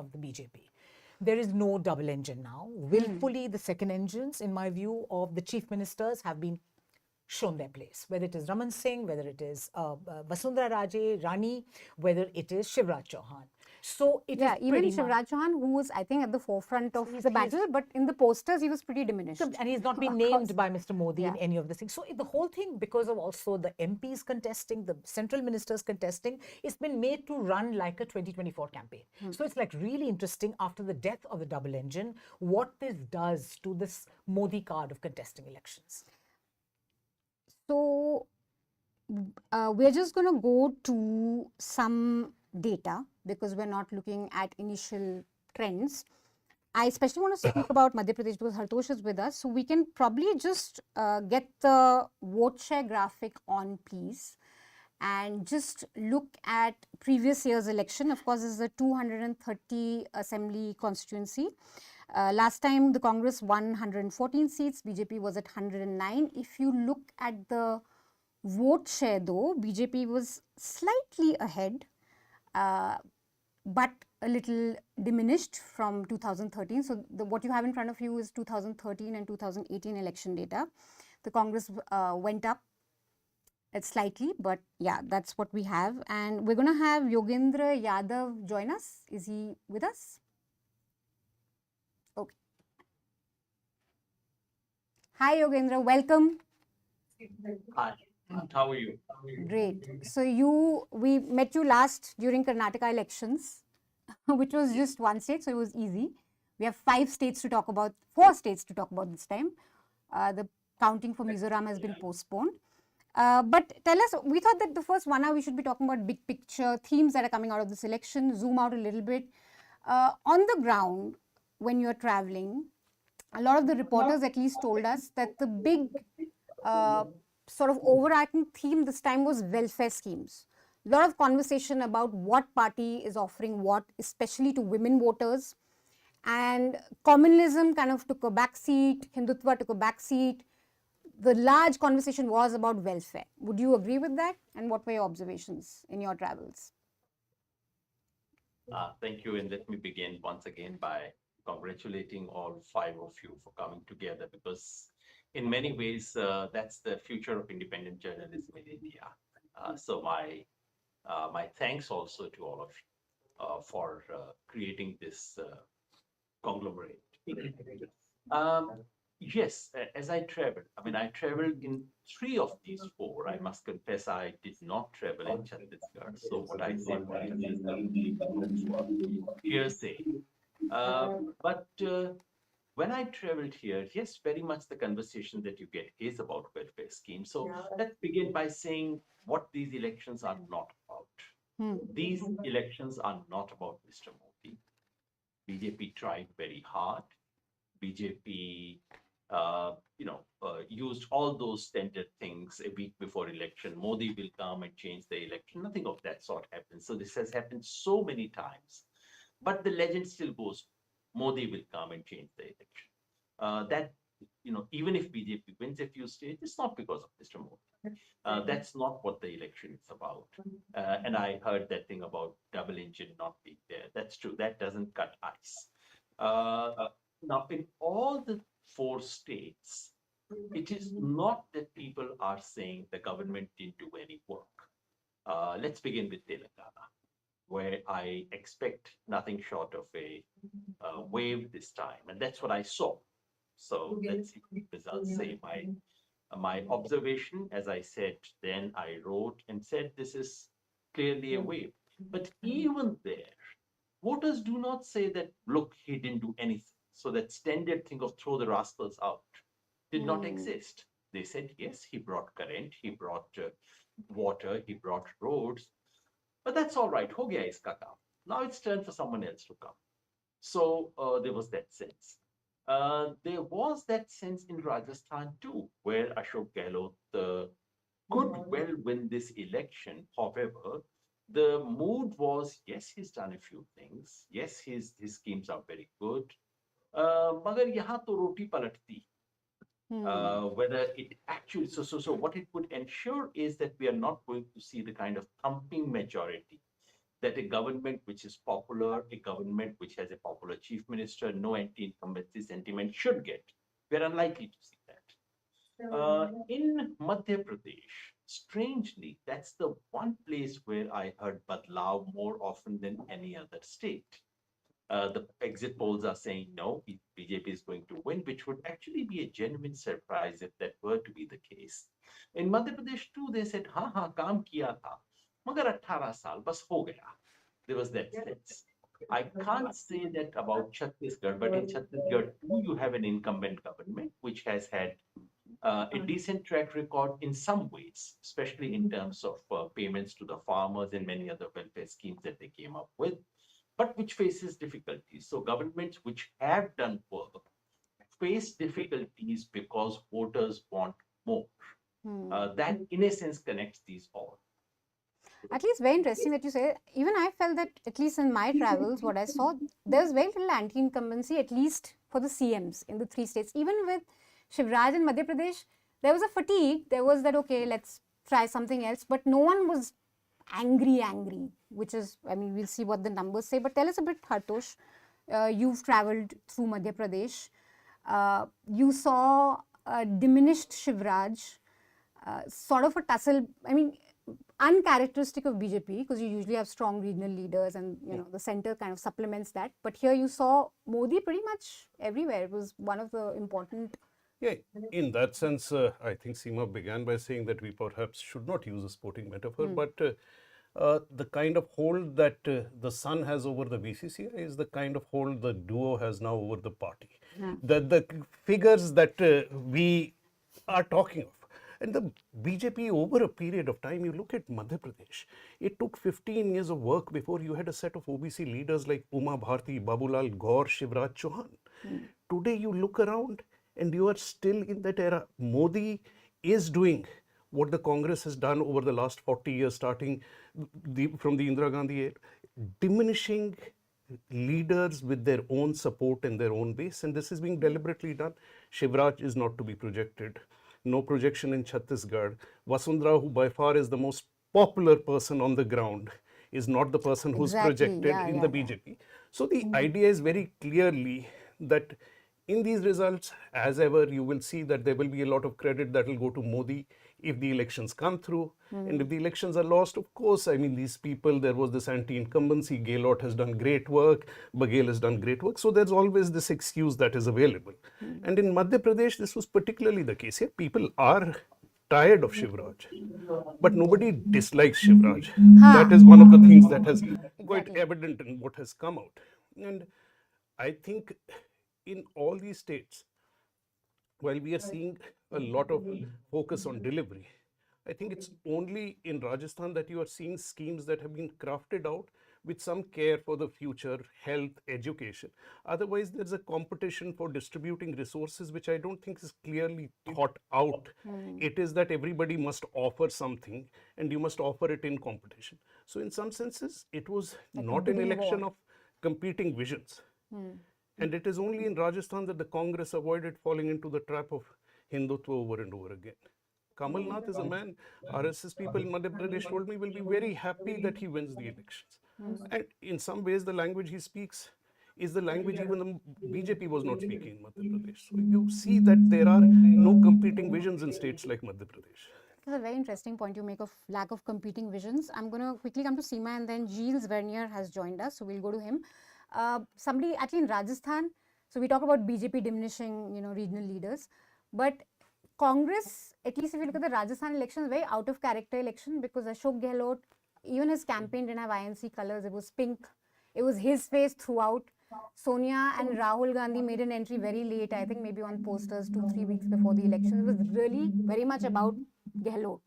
of the BJP. There is no double engine now. Willfully, the second engines, in my view, of the chief ministers have been shown their place, whether it is Raman Singh, whether it is Vasundhara Raje, Rani, whether it is Shivraj Chauhan. So it is even Shivraj Chauhan, who was, I think, at the forefront of the battle, but in the posters, he was pretty diminished. And he's not been named by Mr. Modi in any of the things. So the whole thing, because of also the MPs contesting, the central ministers contesting, it's been made to run like a 2024 campaign. So it's like really interesting after the death of the double engine, what this does to this Modi card of contesting elections. So we're just going to go to some data because we're not looking at initial trends. I especially want to speak about Madhya Pradesh because Hartosh is with us. So we can probably just get the vote share graphic on, please, and just look at previous year's election. Of course, this is a 230 assembly constituency. Last time the Congress won 114 seats, BJP was at 109. If you look at the vote share though, BJP was slightly ahead, but a little diminished from 2013. So what you have in front of you is 2013 and 2018 election data. The Congress went up slightly, but yeah, that's what we have. And we're going to have Yogendra Yadav join us. Is he with us? Okay. Hi Yogendra, welcome. Hi, how are you? Great. So we met you last during Karnataka elections, which was just one state, so it was easy. We have 4 states to talk about this time. The counting for Mizoram has been postponed. But tell us, we thought that the first 1 hour we should be talking about big picture themes that are coming out of this election, zoom out a little bit. On the ground, when you're traveling, a lot of the reporters at least told us that the big sort of overarching theme this time was welfare schemes. A lot of conversation about what party is offering what, especially to women voters. And communalism kind of took a back seat, Hindutva took a back seat. The large conversation was about welfare. Would you agree with that? And what were your observations in your travels? Thank you. And let me begin once again by congratulating all 5 of you for coming together, because in many ways, that's the future of independent journalism in India. So my thanks also to all of you for creating this conglomerate. Yes, as I traveled, I traveled in 3 of these 4. I must confess, I did not travel in Chhattisgarh. So what I say is hearsay. But when I traveled here, yes, very much the conversation that you get is about welfare schemes. So let's begin by saying what these elections are not about. These elections are not about Mr. Modi. BJP tried very hard. BJP, used all those standard things a week before election. Modi will come and change the election. Nothing of that sort happened. So this has happened so many times. But the legend still goes, Modi will come and change the election. Even if BJP wins a few states, it's not because of Mr. Modi. That's not what the election is about. And I heard that thing about double engine not being there. That's true. That doesn't cut ice. Now, in all the 4 states, it is not that people are saying the government didn't do any work. Let's begin with Telangana, where I expect nothing short of a wave this time. And that's what I saw. So let's see what the results say. My observation, as I said, then I wrote and said, this is clearly a wave. But even there, voters do not say that, look, he didn't do anything. So that standard thing of throw the rascals out did not exist. They said, yes, he brought current, he brought water, he brought roads. But that's all right. Ho gaya iska kaam. Now it's turn for someone else to come. So there was that sense. There was that sense in Rajasthan too, where Ashok Gehlot could well win this election. However, the mood was, yes, he's done a few things. Yes, his schemes are very good. Magar yahan to roti palatti. Whether it actually, so what it would ensure is that we are not going to see the kind of thumping majority that a government which is popular, a government which has a popular chief minister, no anti-incumbency sentiment should get. We're unlikely to see that. In Madhya Pradesh, strangely, that's the one place where I heard Badlav more often than any other state. The exit polls are saying no, BJP is going to win, which would actually be a genuine surprise if that were to be the case. In Madhya Pradesh too, they said, हाँ काम किया था, मगर 18 साल बस हो गया. There was that sense. I can't say that about Chhattisgarh, but in Chhattisgarh too, you have an incumbent government which has had a decent track record in some ways, especially in terms of payments to the farmers and many other welfare schemes that they came up with, but which faces difficulties. So governments which have done work face difficulties because voters want more. That, in a sense, connects these all. At least very interesting that you say. Even I felt that, at least in my travels, what I saw, there's very little anti-incumbency, at least for the CMs in the 3 states. Even with Shivraj in Madhya Pradesh, there was a fatigue. There was that, okay, let's try something else. But no one was angry, which is, I mean, we'll see what the numbers say. But tell us a bit, Hartosh. You've traveled through Madhya Pradesh. You saw a diminished Shivraj, sort of a tussle. I mean, uncharacteristic of BJP, because you usually have strong regional leaders and the center kind of supplements that. But here you saw Modi pretty much everywhere. It was one of the important. Yeah, in that sense, I think Seema began by saying that we perhaps should not use a sporting metaphor, but the kind of hold that the Sun has over the BCCI is the kind of hold the duo has now over the party. The figures that we are talking of. And the BJP, over a period of time, you look at Madhya Pradesh, it took 15 years of work before you had a set of OBC leaders like Uma Bharti, Babulal Gaur, Shivraj Chauhan. Today you look around and you are still in that era. Modi is doing what the Congress has done over the last 40 years, starting from the Indira Gandhi era, diminishing leaders with their own support and their own base, and this is being deliberately done. Shivraj is not to be projected. No projection in Chhattisgarh. Vasundhara, who by far is the most popular person on the ground, is not the person who's projected in the BJP. So the idea is very clearly that in these results, as ever, you will see that there will be a lot of credit that will go to Modi if the elections come through. And if the elections are lost, of course, I mean, these people, there was this anti-incumbency, Gehlot has done great work, Baghel has done great work. So there's always this excuse that is available. And in Madhya Pradesh, this was particularly the case here. People are tired of Shivraj, but nobody dislikes Shivraj. That is one of the things that has quite evident in what has come out. And I think in all these states, while we are seeing a lot of focus on delivery, I think it's only in Rajasthan that you are seeing schemes that have been crafted out with some care for the future, health, education. Otherwise, there's a competition for distributing resources, which I don't think is clearly thought out. It is that everybody must offer something and you must offer it in competition. So in some senses, it was not an election of competing visions. And it is only in Rajasthan that the Congress avoided falling into the trap of Hindutva over and over again. Kamal Nath is a man, RSS people in Madhya Pradesh told me will be very happy that he wins the elections. And in some ways, the language he speaks is the language even the BJP was not speaking in Madhya Pradesh. So you see that there are no competing visions in states like Madhya Pradesh. That's a very interesting point you make of lack of competing visions. I'm going to quickly come to Seema, and then Gilles Vernier has joined us, so we'll go to him. Somebody actually in Rajasthan, so we talk about BJP diminishing, regional leaders, but Congress, at least if you look at the Rajasthan election, is a very out of character election because Ashok Gehlot, even his campaign didn't have INC colors, it was pink, it was his face throughout. Sonia and Rahul Gandhi made an entry very late, I think maybe on posters 2-3 weeks before the election. It was really very much about Gehlot.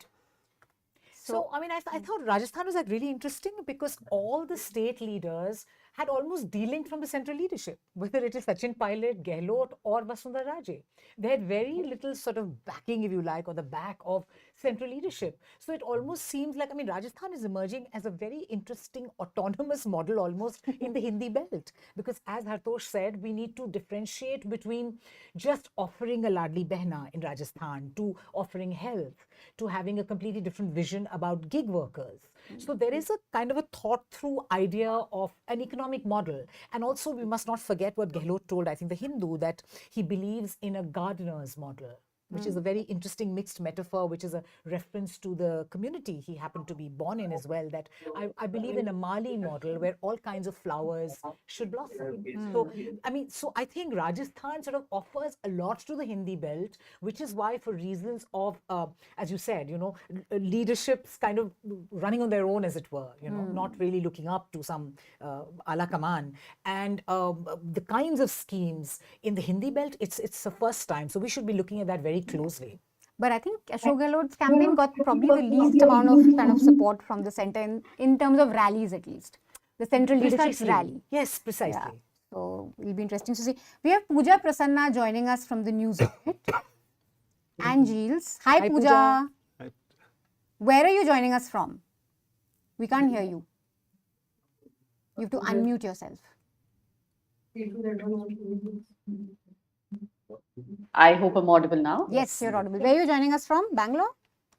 So, I mean, I thought Rajasthan was like really interesting because all the state leaders had almost delinked from the central leadership, whether it is Sachin Pilot, Gehlot or Vasundhara Raje. They had very little sort of backing, if you like, or the back of central leadership. So it almost seems like, I mean, Rajasthan is emerging as a very interesting autonomous model almost in the Hindi belt. Because as Hartosh said, we need to differentiate between just offering a Ladli Behna in Rajasthan to offering health, to having a completely different vision about gig workers, So there is a kind of a thought through idea of an economic model. And also we must not forget what Gehlot told, I think, the Hindu, that he believes in a gardener's model, which is a very interesting mixed metaphor, which is a reference to the community he happened to be born in as well, that I believe in a Mali model where all kinds of flowers should blossom. So, I mean, so I think Rajasthan sort of offers a lot to the Hindi belt, which is why, for reasons of, as you said, leaderships kind of running on their own, as it were, not really looking up to some ala kaman. And the kinds of schemes in the Hindi belt, it's the first time. So we should be looking at that very closely. But I think Ashok Gehlot's campaign got probably the least amount of kind of support from the centre in terms of rallies, at least. The central leadership's rally. Yes, precisely. Yeah. So it'll be interesting to see. We have Pooja Prasanna joining us from the news unit. And Giles. Hi, Pooja. Hi. Where are you joining us from? We can't hear you. You have to unmute yourself. I hope I'm audible now. Yes, you're audible. Where are you joining us from? Bangalore?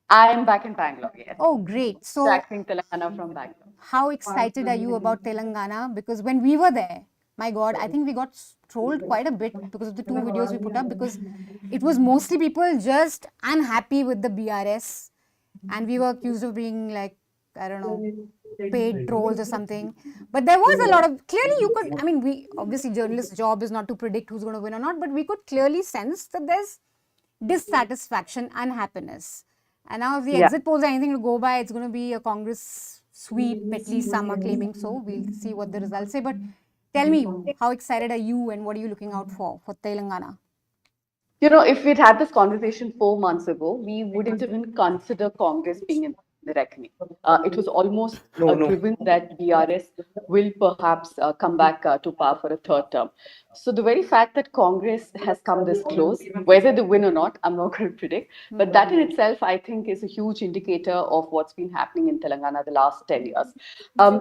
I am back in Bangalore, yes. Oh, great. So, Tracking Telangana from Bangalore. how excited are you about Telangana? Because when we were there, my God, I think we got trolled quite a bit because of the 2 videos we put up, because it was mostly people just unhappy with the BRS, and we were accused of being like, I don't know, paid trolls or something. But there was a lot of, clearly you could, I mean, we, obviously journalist's job is not to predict who's going to win or not, but we could clearly sense that there's dissatisfaction, unhappiness. And now if the exit polls are anything to go by, it's going to be a Congress sweep, at least some are claiming so. We'll see what the results say. But tell me, how excited are you and what are you looking out for Telangana? If we'd had this conversation 4 months ago, we wouldn't even consider Congress being in the reckoning. It was almost given that BRS will perhaps come back to power for a 3rd term. So the very fact that Congress has come this close, whether they win or not, I'm not going to predict. But that in itself, I think, is a huge indicator of what's been happening in Telangana the last 10 years.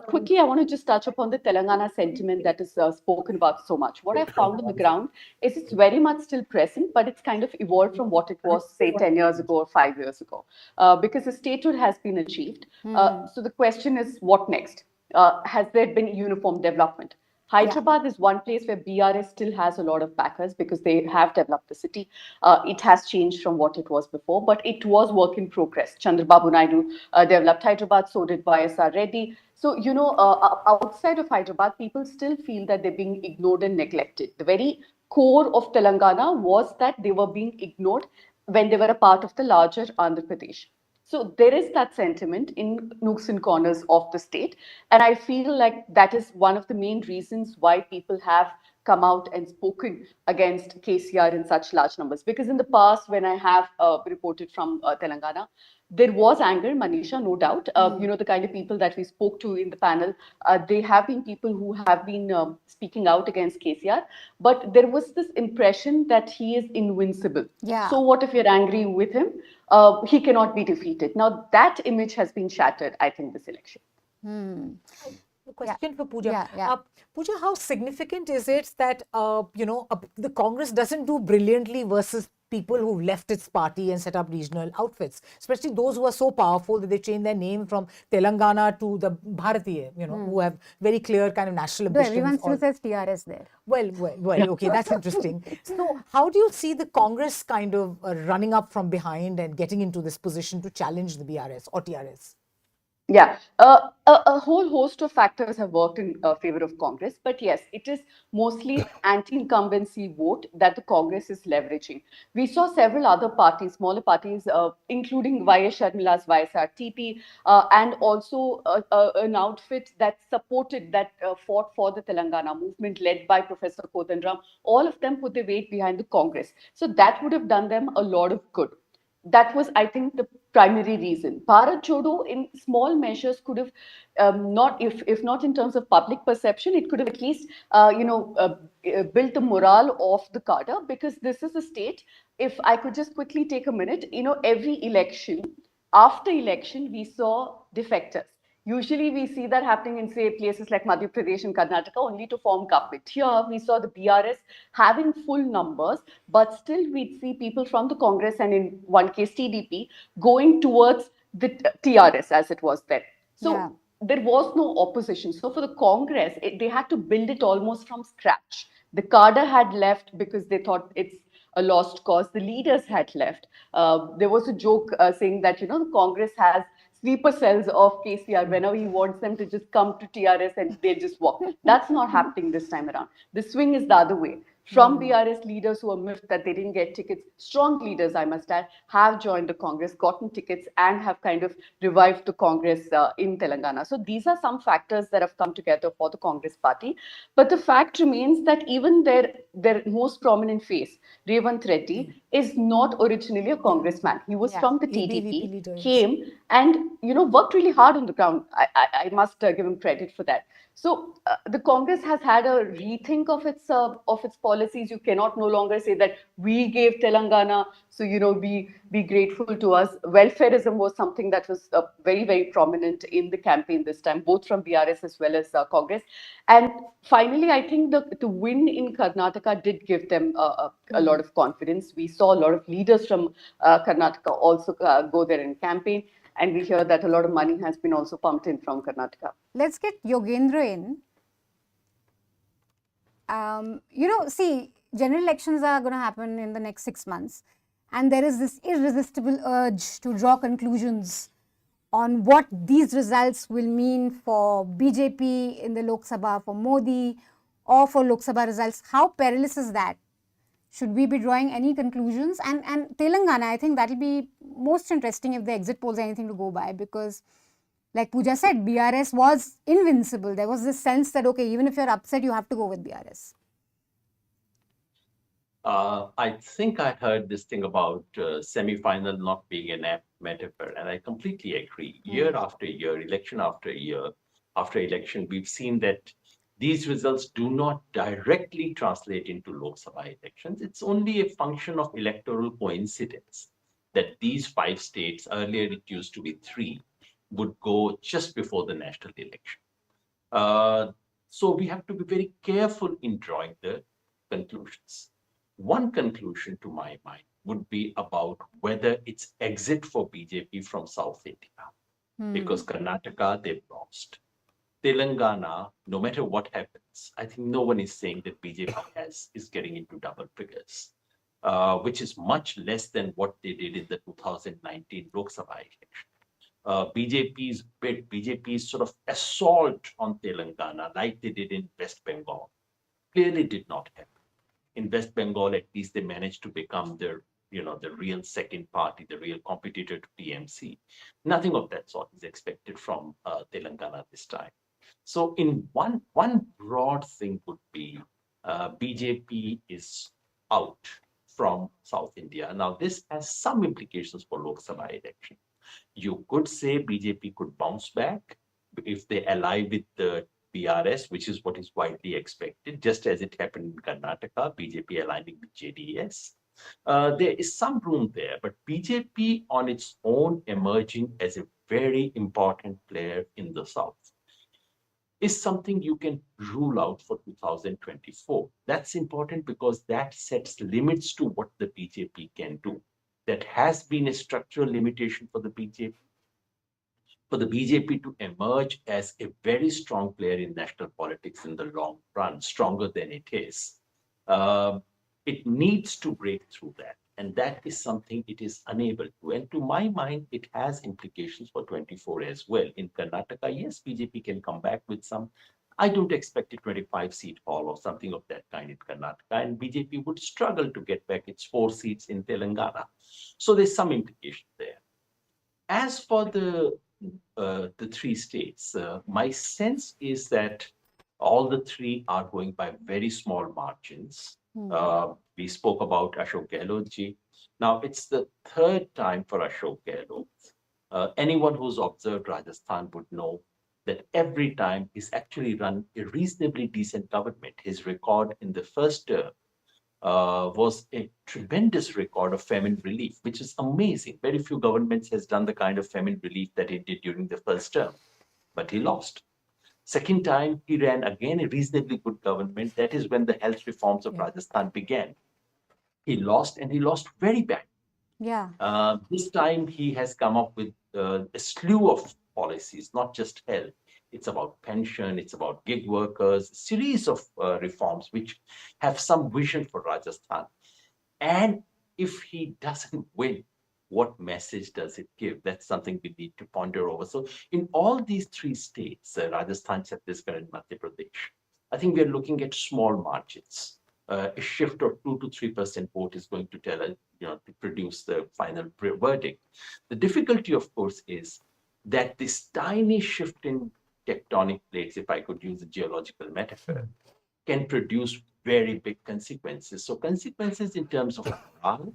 Quickly, I want to just touch upon the Telangana sentiment that is spoken about so much. What I found on the ground is it's very much still present, but it's kind of evolved from what it was, say, 10 years ago or 5 years ago, because the statehood has been achieved. So the question is, what next? Has there been uniform development? Hyderabad is one place where BRS still has a lot of backers because they have developed the city. It has changed from what it was before, but it was work in progress. Chandrababu Naidu developed Hyderabad, so did YSR Reddy. So, outside of Hyderabad, people still feel that they're being ignored and neglected. The very core of Telangana was that they were being ignored when they were a part of the larger Andhra Pradesh. So there is that sentiment in nooks and corners of the state. And I feel like that is one of the main reasons why people have come out and spoken against KCR in such large numbers. Because in the past, when I have reported from Telangana, there was anger, Manisha, no doubt. The kind of people that we spoke to in the panel, they have been people who have been speaking out against KCR. But there was this impression that he is invincible. Yeah. So what if you're angry with him? He cannot be defeated. Now, that image has been shattered, I think, this election. A question for Pooja. Yeah. Pooja, how significant is it that, the Congress doesn't do brilliantly versus people who left its party and set up regional outfits, especially those who are so powerful that they change their name from Telangana to the Bharatiya, who have very clear kind of national So ambitions. everyone still says TRS there. Well, okay, that's interesting. So how do you see the Congress kind of running up from behind and getting into this position to challenge the BRS or TRS? Yeah, a whole host of factors have worked in favor of Congress. But yes, it is mostly anti-incumbency vote that the Congress is leveraging. We saw several other parties, smaller parties, including Y.S. Sharmila's YSRTP, and also an outfit that supported, that fought for the Telangana movement led by Professor Kodandaram. All of them put their weight behind the Congress. So that would have done them a lot of good. That was, I think, the primary reason. Bharat Jodo, in small measures, could have not, if not in terms of public perception, it could have at least, built the morale of the cadre, because this is a state. If I could just quickly take a minute, every election, after election, we saw defectors. Usually we see that happening in, say, places like Madhya Pradesh and Karnataka, only to form government. Here we saw the BRS having full numbers, but still we'd see people from the Congress and in one case TDP going towards the TRS as it was then. So Yeah. there was no opposition. So for the Congress, they had to build it almost from scratch. The cadre had left because they thought it's a lost cause. The leaders had left. There was a joke saying that, the Congress has sleeper cells of KCR whenever he wants them to just come to TRS and they just walk. That's not happening this time around. The swing is the other way. From BRS leaders who were miffed that they didn't get tickets, strong leaders, I must add, have joined the Congress, gotten tickets, and have kind of revived the Congress in Telangana. So these are some factors that have come together for the Congress party. But the fact remains that even their most prominent face, Revant Reddy, is not originally a congressman. He was Yeah. from the ABVP TDP, leader, yes. came and worked really hard on the ground. I must give him credit for that. So the Congress has had a rethink of its policies. You cannot no longer say that we gave Telangana, so be grateful to us. Welfareism was something that was very, very prominent in the campaign this time, both from BRS as well as Congress. And finally, I think the win in Karnataka did give them a lot of confidence. We saw a lot of leaders from Karnataka also go there and campaign. And we hear that a lot of money has been also pumped in from Karnataka. Let's get Yogendra in. See, general elections are going to happen in the next 6 months. And there is this irresistible urge to draw conclusions on what these results will mean for BJP in the Lok Sabha, for Modi, or for Lok Sabha results. How perilous is that? Should we be drawing any conclusions? And Telangana, I think that will be most interesting if the exit polls are anything to go by, because like Pooja said, BRS was invincible. There was this sense that, okay, even if you're upset, you have to go with BRS. I think I heard this thing about semi-final not being an apt metaphor, and I completely agree. Year after year, election after year, after election, we've seen that these results do not directly translate into Lok Sabha elections. It's only a function of electoral coincidence that these 5 states, earlier it used to be 3, would go just before the national election. So we have to be very careful in drawing the conclusions. One conclusion to my mind would be about whether it's exit for BJP from South India, because Karnataka, they've lost. Telangana, no matter what happens, I think no one is saying that BJP is getting into double figures, which is much less than what they did in the 2019 Lok Sabha election. BJP's bid, BJP's sort of assault on Telangana, like they did in West Bengal, clearly did not happen. In West Bengal, at least they managed to become the real second party, the real competitor to TMC. Nothing of that sort is expected from Telangana this time. So in one broad thing would be BJP is out from South India. Now, this has some implications for Lok Sabha election. You could say BJP could bounce back if they ally with the BRS, which is what is widely expected, just as it happened in Karnataka, BJP aligning with JDS. There is some room there, but BJP on its own emerging as a very important player in the South is something you can rule out for 2024. That's important because that sets limits to what the BJP can do. That has been a structural limitation for the BJP. For the BJP to emerge as a very strong player in national politics in the long run, stronger than it is, it needs to break through that. And that is something it is unable to. And to my mind, it has implications for 24 as well. In Karnataka, yes, BJP can come back with some. I don't expect a 25-seat fall or something of that kind in Karnataka. And BJP would struggle to get back its 4 seats in Telangana. So there's some implication there. As for the 3 states, my sense is that all the 3 are going by very small margins. We spoke about Ashok Gehlot-ji. Now, it's the 3rd time for Ashok Gehlot. Anyone who's observed Rajasthan would know that every time he's actually run a reasonably decent government. His record in the first term was a tremendous record of famine relief, which is amazing. Very few governments has done the kind of famine relief that he did during the first term, but he lost. Second time, he ran again a reasonably good government. That is when the health reforms of Rajasthan began. He lost, and he lost very bad. Yeah. This time, he has come up with a slew policies, not just health. It's about pension, it's about gig workers, series of reforms which have some vision for Rajasthan. And if he doesn't win, what message does it give? That's something we need to ponder over. So in all these three states, Rajasthan, Chhattisgarh, and Madhya Pradesh, I think we are looking at small margins. A shift of 2 to 3% vote is going to tell us, to produce the final verdict. The difficulty, of course, is that this tiny shift in tectonic plates, if I could use a geological metaphor, can produce very big consequences. So consequences in terms of morale,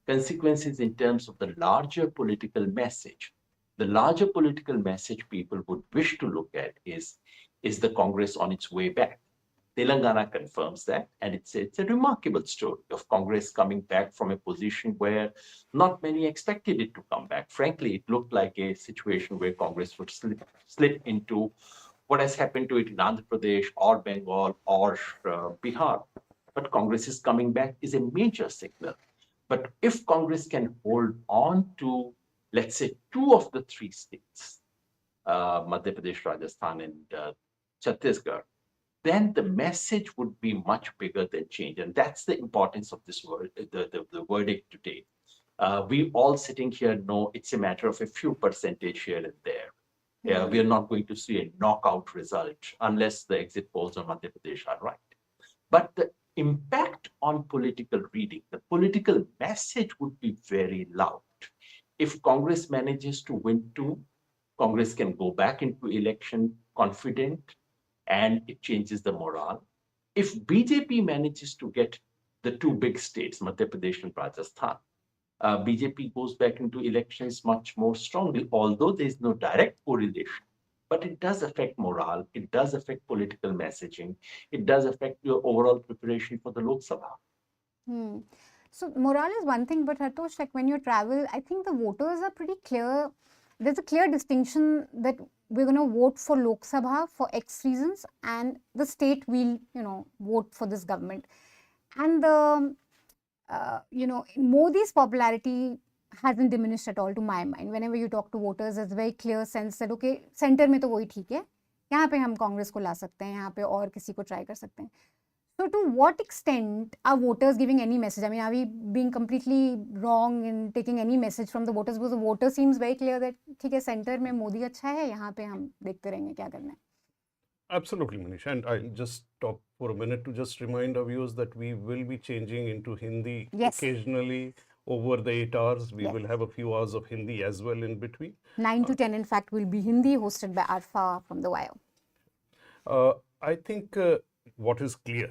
consequences in terms of the larger political message. The larger political message people would wish to look at is the Congress on its way back? Telangana confirms that, and it's a remarkable story of Congress coming back from a position where not many expected it to come back. Frankly, it looked like a situation where Congress would slip into what has happened to it in Andhra Pradesh or Bengal or Bihar. But Congress is coming back is a major signal. But if Congress can hold on to, let's say, two of the three states, Madhya Pradesh, Rajasthan, and Chhattisgarh, then the message would be much bigger than change. And that's the importance of this the verdict today. We all sitting here know it's a matter of a few percentage here and there. We are not going to see a knockout result unless the exit polls on Madhya Pradesh are right. But the impact on political reading, the political message would be very loud. If Congress manages to win two, Congress can go back into election confident, and it changes the morale. If BJP manages to get the two big states, Madhya Pradesh and Rajasthan, BJP goes back into elections much more strongly, although there is no direct correlation. But it does affect morale, it does affect political messaging, it does affect your overall preparation for the Lok Sabha. So morale is one thing, but Hartosh, like when you travel, I think the voters are pretty clear. There's a clear distinction that we're going to vote for Lok Sabha for X reasons, and the state will, vote for this government. And the, Modi's popularity hasn't diminished at all to my mind. Whenever you talk to voters, there's a very clear sense that, okay, center में तो वही ठीक है, यहाँ पे हम कांग्रेस को ला सकते हैं, यहाँ पे और किसी को try कर सकते हैं. So to what extent are voters giving any message? I mean, are we being completely wrong in taking any message from the voters? Because the voter seems very clear that ठीक है, center में मोदी अच्छा है, यहाँ पे हम देखते रहेंगे क्या करना है. Absolutely, Manish. And I'll just stop for a minute to just remind our viewers that we will be changing into Hindi occasionally over the 8 hours. We will have a few hours of Hindi as well in between. 9 to 10, in fact, will be Hindi, hosted by Arfa from the Wire. I think what is clear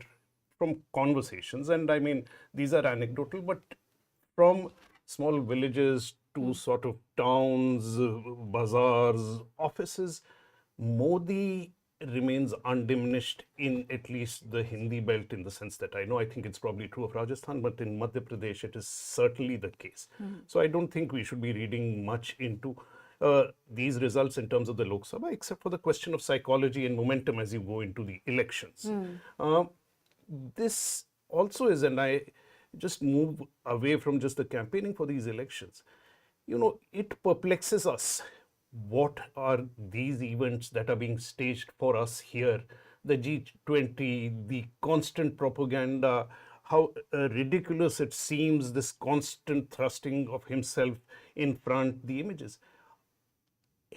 from conversations, and I mean, these are anecdotal, but from small villages to sort of towns, bazaars, offices, Modi remains undiminished in at least the Hindi belt, in the sense that I know, I think it's probably true of Rajasthan, but in Madhya Pradesh, it is certainly the case. So I don't think we should be reading much into these results in terms of the Lok Sabha, except for the question of psychology and momentum as you go into the elections. This also is, and I just move away from just the campaigning for these elections, it perplexes us. What are these events that are being staged for us here? The G20, the constant propaganda, how ridiculous it seems, this constant thrusting of himself in front, the images.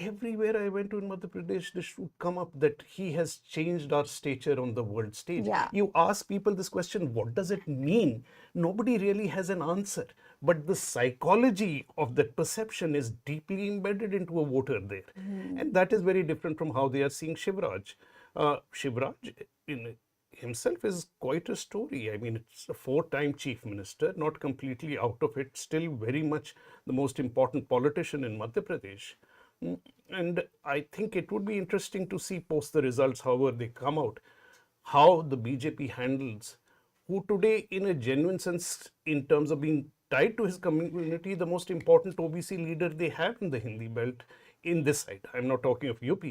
Everywhere I went to in Madhya Pradesh, this would come up that he has changed our stature on the world stage. You ask people this question, what does it mean? Nobody really has an answer. But the psychology of that perception is deeply embedded into a voter there. And that is very different from how they are seeing Shivraj. Shivraj in himself is quite a story. I mean, it's a 4-time chief minister, not completely out of it, still very much the most important politician in Madhya Pradesh. And I think it would be interesting to see post the results, however they come out, how the BJP handles, who today in a genuine sense, in terms of being tied to his community, the most important OBC leader they have in the Hindi belt in this side. I'm not talking of UP,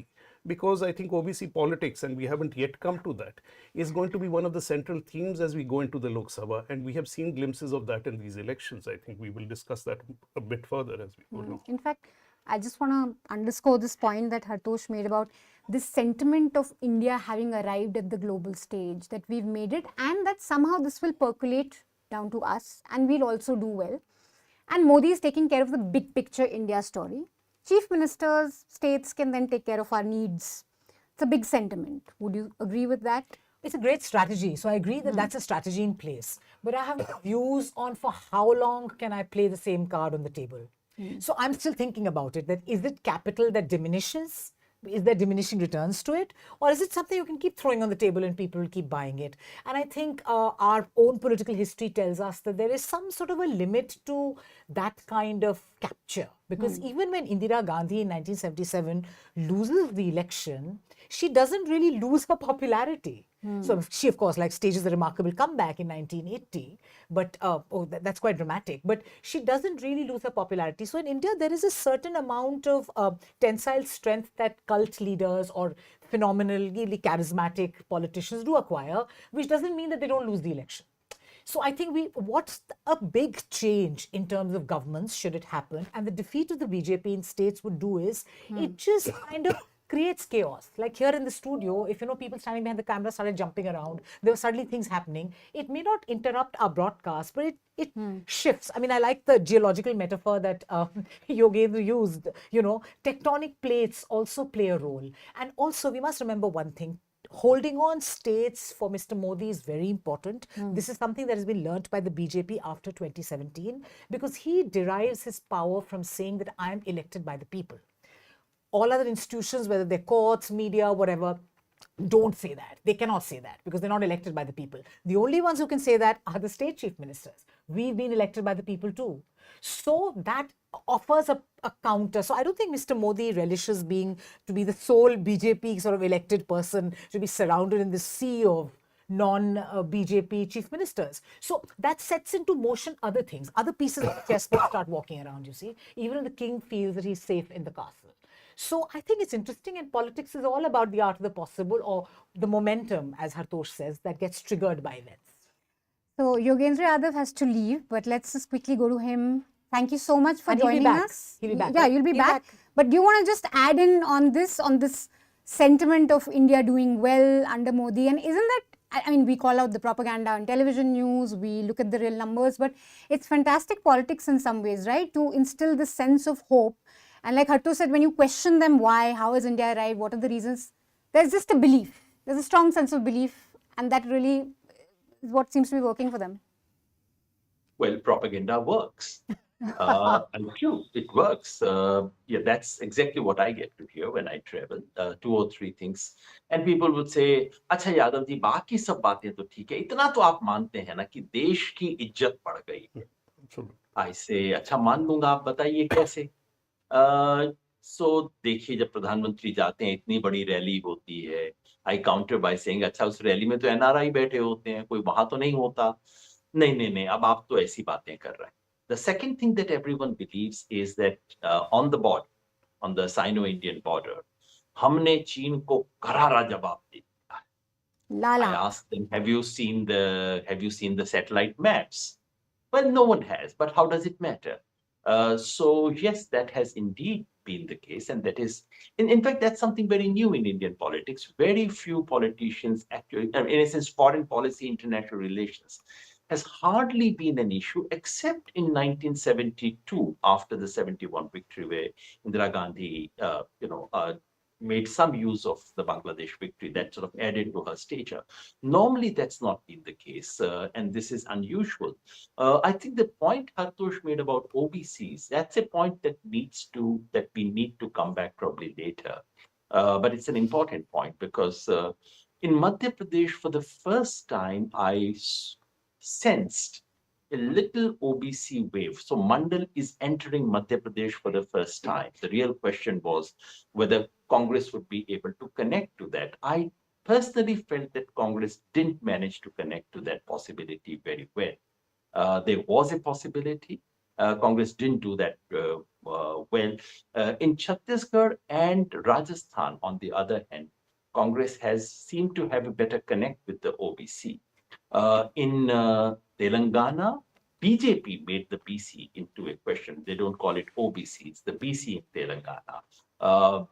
because I think OBC politics, and we haven't yet come to that, is going to be one of the central themes as we go into the Lok Sabha, and we have seen glimpses of that in these elections. I think we will discuss that a bit further as we go along. In fact, I just want to underscore this point that Hartosh made about this sentiment of India having arrived at the global stage, that we've made it, and that somehow this will percolate down to us and we'll also do well. And Modi is taking care of the big picture India story. Chief ministers, states can then take care of our needs. It's a big sentiment. Would you agree with that? It's a great strategy. So I agree that that's a strategy in place. But I have views on for how long can I play the same card on the table. So I'm still thinking about it, that is it capital that diminishes? Is there diminishing returns to it? Or is it something you can keep throwing on the table and people will keep buying it? And I think our own political history tells us that there is some sort of a limit to that kind of capture. Because even when Indira Gandhi in 1977 loses the election, she doesn't really lose her popularity. So she, of course, like stages a remarkable comeback in 1980, but that's quite dramatic. But she doesn't really lose her popularity. So in India, there is a certain amount of tensile strength that cult leaders or phenomenally charismatic politicians do acquire, which doesn't mean that they don't lose the election. So I think what's a big change in terms of governments, should it happen, and the defeat of the BJP in states would do is, it just kind of creates chaos. Like here in the studio, if people standing behind the camera started jumping around, there were suddenly things happening. It may not interrupt our broadcast, but it shifts. I mean, I like the geological metaphor that Yogendra used. Tectonic plates also play a role. And also, we must remember one thing. Holding on states for Mr. Modi is very important. This is something that has been learnt by the BJP after 2017, because he derives his power from saying that I am elected by the people. All other institutions, whether they're courts, media, whatever, don't say that. They cannot say that because they're not elected by the people. The only ones who can say that are the state chief ministers. We've been elected by the people too. So that offers a counter. So I don't think Mr. Modi relishes to be the sole BJP sort of elected person, to be surrounded in this sea of non-BJP chief ministers. So that sets into motion other things. Other pieces of the chessboard start walking around, you see. Even the king feels that he's safe in the castle. So I think it's interesting, and politics is all about the art of the possible, or the momentum, as Hartosh says, that gets triggered by events. So Yogendra Yadav has to leave, but let's just quickly go to him. Thank you so much for And he'll be joining back. us. He'll be back. Yeah, you'll be back. But do you want to just add in on this sentiment of India doing well under Modi? And isn't that, I mean, we call out the propaganda on television news, we look at the real numbers, but it's fantastic politics in some ways, right? To instill this sense of hope. And like Hartosh said, when you question them why, how has India arrived, what are the reasons, there's just a belief. There's a strong sense of belief, and that really is what seems to be working for them. Well, propaganda works. And true, it works. Yeah, that's exactly what I get to hear when I travel. 2 or 3 things. And people would say, अच्छा यादव जी, बाकी सब बातें तो ठीक है. इतना तो आप मानते हैं ना कि देश की इज्जत बढ़ गई है. I say, अच्छा मान लूंगा, आप बताइए कैसे? So देखिए, जब प्रधानमंत्री जाते हैं, इतनी बड़ी रैली होती है. I counter by saying, अच्छा उस रैली में तो NRI बैठे होते हैं, कोई वहां तो नहीं होता. नहीं, अब आप तो ऐसी बातें कर रहे हैं. The second thing that everyone believes is that on the border, on the Sino-Indian border, हमने चीन को करारा जवाब दे दिया है. I asked them, have you seen the satellite maps? Well, no one has, but how does it matter? So yes, that has indeed been the case, and that is, in fact, that's something very new in Indian politics. Very few politicians actually, in a sense, foreign policy, international relations has hardly been an issue, except in 1972, after the 71 victory, where Indira Gandhi, made some use of the Bangladesh victory that sort of added to her stature. Normally, that's not been the case, and this is unusual. I think the point Hartosh made about OBCs, that's a point that we need to come back probably later. But it's an important point because in Madhya Pradesh, for the first time, I sensed a little OBC wave. So Mandal is entering Madhya Pradesh for the first time. The real question was whether Congress would be able to connect to that. I personally felt that Congress didn't manage to connect to that possibility very well. There was a possibility. Congress didn't do that well. In Chhattisgarh and Rajasthan, on the other hand, Congress has seemed to have a better connect with the OBC. In Telangana, BJP made the BC into a question. They don't call it OBC, it's the BC in Telangana.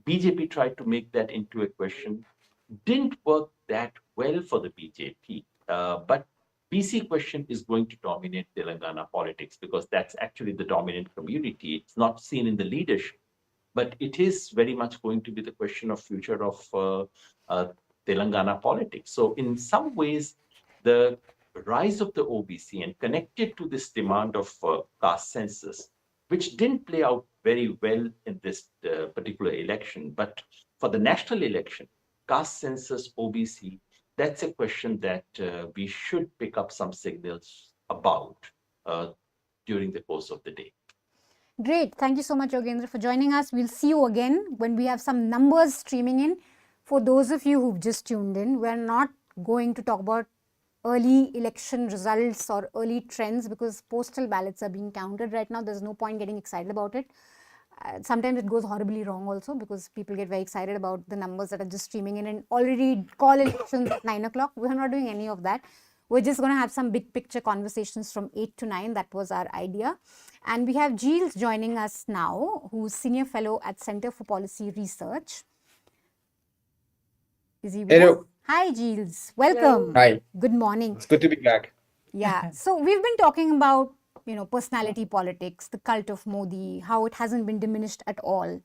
BJP tried to make that into a question. Didn't work that well for the BJP, but BC question is going to dominate Telangana politics because that's actually the dominant community. It's not seen in the leadership, but it is very much going to be the question of future of Telangana politics. So in some ways, the rise of the OBC and connected to this demand of caste census, which didn't play out very well in this particular election, but for the national election, caste census, OBC, that's a question that we should pick up some signals about during the course of the day. Great. Thank you so much, Yogendra, for joining us. We'll see you again when we have some numbers streaming in. For those of you who've just tuned in, we're not going to talk about early election results or early trends because postal ballots are being counted right now. There's no point getting excited about it. Sometimes it goes horribly wrong also because people get very excited about the numbers that are just streaming in and already call elections at 9 o'clock. We're not doing any of that. We're just going to have some big picture conversations from 8 to 9. That was our idea. And we have Giles joining us now, who's Senior Fellow at Center for Policy Research. Is he with Hello. us? Hi, Giles. Welcome. Hi. Good morning. It's good to be back. Yeah. So we've been talking about, personality politics, the cult of Modi, how it hasn't been diminished at all.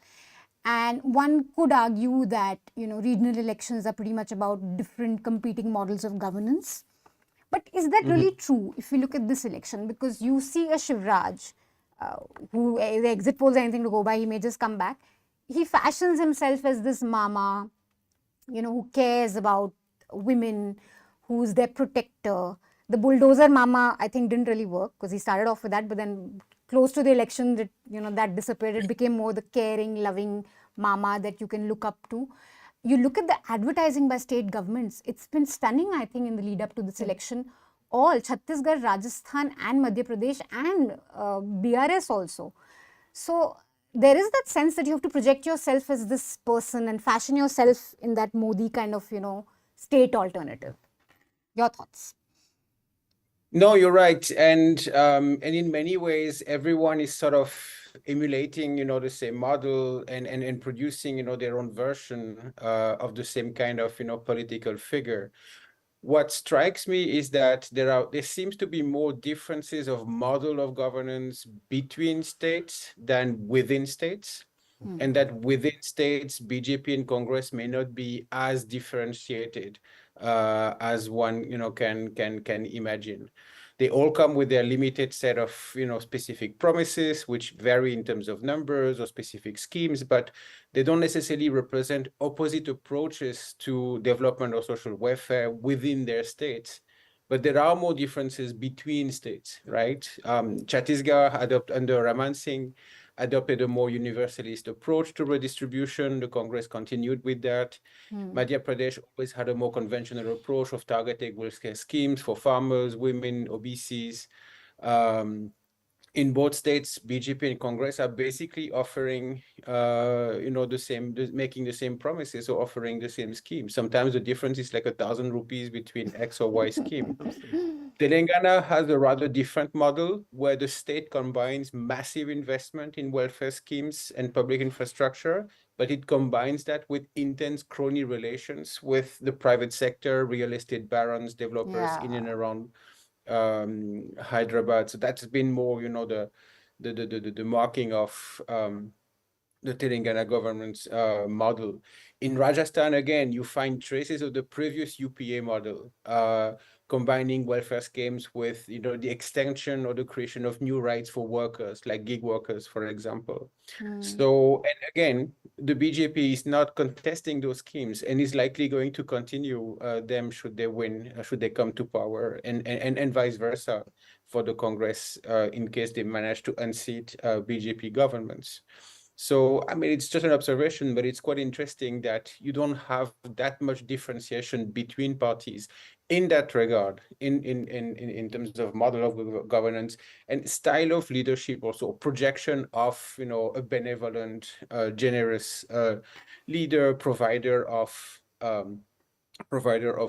And one could argue that, regional elections are pretty much about different competing models of governance. But is that really true if you look at this election? Because you see a Shivraj, who the exit polls are anything to go by, he may just come back. He fashions himself as this mama, who cares about women, who's their protector. The bulldozer mama, I think, didn't really work because he started off with that, but then close to the election, that disappeared. It became more the caring, loving mama that you can look up to. You look at the advertising by state governments, it's been stunning, I think, in the lead up to this election. All Chhattisgarh, Rajasthan and Madhya Pradesh and BRS also. So there is that sense that you have to project yourself as this person and fashion yourself in that Modi kind of, state alternative. Your thoughts? No, you're right. And in many ways, everyone is sort of emulating, the same model and producing, their own version of the same kind of, political figure. What strikes me is that there seems to be more differences of model of governance between states than within states. And that within states, BJP and Congress may not be as differentiated as one, can imagine. They all come with their limited set of, specific promises, which vary in terms of numbers or specific schemes, but they don't necessarily represent opposite approaches to development or social welfare within their states. But there are more differences between states, right? Chhattisgarh under Raman Singh adopted a more universalist approach to redistribution. The Congress continued with that. Madhya Pradesh always had a more conventional approach of targeting welfare schemes for farmers, women, OBCs. In both states, BJP and Congress are basically offering, making the same promises or offering the same scheme. Sometimes the difference is like 1,000 rupees between X or Y scheme. Telangana has a rather different model where the state combines massive investment in welfare schemes and public infrastructure, but it combines that with intense crony relations with the private sector, real estate barons, developers in and around Hyderabad. So that's been more, the marking of the Telangana government's model. In Rajasthan, again, you find traces of the previous UPA model, combining welfare schemes with, the extension or the creation of new rights for workers, like gig workers, for example. So, and again, the BJP is not contesting those schemes and is likely going to continue them should they win, should they come to power, and vice versa for the Congress in case they manage to unseat BJP governments. So, I mean, it's just an observation, but it's quite interesting that you don't have that much differentiation between parties in that regard, in terms of model of governance and style of leadership, also projection of, a benevolent, generous leader, provider of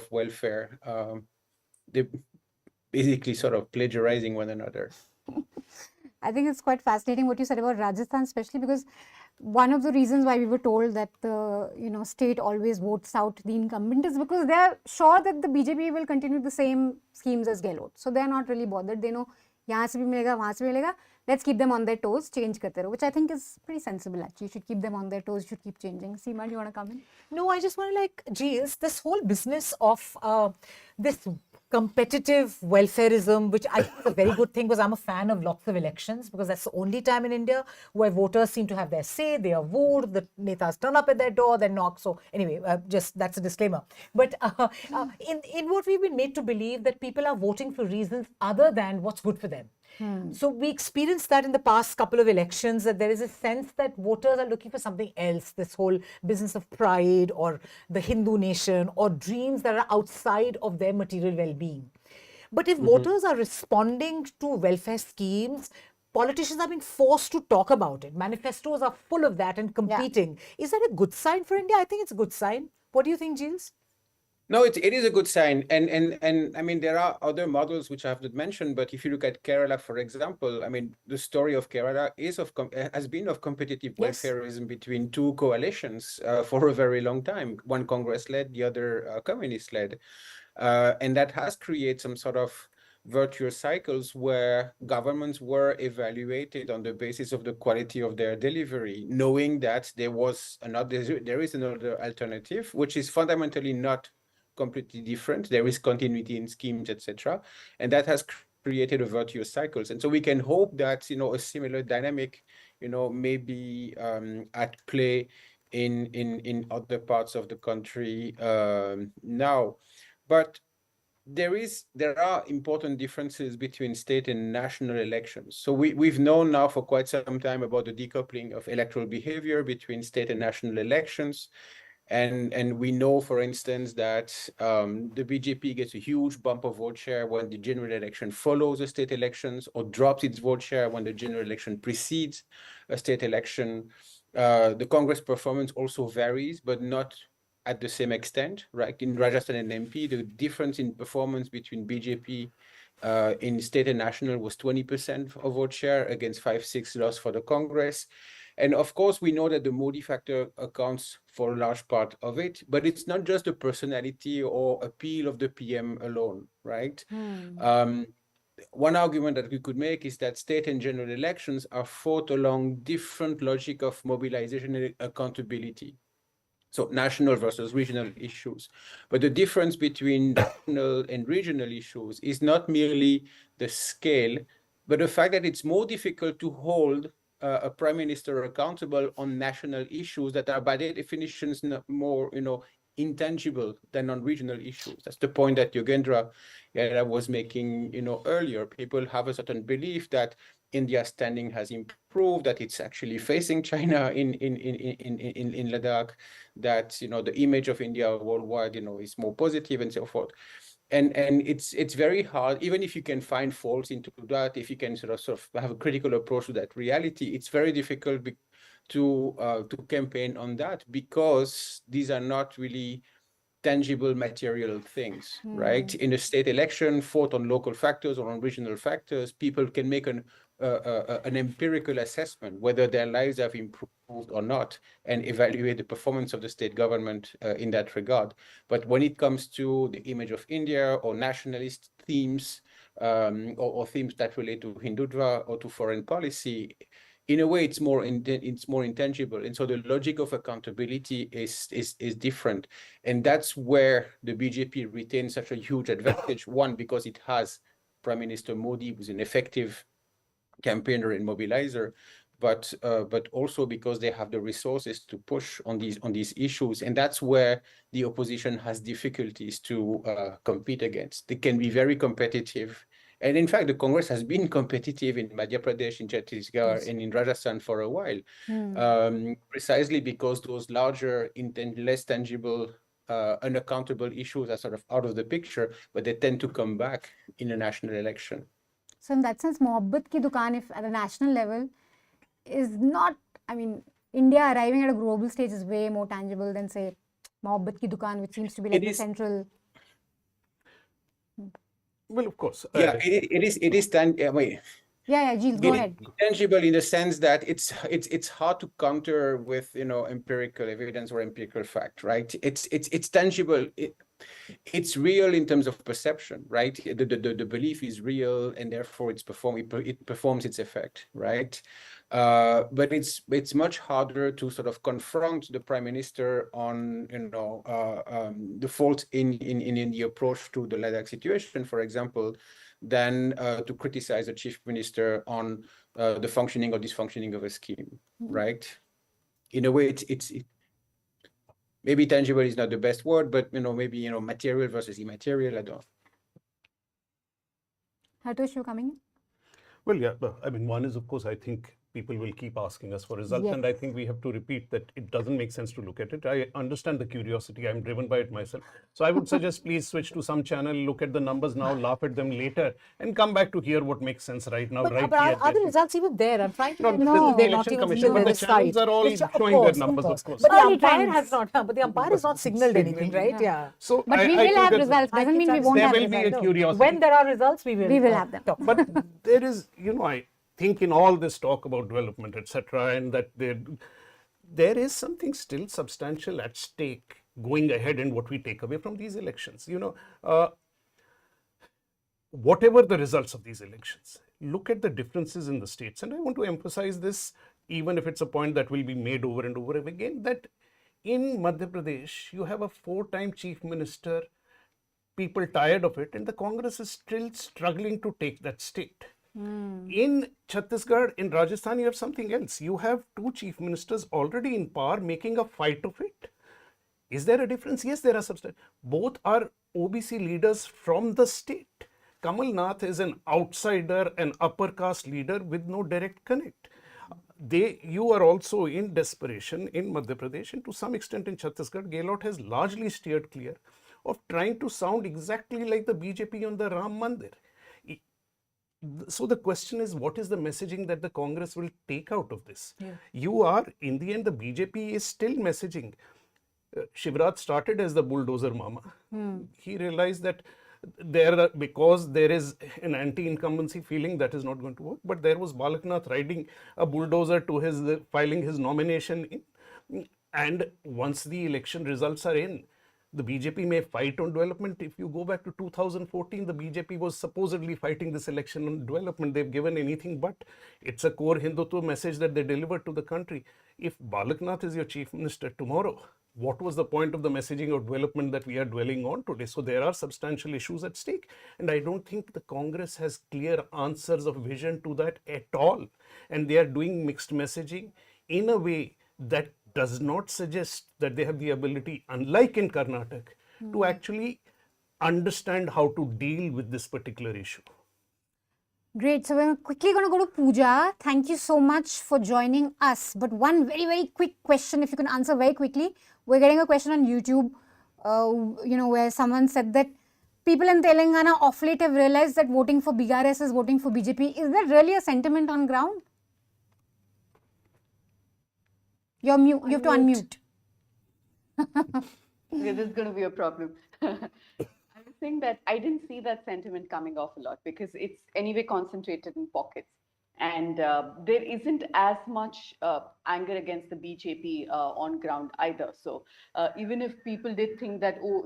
welfare. basically sort of plagiarizing one another. I think it's quite fascinating what you said about Rajasthan, especially because one of the reasons why we were told that the state always votes out the incumbent is because they are sure that the BJP will continue the same schemes as Gehlot. So they are not really bothered. They know यहाँ से भी मिलेगा, वहाँ से भी मिलेगा. Let's keep them on their toes, change करते रहो, which I think is pretty sensible actually. You should keep them on their toes, you should keep changing. Seema, do you want to come in? No, I just want to geez, this whole business of this competitive welfareism, which I think is a very good thing because I'm a fan of lots of elections because that's the only time in India where voters seem to have their say, they are wooed, the netas turn up at their door, they knock. So anyway, just that's a disclaimer. But in what we've been made to believe that people are voting for reasons other than what's good for them. So we experienced that in the past couple of elections, that there is a sense that voters are looking for something else, this whole business of pride or the Hindu nation or dreams that are outside of their material well-being. But if voters are responding to welfare schemes, politicians are being forced to talk about it. Manifestos are full of that and competing. Is that a good sign for India? I think it's a good sign. What do you think, Giles? No, it is a good sign. And I mean, there are other models which I have not mentioned, but if you look at Kerala, for example, I mean, the story of Kerala has been of competitive welfareism between two coalitions for a very long time, one Congress-led, the other communist-led. And that has created some sort of virtuous cycles where governments were evaluated on the basis of the quality of their delivery, knowing that there is another alternative, which is fundamentally not completely different. There is continuity in schemes, etc. And that has created a virtuous cycles. And so we can hope that, a similar dynamic, may be at play in other parts of the country now. But there are important differences between state and national elections. So we've known now for quite some time about the decoupling of electoral behavior between state and national elections. And we know, for instance, that the BJP gets a huge bump of vote share when the general election follows the state elections, or drops its vote share when the general election precedes a state election. The Congress performance also varies, but not at the same extent, right? In Rajasthan and MP, the difference in performance between BJP in state and national was 20% of vote share against 5-6 loss for the Congress. And of course, we know that the Modi factor accounts for a large part of it, but it's not just the personality or appeal of the PM alone, right? One argument that we could make is that state and general elections are fought along different logic of mobilization and accountability. So national versus regional issues. But the difference between national and regional issues is not merely the scale, but the fact that it's more difficult to hold a prime minister accountable on national issues that are by their definitions more, intangible than on regional issues. That's the point that Yogendra was making, earlier. People have a certain belief that India's standing has improved, that it's actually facing China in Ladakh, that the image of India worldwide, is more positive and so forth. And it's very hard, even if you can find faults into that, if you can sort of have a critical approach to that reality, it's very difficult to campaign on that, because these are not really tangible material things, right? In a state election, fought on local factors or on regional factors, people can make an empirical assessment whether their lives have improved or not, and evaluate the performance of the state government in that regard. But when it comes to the image of India or nationalist themes or themes that relate to Hindutva or to foreign policy, in a way, it's more intangible, and so the logic of accountability is different, and that's where the BJP retains such a huge advantage. One, because it has Prime Minister Modi, who's an effective campaigner and mobilizer, but also because they have the resources to push on these issues, and that's where the opposition has difficulties to compete against. They can be very competitive. And in fact, the Congress has been competitive in Madhya Pradesh, in Chhattisgarh, and in Rajasthan for a while, precisely because those larger, less tangible, unaccountable issues are sort of out of the picture, but they tend to come back in a national election. So in that sense, Mohabbat ki dukaan, if at a national level, is not, I mean, India arriving at a global stage is way more tangible than, say, Mohabbat ki dukaan, which seems to be like the central... Well, of course. Yeah, it is wait. Yeah, Jeeves, go It ahead. is tangible in the sense that it's hard to counter with, you know, empirical evidence or empirical fact, right? It's tangible. It's real in terms of perception, right? The belief is real, and therefore it performs its effect, right? But it's much harder to sort of confront the prime minister on, you know, the fault in the approach to the Ladakh situation, for example, than to criticize the chief minister on the functioning or dysfunctioning of a scheme, right? In a way, it's maybe tangible is not the best word, but, you know, maybe, you know, material versus immaterial. I don't. Hartosh, you coming in? Well, yeah, I mean, one is, of course, I think people will keep asking us for results, and I Yes. think we have to repeat that it doesn't make sense to look at it. I understand the curiosity. I'm driven by it myself. So I would suggest please switch to some channel, look at the numbers now, laugh at them later, and come back to hear what makes sense right now, But, right but here. are the results even there? I'm trying to No, get this see is the they're not election even commission, on but the the channels site. are all Which, of showing their course, numbers, of course. But the Early umpire trends. has not, but the umpire has not signaled anything, right? Yeah. So But we I will think have that's- results. Doesn't mean we won't there have will be a results. curiosity. When there are results, we will have them. talk. But there is, you know, I think in all this talk about development, etc., and that there is something still substantial at stake going ahead in what we take away from these elections. You know, whatever the results of these elections, look at the differences in the states. And I want to emphasize this, even if it's a point that will be made over and over again, that in Madhya Pradesh, you have a 4-time chief minister, people tired of it, and the Congress is still struggling to take that state. In Chhattisgarh, in Rajasthan, you have something else. You have 2 chief ministers already in power making a fight of it. Is there a difference? Yes, there are substantial. Both are OBC leaders from the state. Kamal Nath is an outsider, an upper caste leader with no direct connect. You are also in desperation in Madhya Pradesh, and to some extent in Chhattisgarh. Gehlot has largely steered clear of trying to sound exactly like the BJP on the Ram Mandir. So the question is, what is the messaging that the Congress will take out of this? You are, in the end, the BJP is still messaging. Shivraj started as the bulldozer mama. He realized that because there is an anti-incumbency feeling, that is not going to work. But there was Balaknath riding a bulldozer to filing his nomination in. And once the election results are in, the BJP may fight on development. If you go back to 2014, the BJP was supposedly fighting this election on development. They've given anything but. It's a core Hindutva message that they delivered to the country. If Balaknath is your chief minister tomorrow, what was the point of the messaging of development that we are dwelling on today? So there are substantial issues at stake. And I don't think the Congress has clear answers of vision to that at all. And they are doing mixed messaging in a way that does not suggest that they have the ability, unlike in Karnataka, to actually understand how to deal with this particular issue. Great. So we're quickly going to go to Pooja. Thank you so much for joining us. But one very, very quick question, if you can answer very quickly. We're getting a question on YouTube, you know, where someone said that people in Telangana of late have realized that voting for BRS is voting for BJP. Is that really a sentiment on ground? You're mute. You have to unmute. Okay, this is going to be a problem. I was saying that I didn't see that sentiment coming off a lot because it's anyway concentrated in pockets. And there isn't as much anger against the BJP on ground either. So even if people did think that, oh,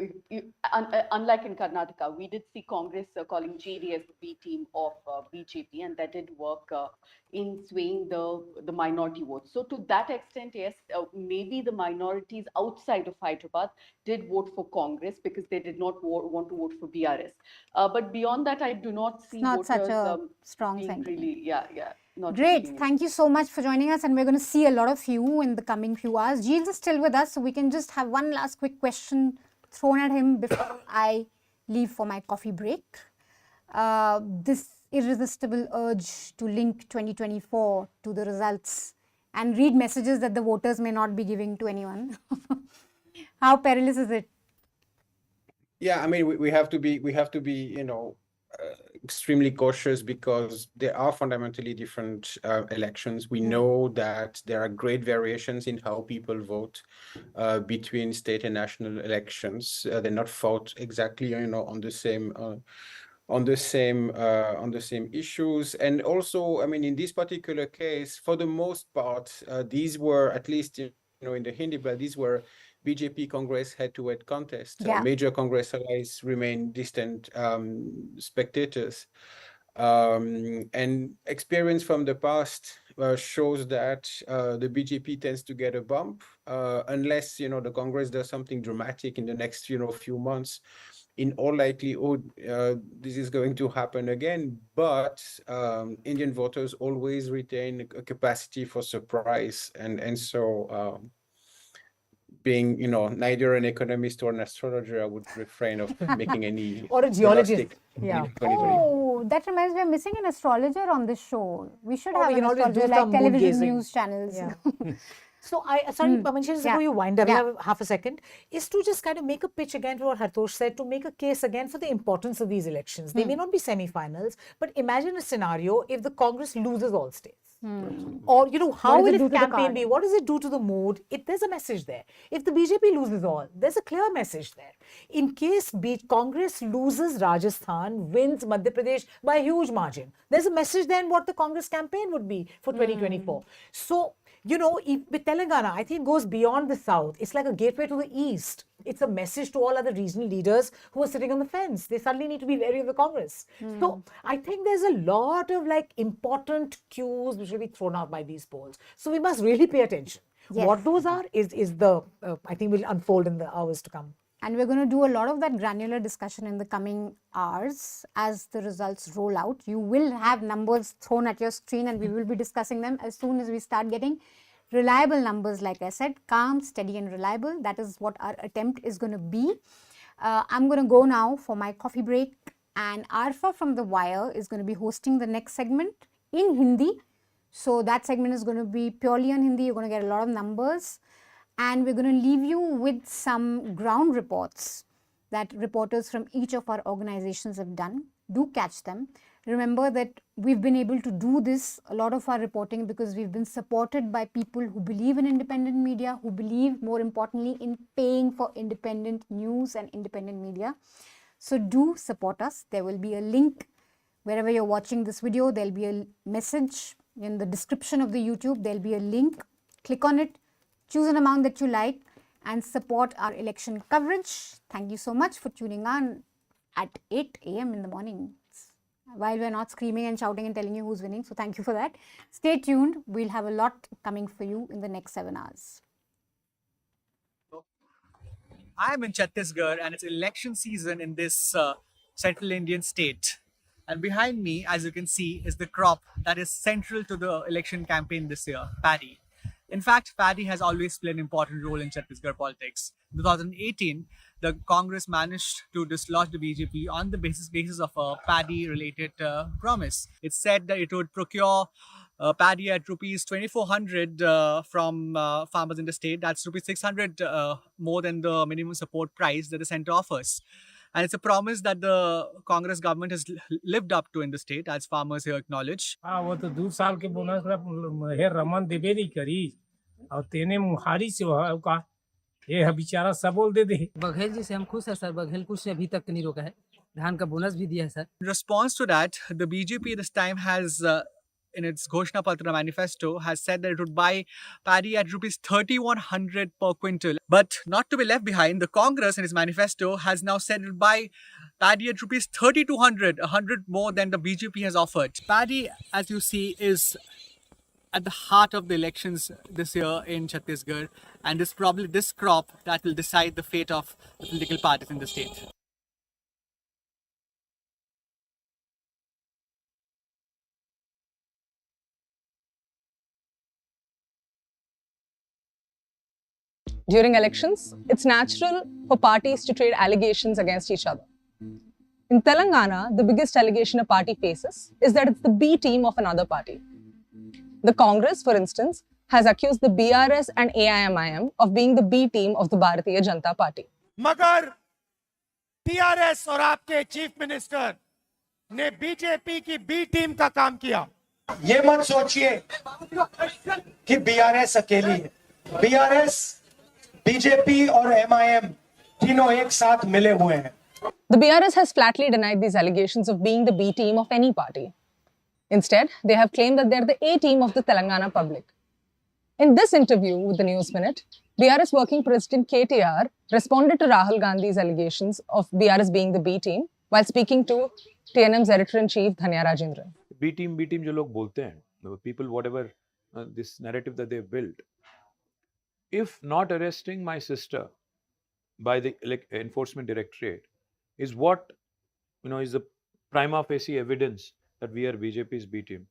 unlike in Karnataka, we did see Congress calling JD as the B team of BJP, and that did work in swaying the minority votes. So to that extent, yes, maybe the minorities outside of Hyderabad did vote for Congress because they did not want to vote for BRS. But beyond that, I do not see Not voters such a strong being sentiment. really, not Great. really Thank you so much for joining us, and we're going to see a lot of you in the coming few hours. Jeeves is still with us, so we can just have one last quick question thrown at him before I leave for my coffee break. This irresistible urge to link 2024 to the results and read messages that the voters may not be giving to anyone. How perilous is it? Yeah, I mean, we have to be, you know, extremely cautious because there are fundamentally different elections. We know that there are great variations in how people vote between state and national elections. They're not fought exactly, you know, on the same on the same issues. And also, I mean, in this particular case, for the most part, these were, at least in the Hindi belt, these were BJP Congress head-to-head contest. Yeah. Major Congress allies remain distant spectators. And experience from the past shows that the BJP tends to get a bump unless the Congress does something dramatic in the next few months. In all likelihood, this is going to happen again. But Indian voters always retain a capacity for surprise, and so. Being, neither an economist or an astrologer, I would refrain of making any or a geologist. pronostic Yeah. in 2020. Oh, that reminds me, I'm missing an astrologer on this show. We should Oh, have we an can always do astrologer like some moon television gazing. news channels. Yeah. So sorry, Pamanshi, just Yeah. before you wind up, Yeah. we have half a second, is to just kind of make a pitch again to what Hartosh said, to make a case again for the importance of these elections. They may not be semi-finals, but imagine a scenario if the Congress loses all states. Or, how does will it do its to the campaign card? be? What does it do to the mood? There's a message there. If the BJP loses all, there's a clear message there. In case Congress loses Rajasthan, wins Madhya Pradesh by a huge margin, there's a message then what the Congress campaign would be for 2024. So, with Telangana, I think it goes beyond the south. It's like a gateway to the east. It's a message to all other regional leaders who are sitting on the fence. They suddenly need to be wary of the Congress. So I think there's a lot of important cues which will be thrown out by these polls. So we must really pay attention. Yes. What those are is the, I think will unfold in the hours to come. And we're going to do a lot of that granular discussion in the coming hours as the results roll out. You will have numbers thrown at your screen and we will be discussing them as soon as we start getting reliable numbers. Like I said, calm, steady and reliable. That is what our attempt is going to be. I'm going to go now for my coffee break, and Arfa from The Wire is going to be hosting the next segment in Hindi. So that segment is going to be purely on Hindi. You're going to get a lot of numbers. And we're going to leave you with some ground reports that reporters from each of our organizations have done. Do catch them. Remember that we've been able to do this, a lot of our reporting, because we've been supported by people who believe in independent media, who believe, more importantly, in paying for independent news and independent media. So do support us. There will be a link wherever you're watching this video. There'll be a message in the description of the YouTube. There'll be a link. Click on it. Choose an amount that you like and support our election coverage. Thank you so much for tuning on at 8 a.m. in the morning, while we're not screaming and shouting and telling you who's winning. So thank you for that. Stay tuned. We'll have a lot coming for you in the next 7 hours. I am in Chhattisgarh and it's election season in this central Indian state. And behind me, as you can see, is the crop that is central to the election campaign this year, paddy. In fact, paddy has always played an important role in Chhattisgarh politics. In 2018, the Congress managed to dislodge the BJP on the basis of a paddy-related promise. It said that it would procure paddy at rupees 2,400 from farmers in the state. That's rupees 600 more than the minimum support price that the centre offers. And it's a promise that the Congress government has lived up to in the state, as farmers here acknowledge. हाँ वो तो 2 साल के bonus है रमन देवे नहीं करी और तेने मुहारी से का ये बेचारा सबोल दे दे। बघेल जी से हम खुश है सर। बघेल कुछ अभी तक नहीं रोका है। धान का बोनस भी दिया है sir. In response to that, the BJP this time has in its Ghoshna Patra manifesto has said that it would buy paddy at rupees 3,100 per quintal. But not to be left behind, the Congress in its manifesto has now said it will buy paddy at rupees 3,200, 100 more than the BJP has offered. Paddy, as you see, is at the heart of the elections this year in Chhattisgarh, and is probably this crop that will decide the fate of the political parties in the state. During elections, it's natural for parties to trade allegations against each other. In Telangana, the biggest allegation a party faces is that it's the B team of another party. The Congress, for instance, has accused the BRS and AIMIM of being the B team of the Bharatiya Janata Party. मगर TRS और आपके chief minister ने BJP की B team का काम किया। ये मत सोचिए कि बीआरएस अकेली है। बीआरएस, बीजेपी और एमआईएम तीनों एक साथ मिले हुए हैं। The BRS has flatly denied these allegations of being the B team of any party. Instead, they have claimed that they're the A team of the Telangana public. In this interview with the News Minute, BRS working president KTR responded to Rahul Gandhi's allegations of BRS being the B team while speaking to TNM's editor-in-chief Dhanya Rajendran. B team जो लोग बोलते हैं, the people whatever this narrative that they've built, if not arresting my sister by the enforcement directorate is what is the prima facie evidence that we are BJP's B team,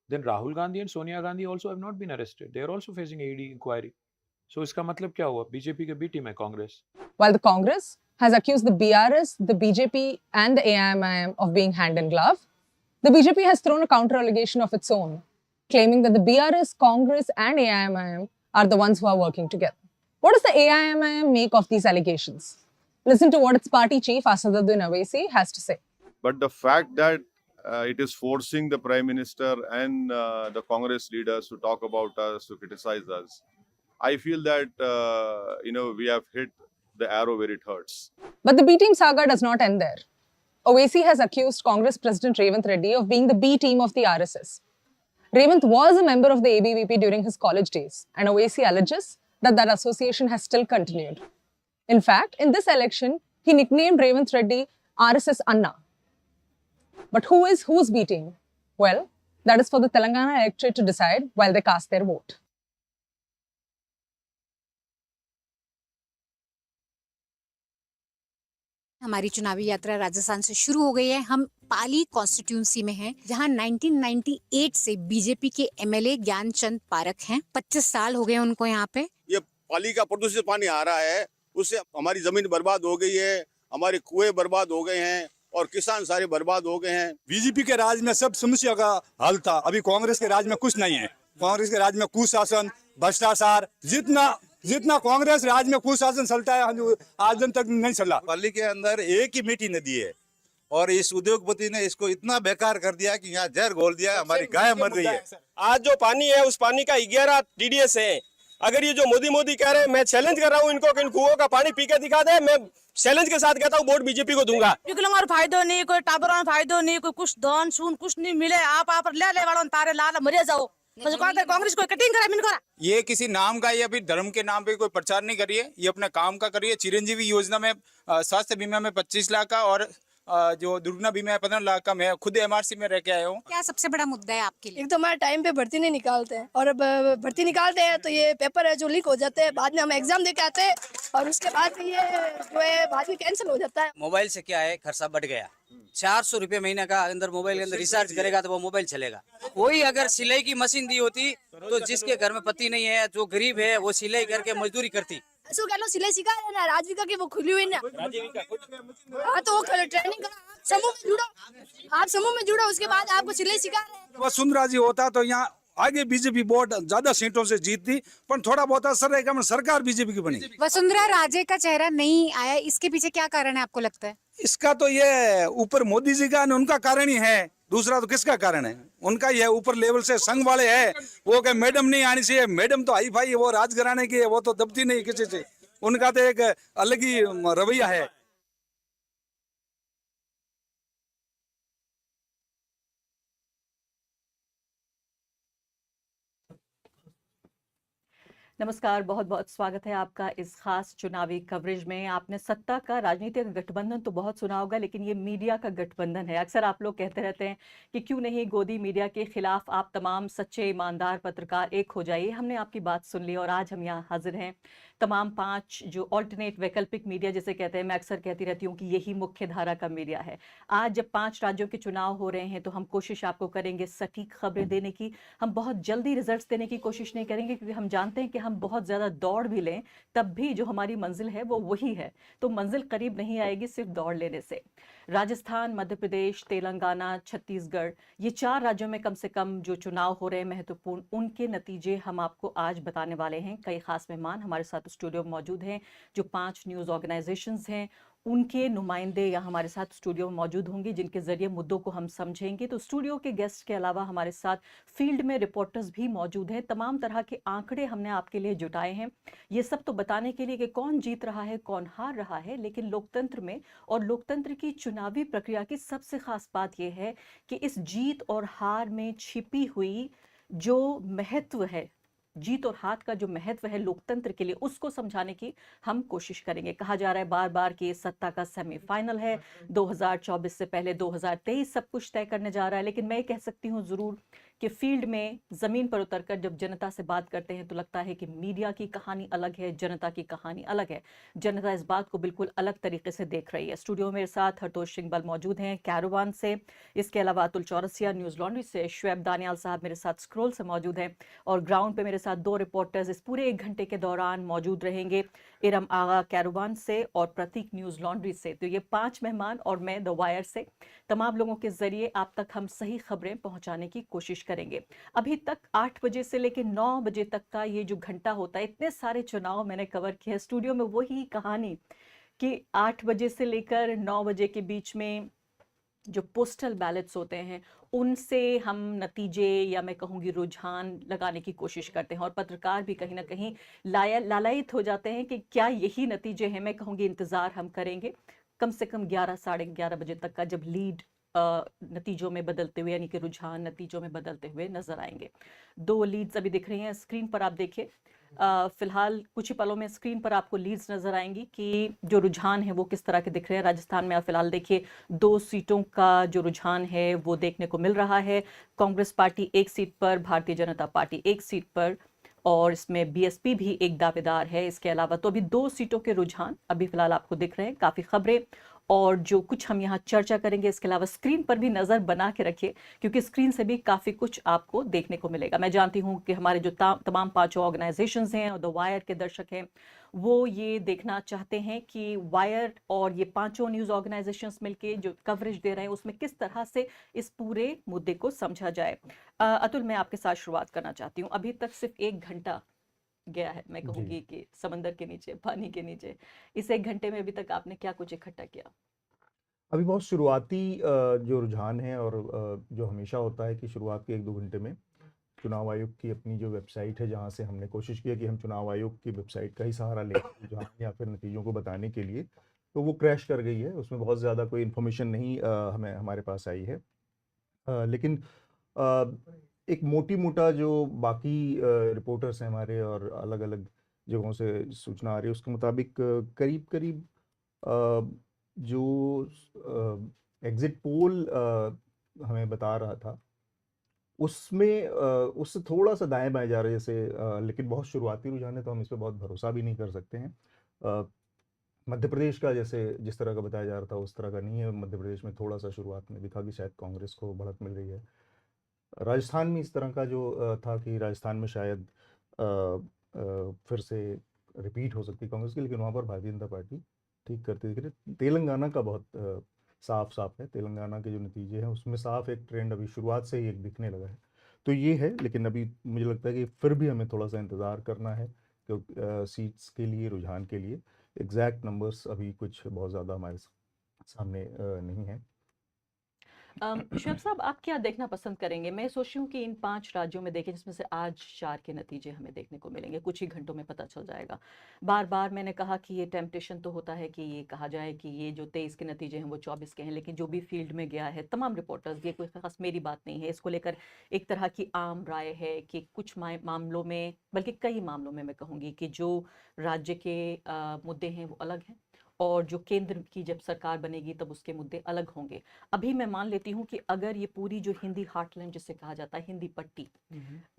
then Rahul Gandhi and Sonia Gandhi also have not been arrested. They are also facing ED inquiry. So इसका मतलब क्या हुआ? BJP के B team है Congress. While the Congress has accused the BRS, the BJP and the AIMIM of being hand in glove, the BJP has thrown a counter allegation of its own, claiming that the BRS, Congress and AIMIM are the ones who are working together. What does the AIMIM make of these allegations? Listen to what its party chief Asaduddin Owaisi has to say. But the fact that it is forcing the Prime Minister and the Congress leaders to talk about us, to criticize us, I feel that, we have hit the arrow where it hurts. But the B team saga does not end there. Owaisi has accused Congress President Revanth Reddy of being the B team of the RSS. Revanth was a member of the ABVP during his college days, and Owaisi alleges that that association has still continued. In fact, in this election, he nicknamed Revanth Reddy RSS Anna. But who is whose B team? Well, that is for the Telangana electorate to decide while they cast their vote. हमारी चुनावी यात्रा राजस्थान से शुरू हो गई है। हम पाली constituency में हैं, जहां 1998 से बीजेपी के एमएलए ज्ञानचंद पारक हैं। 25 साल हो गए उनको यहाँ पे। ये पाली का प्रदूषित पानी आ रहा है, उससे हमारी जमीन बर्बाद हो गई है, हमारे कुएं बर्बाद हो गए हैं और किसान सारे बर्बाद हो गए हैं। बीजेपी के राज में सब समस्या का हल था, अभी कांग्रेस के राज में कुछ नहीं है। कांग्रेस के राज में कुशासन, भ्रष्टाचार, जितना कांग्रेस राज में कुशासन चलता है आज दिन तक नहीं चला। पाली के अंदर एक ही मीठी नदी है और इस उद्योगपति ने इसको इतना बेकार कर दिया कि यहाँ जहर घोल दिया, हमारी गाय मर रही है। आज जो पानी है उस पानी का 11 TDS है। अगर ये जो मोदी कह रहे हैं, मैं चैलेंज कर रहा हूँ इनको कि इन कुओं का पानी पी के दिखा दे। मैं चैलेंज के साथ कहता हूँ वोट बीजेपी को दूंगा। और फायदो नहीं, कोई टाबर फायदो नहीं, कोई कुछ दान सुन कुछ नहीं मिले। आप ले वालों तारे लाल मरे जाओ। कांग्रेस को कटिंग करा। ये किसी नाम का, ये अभी धर्म के नाम पे कोई प्रचार नहीं कर रही है, ये अपने काम का कर रही है। चिरंजीवी योजना में स्वास्थ्य बीमा में 25 लाख का और जो दुर्घटना बीमा है 15 लाख का। मैं खुद MRC में रह के आया हूँ। क्या सबसे बड़ा मुद्दा है आपके लिए? एक तो हमारे टाइम पे भर्ती नहीं निकालते हैं और भर्ती निकालते हैं तो ये पेपर है जो लीक हो जाते हैं, बाद में हम एग्जाम दे के आते हैं और उसके बाद ये जो है बाद में कैंसिल हो जाता है। मोबाइल से क्या है, खर्चा बढ़ गया। 400 रुपये महीने का अंदर मोबाइल के अंदर रिचार्ज करेगा तो वो मोबाइल चलेगा। कोई अगर सिलाई की मशीन दी होती तो जिसके घर में पति नहीं है, जो गरीब है, वो सिलाई करके मजदूरी करती। सिलाई सिखा रहे ना, राजविका की वो खुली हुई ना। हाँ तो वो ट्रेनिंग करो, समूह में जुड़ो, आप समूह में जुड़ो, उसके बाद आपको सिलाई सिखा रहे हैं। वसुंधरा जी होता तो यहाँ आगे बीजेपी वोट ज्यादा सीटों से जीतती, पर थोड़ा बहुत असर रहेगा। सरकार बीजेपी की बनी। वसुंधरा राजे का चेहरा नहीं आया, इसके पीछे क्या कारण है आपको लगता है? इसका तो ये ऊपर मोदी जी का उनका कारण ही है, दूसरा तो किसका कारण है? उनका ही है। ऊपर लेवल से संघ वाले है, वो क्या मैडम नहीं आनी चाहिए? मैडम तो हाई फाई है, वो राजघराने की है, वो तो दबती नहीं किसी से। उनका तो एक अलग ही रवैया है। नमस्कार, बहुत बहुत स्वागत है आपका इस खास चुनावी कवरेज में। आपने सत्ता का राजनीतिक गठबंधन तो बहुत सुना होगा, लेकिन ये मीडिया का गठबंधन है। अक्सर आप लोग कहते रहते हैं कि क्यों नहीं गोदी मीडिया के खिलाफ आप तमाम सच्चे ईमानदार पत्रकार एक हो जाइए। हमने आपकी बात सुन ली और आज हम यहाँ हाजिर हैं। तमाम 5 जो ऑल्टरनेट वैकल्पिक मीडिया जिसे कहते हैं, मैं अक्सर कहती रहती हूँ कि यही मुख्य धारा का मीडिया है। आज जब 5 राज्यों के चुनाव हो रहे हैं तो हम कोशिश आपको करेंगे सटीक खबरें देने की। हम बहुत जल्दी रिजल्ट्स देने की कोशिश नहीं करेंगे, क्योंकि हम जानते हैं कि हम बहुत ज़्यादा दौड़ भी लें तब भी जो हमारी मंजिल है वो वही है। तो मंजिल करीब नहीं आएगी सिर्फ दौड़ लेने से। राजस्थान, मध्य प्रदेश, तेलंगाना, छत्तीसगढ़, ये 4 राज्यों में कम से कम जो चुनाव हो रहे हैं महत्वपूर्ण, उनके नतीजे हम आपको आज बताने वाले हैं। कई खास मेहमान हमारे साथ स्टूडियो में मौजूद हैं जो 5 न्यूज़ ऑर्गेनाइजेशंस हैं, उनके नुमाइंदे या हमारे साथ स्टूडियो में मौजूद होंगे जिनके ज़रिए मुद्दों को हम समझेंगे। तो स्टूडियो के गेस्ट के अलावा हमारे साथ फील्ड में रिपोर्टर्स भी मौजूद हैं। तमाम तरह के आंकड़े हमने आपके लिए जुटाए हैं, ये सब तो बताने के लिए कि कौन जीत रहा है, कौन हार रहा है। लेकिन लोकतंत्र में और लोकतंत्र की चुनावी प्रक्रिया की सबसे खास बात यह है कि इस जीत और हार में छिपी हुई जो महत्व है, जीत और हार का जो महत्व है लोकतंत्र के लिए, उसको समझाने की हम कोशिश करेंगे। कहा जा रहा है बार बार कि ये सत्ता का सेमीफाइनल है, 2024 से पहले 2023 सब कुछ तय करने जा रहा है। लेकिन मैं ये कह सकती हूँ ज़रूर कि फील्ड में ज़मीन पर उतरकर जब जनता से बात करते हैं तो लगता है कि मीडिया की कहानी अलग है, जनता की कहानी अलग है। जनता इस बात को बिल्कुल अलग तरीके से देख रही है। स्टूडियो में मेरे साथ हरतोष सिंह बल मौजूद हैं कैरावान से, इसके अलावा अतुल चौरसिया न्यूज़ लॉन्ड्री से, शुएब दानियाल साहब मेरे साथ स्क्रोल से मौजूद हैं, और ग्राउंड पे मेरे साथ 2 रिपोर्टर्स इस पूरे 1 घंटे के दौरान मौजूद रहेंगे, इरम आगा कैरावान से और प्रतीक न्यूज़ लॉन्ड्री से। तो ये 5 मेहमान और मैं द वायर से, तमाम लोगों के जरिए आप तक हम सही खबरें पहुंचाने की कोशिश करेंगे। अभी तक 8 बजे से लेकर 9 बजे तक का ये जो घंटा होता है, इतने सारे चुनाव मैंने कवर किए। स्टूडियो में वही कहानी कि 8 बजे से लेकर 9 बजे के बीच में जो पोस्टल बैलेट्स होते हैं उनसे हम नतीजे या मैं कहूँगी रुझान लगाने की कोशिश करते हैं, और पत्रकार भी कहीं ना कहीं लालायित हो जाते हैं कि क्या यही नतीजे हैं। मैं कहूँगी इंतज़ार हम करेंगे कम से कम 11 साढ़े 11 बजे तक का, जब लीड नतीजों में बदलते हुए, यानी कि रुझान नतीजों में बदलते हुए नजर आएंगे। 2 लीड्स अभी दिख रही हैं स्क्रीन पर, आप देखिए। फिलहाल कुछ ही पलों में स्क्रीन पर आपको लीड्स नजर आएंगी कि जो रुझान है वो किस तरह के दिख रहे हैं। राजस्थान में आप फिलहाल देखिए 2 सीटों का जो रुझान है वो देखने को मिल रहा है। कांग्रेस पार्टी 1 सीट पर, भारतीय जनता पार्टी 1 सीट पर, और इसमें बीएसपी भी एक दावेदार है। इसके अलावा तो अभी 2 सीटों के रुझान अभी फिलहाल आपको दिख रहे हैं। काफ़ी खबरें और जो कुछ हम यहाँ चर्चा करेंगे, इसके अलावा स्क्रीन पर भी नज़र बना के रखिए, क्योंकि स्क्रीन से भी काफ़ी कुछ आपको देखने को मिलेगा। मैं जानती हूँ कि हमारे जो तमाम 5 ऑर्गेनाइजेशंस हैं और द वायर के दर्शक हैं, वो ये देखना चाहते हैं कि वायर और ये 5 न्यूज़ ऑर्गेनाइजेशंस मिलके जो कवरेज दे रहे हैं उसमें किस तरह से इस पूरे मुद्दे को समझा जाए। अतुल, मैं आपके साथ शुरुआत करना चाहती हूँ। अभी तक सिर्फ 1 घंटा गया है, मैं कहूँगी कि समंदर के नीचे, पानी के नीचे। इस 1 घंटे में अभी तक आपने क्या कुछ इकट्ठा किया? अभी बहुत शुरुआती जो रुझान है, और जो हमेशा होता है कि शुरुआत के 1-2 घंटे में चुनाव आयोग की अपनी जो वेबसाइट है, जहां से हमने कोशिश किया कि हम चुनाव आयोग की वेबसाइट का ही सहारा लें रुझान या फिर नतीजों को बताने के लिए, तो वो क्रैश कर गई है। उसमें बहुत ज़्यादा कोई इन्फॉर्मेशन नहीं हमारे पास आई है। लेकिन एक मोटा जो बाकी रिपोर्टर्स हैं हमारे और अलग अलग जगहों से सूचना आ रही है, उसके मुताबिक करीब करीब जो एग्जिट पोल हमें बता रहा था उसमें उससे थोड़ा सा दाएं बाएं जा रहे हैं जैसे, लेकिन बहुत शुरुआती रुझान है तो हम इस पर बहुत भरोसा भी नहीं कर सकते हैं। मध्य प्रदेश का जैसे जिस तरह का बताया जा रहा था उस तरह का नहीं है। मध्य प्रदेश में थोड़ा सा शुरुआत में दिखा कि शायद कांग्रेस को बढ़त मिल रही है। राजस्थान में इस तरह का जो था कि राजस्थान में शायद फिर से रिपीट हो सकती कांग्रेस की, लेकिन वहाँ पर भारतीय जनता पार्टी ठीक करते दिख रहे। तेलंगाना का बहुत साफ है, तेलंगाना के जो नतीजे हैं उसमें साफ एक ट्रेंड अभी शुरुआत से ही एक दिखने लगा है। तो ये है, लेकिन अभी मुझे लगता है कि फिर भी हमें थोड़ा सा इंतज़ार करना है, क्योंकि सीट्स के लिए, रुझान के लिए एग्जैक्ट नंबर्स अभी कुछ बहुत ज़्यादा हमारे सामने नहीं है। शुएब साहब, आप क्या देखना पसंद करेंगे? मैं सोच रही हूँ कि इन 5 राज्यों में देखें, जिसमें से आज 4 के नतीजे हमें देखने को मिलेंगे, कुछ ही घंटों में पता चल जाएगा। बार बार मैंने कहा कि ये टेम्पटेशन तो होता है कि ये कहा जाए कि ये जो 23 के नतीजे हैं वो 24 के हैं, लेकिन जो भी फील्ड में गया है, तमाम रिपोर्टर्स, ये कोई खास मेरी बात नहीं है, इसको लेकर एक तरह की आम राय है कि कुछ मामलों में, बल्कि कई मामलों में मैं कहूँगी कि जो राज्य के मुद्दे हैं वो अलग हैं, और जो केंद्र की जब सरकार बनेगी तब उसके मुद्दे अलग होंगे। अभी मैं मान लेती हूँ कि अगर ये पूरी जो हिंदी हार्टलैंड जिसे कहा जाता है, हिंदी पट्टी,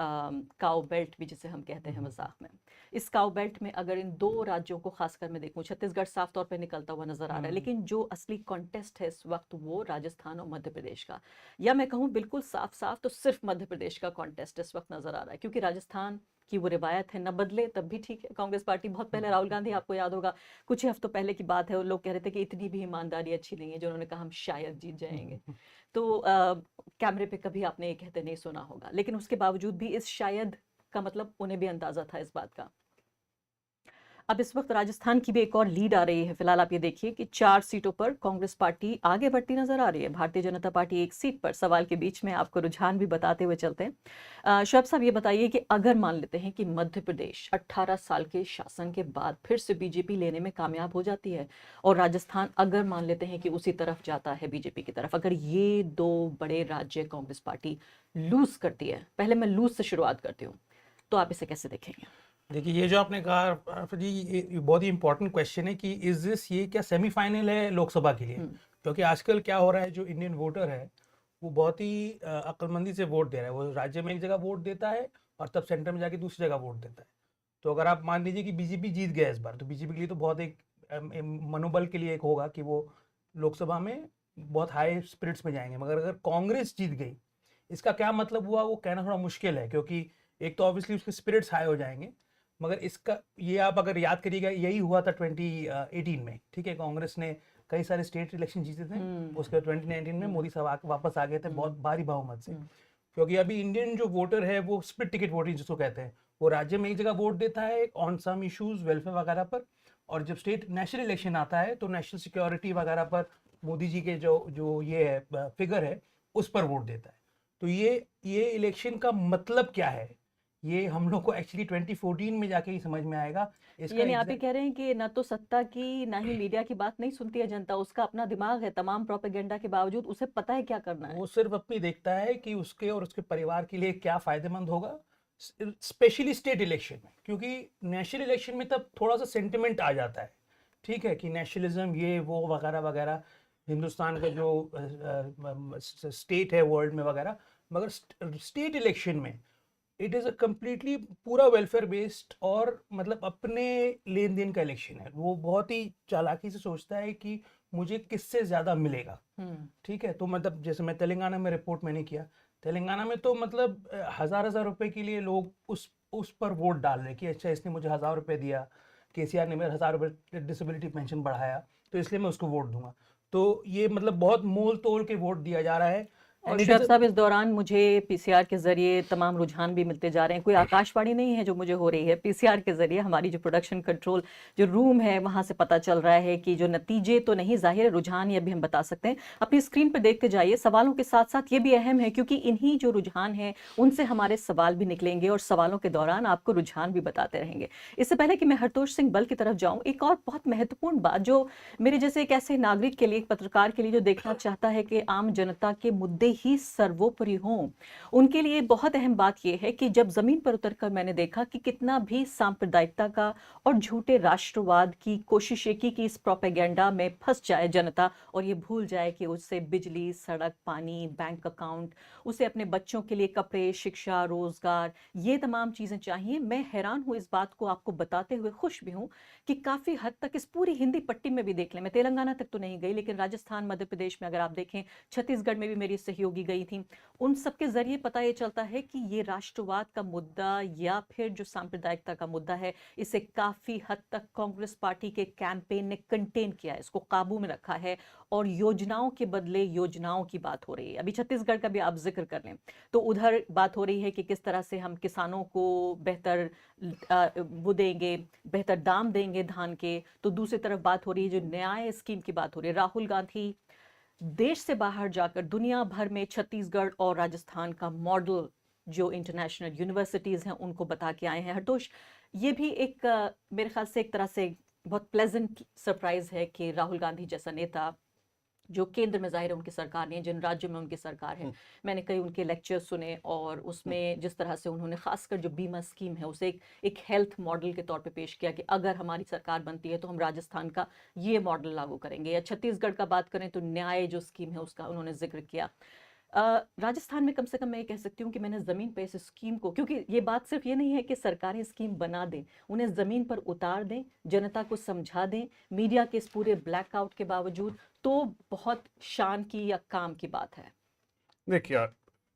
काउ बेल्ट भी जिसे हम कहते हैं मजाक में, इस काउ बेल्ट में अगर इन 2 राज्यों को खासकर मैं देखूँ, छत्तीसगढ़ साफ तौर पे निकलता हुआ नजर आ रहा है, लेकिन जो असली कॉन्टेस्ट है इस वक्त वो राजस्थान और मध्य प्रदेश का, या मैं कहूँ बिल्कुल साफ तो सिर्फ मध्य प्रदेश का कॉन्टेस्ट इस वक्त नजर आ रहा है। क्योंकि राजस्थान की वो रिवायत है, न बदले तब भी ठीक है। कांग्रेस पार्टी बहुत पहले, राहुल गांधी, आपको याद होगा कुछ ही हफ्तों पहले की बात है, वो लोग कह रहे थे कि इतनी भी ईमानदारी अच्छी नहीं है, जो उन्होंने कहा हम शायद जीत जाएंगे। तो कैमरे पे कभी आपने ये कहते नहीं सुना होगा, लेकिन उसके बावजूद भी इस शायद का मतलब उन्हें भी अंदाजा था इस बात का। अब इस वक्त राजस्थान की भी एक और लीड आ रही है। फिलहाल आप ये देखिए कि 4 सीटों पर कांग्रेस पार्टी आगे बढ़ती नजर आ रही है, भारतीय जनता पार्टी 1 सीट पर। सवाल के बीच में आपको रुझान भी बताते हुए चलते हैं। शोएब साहब, ये बताइए कि अगर मान लेते हैं कि मध्य प्रदेश 18 साल के शासन के बाद फिर से बीजेपी लेने में कामयाब हो जाती है और राजस्थान अगर मान लेते हैं कि उसी तरफ जाता है, बीजेपी की तरफ, अगर ये 2 बड़े राज्य कांग्रेस पार्टी लूज करती है, पहले मैं लूज से शुरुआत करती हूँ, तो आप इसे कैसे देखेंगे? देखिए, ये जो आपने कहा जी, ये बहुत ही इंपॉर्टेंट क्वेश्चन है कि इज दिस, ये क्या सेमीफाइनल है लोकसभा के लिए? क्योंकि आजकल क्या हो रहा है, जो इंडियन वोटर है वो बहुत ही अक्लमंदी से वोट दे रहा है। वो राज्य में एक जगह वोट देता है और तब सेंटर में जाके दूसरी जगह वोट देता है। तो अगर आप मान लीजिए कि बीजेपी जीत गया इस बार, तो बीजेपी के लिए तो बहुत एक मनोबल के लिए एक होगा कि वो लोकसभा में बहुत हाई स्पिरिट्स में जाएंगे। मगर अगर कांग्रेस जीत गई, इसका क्या मतलब हुआ वो कहना थोड़ा मुश्किल है, क्योंकि एक तो ऑब्वियसली उसके स्पिरिट्स हाई हो जाएंगे, मगर इसका ये आप अगर याद करिएगा, यही हुआ था 2018 में। ठीक है, कांग्रेस ने कई सारे स्टेट इलेक्शन जीते थे, उसके बाद 2019 में मोदी साहब वापस आ गए थे बहुत भारी बहुमत से। क्योंकि अभी इंडियन जो वोटर है वो स्प्लिट टिकट वोटिंग जिसको कहते हैं, वो राज्य में एक जगह वोट देता है ऑन सम इश्यूज, वेलफेयर वगैरह पर, और जब स्टेट नेशनल इलेक्शन आता है तो नेशनल सिक्योरिटी वगैरह पर मोदी जी के जो ये है फिगर है उस पर वोट देता है। तो ये इलेक्शन का मतलब क्या है, ये हम लोग को एक्चुअली 2014 में जाके ही समझ में आएगा। यानी आप ये कह रहे हैं कि ना तो सत्ता की ना ही मीडिया की बात नहीं सुनती है जनता, उसका अपना दिमाग है, तमाम प्रोपेगेंडा के बावजूद उसे पता है क्या करना है। वो सिर्फ अपनी देखता है कि उसके और उसके परिवार के लिए क्या फायदेमंद होगा, स्पेशली स्टेट इलेक्शन में, क्योंकि नेशनल इलेक्शन में तब थोड़ा सा सेंटिमेंट आ जाता है। ठीक है, कि नेशनलिज्म ये वो वगैरह वगैरह, हिंदुस्तान का जो स्टेट है वर्ल्ड में वगैरह। मगर स्टेट इलेक्शन में इट इज़ अ कम्प्लीटली पूरा वेलफेयर बेस्ड और मतलब अपने लेन देन का इलेक्शन है। वो बहुत ही चालाकी से सोचता है कि मुझे किससे ज़्यादा मिलेगा। ठीक है, तो मतलब जैसे मैं तेलंगाना में रिपोर्ट मैंने किया, तेलंगाना में तो मतलब हज़ार रुपए के लिए लोग उस पर वोट डाल रहे कि अच्छा इसने मुझे 1000 रुपये दिया, केसीआर ने मेरे 1000 रुपये डिसेबिलिटी पेंशन बढ़ाया, तो इसलिए मैं उसको वोट दूंगा। तो ये मतलब बहुत मोल तोल के वोट दिया जा रहा है। और शोएब साहब, इस दौरान मुझे पीसीआर के जरिए तमाम रुझान भी मिलते जा रहे हैं। कोई आकाशवाणी नहीं है जो मुझे हो रही है, पीसीआर के जरिए हमारी जो प्रोडक्शन कंट्रोल जो रूम है वहां से पता चल रहा है कि जो नतीजे तो नहीं, जाहिर रुझान ये भी हम बता सकते हैं। अपनी स्क्रीन पर देखते जाइए। सवालों के साथ साथ ये भी अहम है क्योंकि इन्हीं जो रुझान है उनसे हमारे सवाल भी निकलेंगे और सवालों के दौरान आपको रुझान भी बताते रहेंगे। इससे पहले कि मैं हरतोष सिंह बल की तरफ जाऊं, एक और बहुत महत्वपूर्ण बात जो मेरे जैसे एक ऐसे नागरिक के लिए, एक पत्रकार के लिए जो देखना चाहता है कि आम जनता के मुद्दे ही सर्वोपरि हों, उनके लिए बहुत अहम बात यह है कि जब जमीन पर उतरकर मैंने देखा कि कितना भी सांप्रदायिकता का और झूठे राष्ट्रवाद की कोशिशें की कि इस प्रोपेगेंडा में फंस जाए जनता और ये भूल जाए कि उससे बिजली, सड़क, पानी, बैंक अकाउंट, उसे अपने बच्चों के लिए कपड़े, शिक्षा, रोजगार, ये तमाम चीजें चाहिए। मैं हैरान हूं इस बात को आपको बताते हुए, खुश भी हूं कि काफी हद तक इस पूरी हिंदी पट्टी में भी देख लें, मैं तेलंगाना तक तो नहीं गई लेकिन राजस्थान, मध्य प्रदेश में अगर आप देखें, छत्तीसगढ़ में भी मेरी सहयोगी गई थी, उन सब के जरिए पता ये चलता है कि ये राष्ट्रवाद का मुद्दा या फिर जो सांप्रदायिकता का मुद्दा है, इसे काफी हद तक कांग्रेस पार्टी के कैंपेन ने कंटेन किया है, इसको काबू में रखा है और योजनाओं के बदले योजनाओं की बात हो रही है। अभी छत्तीसगढ़ का भी आप जिक्र कर लें तो उधर बात हो रही है कि किस तरह से हम किसानों को बेहतर वो देंगे, बेहतर दाम देंगे धान के। तो दूसरी तरफ बात हो रही है जो न्याय स्कीम की बात हो रही है। राहुल गांधी देश से बाहर जाकर दुनिया भर में छत्तीसगढ़ और राजस्थान का मॉडल जो इंटरनेशनल यूनिवर्सिटीज हैं उनको बता के आए हैं। हरतोष, ये भी एक मेरे ख्याल से एक तरह से बहुत प्लेजेंट सरप्राइज है कि राहुल गांधी जैसा नेता जो केंद्र में जाहिर है उनकी सरकार नहीं है, जिन राज्यों में उनकी सरकार है, मैंने कई उनके लेक्चर सुने और उसमें जिस तरह से उन्होंने खासकर जो बीमा स्कीम है उसे एक हेल्थ मॉडल के तौर पे पेश किया कि अगर हमारी सरकार बनती है तो हम राजस्थान का ये मॉडल लागू करेंगे। या छत्तीसगढ़ का बात करें तो न्याय जो स्कीम है उसका उन्होंने जिक्र किया। राजस्थान में कम से कम मैं ये कह सकती हूँ कि मैंने ज़मीन पे इस स्कीम को, क्योंकि ये बात सिर्फ ये नहीं है कि सरकारें स्कीम बना दें, उन्हें ज़मीन पर उतार दें, जनता को समझा दें, मीडिया के इस पूरे ब्लैकआउट के बावजूद, तो बहुत शान की या काम की बात है। देखिए,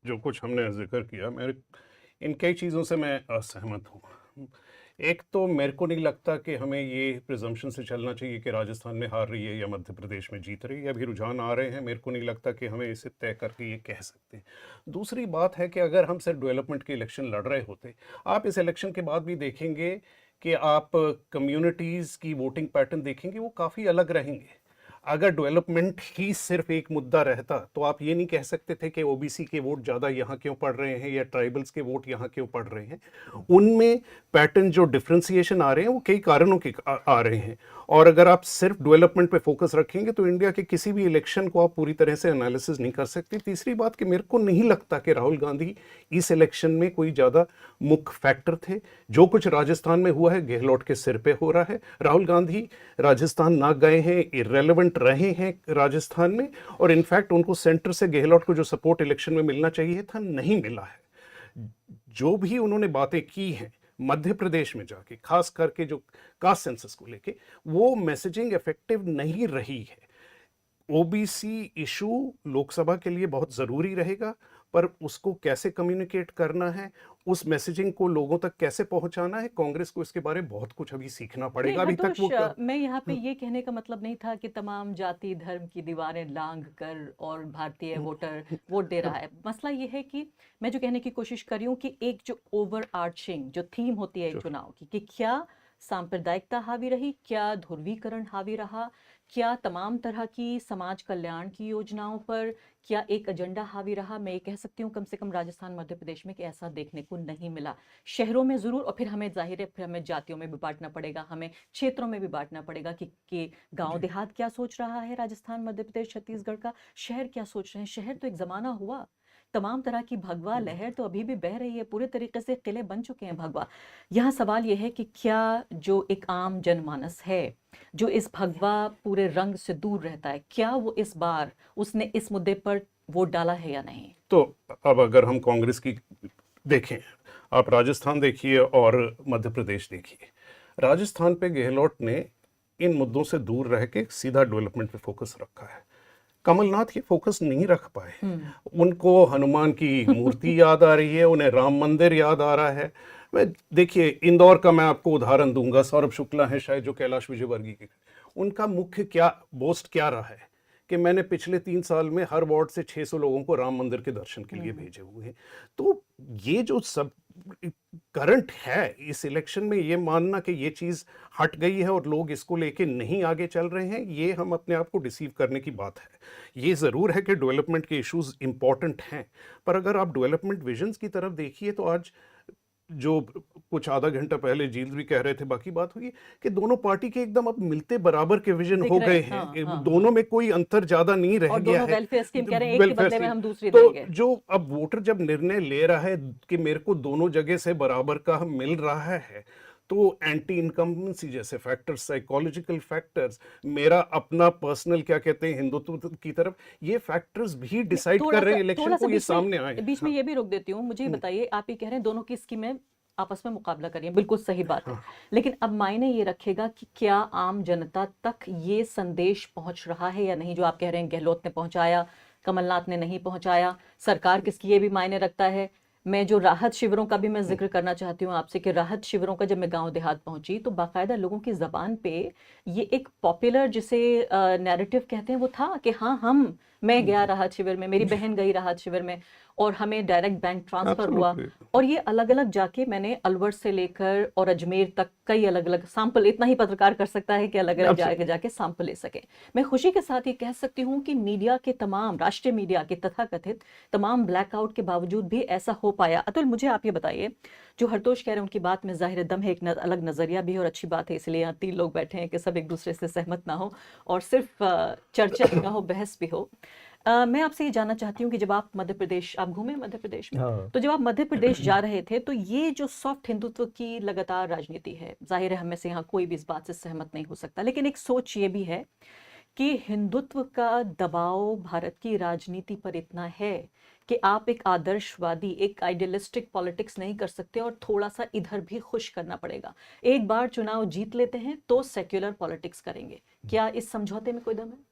जो कुछ हमने जिक्र किया, मेरे इन कई चीज़ों से मैं असहमत हूँ। एक तो मेरे को नहीं लगता कि हमें ये प्रिजम्पशन से चलना चाहिए कि राजस्थान में हार रही है या मध्य प्रदेश में जीत रही है। अभी रुझान आ रहे हैं, मेरे को नहीं लगता कि हमें इसे तय करके ये कह सकते हैं। दूसरी बात है कि अगर हम सिर्फ डेवलपमेंट के इलेक्शन लड़ रहे होते, आप इस इलेक्शन के बाद भी देखेंगे कि आप कम्युनिटीज़ की वोटिंग पैटर्न देखेंगे वो काफ़ी अलग रहेंगे। अगर डेवलपमेंट ही सिर्फ एक मुद्दा रहता तो आप ये नहीं कह सकते थे कि ओबीसी के वोट ज़्यादा यहाँ क्यों पड़ रहे हैं या ट्राइबल्स के वोट यहाँ क्यों पड़ रहे हैं। उनमें पैटर्न जो डिफ्रेंसिएशन आ रहे हैं वो कई कारणों के आ रहे हैं। और अगर आप सिर्फ डेवलपमेंट पे फोकस रखेंगे तो इंडिया के किसी भी इलेक्शन को आप पूरी तरह से एनालिसिस नहीं कर सकते। तीसरी बात कि मेरे को नहीं लगता कि राहुल गांधी इस इलेक्शन में कोई ज़्यादा मुख्य फैक्टर थे। जो कुछ राजस्थान में हुआ है गहलोत के सिर पे हो रहा है। राहुल गांधी राजस्थान ना गए हैं, इररेलेवेंट रहे हैं राजस्थान में, और इनफैक्ट उनको सेंटर से गहलोत को जो सपोर्ट इलेक्शन में मिलना चाहिए था नहीं मिला है। जो भी उन्होंने बातें की हैं मध्य प्रदेश में जाके, खास करके जो कास्ट सेंसस को लेके, वो मैसेजिंग इफेक्टिव नहीं रही है। ओबीसी इशू लोकसभा के लिए बहुत ज़रूरी रहेगा, पर उसको कैसे कम्युनिकेट करना है, उस मैसेजिंग को लोगों तक कैसे पहुंचाना है, कांग्रेस को इसके बारे में बहुत कुछ अभी सीखना पड़ेगा। अभी तक वो मैं यहाँ पे ये कहने का मतलब नहीं था कि तमाम जाति धर्म की दीवारें लांघ कर और भारतीय वोटर वोट दे रहा है। मसला ये है कि मैं जो कहने की कोशिश कर रही हूँ कि एक जो ओवर आर्चिंग जो थीम होती है चुनाव की, कि क्या सांप्रदायिकता हावी रही, क्या ध्रुवीकरण हावी रहा, क्या तमाम तरह की समाज कल्याण की योजनाओं पर क्या एक एजेंडा हावी रहा। मैं ये कह सकती हूँ कम से कम राजस्थान मध्य प्रदेश में कि ऐसा देखने को नहीं मिला। शहरों में ज़रूर, और फिर हमें जाहिर है फिर हमें जातियों में भी बांटना पड़ेगा, हमें क्षेत्रों में भी बांटना पड़ेगा कि गांव देहात क्या सोच रहा है राजस्थान मध्य प्रदेश छत्तीसगढ़ का, शहर क्या सोच रहे हैं। शहर तो एक ज़माना हुआ, तमाम तरह की भगवा लहर तो अभी भी बह रही है, पूरे तरीके से किले बन चुके हैं भगवा। यहाँ सवाल यह है कि क्या जो एक आम जनमानस है जो इस भगवा पूरे रंग से दूर रहता है, क्या वो इस बार उसने इस मुद्दे पर वोट डाला है या नहीं? तो अब अगर हम कांग्रेस की देखें, आप राजस्थान देखिए और मध्य प्रदेश देखिए। राजस्थान पे गहलोत ने इन मुद्दों से दूर रह के सीधा डेवलपमेंट पे फोकस रखा है। कमलनाथ ये फोकस नहीं रख पाए। उनको हनुमान की मूर्ति याद आ रही है, उन्हें राम मंदिर याद आ रहा है। देखिए इंदौर का मैं आपको उदाहरण दूंगा, सौरभ शुक्ला है शायद जो कैलाश विजयवर्गीय के, उनका मुख्य क्या बोस्ट क्या रहा है कि मैंने पिछले 3 साल में हर वार्ड से 600 लोगों को राम मंदिर के दर्शन के लिए भेजे हुए हैं। तो ये जो सब करंट है इस इलेक्शन में, ये मानना कि ये चीज़ हट गई है और लोग इसको लेके नहीं आगे चल रहे हैं, ये हम अपने आप को डिसीव करने की बात है। ये ज़रूर है कि डेवलपमेंट के इश्यूज इंपॉर्टेंट हैं, पर अगर आप डेवलपमेंट विजन्स की तरफ देखिए तो आज जो कुछ आधा घंटा पहले जील भी कह रहे थे, बाकी बात हुई कि दोनों पार्टी के एकदम अब मिलते बराबर के विजन हो गए हैं। दोनों में कोई अंतर ज्यादा नहीं रह गया है। वेलफेयर स्कीम कह रहे हैं, एक के बदले में हम दूसरी तो देंगे। जो अब वोटर जब निर्णय ले रहा है कि मेरे को दोनों जगह से बराबर का मिल रहा है, तो एंटी इनकम्बेंसी जैसे फैक्टर्स, साइकोलॉजिकल फैक्टर्स, मेरा अपना पर्सनल क्या कहते हैं हिंदुत्व की तरफ, ये फैक्टर्स भी डिसाइड कर रहे हैं इलेक्शन को, ये सामने आए। बीच में ये भी रोक देती हूँ, मुझे बताइए, आप ये कह रहे हैं दोनों की स्कीमें आपस में मुकाबला करिए, बिल्कुल सही बात है, लेकिन अब मायने ये रखेगा कि क्या आम जनता तक ये संदेश पहुंच रहा है या नहीं। जो आप कह रहे हैं गहलोत ने पहुंचाया, कमलनाथ ने नहीं पहुंचाया, सरकार किसकी, ये भी मायने रखता है। मैं जो राहत शिविरों का भी मैं जिक्र करना चाहती हूँ आपसे कि राहत शिविरों का जब मैं गांव देहात पहुंची तो बाकायदा लोगों की जबान पे ये एक पॉपुलर जिसे नैरेटिव कहते हैं वो था कि हाँ मैं गया राहत शिविर में, मेरी बहन गई राहत शिविर में और हमें डायरेक्ट बैंक ट्रांसफर हुआ। और ये अलग अलग जाके मैंने अलवर से लेकर और अजमेर तक कई अलग अलग सैंपल, इतना ही पत्रकार कर सकता है कि अलग अलग जाके सैंपल ले सके। मैं खुशी के साथ ये कह सकती हूँ कि मीडिया के तमाम, राष्ट्रीय मीडिया के तथाकथित तमाम ब्लैकआउट के बावजूद भी ऐसा हो पाया। अतुल, मुझे आप ये बताइए, जो हरतोष कह रहे हैं उनकी बात में जाहिर दम है, एक अलग नजरिया भी है और अच्छी बात है, इसलिए यहाँ 3 लोग बैठे हैं कि सब एक दूसरे से सहमत ना हो और सिर्फ चर्चा ना हो, बहस भी हो। मैं आपसे ये जानना चाहती हूँ कि जब आप मध्य प्रदेश, आप घूमे मध्य प्रदेश में, तो जब आप मध्य प्रदेश जा रहे थे तो ये जो सॉफ्ट हिंदुत्व की लगातार राजनीति है, जाहिर है हम में से यहाँ कोई भी इस बात से सहमत नहीं हो सकता, लेकिन एक सोच ये भी है कि हिंदुत्व का दबाव भारत की राजनीति पर इतना है कि आप एक आदर्शवादी, एक आइडियलिस्टिक पॉलिटिक्स नहीं कर सकते और थोड़ा सा इधर भी खुश करना पड़ेगा। एक बार चुनाव जीत लेते हैं तो सेक्युलर पॉलिटिक्स करेंगे। क्या इस समझौते में कोई दम है?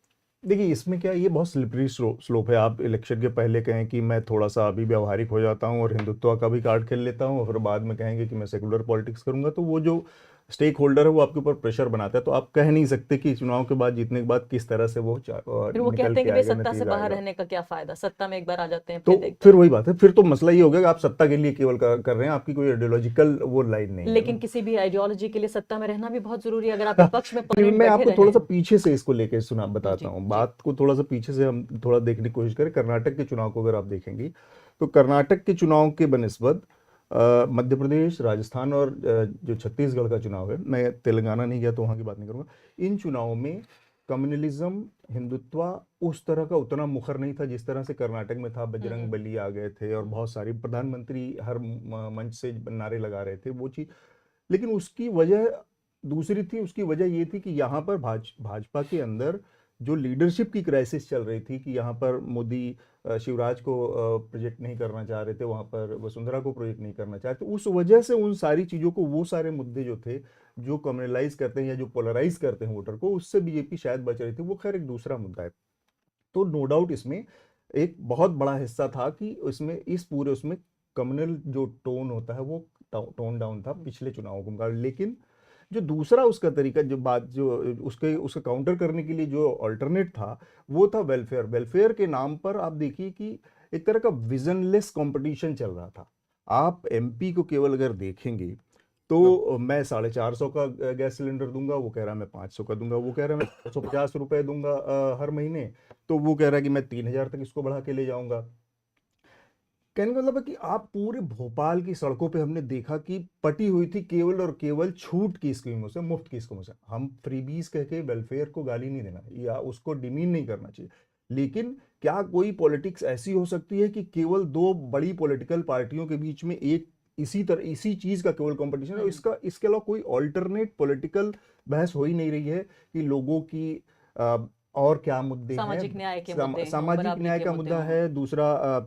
देखिए, इसमें क्या, ये बहुत स्लिपरी स्लोप है। आप इलेक्शन के पहले कहें कि मैं थोड़ा सा अभी व्यावहारिक हो जाता हूँ और हिंदुत्व का भी कार्ड खेल लेता हूँ और फिर बाद में कहेंगे कि मैं सेकुलर पॉलिटिक्स करूंगा, तो वो जो स्टेक होल्डर है वो आपके ऊपर प्रेशर बनाता है, तो आप कह नहीं सकते कि चुनाव के बाद, जीतने के बाद किस तरह से वो फिर वो निकल कहते हैं के कि भाई आएगा, सत्ता से नतीजा बाहर आएगा। रहने का क्या फायदा, सत्ता में एक बार आ जाते हैं तो फिर देखते फिर हैं। वही बात है, फिर तो मसला ये हो गया कि आप सत्ता के लिए केवल कर रहे हैं, आपकी कोई आइडियोलॉजिकल वो लाइन नहीं है लेकिन किसी भी आइडियोलॉजी के लिए सत्ता में रहना भी बहुत जरूरी है। अगर आप विपक्ष में फिर परमानेंट मैं बैठे आपको थोड़ा सा रहे। पीछे से इसको लेके बताता हूँ, बात को थोड़ा सा पीछे से हम थोड़ा देखने की कोशिश करें। कर्नाटक के चुनाव को अगर आप देखेंगी तो कर्नाटक के चुनाव के बनिस्बत मध्य प्रदेश, राजस्थान और जो छत्तीसगढ़ का चुनाव है, मैं तेलंगाना नहीं गया तो वहाँ की बात नहीं करूँगा, इन चुनावों में कम्युनलिज्म, हिंदुत्व उस तरह का उतना मुखर नहीं था जिस तरह से कर्नाटक में था। बजरंग बली आ गए थे और बहुत सारी प्रधानमंत्री हर मंच से नारे लगा रहे थे, वो चीज़। लेकिन उसकी वजह दूसरी थी, उसकी वजह ये थी कि यहाँ पर भाजपा के अंदर जो लीडरशिप की क्राइसिस चल रही थी, कि यहाँ पर मोदी शिवराज को प्रोजेक्ट नहीं करना चाह रहे थे, वहाँ पर वसुंधरा को प्रोजेक्ट नहीं करना चाह रहे थे। उस वजह से उन सारी चीज़ों को, वो सारे मुद्दे जो थे जो कम्युनलाइज करते हैं या जो पोलराइज करते हैं वोटर को, उससे बीजेपी शायद बच रही थी। वो खैर एक दूसरा मुद्दा है। तो नो डाउट इसमें एक बहुत बड़ा हिस्सा था कि उसमें उसमें कम्युनल जो टोन होता है वो टोन डाउन था पिछले चुनावों के मुकाबले। लेकिन जो दूसरा उसका तरीका, जो उसका काउंटर करने के लिए जो अल्टरनेट था, वो था वेलफेयर के नाम पर। आप देखिए कि एक तरह का विजनलेस कंपटीशन चल रहा था। आप एमपी को केवल अगर देखेंगे तो मैं 450 का गैस सिलेंडर दूंगा, वो कह रहा है मैं 500 का दूंगा, वो कह रहा है मैं 150 रुपए दूंगा हर महीने, तो वो कह रहा है कि मैं 3000 तक इसको बढ़ा के ले जाऊंगा। कहने का मतलब है कि आप पूरे भोपाल की सड़कों पे हमने देखा कि पटी हुई थी केवल और केवल छूट की स्कीमों से, मुफ्त की स्कीमों से। हम फ्रीबीज कह के वेलफेयर को गाली नहीं देना या उसको डिमीन नहीं करना चाहिए, लेकिन क्या कोई पॉलिटिक्स ऐसी हो सकती है कि केवल दो बड़ी पॉलिटिकल पार्टियों के बीच में एक इसी चीज का केवल कंपटीशन है? इसके अलावा कोई ऑल्टरनेट पॉलिटिकल बहस हो ही नहीं रही है कि लोगों की और क्या मुद्दे हैं। सामाजिक न्याय के मुद्दे हों, सामाजिक बराबरी न्याय के का मुद्दे मुद्दा हों। है। दूसरा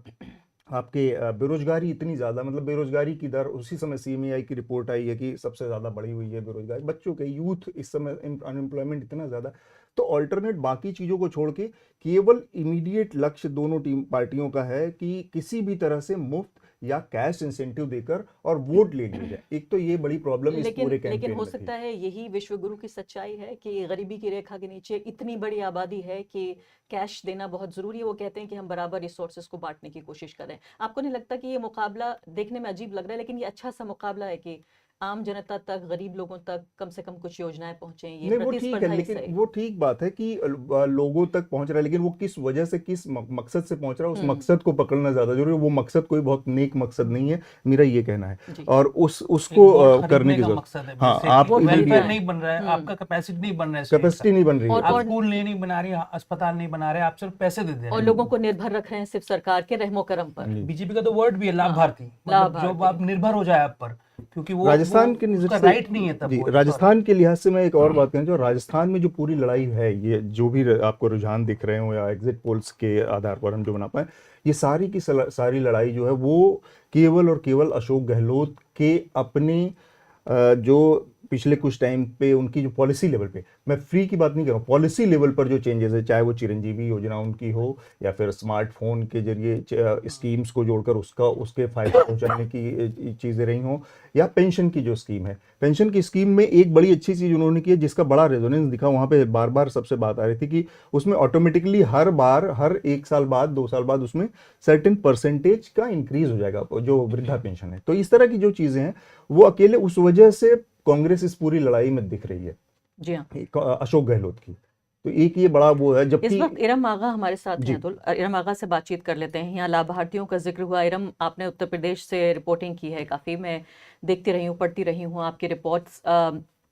आपके बेरोजगारी इतनी ज्यादा, मतलब बेरोजगारी की दर, उसी समय सीएमआई की रिपोर्ट आई है कि सबसे ज्यादा बढ़ी हुई है बेरोजगारी, बच्चों के, यूथ इस समय अनएम्प्लॉयमेंट इतना ज्यादा। तो अल्टरनेट बाकी चीजों को छोड़ के केवल इमीडिएट लक्ष्य दोनों पार्टियों का है कि किसी भी तरह से मुफ्त या कैश इंसेंटिव देकर और वोट ले लिया जाए। एक तो ये बड़ी प्रॉब्लम इस पूरे कैंपेन लेकिन हो में थी। सकता है यही विश्वगुरु की सच्चाई है कि गरीबी की रेखा के नीचे इतनी बड़ी आबादी है कि कैश देना बहुत जरूरी है। वो कहते हैं कि हम बराबर रिसोर्सेज को बांटने की कोशिश करें। आपको नहीं लगता कि ये मुकाबला देखने में अजीब लग रहा है, लेकिन ये अच्छा सा मुकाबला है कि आम जनता तक, गरीब लोगों तक कम से कम कुछ योजनाएं पहुंचे? ये नहीं, वो ठीक है, प्रतिस्पर्धा लेकिन सही। वो ठीक बात है कि लोगों तक पहुंच रहा है, लेकिन वो किस वजह से, किस मकसद से पहुंच रहा है, उस मकसद को पकड़ना ज्यादा जरूरी है। वो मकसद कोई बहुत नेक मकसद नहीं है, मेरा ये कहना है। और उसको करने की जरूरत। हाँ, आप वेलफेयर नहीं बन रहा है, आपका कैपेसिटी नहीं बन रहा है, कैपेसिटी नहीं बन रही है, आप स्कूल नहीं बना रही, अस्पताल नहीं बना रहे, आप सिर्फ पैसे दे दे रहे और हम्म। लोगों को निर्भर रख रहे हैं सिर्फ सरकार के रहमो करम पर। बीजेपी का तो वर्ड भी है लाभार्थी, मतलब जो आप निर्भर हो जाए आप पर, क्योंकि वो राजस्थान के नजर से राइट नहीं है तब। जी, राजस्थान के लिहाज से मैं एक और बात कहना चाहूँ। राजस्थान में जो पूरी लड़ाई है, ये जो भी आपको रुझान दिख रहे हो या एग्जिट पोल्स के आधार पर हम जो बना पाए, ये सारी की सारी लड़ाई जो है वो केवल और केवल अशोक गहलोत के अपने जो पिछले कुछ टाइम पे उनकी जो पॉलिसी लेवल पे, मैं फ्री की बात नहीं कर रहा हूँ, पॉलिसी लेवल पर जो चेंजेस है, चाहे वो चिरंजीवी योजना उनकी हो या फिर स्मार्टफोन के जरिए स्कीम्स को जोड़कर उसके फायदे पहुंचाने की चीज़ें रही हों, या पेंशन की जो स्कीम है, पेंशन की स्कीम में एक बड़ी अच्छी चीज़ उन्होंने की है जिसका बड़ा रेजोनेंस दिखा। वहाँ पे बार बार सबसे बात आ रही थी कि उसमें ऑटोमेटिकली हर बार, हर 1 साल बाद, 2 साल बाद उसमें सर्टेन परसेंटेज का इंक्रीज हो जाएगा जो वृद्धा पेंशन है। तो इस तरह की जो चीज़ें हैं वो अकेले उस वजह से कांग्रेस इस पूरी लड़ाई में दिख रही है, जी हाँ, अशोक गहलोत की। तो एक ये बड़ा वो है। जबकि इस वक्त इरम आगा हमारे साथ हैं, अतुल, इरम आगा से बातचीत कर लेते हैं। यहाँ लाभार्थियों का जिक्र हुआ। इरम, आपने उत्तर प्रदेश से रिपोर्टिंग की है काफ़ी, मैं देखती रही हूँ, पढ़ती रही हूँ आपकी रिपोर्ट्स।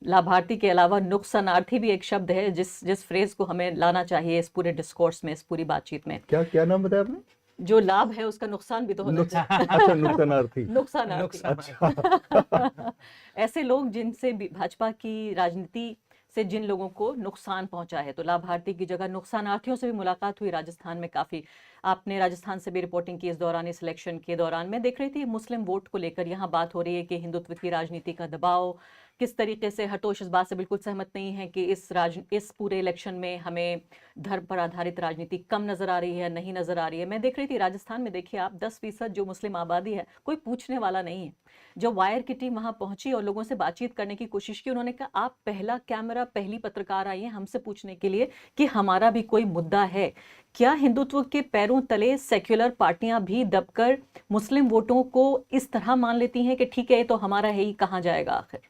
लाभार्थी के अलावा नुकसानार्थी भी एक शब्द है जिस फ्रेज को हमें लाना चाहिए इस पूरे डिस्कोर्स में, इस पूरी बातचीत में। क्या नाम बताया आपने? जो लाभ है उसका नुकसान भी तो होना चाहिए। अच्छा, नुकसानार्थी। नुकसानार्थी। अच्छा। ऐसे लोग जिनसे भाजपा की राजनीति से जिन लोगों को नुकसान पहुंचा है, तो लाभार्थी की जगह नुकसानार्थियों से भी मुलाकात हुई राजस्थान में काफ़ी। आपने राजस्थान से भी रिपोर्टिंग की इस दौरान, इस इलेक्शन के दौरान। मैं देख रही थी मुस्लिम वोट को लेकर यहाँ बात हो रही है कि हिंदुत्व की राजनीति का दबाव, किस तरीके से हटोश इस बात से बिल्कुल सहमत नहीं है कि इस पूरे इलेक्शन में हमें धर्म पर आधारित राजनीति कम नजर आ रही है, नहीं नजर आ रही है। मैं देख रही थी राजस्थान में, देखिए आप 10% जो मुस्लिम आबादी है, कोई पूछने वाला नहीं है। जब वायर की टीम वहां पहुंची और लोगों से बातचीत करने की कोशिश की, उन्होंने कहा आप पहला कैमरा, पहली पत्रकार आई है हमसे पूछने के लिए कि हमारा भी कोई मुद्दा है क्या। हिंदुत्व के पैरों तले सेक्युलर पार्टियां भी दबकर मुस्लिम वोटों को इस तरह मान लेती हैं कि ठीक है ये तो हमारा है ही, कहां जाएगा आखिर।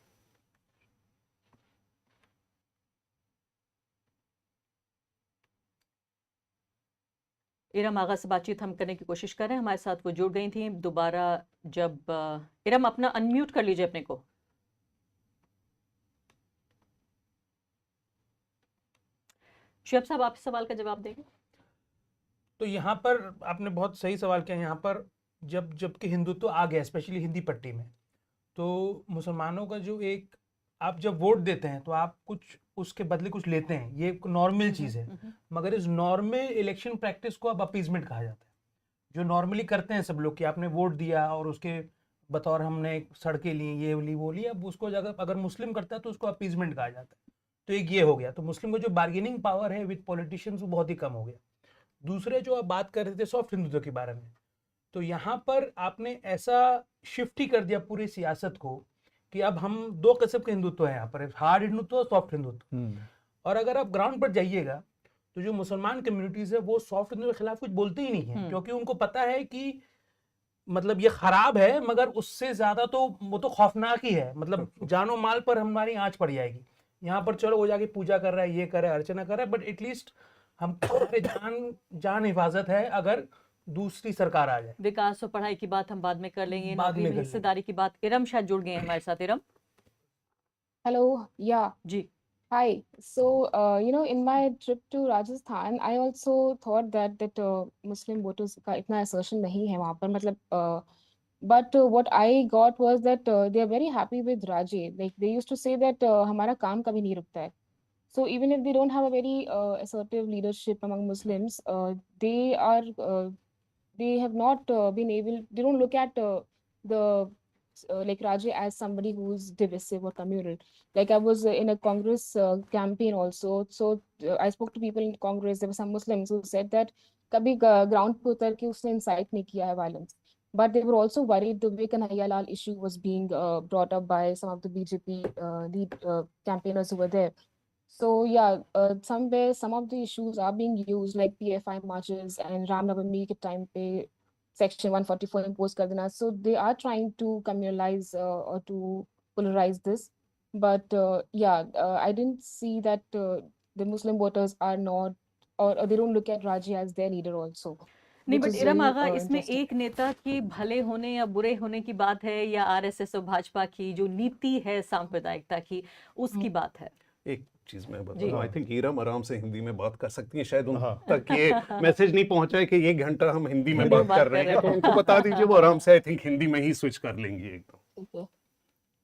इरम आगा से बातचीत हम करने की कोशिश कर रहे हैं, हमारे साथ वो जुड़ गई थी दोबारा। जब इरम अपना अनम्यूट कर लीजिए अपने को। शुएब साहब आप इस सवाल का जवाब देंगे। तो यहाँ पर आपने बहुत सही सवाल किया। यहाँ पर जबकि हिंदुत्व आ गया स्पेशली हिंदी पट्टी में, तो मुसलमानों का जो एक, आप जब वोट देते हैं तो आप कुछ उसके बदले कुछ लेते हैं, ये एक नॉर्मल चीज़ है। मगर इस नॉर्मल इलेक्शन प्रैक्टिस को अब अपीजमेंट कहा जाता है, जो नॉर्मली करते हैं सब लोग कि आपने वोट दिया और उसके बतौर हमने सड़कें ली, ये ली वो ली। अब उसको अगर मुस्लिम करता है तो उसको अपीजमेंट कहा जाता है। तो एक ये हो गया, तो मुस्लिम को जो बार्गेनिंग पावर है विद पॉलिटिशियंस वो बहुत ही कम हो गया। दूसरे जो आप बात कर रहे थे सॉफ्ट हिंदुत्व के बारे में, तो यहाँ पर आपने ऐसा शिफ्ट ही कर दिया पूरी सियासत को कि अब हम दो किस्म के हिंदुत्व है यहाँ पर, हार्ड हिंदुत्व और सॉफ्ट हिंदुत्व। और अगर आप ग्राउंड पर जाइएगा तो जो मुसलमान कम्युनिटीज है वो सॉफ्ट हिंदुत्व के खिलाफ कुछ बोलते ही नहीं है, क्योंकि उनको पता है कि मतलब ये खराब है, मगर उससे ज्यादा तो वो तो खौफनाक ही है। मतलब जानो माल पर हमारी आंच पड़ जाएगी। यहाँ पर चलो वो जाके पूजा कर रहा है, ये कर रहा है, अर्चना कर रहा है, बट एटलीस्ट हम जान हिफाजत है अगर दूसरी सरकार आ जाए। विकास और पढ़ाई की बात हम बाद में कर लेंगे, नौकरी में हिस्सेदारी की बात। इरम शायद जुड़ गए हैं हमारे साथ। इरम, हेलो, या जी। Hi. So, in my trip to Rajasthan, I also thought that Muslim voters का इतना assertion नहीं है वहाँ पर, मतलब but what I got was that they are very happy with Raje. Like they used to say that हमारा काम कभी नहीं रुकता है. So even if they don't have a very assertive leadership among Muslims, they have not been able. They don't look at the like Raje as somebody who's divisive or communal. Like I was in a Congress campaign also, so I spoke to people in Congress. There were some Muslims who said that कभी ground पे उतर के उसने incite नहीं किया है violence. But they were also worried the way Kanhaiya Lal issue was being brought up by some of the BJP lead campaigners who were there. So yeah, somewhere some of the issues are being used, like PFI marches and Ram Navami ke time pe Section 144 impose kar dena. So they are trying to communalize or to polarize this. But I didn't see that the Muslim voters are not, or they don't look at Raji as their leader also. नहीं, but Iram आगा, इसमें एक नेता के भले होने या बुरे होने की बात है, या आरएसएस और भाजपा की जो नीति है सांप्रदायिकता की, उसकी बात है? एक चीज मैं बताऊं, आई थिंक इरम आराम से हिंदी में बात कर सकती हैं। शायद उन तक ये मैसेज नहीं पहुंचा है कि 1 घंटा हम हिंदी में बात कर रहे हैं, तो उनको बता दीजिए, वो आराम से आई थिंक हिंदी में ही स्विच कर लेंगी एकदम।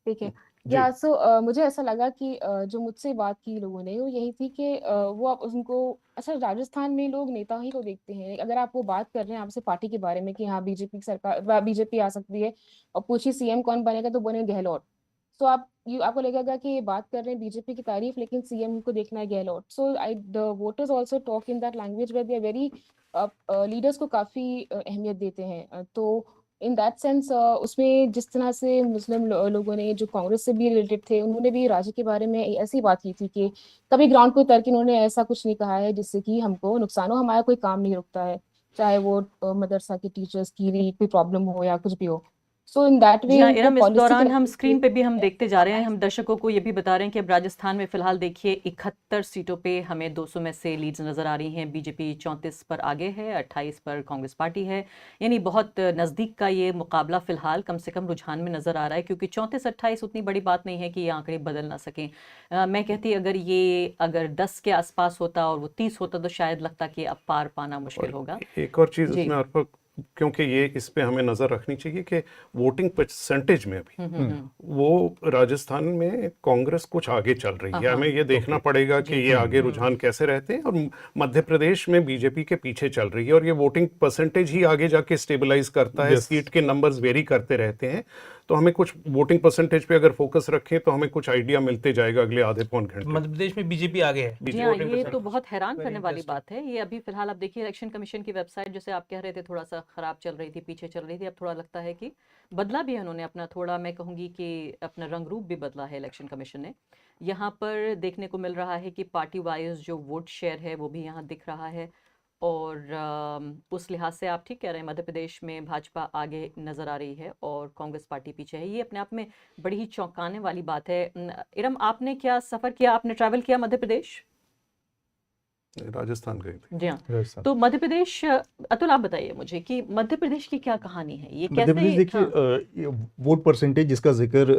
ठीक है। या सो मुझे ऐसा लगा कि जो मुझसे बात की लोगों ने वो यही थी कि वो आप उनको, अच्छा राजस्थान में लोग नेता ही को देखते हैं। अगर आप वो बात कर रहे हैं आपसे पार्टी के बारे में कि हाँ बीजेपी सरकार, बीजेपी आ सकती है, और पूछिए सीएम कौन बनेगा तो बने गहलोत। सो आपको लगेगा कि ये बात कर रहे हैं बीजेपी की तारीफ, लेकिन सीएम को देखना है Gehlot. So the voters also talk in that language where they are very, leaders को काफी अहमियत देते हैं। तो इन दैट सेंस उसमें जिस तरह से मुस्लिम लोगों ने जो कांग्रेस से भी रिलेटेड थे, उन्होंने भी राजी के बारे में ऐसी बात की थी कि कभी ग्राउंड पे उतर के उन्होंने ऐसा कुछ नहीं कहा है जिससे कि हमको नुकसान हो, हमारा कोई काम नहीं रुकता है, चाहे वो मदरसा के टीचर्स की कोई प्रॉब्लम हो या कुछ भी हो। सो इन दैट वे इरम, इस दौरान हम स्क्रीन पे भी हम देखते जा रहे हैं, हम दर्शकों को ये भी बता रहे हैं कि अब राजस्थान में फिलहाल देखिए 71 सीटों पे हमें 200 में से लीड्स नजर आ रही हैं। बीजेपी 34 पर आगे है, 28 पर कांग्रेस पार्टी है, यानी बहुत नज़दीक का ये मुकाबला फिलहाल कम से कम रुझान में नजर आ रहा है, क्योंकि 34-28 उतनी बड़ी बात नहीं है कि ये आंकड़े बदल ना सकें। मैं कहती अगर 10 के आसपास होता और वो 30 होता तो शायद लगता कि अब पार पाना मुश्किल होगा। एक और चीज़ इसमें आपको, क्योंकि ये इस पे हमें नजर रखनी चाहिए कि वोटिंग परसेंटेज में अभी वो राजस्थान में कांग्रेस कुछ आगे चल रही है। हमें ये देखना पड़ेगा कि ये आगे रुझान कैसे रहते हैं, और मध्य प्रदेश में बीजेपी के पीछे चल रही है, और ये वोटिंग परसेंटेज ही आगे जाके स्टेबलाइज करता है। सीट के नंबर्स वेरी करते रहते हैं, तो तो हमें कुछ वोटिंग परसेंटेज पे अगर फोकस रखें तो हमें कुछ आइडिया मिलते जाएगा अगले आधे पौन घंटे। मध्य प्रदेश में बीजेपी आगे है। जी हाँ, ये तो बहुत हैरान करने वाली बात है। ये अभी फिलहाल आप देखिए इलेक्शन कमीशन की वेबसाइट, जैसे आप कह रहे थे थोड़ा सा खराब चल रही थी, पीछे चल रही थी, अब थोड़ा लगता है कि बदला भी है उन्होंने अपना, थोड़ा मैं कहूँगी कि अपना रंग रूप भी बदला है इलेक्शन कमीशन ने। यहाँ पर देखने को मिल रहा है कि पार्टी वाइज जो वोट शेयर है वो भी यहाँ दिख रहा है, और उस लिहाज से आप ठीक कह रहे हैं, मध्य प्रदेश में भाजपा आगे नज़र आ रही है और कांग्रेस पार्टी पीछे है। ये अपने आप में बड़ी ही चौंकाने वाली बात है। इरम, आपने क्या सफ़र किया, आपने ट्रैवल किया मध्य प्रदेश? राजस्थान गए थे। जी हाँ, तो मध्य प्रदेश, अतुल आप बताइए मुझे कि मध्य प्रदेश की क्या कहानी है, ये मध्य प्रदेश कैसे? देखिए, वोट परसेंटेज जिसका जिक्र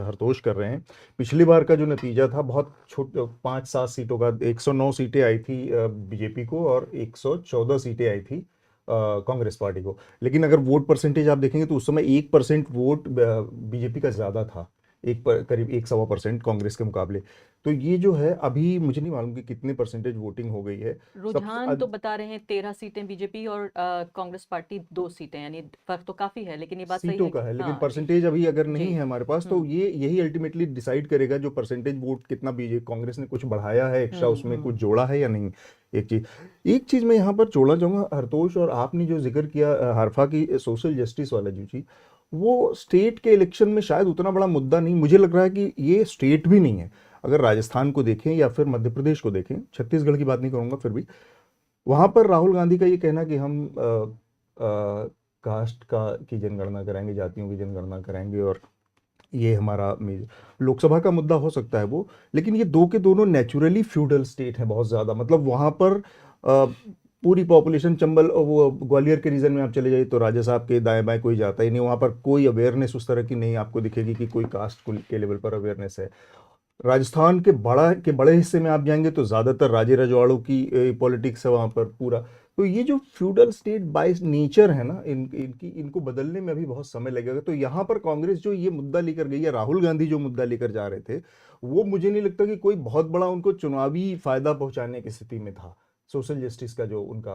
हरतोष कर रहे हैं, पिछली बार का जो नतीजा था बहुत छोट 5-7 सीटों का, 109 सीटें आई थी बीजेपी को और 114 सीटें आई थी कांग्रेस पार्टी को। लेकिन अगर वोट परसेंटेज आप देखेंगे तो उस समय 1% वोट बीजेपी का ज़्यादा था, करीब 1-1.25% कांग्रेस के मुकाबले। तो ये जो है, अभी मुझे नहीं मालूम कि कितने परसेंटेज वोटिंग हो गई है। रुझान तो बता रहे हैं 13 सीटें बीजेपी और कांग्रेस पार्टी 2 सीटें, यानी फर्क तो काफी है, लेकिन ये बात सही सीटों है का है, लेकिन हाँ, परसेंटेज अभी अगर नहीं जी है हमारे पास, तो ये यही अल्टीमेटली डिसाइड करेगा जो परसेंटेज वोट कितना बीजेपी कांग्रेस ने कुछ बढ़ाया है एक्स्ट्रा, उसमें कुछ जोड़ा है या नहीं। एक चीज मैं यहाँ पर जोड़ना चाहूंगा हरतोष, और आपने जो जिक्र किया हारफा की सोशल जस्टिस वाला जो चीज, वो स्टेट के इलेक्शन में शायद उतना बड़ा मुद्दा नहीं, मुझे लग रहा है कि ये स्टेट भी नहीं है। अगर राजस्थान को देखें या फिर मध्य प्रदेश को देखें, छत्तीसगढ़ की बात नहीं करूंगा, फिर भी वहां पर राहुल गांधी का ये कहना कि हम कास्ट की जनगणना कराएंगे, जातियों की जनगणना कराएंगे, और ये हमारा लोकसभा का मुद्दा हो सकता है वो, लेकिन ये दो के दोनों नेचुरली फ्यूडल स्टेट है बहुत ज़्यादा। मतलब वहाँ पर पूरी पॉपुलेशन, चंबल वो ग्वालियर के रीजन में आप चले जाइए तो राजा साहब के दाएं बाएं कोई जाता ही नहीं, वहाँ पर कोई अवेयरनेस उस तरह की नहीं आपको दिखेगी कि कोई कास्ट के लेवल पर अवेयरनेस है। राजस्थान के बड़े हिस्से में आप जाएंगे तो ज़्यादातर राजे रजवाड़ों की पॉलिटिक्स है वहाँ पर पूरा। तो ये जो फ्यूडल स्टेट बाय नेचर है ना, इनको बदलने में अभी बहुत समय लगेगा। तो यहाँ पर कांग्रेस जो ये मुद्दा लेकर गई है, राहुल गांधी जो मुद्दा लेकर जा रहे थे, वो मुझे नहीं लगता कि कोई बहुत बड़ा उनको चुनावी फायदा पहुंचाने की स्थिति में था। सोशल जस्टिस का जो उनका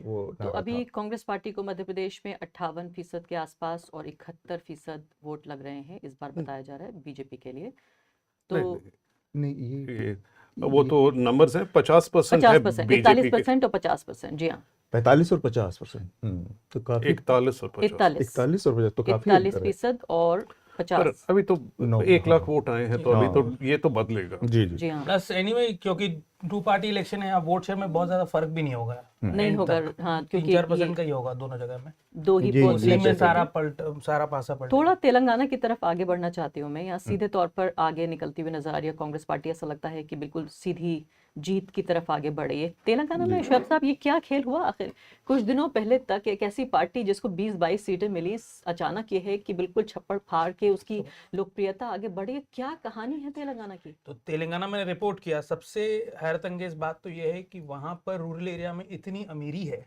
वो तो अभी कांग्रेस पार्टी को मध्य प्रदेश में 58% के आसपास और 71% वोट लग रहे हैं इस बार बताया जा रहा है बीजेपी के लिए। तो नहीं, वो तो नंबर्स हैं, 50% है 41% और 50%, जी हाँ, 45 और 50%, तो काफी 41 और 50 41 और 50 तो काफी 41% और 50। पर अभी तो 1 लाख वोट आए हैं, तो अभी तो ये तो बदलेगा। जी हाँ, प्लस एनीवे क्योंकि 2 पार्टी इलेक्शन है, वोट शेयर में बहुत ज्यादा फर्क भी नहीं होगा, नहीं होगा हाँ, क्योंकि 3-4% का ही होगा दोनों जगह में, 2 ही मुस्लिम में सारा पासा पलट। थोड़ा तेलंगाना की तरफ आगे बढ़ना चाहती हूँ मैं, यहाँ सीधे तौर पर आगे निकलती हुई नजर आ रही है कांग्रेस पार्टी। ऐसा लगता है कि बिल्कुल सीधी जीत की तरफ आगे बढ़ रही है तेलंगाना में। शुएब साहब, ये क्या खेल हुआ आखिर? कुछ दिनों पहले तक एक ऐसी पार्टी जिसको 20-22 सीटें मिली, अचानक ये है कि बिल्कुल छप्पड़ फाड़ के उसकी लोकप्रियता आगे बढ़ी है। क्या कहानी है तेलंगाना की? तो तेलंगाना में रिपोर्ट किया, सबसे हैरत अंगेज बात तो ये है कि वहाँ पर रूरल एरिया में इतनी अमीरी है।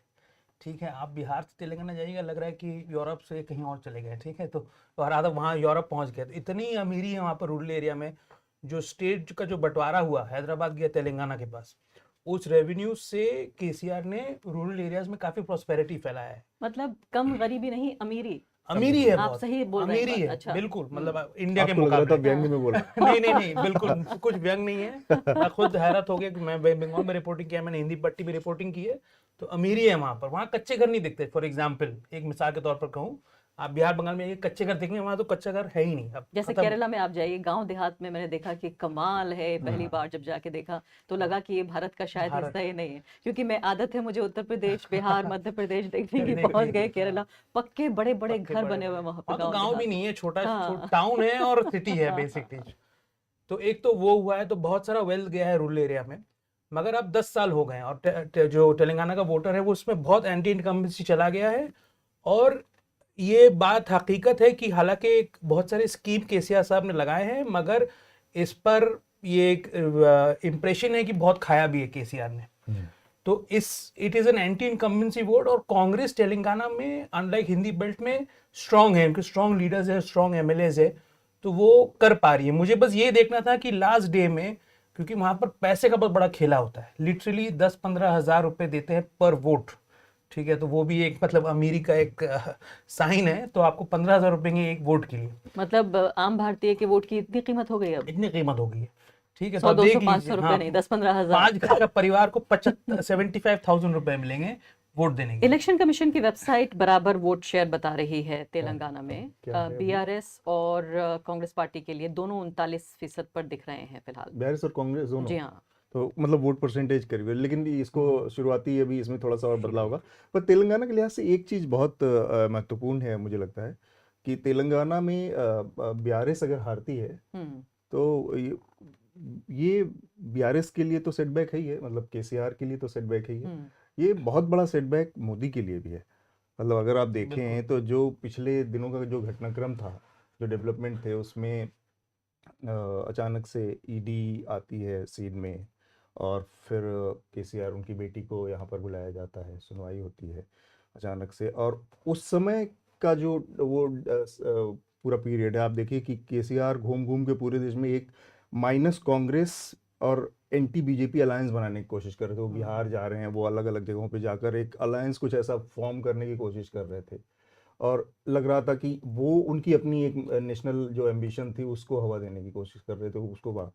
ठीक है, आप बिहार से तेलंगाना जाइएगा, लग रहा है कि यूरोप से कहीं और चले गए। ठीक है, तो और आधा वहाँ यूरोप पहुँच गए। तो इतनी अमीरी है वहाँ पर रूरल एरिया में। जो स्टेट का जो बंटवारा हुआ, हैदराबाद गया तेलंगाना के पास, उस रेवेन्यू से केसीआर ने रूरल एरियाज में काफी प्रॉस्पेरिटी फैलाया है। मतलब कम गरीबी नहीं, अमीरी है, आप बहुत सही बोल रहे हैं। अमीरी है, अच्छा, बिल्कुल, मतलब इंडिया के आपको लग रहा था मुकाबले। व्यंग्य में बोल रहा नहीं, बिल्कुल कुछ व्यंग नहीं है। मैं खुद हैरत हो गया कि मैं बंगाल में रिपोर्टिंग किया, मैंने हिंदी पट्टी में रिपोर्टिंग की है, तो अमीरी है वहाँ पर। वहाँ कच्चे घर नहीं दिखते। फॉर एग्जाम्पल, एक मिसाल के तौर पर कहूँ, आप बिहार बंगाल में ये कच्चे घर देखेंगे, वहाँ तो कच्चा घर है ही नहीं। अब जैसे केरला में आप जाइए, गांव देहात में मैंने देखा कि कमाल है। पहली बार जब जाके देखा तो लगा कि ये भारत का शायद हिस्सा ही नहीं है, क्योंकि मैं आदत है मुझे उत्तर प्रदेश, बिहार, मध्य प्रदेश देखने की, पहुंच गए केरला, पक्के बड़े बड़े घर बने हुए वहाँ पे। गाँव भी नहीं है, छोटा टाउन है और सिटी है बेसिकली। तो एक तो वो हुआ है, तो बहुत सारा वेल्थ गया है रूरल एरिया में। मगर अब 10 साल हो गए हैं और जो तेलंगाना का वोटर है वो उसमें बहुत एंटी इनकम्बेंसी चला गया है। और ये बात हकीकत है कि हालांकि बहुत सारे स्कीम केसीआर साहब ने लगाए हैं, मगर इस पर ये एक इम्प्रेशन है कि बहुत खाया भी है केसीआर ने। तो it is an anti incumbency vote. और कांग्रेस तेलंगाना में अनलाइक हिंदी बेल्ट में स्ट्रांग है, उनके स्ट्रांग लीडर्स है, स्ट्रांग एमएलएज है, तो वो कर पा रही है। मुझे बस ये देखना था कि लास्ट डे में, क्योंकि वहाँ पर पैसे का बहुत बड़ा खेला होता है, लिटरली 10-15 हज़ार रुपये देते हैं पर वोट ठीक है, तो वो भी एक मतलब अमीरी का एक साइन है। तो आपको 15,000 रुपए की एक वोट के लिए, मतलब आम भारतीय के वोट की इतनी कीमत हो गई अब, इतनी कीमत हो गई है। ठीक है, 100, तो आप 200, देख 500 लीजिए, रुपए हाँ, नहीं, 10-15 हजार। 5 घर का परिवार को 75,000 रुपए मिलेंगे वोट देने के। इलेक्शन कमीशन की वेबसाइट बराबर वोट शेयर बता रही है तेलंगाना में, क्या है अभी? बीआरएस और कांग्रेस पार्टी के लिए दोनों 39% पर दिख रहे हैं फिलहाल। बीआरएस और कांग्रेस दोनों, जी हाँ। तो मतलब वोट परसेंटेज करीब है, लेकिन इसको शुरुआती अभी इसमें थोड़ा सा और बदलाव होगा। पर तेलंगाना के लिहाज से एक चीज़ बहुत महत्वपूर्ण है मुझे लगता है कि तेलंगाना में बीआरएस अगर हारती है तो ये बीआरएस के लिए तो सेटबैक है ही है, मतलब केसीआर के लिए तो सेटबैक है ही है, ये बहुत बड़ा सेटबैक मोदी के लिए भी है। मतलब अगर आप देखें तो जो पिछले दिनों का जो घटनाक्रम था, जो डेवलपमेंट थे, उसमें अचानक से ईडी आती है सीन में और फिर केसीआर उनकी बेटी को यहाँ पर बुलाया जाता है, सुनवाई होती है अचानक से। और उस समय का जो वो पूरा पीरियड है, आप देखिए कि केसीआर घूम घूम के पूरे देश में एक माइनस कांग्रेस और एंटी बीजेपी अलायंस बनाने की कोशिश कर रहे थे। वो बिहार जा रहे हैं, वो अलग अलग जगहों पे जाकर एक अलायंस कुछ ऐसा फॉर्म करने की कोशिश कर रहे थे, और लग रहा था कि वो उनकी अपनी एक नेशनल जो एम्बिशन थी उसको हवा देने की कोशिश कर रहे थे। उसको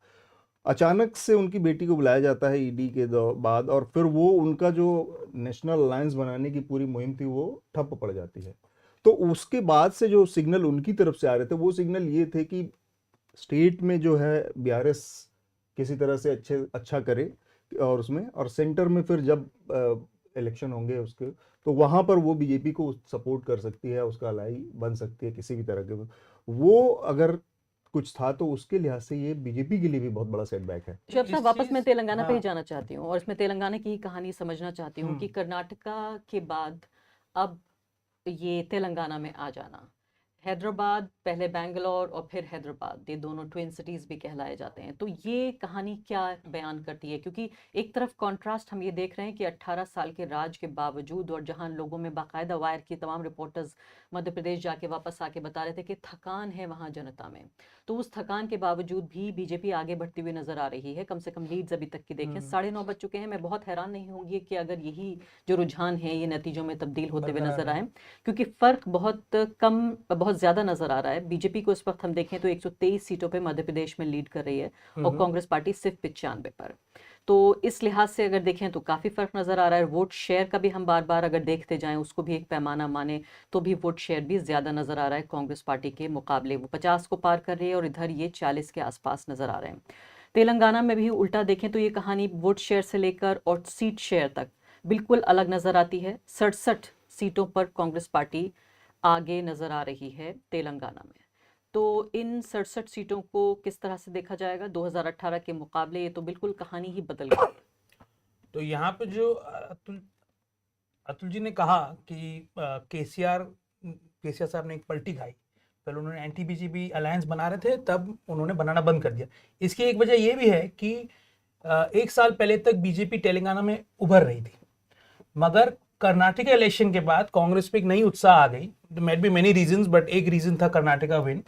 अचानक से उनकी बेटी को बुलाया जाता है ईडी के बाद, और फिर वो उनका जो नेशनल अलायंस बनाने की पूरी मुहिम थी वो ठप पड़ जाती है। तो उसके बाद से जो सिग्नल उनकी तरफ से आ रहे थे वो सिग्नल ये थे कि स्टेट में जो है बीआरएस किसी तरह से अच्छा करे, और उसमें और सेंटर में फिर जब इलेक्शन होंगे उसके, तो वहां पर वो बीजेपी को सपोर्ट कर सकती है, उसका अलाई बन सकती है किसी भी तरह के। वो अगर कुछ था तो उसके लिहाज से ये बीजेपी के लिए भी बहुत बड़ा सेटबैक है। शोएब साहब, वापस मैं तेलंगाना पे ही हाँ। जाना चाहती हूँ और इसमें तेलंगाना की कहानी समझना चाहती हूँ कि कर्नाटका के बाद अब ये तेलंगाना में आ जाना। हैदराबाद, पहले बेंगलोर और फिर हैदराबाद, ये दोनों ट्विन सिटीज़ भी कहलाए जाते हैं। तो ये कहानी क्या बयान करती है? क्योंकि एक तरफ कॉन्ट्रास्ट हम ये देख रहे हैं कि 18 साल के राज के बावजूद, और जहां लोगों में बाकायदा वायर की तमाम रिपोर्टर्स मध्य प्रदेश जाके वापस आके बता रहे थे कि थकान है वहाँ जनता में, तो उस थकान के बावजूद भी बीजेपी आगे बढ़ती हुई नजर आ रही है। कम से कम लीड्स अभी तक की देखें 9:30 बज चुके हैं। मैं बहुत हैरान नहीं होंगी कि अगर यही जो रुझान है ये नतीजों में तब्दील होते हुए नजर आए, क्योंकि फर्क बहुत ज़्यादा नजर आ रहा है। बीजेपी को इस वक्त हम देखें तो 123 सीटों पे मध्य प्रदेश में लीड कर रही है और कांग्रेस पार्टी सिर्फ 95 पर। तो इस लिहाज से अगर देखें तो काफ़ी फर्क नज़र आ रहा है। वोट शेयर का भी हम बार बार अगर देखते जाएं, उसको भी एक पैमाना माने तो भी वोट शेयर भी ज़्यादा नज़र आ रहा है कांग्रेस पार्टी के मुकाबले। वो 50 को पार कर रही है और इधर ये 40 के आसपास नज़र आ रहे हैं। तेलंगाना में भी उल्टा देखें तो ये कहानी वोट शेयर से लेकर और सीट शेयर तक बिल्कुल अलग नज़र आती है। 67 सीटों पर कांग्रेस पार्टी आगे नज़र आ रही है तेलंगाना में। तो इन 67 सीटों को किस तरह से देखा जाएगा 2018 के मुकाबले? ये तो बिल्कुल कहानी ही बदल गई है। तो यहाँ पे जो अतुल जी ने कहा कि केसीआर साहब ने एक पलटी खाई। पहले उन्होंने एंटी बीजेपी अलायंस बना रहे थे, तब उन्होंने बनाना बंद कर दिया। इसकी एक वजह ये भी है कि 1 साल पहले तक बीजेपी तेलंगाना में उभर रही थी, मगर कर्नाटका इलेक्शन के बाद कांग्रेस पे एक नई उत्साह आ गई। Might be many reasons, but एक रीजन था कर्नाटका विन।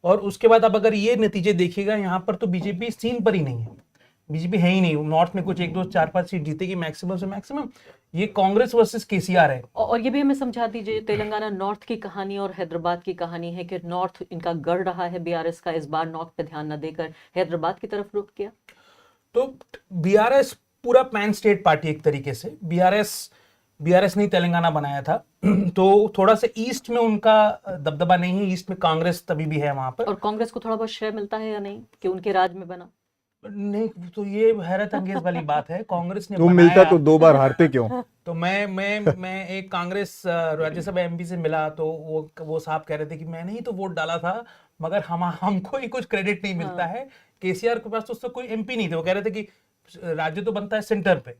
और उसके बाद अब अगर ये नतीजे देखिएगा, यहाँ पर तो बीजेपी सीन पर ही नहीं है, बीजेपी है ही नहीं। नॉर्थ में कुछ 1, 2, 4, 5 सीट जीतेगी मैक्सिमम से मैक्सिमम। ये कांग्रेस वर्सेस केसीआर है। और ये भी हमें समझा दीजिए, तेलंगाना नॉर्थ की कहानी और हैदराबाद की कहानी है कि नॉर्थ इनका गढ़ रहा है बीआरएस का, इस बार नॉर्थ पे ध्यान न देकर हैदराबाद की तरफ रुख किया। तो बीआरएस पूरा पैन स्टेट पार्टी एक तरीके से, बीआरएस ने तेलंगाना बनाया था। तो थोड़ा सा ईस्ट में उनका दबदबा नहीं है, ईस्ट में कांग्रेस तभी भी है वहां पर। और कांग्रेस को थोड़ा बहुत श्रेय मिलता है या नहीं कि उनके राज में बना? नहीं, तो ये हैरत अंगेज वाली बात है। कांग्रेस ने तो बनाया, मिलता तो 2 बार हारते क्यों? तो मैं एक कांग्रेस राज्यसभा एमपी से मिला, तो वो साहब कह रहे थे कि मैंने ही तो वोट डाला था, मगर हमको ही कुछ क्रेडिट नहीं मिलता है। केसीआर के पास तो उससे कोई एमपी नहीं थे। वो कह रहे थे कि राज्य तो बनता है सेंटर पे,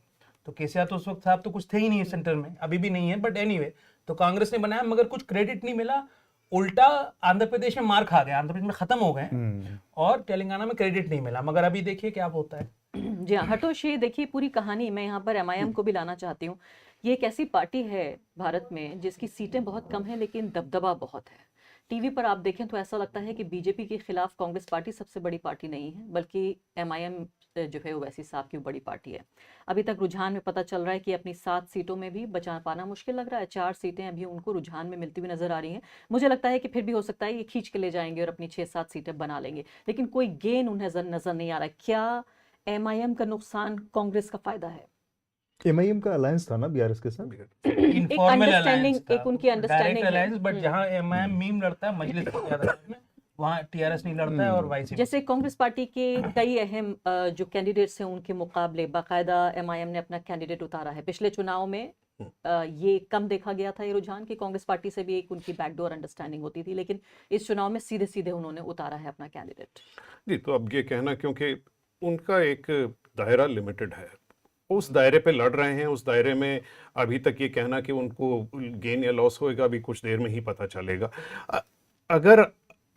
तो केसीआर तो उस वक्त साहब तो कुछ थे ही नहीं सेंटर में, अभी भी नहीं है, बट एनीवे तो कांग्रेस ने बनाया, मगर कुछ क्रेडिट नहीं मिला। उल्टा आंध्र प्रदेश में मार खा गए, आंध्र प्रदेश में खत्म हो गए और तेलंगाना में क्रेडिट नहीं मिला। मगर अभी देखिए क्या होता है। जी हाँ, हटोश, ये देखिए पूरी कहानी। मैं यहाँ पर एमआईएम को भी लाना चाहती हूँ। ये एक ऐसी पार्टी है भारत में जिसकी सीटें बहुत कम है लेकिन दबदबा बहुत है। टीवी पर आप देखें तो ऐसा लगता है कि बीजेपी के खिलाफ कांग्रेस पार्टी सबसे बड़ी पार्टी नहीं है, बल्कि एमआईएम जो है ओवैसी साहब की बड़ी पार्टी है। अभी तक रुझान में पता चल रहा है कि अपनी 7 सीटों में भी बचा पाना मुश्किल लग रहा है। 4 सीटें अभी उनको रुझान में मिलती हुई नजर आ रही हैं। मुझे लगता है कि फिर भी हो सकता है ये खींच के ले जाएंगे और अपनी 6-7 सीटें बना लेंगे, लेकिन कोई गेन उन्हें नजर नहीं आ रहा है। क्या एमआईएम का नुकसान कांग्रेस का फायदा है? एमआईएम का अलायंस था ना बीआरएस के साथ, इनफॉर्मल अलायंस था, एक उनकी अंडरस्टैंडिंग डायरेक्ट अलायंस, बट जहां एमआईएम मीम लड़ता है मजलिस की अदालत में, वहां टीआरएस नहीं लड़ता है और वाइस जैसे कांग्रेस पार्टी के कई अहम जो कैंडिडेट्स हैं उनके मुकाबले बाकायदा एमआईएम ने अपना कैंडिडेट उतारा है। पिछले चुनाव में ये कम देखा गया था ये रुझान कि कांग्रेस पार्टी से भी एक उनकी बैकडोर अंडरस्टैंडिंग होती थी, लेकिन इस चुनाव में सीधे सीधे उन्होंने उतारा है अपना कैंडिडेट। जी, तो अब ये कहना, क्योंकि उनका एक दायरा लिमिटेड है, उस दायरे पे लड़ रहे हैं, उस दायरे में अभी तक ये कहना कि उनको गेन या लॉस होएगा अभी कुछ देर में ही पता चलेगा। अगर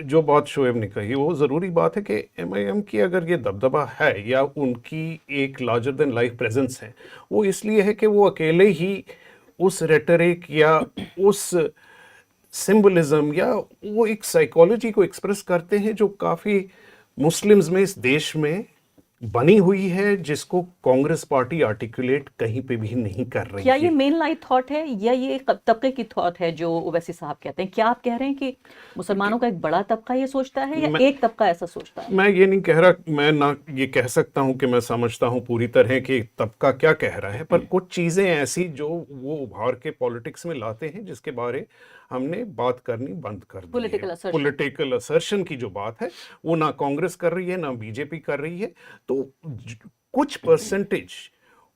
जो बात शोएब ने कही वो ज़रूरी बात है कि एमआईएम की अगर ये दबदबा है या उनकी एक लार्जर देन लाइफ प्रेजेंस है, वो इसलिए है कि वो अकेले ही उस रेटरिक या उस सिंबलिज्म या वो एक साइकोलॉजी को एक्सप्रेस करते हैं जो काफ़ी मुस्लिम्स में इस देश में बनी हुई है, जिसको कांग्रेस पार्टी आर्टिकुलेट कहीं पे भी नहीं कर रही है। क्या ये मेन लाइन थॉट है या ये एक तबके की थॉट है जो ओवैसी साहब कहते हैं? क्या आप कह रहे हैं कि मुसलमानों का एक बड़ा तबका ये सोचता है या एक तबका ऐसा सोचता है? मैं ये नहीं कह रहा, मैं ना ये कह सकता हूं कि मैं समझता हूं पूरी तरह कि तबका क्या कह रहा है, पर कुछ चीजें ऐसी जो वो उभार के पॉलिटिक्स में लाते हैं जिसके बारे हमने बात करनी बंद कर दी है। पॉलिटिकल असर्शन की जो बात है वो ना कांग्रेस कर रही है ना बीजेपी कर रही है। तो कुछ percentage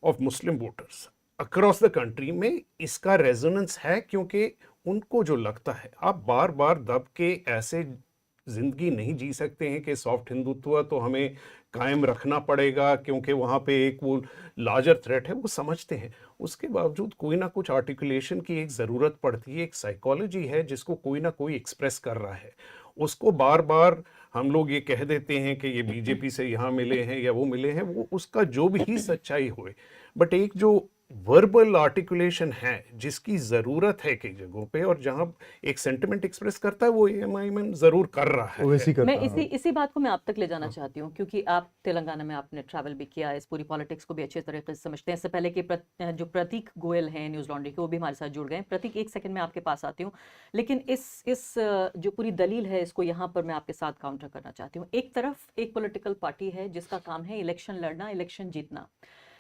of Muslim voters across the country में इसका रेजोनेंस है, क्योंकि उनको जो लगता है आप बार बार दब के ऐसे जिंदगी नहीं जी सकते हैं कि सॉफ्ट हिंदुत्व तो हमें कायम रखना पड़ेगा क्योंकि वहाँ पे एक वो लार्जर थ्रेट है, वो समझते हैं। उसके बावजूद कोई ना कुछ आर्टिकुलेशन की एक ज़रूरत पड़ती है, एक साइकोलॉजी है जिसको कोई ना कोई एक्सप्रेस कर रहा है। उसको बार बार हम लोग ये कह देते हैं कि ये बीजेपी से यहाँ मिले हैं या वो मिले हैं, वो उसका जो भी सच्चाई होए, बट एक जो वर्बल आर्टिकुलेशन है जिसकी ज़रूरत है कई जगहों पे और जहाँ एक सेंटिमेंट एक्सप्रेस करता है वो एमआईएम ज़रूर कर रहा है। मैं इसी बात को मैं आप तक ले जाना चाहती हूँ, क्योंकि आप तेलंगाना में आपने ट्रैवल भी किया, इस पूरी पॉलिटिक्स को भी अच्छे तरीके से समझते हैं। इससे पहले कि जो प्रतीक गोयल हैं न्यूज़ लॉन्ड्री के, वो भी हमारे साथ जुड़ गए। प्रतीक, एक सेकंड में आपके पास आती हूँ, लेकिन इस जो पूरी दलील है इसको यहाँ पर मैं आपके साथ काउंटर करना चाहती हूँ। एक तरफ एक पॉलिटिकल पार्टी है जिसका काम है इलेक्शन लड़ना, इलेक्शन जीतना,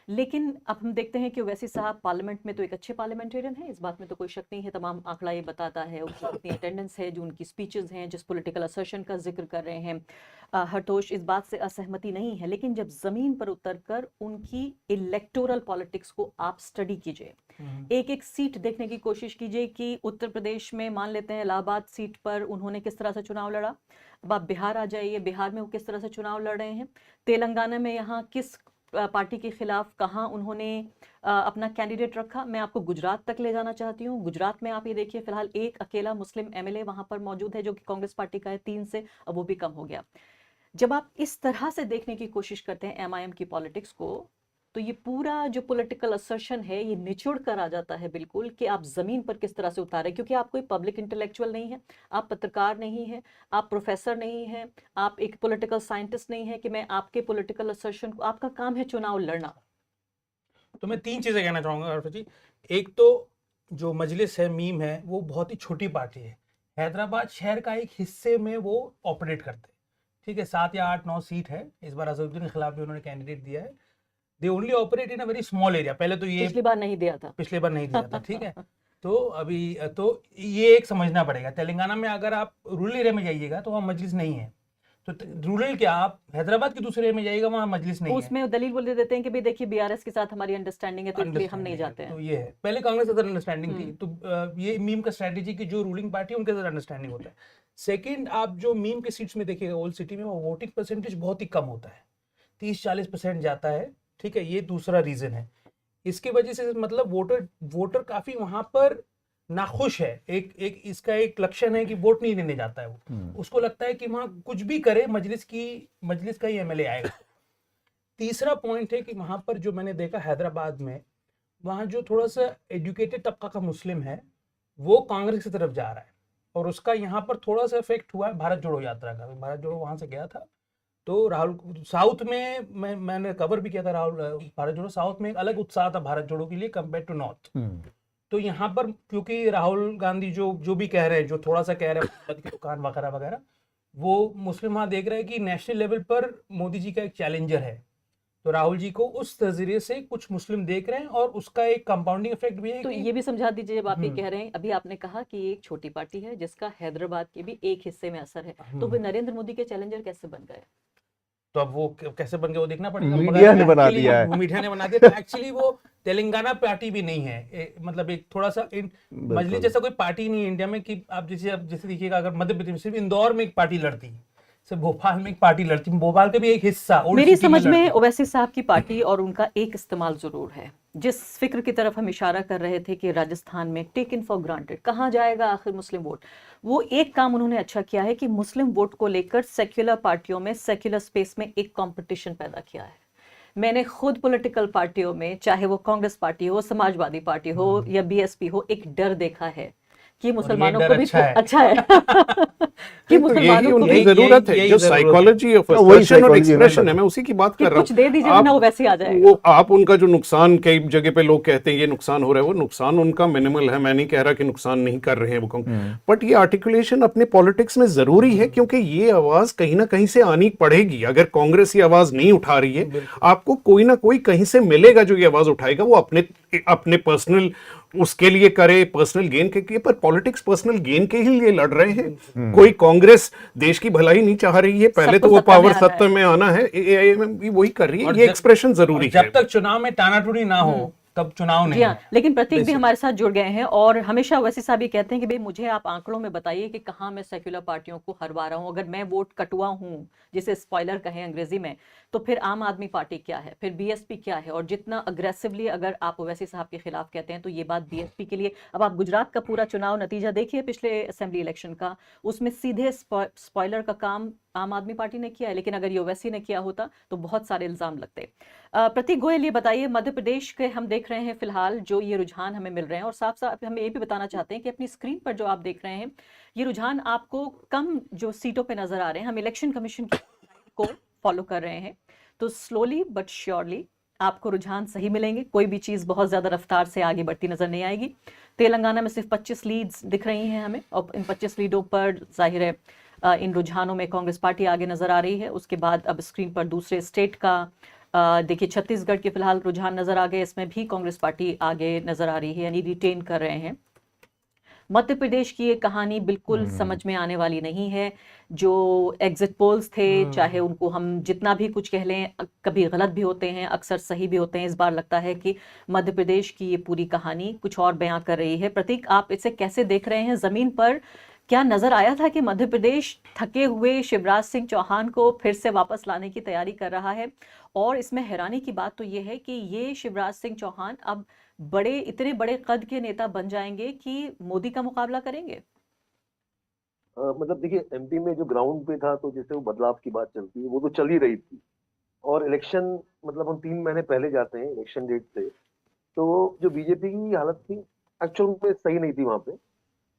लेकिन अब हम देखते हैं कि ओवैसी साहब पार्लियामेंट में तो एक अच्छे पार्लियामेंटेरियन हैं, इस बात में तो कोई शक नहीं है। तमाम आंकड़ा ये बताता है, उनकी कितनी अटेंडेंस है, जो उनकी स्पीचेस हैं, जिस पॉलिटिकल असर्शन का जिक्र कर रहे हैं, हरतोष इस बात से असहमति नहीं है। लेकिन जब जमीन पर उतरकर उनकी इलेक्टोरल पॉलिटिक्स को आप स्टडी कीजिए, एक एक सीट देखने की कोशिश कीजिए कि उत्तर प्रदेश में मान लेते हैं इलाहाबाद सीट पर उन्होंने किस तरह से चुनाव लड़ा। अब आप बिहार आ जाइए, बिहार में वो किस तरह से चुनाव लड़ रहे हैं। तेलंगाना में यहाँ किस पार्टी के खिलाफ कहाँ उन्होंने अपना कैंडिडेट रखा। मैं आपको गुजरात तक ले जाना चाहती हूँ। गुजरात में आप ये देखिए, फिलहाल एक अकेला मुस्लिम एमएलए वहां पर मौजूद है जो कि कांग्रेस पार्टी का है, 3 से अब वो भी कम हो गया। जब आप इस तरह से देखने की कोशिश करते हैं एमआईएम की पॉलिटिक्स को, तो ये पूरा जो पॉलिटिकल असर्शन है ये निचोड़ कर आ जाता है बिल्कुल कि आप जमीन पर किस तरह से उतारे, क्योंकि आप कोई पब्लिक इंटेलेक्चुअल नहीं है, आप पत्रकार नहीं है, आप प्रोफेसर नहीं है, आप एक पॉलिटिकल साइंटिस्ट नहीं है कि मैं आपके पॉलिटिकल असर्शन को, आपका काम है चुनाव लड़ना। तो मैं 3 चीजें कहना चाहूंगा अर्फा जी। एक तो जो मजलिस है, मीम है, वो बहुत ही छोटी पार्टी है। हैदराबाद शहर का एक हिस्से में वो ऑपरेट करते हैं, ठीक है। 7 या 8-9 सीट है, इस बार अजहरुद्दीन के खिलाफ भी उन्होंने कैंडिडेट दिया है। They only operate in a very small area. पहले तो ये पिछली बार नहीं दिया था, ठीक है। तो अभी तो ये एक समझना पड़ेगा। तेलंगाना में अगर आप रूरल एरिया में जाइएगा तो वहाँ मजलिस नहीं है, तो रूरल क्या आप हैदराबाद के दूसरे एरिया में जाइएगा वहाँ मजलिस नहीं है। उसमें दलील बोल देते हैं कि भाई देखिए बीआरएस के साथ हमारी अंडरस्टैंडिंग है तो इसलिए हम नहीं जाते हैं। तो ये है, पहले कांग्रेस के साथ अंडरस्टैंडिंग थी, तो ये मीम का स्ट्रेटेजी की जो रूलिंग पार्टी है उनके साथ अंडरस्टैंडिंग होता है। सेकंड, आप जो मीम के सीट्स में देखिएगा ओल्ड सिटी में, वो वोटिंग परसेंटेज बहुत ही कम होता है, 30-40% जाता है, ठीक है। ये दूसरा रीजन है। इसके वजह से मतलब वोटर काफी वहां पर नाखुश है। एक इसका एक लक्षण है कि वोट नहीं देने जाता है वो, उसको लगता है कि वहां कुछ भी करे मजलिस का ही एमएलए आएगा। तीसरा पॉइंट है कि वहां पर जो मैंने देखा हैदराबाद में, वहां जो थोड़ा सा एजुकेटेड तबका का मुस्लिम है वो कांग्रेस की तरफ जा रहा है, और उसका यहाँ पर थोड़ा सा इफेक्ट हुआ है भारत जोड़ो यात्रा का। भारत जोड़ो वहाँ से गया था, तो राहुल साउथ में मैंने कवर भी किया था राहुल भारत जोड़ो। साउथ में एक अलग उत्साह था भारत जोड़ो के लिए कंपेयर टू नॉर्थ। तो यहाँ पर क्योंकि राहुल गांधी जो भी कह रहे हैं, जो थोड़ा सा कह रहे हैं की दुकान वगैरह वगैरह, वो मुस्लिम वहाँ देख रहे हैं कि नेशनल लेवल पर मोदी जी का एक चैलेंजर है, तो राहुल जी को उस नजरिए से कुछ मुस्लिम देख रहे हैं, और उसका एक कंपाउंडिंग इफेक्ट भी है। तो ये भी समझा दीजिए, जब आप ये कह रहे हैं, अभी आपने कहा कि एक छोटी पार्टी है जिसका हैदराबाद के भी एक हिस्से में असर है, तो फिर नरेंद्र मोदी के चैलेंजर कैसे बन गए? तो अब वो कैसे बन गए वो देखना पड़ेगा। मीडिया ने बना दिया है। मीडिया ने बना दिया। एक्चुअली वो तेलंगाना पार्टी भी नहीं है, मतलब एक थोड़ा सा मजलिस जैसा कोई पार्टी नहीं है इंडिया में कि आप जैसे देखिएगा, अगर मध्य प्रदेश में सिर्फ इंदौर में एक पार्टी लड़ती, सिर्फ भोपाल में एक पार्टी लड़ती, भोपाल का भी एक हिस्सा मेरी समझ में ओवैसी साहब की पार्टी और उनका एक इस्तेमाल जरूर है। जिस फिक्र की तरफ हम इशारा कर रहे थे कि राजस्थान में टेकन फॉर ग्रांटेड, कहाँ जाएगा आखिर मुस्लिम वोट, वो एक काम उन्होंने अच्छा किया है कि मुस्लिम वोट को लेकर सेक्युलर पार्टियों में, सेक्युलर स्पेस में एक कंपटीशन पैदा किया है। मैंने खुद पॉलिटिकल पार्टियों में, चाहे वो कांग्रेस पार्टी हो, समाजवादी पार्टी हो या बीएसपी हो, एक डर देखा है कि मुसलमानों को भी अच्छा है कि मुसलमानों को भी जरूरत है, जो साइकोलॉजी ऑफ पर्सन और एक्सप्रेशन है, मैं उसी की बात कर रहा हूँ। कुछ दे दीजिए ना, वो वैसे आ जाएगा। वो आप उनका जो नुकसान, कई जगह पे लोग कहते हैं ये नुकसान हो रहा है, वो नुकसान उनका मिनिमल है। मैं नहीं कह रहा कि नुकसान नहीं कर रहे हैं वो, बट ये आर्टिकुलेशन अपने पॉलिटिक्स में जरूरी है, क्योंकि ये आवाज कहीं ना कहीं से आनी पड़ेगी। अगर कांग्रेस ये आवाज नहीं उठा रही है, आपको कोई ना कोई कहीं से मिलेगा जो ये आवाज उठाएगा। वो अपने पर्सनल उसके लिए करे, पर्सनल गेन के लिए, पर पॉलिटिक्स पर्सनल गेन के ही लिए लड़ रहे हैं। कोई कांग्रेस देश की भलाई नहीं चाह रही है, पहले तो वो पावर सत्ता में आना है, एआईएम भी वही कर रही है। ये एक्सप्रेशन जरूरी है। जब तक चुनाव में टानाटुनी ना हो तब चुनाव नहीं। हाँ, लेकिन प्रतीक भी हमारे साथ जुड़ गए हैं, और हमेशा वैसे साहब ये कहते हैं कि भाई मुझे आप आंकड़ों में बताइए कि कहाँ मैं सेक्युलर पार्टियों को हरवा रहा हूँ। अगर मैं वोट कटुआ हूँ, जिसे स्पॉइलर कहें अंग्रेजी में, तो फिर आम आदमी पार्टी क्या है, फिर बीएसपी क्या है, और जितना अग्रेसिवली अगर आप ओवैसी साहब के खिलाफ कहते हैं तो ये बात बीएसपी के लिए। अब आप गुजरात का पूरा चुनाव नतीजा देखिए पिछले असेंबली इलेक्शन का, उसमें सीधे स्पॉइलर का काम आम आदमी पार्टी ने किया है, लेकिन अगर ये ओवैसी ने किया होता तो बहुत सारे इल्जाम लगते। प्रतीक गोयल, ये बताइए, मध्य प्रदेश के हम देख रहे हैं फिलहाल जो ये रुझान हमें मिल रहे हैं, और साफ साफ हम ये भी बताना चाहते हैं कि अपनी स्क्रीन पर जो आप देख रहे हैं ये रुझान आपको कम जो सीटों पे नजर आ रहे हैं, हम इलेक्शन कमीशन की को फॉलो कर रहे हैं, तो स्लोली बट श्योरली आपको रुझान सही मिलेंगे। कोई भी चीज़ बहुत ज़्यादा रफ्तार से आगे बढ़ती नजर नहीं आएगी। तेलंगाना में सिर्फ 25 लीड्स दिख रही हैं हमें, और इन 25 लीडों पर जाहिर है इन रुझानों में कांग्रेस पार्टी आगे नजर आ रही है। उसके बाद अब स्क्रीन पर दूसरे स्टेट का देखिए, छत्तीसगढ़ के फिलहाल रुझान नजर आ गए, इसमें भी कांग्रेस पार्टी आगे नजर आ रही है, यानी रिटेन कर रहे हैं। मध्य प्रदेश की ये कहानी बिल्कुल समझ में आने वाली नहीं है। जो एग्जिट पोल्स थे, चाहे उनको हम जितना भी कुछ कह लें, कभी गलत भी होते हैं, अक्सर सही भी होते हैं। इस बार लगता है कि मध्य प्रदेश की ये पूरी कहानी कुछ और बयां कर रही है। प्रतीक, आप इसे कैसे देख रहे हैं? जमीन पर क्या नजर आया था कि मध्य प्रदेश थके हुए शिवराज सिंह चौहान को फिर से वापस लाने की तैयारी कर रहा है? और इसमें हैरानी की बात तो ये है कि ये शिवराज सिंह चौहान अब इतने बड़े कद के नेता बन जाएंगे कि मोदी का मुकाबला करेंगे। मतलब देखिए, एमपी में जो ग्राउंड पे था, तो जैसे वो बदलाव की बात चलती है, वो तो चल ही रही थी। और इलेक्शन, मतलब हम 3 महीने पहले जाते हैं इलेक्शन डेट से, तो जो बीजेपी की हालत थी एक्चुअल में सही नहीं थी। वहाँ पे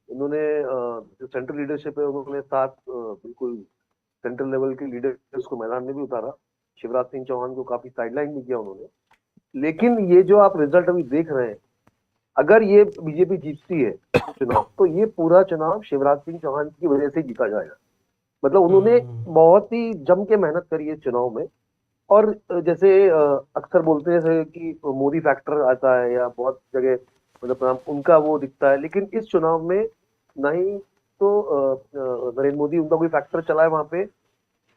इन्होंने जो सेंट्रल लीडरशिप है, उन्होंने 7 बिल्कुल सेंट्रल लेवल के लीडर्स को मैदान में भी उतारा। शिवराज सिंह चौहान को काफी साइडलाइन भी किया उन्होंने। लेकिन ये जो आप रिजल्ट अभी देख रहे हैं, अगर ये बीजेपी जीतती है चुनाव, तो ये पूरा चुनाव शिवराज सिंह चौहान की वजह से जीता जाएगा। मतलब उन्होंने बहुत ही जम के मेहनत करी है चुनाव में। और जैसे अक्सर बोलते हैं कि मोदी फैक्टर आता है, या बहुत जगह मतलब उनका वो दिखता है, लेकिन इस चुनाव में ना ही तो नरेंद्र मोदी उनका कोई फैक्टर चला है वहां पे,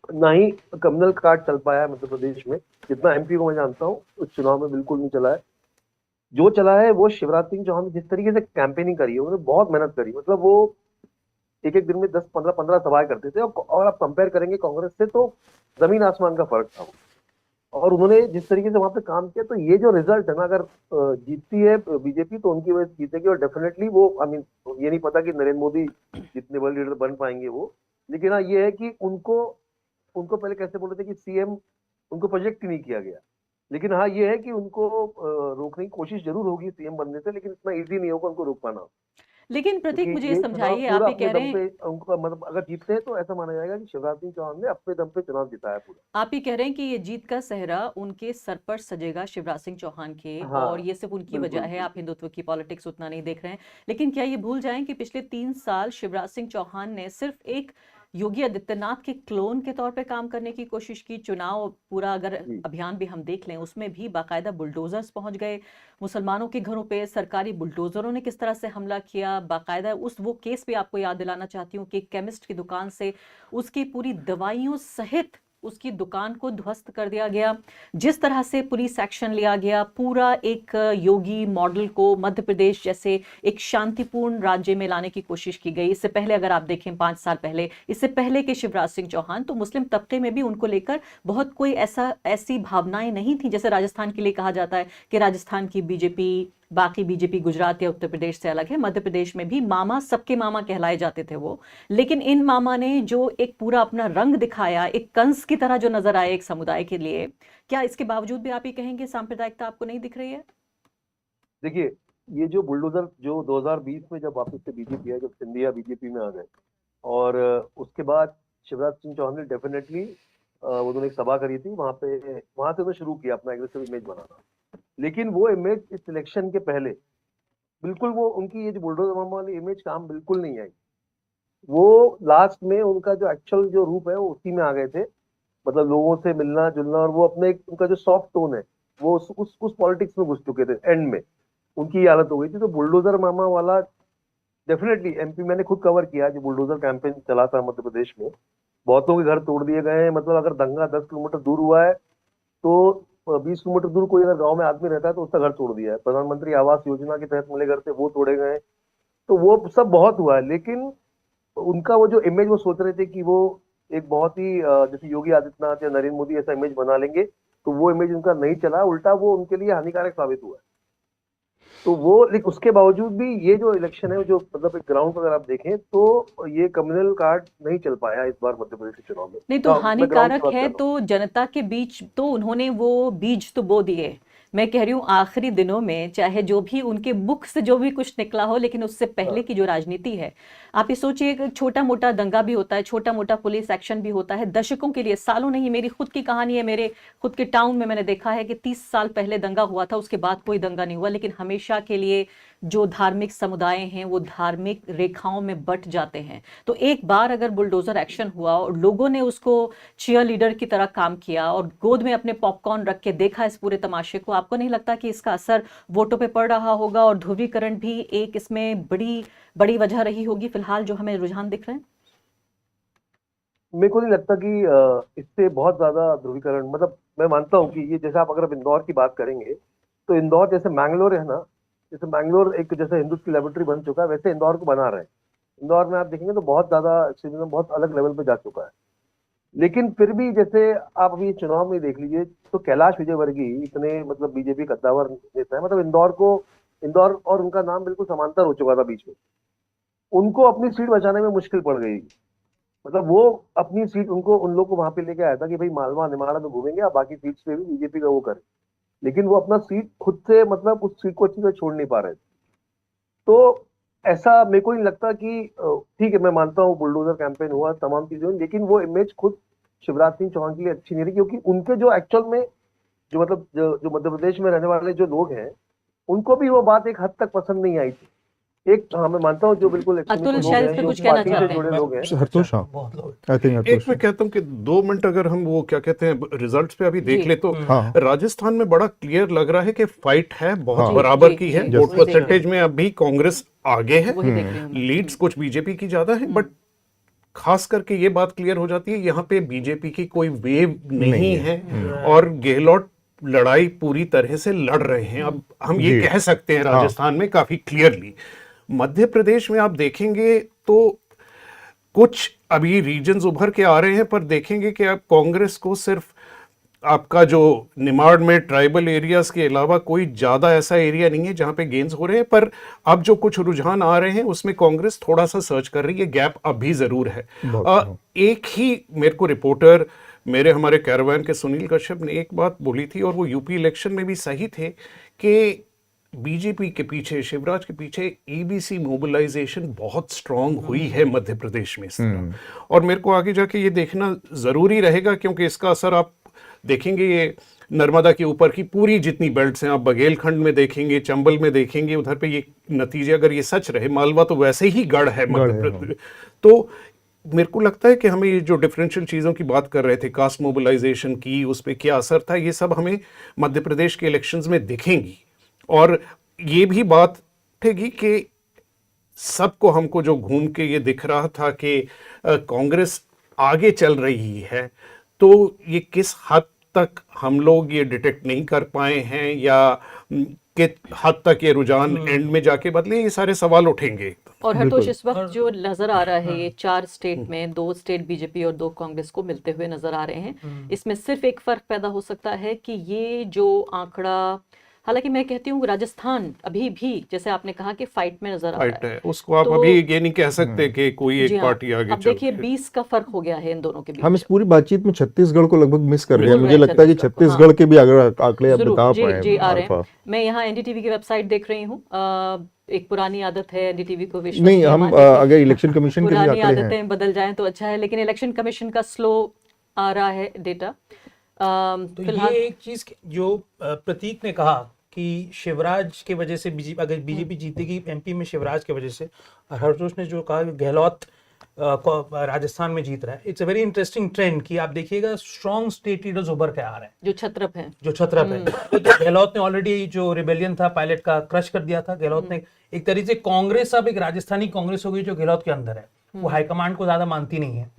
ना ही कम्युनल कार्ड चल पाया है मध्य प्रदेश में। जितना एमपी को मैं जानता हूँ, उस चुनाव में बिल्कुल नहीं चला है। जो चला है वो शिवराज सिंह चौहान ने जिस तरीके से कैंपेनिंग करी है, उन्होंने बहुत मेहनत करी। मतलब वो एक दिन में 10-15 सभाएं करते थे, और आप कंपेयर करेंगे कांग्रेस से तो जमीन आसमान का फर्क था। और उन्होंने जिस तरीके से वहां पे काम किया, तो ये जो रिजल्ट है ना, अगर जीतती है बीजेपी तो उनकी वजह से जीतेगी। और डेफिनेटली वो, आई मीन, ये नहीं पता कि नरेंद्र मोदी जितने बड़े लीडर बन पाएंगे वो, लेकिन हाँ ये है कि उनको पहले कैसे बोल रहे थे कि सीएम उनको प्रोजेक्ट ही नहीं किया गया। लेकिन हाँ ये है कि उनको रोकने की कोशिश जरूर होगी सीएम बनने से, लेकिन इतना इजी नहीं होगा उनको रोक पाना। लेकिन प्रतीक क्योंकि मुझे ये ये चुनाव समझाइए, आप पूरा ये अपने कह दम रहे हैं पे उनका मतलब अगर जीतते हैं तो ऐसा माना जाएगा कि शिवराज सिंह चौहान ने अपने दम पे चुनाव जिताया पूरा। आप ये कह रहे हैं कि ये जीत का सेहरा उनके सर पर सजेगा, शिवराज सिंह चौहान के, और हाँ, ये सिर्फ उनकी वजह बिल्कुल, है, आप बिल्कुल। हिंदुत्व की पॉलिटिक्स उतना नहीं देख रहे हैं। लेकिन क्या ये भूल जाएं कि पिछले 3 साल शिवराज सिंह चौहान ने सिर्फ एक योगी आदित्यनाथ के क्लोन के तौर पे काम करने की कोशिश की। चुनाव पूरा अगर जी। अभियान भी हम देख लें, उसमें भी बाकायदा बुलडोजर्स पहुंच गए मुसलमानों के घरों पे, सरकारी बुलडोजरों ने किस तरह से हमला किया। बाकायदा वो केस भी आपको याद दिलाना चाहती हूँ कि केमिस्ट की दुकान से उसकी पूरी दवाइयों सहित उसकी दुकान को ध्वस्त कर दिया गया। जिस तरह से पुलिस एक्शन लिया गया, पूरा एक योगी मॉडल को मध्य प्रदेश जैसे एक शांतिपूर्ण राज्य में लाने की कोशिश की गई। इससे पहले अगर आप देखें 5 साल पहले, इससे पहले के शिवराज सिंह चौहान, तो मुस्लिम तबके में भी उनको लेकर बहुत कोई ऐसी भावनाएं नहीं थी। जैसे राजस्थान के लिए कहा जाता है कि राजस्थान की बीजेपी बाकी बीजेपी गुजरात या उत्तर प्रदेश से अलग है, मध्य प्रदेश में भी मामा सबके मामा कहलाए जाते थे वो। लेकिन इन मामा ने जो एक पूरा अपना रंग दिखाया, एक कंस की तरह जो नजर आए एक समुदाय के लिए, क्या इसके बावजूद भी आप ये कहेंगे सांप्रदायिकता आपको नहीं दिख रही है? देखिए, ये जो बुलडोजर जो 2020 में जब वापस से बीजेपी है, जब सिंधिया बीजेपी में आ गए और उसके बाद शिवराज सिंह चौहान ने डेफिनेटली उन्होंने एक सभा करी थी वहां पे, वहां से उन्होंने शुरू किया अपना एग्रेसिव इमेज बनाना। लेकिन वो इमेज इस इलेक्शन के पहले बिल्कुल वो उनकी ये जो बुलडोजर मामा वाली इमेज काम बिल्कुल नहीं आई। वो लास्ट में उनका जो एक्चुअल जो रूप है वो उसी में आ गए थे, मतलब लोगों से मिलना जुलना, और वो अपने उनका जो सॉफ्ट टोन है वो उस पॉलिटिक्स में घुस चुके थे। एंड में उनकी ये हालत हो गई थी। तो बुलडोजर मामा वाला डेफिनेटली एमपी मैंने खुद कवर किया, जो बुलडोजर कैंपेन चला था मध्य प्रदेश में, बहुतों के घर तोड़ दिए गए हैं। मतलब अगर दंगा 10 किलोमीटर दूर हुआ है तो 20 किलोमीटर दूर कोई अगर गांव में आदमी रहता है तो उसका घर तोड़ दिया है। प्रधानमंत्री आवास योजना के तहत मिले घर थे वो तोड़े गए। तो वो सब बहुत हुआ है। लेकिन उनका वो जो इमेज वो सोच रहे थे कि वो एक बहुत ही जैसे योगी आदित्यनाथ या नरेंद्र मोदी ऐसा इमेज बना लेंगे, तो वो इमेज उनका नहीं चला, उल्टा वो उनके लिए हानिकारक साबित हुआ है। तो वो लेकिन उसके बावजूद भी ये जो इलेक्शन है जो मतलब एक ग्राउंड पर अगर आप देखें तो ये कम्युनल कार्ड नहीं चल पाया इस बार मध्य प्रदेश के चुनाव में। नहीं तो मैं ग्राउंड की हानिकारक बात है कर रहा हूँ। तो जनता के बीच तो उन्होंने वो बीज तो बो दिए। मैं कह रही हूँ आखिरी दिनों में चाहे जो भी उनके मुख से जो भी कुछ निकला हो, लेकिन उससे पहले की जो राजनीति है, आप ये सोचिए कि छोटा मोटा दंगा भी होता है, छोटा मोटा पुलिस एक्शन भी होता है दशकों के लिए, सालों नहीं। मेरी खुद की कहानी है, मेरे खुद के टाउन में मैंने देखा है कि 30 साल पहले दंगा हुआ था, उसके बाद कोई दंगा नहीं हुआ, लेकिन हमेशा के लिए जो धार्मिक समुदाय हैं वो धार्मिक रेखाओं में बट जाते हैं। तो एक बार अगर बुलडोजर एक्शन हुआ और लोगों ने उसको चीयर लीडर की तरह काम किया और गोद में अपने पॉपकॉर्न रख के देखा इस पूरे तमाशे को, आपको नहीं लगता कि इसका असर वोटों पे पड़ रहा होगा और ध्रुवीकरण भी एक इसमें बड़ी वजह रही होगी फिलहाल जो हमें रुझान दिख रहे हैं? मेरे को नहीं लगता कि इससे बहुत ज्यादा ध्रुवीकरण, मतलब मैं मानता हूँ कि ये जैसे आप अगर इंदौर की बात करेंगे तो इंदौर जैसे मैंगलोर है ना, जैसे मैंगलोर एक जैसे हिंदुत्व की लेबोरेटरी बन चुका है, वैसे इंदौर को बना रहे हैं। इंदौर में आप देखेंगे तो बहुत ज्यादा एक्सट्रीमिज्म बहुत अलग लेवल पे जा चुका है। लेकिन फिर भी जैसे आप अभी चुनाव में देख लीजिए तो कैलाश विजयवर्गीय इतने मतलब बीजेपी कद्दावर नेता है, मतलब इंदौर और उनका नाम बिल्कुल समांतर हो चुका था बीच में। उनको अपनी सीट बचाने में मुश्किल पड़ गई। मतलब वो अपनी सीट उन लोग को वहां पे लेके आया था कि भाई मालवा निमाड़ा में घूमेंगे, आप बाकी सीट्स पे भी बीजेपी का वो करें। लेकिन वो अपना सीट खुद से मतलब उस सीट को अच्छी तरह छोड़ नहीं पा रहे थे। तो ऐसा मेरे को नहीं लगता कि ठीक है, मैं मानता हूँ बुलडोजर कैंपेन हुआ, तमाम चीजें हुई, लेकिन वो इमेज खुद शिवराज सिंह चौहान के लिए अच्छी नहीं रही, क्योंकि उनके जो एक्चुअल में जो मतलब जो मध्य प्रदेश में रहने वाले जो लोग हैं उनको भी वो बात एक हद तक पसंद नहीं आई थी। एक हाँ मैं मानता हूँ जो बिल्कुल अतुल शायद इस पे कुछ कहना चाहते हैं। हरतोष, आई थिंक एक मैं कहता हूँ कि 2 मिनट अगर हम वो क्या कहते हैं रिजल्ट्स पे अभी देख ले तो राजस्थान में बड़ा क्लियर लग रहा है कि फाइट है, बहुत बराबर की है। वोट परसेंटेज में अभी कांग्रेस आगे है, लीड्स कुछ बीजेपी की ज्यादा है, बट खास करके ये बात क्लियर हो जाती है यहाँ पे बीजेपी की कोई वेव नहीं है और गहलोत लड़ाई पूरी तरह से लड़ रहे हैं। अब हम ये कह सकते हैं राजस्थान में काफी क्लियरली। मध्य प्रदेश में आप देखेंगे तो कुछ अभी रीजन्स उभर के आ रहे हैं, पर देखेंगे कि आप कांग्रेस को सिर्फ आपका जो निमाड़ में ट्राइबल एरियाज के अलावा कोई ज्यादा ऐसा एरिया नहीं है जहां पे गेन्स हो रहे हैं। पर अब जो कुछ रुझान आ रहे हैं उसमें कांग्रेस थोड़ा सा सर्च कर रही है, गैप अभी जरूर है। एक ही मेरे को रिपोर्टर हमारे कैरावान के सुनील कश्यप ने एक बात बोली थी और वो यूपी इलेक्शन में भी सही थे कि बीजेपी के पीछे, शिवराज के पीछे ईबीसी मोबिलाइजेशन बहुत स्ट्रांग हुई है मध्य प्रदेश में इस तरह, और मेरे को आगे जाके ये देखना ज़रूरी रहेगा, क्योंकि इसका असर आप देखेंगे ये नर्मदा के ऊपर की पूरी जितनी बेल्ट्स हैं, आप बघेलखंड में देखेंगे, चंबल में देखेंगे, उधर पे ये नतीजे अगर ये सच रहे, मालवा तो वैसे ही गढ़ है मध्य प्रदेश। तो मेरे को लगता है कि हमें ये जो डिफरेंशियल चीज़ों की बात कर रहे थे, कास्ट मोबिलाइजेशन की, उस पर क्या असर था, ये सब हमें मध्य प्रदेश के इलेक्शंस में दिखेंगी। और ये भी बात उठेगी कि सबको, हमको जो घूम के ये दिख रहा था कि कांग्रेस आगे चल रही है, तो ये किस हद तक हम लोग ये डिटेक्ट नहीं कर पाए हैं, या किस हद तक ये रुझान एंड में जाके बदले, ये सारे सवाल उठेंगे। और हरतोष, इस वक्त जो नजर आ रहा है, ये 4 स्टेट में 2 स्टेट बीजेपी और 2 कांग्रेस को मिलते हुए नजर आ रहे हैं। इसमें सिर्फ एक फर्क पैदा हो सकता है कि ये जो आंकड़ा, हालांकि मैं कहती हूँ राजस्थान अभी भी, जैसे आपने कहा कि फाइट में नजर आ रहा है, उसको आप अभी ये नहीं कह सकते कि कोई एक पार्टी आगे अब देखिए 20 का फर्क हो गया है इन दोनों के बीच। हम इस पूरी बातचीत में छत्तीसगढ़ को लगभग मिस कर रहे हैं। मुझे लगता है कि छत्तीसगढ़ के भी अगर आंकड़े आप बता पाए। जी आ रहे हैं। मैं यहाँ एनडीटीवी की वेबसाइट देख रही हूँ। एक पुरानी आदत है एनडीटीवी को विश्वास नहीं, हम अगर इलेक्शन कमीशन के भी पुरानी आंकड़े आदतें बदल जाएं तो अच्छा है, लेकिन इलेक्शन कमीशन का स्लो आ रहा है डेटा। तो ये एक चीज जो प्रतीक ने कहा कि शिवराज के वजह से बीजेपी, अगर बीजेपी जीतेगी एमपी में शिवराज की वजह से, और हरतोष ने जो कहा गहलोत राजस्थान में जीत रहा है, it's a very interesting trend कि आप देखिएगा स्ट्रॉन्ग स्टेट लीडर्स उभर के आ रहे हैं, जो छत्रप हैं, तो गहलोत ने ऑलरेडी जो रिबेलियन था पायलट का क्रश कर दिया था। गहलोत ने एक तरीके से कांग्रेस, अब एक राजस्थानी कांग्रेस हो गई जो गहलोत के अंदर है, वो हाईकमांड को ज्यादा मानती नहीं है।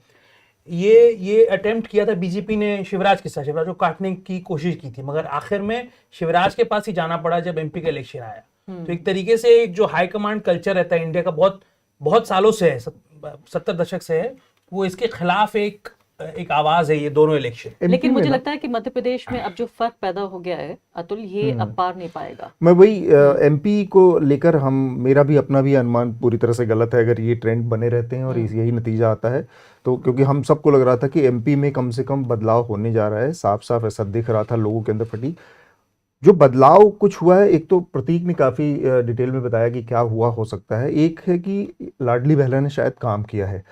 ये अटेम्प्ट किया था बीजेपी ने शिवराज के साथ, शिवराज को काटने की कोशिश की थी, मगर आखिर में शिवराज के पास ही जाना पड़ा जब एमपी का इलेक्शन आया। तो एक तरीके से जो हाईकमांड कल्चर रहता है इंडिया का, बहुत सालों से है, 70 दशक से है, वो इसके खिलाफ एक आवाज है ये दोनों इलेक्शन। लेकिन मुझे लगता है कि मध्य प्रदेश में अब जो फर्क पैदा हो गया है अतुल, ये अब पार नहीं पाएगा। मैं वही एमपी को लेकर मेरा भी अपना भी अनुमान पूरी तरह से गलत है। अगर ये ट्रेंड बने रहते हैं और यही नतीजा आता है तो, क्योंकि हम सबको लग रहा था कि एमपी में कम से कम बदलाव होने जा रहा है, साफ साफ ऐसा दिख रहा था लोगों के अंदर फटी। जो बदलाव कुछ हुआ है, एक तो प्रतीक ने काफ़ी डिटेल में बताया कि क्या हुआ हो सकता है। एक है कि लाडली बहला ने शायद काम किया है,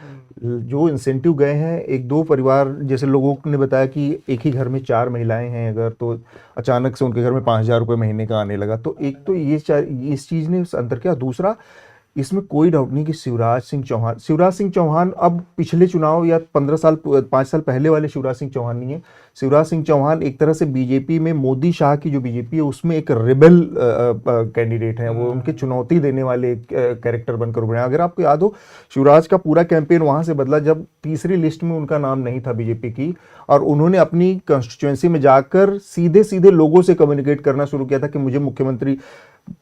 जो इंसेंटिव गए हैं, 1-2 परिवार जैसे लोगों ने बताया कि एक ही घर में 4 महिलाएं हैं अगर, तो अचानक से उनके घर में 5,000 रुपये महीने का आने लगा। तो एक तो ये इस चीज़ ने अंतर किया। दूसरा, इसमें कोई डाउट नहीं कि शिवराज सिंह चौहान अब पिछले चुनाव या 5 साल पहले वाले शिवराज सिंह चौहान नहीं है। शिवराज सिंह चौहान एक तरह से बीजेपी में, मोदी शाह की जो बीजेपी है उसमें एक रिबेल कैंडिडेट हैं, वो उनके चुनौती देने वाले कैरेक्टर बनकर उभरे हैं। अगर आपको याद हो, शिवराज का पूरा कैंपेन वहां से बदला जब तीसरी लिस्ट में उनका नाम नहीं था बीजेपी की, और उन्होंने अपनी कंस्टिट्यूएंसी में जाकर सीधे सीधे लोगों से कम्युनिकेट करना शुरू किया था कि मुझे मुख्यमंत्री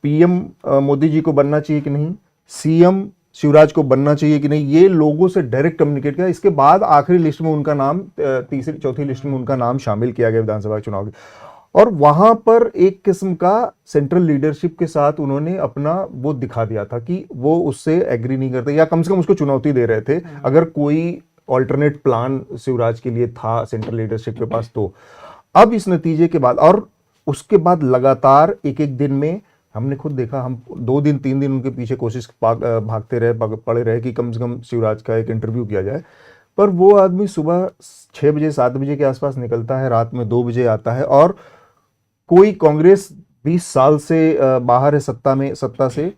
पीएम मोदी जी को बनना चाहिए कि नहीं, सीएम शिवराज को बनना चाहिए कि नहीं, ये लोगों से डायरेक्ट कम्युनिकेट किया। इसके बाद आखिरी लिस्ट में उनका नाम, तीसरी चौथी लिस्ट में उनका नाम शामिल किया गया विधानसभा चुनाव की, और वहां पर एक किस्म का सेंट्रल लीडरशिप के साथ उन्होंने अपना वो दिखा दिया था कि वो उससे एग्री नहीं करते, या कम से कम उसको चुनौती दे रहे थे अगर कोई ऑल्टरनेट प्लान शिवराज के लिए था सेंट्रल लीडरशिप के पास। तो अब इस नतीजे के बाद और उसके बाद लगातार एक दिन में हमने खुद देखा, हम 2 दिन 3 दिन उनके पीछे कोशिश भागते रहे, पड़े रहे कि कम से कम शिवराज का एक इंटरव्यू किया जाए, पर वो आदमी सुबह 6 बजे 7 बजे के आसपास निकलता है, रात में 2 बजे आता है, और कोई कांग्रेस 20 साल से बाहर है सत्ता से,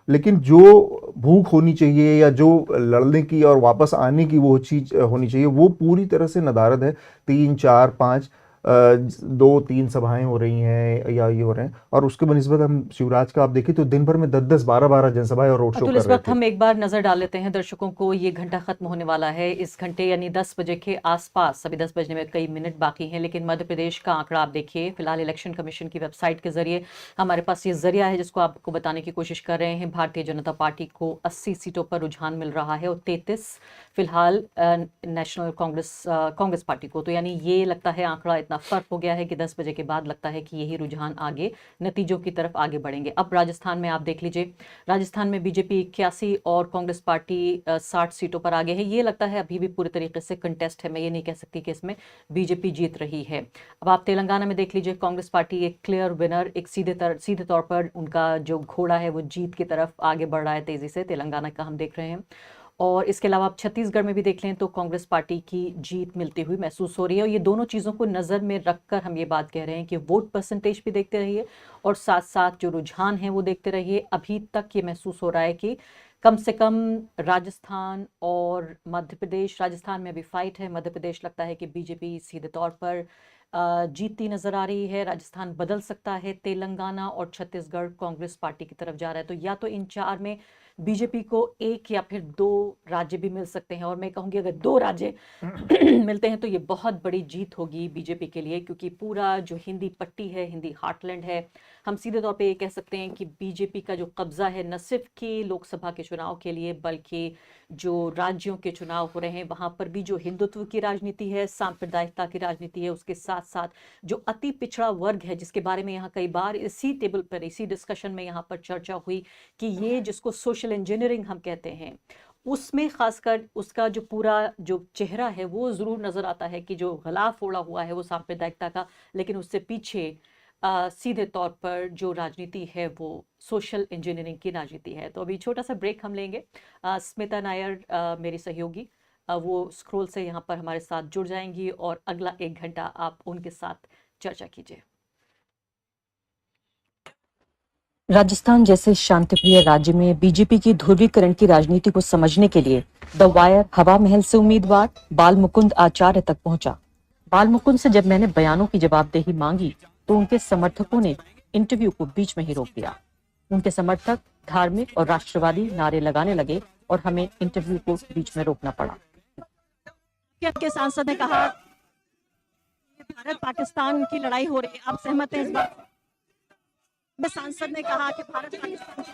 लेकिन जो भूख होनी चाहिए या जो लड़ने की और वापस आने की वो चीज होनी चाहिए, वो पूरी तरह से नदारद है। 3, 4, 5 2-3 सभाएं हो रही हैं या ये हो रहे हैं, और उसके बनिस्बत हम शिवराज का आप देखिए तो दिन भर में 10-10, 12-12 जनसभाएं और रोड शो कर रहे थे। इस वक्त हम एक बार नजर डाल लेते हैं दर्शकों को, ये घंटा खत्म होने वाला है, इस घंटे यानी 10 बजे के आसपास, अभी 10 बजने में कई मिनट बाकी हैं, लेकिन मध्य प्रदेश का आंकड़ा आप देखिए फिलहाल इलेक्शन कमीशन की वेबसाइट के जरिए हमारे पास ये जरिया है जिसको आपको बताने की कोशिश कर रहे हैं। भारतीय जनता पार्टी को 80 सीटों पर रुझान मिल रहा है और 33 फिलहाल नेशनल कांग्रेस पार्टी को। तो यानी ये लगता है आंकड़ा इतना ज़्यादा फ़र्क हो गया है कि 10 बजे के बाद लगता है कि यही रुझान आगे नतीजों की तरफ आगे बढ़ेंगे। अब राजस्थान में आप देख लीजिए, राजस्थान में बीजेपी 81 और कांग्रेस पार्टी 60 सीटों पर आगे है। ये लगता है अभी भी पूरी तरीके से कंटेस्ट है, मैं ये नहीं कह सकती कि इसमें बीजेपी जीत रही है। अब आप तेलंगाना में देख लीजिए, कांग्रेस पार्टी एक क्लियर विनर, एक सीधे तौर पर उनका जो घोड़ा है वो जीत की तरफ आगे बढ़ रहा है तेज़ी से, तेलंगाना का हम देख रहे हैं। और इसके अलावा आप छत्तीसगढ़ में भी देख लें तो कांग्रेस पार्टी की जीत मिलती हुई महसूस हो रही है। और ये दोनों चीज़ों को नज़र में रखकर हम ये बात कह रहे हैं कि वोट परसेंटेज भी देखते रहिए और साथ साथ जो रुझान है वो देखते रहिए। अभी तक ये महसूस हो रहा है कि कम से कम राजस्थान और मध्य प्रदेश, राजस्थान में अभी फाइट है, मध्य प्रदेश लगता है कि बीजेपी सीधे तौर पर जीतती नजर आ रही है, राजस्थान बदल सकता है, तेलंगाना और छत्तीसगढ़ कांग्रेस पार्टी की तरफ जा रहा है। तो या तो इन चार में बीजेपी को एक या फिर 2 राज्य भी मिल सकते हैं, और मैं कहूँगी अगर 2 राज्य मिलते हैं तो ये बहुत बड़ी जीत होगी बीजेपी के लिए, क्योंकि पूरा जो हिंदी पट्टी है, हिंदी हार्टलैंड है, हम सीधे तौर पे ये कह सकते हैं कि बीजेपी का जो कब्जा है न सिर्फ कि लोकसभा के चुनाव के लिए बल्कि जो राज्यों के चुनाव हो रहे हैं वहाँ पर भी जो हिंदुत्व की राजनीति है, सांप्रदायिकता की राजनीति है, उसके साथ साथ जो अति पिछड़ा वर्ग है जिसके बारे में यहाँ कई बार इसी टेबल पर, इसी डिस्कशन में यहाँ पर चर्चा हुई कि ये जिसको सोशल इंजीनियरिंग हम कहते हैं, उसमें खासकर उसका जो पूरा जो चेहरा है वो ज़रूर नज़र आता है कि जो गलाफ ओढ़ा हुआ है वो सांप्रदायिकता का, लेकिन उससे पीछे सीधे तौर पर जो राजनीति है वो सोशल इंजीनियरिंग की राजनीति है। तो अभी छोटा सा ब्रेक हम लेंगे। स्मिता नायर मेरी सहयोगी वो स्क्रॉल से यहाँ पर हमारे साथ जुड़ जाएंगी और अगला 1 घंटा आप उनके साथ चर्चा कीजिए। राजस्थान जैसे शांतिप्रिय राज्य में बीजेपी की ध्रुवीकरण की राजनीति को समझने के लिए द वायर हवा महल से उम्मीदवार बाल मुकुंद आचार्य तक पहुंचा। बाल मुकुंद से जब मैंने बयानों की जवाबदेही मांगी तो उनके समर्थकों ने इंटरव्यू को बीच में ही रोक दिया। उनके समर्थक धार्मिक और राष्ट्रवादी नारे लगाने लगे और हमें इंटरव्यू को बीच में रोकना पड़ा। के सांसद ने कहा भारत पाकिस्तान की लड़ाई हो रही है, आप सहमत हैं इस बात में? सांसद ने कहा कि भारत पाकिस्तान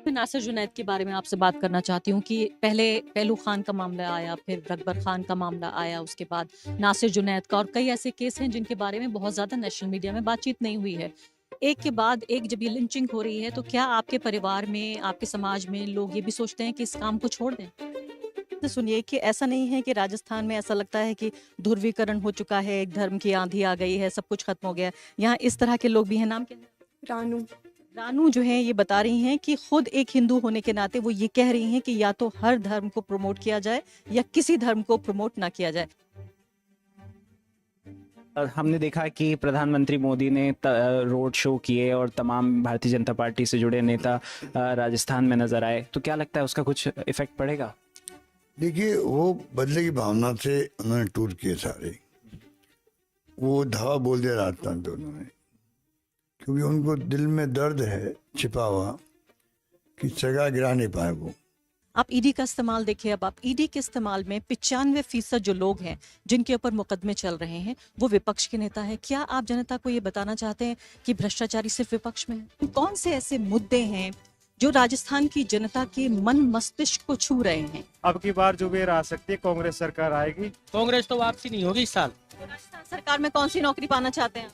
नासिर जुनैद के बारे में आपसे बात करना चाहती हूँ कि पहले पहलू खान का मामला आया, फिर रकबर खान का मामला आया, उसके बाद नासिर जुनैद का, और कई ऐसे केस हैं जिनके बारे में बहुत ज़्यादा नेशनल मीडिया में बातचीत नहीं हुई है। एक के बाद एक जब ये लिंचिंग हो रही है तो क्या आपके परिवार में, आपके समाज में लोग ये भी सोचते हैं कि इस काम को छोड़ दें? तो सुनिए कि ऐसा नहीं है कि राजस्थान में ऐसा लगता है कि ध्रुवीकरण हो चुका है, एक धर्म की आंधी आ गई है, सब कुछ खत्म हो गया। यहाँ इस तरह के लोग भी हैं। नाम क्या है? रानू जो है ये बता रही हैं कि खुद एक हिंदू होने के नाते वो ये कह रही हैं कि या तो हर धर्म को प्रमोट किया जाए या किसी धर्म को प्रमोट ना किया जाए। हमने देखा कि प्रधानमंत्री मोदी ने रोड शो किए और तमाम भारतीय जनता पार्टी से जुड़े नेता राजस्थान में नजर आए, तो क्या लगता है उसका कुछ इफेक्ट पड़ेगा? देखिए, वो बदले की भावना से उन्होंने टूर किए सारे, वो धावा बोल दिया राजस्थान पे उन्होंने, क्योंकि उनको दिल में दर्द है छिपा हुआ कि जगह गिरा नहीं पाए वो। आप ईडी का इस्तेमाल देखिए। अब आप ईडी के इस्तेमाल में 95% जो लोग हैं जिनके ऊपर मुकदमे चल रहे हैं वो विपक्ष के नेता हैं। क्या आप जनता को ये बताना चाहते हैं कि भ्रष्टाचारी सिर्फ विपक्ष में है? कौन से ऐसे मुद्दे हैं जो राजस्थान की जनता के मन मस्तिष्क को छू रहे हैं? अब की बार जो भी आ सकती है कांग्रेस सरकार आएगी। कांग्रेस तो वापसी नहीं होगी इस साल। राजस्थान सरकार में कौन सी नौकरी पाना चाहते हैं?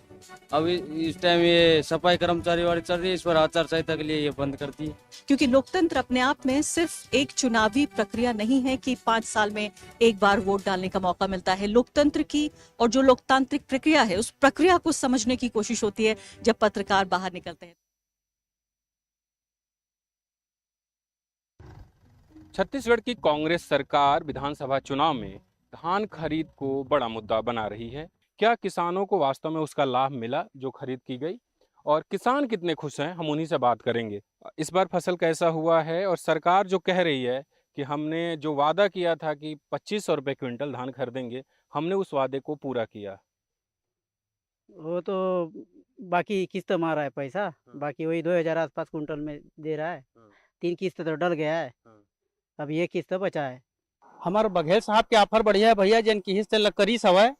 अब इस टाइम ये सफाई कर्मचारी वाली चल रही है, इस पर आचार संहिता के लिए ये बंद कर दी। क्योंकि लोकतंत्र अपने आप में सिर्फ एक चुनावी प्रक्रिया नहीं है कि 5 साल में एक बार वोट डालने का मौका मिलता है। लोकतंत्र की और जो लोकतांत्रिक प्रक्रिया है उस प्रक्रिया को समझने की कोशिश होती है जब पत्रकार बाहर निकलते हैं। छत्तीसगढ़ की कांग्रेस सरकार विधानसभा चुनाव में धान खरीद को बड़ा मुद्दा बना रही है। क्या किसानों को वास्तव में उसका लाभ मिला जो खरीद की गई, और किसान कितने खुश हैं, हम उन्हीं से बात करेंगे। इस बार फसल कैसा हुआ है, और सरकार जो कह रही है कि हमने जो वादा किया था कि 2500 रुपये क्विंटल धान खरीदेंगे, हमने उस वादे को पूरा किया। वो तो बाकी किस्त मारा है पैसा, बाकी वही 2000 आसपास कुंटल में दे रहा है। 3 किस्त तो डल गया है, अब ये किस्त बचा है। हमारे बघेल साहब के ऑफर बढ़िया है भैया, जिन की हिस्से करी सवय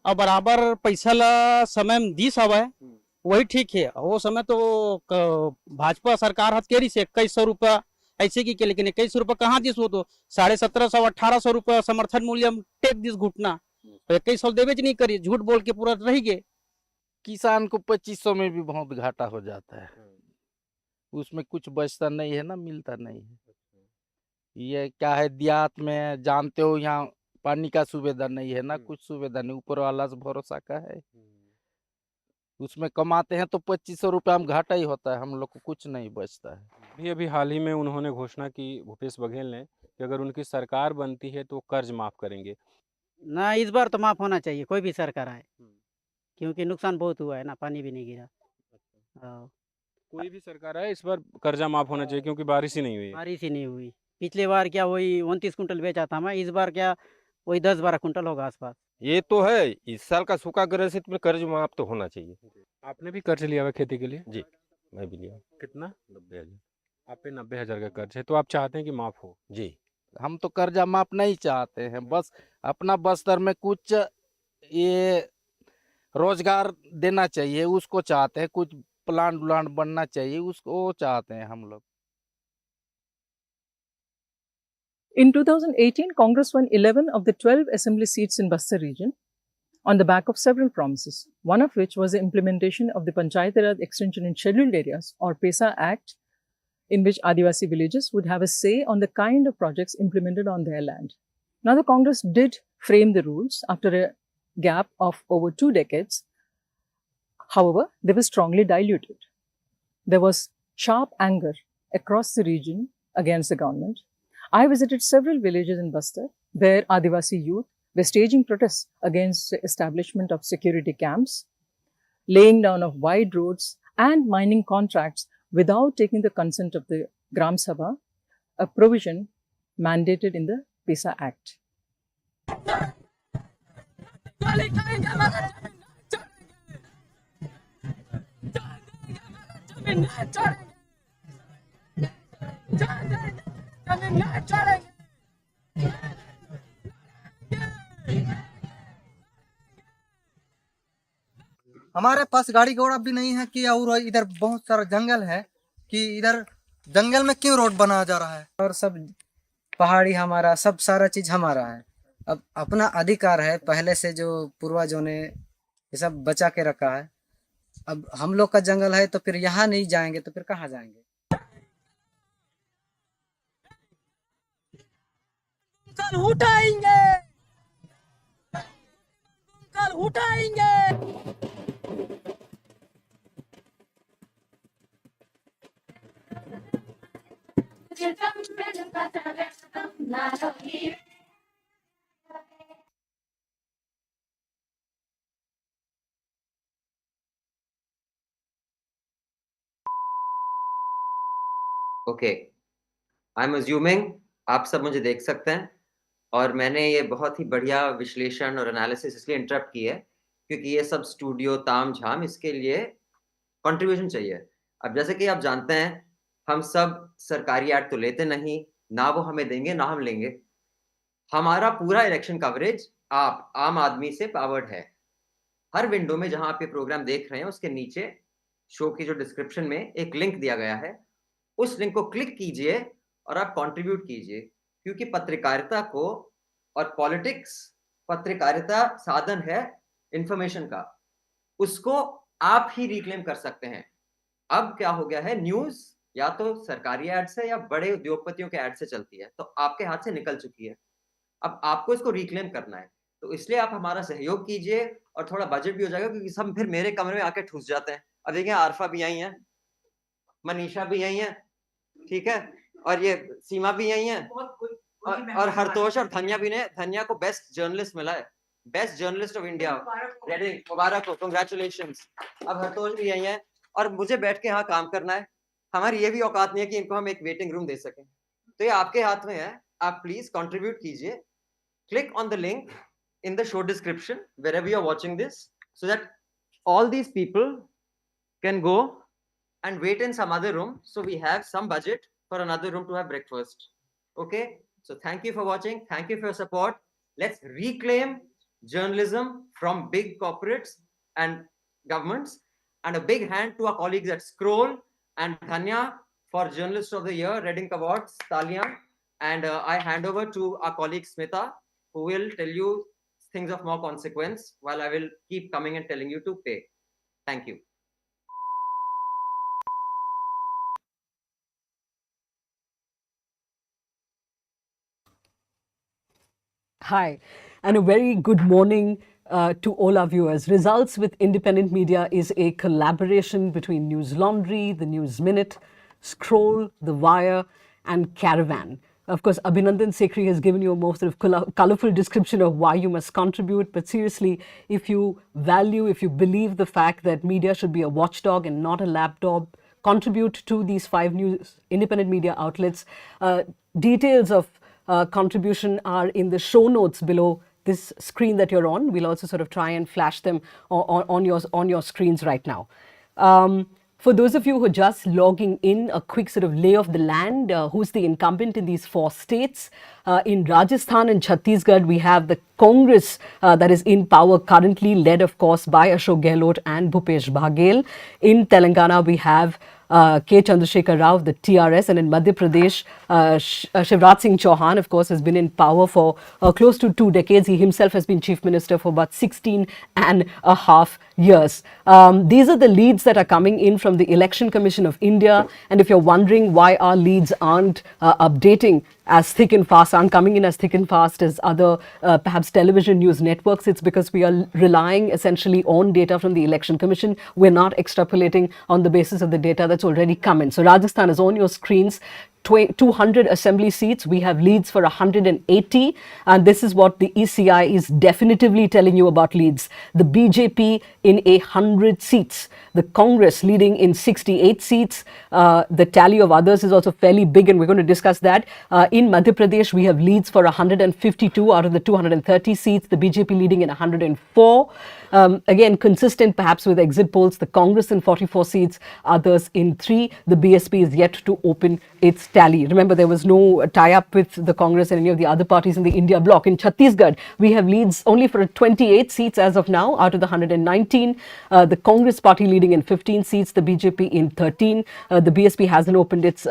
और बराबर पैसा ला समय में दी सवय, वही ठीक है। वो समय तो भाजपा सरकार हथकड़ी से 2100 रुपया ऐसे की के, लेकिन 2100 रुपया कहाँ दिस, वो तो 1750 1800 रुपया समर्थन मूल्य टेक दिस घुटना, तो 2100 देवे नहीं करी, झूठ बोल के पूरा रह गए। किसान को 2500 में भी बहुत घाटा हो जाता है, उसमें कुछ बचता नहीं है ना, मिलता नहीं है। ये क्या है, देहात में जानते हो यहाँ पानी का सुविधा नहीं है ना, कुछ सुविधा नहीं, ऊपर वाला से भरोसा का है, उसमें कमाते हैं तो 2500 रुपया में घाटा ही होता है, हम लोग को कुछ नहीं बचता है। अभी हाल ही में उन्होंने घोषणा की, भूपेश बघेल ने, कि अगर उनकी सरकार बनती है तो कर्ज माफ करेंगे। ना इस बार तो माफ होना चाहिए, कोई भी सरकार आए, क्योंकि नुकसान बहुत हुआ है ना, पानी भी नहीं गिरा। हाँ, कोई भी सरकार आए इस बार कर्जा माफ होना चाहिए, क्योंकि बारिश ही नहीं हुई है। बारिश ही नहीं हुई। पिछले बार क्या वही 29 कुंटल बेचा था मैं, इस बार क्या वही 10-12 कुंटल होगा आसपास। ये तो है, इस साल का सूखा ग्रसित में कर्ज माफ तो होना चाहिए। आपने भी कर्ज लिया हुआ खेती के लिए? जी, मैं भी लिया। कितना? 90,000। आप पे 90,000 का कर्ज है, तो आप चाहते हैं कि माफ हो? जी, हम तो कर्जा माफ नहीं चाहते हैं, बस अपना बस्तर में कुछ ये रोजगार देना चाहिए, उसको चाहते हैं, कुछ प्लांट व्लांट बनना चाहिए, उसको चाहते हैं हम लोग। In 2018, Congress won 11 of the 12 assembly seats in Bastar region on the back of several promises, one of which was the implementation of the Panchayat Raj Extension in Scheduled Areas or PESA Act, in which Adivasi villages would have a say on the kind of projects implemented on their land. Now, the Congress did frame the rules after a gap of over 2 decades. However, they were strongly diluted. There was sharp anger across the region against the government. I visited several villages in Bastar where Adivasi youth were staging protests against the establishment of security camps, laying down of wide roads and mining contracts without taking the consent of the Gram Sabha, a provision mandated in the PESA Act. हमारे पास गाड़ी घोड़ा भी नहीं है कि, और इधर बहुत सारा जंगल है कि इधर जंगल में क्यों रोड बनाया जा रहा है, और सब पहाड़ी हमारा, सब सारा चीज हमारा है। अब अपना अधिकार है, पहले से जो पूर्वजों ने ये सब बचा के रखा है। अब हम लोग का जंगल है तो फिर यहाँ नहीं जाएंगे तो फिर कहाँ जाएंगे? कल उठाएंगे, कल उठाएंगे। ओके, आई एम अज्यूमिंग आप सब मुझे देख सकते हैं, और मैंने ये बहुत ही बढ़िया विश्लेषण और एनालिसिस इसलिए इंटरप्ट की है क्योंकि ये सब स्टूडियो ताम झाम, इसके लिए कंट्रीब्यूशन चाहिए। अब जैसे कि आप जानते हैं, हम सब सरकारी ऐड तो लेते नहीं, ना वो हमें देंगे ना हम लेंगे। हमारा पूरा इलेक्शन कवरेज आप आम आदमी से पावर्ड है। हर विंडो में जहां आप ये प्रोग्राम देख रहे हैं उसके नीचे शो की जो डिस्क्रिप्शन में एक लिंक दिया गया है, उस लिंक को क्लिक कीजिए और आप कंट्रीब्यूट कीजिए, क्योंकि पत्रकारिता को और पॉलिटिक्स, पत्रकारिता साधन है इंफॉर्मेशन का, उसको आप ही रिक्लेम कर सकते हैं। अब क्या हो गया है, न्यूज या तो सरकारी एड से या बड़े उद्योगपतियों के एड से चलती है, तो आपके हाथ से निकल चुकी है। अब आपको इसको रिक्लेम करना है, तो इसलिए आप हमारा सहयोग कीजिए और थोड़ा बजट भी हो जाएगा, क्योंकि सब फिर मेरे कमरे में आके ठूस जाते हैं। अब देखिए, आरफा भी आई है, मनीषा भी यही है, ठीक है, और ये सीमा भी यही है, और हरतोष और धन्या भी ने, धन्या को बेस्ट जर्नलिस्ट मिला है, बेस्ट जर्नलिस्ट ऑफ इंडिया, मुबारक हो, कंग्रेचुलेशंस। अब हरतोष भी यही है, और मुझे बैठ के यहाँ काम करना है। हमारी ये भी औकात नहीं है कि इनको हम एक वेटिंग रूम दे सकें, तो ये आपके हाथ में है। आप प्लीज कंट्रीब्यूट कीजिए, click on the link in the show description wherever you're watching this, so that all these people can go and wait in some other room, so we have some budget for another room to have breakfast. Okay, so thank you for watching, thank you for your support. Let's reclaim journalism from big corporates and governments And a big hand to our colleagues at Scroll and Dhanya for Journalist of the Year, Red Ink Awards, Taliyan. And I hand over to our colleague Smita, who will tell you things of more consequence, while I will keep coming and telling you to pay. Thank you. Hi, and a very good morning to all our viewers. Results with Independent Media is a collaboration between Newslaundry, the News Minute, Scroll, The Wire, and Caravan. Of course, Abhinandan Sekhri has given you a more sort of colorful description of why you must contribute. But seriously, if you believe the fact that media should be a watchdog and not a lapdog, contribute to these 5 news independent media outlets. Details of contribution are in the show notes below this screen that you're on. We'll also sort of try and flash them on your screens right now. For those of you who are just logging in, a quick sort of lay of the land, who's the incumbent in these 4 states. In Rajasthan and Chhattisgarh, we have the Congress that is in power currently, led of course by Ashok Gehlot and Bhupesh Baghel. In Telangana, we have K. Chandrasekhar Rao, the TRS, and in Madhya Pradesh, Shivraj Singh Chauhan, of course, has been in power for close to 2 decades. He himself has been chief minister for about 16.5 years. These are the leads that are coming in from the Election Commission of India. And if you're wondering why our leads aren't updating as thick and fast, aren't coming in as thick and fast as other perhaps television news networks, it's because we are relying essentially on data from the Election Commission. We're not extrapolating on the basis of the data that's already come in. So Rajasthan is on your screens. 200 assembly seats. We have leads for 180, and this is what the ECI is definitively telling you about leads. The BJP in 100 seats, the Congress leading in 68 seats. The tally of others is also fairly big, and we're going to discuss that. In Madhya Pradesh, we have leads for 152 out of the 230 seats, the BJP leading in 104. Again, consistent perhaps with exit polls, the Congress in 44 seats, others in 3. The BSP is yet to open its tally. Remember, there was no tie-up with the Congress and any of the other parties in the India bloc. In Chhattisgarh, we have leads only for 28 seats as of now out of the 119. The Congress party leading in 15 seats, the BJP in 13. The BSP hasn't opened its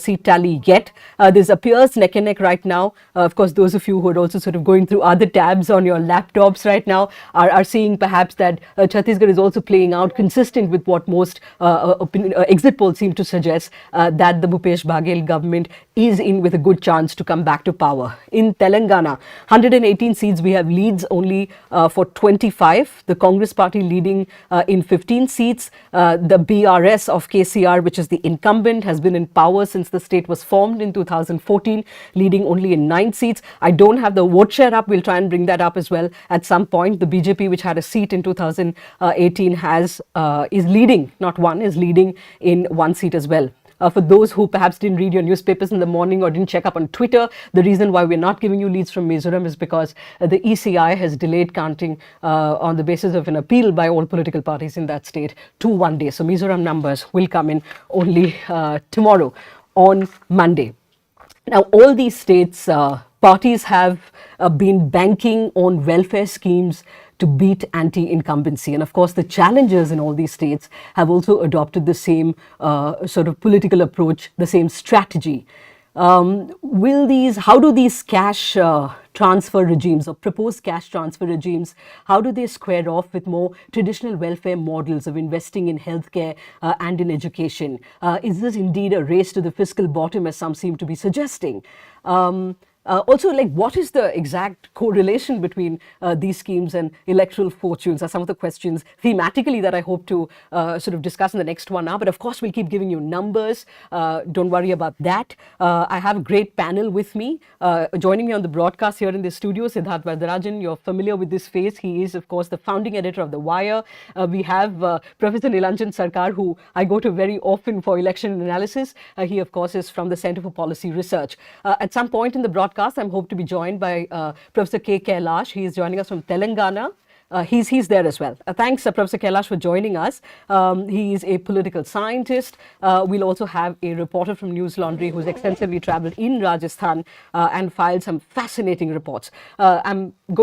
seat tally yet. This appears neck and neck right now. Of course, those of you who are also sort of going through other tabs on your laptops right now are seeing perhaps that Chhattisgarh is also playing out consistent with what most exit polls seem to suggest, that the Bhupesh Baghel government is in with a good chance to come back to power. In Telangana, 118 seats, we have leads only for 25. The Congress party leading in 15 seats. The BRS of KCR, which is the incumbent, has been in power since the state was formed in 2014, leading only in 9 seats. I don't have the vote share up. We'll try and bring that up as well at some point. The BJP, which had a seat in 2018, is leading, not one, is leading in 1 seat as well. For those who perhaps didn't read your newspapers in the morning or didn't check up on Twitter, the reason why we're not giving you leads from Mizoram is because the ECI has delayed counting on the basis of an appeal by all political parties in that state to 1 day. So Mizoram numbers will come in only tomorrow on Monday. Now, all these states, parties have been banking on welfare schemes to beat anti-incumbency. And of course, the challengers in all these states have also adopted the same sort of political approach, the same strategy. How do these cash transfer regimes or proposed cash transfer regimes, how do they square off with more traditional welfare models of investing in healthcare and in education? Is this indeed a race to the fiscal bottom, as some seem to be suggesting? Also, like, what is the exact correlation between these schemes and electoral fortunes are some of the questions thematically that I hope to sort of discuss in the next 1 hour. But of course, we'll keep giving you numbers. Don't worry about that. I have a great panel with me. Joining me on the broadcast here in the studio, Siddharth Vardarajan. You're familiar with this face. He is, of course, the founding editor of The Wire. We have Professor Nilanjan Sarkar, who I go to very often for election analysis. He, of course, is from the Center for Policy Research. At some point in the broadcast, I'm hoped to be joined by Professor K. Kailash. He is joining us from Telangana. he's there as well. Thanks, Professor Kailash, for joining us. He is a political scientist. We'll also have a reporter from Newslaundry who's extensively travelled in Rajasthan and filed some fascinating reports.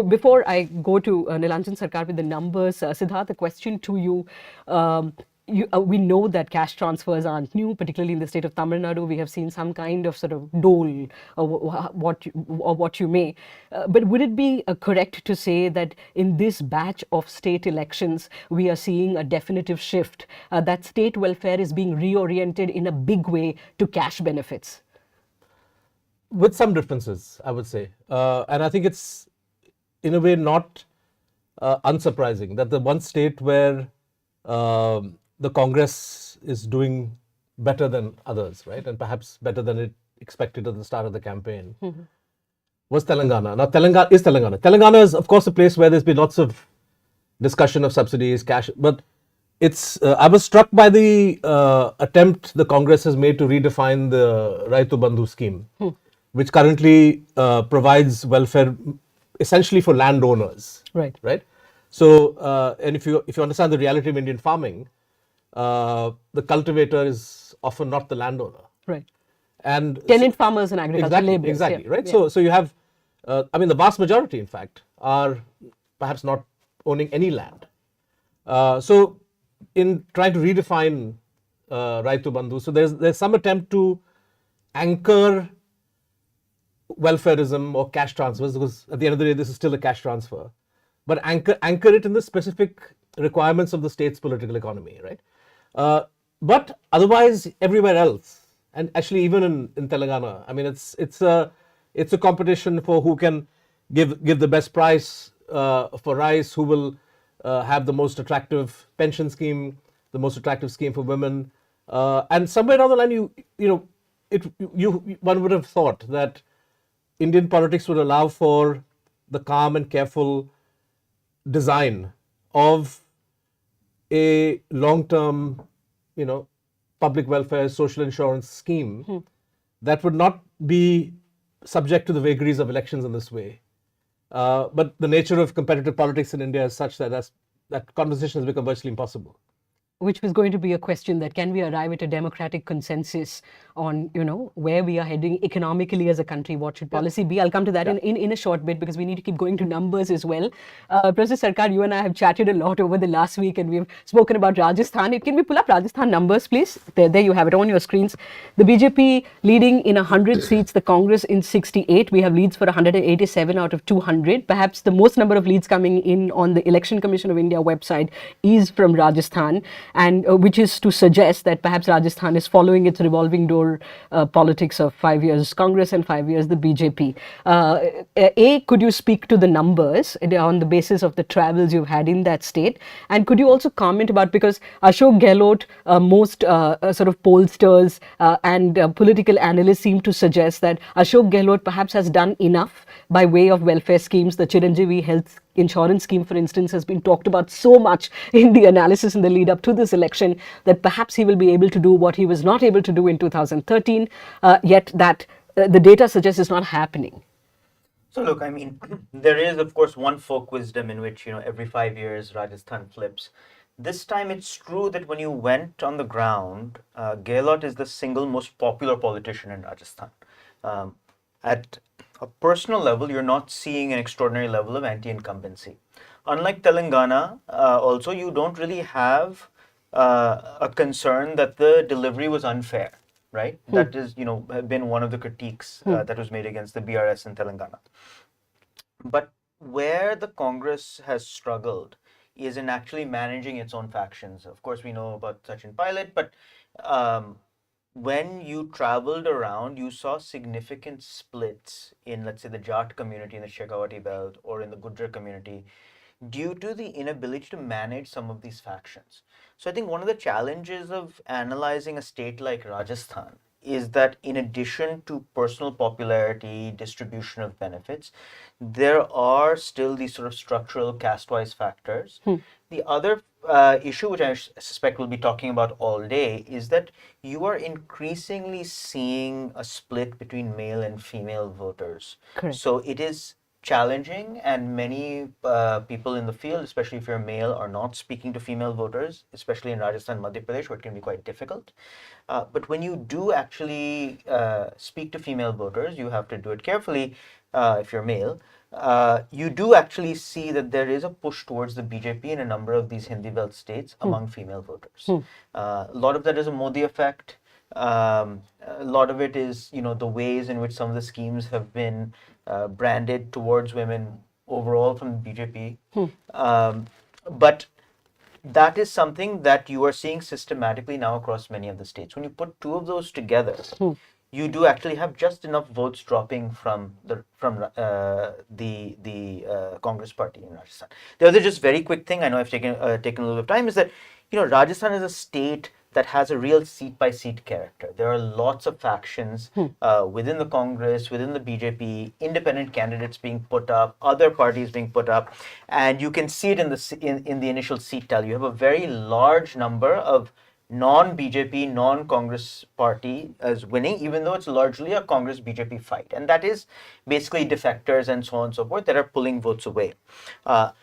Before I go to Nilanjan Sarkar with the numbers, Siddharth, a question to you. We know that cash transfers aren't new, particularly in the state of Tamil Nadu. We have seen some kind of sort of dole, or what you may. But would it be correct to say that in this batch of state elections, we are seeing a definitive shift, that state welfare is being reoriented in a big way to cash benefits? With some differences, I would say. And I think it's, in a way, not unsurprising that the one state where the Congress is doing better than others, right? And perhaps better than it expected at the start of the campaign, was Telangana. Now, Telangana is Telangana. Telangana is, of course, a place where there's been lots of discussion of subsidies, cash, but it's, I was struck by the attempt the Congress has made to redefine the Raitu Bandhu scheme, which currently provides welfare essentially for landowners. Right. So, and if you understand the reality of Indian farming, the cultivator is often not the landowner. Right. And tenant farmers and agricultural laborers. Exactly, yeah. right? Yeah. So you have, I mean, the vast majority, in fact, are perhaps not owning any land. So in trying to redefine Raitu Bandhu, so there's some attempt to anchor welfareism or cash transfers, because at the end of the day, this is still a cash transfer, but anchor it in the specific requirements of the state's political economy, right? But otherwise, everywhere else, and actually even in Telangana, I mean, it's a competition for who can give the best price for rice, who will have the most attractive pension scheme, the most attractive scheme for women, and somewhere down the line, one would have thought that Indian politics would allow for the calm and careful design of a long-term, public welfare, social insurance scheme that would not be subject to the vagaries of elections in this way. But the nature of competitive politics in India is such that that conversation has become virtually impossible. Which was going to be a question that can we arrive at a democratic consensus on, where we are heading economically as a country, what should policy be? I'll come to that in a short bit because we need to keep going to numbers as well. Professor Sarkar, you and I have chatted a lot over the last week and we've spoken about Rajasthan. Can we pull up Rajasthan numbers, please? There you have it on your screens. The BJP leading in 100 seats, the Congress in 68. We have leads for 187 out of 200. Perhaps the most number of leads coming in on the Election Commission of India website is from Rajasthan, and which is to suggest that perhaps Rajasthan is following its revolving door politics of 5 years Congress and 5 years the BJP. Could you speak to the numbers on the basis of the travels you've had in that state? And could you also comment about, because Ashok Gehlot, most sort of pollsters and political analysts seem to suggest that Ashok Gehlot perhaps has done enough by way of welfare schemes. The Chiranjeevi Health Insurance Scheme, for instance, has been talked about so much in the analysis in the lead up to this election that perhaps he will be able to do what he was not able to do in 2013, yet that the data suggests is not happening. So look, I mean, there is of course one folk wisdom in which, every 5 years Rajasthan flips. This time it's true that when you went on the ground, Gehlot is the single most popular politician in Rajasthan. At a personal level, you're not seeing an extraordinary level of anti-incumbency. Unlike Telangana, also you don't really have a concern that the delivery was unfair, right? That is, been one of the critiques that was made against the BRS in Telangana. But where the Congress has struggled is in actually managing its own factions. Of course, we know about Sachin Pilot, but when you traveled around, you saw significant splits in, let's say, the Jat community in the Shekhawati belt or in the Gujjar community due to the inability to manage some of these factions. So I think one of the challenges of analyzing a state like Rajasthan is that in addition to personal popularity, distribution of benefits, there are still these sort of structural caste-wise factors. The other issue, which I suspect we'll be talking about all day, is that you are increasingly seeing a split between male and female voters. Correct. So it is challenging, and many people in the field, especially if you're male, are not speaking to female voters, especially in Rajasthan, Madhya Pradesh, where it can be quite difficult. But when you do actually speak to female voters, you have to do it carefully if you're male. You do actually see that there is a push towards the BJP in a number of these Hindi belt states among female voters. A lot of that is a Modi effect. A lot of it is, the ways in which some of the schemes have been branded towards women overall from the BJP. But that is something that you are seeing systematically now across many of the states. When you put two of those together, you do actually have just enough votes dropping from the Congress party in Rajasthan. The other just very quick thing, I know I've taken a little bit of time, is that Rajasthan is a state that has a real seat-by-seat character. There are lots of factions within the Congress, within the BJP, independent candidates being put up, other parties being put up, and you can see it in the initial seat tally. You have a very large number of non-BJP, non-Congress party as winning, even though it's largely a Congress-BJP fight. And that is basically defectors and so on and so forth that are pulling votes away.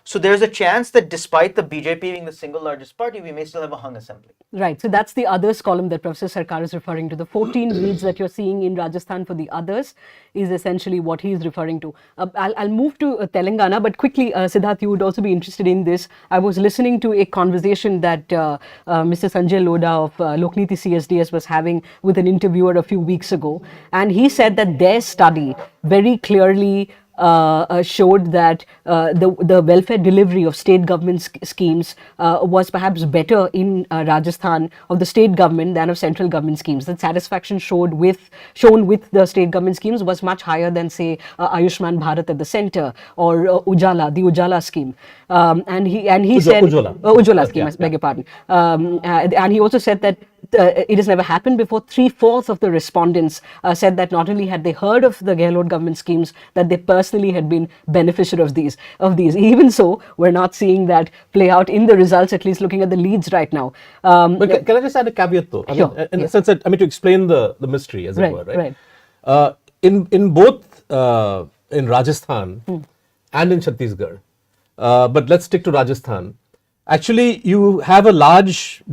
So there's a chance that despite the BJP being the single largest party, we may still have a hung assembly. Right. So that's the others column that Professor Sarkar is referring to. The 14 leads that you're seeing in Rajasthan for the others is essentially what he is referring to. I'll move to Telangana, but quickly, Siddharth, you would also be interested in this. I was listening to a conversation that Mr. Sanjay Lodha of Lokniti CSDS was having with an interviewer a few weeks ago. And he said that their study very clearly showed that the welfare delivery of state government schemes was perhaps better in Rajasthan of the state government than of central government schemes. That satisfaction shown with the state government schemes was much higher than, say, Ayushman Bharat at the center or the Ujala scheme. And he said Ujala scheme, I beg your pardon. And he also said that it has never happened before. 3/4 of the respondents said that not only had they heard of the Gehlot government schemes, that they personally had been beneficiary of these. Even so, we're not seeing that play out in the results, at least looking at the leads right now. But can I just add a caveat though? I mean, in the sense that, to explain the mystery, as it were, right? In both in Rajasthan and in Chhattisgarh, but let's stick to Rajasthan. Actually, you have a large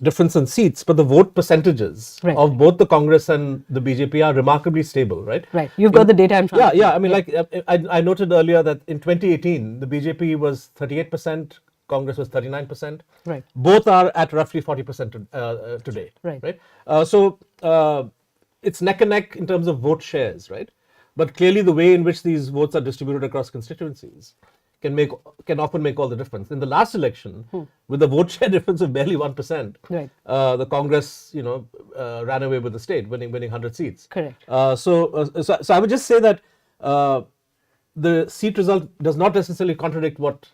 difference in seats, but the vote percentages of both the Congress and the BJP are remarkably stable, right? Right. You've got the data in front of you. Yeah. I mean, like I noted earlier that in 2018, the BJP was 38%, Congress was 39%. Right. Both are at roughly 40% today. Right. So it's neck and neck in terms of vote shares, right? But clearly, the way in which these votes are distributed across constituencies can often make all the difference. In the last election, with a vote share difference of barely 1%, the Congress, ran away with the state, winning 100 seats. Correct. So I would just say that the seat result does not necessarily contradict what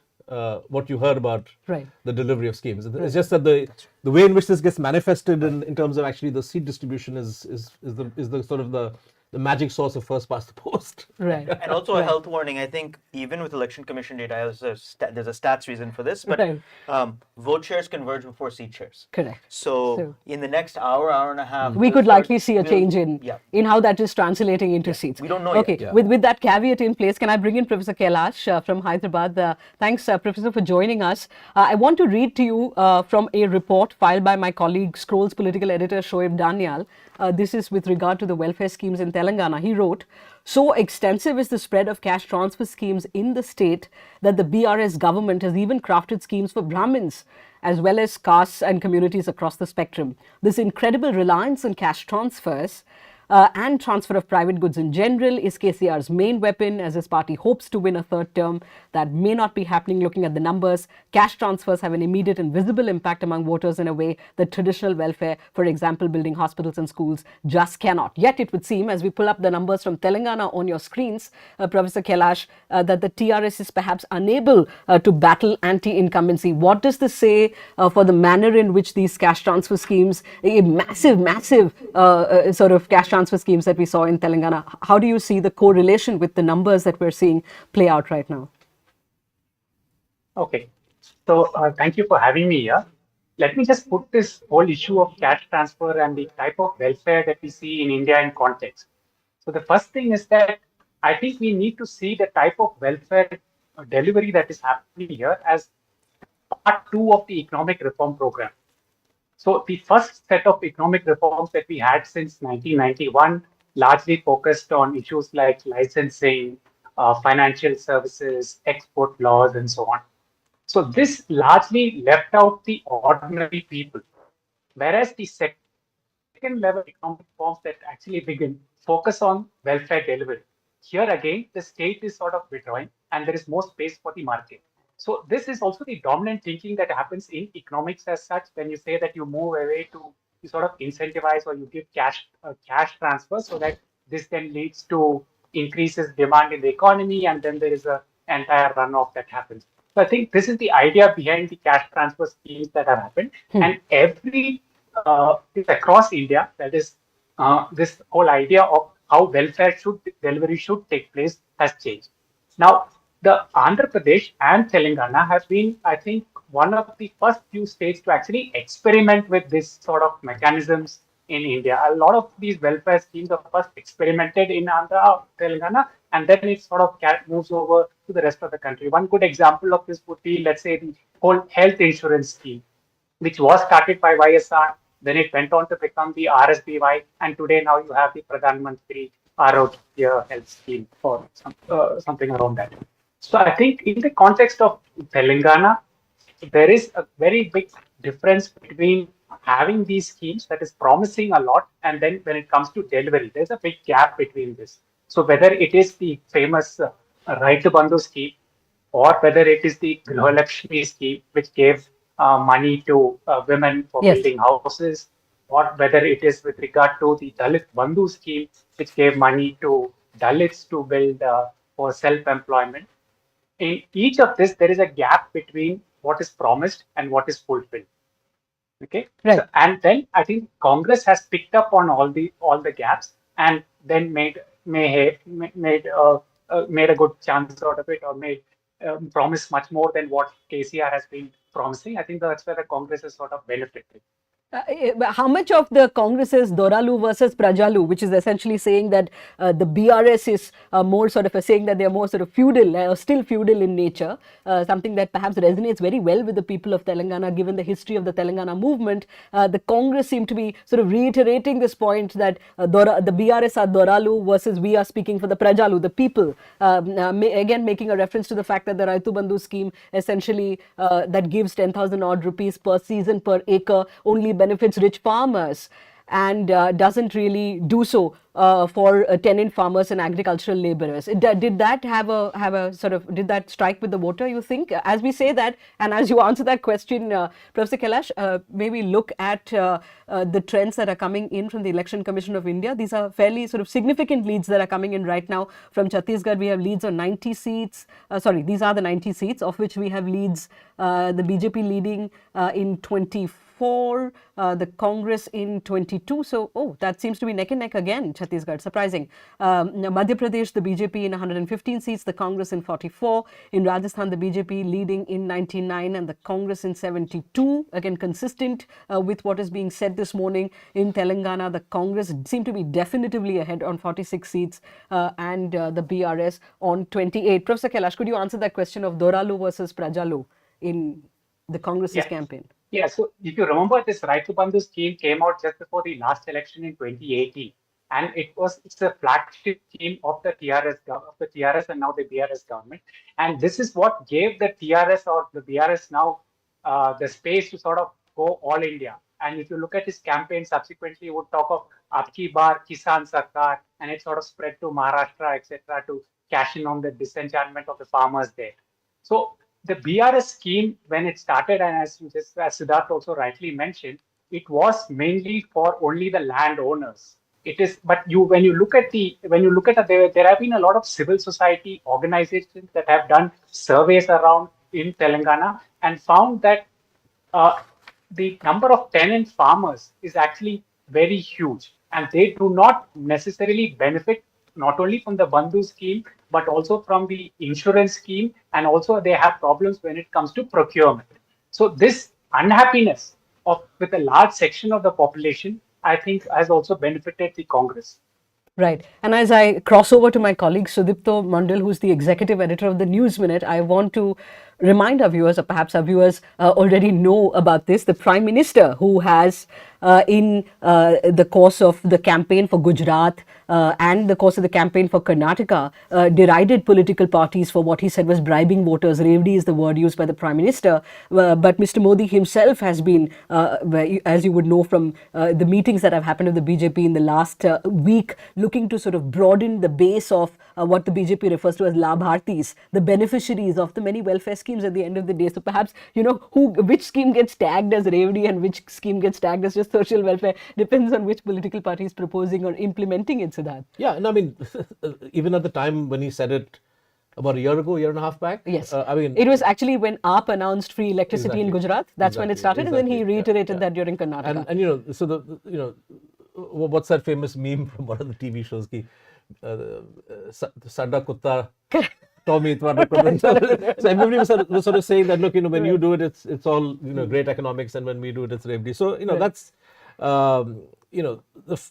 you heard about the delivery of schemes. It's just that the way in which this gets manifested in terms of actually the seat distribution is the sort of the magic sauce of first past the post. Right. And also a health warning, I think even with Election Commission data, there's a stats reason for this, but vote shares converge before seat shares. Correct. So in the next hour and a half, we could likely see a change in how that is translating into seats. We don't know yet. yet. With that caveat in place, can I bring in Professor Kailash from Hyderabad? Thanks, Professor, for joining us. I want to read to you from a report filed by my colleague, Scroll's political editor, Shoaib Danial. This is with regard to the welfare schemes in Telangana. He wrote, "So extensive is the spread of cash transfer schemes in the state that the BRS government has even crafted schemes for Brahmins as well as castes and communities across the spectrum. This incredible reliance on cash transfers and transfer of private goods in general is KCR's main weapon as his party hopes to win a third term. That may not be happening looking at the numbers. Cash transfers have an immediate and visible impact among voters in a way that traditional welfare, for example, building hospitals and schools, just cannot. Yet it would seem, as we pull up the numbers from Telangana on your screens, Professor Kailash, that the TRS is perhaps unable to battle anti-incumbency. What does this say for the manner in which these cash transfer schemes, a massive sort of cash transfer schemes that we saw in Telangana, how do you see the correlation with the numbers that we're seeing play out right now? Okay, so thank you for having me here. Let me just put this whole issue of cash transfer and the type of welfare that we see in India in context. So the first thing is that I think we need to see the type of welfare delivery that is happening here as part two of the economic reform program. So the first set of economic reforms that we had since 1991 largely focused on issues like licensing, financial services, export laws, and so on. So this largely left out the ordinary people, whereas the second level economic reforms that actually begin focus on welfare delivery. Here again, the state is sort of withdrawing and there is more space for the market. So this is also the dominant thinking that happens in economics as such. When you say that you move away to, you sort of incentivize or you give cash transfer so that this then leads to increases demand in the economy, and then there is a entire runoff that happens. So I think this is the idea behind the cash transfer schemes that have happened, and every across India, that is this whole idea of how welfare delivery should take place has changed. Now, the Andhra Pradesh and Telangana have been, I think, one of the first few states to actually experiment with this sort of mechanisms in India. A lot of these welfare schemes are first experimented in Andhra, Telangana, and then it sort of moves over to the rest of the country. One good example of this would be, let's say, the whole health insurance scheme, which was started by YSR, then it went on to become the RSBY, and today now you have the Pradhan Mantri Arogya Health Scheme or something around that. So I think in the context of Telangana, there is a very big difference between having these schemes that is promising a lot, and then when it comes to delivery, there's a big gap between this. So whether it is the famous Right to Bandhu scheme, or whether it is the Grihalakshmi scheme, which gave money to women for building houses, or whether it is with regard to the Dalit Bandhu scheme, which gave money to Dalits to build for self-employment. In each of this, there is a gap between what is promised and what is fulfilled. Okay, right. So, and then I think Congress has picked up on all the gaps and then made a good chance out of it, or made promise much more than what KCR has been promising. I think that's where the Congress has sort of benefited. How much of the Congress is Doralu versus Prajalu, which is essentially saying that the BRS is more sort of saying that they are more sort of feudal, still feudal in nature, something that perhaps resonates very well with the people of Telangana, given the history of the Telangana movement. The Congress seem to be sort of reiterating this point that the BRS are Doralu versus we are speaking for the Prajalu, the people. Again, making a reference to the fact that the Raitu Bandhu scheme essentially that gives 10,000 odd rupees per season per acre only benefits rich farmers and doesn't really do so for tenant farmers and agricultural laborers. Did that have a sort of, did that strike with the voter, you think? As we say that, and as you answer that question, Professor Kailash, maybe look at the trends that are coming in from the Election Commission of India. These are fairly sort of significant leads that are coming in right now. From Chhattisgarh, we have leads on 90 seats. These are the 90 seats, of which we have leads, the BJP leading in 24, the Congress in 22. So, that seems to be neck and neck again, Chhattisgarh, surprising. Madhya Pradesh, the BJP in 115 seats, the Congress in 44. In Rajasthan, the BJP leading in 99 and the Congress in 72. Again, consistent with what is being said this morning. In Telangana, the Congress seem to be definitively ahead on 46 seats and the BRS on 28. Professor Kailash, could you answer that question of Doralu versus Prajalu in the Congress's campaign? Yeah, so if you remember, this Right to Bandhu scheme came out just before the last election in 2018, and it's a flagship scheme of the TRS and now the BRS government, and this is what gave the TRS or the BRS now the space to sort of go all India. And if you look at his campaign subsequently, he would talk of Abki Bar Kisan Sarkar, and it sort of spread to Maharashtra, etc., to cash in on the disenchantment of the farmers there. So the BRS scheme, when it started, and as Siddharth also rightly mentioned, it was mainly for only the landowners. It is, but when you look at there have been a lot of civil society organizations that have done surveys around in Telangana and found that the number of tenant farmers is actually very huge, and they do not necessarily benefit not only from the Bandhu scheme, but also from the insurance scheme, and also they have problems when it comes to procurement. So this unhappiness with a large section of the population, I think, has also benefited the Congress. Right. And as I cross over to my colleague Sudipto Mandal, who's the executive editor of the News Minute, I want to remind our viewers, or perhaps our viewers already know about this, the Prime Minister, who has in the course of the campaign for Gujarat and the course of the campaign for Karnataka, derided political parties for what he said was bribing voters. Revdi is the word used by the Prime Minister. But Mr. Modi himself has been, as you would know from the meetings that have happened with the BJP in the last week, looking to sort of broaden the base of what the BJP refers to as Labhartis, the beneficiaries of the many welfare schemes at the end of the day. So perhaps, which scheme gets tagged as Revdi and which scheme gets tagged as just social welfare depends on which political party is proposing or implementing it, Siddharth. Yeah, and I mean, even at the time when he said it about a year ago, year and a half back. Yes. I mean, it was actually when AAP announced free electricity in Gujarat. That's when it started, and then he reiterated that during Karnataka. And so what's that famous meme from one of the TV shows? Ki, Sada Kutta Tommy Itwar. So everybody was sort of saying that, look, when you do it, it's all great economics, and when we do it, it's Revdi. So that's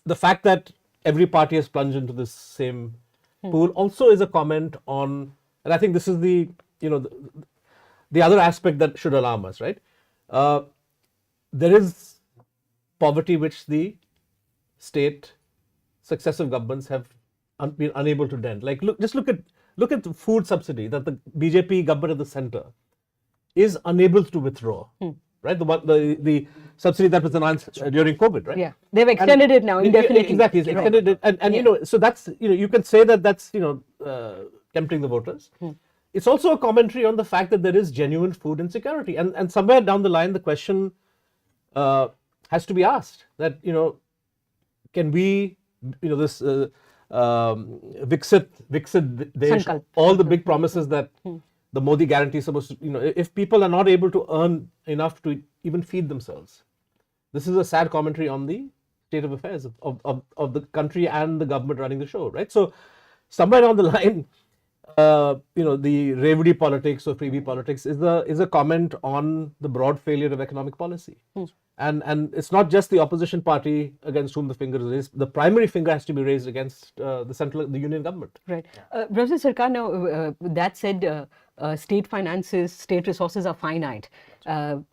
the fact that every party has plunged into this same pool also is a comment on, and I think this is the other aspect that should alarm us, right? There is poverty which the state successive governments have been unable to dent. Like look at the food subsidy that the BJP government at the center is unable to withdraw. Right, the subsidy that was announced during COVID, right? Yeah, they've extended it now indefinitely. Exactly, it's extended it, and so that's you can say that that's tempting the voters. It's also a commentary on the fact that there is genuine food insecurity, and somewhere down the line the question has to be asked that can we this Viksit Desh, all the big promises that the Modi guarantee is supposed to, if people are not able to earn enough to even feed themselves, this is a sad commentary on the state of affairs of the country and the government running the show, right? So somewhere down the line, the Revdi politics or freebie politics is a comment on the broad failure of economic policy. And it's not just the opposition party against whom the finger is raised. The primary finger has to be raised against the union government. Right. Representative Sarkar, now that said, state finances, state resources are finite. It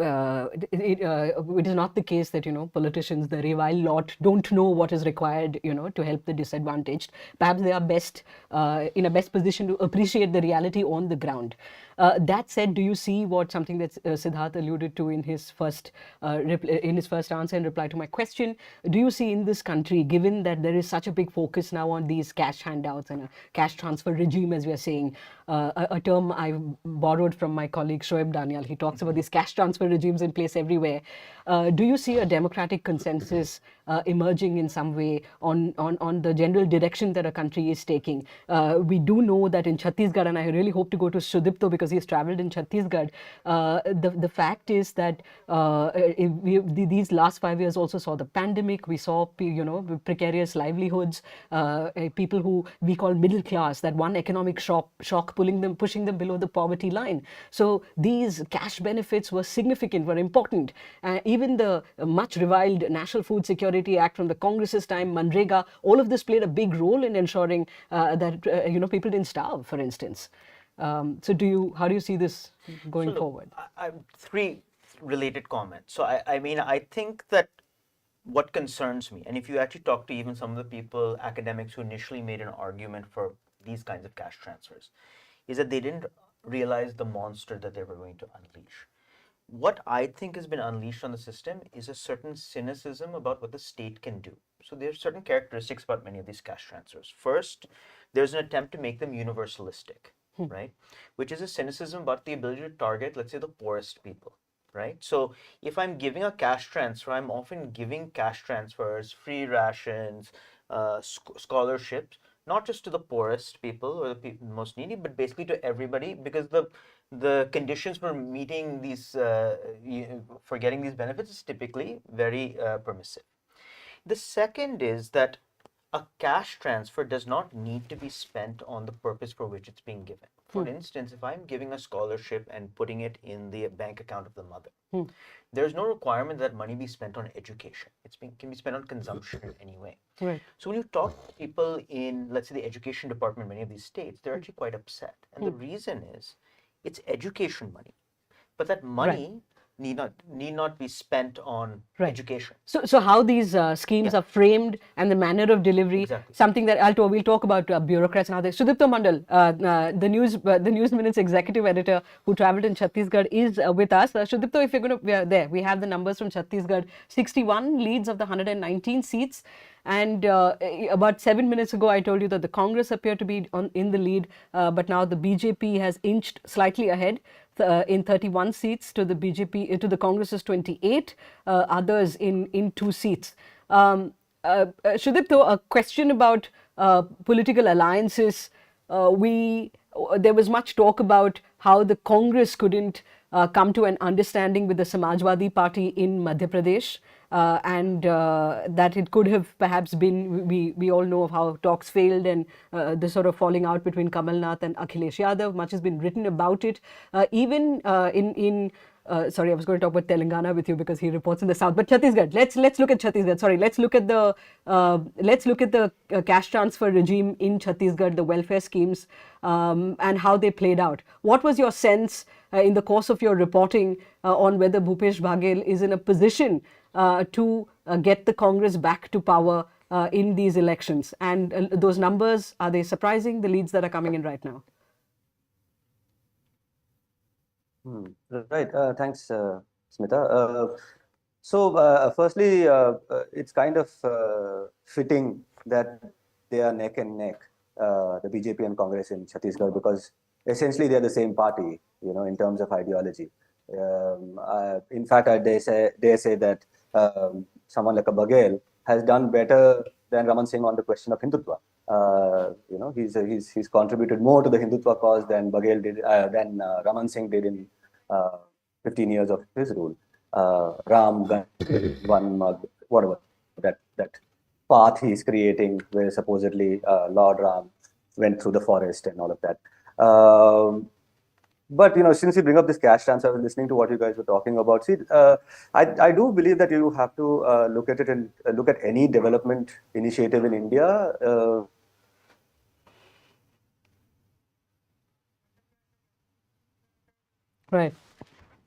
is not the case that politicians, the Revile lot, don't know what is required to help the disadvantaged. Perhaps they are best in a best position to appreciate the reality on the ground. That said, do you see something that Siddharth alluded to in his first answer in reply to my question? Do you see in this country, given that there is such a big focus now on these cash handouts and a cash transfer regime, as we are saying, a term I borrowed from my colleague Shoaib Daniel. He talks about these cash transfer regimes in place everywhere. Do you see a democratic consensus emerging in some way on the general direction that a country is taking? We do know that in Chhattisgarh, and I really hope to go to Sudipto because he's traveled in Chhattisgarh, the fact is that these last 5 years also saw the pandemic. We saw precarious livelihoods, people who we call middle class, that one economic shock pushing them below the poverty line. So these cash benefits were significant, were important. Even the much reviled National Food Security Act from the Congress's time, Manrega, all of this played a big role in ensuring that people didn't starve, for instance. So how do you see this going forward? Three related comments. So I think that what concerns me, and if you actually talk to even some of the people, academics who initially made an argument for these kinds of cash transfers, is that they didn't realize the monster that they were going to unleash. What I think has been unleashed on the system is a certain cynicism about what the state can do. So there are certain characteristics about many of these cash transfers. First, there's an attempt to make them universalistic, right? Which is a cynicism about the ability to target, let's say, the poorest people, right? So if I'm giving a cash transfer, I'm often giving cash transfers, free rations, scholarships, not just to the poorest people or the people most needy, but basically to everybody, because the conditions for meeting these, for getting these benefits is typically very permissive. The second is that a cash transfer does not need to be spent on the purpose for which it's being given. For instance, if I'm giving a scholarship and putting it in the bank account of the mother, there's no requirement that money be spent on education. Can be spent on consumption anyway. Right. So when you talk to people in, let's say, the education department in many of these states, they're actually quite upset. And the reason is, it's education money. But that money need not be spent on education. So how these schemes are framed and the manner of delivery, something that we'll talk about bureaucrats and how they. Sudipto Mandal, the News Minutes executive editor who travelled in Chhattisgarh, is with us. Sudipto, if you're going to, we are there. We have the numbers from Chhattisgarh. 61 leads of the 119 seats. And about 7 minutes ago, I told you that the Congress appeared to be in the lead, but now the BJP has inched slightly ahead in 31 seats to the BJP, to the Congress's 28, others in 2 seats. Sudipto, a question about political alliances. There was much talk about how the Congress couldn't come to an understanding with the Samajwadi Party in Madhya Pradesh. And that it could have perhaps been, we all know of how talks failed and the sort of falling out between Kamal Nath and Akhilesh Yadav. Much has been written about it. Even sorry, I was going to talk about Telangana with you because he reports in the south. But Chhattisgarh, let's look at Chhattisgarh. Sorry, let's look at the cash transfer regime in Chhattisgarh, the welfare schemes, and how they played out. What was your sense in the course of your reporting on whether Bhupesh Baghel is in a position to get the Congress back to power in these elections? And those numbers, are they surprising, the leads that are coming in right now? Right. Thanks, Smita. Firstly, it's kind of fitting that they are neck and neck, the BJP and Congress in Chhattisgarh, because essentially they're the same party, in terms of ideology. In fact, I dare say that someone like a Baghel has done better than Raman Singh on the question of Hindutva. He's contributed more to the Hindutva cause than Baghel did, than Raman Singh did in 15 years of his rule. Ram, one mug, whatever, that path he's creating where supposedly Lord Ram went through the forest and all of that. But since you bring up this cash transfer, I was listening to what you guys were talking about. See, I do believe that you have to look at it and look at any development initiative in India. Right.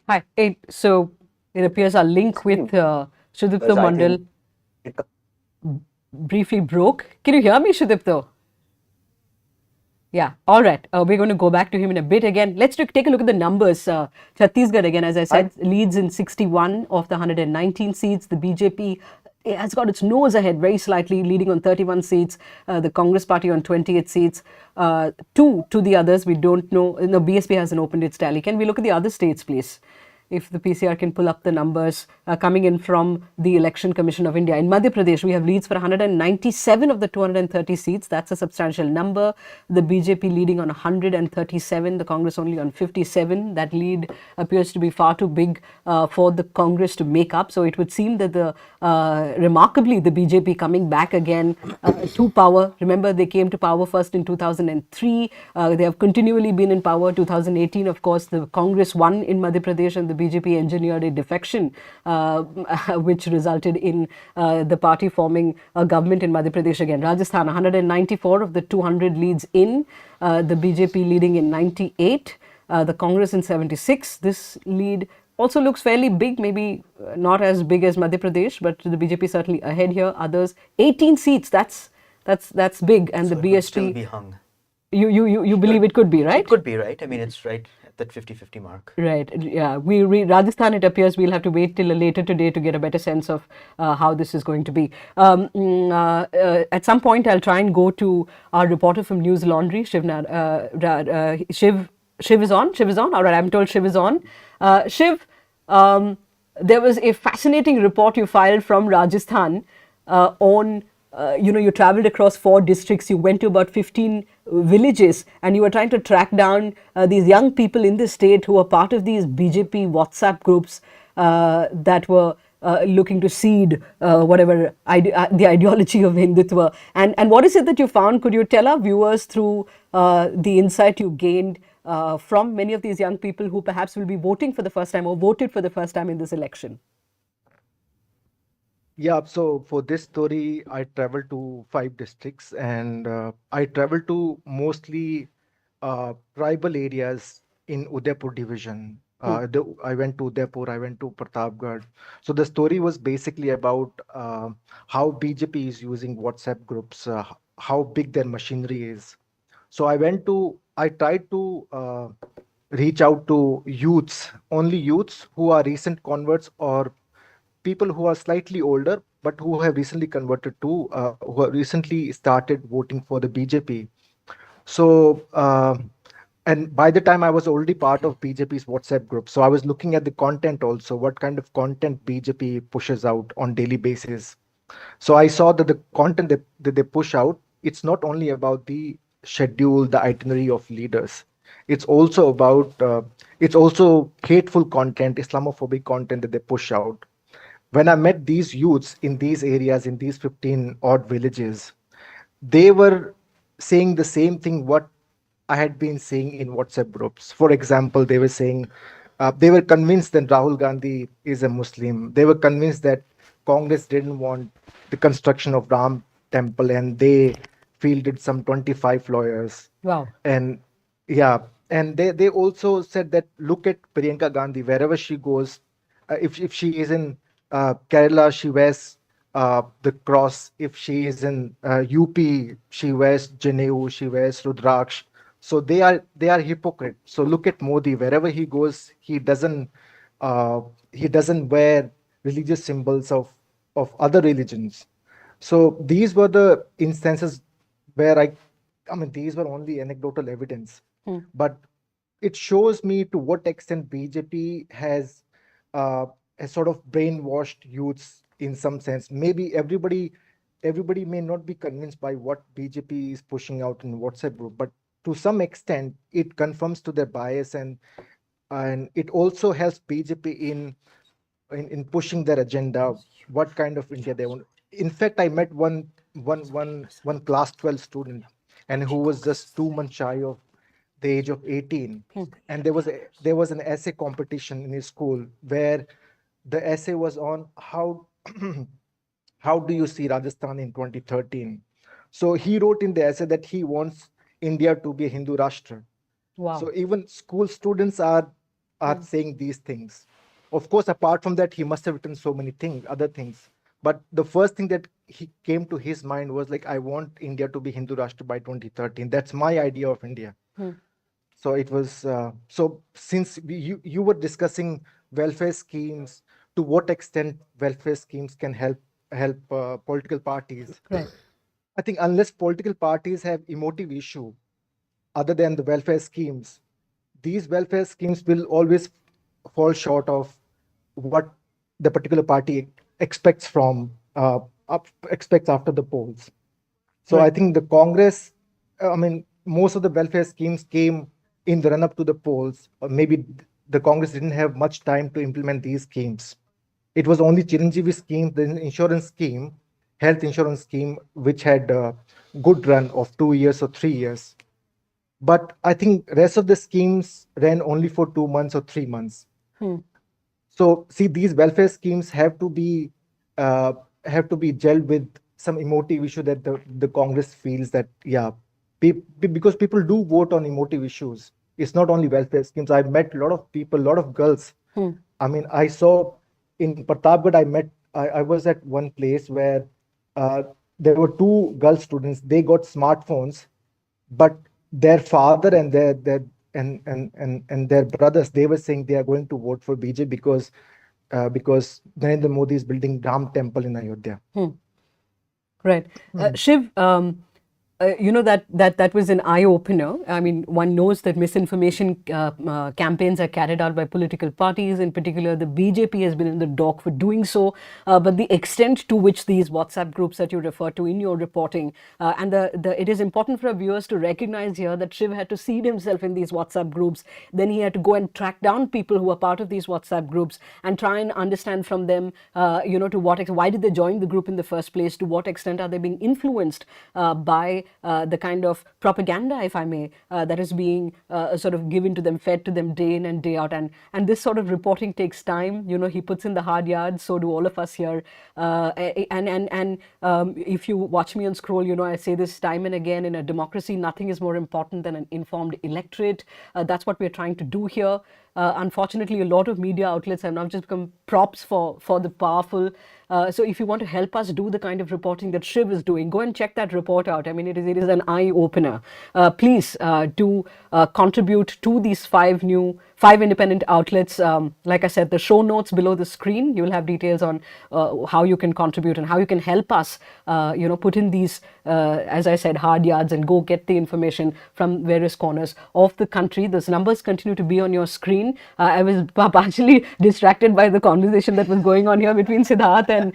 Hi. So it appears our link with Sudipto Mandal briefly broke. Can you hear me, Sudipto? Yeah, all right. We're going to go back to him in a bit again. Let's take a look at the numbers. Chhattisgarh, again, as I said, leads in 61 of the 119 seats. The BJP has got its nose ahead very slightly, leading on 31 seats. The Congress party on 28 seats. 2 to the others, we don't know. No, BSP hasn't opened its tally. Can we look at the other states, please? If the PCR can pull up the numbers coming in from the Election Commission of India. In Madhya Pradesh, we have leads for 197 of the 230 seats. That's a substantial number. The BJP leading on 137, the Congress only on 57. That lead appears to be far too big for the Congress to make up. So it would seem that remarkably, the BJP coming back again to power. Remember, they came to power first in 2003. They have continually been in power. 2018, of course, the Congress won in Madhya Pradesh and the BJP engineered a defection, which resulted in the party forming a government in Madhya Pradesh again. Rajasthan, 194 of the 200 leads in, the BJP leading in 98, the Congress in 76. This lead also looks fairly big, maybe not as big as Madhya Pradesh, but the BJP certainly ahead here. Others, 18 seats, that's big, and So the it would BSP. still be hung. You believe it could be, right? It could be, right? I mean, it's right at that 50-50 mark. Right. Yeah. Rajasthan, it appears we'll have to wait till later today to get a better sense of how this is going to be. At some point, I'll try and go to our reporter from Newslaundry, Shiv. Shiv is on. Shiv is on. All right. I'm told Shiv is on. Shiv, there was a fascinating report you filed from Rajasthan on. You traveled across 4 districts, you went to about 15 villages, and you were trying to track down these young people in the state who were part of these BJP WhatsApp groups that were looking to seed the ideology of Hindutva. And what is it that you found? Could you tell our viewers through the insight you gained from many of these young people who perhaps will be voting for the first time or voted for the first time in this election? Yeah, so for this story, I traveled to 5 districts and I traveled to mostly tribal areas in Udaipur division. I went to Udaipur, I went to Pratapgarh. So the story was basically about how BJP is using WhatsApp groups, how big their machinery is. So I tried to reach out to youths, only youths who are recent converts or people who are slightly older but who have recently converted to who have recently started voting for the BJP. So and by the time I was already part of BJP's WhatsApp group, so I was looking at the content also, what kind of content BJP pushes out on daily basis. So I saw that the content that they push out, it's not only about the schedule, the itinerary of leaders. It's also about it's also hateful content, Islamophobic content that they push out. When I met these youths in these areas, in these 15 odd villages, they were saying the same thing what I had been saying in WhatsApp groups. For example, they were saying they were convinced that Rahul Gandhi is a Muslim. They were convinced that Congress didn't want the construction of Ram temple and they fielded some 25 lawyers. Wow. And yeah, and they also said that look at Priyanka Gandhi, wherever she goes, if she is in Kerala, she wears the cross. If she is in UP, she wears Janeu, she wears Rudraksh. So they are hypocrite. So look at Modi, wherever he goes, he doesn't wear religious symbols of other religions. So these were the instances where I mean these were only anecdotal evidence, but it shows me to what extent BJP has sort of brainwashed youths in some sense. Maybe everybody may not be convinced by what BJP is pushing out in WhatsApp group, but to some extent it confirms to their bias and it also helps BJP in pushing their agenda, what kind of India they want. In fact, I met one class 12 student and who was just 2 months shy of the age of 18, and there was an essay competition in his school where the essay was on how how do you see Rajasthan in 2013. So he wrote in the essay that he wants India to be a Hindu Rashtra. Wow. So even school students are saying these things. Of course, apart from that, he must have written so many other things. But the first thing that he came to his mind was like, I want India to be Hindu Rashtra by 2013. That's my idea of India. So it was, so since you were discussing welfare schemes, to what extent welfare schemes can help political parties. Right. I think unless political parties have emotive issue other than the welfare schemes, these welfare schemes will always fall short of what the particular party expects from expects after the polls. So I think the Congress, I mean, most of the welfare schemes came in the run-up to the polls. Or maybe the Congress didn't have much time to implement these schemes. It was only Chiranjeevi scheme, the insurance scheme, health insurance scheme, which had a good run of 2 years or 3 years. But I think rest of the schemes ran only for 2 months or 3 months. So see, these welfare schemes have to be gelled with some emotive issue that the Congress feels that, yeah, because people do vote on emotive issues. It's not only welfare schemes. I've met a lot of people, a lot of girls. I mean, I saw in Pratapgarh, I was at one place where there were 2 girl students. They got smartphones, but their father and their brothers, they were saying they are going to vote for BJP because Narendra Modi is building Ram temple in Ayodhya. Right. Shiv, you know, that was an eye-opener. I mean, one knows that misinformation campaigns are carried out by political parties. In particular, the BJP has been in the dock for doing so. But the extent to which these WhatsApp groups that you refer to in your reporting, and it is important for our viewers to recognize here that Shiv had to seed himself in these WhatsApp groups. Then he had to go and track down people who are part of these WhatsApp groups and try and understand from them, you know, to what why did they join the group in the first place? To what extent are they being influenced by the kind of propaganda, if I may, that is being sort of given to them, fed to them day in and day out. And this sort of reporting takes time. You know, he puts in the hard yards, so do all of us here. If you watch me on Scroll, you know, I say this time and again, in a democracy, nothing is more important than an informed electorate. That's what we're trying to do here. Unfortunately, a lot of media outlets have now just become props for the powerful. So if you want to help us do the kind of reporting that Shiv is doing, go and check that report out. I mean, it is an eye-opener. Please do contribute to these five independent outlets. Like I said, the show notes below the screen, you'll have details on how you can contribute and how you can help us, put in these, as I said, hard yards and go get the information from various corners of the country. Those numbers continue to be on your screen. I was partially distracted by the conversation that was going on here between Siddharth and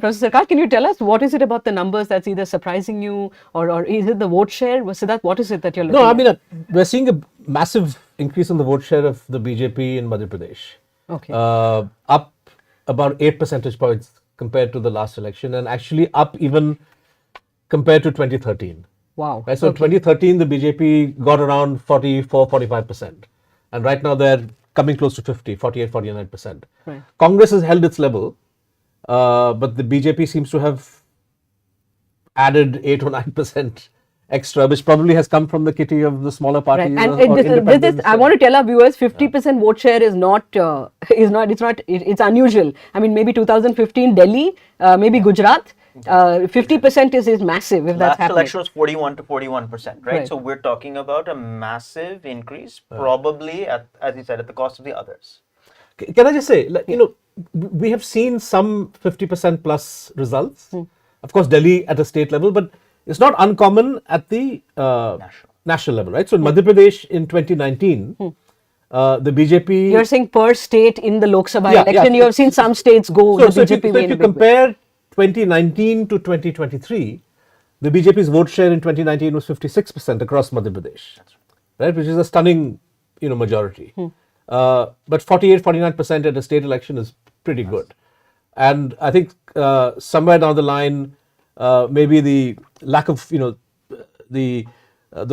Professor Sarkar. Can you tell us what is it about the numbers that's either surprising you or is it the vote share? Siddharth, what is it that you're looking at? No, I mean, we're seeing a massive increase in the vote share of the BJP in Madhya Pradesh. Okay. Up about 8 percentage points compared to the last election, and actually up even compared to 2013. Wow. Right, so okay. 2013, the BJP got around 44-45%. And right now they're coming close to 48-49%. Right. Congress has held its level, but the BJP seems to have added 8 or 9% extra, which probably has come from the kitty of the smaller parties. Right. And or independents. I want to tell our viewers, 50% vote share is it's unusual. I mean, maybe 2015 Delhi, maybe Gujarat. 50% is massive if that's happening. Last election was 41%, right? So we're talking about a massive increase, probably, as you said, at the cost of the others. Can I just say, we have seen some 50% plus results. Of course, Delhi at a state level, but it's not uncommon at the national level, right? So in Madhya Pradesh in 2019, the BJP... You're saying per state in the Lok Sabha election, you have seen some states go the BJP way. If you compare 2019 to 2023, the BJP's vote share in 2019 was 56% across Madhya Pradesh, right? Which is a stunning, majority. But 48-49% at a state election is pretty good. And I think somewhere down the line, maybe the lack of, the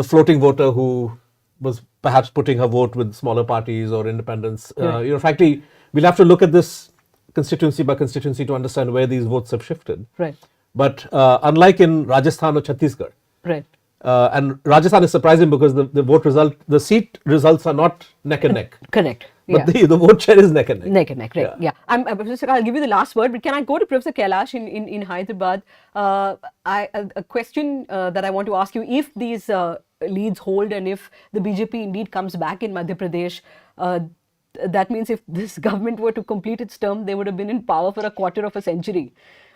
floating voter who was perhaps putting her vote with smaller parties or independents, frankly, we'll have to look at this constituency by constituency to understand where these votes have shifted. Right. But unlike in Rajasthan or Chhattisgarh, right. And Rajasthan is surprising because the seat results are not neck and neck. Correct. But the vote share is neck and neck. Neck and neck, right. Yeah. Professor, I'll give you the last word, but can I go to Professor Kailash in Hyderabad? A question that I want to ask you, if these leads hold and if the BJP indeed comes back in Madhya Pradesh, that means if this government were to complete its term, they would have been in power for a quarter of a century.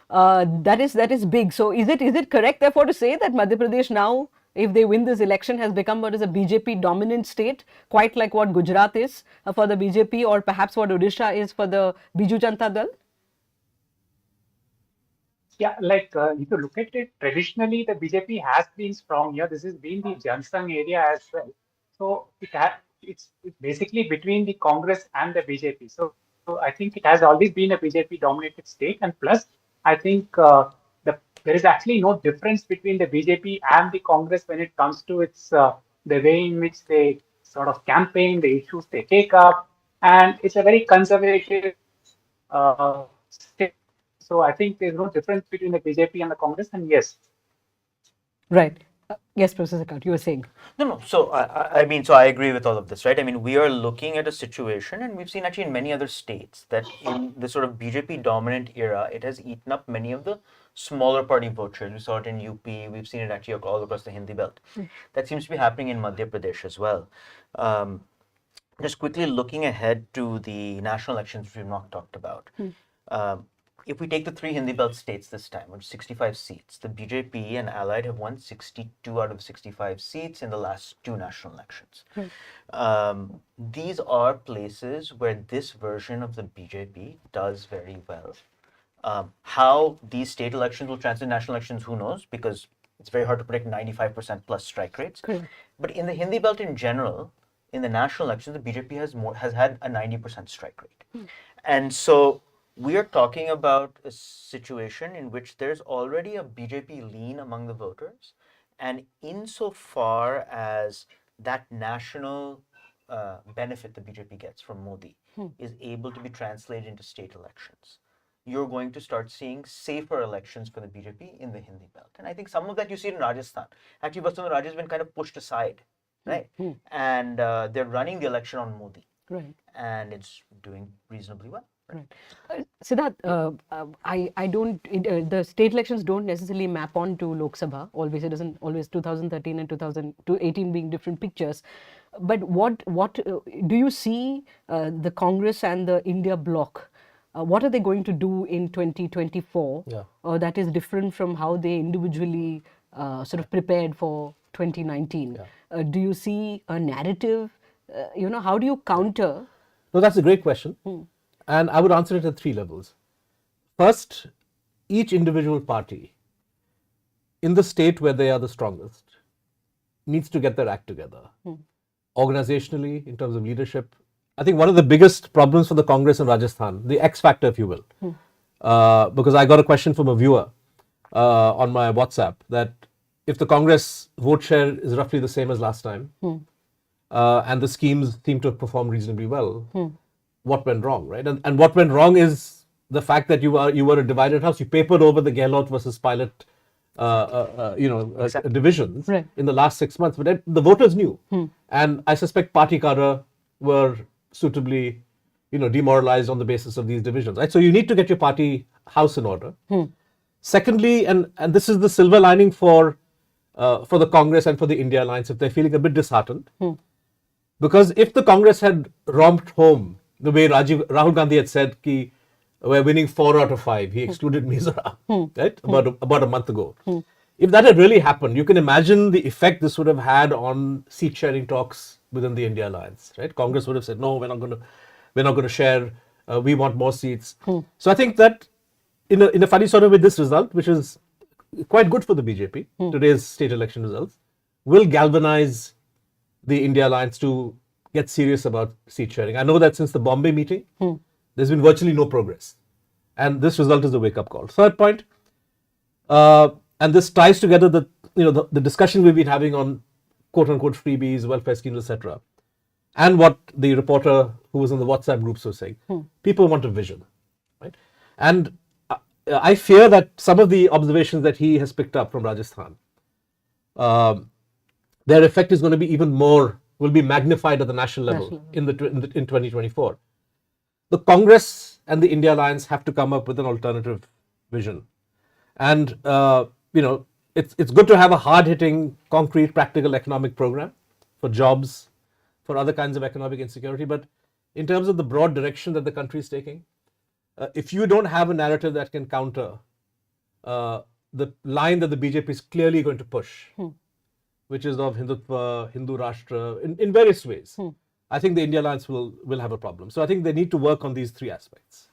That is big. So is it correct therefore to say that Madhya Pradesh now, if they win this election, has become what is a BJP dominant state, quite like what Gujarat is for the BJP or perhaps what Odisha is for the Biju Janata Dal? Yeah, if you look at it, traditionally the BJP has been strong here. This has been the Jansang area as well. So it's basically between the Congress and the BJP. So I think it has always been a BJP dominated state, and plus I think there is actually no difference between the BJP and the Congress when it comes to its the way in which they sort of campaign, the issues they take up, and it's a very conservative state. So I think there's no difference between the BJP and the Congress, and yes. Right. Yes, Professor Sarkar, you were saying. No. So I agree with all of this, right? I mean, we are looking at a situation, and we've seen actually in many other states that in the sort of BJP dominant era, it has eaten up many of the smaller party vote shares. We saw it in UP. We've seen it actually all across the Hindi belt. That seems to be happening in Madhya Pradesh as well. Just quickly looking ahead to the national elections, which we've not talked about. If we take the 3 Hindi belt states this time, which 65 seats, the BJP and Allied have won 62 out of 65 seats in the last 2 national elections. These are places where this version of the BJP does very well. How these state elections will translate to national elections, who knows? Because it's very hard to predict 95% plus strike rates. But in the Hindi belt in general, in the national elections, the BJP has had a 90% strike rate. And so we are talking about a situation in which there's already a BJP lean among the voters, And insofar as that national benefit the BJP gets from Modi is able to be translated into state elections, you're going to start seeing safer elections for the BJP in the Hindi belt. And I think some of that you see in Rajasthan. Actually, Vasundhara Raje has been kind of pushed aside, right? And they're running the election on Modi. Right. And it's doing reasonably well. Right. Siddharth, I don't, the state elections don't necessarily map on to Lok Sabha. Always, it doesn't always 2013 and 2018 being different pictures. But what do you see the Congress and the India bloc? What are they going to do in 2024 that is different from how they individually sort of prepared for 2019? Do you see a narrative? How do you counter? No, that's a great question. And I would answer it at three levels. First, each individual party in the state where they are the strongest needs to get their act together. Organizationally, in terms of leadership, I think one of the biggest problems for the Congress in Rajasthan, the X factor, if you will, because I got a question from a viewer on my WhatsApp that if the Congress vote share is roughly the same as last time, and the schemes seem to have performed reasonably well, what went wrong, right? And what went wrong is the fact that you were a divided house. You papered over the Gehlot versus pilot, divisions in the last 6 months, but the voters knew, and I suspect Party Cadre were suitably, demoralized on the basis of these divisions, right? So you need to get your party house in order. Secondly, and this is the silver lining for the Congress and for the India Alliance, if they're feeling a bit disheartened, because if the Congress had romped home the way Rahul Gandhi had said, ki we're winning 4 out of 5, he excluded Mizoram, right, about a month ago. If that had really happened, you can imagine the effect this would have had on seat sharing talks within the India Alliance, right? Congress would have said, no, we're not going to share. We want more seats. So I think that in a funny sort of way, this result, which is quite good for the BJP, today's state election results, will galvanize the India Alliance to get serious about seat sharing. I know that since the Bombay meeting, there's been virtually no progress. And this result is a wake-up call. Third point, and this ties together the discussion we've been having on quote-unquote freebies, welfare schemes, etc. And what the reporter who was in the WhatsApp groups was saying. People want a vision, right? And I fear that some of the observations that he has picked up from Rajasthan, their effect is going to be even more, will be magnified at the national level in 2024. The Congress and the India Alliance have to come up with an alternative vision. And, it's good to have a hard-hitting, concrete, practical economic program for jobs, for other kinds of economic insecurity. But in terms of the broad direction that the country is taking, if you don't have a narrative that can counter the line that the BJP is clearly going to push, which is of Hindutva, Hindu Rashtra, in various ways, I think the India Alliance will have a problem. So I think they need to work on these three aspects.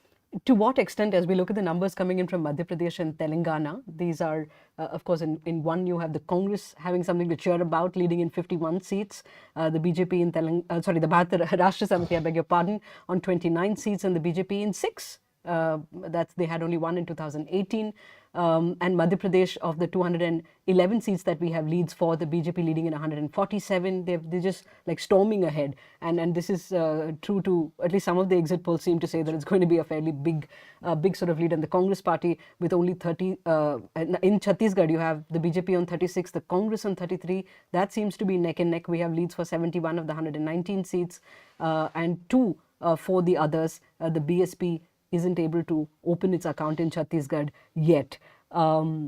To what extent, as we look at the numbers coming in from Madhya Pradesh and Telangana, these are, of course, in one you have the Congress having something to cheer about, leading in 51 seats. The BJP in the Bharatiya Rashtra Samiti, I beg your pardon, on 29 seats, and the BJP in 6. They had only one in 2018. And Madhya Pradesh, of the 211 seats that we have leads for, the BJP leading in 147. They're just like storming ahead. And this is true to, at least some of the exit polls seem to say that it's going to be a fairly big sort of lead. And the Congress party with only 30, in Chhattisgarh you have the BJP on 36, the Congress on 33. That seems to be neck and neck. We have leads for 71 of the 119 seats and 2 for the others. The BSP isn't able to open its account in Chhattisgarh yet. The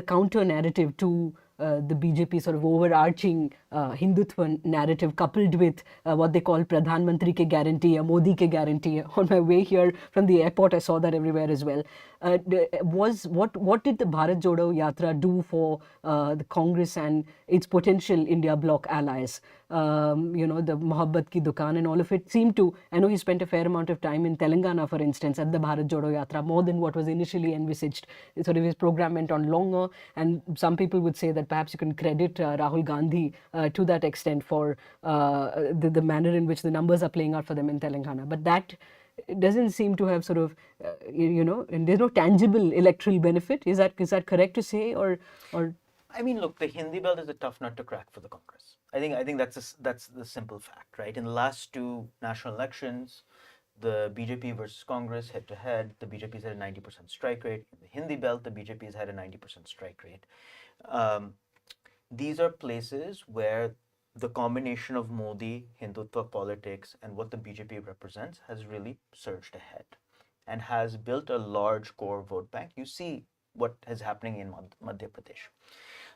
counter narrative to the BJP sort of overarching Hindutva narrative, coupled with what they call Pradhan Mantri ke guarantee, Modi ke guarantee. On my way here from the airport, I saw that everywhere as well. What did the Bharat Jodo Yatra do for the Congress and its potential India bloc allies? The Mohabbat ki Dukaan and all of it seemed to, I know he spent a fair amount of time in Telangana, for instance, at the Bharat Jodo Yatra, more than what was initially envisaged. Sort of his program went on longer, and some people would say that perhaps you can credit Rahul Gandhi to that extent for the manner in which the numbers are playing out for them in Telangana. But that doesn't seem to have sort of, and there's no tangible electoral benefit. Is that correct to say, or? I mean, look, the Hindi belt is a tough nut to crack for the Congress. I think that's the simple fact, right? In the last two national elections, the BJP versus Congress head to head, the BJP's had a 90% strike rate. In the Hindi belt, the BJP's had a 90% strike rate. These are places where the combination of Modi, Hindutva politics, and what the BJP represents has really surged ahead and has built a large core vote bank. You see what is happening in Madhya Pradesh.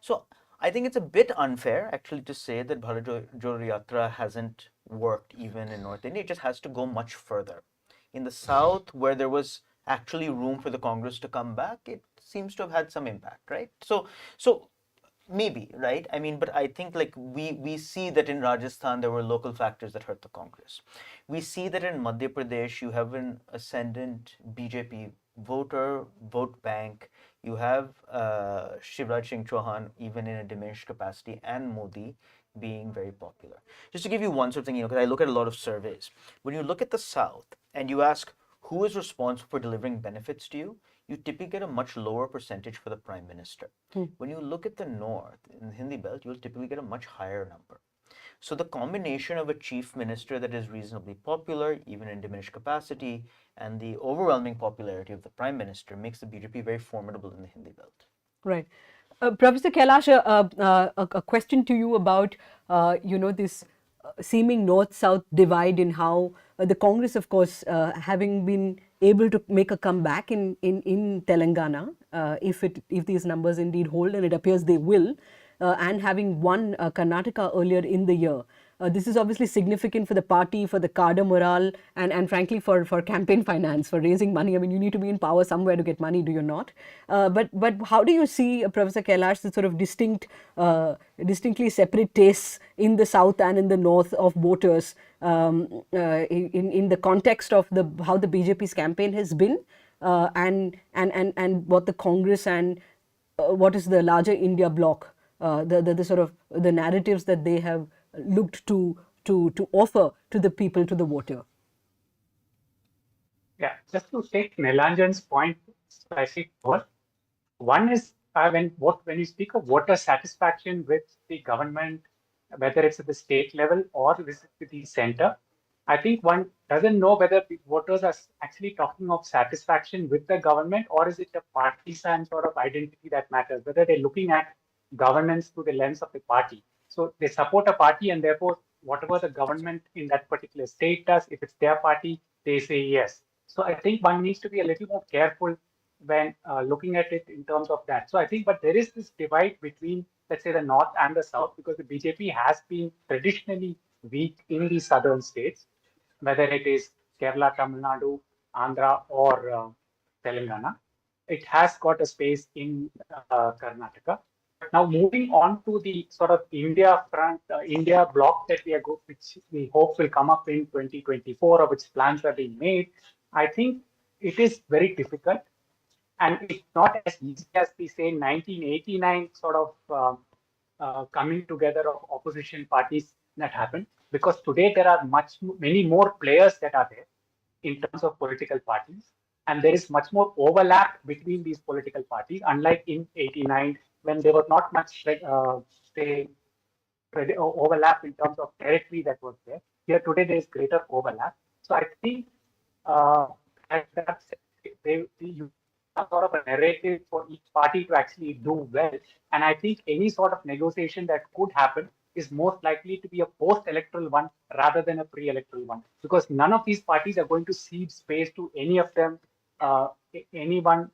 So I think it's a bit unfair actually to say that Bharat Jodo Yatra hasn't worked even in North India. It just has to go much further. In the South, where there was actually room for the Congress to come back, it seems to have had some impact, right? So maybe, right? I mean, but I think like we see that in Rajasthan, there were local factors that hurt the Congress. We see that in Madhya Pradesh, you have an ascendant BJP vote bank. You have Shivraj Singh Chauhan, even in a diminished capacity, and Modi being very popular. Just to give you one sort of thing, because I look at a lot of surveys. When you look at the South and you ask who is responsible for delivering benefits to you, you typically get a much lower percentage for the Prime Minister. When you look at the North, in the Hindi belt, you'll typically get a much higher number. So the combination of a chief minister that is reasonably popular, even in diminished capacity, and the overwhelming popularity of the Prime Minister makes the BJP very formidable in the Hindi belt. Right. Professor Kailash, a question to you about, this seeming north-south divide in how the Congress, of course, having been able to make a comeback in Telangana, if these numbers indeed hold, and it appears they will, and having won Karnataka earlier in the year. This is obviously significant for the party, for the cadre morale, and frankly for campaign finance, for raising money. I mean, you need to be in power somewhere to get money, do you not? But how do you see, Professor Kailash, the sort of distinctly separate tastes in the south and in the north of voters in the context of how the BJP's campaign has been, and what the Congress and what is the larger India bloc, the sort of the narratives that they have looked to offer to the people, to the voter? Yeah, just to take Nilanjan's point slightly more. One is when you speak of voter satisfaction with the government, whether it's at the state level or with the center, I think one doesn't know whether the voters are actually talking of satisfaction with the government, or is it a partisan sort of identity that matters, whether they're looking at governance through the lens of the party. So they support a party, and therefore whatever the government in that particular state does, if it's their party, they say yes. So I think one needs to be a little more careful when looking at it in terms of that. So I think, but there is this divide between, let's say, the North and the South, because the BJP has been traditionally weak in the southern states, whether it is Kerala, Tamil Nadu, Andhra, or Telangana. It has got a space in Karnataka. Now, moving on to the sort of India bloc that which we hope will come up in 2024, or which plans are being made, I think it is very difficult. And it's not as easy as we say 1989 sort of coming together of opposition parties that happened, because today there are many more players that are there in terms of political parties, and there is much more overlap between these political parties, unlike in 89 when there was not much overlap in terms of territory that was there. Here today there is greater overlap. So I think you sort of a narrative for each party to actually do well. And I think any sort of negotiation that could happen is most likely to be a post-electoral one rather than a pre-electoral one, because none of these parties are going to cede space to any of them, anyone.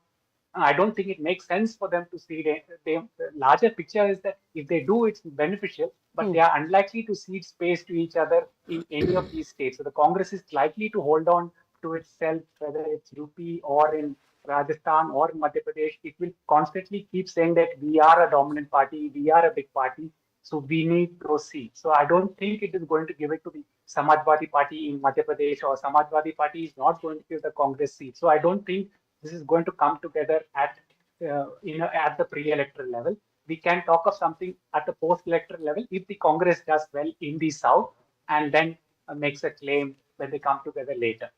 I don't think it makes sense for them to cede. The larger picture is that if they do, it's beneficial, but they are unlikely to cede space to each other in any of these states. So the Congress is likely to hold on to itself, whether it's UP or in Rajasthan or Madhya Pradesh. It will constantly keep saying that we are a dominant party, we are a big party, so we need those seats. So I don't think it is going to give it to the Samajwadi Party in Madhya Pradesh, or Samajwadi Party is not going to give the Congress seat. So I don't think this is going to come together at the pre-electoral level. We can talk of something at the post-electoral level if the Congress does well in the South and then makes a claim when they come together later.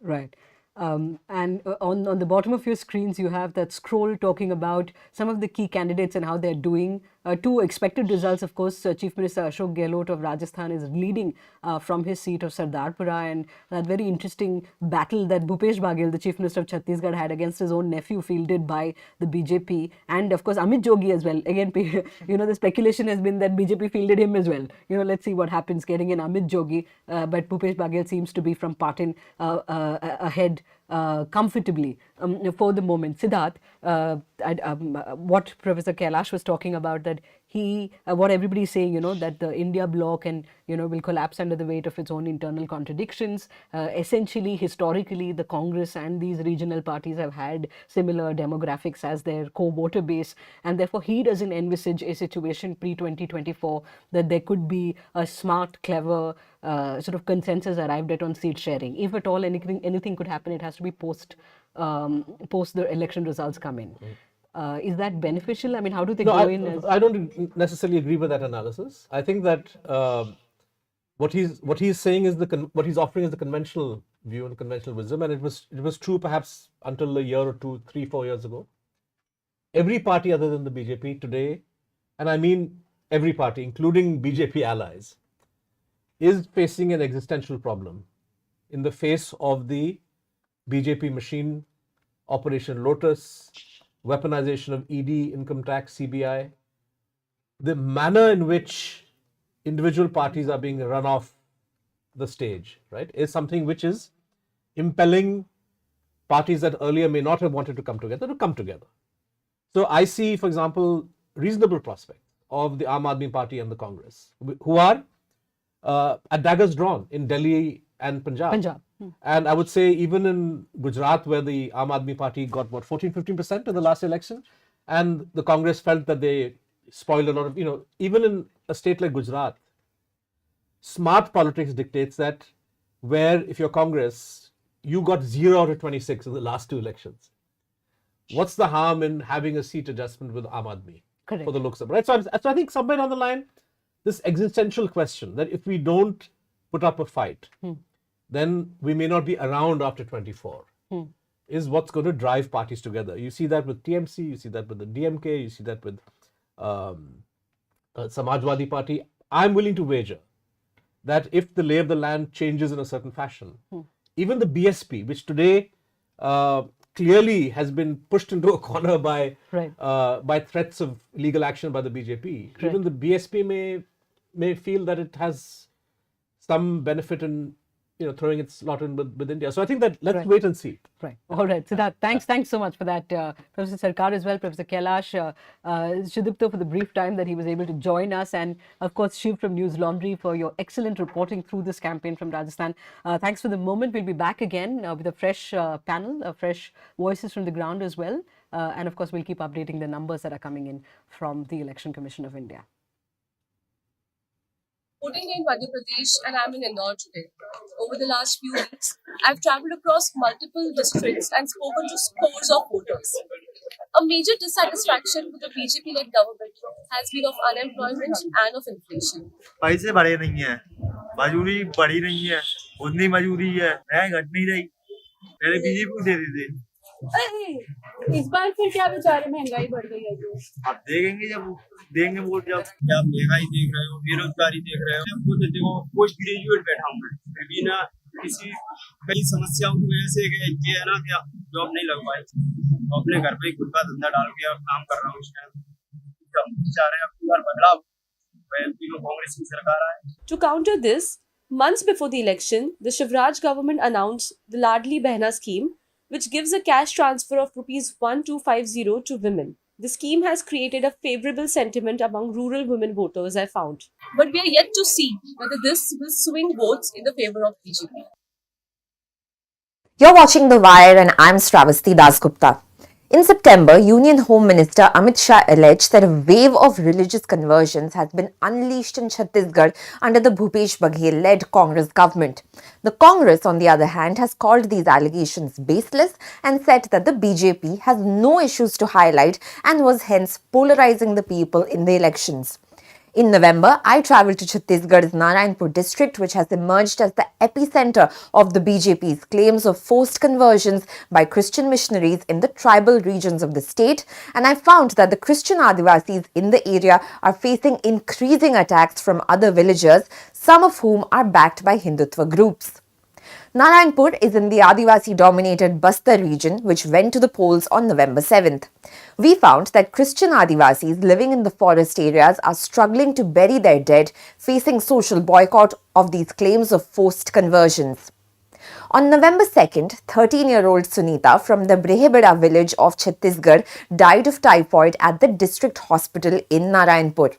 Right. And on the bottom of your screens, you have that scroll talking about some of the key candidates and how they're doing. Two expected results, of course. Chief Minister Ashok Gehlot of Rajasthan is leading from his seat of Sardarpura, and that very interesting battle that Bhupesh Baghel, the Chief Minister of Chhattisgarh, had against his own nephew, fielded by the BJP, and of course Amit Jogi as well. Again, the speculation has been that BJP fielded him as well. Let's see what happens getting in Amit Jogi, but Bhupesh Baghel seems to be from Patin ahead comfortably for the moment. Siddharth, what Professor Kailash was talking about, that what everybody is saying, that the India bloc will collapse under the weight of its own internal contradictions. Essentially, historically, the Congress and these regional parties have had similar demographics as their core voter base, and therefore he doesn't envisage a situation pre-2024 that there could be a smart, clever sort of consensus arrived at on seat sharing. If at all anything could happen, it has to be post the election results come in. Is that beneficial? I mean, how do they go in? I don't necessarily agree with that analysis. I think that what he's saying is what he's offering is the conventional view and conventional wisdom, and it was true perhaps until a year or 2, 3, 4 years ago. Every party other than the BJP today, and I mean every party, including BJP allies, is facing an existential problem in the face of the BJP machine, Operation Lotus, weaponization of ED, income tax, CBI, the manner in which individual parties are being run off the stage, right, is something which is impelling parties that earlier may not have wanted to come together. So I see, for example, reasonable prospects of the Aam Aadmi Party and the Congress, who are at daggers drawn in Delhi and Punjab. And I would say even in Gujarat, where the Aam Aadmi Party got 14-15% in the last election, and the Congress felt that they spoiled a lot of, even in a state like Gujarat, smart politics dictates that where if you're Congress, you got 0 out of 26 in the last 2 elections. What's the harm in having a seat adjustment with Aam Aadmi for the Lok Sabha, right? So I think somewhere down the line, this existential question that if we don't put up a fight, then we may not be around after 24, is what's going to drive parties together. You see that with TMC, you see that with the DMK, you see that with Samajwadi Party. I'm willing to wager that if the lay of the land changes in a certain fashion, even the BSP, which today clearly has been pushed into a corner by threats of legal action by the BJP, even the BSP may feel that it has some benefit in throwing its lot in with India. So I think that let's wait and see. Right. All right. Siddharth, thanks so much for that. Professor Sarkar as well, Professor Kailash, Shudipto for the brief time that he was able to join us, and of course Shiv from Newslaundry for your excellent reporting through this campaign from Rajasthan. Thanks for the moment. We'll be back again with a fresh panel, fresh voices from the ground as well. And of course we'll keep updating the numbers that are coming in from the Election Commission of India. Voting in Madhya Pradesh, and I'm in Indore today. Over the last few weeks, I've travelled across multiple districts and spoken to scores of voters. A major dissatisfaction with the BJP-led government has been of unemployment and of inflation. पैसे बढ़े नहीं है, मजदूरी बढ़ी नहीं है, उतनी मजदूरी है, घट नहीं रही, पहले बीजेपी को दे देते। इस बार फिर क्या विचार है, महंगाई बढ़ गई है तो आप देखेंगे जब देंगे वोट, जब क्या महंगाई देख रहे हो, बेरोजगारी देख रहे हो, खुद देखो पोस्ट ग्रेजुएट बैठा हूँ मैं, बिना किसी कई समस्याओं की वजह से ये है ना क्या जॉब नहीं लग पाई, तो अपने घर पे खुद का धंधा डाल के काम कर रहा हूँ इस टाइम। चाह रहे हैं अब बार बदलाव, कांग्रेस की सरकार आए। To counter this, months before the election, the Shivraj government announced the Ladli Behna scheme, which gives a cash transfer of ₹1250 to women. The scheme has created a favourable sentiment among rural women voters, I found. But we are yet to see whether this will swing votes in the favour of BJP. You're watching The Wire and I'm Stravasti Dasgupta. In September, Union Home Minister Amit Shah alleged that a wave of religious conversions has been unleashed in Chhattisgarh under the Bhupesh Baghel-led Congress government. The Congress, on the other hand, has called these allegations baseless and said that the BJP has no issues to highlight and was hence polarizing the people in the elections. In November, I travelled to Chhattisgarh's Narayanpur district, which has emerged as the epicenter of the BJP's claims of forced conversions by Christian missionaries in the tribal regions of the state, and I found that the Christian Adivasis in the area are facing increasing attacks from other villagers, some of whom are backed by Hindutva groups. Narayanpur is in the Adivasi-dominated Bastar region, which went to the polls on November 7th. We found that Christian Adivasis living in the forest areas are struggling to bury their dead, facing social boycott of these claims of forced conversions. On November 2nd, 13-year-old Sunita from the Brehebeda village of Chhattisgarh died of typhoid at the district hospital in Narayanpur.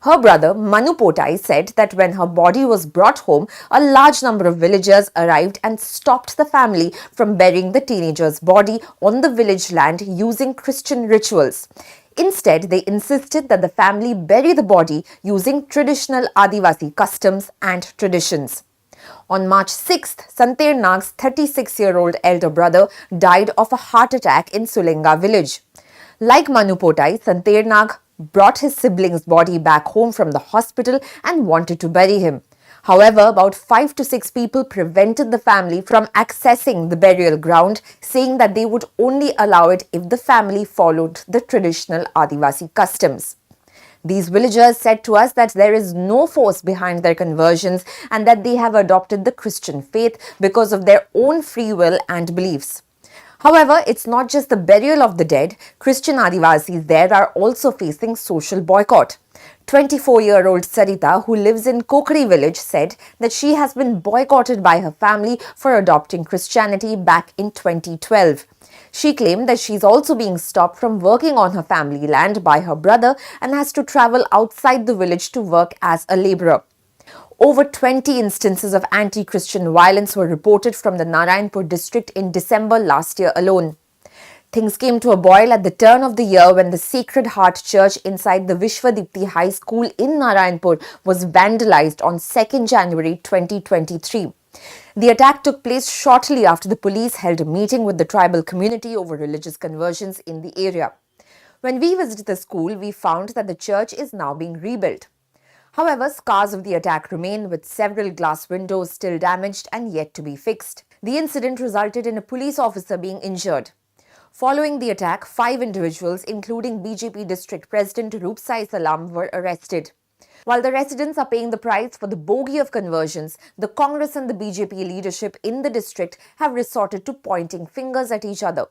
Her brother, Manu Potai, said that when her body was brought home, a large number of villagers arrived and stopped the family from burying the teenager's body on the village land using Christian rituals. Instead, they insisted that the family bury the body using traditional Adivasi customs and traditions. On March 6th, Santer Nag's 36-year-old elder brother died of a heart attack in Sulenga village. Like Manu Potai, Santer Nag brought his sibling's body back home from the hospital and wanted to bury him. However, about 5 to 6 people prevented the family from accessing the burial ground, saying that they would only allow it if the family followed the traditional Adivasi customs. These villagers said to us that there is no force behind their conversions and that they have adopted the Christian faith because of their own free will and beliefs. However, it's not just the burial of the dead. Christian Adivasis there are also facing social boycott. 24-year-old Sarita, who lives in Kokri village, said that she has been boycotted by her family for adopting Christianity back in 2012. She claimed that she's also being stopped from working on her family land by her brother and has to travel outside the village to work as a labourer. Over 20 instances of anti-Christian violence were reported from the Narayanpur district in December last year alone. Things came to a boil at the turn of the year when the Sacred Heart Church inside the Vishwadipti High School in Narayanpur was vandalized on 2nd January 2023. The attack took place shortly after the police held a meeting with the tribal community over religious conversions in the area. When we visited the school, we found that the church is now being rebuilt. However, scars of the attack remain, with several glass windows still damaged and yet to be fixed. The incident resulted in a police officer being injured. Following the attack, 5 individuals, including BJP District President Roopsai Salam, were arrested. While the residents are paying the price for the bogey of conversions, the Congress and the BJP leadership in the district have resorted to pointing fingers at each other.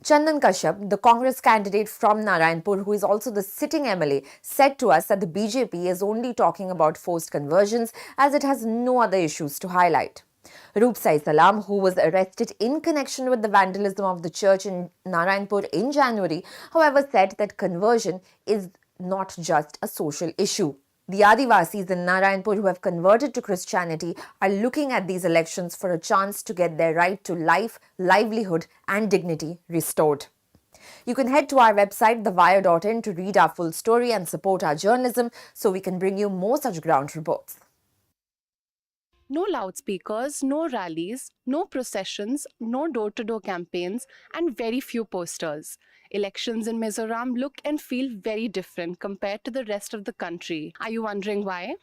Chandan Kashyap, the Congress candidate from Narayanpur, who is also the sitting MLA, said to us that the BJP is only talking about forced conversions as it has no other issues to highlight. Roopsai Salam, who was arrested in connection with the vandalism of the church in Narayanpur in January, however, said that conversion is not just a social issue. The Adivasis in Narayanpur who have converted to Christianity are looking at these elections for a chance to get their right to life, livelihood and dignity restored. You can head to our website thewire.in to read our full story and support our journalism so we can bring you more such ground reports. No loudspeakers, no rallies, no processions, no door-to-door campaigns, and very few posters. Elections in Mizoram look and feel very different compared to the rest of the country. Are you wondering why?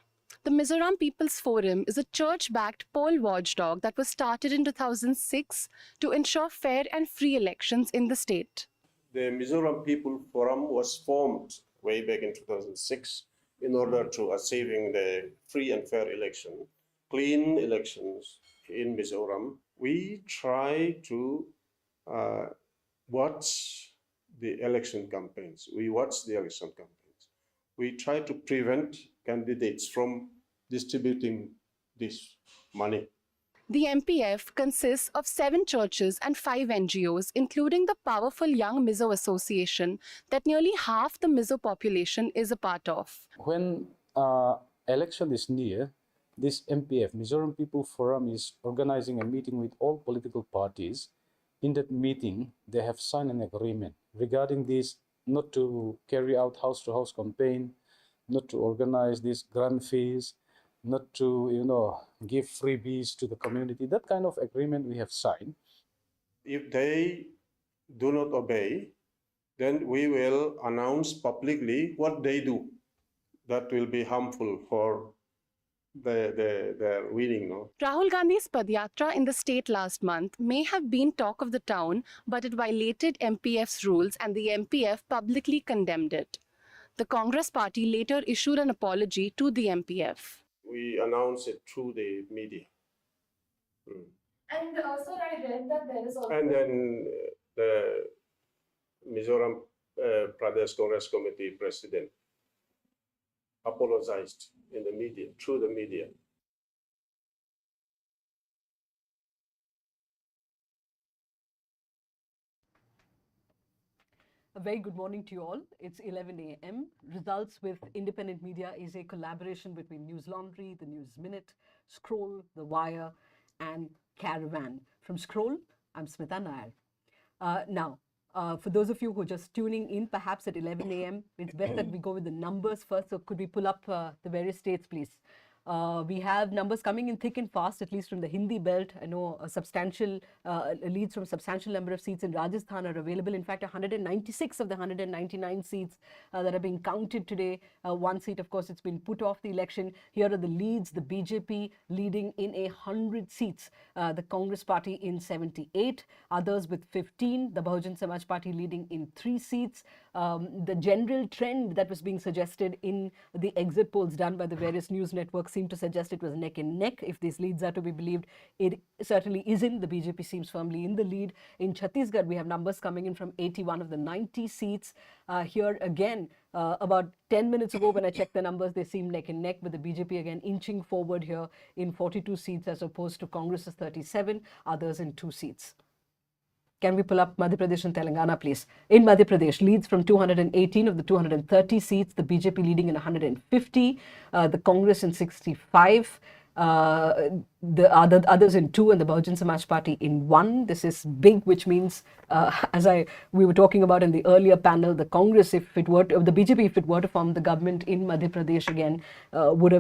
The Mizoram People's Forum is a church-backed poll watchdog that was started in 2006 to ensure fair and free elections in the state. The Mizoram People Forum was formed way back in 2006 in order to achieving the free and fair election. Clean elections in Mizoram. We try to watch the election campaigns. We try to prevent candidates from distributing this money. The MPF consists of 7 churches and 5 NGOs, including the powerful Young Mizo Association that nearly half the Mizo population is a part of. When election is near, this MPF, Mizoram People Forum, is organizing a meeting with all political parties. In that meeting, they have signed an agreement regarding this, not to carry out house-to-house campaign, not to organize these grand fees, not to, give freebies to the community. That kind of agreement we have signed. If they do not obey, then we will announce publicly what they do. that will be harmful for their winning. No? Rahul Gandhi's Padyatra in the state last month may have been talk of the town, but it violated MPF's rules and the MPF publicly condemned it. The Congress party later issued an apology to the MPF. We announced it through the media. And sir, I read that there is also... And then the Mizoram Pradesh Congress Committee president apologized in the media, through the media. A very good morning to you all. It's 11 a.m. Results with Independent Media is a collaboration between Newslaundry, the News Minute, Scroll, The Wire, and Caravan. From Scroll, I'm Smita Nair. Now, for those of you who are just tuning in, perhaps at 11 a.m., it's best that we go with the numbers first. So could we pull up the various states, please? We have numbers coming in thick and fast, at least from the Hindi belt. I know a substantial leads from a substantial number of seats in Rajasthan are available. In fact, 196 of the 199 seats that are being counted today. One seat, of course, it's been put off the election. Here are the leads. The BJP leading in 100 seats. The Congress party in 78. Others with 15. The Bahujan Samaj party leading in 3 seats. The general trend that was being suggested in the exit polls done by the various news networks seemed to suggest it was neck and neck. If these leads are to be believed, it certainly isn't. The BJP seems firmly in the lead. In Chhattisgarh, we have numbers coming in from 81 of the 90 seats. Here again, about 10 minutes ago when I checked the numbers, they seem neck and neck, with the BJP again inching forward here in 42 seats as opposed to Congress's 37, others in 2 seats. Can we pull up Madhya Pradesh and Telangana, please? In Madhya Pradesh, leads from 218 of the 230 seats, the BJP leading in 150, the Congress in 65, the others in 2, and the Bahujan Samaj party in 1. This is big, which means, as we were talking about in the earlier panel, the Congress, the BJP, if it were to form the government in Madhya Pradesh again, would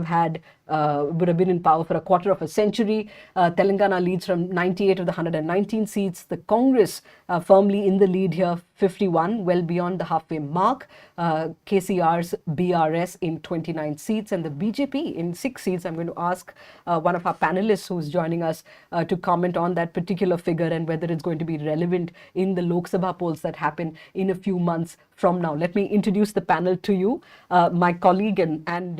have been in power for a quarter of a century. Telangana leads from 98 of the 119 seats. The Congress firmly in the lead here, 51, well beyond the halfway mark. KCR's BRS in 29 seats, and the BJP in 6 seats. I'm going to ask one of our panelists who's joining us to comment on that particular figure and whether it's going to be relevant in the Lok Sabha polls that happen in a few months from now. Let me introduce the panel to you. My colleague and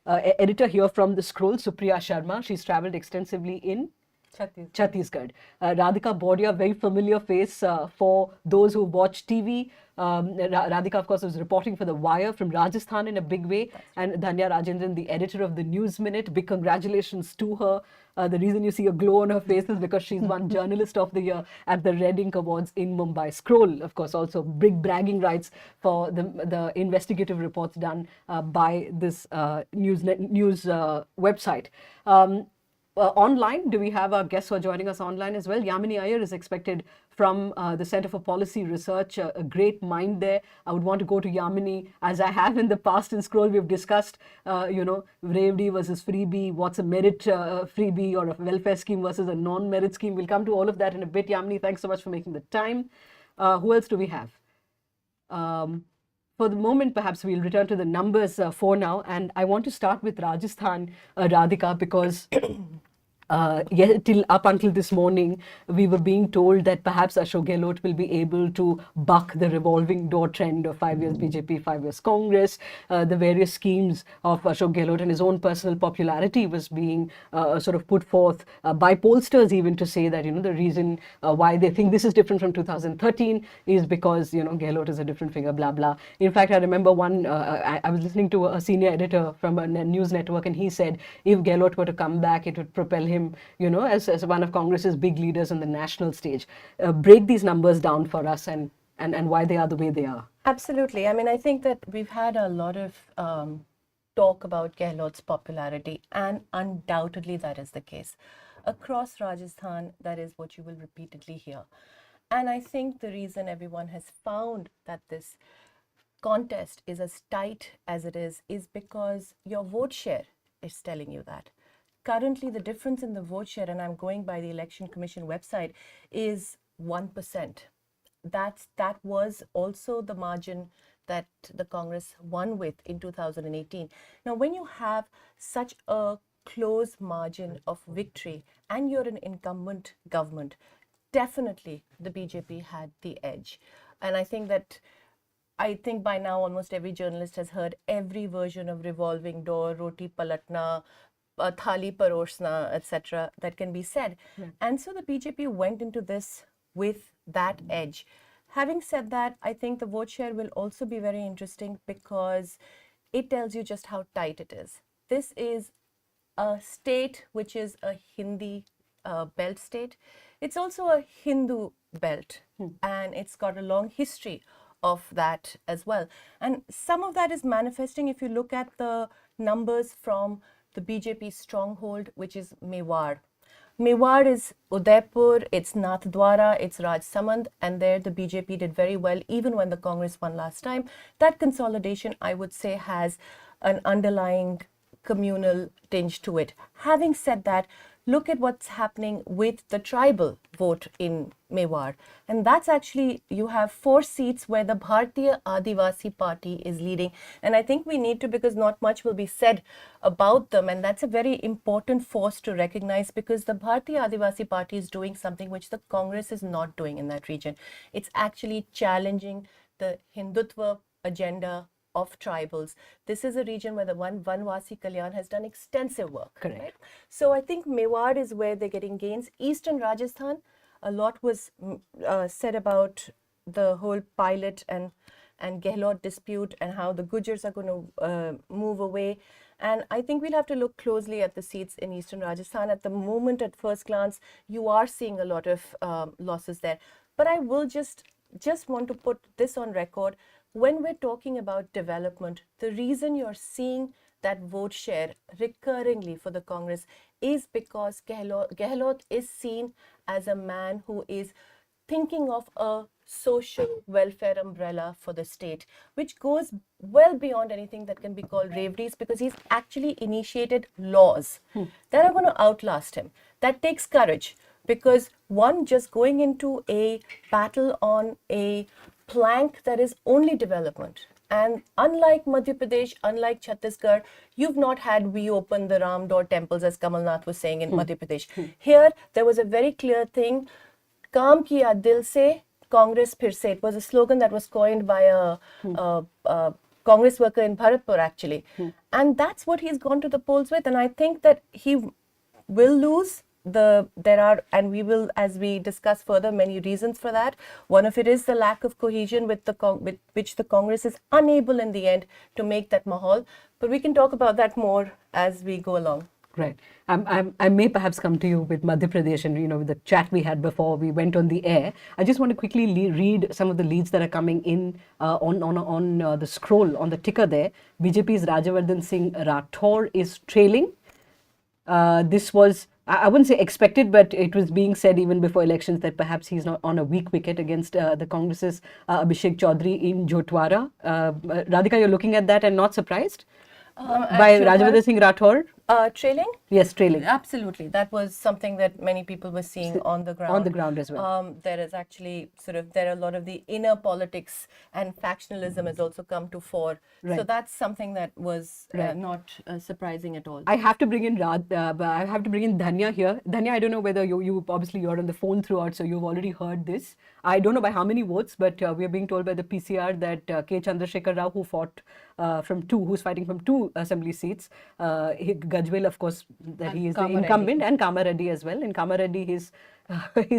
editor here from the Scroll, Supriya Sharma. She's traveled extensively in Chhattisgarh. Radhika Bordia, very familiar face for those who watch TV. Radhika, of course, was reporting for The Wire from Rajasthan in a big way. And Dhanya Rajendran, the editor of the News Minute. Big congratulations to her. The reason you see a glow on her face is because she's won Journalist of the Year at the Red Ink Awards in Mumbai. Scroll, of course, also big bragging rights for the investigative reports done by this news website. Online, do we have our guests who are joining us online as well? Yamini Iyer is expected from the Center for Policy Research, a great mind there. I would want to go to Yamini, as I have in the past in Scroll. We've discussed, Revdi versus freebie, what's a merit freebie or a welfare scheme versus a non-merit scheme. We'll come to all of that in a bit. Yamini, thanks so much for making the time. Who else do we have? For the moment, perhaps we'll return to the numbers for now. And I want to start with Rajasthan, Radhika, because up until this morning, we were being told that perhaps Ashok Gehlot will be able to buck the revolving door trend of 5 years BJP, 5 years Congress. The various schemes of Ashok Gehlot and his own personal popularity was being sort of put forth by pollsters, even to say that, the reason why they think this is different from 2013 is because, Gehlot is a different figure, blah, blah. In fact, I remember I was listening to a senior editor from a news network, and he said if Gehlot were to come back, it would propel him, as one of Congress's big leaders on the national stage. Break these numbers down for us and why they are the way they are. Absolutely. I mean, I think that we've had a lot of talk about Gehlot's popularity, and undoubtedly that is the case. Across Rajasthan, that is what you will repeatedly hear. And I think the reason everyone has found that this contest is as tight as it is because your vote share is telling you that. Currently, the difference in the vote share, and I'm going by the Election Commission website, is 1%. That was also the margin that the Congress won with in 2018. Now, when you have such a close margin of victory and you're an incumbent government, definitely the BJP had the edge. And I think by now almost every journalist has heard every version of revolving door, roti palatna, thali parosna, etc. that can be said. And so the BJP went into this with that edge. Having said that, I think the vote share will also be very interesting because it tells you just how tight it is. This is a state which is a Hindi belt state. It's also a Hindu belt, and it's got a long history of that as well. And some of that is manifesting if you look at the numbers from the BJP stronghold, which is Mewar. Mewar is Udaipur, it's Nathdwara, it's Rajsamand, and there the BJP did very well even when the Congress won last time. That consolidation, I would say, has an underlying communal tinge to it. Having said that, look at what's happening with the tribal vote in Mewar. And that's actually, you have 4 seats where the Bharatiya Adivasi Party is leading. And I think we need to, because not much will be said about them. And that's a very important force to recognize because the Bharatiya Adivasi Party is doing something which the Congress is not doing in that region. It's actually challenging the Hindutva agenda of tribals. This is a region where the Vanvasi Kalyan has done extensive work. Correct. Right? So I think Mewar is where they're getting gains. Eastern Rajasthan, a lot was said about the whole pilot and Gehlot dispute and how the Gujars are going to move away. And I think we'll have to look closely at the seats in Eastern Rajasthan. At the moment, at first glance, you are seeing a lot of losses there. But I will just want to put this on record. When we're talking about development, the reason you're seeing that vote share recurringly for the Congress is because Gehlot is seen as a man who is thinking of a social welfare umbrella for the state, which goes well beyond anything that can be called raveries, because he's actually initiated laws that are going to outlast him. That takes courage, because one, just going into a battle on a plank that is only development. And unlike Madhya Pradesh, unlike Chhattisgarh, you've not had we open the Ram door temples, as Kamal Nath was saying in Madhya Pradesh. Here, there was a very clear thing, Kaam kiya dil se, Congress phir se. It was a slogan that was coined by a Congress worker in Bharatpur, actually. And that's what he's gone to the polls with. And I think that he will lose. There are, and we will, as we discuss further, many reasons for that. One of it is the lack of cohesion with which the Congress is unable in the end to make that mahal. But we can talk about that more as we go along. Right. I may perhaps come to you with Madhya Pradesh and, with the chat we had before we went on the air. I just want to quickly read some of the leads that are coming in on the scroll, on the ticker there. BJP's Rajavardhan Singh Rathore is trailing. This was, I wouldn't say expected, but it was being said even before elections that perhaps he's not on a weak wicket against the Congress's Abhishek Chaudhary in Jotwara. Radhika, you're looking at that and not surprised? By Rajavardhan Singh Rathore? Trailing? Yes, trailing. Absolutely. That was something that many people were seeing on the ground. On the ground as well. There is actually there are a lot of the inner politics and factionalism has also come to fore. Right. So that's something that was Right. not surprising at all. I have to bring in Dhanya here. Dhanya, I don't know whether you obviously you're on the phone throughout, so you've already heard this. I don't know by how many votes, but we are being told by the PCR that K. Chandrasekhar Rao, who's fighting from 2 assembly seats, Gajwel, of course, that he is the incumbent, and Kamareddy as well. In Kamareddy, his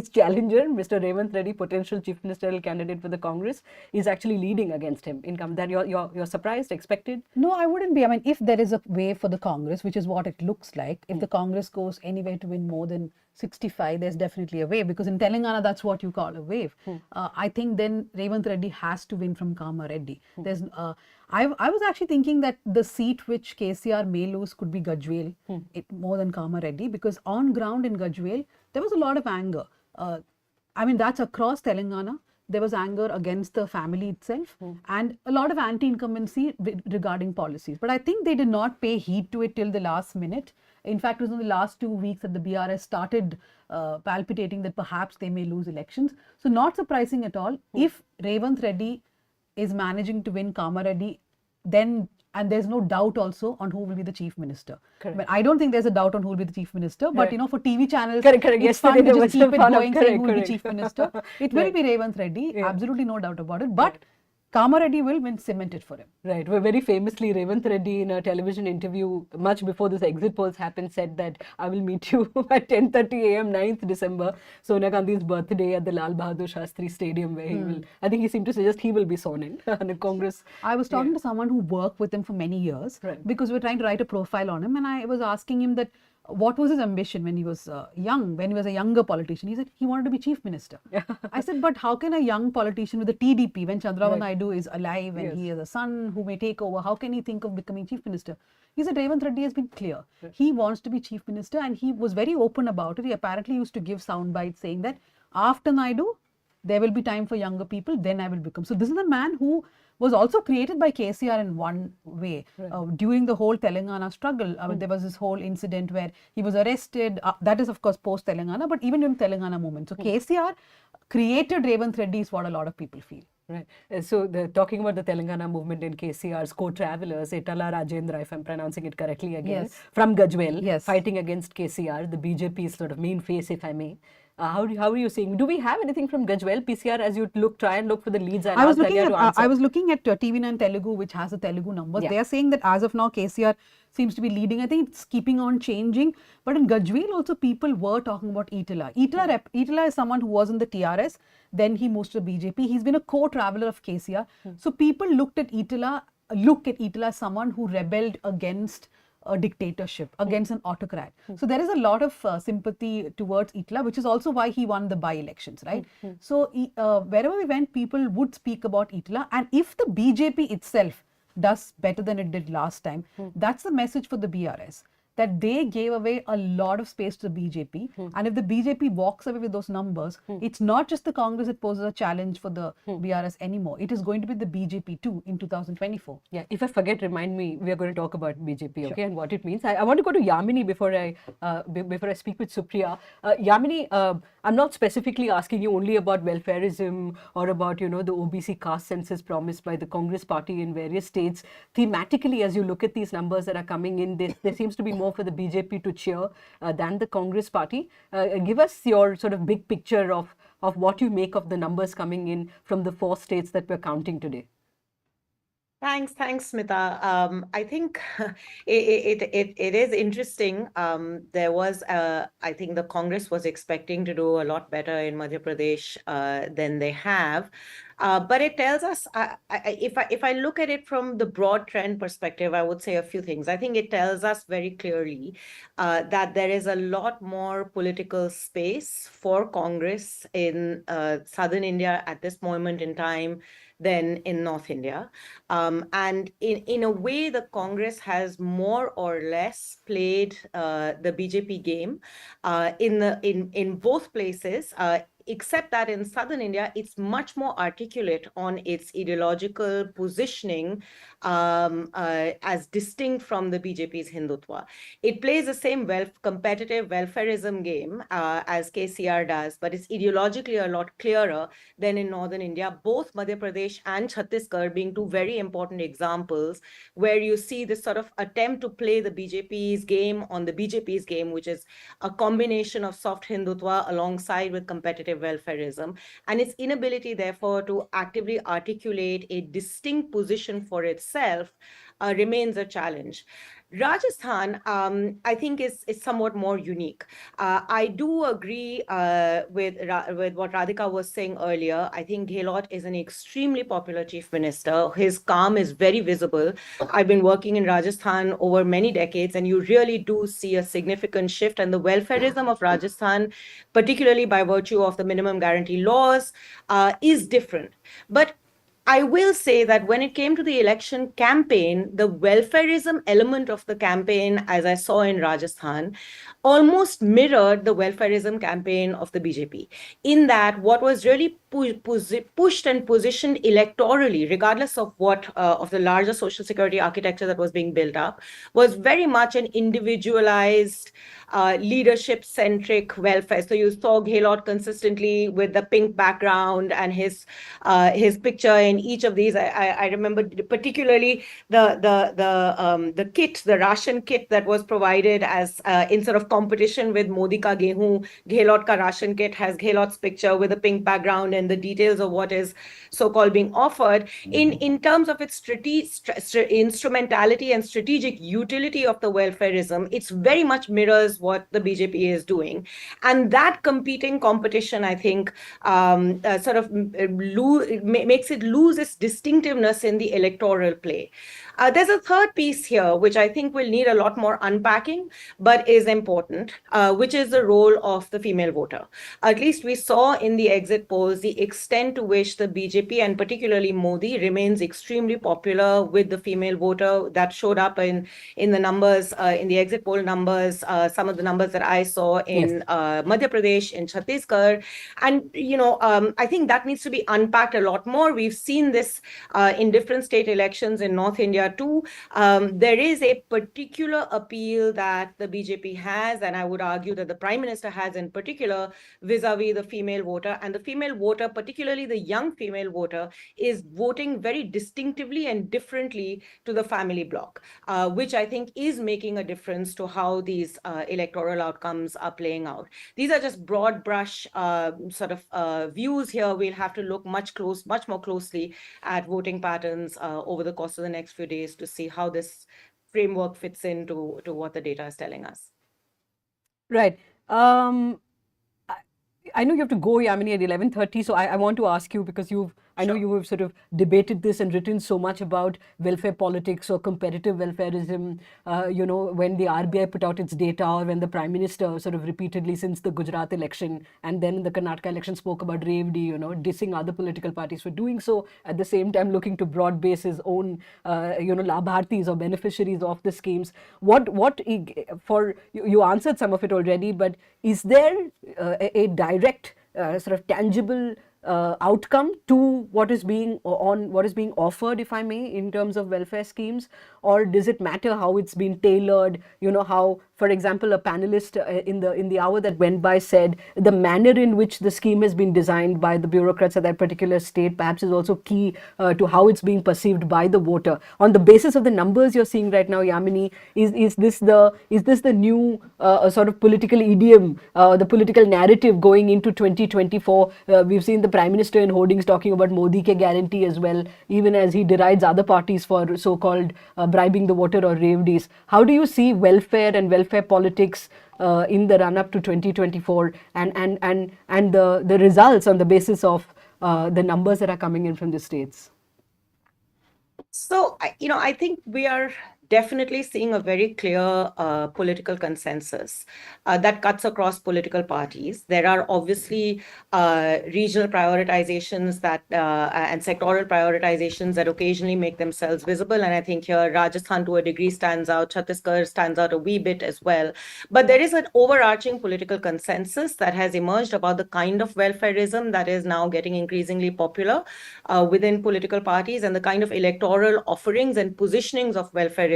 challenger, Mr. Revanth Reddy, potential chief ministerial candidate for the Congress, is actually leading against him. That you're surprised, expected? No, I wouldn't be. I mean, if there is a way for the Congress, which is what it looks like, if the Congress goes anywhere to win more than 65, there's definitely a wave, because in Telangana, that's what you call a wave. I think then Revanth Reddy has to win from Kamareddy. There's, I was actually thinking that the seat which KCR may lose could be Gajwel, more than Kamareddy, because on ground in Gajwel, there was a lot of anger. I mean, that's across Telangana. There was anger against the family itself and a lot of anti-incumbency regarding policies. But I think they did not pay heed to it till the last minute. In fact, it was in the last 2 weeks that the BRS started palpitating that perhaps they may lose elections. So not surprising at all if Revanth Reddy is managing to win Kama Reddy, then and there's no doubt also on who will be the chief minister. Correct. But I don't think there's a doubt on who will be the chief minister. But Correct. for TV channels, Correct. it's Yesterday fun there to was just keep some it fun of- going, saying who will be correct. chief minister. It will Right. be Revanth Reddy, absolutely no doubt about it. But Kama Reddy will win cemented for him. Right. Well, very famously, Revanth Reddy in a television interview much before this exit polls happened said that I will meet you at 10:30 a.m. 9th December, Sonia Gandhi's birthday at the Lal Bahadur Shastri Stadium, where he will. I think he seemed to suggest he will be sworn in on the Congress. I was talking to someone who worked with him for many years because we were trying to write a profile on him, and I was asking him that what was his ambition when he was young, when he was a younger politician. He said he wanted to be chief minister. I said, but how can a young politician with the TDP, when Chandrababu Naidu is alive and he has a son who may take over, how can he think of becoming chief minister? He said Revanth Reddy has been clear. He wants to be chief minister, and he was very open about it. He apparently used to give sound bites saying that after Naidu, there will be time for younger people, then I will become. So this is a man who was also created by KCR in one way. During the whole Telangana struggle, there was this whole incident where he was arrested. That is, of course, post-Telangana, but even during Telangana movement. So KCR created Revanth Reddy is what a lot of people feel. Right. So talking about the Telangana movement in KCR's co-travelers, Etala Rajendra, if I'm pronouncing it correctly again, from Gajwel, fighting against KCR, the BJP's sort of main face, if I may. How are you seeing? Do we have anything from Gajwel, PCR, as you try and look for the leads? I was looking at TV9 Telugu, which has the Telugu numbers. They are saying that as of now, KCR seems to be leading. I think it's keeping on changing. But in Gajwel also, people were talking about Etala. Etala is someone who was in the TRS. Then he moved to the BJP. He's been a co-traveler of KCR. So people look at Etala as someone who rebelled against a dictatorship, against an autocrat. So there is a lot of sympathy towards Etala, which is also why he won the by-elections, right? So wherever we went, people would speak about Etala. And if the BJP itself does better than it did last time, that's the message for the BRS. That they gave away a lot of space to the BJP. And if the BJP walks away with those numbers, it's not just the Congress that poses a challenge for the BRS anymore. It is going to be the BJP too in 2024. Yeah, if I forget, remind me, we are going to talk about BJP, okay, and what it means. I want to go to Yamini before I speak with Supriya. Yamini, I'm not specifically asking you only about welfareism or about, the OBC caste census promised by the Congress party in various states. Thematically, as you look at these numbers that are coming in, there seems to be more for the BJP to cheer than the Congress party. Give us your sort of big picture of what you make of the numbers coming in from the 4 states that we're counting today. Thanks, Smita. I think it is interesting. There was, I think the Congress was expecting to do a lot better in Madhya Pradesh than they have. But it tells us, if I look at it from the broad trend perspective, I would say a few things. I think it tells us very clearly that there is a lot more political space for Congress in southern India at this moment in time than in North India. And in a way, the Congress has more or less played the BJP game in both places, except that in southern India, it's much more articulate on its ideological positioning as distinct from the BJP's Hindutva. It plays the same competitive welfareism game as KCR does, but it's ideologically a lot clearer than in northern India, both Madhya Pradesh and Chhattisgarh being 2 very important examples where you see this sort of attempt to play the BJP's game on the BJP's game, which is a combination of soft Hindutva alongside with competitive welfareism, and its inability, therefore, to actively articulate a distinct position for itself remains a challenge. Rajasthan, I think, is somewhat more unique. I do agree with what Radhika was saying earlier. I think Gehlot is an extremely popular chief minister. His calm is very visible. I've been working in Rajasthan over many decades, and you really do see a significant shift. And the welfareism of Rajasthan, particularly by virtue of the minimum guarantee laws, is different. But I will say that when it came to the election campaign, the welfareism element of the campaign, as I saw in Rajasthan, almost mirrored the welfareism campaign of the BJP, in that what was really pushed and positioned electorally, regardless of what of the larger social security architecture that was being built up, was very much an individualized, leadership-centric welfare. So you saw Gehlot consistently with the pink background and his picture in in each of these. I remember particularly the kit, the ration kit that was provided as in sort of competition with Modi Ka Gehu. Gehlot Ka ration kit has Gehlot's picture with a pink background and the details of what is so-called being offered. In terms of its instrumentality and strategic utility of the welfareism, it's very much mirrors what the BJP is doing. And that competing competition, I think, sort of makes it lose its distinctiveness in the electoral play. There's a third piece here, which I think will need a lot more unpacking, but is important, which is the role of the female voter. At least we saw in the exit polls the extent to which the BJP and particularly Modi remains extremely popular with the female voter. That showed up in the numbers, in the exit poll numbers, some of the numbers that I saw in Madhya Pradesh, in Chhattisgarh. And, I think that needs to be unpacked a lot more. We've seen this in different state elections in North India too. There is a particular appeal that the BJP has, and I would argue that the Prime Minister has in particular, vis-a-vis the female voter. And the female voter, particularly the young female voter, is voting very distinctively and differently to the family bloc, which I think is making a difference to how these electoral outcomes are playing out. These are just broad brush sort of views here. We'll have to look much more closely at voting patterns over the course of the next few days to see how this framework fits into what the data is telling us. Right. I know you have to go, Yamini, at 11:30, so I want to ask you, because I know you have sort of debated this and written so much about welfare politics or competitive welfareism, when the RBI put out its data, or when the Prime Minister sort of repeatedly since the Gujarat election and then the Karnataka election spoke about Revdi, dissing other political parties for doing so, at the same time looking to broad base his own, labhartis or beneficiaries of the schemes. You answered some of it already, but is there a direct sort of tangible outcome to what is being offered, if I may, in terms of welfare schemes, or does it matter how it's been tailored? How, for example, a panelist in the hour that went by said the manner in which the scheme has been designed by the bureaucrats at that particular state perhaps is also key to how it's being perceived by the voter. On the basis of the numbers you're seeing right now, Yamini, is this the new sort of political idiom, the political narrative going into 2024? We've seen the Prime Minister in hoardings talking about Modi ke guarantee as well, even as he derides other parties for so-called bribing the voter or Revdis. How do you see welfare and welfare politics in the run-up to 2024 and the results on the basis of the numbers that are coming in from the states? So, I think we are definitely seeing a very clear political consensus that cuts across political parties. There are obviously regional prioritizations and sectoral prioritizations that occasionally make themselves visible. And I think here Rajasthan to a degree stands out, Chhattisgarh stands out a wee bit as well. But there is an overarching political consensus that has emerged about the kind of welfareism that is now getting increasingly popular within political parties, and the kind of electoral offerings and positionings of welfareism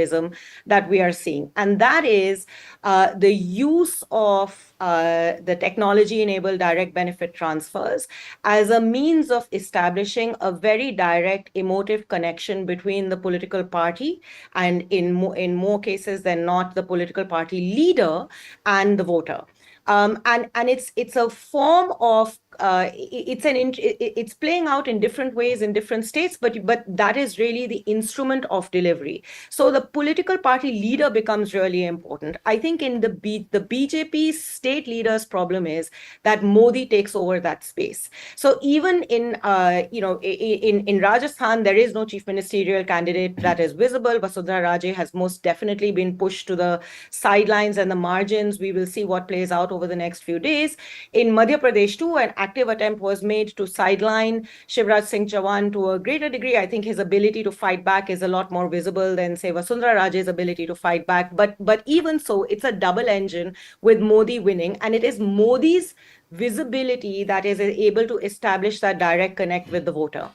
that we are seeing. And that is the use of the technology-enabled direct benefit transfers as a means of establishing a very direct emotive connection between the political party, and in more cases than not, the political party leader and the voter. And it's a form of it's playing out in different ways in different states, but that is really the instrument of delivery. So the political party leader becomes really important. I think in the BJP state leader's problem is that Modi takes over that space. So even in Rajasthan, there is no chief ministerial candidate that is visible. Vasundhara Raje has most definitely been pushed to the sidelines and the margins. We will see what plays out over the next few days. In Madhya Pradesh too, an active attempt was made to sideline Shivraj Singh Chauhan to a greater degree. I think his ability to fight back is a lot more visible than, say, Vasundhara Raje's ability to fight back. But even so, it's a double engine with Modi winning, and it is Modi's visibility that is able to establish that direct connect with the voter.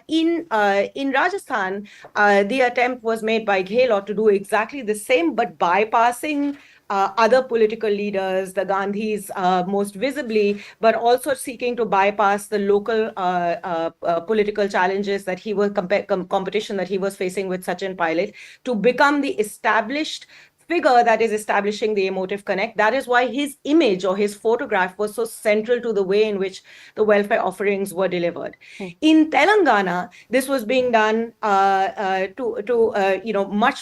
In Rajasthan, the attempt was made by Gehlot to do exactly the same, but bypassing other political leaders, the Gandhis most visibly, but also seeking to bypass the local political challenges that he was competition that he was facing with Sachin Pilot to become the established figure that is establishing the emotive connect. That is why his image or his photograph was so central to the way in which the welfare offerings were delivered. In Telangana, this was being done much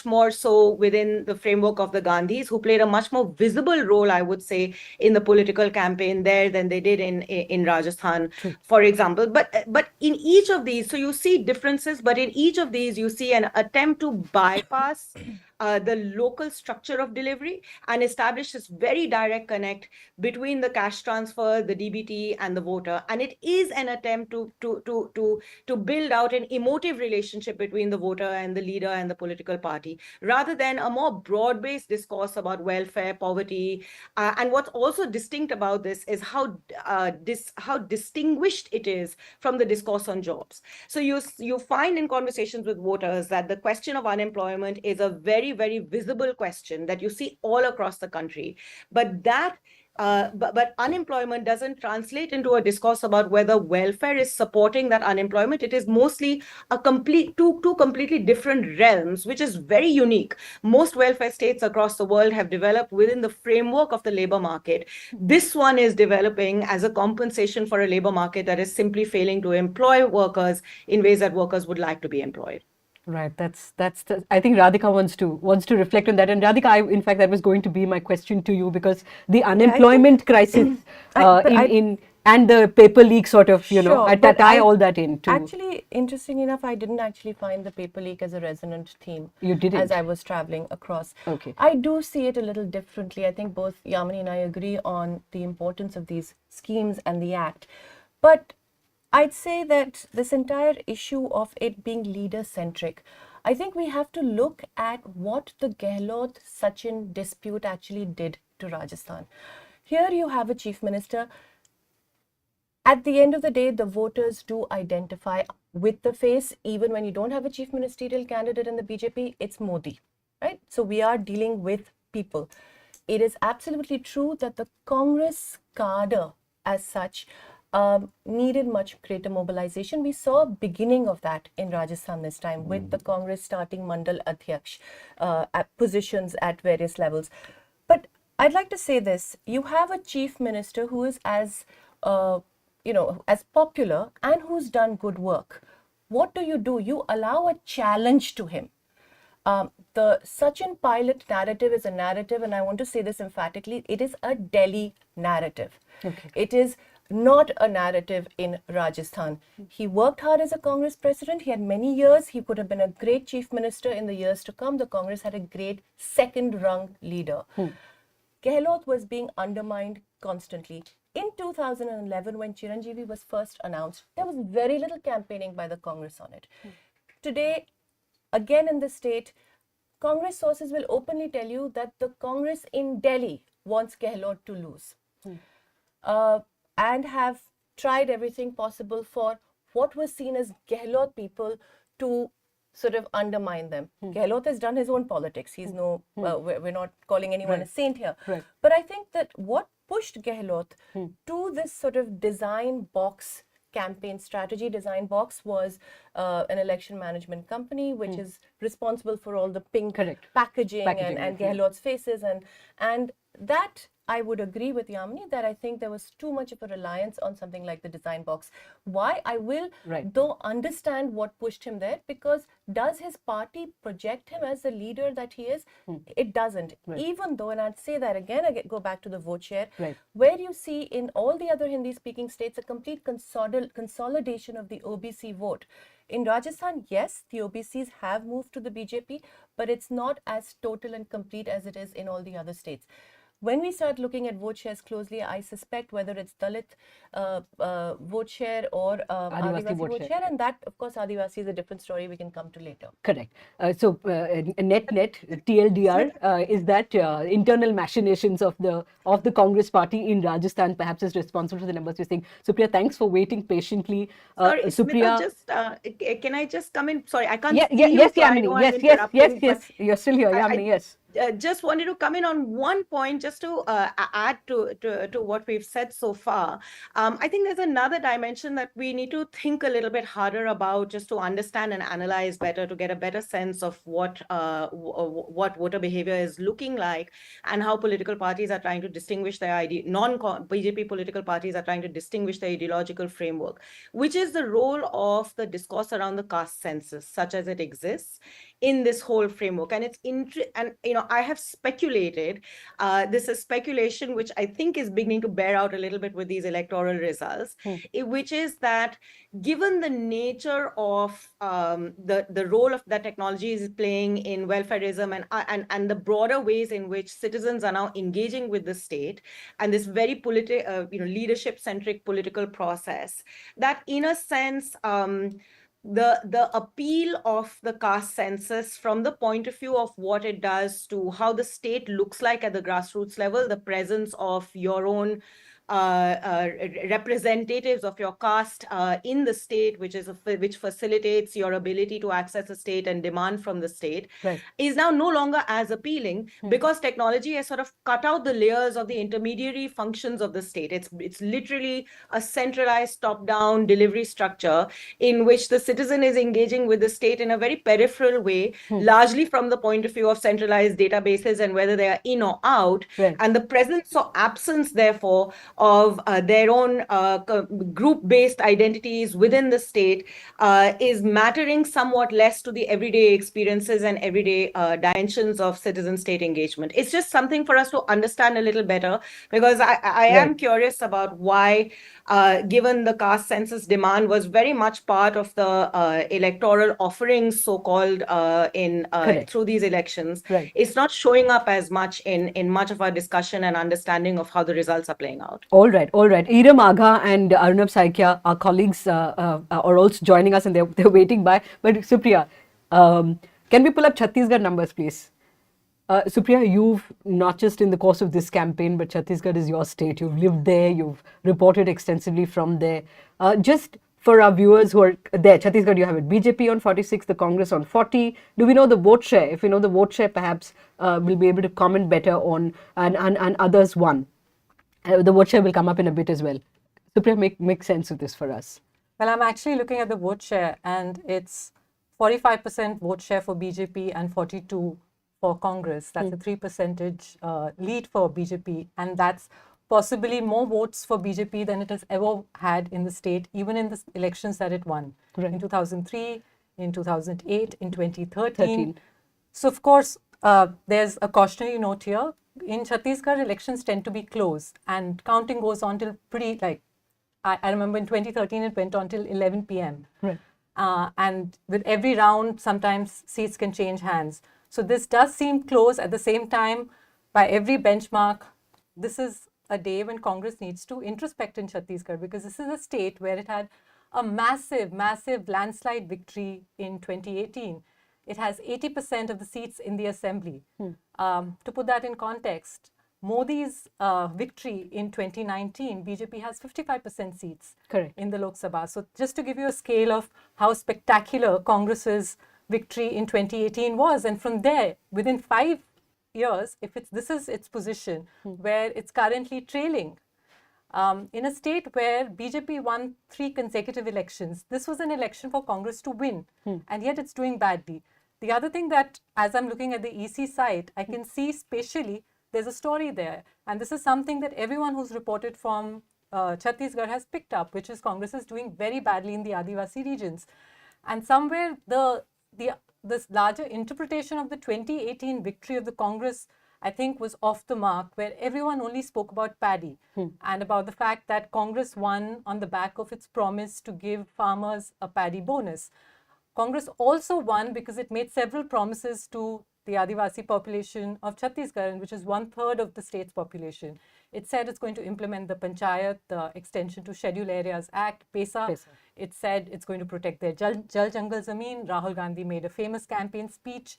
more so within the framework of the Gandhis, who played a much more visible role, I would say, in the political campaign there than they did in Rajasthan, for example. But in each of these, so you see differences, but in each of these, you see an attempt to bypass the local structure of delivery and establish this very direct connect between the cash transfer, the DBT, and the voter. And it is an attempt to build out an emotive relationship between the voter and the leader and the political party, rather than a more broad-based discourse about welfare, poverty. And what's also distinct about this is how distinguished it is from the discourse on jobs. So you find in conversations with voters that the question of unemployment is a very, very visible question that you see all across the country. But but unemployment doesn't translate into a discourse about whether welfare is supporting that unemployment. It is mostly two completely different realms, which is very unique. Most welfare states across the world have developed within the framework of the labor market. This one is developing as a compensation for a labor market that is simply failing to employ workers in ways that workers would like to be employed. Right. I think Radhika wants to reflect on that. And Radhika, in fact, that was going to be my question to you, because the unemployment crisis and the paper leak sort of, tie all that in too. Actually, interesting enough, I didn't actually find the paper leak as a resonant theme. You didn't? As I was traveling across. Okay. I do see it a little differently. I think both Yamini and I agree on the importance of these schemes and the act. But I'd say that this entire issue of it being leader-centric, I think we have to look at what the Gehlot-Sachin dispute actually did to Rajasthan. Here you have a chief minister. At the end of the day, the voters do identify with the face. Even when you don't have a chief ministerial candidate in the BJP, it's Modi, right? So we are dealing with people. It is absolutely true that the Congress cadre as such needed much greater mobilization. We saw a beginning of that in Rajasthan this time with the Congress starting Mandal Adhyaksh at positions at various levels. But I'd like to say this, you have a chief minister who is as popular and who's done good work. What do? You allow a challenge to him. The Sachin Pilot narrative is a narrative, and I want to say this emphatically, it is a Delhi narrative. Okay. It is not a narrative in Rajasthan. He worked hard as a Congress president. He had many years. He could have been a great chief minister in the years to come. The Congress had a great second-rung leader. Gehlot was being undermined constantly. In 2011, when Chiranjeevi was first announced, there was very little campaigning by the Congress on it. Today, again in the state, Congress sources will openly tell you that the Congress in Delhi wants Gehlot to lose. And have tried everything possible for what was seen as Gehlot people to sort of undermine them. Gehlot has done his own politics. He's we're not calling anyone a saint here. Right. But I think that what pushed Gehlot to this sort of design box campaign strategy design box was an election management company which is responsible for all the pink packaging and Gehlot's faces and that I would agree with Yamini that I think there was too much of a reliance on something like the design box. Why? I will though understand what pushed him there, because does his party project him as the leader that he is? It doesn't. Even though, and I'd say that again, I go back to the vote share, where you see in all the other Hindi-speaking states a complete consolidation of the OBC vote. In Rajasthan, yes, the OBCs have moved to the BJP, but it's not as total and complete as it is in all the other states. When we start looking at vote shares closely, I suspect whether it's Dalit vote share or Adivasi vote share, and that, of course, Adivasi is a different story we can come to later. Correct. So, net TLDR is that internal machinations of the Congress party in Rajasthan perhaps is responsible for the numbers you're saying. Supriya, thanks for waiting patiently. Sorry, Supriya, can I just come in? Sorry, I can't. Yes, Yamini. Yes. You're still here, Yamini. Yes. just wanted to come in on one point just to add to what we've said so far. I think there's another dimension that we need to think a little bit harder about just to understand and analyze better, to get a better sense of what voter behavior is looking like, and how political parties are trying to distinguish their non-BJP political parties are trying to distinguish their ideological framework, which is the role of the discourse around the caste census, such as it exists in this whole framework. And I have speculated, this is speculation which I think is beginning to bear out a little bit with these electoral results, which is that given the nature of the role of that technology is playing in welfareism and the broader ways in which citizens are now engaging with the state, and this very leadership-centric political process, that in a sense, the appeal of the caste census from the point of view of what it does to how the state looks like at the grassroots level, the presence of your own representatives of your caste in the state, which facilitates your ability to access the state and demand from the state, is now no longer as appealing because technology has sort of cut out the layers of the intermediary functions of the state. It's literally a centralized top-down delivery structure in which the citizen is engaging with the state in a very peripheral way, largely from the point of view of centralized databases and whether they are in or out, and the presence or absence, therefore, of their own group-based identities within the state is mattering somewhat less to the everyday experiences and everyday dimensions of citizen-state engagement. It's just something for us to understand a little better, because I am curious about why, given the caste census demand was very much part of the electoral offerings, so-called, through these elections, it's not showing up as much in much of our discussion and understanding of how the results are playing out. All right. Iram Agha and Arunabh Saikia, our colleagues, are also joining us, and they're waiting by. But Supriya, can we pull up Chhattisgarh numbers, please? Supriya, you've not just in the course of this campaign, but Chhattisgarh is your state. You've lived there. You've reported extensively from there. Just for our viewers who are there, Chhattisgarh, you have it. BJP on 46, the Congress on 40. Do we know the vote share? If we know the vote share, perhaps we'll be able to comment better on, and others won. The vote share will come up in a bit as well. Supriya, make sense of this for us. Well, I'm actually looking at the vote share, and it's 45% vote share for BJP and 42% for Congress. That's a 3% lead for BJP, and that's possibly more votes for BJP than it has ever had in the state, even in the elections that it won in 2003, in 2008, in 2013. So, of course, there's a cautionary note here. In Chhattisgarh, elections tend to be close, and counting goes on till pretty, I remember in 2013 it went on till 11 p.m. And with every round, sometimes seats can change hands. So this does seem close. At the same time, by every benchmark, this is a day when Congress needs to introspect in Chhattisgarh, because this is a state where it had a massive landslide victory in 2018. It has 80% of the seats in the assembly. To put that in context, Modi's victory in 2019, BJP has 55% seats in the Lok Sabha. So just to give you a scale of how spectacular Congress's victory in 2018 was, and from there, within 5 years, this is its position, where it's currently trailing. In a state where BJP won 3 consecutive elections, this was an election for Congress to win, and yet it's doing badly. The other thing that, as I'm looking at the EC site, I can see spatially there's a story there. And this is something that everyone who's reported from Chhattisgarh has picked up, which is Congress is doing very badly in the Adivasi regions. And somewhere this larger interpretation of the 2018 victory of the Congress, I think, was off the mark, where everyone only spoke about paddy and about the fact that Congress won on the back of its promise to give farmers a paddy bonus. Congress also won because it made several promises to the Adivasi population of Chhattisgarh, which is 1/3 of the state's population. It said it's going to implement the Panchayat, the Extension to Scheduled Areas Act, PESA. It said it's going to protect their Jal Jangal Zameen. Rahul Gandhi made a famous campaign speech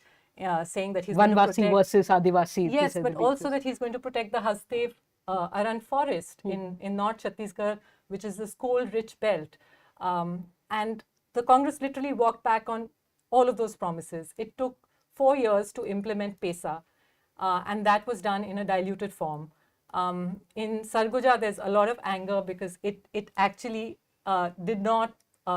saying that he's going to protect... Vanvasi versus Adivasi. Yes, but also that he's going to protect the Hasdev Aran forest in North Chhattisgarh, which is this coal-rich belt. And the Congress literally walked back on all of those promises. It took 4 years to implement PESA. and that was done in a diluted form. In Sarguja, there's a lot of anger because it actually did not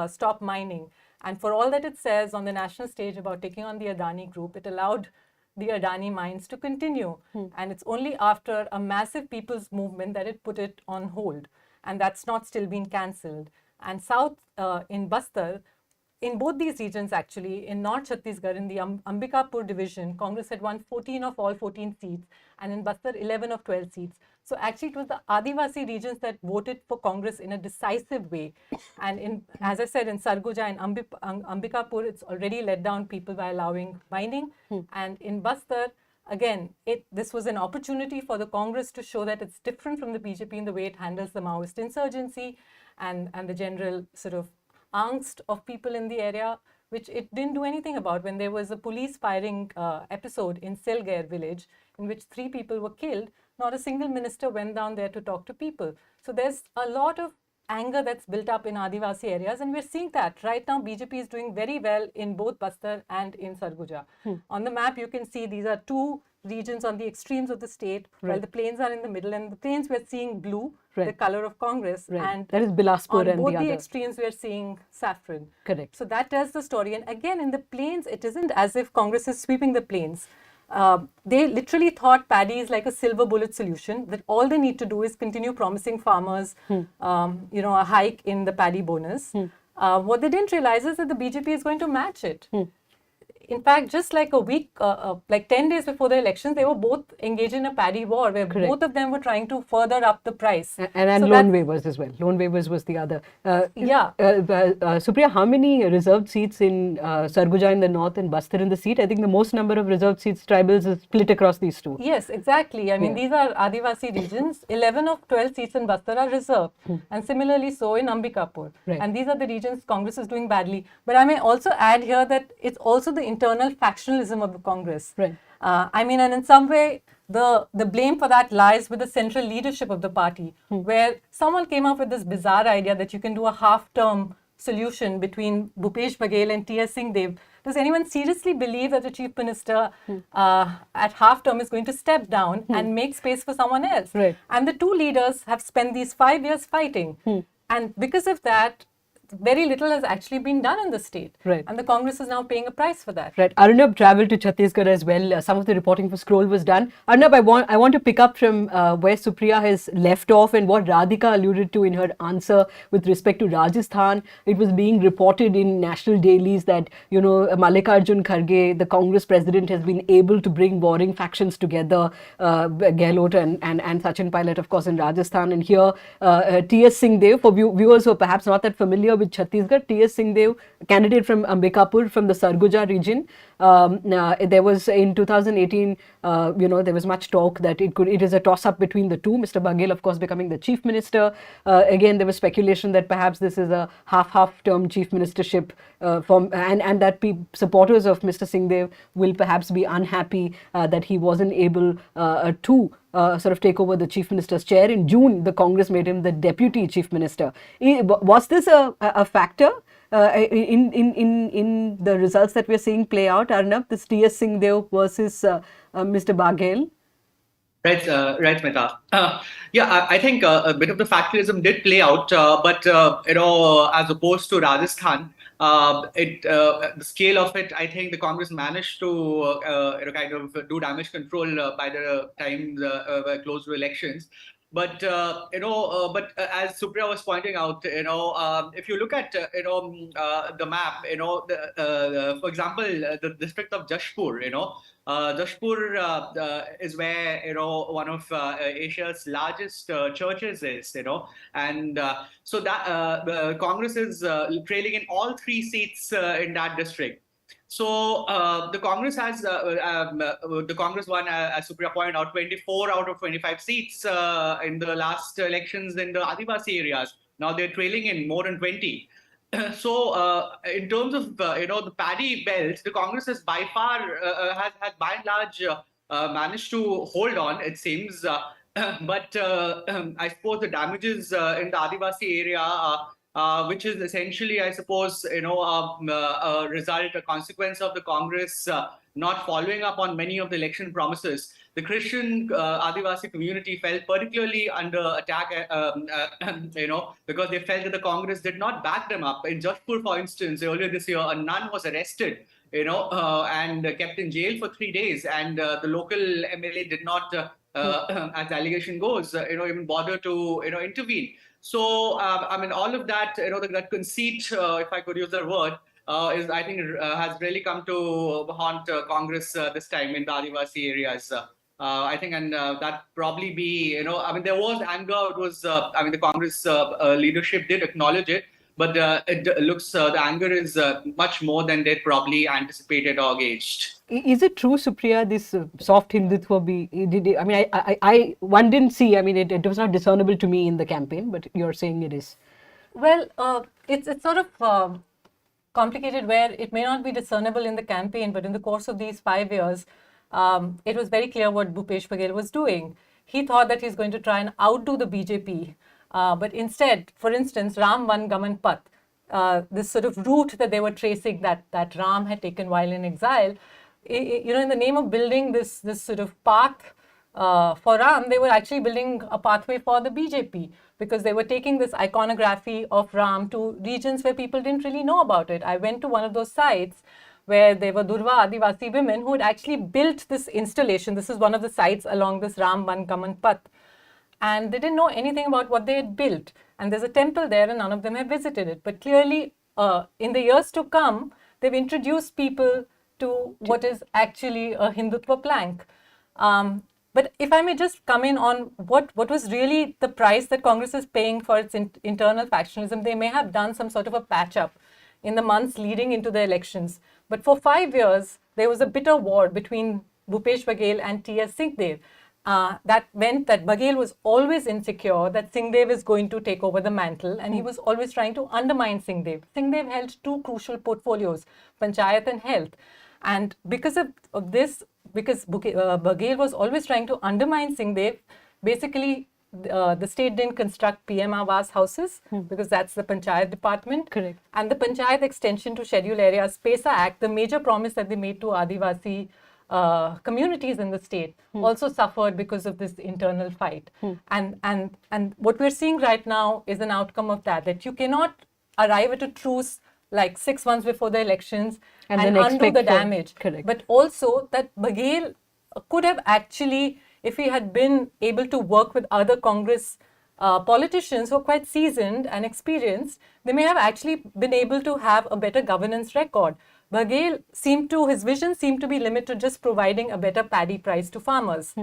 stop mining. And for all that it says on the national stage about taking on the Adani group, it allowed the Adani mines to continue. And it's only after a massive people's movement that it put it on hold. And that's not still been cancelled. And south in Bastar, in both these regions actually, in North Chhattisgarh, in the Ambikapur division, Congress had won 14 of all 14 seats, and in Bastar, 11 of 12 seats. So actually it was the Adivasi regions that voted for Congress in a decisive way. And in, as I said, in Sarguja and Ambikapur, it's already let down people by allowing mining. And in Bastar, again, this was an opportunity for the Congress to show that it's different from the BJP in the way it handles the Maoist insurgency and the general sort of angst of people in the area, which it didn't do anything about. When there was a police firing episode in Selgair village in which 3 people were killed, not a single minister went down there to talk to people. So there's a lot of anger that's built up in Adivasi areas, and we're seeing that right now. BJP is doing very well in both Bastar and in Sarguja. On the map, you can see these are 2 regions on the extremes of the state, while the plains are in the middle, and the plains we're seeing blue, the color of Congress, and that is Bilaspur on and both the the other. extremes we're seeing saffron. Correct. So that tells the story. And again, in the plains, it isn't as if Congress is sweeping the plains. They literally thought paddy is like a silver bullet solution, that all they need to do is continue promising farmers, a hike in the paddy bonus. What they didn't realize is that the BJP is going to match it. In fact, just like a week, like 10 days before the elections, they were both engaged in a paddy war where both of them were trying to further up the price. And So loan that- waivers as well. Loan waivers was the other. Yeah. Supriya, how many reserved seats in Sarguja in the north and Bastar in the seat? I think the most number of reserved seats tribals is split across these 2. Yes, exactly. I mean, these are Adivasi regions. 11 of 12 seats in Bastar are reserved. And similarly so in Ambikapur. Right. And these are the regions Congress is doing badly. But I may also add here that it's also the internal factionalism of the Congress. Right. I mean, and in some way, the blame for that lies with the central leadership of the party, where someone came up with this bizarre idea that you can do a half-term solution between Bhupesh Baghel and T.S. Singh. Does anyone seriously believe that the chief minister at half-term is going to step down and make space for someone else? Right. And the 2 leaders have spent these 5 years fighting. And because of that, very little has actually been done in the state. Right. And the Congress is now paying a price for that. Right. Arnab travelled to Chhattisgarh as well. Some of the reporting for Scroll was done. Arnab, I want to pick up from where Supriya has left off and what Radhika alluded to in her answer with respect to Rajasthan. It was being reported in national dailies that, Mallikarjun Kharge, the Congress president, has been able to bring warring factions together, Gehlot and Sachin Pilot, of course, in Rajasthan. And here, T.S. Singh, for viewers who are perhaps not that familiar with Chhattisgarh, T.S. Singh, candidate from Ambikapur from the Sarguja region. There was in 2018, there was much talk that it is a toss-up between the 2. Mr. Baghel, of course, becoming the chief minister. Again, there was speculation that perhaps this is a half-term chief ministership and that supporters of Mr. Singh will perhaps be unhappy that he wasn't able to sort of take over the chief minister's chair. In June, the Congress made him the deputy chief minister. Was this a factor in the results that we're seeing play out, Arnab, this T.S. Singh versus Mr. Baghel? Right, Smita. I think a bit of the factorism did play out, but as opposed to Rajasthan, the scale of it, I think the Congress managed to kind of do damage control by the time we're close to elections. But as Supriya was pointing out, if you look at the map, for example, the district of Jashpur, Jashpur is where one of Asia's largest churches is, and so that Congress is trailing in all 3 seats in that district. So the Congress has the Congress won, as Supriya pointed out, 24 out of 25 seats in the last elections in the Adivasi areas. Now they're trailing in more than 20. So in terms of the paddy belt, the Congress has by far has by and large managed to hold on, it seems. But I suppose the damages in the Adivasi area which is essentially, I suppose, a result, a consequence of the Congress not following up on many of the election promises. The Christian Adivasi community felt particularly under attack, because they felt that the Congress did not back them up. In Jodhpur, for instance, earlier this year, a nun was arrested, and kept in jail for 3 days, and the local MLA did not, as the allegation goes, even bother to, intervene. So, all of that, that conceit, if I could use the word, is, I think, has really come to haunt Congress this time in the Adivasi areas. I think, and that probably be, there was anger. It was, the Congress leadership did acknowledge it, but it looks the anger is much more than they probably anticipated or gauged. Is it true, Supriya, this soft Hindutva one didn't see, it was not discernible to me in the campaign, but you're saying it is. Well, it's sort of complicated where it may not be discernible in the campaign, but in the course of these 5 years, it was very clear what Bhupesh Baghel was doing. He thought that he's going to try and outdo the BJP, but instead, for instance, Ram Van Gaman Path, this sort of route that they were tracing that Ram had taken while in exile, in the name of building this sort of path for Ram, they were actually building a pathway for the BJP, because they were taking this iconography of Ram to regions where people didn't really know about it. I went to one of those sites where there were Durva Adivasi women who had actually built this installation. This is one of the sites along this Ram Van Gaman Path. And they didn't know anything about what they had built. And there's a temple there and none of them have visited it. But clearly, in the years to come, they've introduced people to what is actually a Hindutva plank. But if I may just come in on what was really the price that Congress is paying for its internal factionalism, they may have done some sort of a patch-up in the months leading into the elections. But for 5 years, there was a bitter war between Bhupesh Baghel and T.S. Singhdev. That meant that Baghel was always insecure that Singhdev is going to take over the mantle, and he was always trying to undermine Singhdev. Singhdev held 2 crucial portfolios, Panchayat and Health. And because of this, because Baghel was always trying to undermine Singhdev, basically the state didn't construct PM Awas houses because that's the Panchayat department. Correct. And the Panchayat extension to Schedule Areas, PESA Act, the major promise that they made to Adivasi communities in the state, also suffered because of this internal fight. And what we're seeing right now is an outcome of that you cannot arrive at a truce like 6 months before the elections and undo the damage. Correct. But also that Baghel could have actually, if he had been able to work with other Congress politicians who are quite seasoned and experienced, they may have actually been able to have a better governance record. Baghel his vision seemed to be limited to just providing a better paddy price to farmers.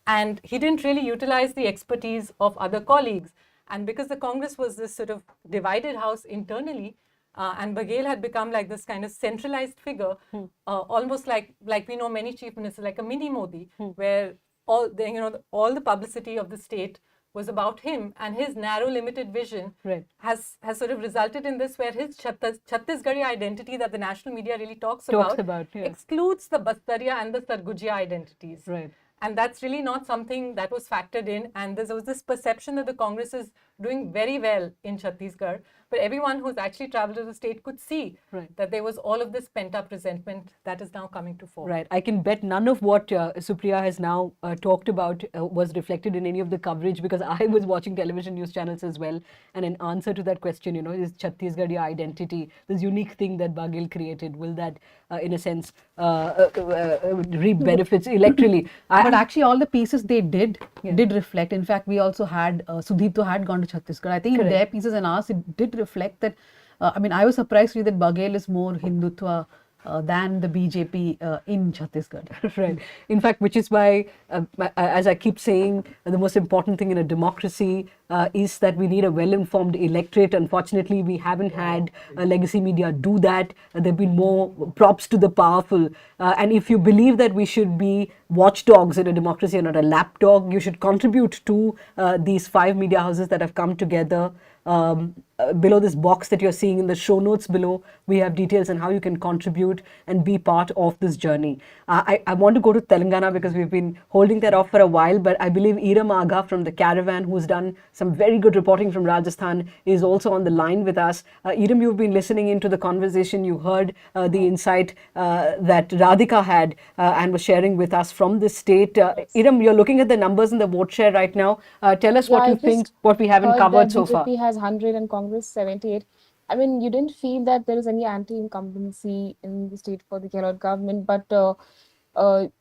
And he didn't really utilize the expertise of other colleagues. And because the Congress was this sort of divided house internally, and Baghel had become like this kind of centralized figure, almost like we know many chief ministers, like a mini Modi, where all the publicity of the state was about him, and his narrow, limited vision has sort of resulted in this, where his Chhattisgarhi identity that the national media really talks about excludes the Bastaria and the Sarguja identities. Right. And that's really not something that was factored in. And there was this perception that the Congress is doing very well in Chhattisgarh. But everyone who's actually traveled to the state could see that there was all of this pent-up resentment that is now coming to fore. Right. I can bet none of what Supriya has now talked about was reflected in any of the coverage, because I was watching television news channels as well. And in answer to that question, his Chhattisgarhi identity, this unique thing that Baghel created, will that, in a sense, reap benefits electorally? But actually, all the pieces they did reflect. In fact, we also had Sudipto had gone to Chhattisgarh. I think in their pieces and ours, it did reflect that. I was surprised to read that Baghel is more Hindutva than the BJP in Chhattisgarh. Right. In fact, which is why, as I keep saying, the most important thing in a democracy is that we need a well-informed electorate. Unfortunately, we haven't had legacy media do that. There have been more props to the powerful. And if you believe that we should be watchdogs in a democracy and not a lapdog, you should contribute to these 5 media houses that have come together. Below this box that you're seeing in the show notes below, we have details on how you can contribute and be part of this journey. I want to go to Telangana because we've been holding that off for a while, but I believe Iram Aga from the Caravan, who's done some very good reporting from Rajasthan, is also on the line with us. Idam, you've been listening into the conversation. You heard the insight that Radhika had and was sharing with us from the state. Idam, you're looking at the numbers in the vote share right now. Tell us what you think, what we haven't covered so far. BJP has 100 and Congress 78. I mean, you didn't feel that there is any anti-incumbency in the state for the Gehlot government, but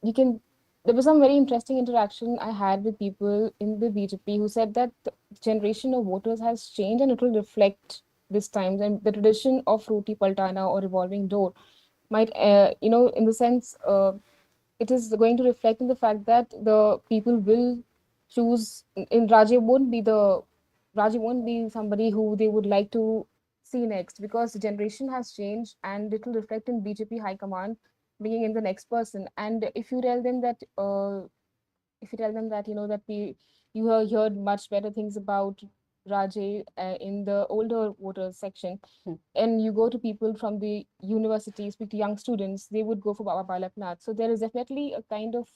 you can. There was some very interesting interaction I had with people in the BJP who said that the generation of voters has changed and it will reflect this time. And the tradition of roti paltana or revolving door might, in the sense, it is going to reflect in the fact that the people will choose. In Raji won't be somebody who they would like to see next, because the generation has changed and it will reflect in BJP High Command bringing in the next person. And if you tell them that you have heard much better things about Rajay in the older voters section, and you go to people from the universities, speak to young students, they would go for Baba Balaknath. So there is definitely a kind of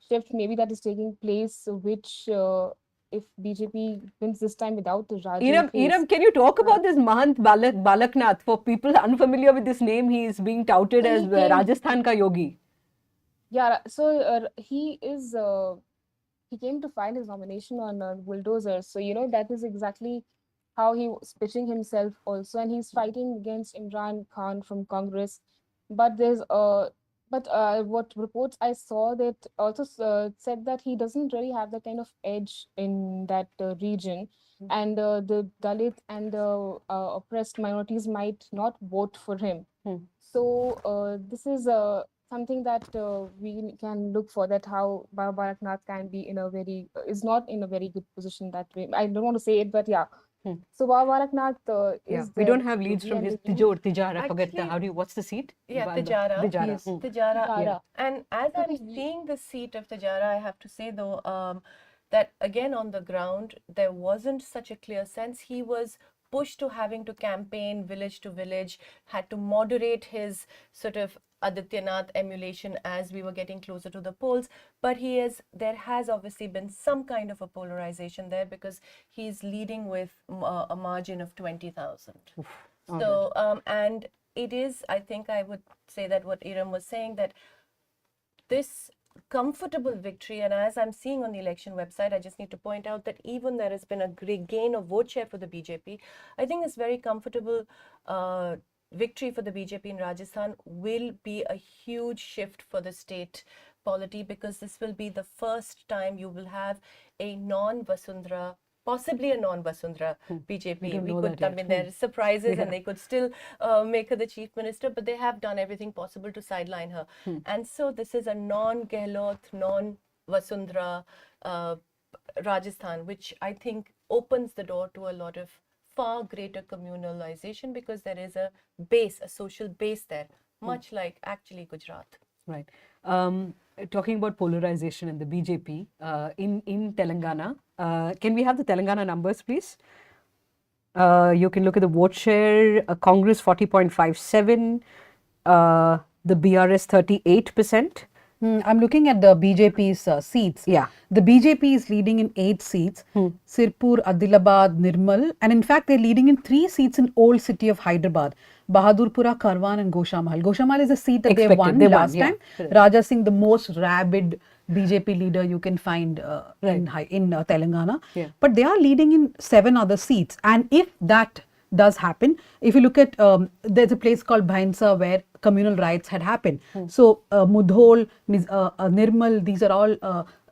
shift maybe that is taking place, which if BJP wins this time without the Rajay Idam, can you talk about this Mahant Balaknath? For people unfamiliar with this name, he is being touted as Rajasthan ka yogi. Yeah, so he came to file his nomination on bulldozers. So, that is exactly how he was pitching himself also. And he's fighting against Imran Khan from Congress. But what reports I saw that also said that he doesn't really have that kind of edge in that region. And the Dalit and the oppressed minorities might not vote for him. So this is something that we can look for, that how Baba Balaknath can be is not in a very good position that way. I don't want to say it, but yeah. So Baba Balaknath is we don't have leads from his Tijara. What's the seat? Yeah, Tijara. Yes. Tijara. Yeah. And as I'm seeing the seat of Tijara, I have to say though, that again on the ground, there wasn't such a clear sense. He was pushed to having to campaign village to village, had to moderate his sort of Adityanath emulation as we were getting closer to the polls, but there has obviously been some kind of a polarization there, because he's leading with a margin of 20,000. So, and it is, I think I would say that what Idam was saying, that this comfortable victory, and as I'm seeing on the election website, I just need to point out that even there has been a great gain of vote share for the BJP, I think this very comfortable victory for the BJP in Rajasthan will be a huge shift for the state polity, because this will be the first time you will have a non-Vasundhara, possibly a non-Vasundhara BJP. There are surprises and they could still make her the chief minister, but they have done everything possible to sideline her. And so this is a non-Gehlot, non-Vasundhara Rajasthan, which I think opens the door to a lot of far greater communalization, because there is a base, a social base there, much like actually Gujarat. Right. Talking about polarization in the BJP in Telangana, can we have the Telangana numbers, please? You can look at the vote share. Congress 40.57, the BRS 38%. I'm looking at the BJP's seats. Yeah. The BJP is leading in 8 seats, Sirpur, Adilabad, Nirmal, and in fact they're leading in 3 seats in old city of Hyderabad, Bahadurpura, Karwan and Goshamal. Goshamal is a seat that they won last time. Raja Singh, the most rabid BJP leader you can find in Telangana. But they are leading in 7 other seats, and if that does happen, if you look at, there's a place called Bhainsa where communal riots had happened. So Mudhol, Nirmal, these are all,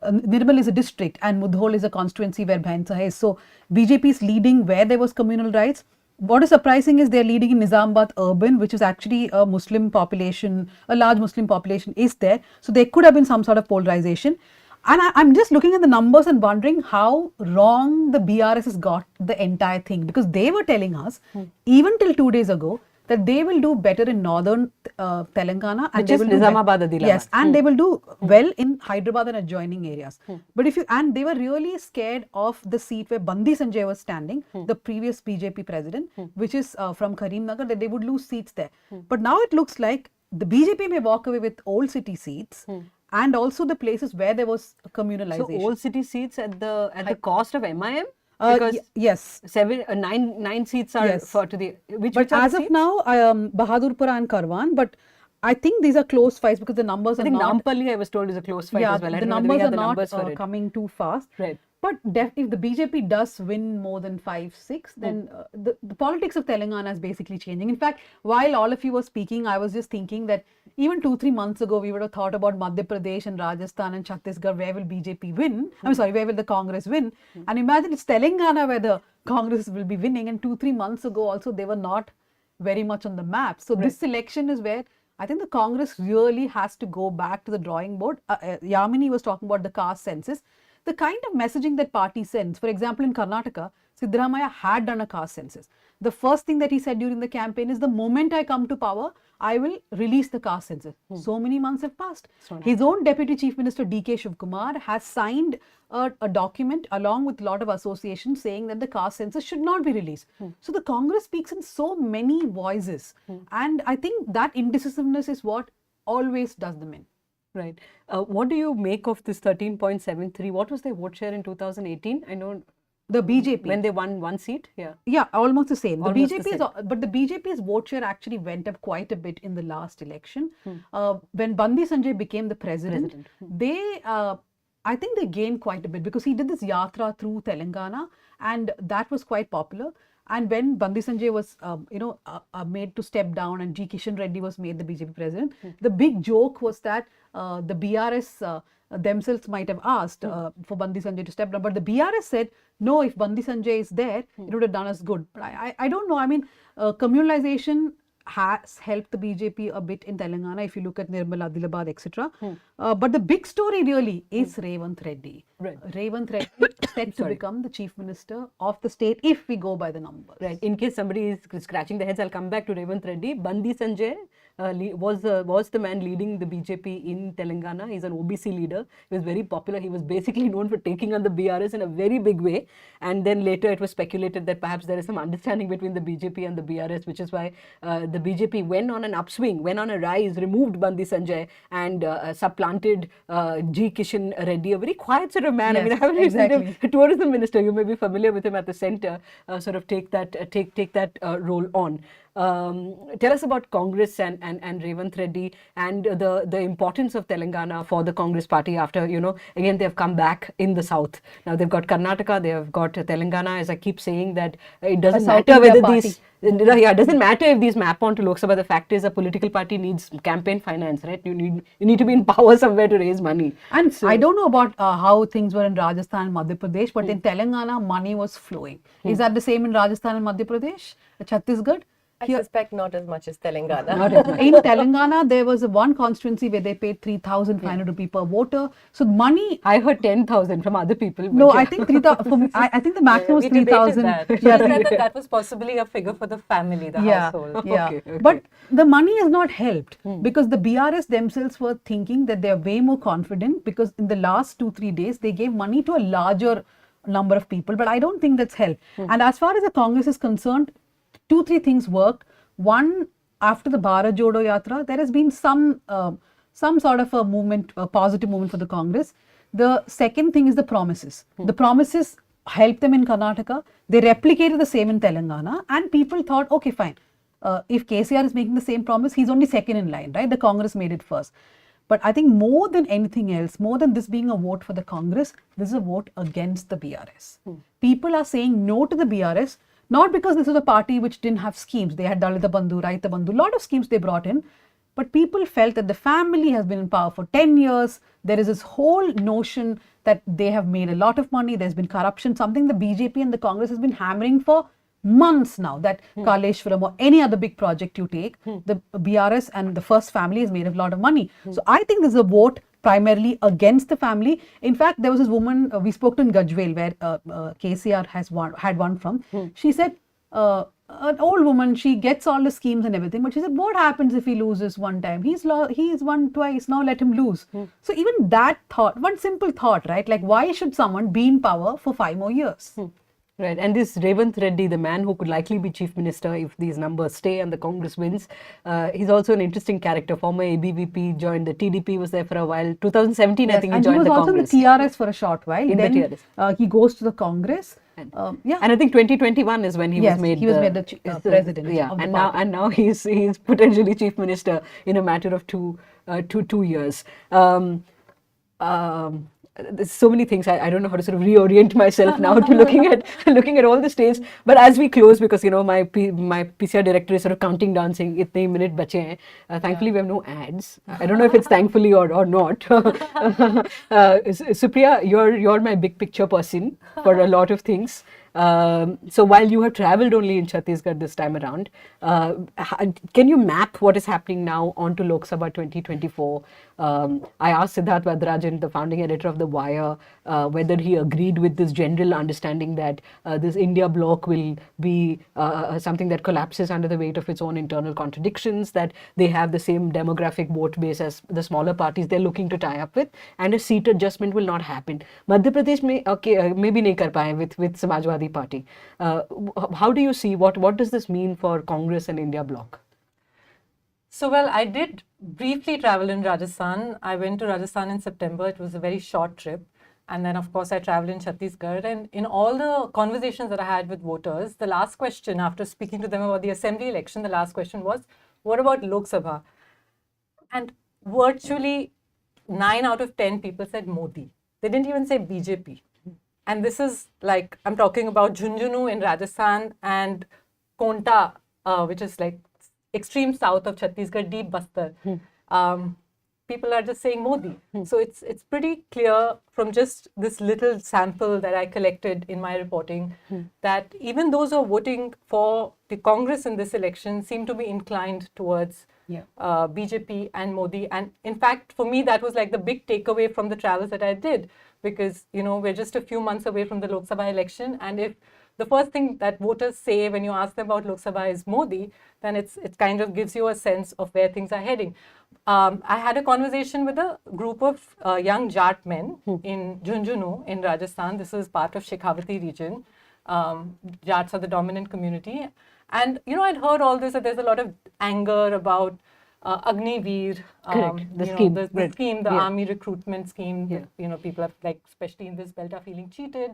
Nirmal is a district and Mudhol is a constituency where Bhainsa is. So BJP is leading where there was communal riots. What is surprising is they're leading in Nizamabad urban, which is actually a Muslim population, a large Muslim population is there. So there could have been some sort of polarization. And I'm just looking at the numbers and wondering how wrong the BRS has got the entire thing, because they were telling us even till 2 days ago that they will do better in northern Telangana, and which is Nizamabad, Adilabad. Yes, and they will do well in Hyderabad and adjoining areas. But and they were really scared of the seat where Bandi Sanjay was standing, the previous BJP president, which is from Karimnagar, that they would lose seats there. But now it looks like the BJP may walk away with old city seats. And also the places where there was communalization. So old city seats at the cost of MIM? Because yes. Nine seats are Yes. for to the which. But which are the as of seats? now, Bahadurpura and Karwan, but I think these are close fights because the numbers I are think not. Nampally, I was told, is a close fight Yeah, as well. I the don't know whether we numbers have are the not numbers for it. coming too fast. Right. But if the BJP does win more than 5, 6, then the politics of Telangana is basically changing. In fact, while all of you were speaking, I was just thinking that even 2-3 months ago, we would have thought about Madhya Pradesh and Rajasthan and Chhattisgarh, where will BJP win? I'm sorry, where will the Congress win? And imagine it's Telangana where the Congress will be winning. And 2-3 months ago also, they were not very much on the map. So this election is where I think the Congress really has to go back to the drawing board. Yamini was talking about the caste census. The kind of messaging that party sends, for example, in Karnataka, Siddaramaiah had done a caste census. The first thing that he said during the campaign is the moment I come to power, I will release the caste census. So many months have passed. His own Deputy Chief Minister D.K. Shivkumar has signed a document along with a lot of associations saying that the caste census should not be released. So the Congress speaks in so many voices. And I think that indecisiveness is what always does them in. Right. What do you make of this 13.73? What was their vote share in 2018? I know the BJP when they won one seat. Yeah. Yeah, almost the same. The Almost the BJP same. but the BJP's vote share actually went up quite a bit in the last election. When Bandi Sanjay became the president. They I think they gained quite a bit because he did this yatra through Telangana, and that was quite popular. And when Bandi Sanjay was, made to step down and G. Kishan Reddy was made the BJP president, the big joke was that the BRS themselves might have asked for Bandi Sanjay to step down, but the BRS said, no, if Bandi Sanjay is there, it would have done us good. But I don't know. I mean, communalization has helped the BJP a bit in Telangana if you look at Nirmal, Adilabad, etc. But the big story really is Revant Reddy. Right. Revant Reddy set to become the chief minister of the state if we go by the numbers. Right. In case somebody is scratching their heads, I'll come back to Revant Reddy. Bandi Sanjay was the man leading the BJP in Telangana. He's an OBC leader. He was very popular. He was basically known for taking on the BRS in a very big way. And then later it was speculated that perhaps there is some understanding between the BJP and the BRS, which is why the BJP went on an upswing, went on a rise, removed Bandi Sanjay and supplanted G. Kishan Reddy, a very quiet sort of man. Yes, I mean, I haven't exactly. seen a tourism minister. You may be familiar with him at the centre. Sort of take that role on. Tell us about Congress and Revant Reddy and the importance of Telangana for the Congress party after, again, they've come back in the south. Now they've got Karnataka, they've got Telangana. As I keep saying that it doesn't matter whether these, it doesn't matter if these map on to Lok Sabha. The fact is a political party needs campaign finance, right? You need to be in power somewhere to raise money. And so, I don't know about how things were in Rajasthan and Madhya Pradesh, but in Telangana, money was flowing. Is that the same in Rajasthan and Madhya Pradesh? Chhattisgarh? I suspect not as much as Telangana. In Telangana, there was one constituency where they paid 3,500 rupees per voter. So money. I heard 10,000 from other people. No, I think 3,000. I think the maximum was 3,000. That was possibly a figure for the family, the household. Yeah. Okay. But the money has not helped because the BRS themselves were thinking that they are way more confident because in the last 2-3 days they gave money to a larger number of people. But I don't think that's helped. And as far as the Congress is concerned, 2-3 things worked. One, after the Bharat Jodo Yatra, there has been some sort of a movement, a positive movement for the Congress. The second thing is the promises. The promises helped them in Karnataka. They replicated the same in Telangana, and people thought, okay, fine. If KCR is making the same promise, he's only second in line, right? The Congress made it first. But I think more than anything else, more than this being a vote for the Congress, this is a vote against the BRS. People are saying no to the BRS. Not because this was a party which didn't have schemes. They had Dalita Bandhu, Raita Bandhu, a lot of schemes they brought in. But people felt that the family has been in power for 10 years. There is this whole notion that they have made a lot of money. There's been corruption, something the BJP and the Congress has been hammering for months now. That Kaleshwaram or any other big project you take, the BRS and the first family has made a lot of money. So I think this is a vote primarily against the family. In fact, there was this woman, we spoke to in Gajwel where KCR had one from. She said, an old woman, she gets all the schemes and everything, but she said, what happens if he loses one time? He's won twice, now let him lose. So even that thought, one simple thought, right? Like why should someone be in power for 5 more years? Right, and this Revant Reddy, the man who could likely be chief minister if these numbers stay and the Congress wins, he's also an interesting character. Former ABVP, joined the TDP, was there for a while. 2017, I think he joined the Congress. And he was also in the TRS for a short while. In then the TRS. He goes to the Congress. yeah. And I think 2021 is when he Yes, was made he was made the president Yeah, of the and party. now he's potentially chief minister in a matter of two years. There's so many things I don't know how to sort of reorient myself now to looking at all the states. But as we close, because my PCR director is sort of counting down, saying itne hi minute bache hain. Thankfully, we have no ads. I don't know if it's thankfully or not. Supriya, you're my big picture person for a lot of things. So while you have traveled only in Chhattisgarh this time around, can you map what is happening now onto Lok Sabha 2024? I asked Siddharth Vadrajan, the founding editor of The Wire, whether he agreed with this general understanding that this India bloc will be something that collapses under the weight of its own internal contradictions, that they have the same demographic vote base as the smaller parties they're looking to tie up with, and a seat adjustment will not happen. Madhya Pradesh may, maybe nahi kar paaye with Samajwadi Party. How do you see, what does this mean for Congress and India bloc? So, well, I did briefly travel in Rajasthan. I went to Rajasthan in September. It was a very short trip. And then, of course, I traveled in Chhattisgarh. And in all the conversations that I had with voters, the last question, after speaking to them about the assembly election, the last question was, what about Lok Sabha? And virtually 9 out of 10 people said Modi. They didn't even say BJP. And this is like, I'm talking about Jhunjhunu in Rajasthan and Konta, which is like extreme south of Chhattisgarh, deep Bastar. People are just saying Modi. So it's pretty clear from just this little sample that I collected in my reporting that even those who are voting for the Congress in this election seem to be inclined towards BJP and Modi. And in fact, for me, that was like the big takeaway from the travels that I did, because, you know, we're just a few months away from the Lok Sabha election. And if the first thing that voters say when you ask them about Lok Sabha is Modi, then it kind of gives you a sense of where things are heading. I had a conversation with a group of young Jat men in Jhunjhunu in Rajasthan. This is part of Shekhawati region. Jats are the dominant community. And, you know, I'd heard all this, that there's a lot of anger about Agniveer, the scheme, the army recruitment scheme. You know, people are like, especially in this belt, are feeling cheated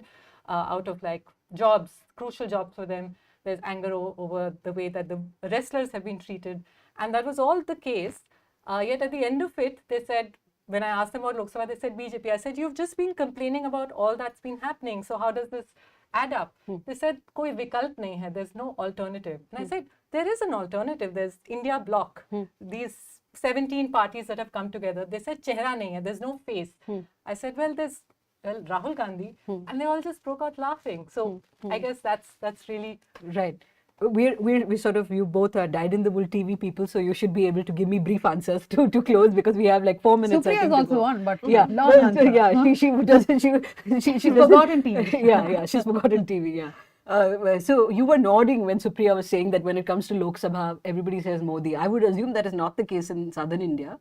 out of like jobs, crucial jobs for them. There's anger over the way that the wrestlers have been treated. And that was all the case. Yet at the end of it, they said, when I asked them about Lok Sabha, they said BJP. I said, you've just been complaining about all that's been happening. So how does this add up? They said, koi vikalp nahi hai. There's no alternative. And I said, there is an alternative. There's India bloc. These 17 parties that have come together. They said, chehra nahi hai. There's no face. I said, well, there's Rahul Gandhi. And they all just broke out laughing. So I guess that's really right. We sort of, you both are dyed-in-the-wool TV people, so you should be able to give me brief answers to close, because we have like 4 minutes. Supriya is also on, but yeah, long answer. she doesn't. She's forgotten TV. yeah, she's forgotten TV. Yeah. So you were nodding when Supriya was saying that when it comes to Lok Sabha, everybody says Modi. I would assume that is not the case in southern India.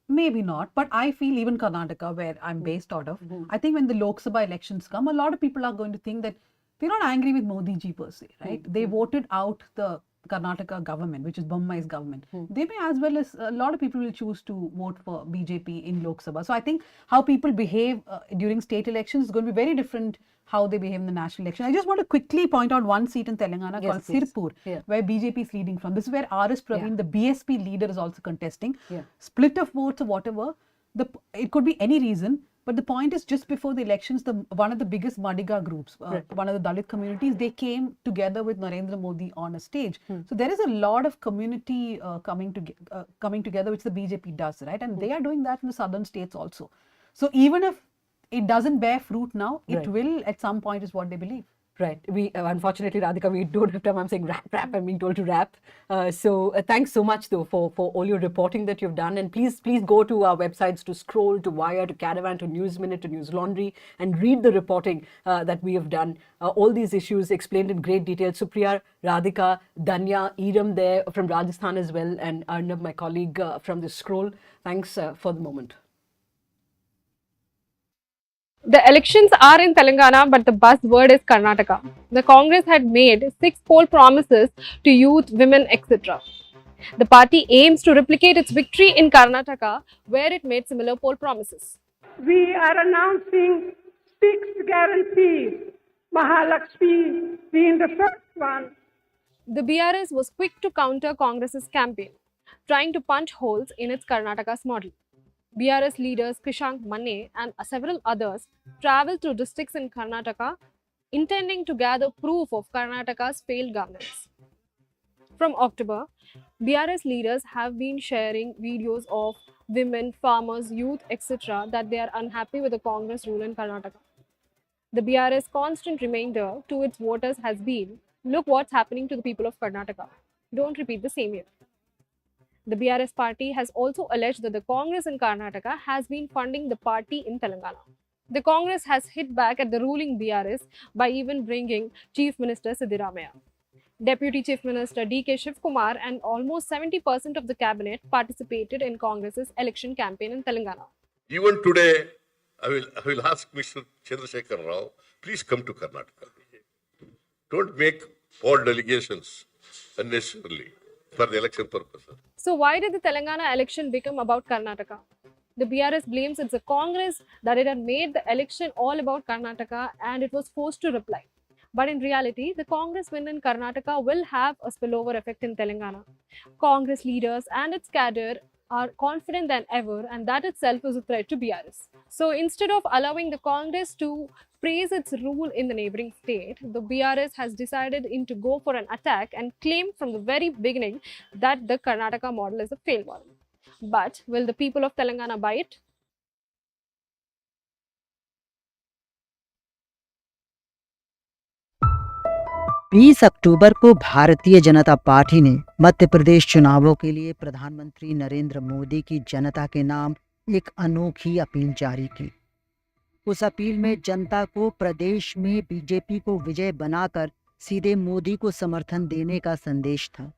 Maybe not, but I feel even Karnataka, where I'm based out of, I think when the Lok Sabha elections come, a lot of people are going to think that they're not angry with Modi ji per se, right? They voted out the Karnataka government, which is Bommai's government. They may, as well as a lot of people will choose to vote for BJP in Lok Sabha. So I think how people behave during state elections is going to be very different how they behave in the national election. I just want to quickly point out one seat in Telangana called Sirpur, where BJP is leading from. This is where R.S. Praveen, the BSP leader, is also contesting. Split of votes or whatever, it could be any reason. But the point is, just before the elections, one of the biggest Madiga groups, one of the Dalit communities, they came together with Narendra Modi on a stage. So there is a lot of community coming together, which the BJP does, right? And they are doing that in the southern states also. So even if it doesn't bear fruit now, it will at some point, is what they believe. Right. We unfortunately, Radhika, we don't have time. I'm saying wrap. I'm being told to wrap. So thanks so much though for all your reporting that you've done. And please go to our websites, to Scroll, to Wire, to Caravan, to News Minute, to Newslaundry, and read the reporting that we have done. All these issues explained in great detail. Supriya, Radhika, Danya, Iram there from Rajasthan as well, and Arnab, my colleague from the Scroll. Thanks for the moment. The elections are in Telangana, but the buzzword is Karnataka. The Congress had made 6 poll promises to youth, women, etc. The party aims to replicate its victory in Karnataka, where it made similar poll promises. We are announcing 6 guarantees Mahalakshmi being the first one. The BRS was quick to counter Congress's campaign, trying to punch holes in its Karnataka's model. BRS leaders Krishank Manne and several others traveled through districts in Karnataka, intending to gather proof of Karnataka's failed governance. From October, BRS leaders have been sharing videos of women, farmers, youth, etc. that they are unhappy with the Congress rule in Karnataka. The BRS constant reminder to its voters has been, look what's happening to the people of Karnataka. Don't repeat the same year. The BRS party has also alleged that the Congress in Karnataka has been funding the party in Telangana. The Congress has hit back at the ruling BRS by even bringing Chief Minister Siddaramaiah. Deputy Chief Minister D.K. Shivkumar and almost 70% of the cabinet participated in Congress's election campaign in Telangana. Even today, I will ask Mr. Chandrasekhar Rao, please come to Karnataka. Don't make false delegations unnecessarily for the election purpose. So why did the Telangana election become about Karnataka? The BRS blames it's the Congress that it had made the election all about Karnataka and it was forced to reply. But in reality, the Congress win in Karnataka will have a spillover effect in Telangana. Congress leaders and its cadre are confident than ever, and that itself is a threat to BRS. So instead of allowing the Congress to praise its rule in the neighboring state, the BRS has decided to go for an attack and claim from the very beginning that the Karnataka model is a failed model. But will the people of Telangana buy it? 20 अक्टूबर को Bharatiya Janata party ने मध्य प्रदेश चुनावों के लिए प्रधानमंत्री नरेंद्र मोदी की जनता के नाम एक अनोखी अपील जारी की। उस अपील में जनता को प्रदेश में बीजेपी को विजय बनाकर सीधे मोदी को समर्थन देने का संदेश था।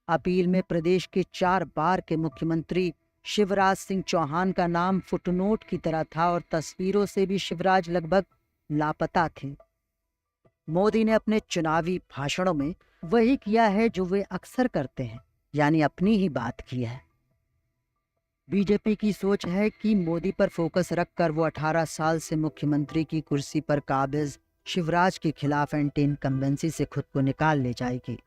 अपील में प्रदेश के 4 बार के मुख्यमंत्री शिवराज सिंह चौहान का नाम फुटनोट की तरह था और तस्वीरों से भी शिवराज लगभग लापता थे। मोदी ने अपने चुनावी भाषणों में वही किया है जो वे अक्सर करते हैं, यानी अपनी ही बात की है। बीजेपी की सोच है कि मोदी पर फोकस रखकर वो 18 साल से मुख्यमंत्री की कुर्सी पर काबिज शिवराज के खिलाफ एंटी इनकम्बेंसी से खुद को निकाल ले जाएगी।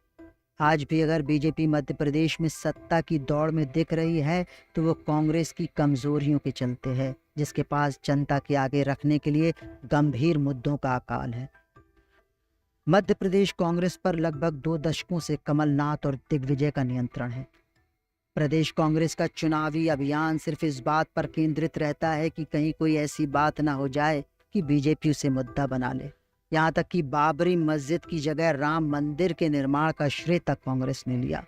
आज भी अगर बीजेपी मध्य प्रदेश में सत्ता की दौड़ में दिख रही है तो वो कांग्रेस की कमजोरियों के चलते है, जिसके पास जनता के आगे रखने के लिए गंभीर मुद्दों का अकाल है। मध्य प्रदेश कांग्रेस पर लगभग 2 दशकों से कमलनाथ और दिग्विजय का नियंत्रण है। प्रदेश कांग्रेस का चुनावी अभियान सिर्फ इस बात पर केंद्रित रहता है कि कहीं कोई ऐसी बात ना हो जाए कि बीजेपी उसे मुद्दा बना ले। यहाँ तक कि बाबरी मस्जिद की जगह राम मंदिर के निर्माण का श्रेय तक कांग्रेस ने लिया।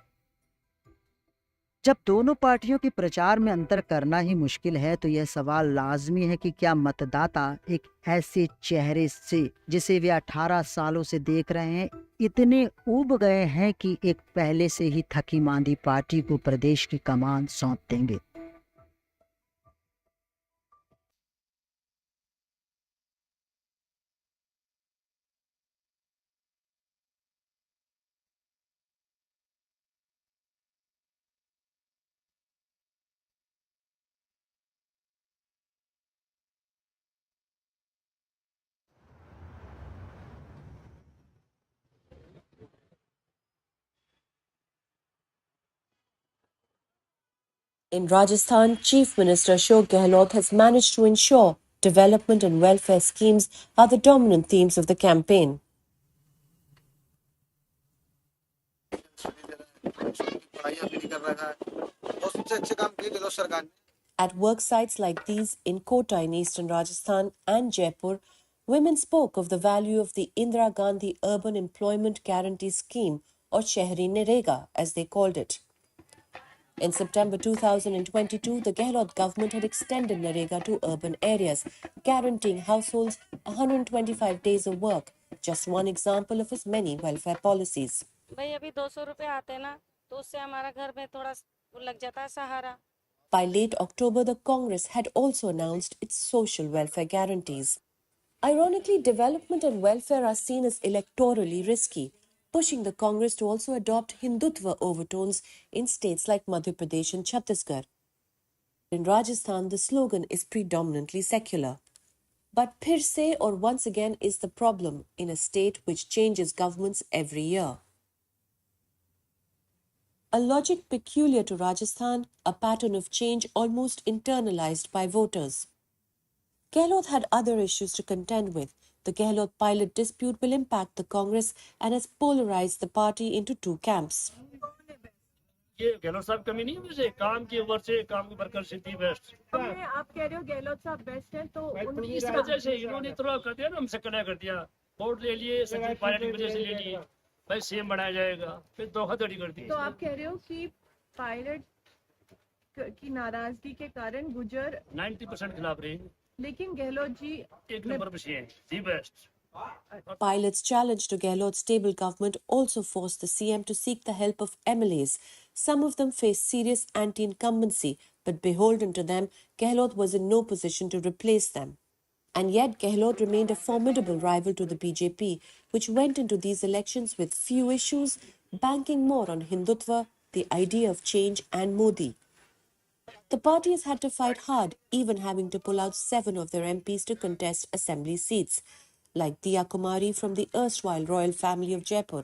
जब दोनों पार्टियों के प्रचार में अंतर करना ही मुश्किल है तो यह सवाल लाजमी है कि क्या मतदाता एक ऐसे चेहरे से जिसे वे 18 सालों से देख रहे हैं इतने ऊब गए हैं कि एक पहले से ही थकी मांदी पार्टी को प्रदेश की कमान सौंप देंगे। In Rajasthan, Chief Minister Ashok Gehlot has managed to ensure development and welfare schemes are the dominant themes of the campaign. At work sites like these in Kota in eastern Rajasthan and Jaipur, women spoke of the value of the Indira Gandhi Urban Employment Guarantee Scheme, or Shehri Nirega as they called it. In September 2022, the Gehlot government had extended Narega to urban areas, guaranteeing households 125 days of work, just one example of his many welfare policies. By late October, the Congress had also announced its social welfare guarantees. Ironically, development and welfare are seen as electorally risky, pushing the Congress to also adopt Hindutva overtones in states like Madhya Pradesh and Chhattisgarh. In Rajasthan, the slogan is predominantly secular. But phir se or once again is the problem in a state which changes governments every year. A logic peculiar to Rajasthan, a pattern of change almost internalized by voters. Gehlot had other issues to contend with. The Gehlot pilot dispute will impact the Congress and has polarized the party into two camps. ये गहलोत साहब कमी नहीं है मुझे काम की उम्र से काम की बरकत से थी बेस्ट आप कह रहे हो गहलोत साहब बेस्ट हैं तो इस वजह से इन्होंने थोड़ा कर दिया ना, हमसे कड़ा कर दिया, वोट ले लिए सचिव पायलट की वजह से ले लिए, भाई सीएम बनाया जाएगा, फिर धोखाधड़ी कर दी। तो आप कह रहे हो कि पायलट की नाराजगी के कारण गुजर 90% खिलाफ रही, लेकिन गहलोत जी एक नंबर पे हैं, the best. Pilot's challenge to Gehlot's stable government also forced the CM to seek the help of MLAs. Some of them faced serious anti-incumbency, but beholden to them, Gehlot was in no position to replace them. And yet, Gehlot remained a formidable rival to the BJP, which went into these elections with few issues, banking more on Hindutva, the idea of change, and Modi. The party has had to fight hard, even having to pull out 7 of their MPs to contest assembly seats, like Diya Kumari from the erstwhile royal family of Jaipur.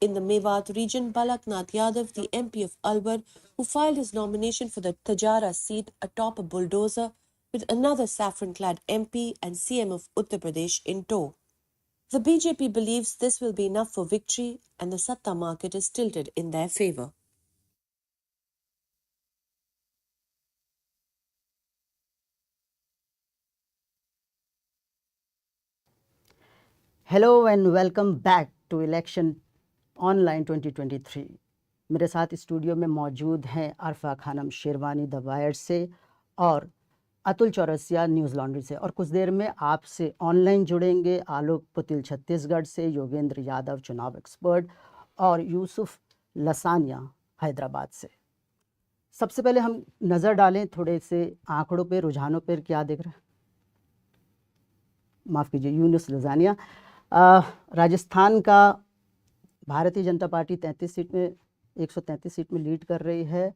In the Mewat region, Balaknath Yadav, the MP of Alwar, who filed his nomination for the Tajara seat atop a bulldozer with another saffron-clad MP and CM of Uttar Pradesh in tow. The BJP believes this will be enough for victory and the Satta market is tilted in their favour. Hello and welcome back to election online 2023। मेरे साथ studio में मौजूद हैं Arfa Khanum Sherwani the Wire से और Atul Chaurasia news laundry से, और कुछ देर में आपसे ऑनलाइन जुड़ेंगे आलोक पुतिल छत्तीसगढ़ से, योगेंद्र यादव चुनाव एक्सपर्ट और यूसुफ लसानिया हैदराबाद से। सबसे पहले हम नज़र डालें थोड़े से आंकड़ों पे, रुझानों पर। क्या देख रहे हैं, माफ़ कीजिए, यूनुस लसानिया। राजस्थान का भारतीय जनता पार्टी 133 सीट में लीड कर रही है,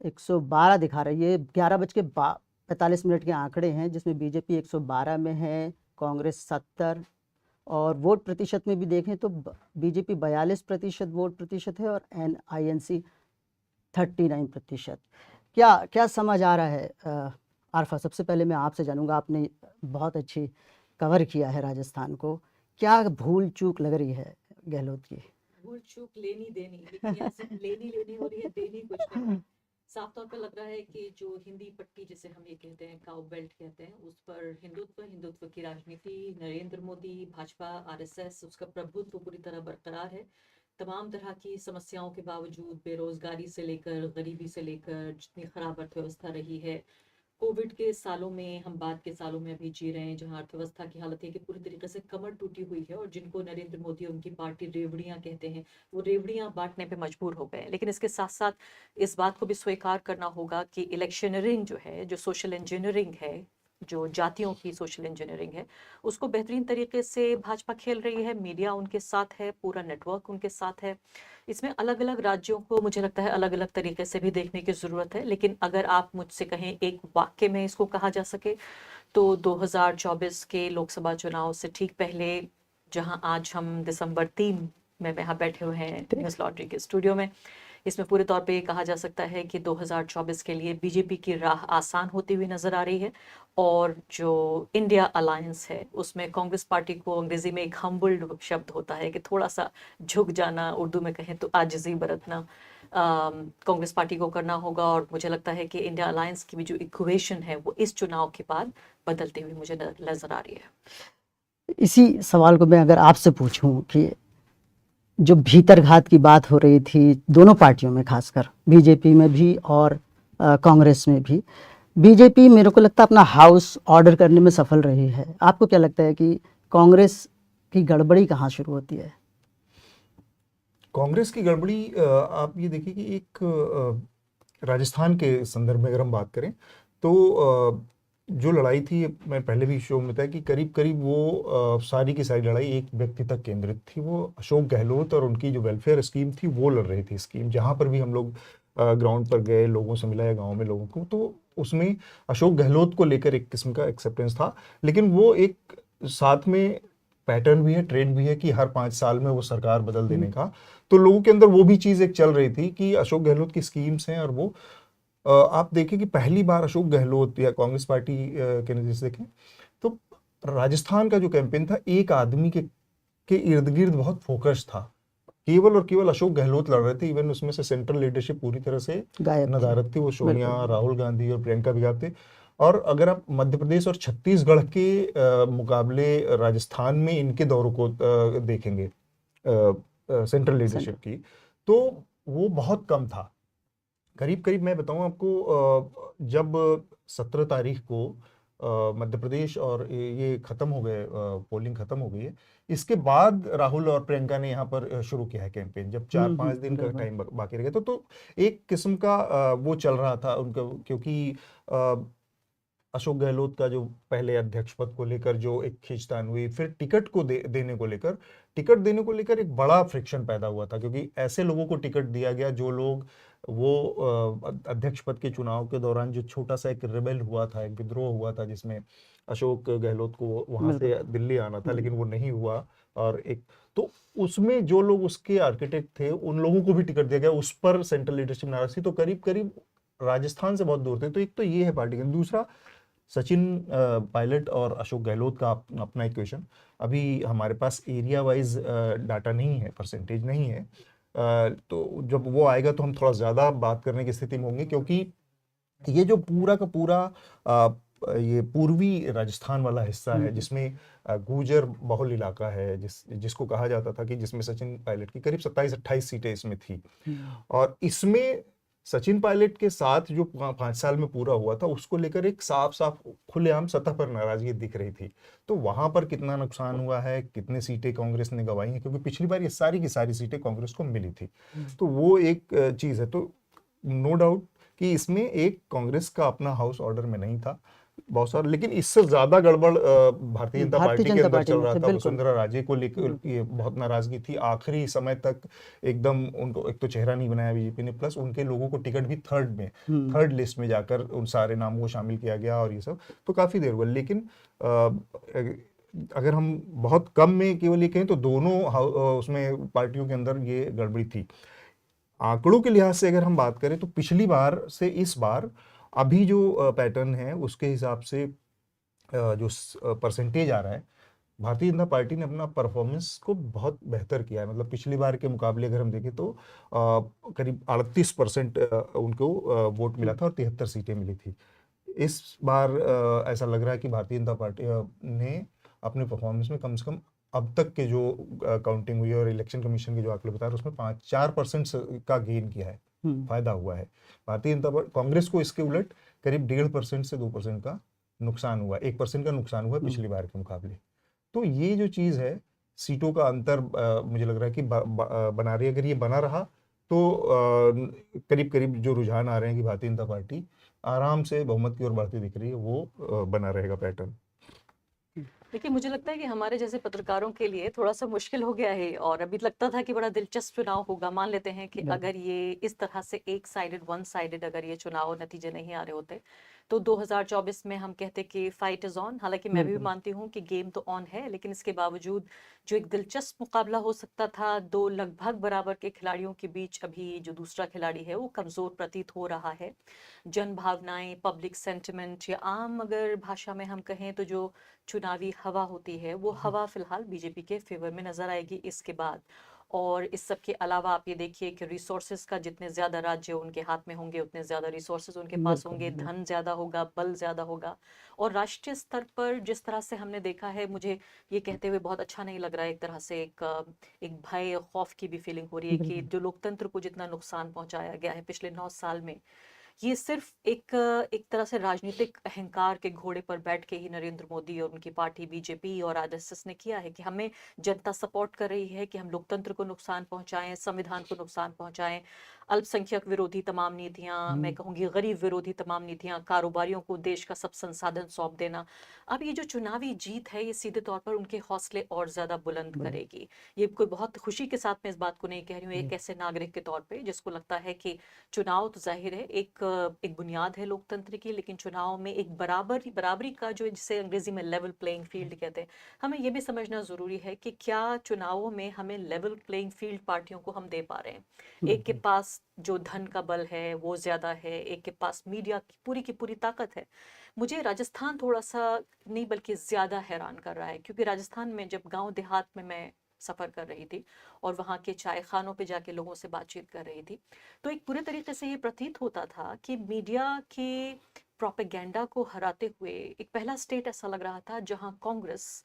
112 दिखा रही है। 11:45 के आंकड़े हैं, जिसमें बीजेपी 112 में है, कांग्रेस 70, और वोट प्रतिशत में भी देखें तो बीजेपी 42% वोट प्रतिशत है और INC 39%। क्या समझ आ रहा है आरफा? सबसे पहले मैं आपसे जानूंगा, आपने बहुत अच्छी कवर किया है राजस्थान को, क्या भूल चूक लग रही है गहलोत की? भूल चूक लेनी देनी, लेकिन यहाँ सिर्फ लेनी हो रही है, देनी कुछ नहीं। साफ तौर पर लग रहा है कि जो हिंदी पट्टी जिसे हम ये कहते हैं, काउ बेल्ट कहते हैं, उस पर हिंदुत्व की राजनीति, नरेंद्र मोदी, भाजपा, RSS, उसका प्रभुत्व पूरी तरह बरकरार है। तमाम तरह की समस्याओं के बावजूद, बेरोजगारी से लेकर गरीबी से लेकर, जितनी खराब अर्थव्यवस्था रही है, कोविड के सालों में, हम बाद के सालों में अभी जी रहे हैं, जहां अर्थव्यवस्था की हालत है कि पूरी तरीके से कमर टूटी हुई है, और जिनको नरेंद्र मोदी और उनकी पार्टी रेवड़ियां कहते हैं, वो रेवड़ियां बांटने पे मजबूर हो गए। लेकिन इसके साथ साथ इस बात को भी स्वीकार करना होगा कि इलेक्शनरिंग जो है, जो सोशल इंजीनियरिंग है, जो जातियों की सोशल इंजीनियरिंग है, उसको बेहतरीन तरीके से भाजपा खेल रही है। मीडिया उनके साथ है, पूरा नेटवर्क उनके साथ है। इसमें अलग अलग राज्यों को मुझे लगता है अलग अलग तरीके से भी देखने की ज़रूरत है। लेकिन अगर आप मुझसे कहें एक वाक्य में इसको कहा जा सके, तो 2024 के लोकसभा चुनाव से ठीक पहले, जहां आज हम दिसंबर 3 में यहाँ बैठे हुए हैं न्यूज़ लॉन्ड्री के स्टूडियो में, इसमें पूरे तौर पे ये कहा जा सकता है कि 2024 के लिए बीजेपी की राह आसान होती हुई नज़र आ रही है। और जो इंडिया अलायंस है, उसमें कांग्रेस पार्टी को अंग्रेजी में एक हम्बल्ड शब्द होता है कि थोड़ा सा झुक जाना, उर्दू में कहें तो आजिज़ी बरतना, कांग्रेस पार्टी को करना होगा। और मुझे लगता है कि इंडिया अलायंस की भी जो इक्वेशन है, वो इस चुनाव के बाद बदलती हुई मुझे नज़र आ रही है। इसी सवाल को मैं अगर आपसे पूछूं कि जो भीतरघात की बात हो रही थी दोनों पार्टियों में, खासकर बीजेपी में भी और कांग्रेस में भी, बीजेपी मेरे को लगता है अपना हाउस ऑर्डर करने में सफल रही है। आपको क्या लगता है कि कांग्रेस की गड़बड़ी कहाँ शुरू होती है? कांग्रेस की गड़बड़ी आप ये देखिए कि एक राजस्थान के संदर्भ में अगर हम बात करें तो जो लड़ाई थी, मैं पहले भी शो में बताया कि करीब करीब वो सारी की सारी लड़ाई एक व्यक्ति तक केंद्रित थी। वो अशोक गहलोत और उनकी जो वेलफेयर स्कीम थी वो लड़ रही थी। स्कीम जहाँ पर भी हम लोग ग्राउंड पर गए, लोगों से मिला या गाँव में लोगों को, तो उसमें अशोक गहलोत को लेकर एक किस्म का एक्सेप्टेंस था, लेकिन वो एक साथ में पैटर्न भी है, ट्रेंड भी है कि हर 5 साल में वो सरकार बदल देने का, तो लोगों के अंदर वो भी चीज एक चल रही थी कि अशोक गहलोत की स्कीम्स हैं। और वो आप देखें कि पहली बार अशोक गहलोत या कांग्रेस पार्टी के नजर से देखें तो राजस्थान का जो कैंपेन था एक आदमी के इर्द गिर्द बहुत फोकस था, केवल और केवल अशोक गहलोत लड़ रहे थे। इवन उसमें से सेंट्रल लीडरशिप पूरी तरह से नदारद थी, वो सोनिया, राहुल गांधी और प्रियंका भी गायब थे। और अगर आप मध्य प्रदेश और छत्तीसगढ़ के मुकाबले राजस्थान में इनके दौरों को देखेंगे सेंट्रल लीडरशिप की, तो वो बहुत कम था। करीब करीब मैं बताऊं आपको, जब 17 तारीख को मध्य प्रदेश और ये खत्म हो गए, पोलिंग खत्म हो गई है, इसके बाद राहुल और प्रियंका ने यहाँ पर शुरू किया है कैंपेन, जब 4-5 दिन का टाइम बाकी रह गया। तो एक किस्म का वो चल रहा था उनका, क्योंकि अशोक गहलोत का जो पहले अध्यक्ष पद को लेकर जो एक खींचतान हुई, फिर टिकट को देने को लेकर एक बड़ा फ्रिक्शन पैदा हुआ था, क्योंकि ऐसे लोगों को टिकट दिया गया जो लोग वो अध्यक्ष पद के चुनाव के दौरान जो छोटा सा एक रिबेल हुआ था, एक विद्रोह हुआ था, जिसमें अशोक गहलोत को वहां से दिल्ली आना था, लेकिन वो नहीं हुआ। और एक तो उसमें जो लोग उसके आर्किटेक्ट थे उन लोगों को भी टिकट दिया गया, उस पर सेंट्रल लीडरशिप नाराज थी। तो करीब करीब राजस्थान से बहुत दूर थे। तो एक तो ये है पार्टी का। दूसरा, सचिन पायलट और अशोक गहलोत का अपना इक्वेशन, अभी हमारे पास एरिया वाइज डाटा नहीं है, परसेंटेज नहीं है, तो जब वो आएगा तो हम थोड़ा ज़्यादा बात करने की स्थिति में होंगे, क्योंकि ये जो पूरा का पूरा ये पूर्वी राजस्थान वाला हिस्सा है, जिसमें गुर्जर बहुल इलाका है, जिसको कहा जाता था कि जिसमें सचिन पायलट की करीब 27-28 सीटें इसमें थी, और इसमें सचिन पायलट के साथ जो 5 साल में पूरा हुआ था उसको लेकर एक साफ खुलेआम सतह पर नाराजगी दिख रही थी। तो वहां पर कितना नुकसान हुआ है, कितने सीटें कांग्रेस ने गंवाई हैं, क्योंकि पिछली बार ये सारी की सारी सीटें कांग्रेस को मिली थी, तो वो एक चीज है। तो नो डाउट कि इसमें एक कांग्रेस का अपना हाउस ऑर्डर में नहीं था बहुत सारा, लेकिन इससे ज्यादा गड़बड़ भारतीय जनता पार्टी के अंदर चल रहा था। वसुंधरा राजे को लेकर ये बहुत नाराजगी थी, आखिरी समय तक एकदम उनको एक तो चेहरा नहीं बनाया बीजेपी ने, प्लस उनके लोगों को टिकट भी थर्ड लिस्ट में जाकर उन सारे नामों को शामिल किया गया, और ये सब तो काफी देर हुआ। लेकिन अगर हम बहुत कम में केवल ये कहें तो दोनों उसमें पार्टियों के अंदर ये गड़बड़ी थी। आंकड़ों के लिहाज से अगर हम बात करें तो पिछली बार से इस बार अभी जो पैटर्न है उसके हिसाब से जो परसेंटेज आ रहा है, भारतीय जनता पार्टी ने अपना परफॉर्मेंस को बहुत बेहतर किया है। मतलब पिछली बार के मुकाबले अगर हम देखें तो करीब 38% उनको वोट मिला था और 73 सीटें मिली थी। इस बार ऐसा लग रहा है कि भारतीय जनता पार्टी ने अपने परफॉर्मेंस में कम से कम अब तक के जो काउंटिंग हुई है और इलेक्शन कमीशन के जो आंकड़े बता रहे हैं उसमें 4% का गेन किया है, फायदा हुआ है। भारतीय जनता पार्टी, कांग्रेस को इसके उलट करीब 1.5% से 2% का नुकसान हुआ, 1% का नुकसान हुआ पिछली बार के मुकाबले। तो ये जो चीज है, सीटों का अंतर मुझे लग रहा है कि बना रही है। अगर ये बना रहा तो करीब करीब जो रुझान आ रहे हैं कि भारतीय जनता पार्टी आराम से बहुमत की ओर बढ़ती दिख रही है, वो बना रहेगा पैटर्न। देखिए, मुझे लगता है कि हमारे जैसे पत्रकारों के लिए थोड़ा सा मुश्किल हो गया है, और अभी लगता था कि बड़ा दिलचस्प चुनाव होगा। मान लेते हैं कि अगर ये इस तरह से वन साइडेड अगर ये चुनाव नतीजे नहीं आ रहे होते तो 2024 में हम कहते कि फाइट इज ऑन। हालांकि मैं भी मानती हूँ कि गेम तो ऑन है, लेकिन इसके बावजूद जो एक दिलचस्प मुकाबला हो सकता था दो लगभग बराबर के खिलाड़ियों के बीच, अभी जो दूसरा खिलाड़ी है वो कमजोर प्रतीत हो रहा है। जन भावनाएं, पब्लिक सेंटिमेंट, या आम अगर भाषा में हम कहें तो जो चुनावी हवा होती है, वो हवा फिलहाल बीजेपी के फेवर में नजर आएगी इसके बाद। और इस सब के अलावा आप ये देखिए कि रिसोर्सेज का, जितने ज्यादा राज्य उनके हाथ में होंगे उतने ज्यादा रिसोर्सेज उनके पास होंगे, धन ज्यादा होगा, बल ज्यादा होगा। और राष्ट्रीय स्तर पर जिस तरह से हमने देखा है, मुझे ये कहते हुए बहुत अच्छा नहीं लग रहा है, एक तरह से एक भय, खौफ की भी फीलिंग हो रही है कि जो लोकतंत्र को जितना नुकसान पहुंचाया गया है पिछले 9 साल में, ये सिर्फ एक तरह से राजनीतिक अहंकार के घोड़े पर बैठ के ही नरेंद्र मोदी और उनकी पार्टी बीजेपी और आरएसएस ने किया है कि हमें जनता सपोर्ट कर रही है कि हम लोकतंत्र को नुकसान पहुंचाएं, संविधान को नुकसान पहुंचाएं। अल्पसंख्यक विरोधी तमाम नीतियां, मैं कहूँगी गरीब विरोधी तमाम नीतियां, कारोबारियों को देश का सब संसाधन सौंप देना। अब ये जो चुनावी जीत है, ये सीधे तौर पर उनके हौसले और ज़्यादा बुलंद करेगी। ये कोई बहुत खुशी के साथ मैं इस बात को नहीं कह रही हूँ, एक ऐसे नागरिक के तौर पे जिसको लगता है कि चुनाव तो जाहिर है एक बुनियाद है लोकतंत्र की, लेकिन चुनाव में एक बराबरी का जो, जिसे अंग्रेजी में लेवल प्लेइंग फील्ड कहते हैं, हमें ये भी समझना ज़रूरी है कि क्या चुनावों में हमें लेवल प्लेइंग फील्ड पार्टियों को हम दे पा रहे हैं। एक के पास जो धन का बल है वो ज़्यादा है, एक के पास मीडिया की पूरी ताकत है। मुझे राजस्थान थोड़ा सा नहीं बल्कि ज़्यादा हैरान कर रहा है, क्योंकि राजस्थान में जब गांव देहात में मैं सफ़र कर रही थी और वहाँ के चाय खानों पे जाके लोगों से बातचीत कर रही थी, तो एक पूरे तरीके से ये प्रतीत होता था कि मीडिया के प्रोपेगेंडा को हराते हुए एक पहला स्टेट ऐसा लग रहा था जहाँ कांग्रेस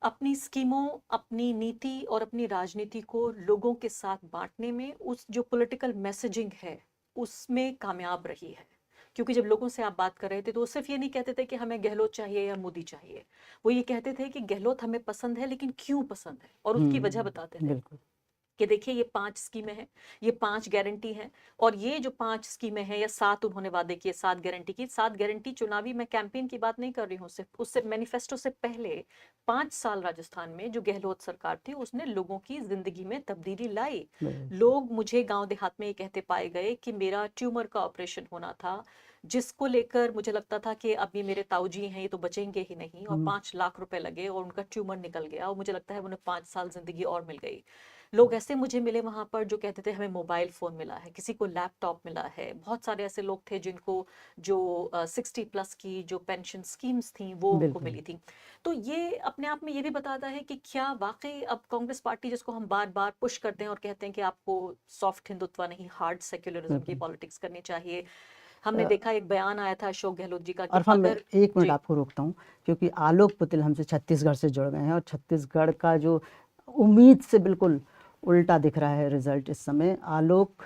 अपनी स्कीमों, अपनी नीति और अपनी राजनीति को लोगों के साथ बांटने में, उस जो पॉलिटिकल मैसेजिंग है उसमें कामयाब रही है। क्योंकि जब लोगों से आप बात कर रहे थे तो वो सिर्फ ये नहीं कहते थे कि हमें गहलोत चाहिए या मोदी चाहिए, वो ये कहते थे कि गहलोत हमें पसंद है लेकिन क्यों पसंद है, और उसकी वजह बताते थे बिल्कुल कि देखिए ये 5 स्कीमें हैं, ये 5 गारंटी हैं, और ये जो 5 स्कीमें हैं या 7 उन्होंने वादे किए, 7 गारंटी की, 7 गारंटी चुनावी, मैं कैंपेन की बात नहीं कर रही हूँ, सिर्फ उससे मैनिफेस्टो से पहले 5 साल राजस्थान में जो गहलोत सरकार थी उसने लोगों की जिंदगी में तब्दीली लाई। लोग, मुझे गांव देहात में ये कहते पाए गए कि मेरा ट्यूमर का ऑपरेशन होना था, जिसको लेकर मुझे लगता था कि अब ये मेरे ताऊजी हैं, ये तो बचेंगे ही नहीं, और 5 लाख रुपए लगे और उनका ट्यूमर निकल गया, और मुझे लगता है उन्हें 5 साल जिंदगी और मिल गई। लोग ऐसे मुझे मिले वहां पर जो कहते थे हमें मोबाइल फोन मिला है, किसी को लैपटॉप मिला है। बहुत सारे ऐसे लोग थे जिनको जो 60 प्लस की जो पेंशन स्कीम्स थी वो उनको मिली थी। तो ये अपने आप में ये भी बताता है कि क्या वाकई अब कांग्रेस पार्टी, जिसको हम बार बार पुश करते हैं और कहते हैं कि आपको सॉफ्ट हिंदुत्व नहीं, हार्ड सेक्युलरिज्म की पॉलिटिक्स करनी चाहिए। हमने देखा एक बयान आया था अशोक गहलोत जी का कि और मैं अगर, 1 मिनट आपको रोकता हूँ, क्योंकि आलोक पुतिल हमसे छत्तीसगढ़ से जुड़ गए हैं और छत्तीसगढ़ का जो उम्मीद से बिल्कुल उल्टा दिख रहा है रिजल्ट इस समय। आलोक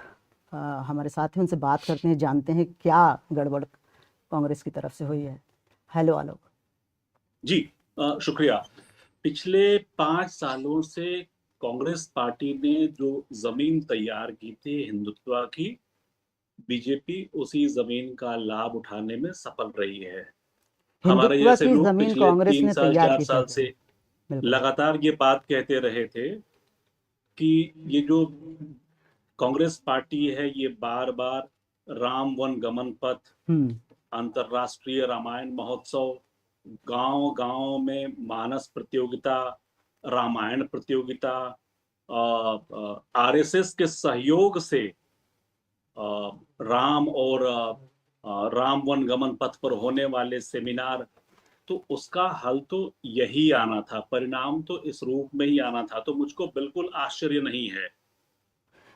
हमारे साथ हैं, उनसे बात करते हैं, जानते हैं क्या गड़बड़ कांग्रेस की तरफ से हुई है। हेलो आलोक जी, शुक्रिया। पिछले 5 सालों से कांग्रेस पार्टी ने जो जमीन तैयार की थी हिंदुत्व की, बीजेपी उसी जमीन का लाभ उठाने में सफल रही है। हमारे हिंदुत्व जैसे की लोग जमीन पिछले कांग्रेस 3 ने साल तैयार 4 की साल थी। से लगातार ये बात कहते रहे थे कि ये जो कांग्रेस पार्टी है ये बार बार राम वन गमन पथ, अंतरराष्ट्रीय रामायण महोत्सव, गांव गांव में मानस प्रतियोगिता, रामायण प्रतियोगिता, आरएसएस के सहयोग से राम और राम वन गमन पथ पर होने वाले सेमिनार, तो उसका हल तो यही आना था, परिणाम तो इस रूप में ही आना था। तो मुझको बिल्कुल आश्चर्य नहीं है।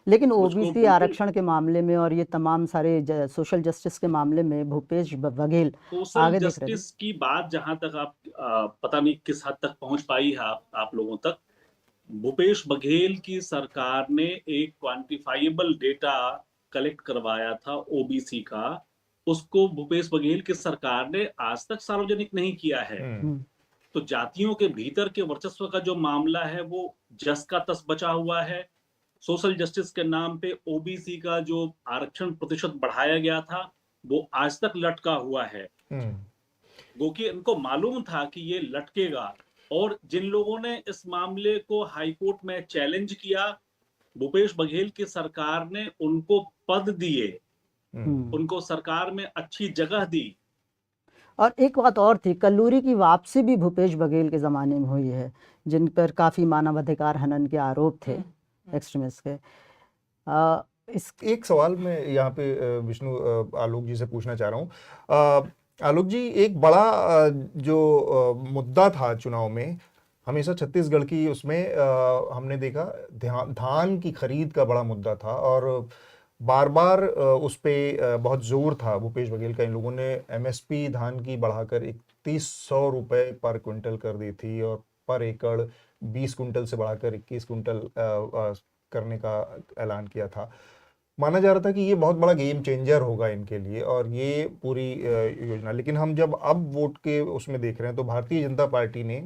लेकिन ओबीसी आरक्षण के मामले में और ये तमाम सारे सोशल जस्टिस के मामले में भूपेश बघेल सोशल आगे दिख रहे जस्टिस की बात जहां तक आप पता नहीं किस हद तक पहुंच पाई है आप लोगों तक। भूपेश बघेल की सरकार ने एक क्वांटिफाइबल डेटा कलेक्ट करवाया था ओबीसी का, उसको भूपेश बघेल की सरकार ने आज तक सार्वजनिक नहीं किया है। तो जातियों के भीतर के वर्चस्व का जो मामला है वो जस का तस बचा हुआ है। सोशल जस्टिस के नाम पे ओबीसी का जो आरक्षण प्रतिशत बढ़ाया गया था वो आज तक लटका हुआ है, क्योंकि इनको मालूम था कि ये लटकेगा। और जिन लोगों ने इस मामले को हाईकोर्ट में चैलेंज किया, भूपेश बघेल की सरकार ने उनको पद दिए, उनको सरकार में अच्छी जगह दी। और एक बात और थी, कल्लूरी की वापसी भी भूपेश बघेल के ज़माने में हुई है, जिन पर काफ़ी मानवाधिकार हनन के आरोप थे एक्सट्रीमिस्ट के। एक सवाल मैं यहाँ पे विष्णु आलोक जी से पूछना चाह रहा हूँ। आलोक जी, एक बड़ा जो मुद्दा था चुनाव में हमेशा छत्तीसगढ़ की, उसमें हमने देखा धान की खरीद का बड़ा मुद्दा था और बार बार उस पे बहुत जोर था भूपेश बघेल का। इन लोगों ने एमएसपी धान की बढ़ाकर 3100 रुपये पर क्विंटल कर दी थी और पर एकड़ 20 कुंटल से बढ़ाकर 21 कुंटल करने का ऐलान किया था। माना जा रहा था कि ये बहुत बड़ा गेम चेंजर होगा इनके लिए और ये पूरी योजना। लेकिन हम जब अब वोट के उसमें देख रहे हैं तो भारतीय जनता पार्टी ने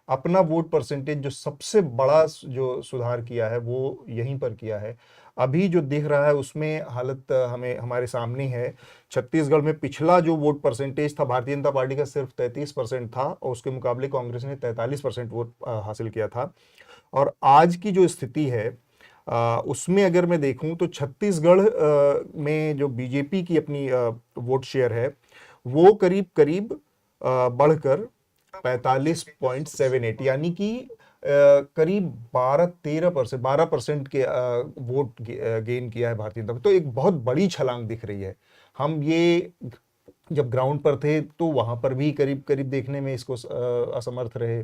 अपना वोट परसेंटेज जो सबसे बड़ा जो सुधार किया है वो यहीं पर किया है। अभी जो दिख रहा है उसमें हालत हमें हमारे सामने है। छत्तीसगढ़ में पिछला जो वोट परसेंटेज था भारतीय जनता पार्टी का सिर्फ 33% था और उसके मुकाबले कांग्रेस ने 43% वोट हासिल किया था। और आज की जो स्थिति है उसमें अगर मैं देखूं तो छत्तीसगढ़ में जो बीजेपी की अपनी वोट शेयर है वो करीब करीब बढ़कर 45.78 यानी कि करीब 12% के वोट गेन किया है भारतीय जनता। तो एक बहुत बड़ी छलांग दिख रही है। हम ये जब ग्राउंड पर थे तो वहां पर भी करीब करीब देखने में इसको असमर्थ रहे।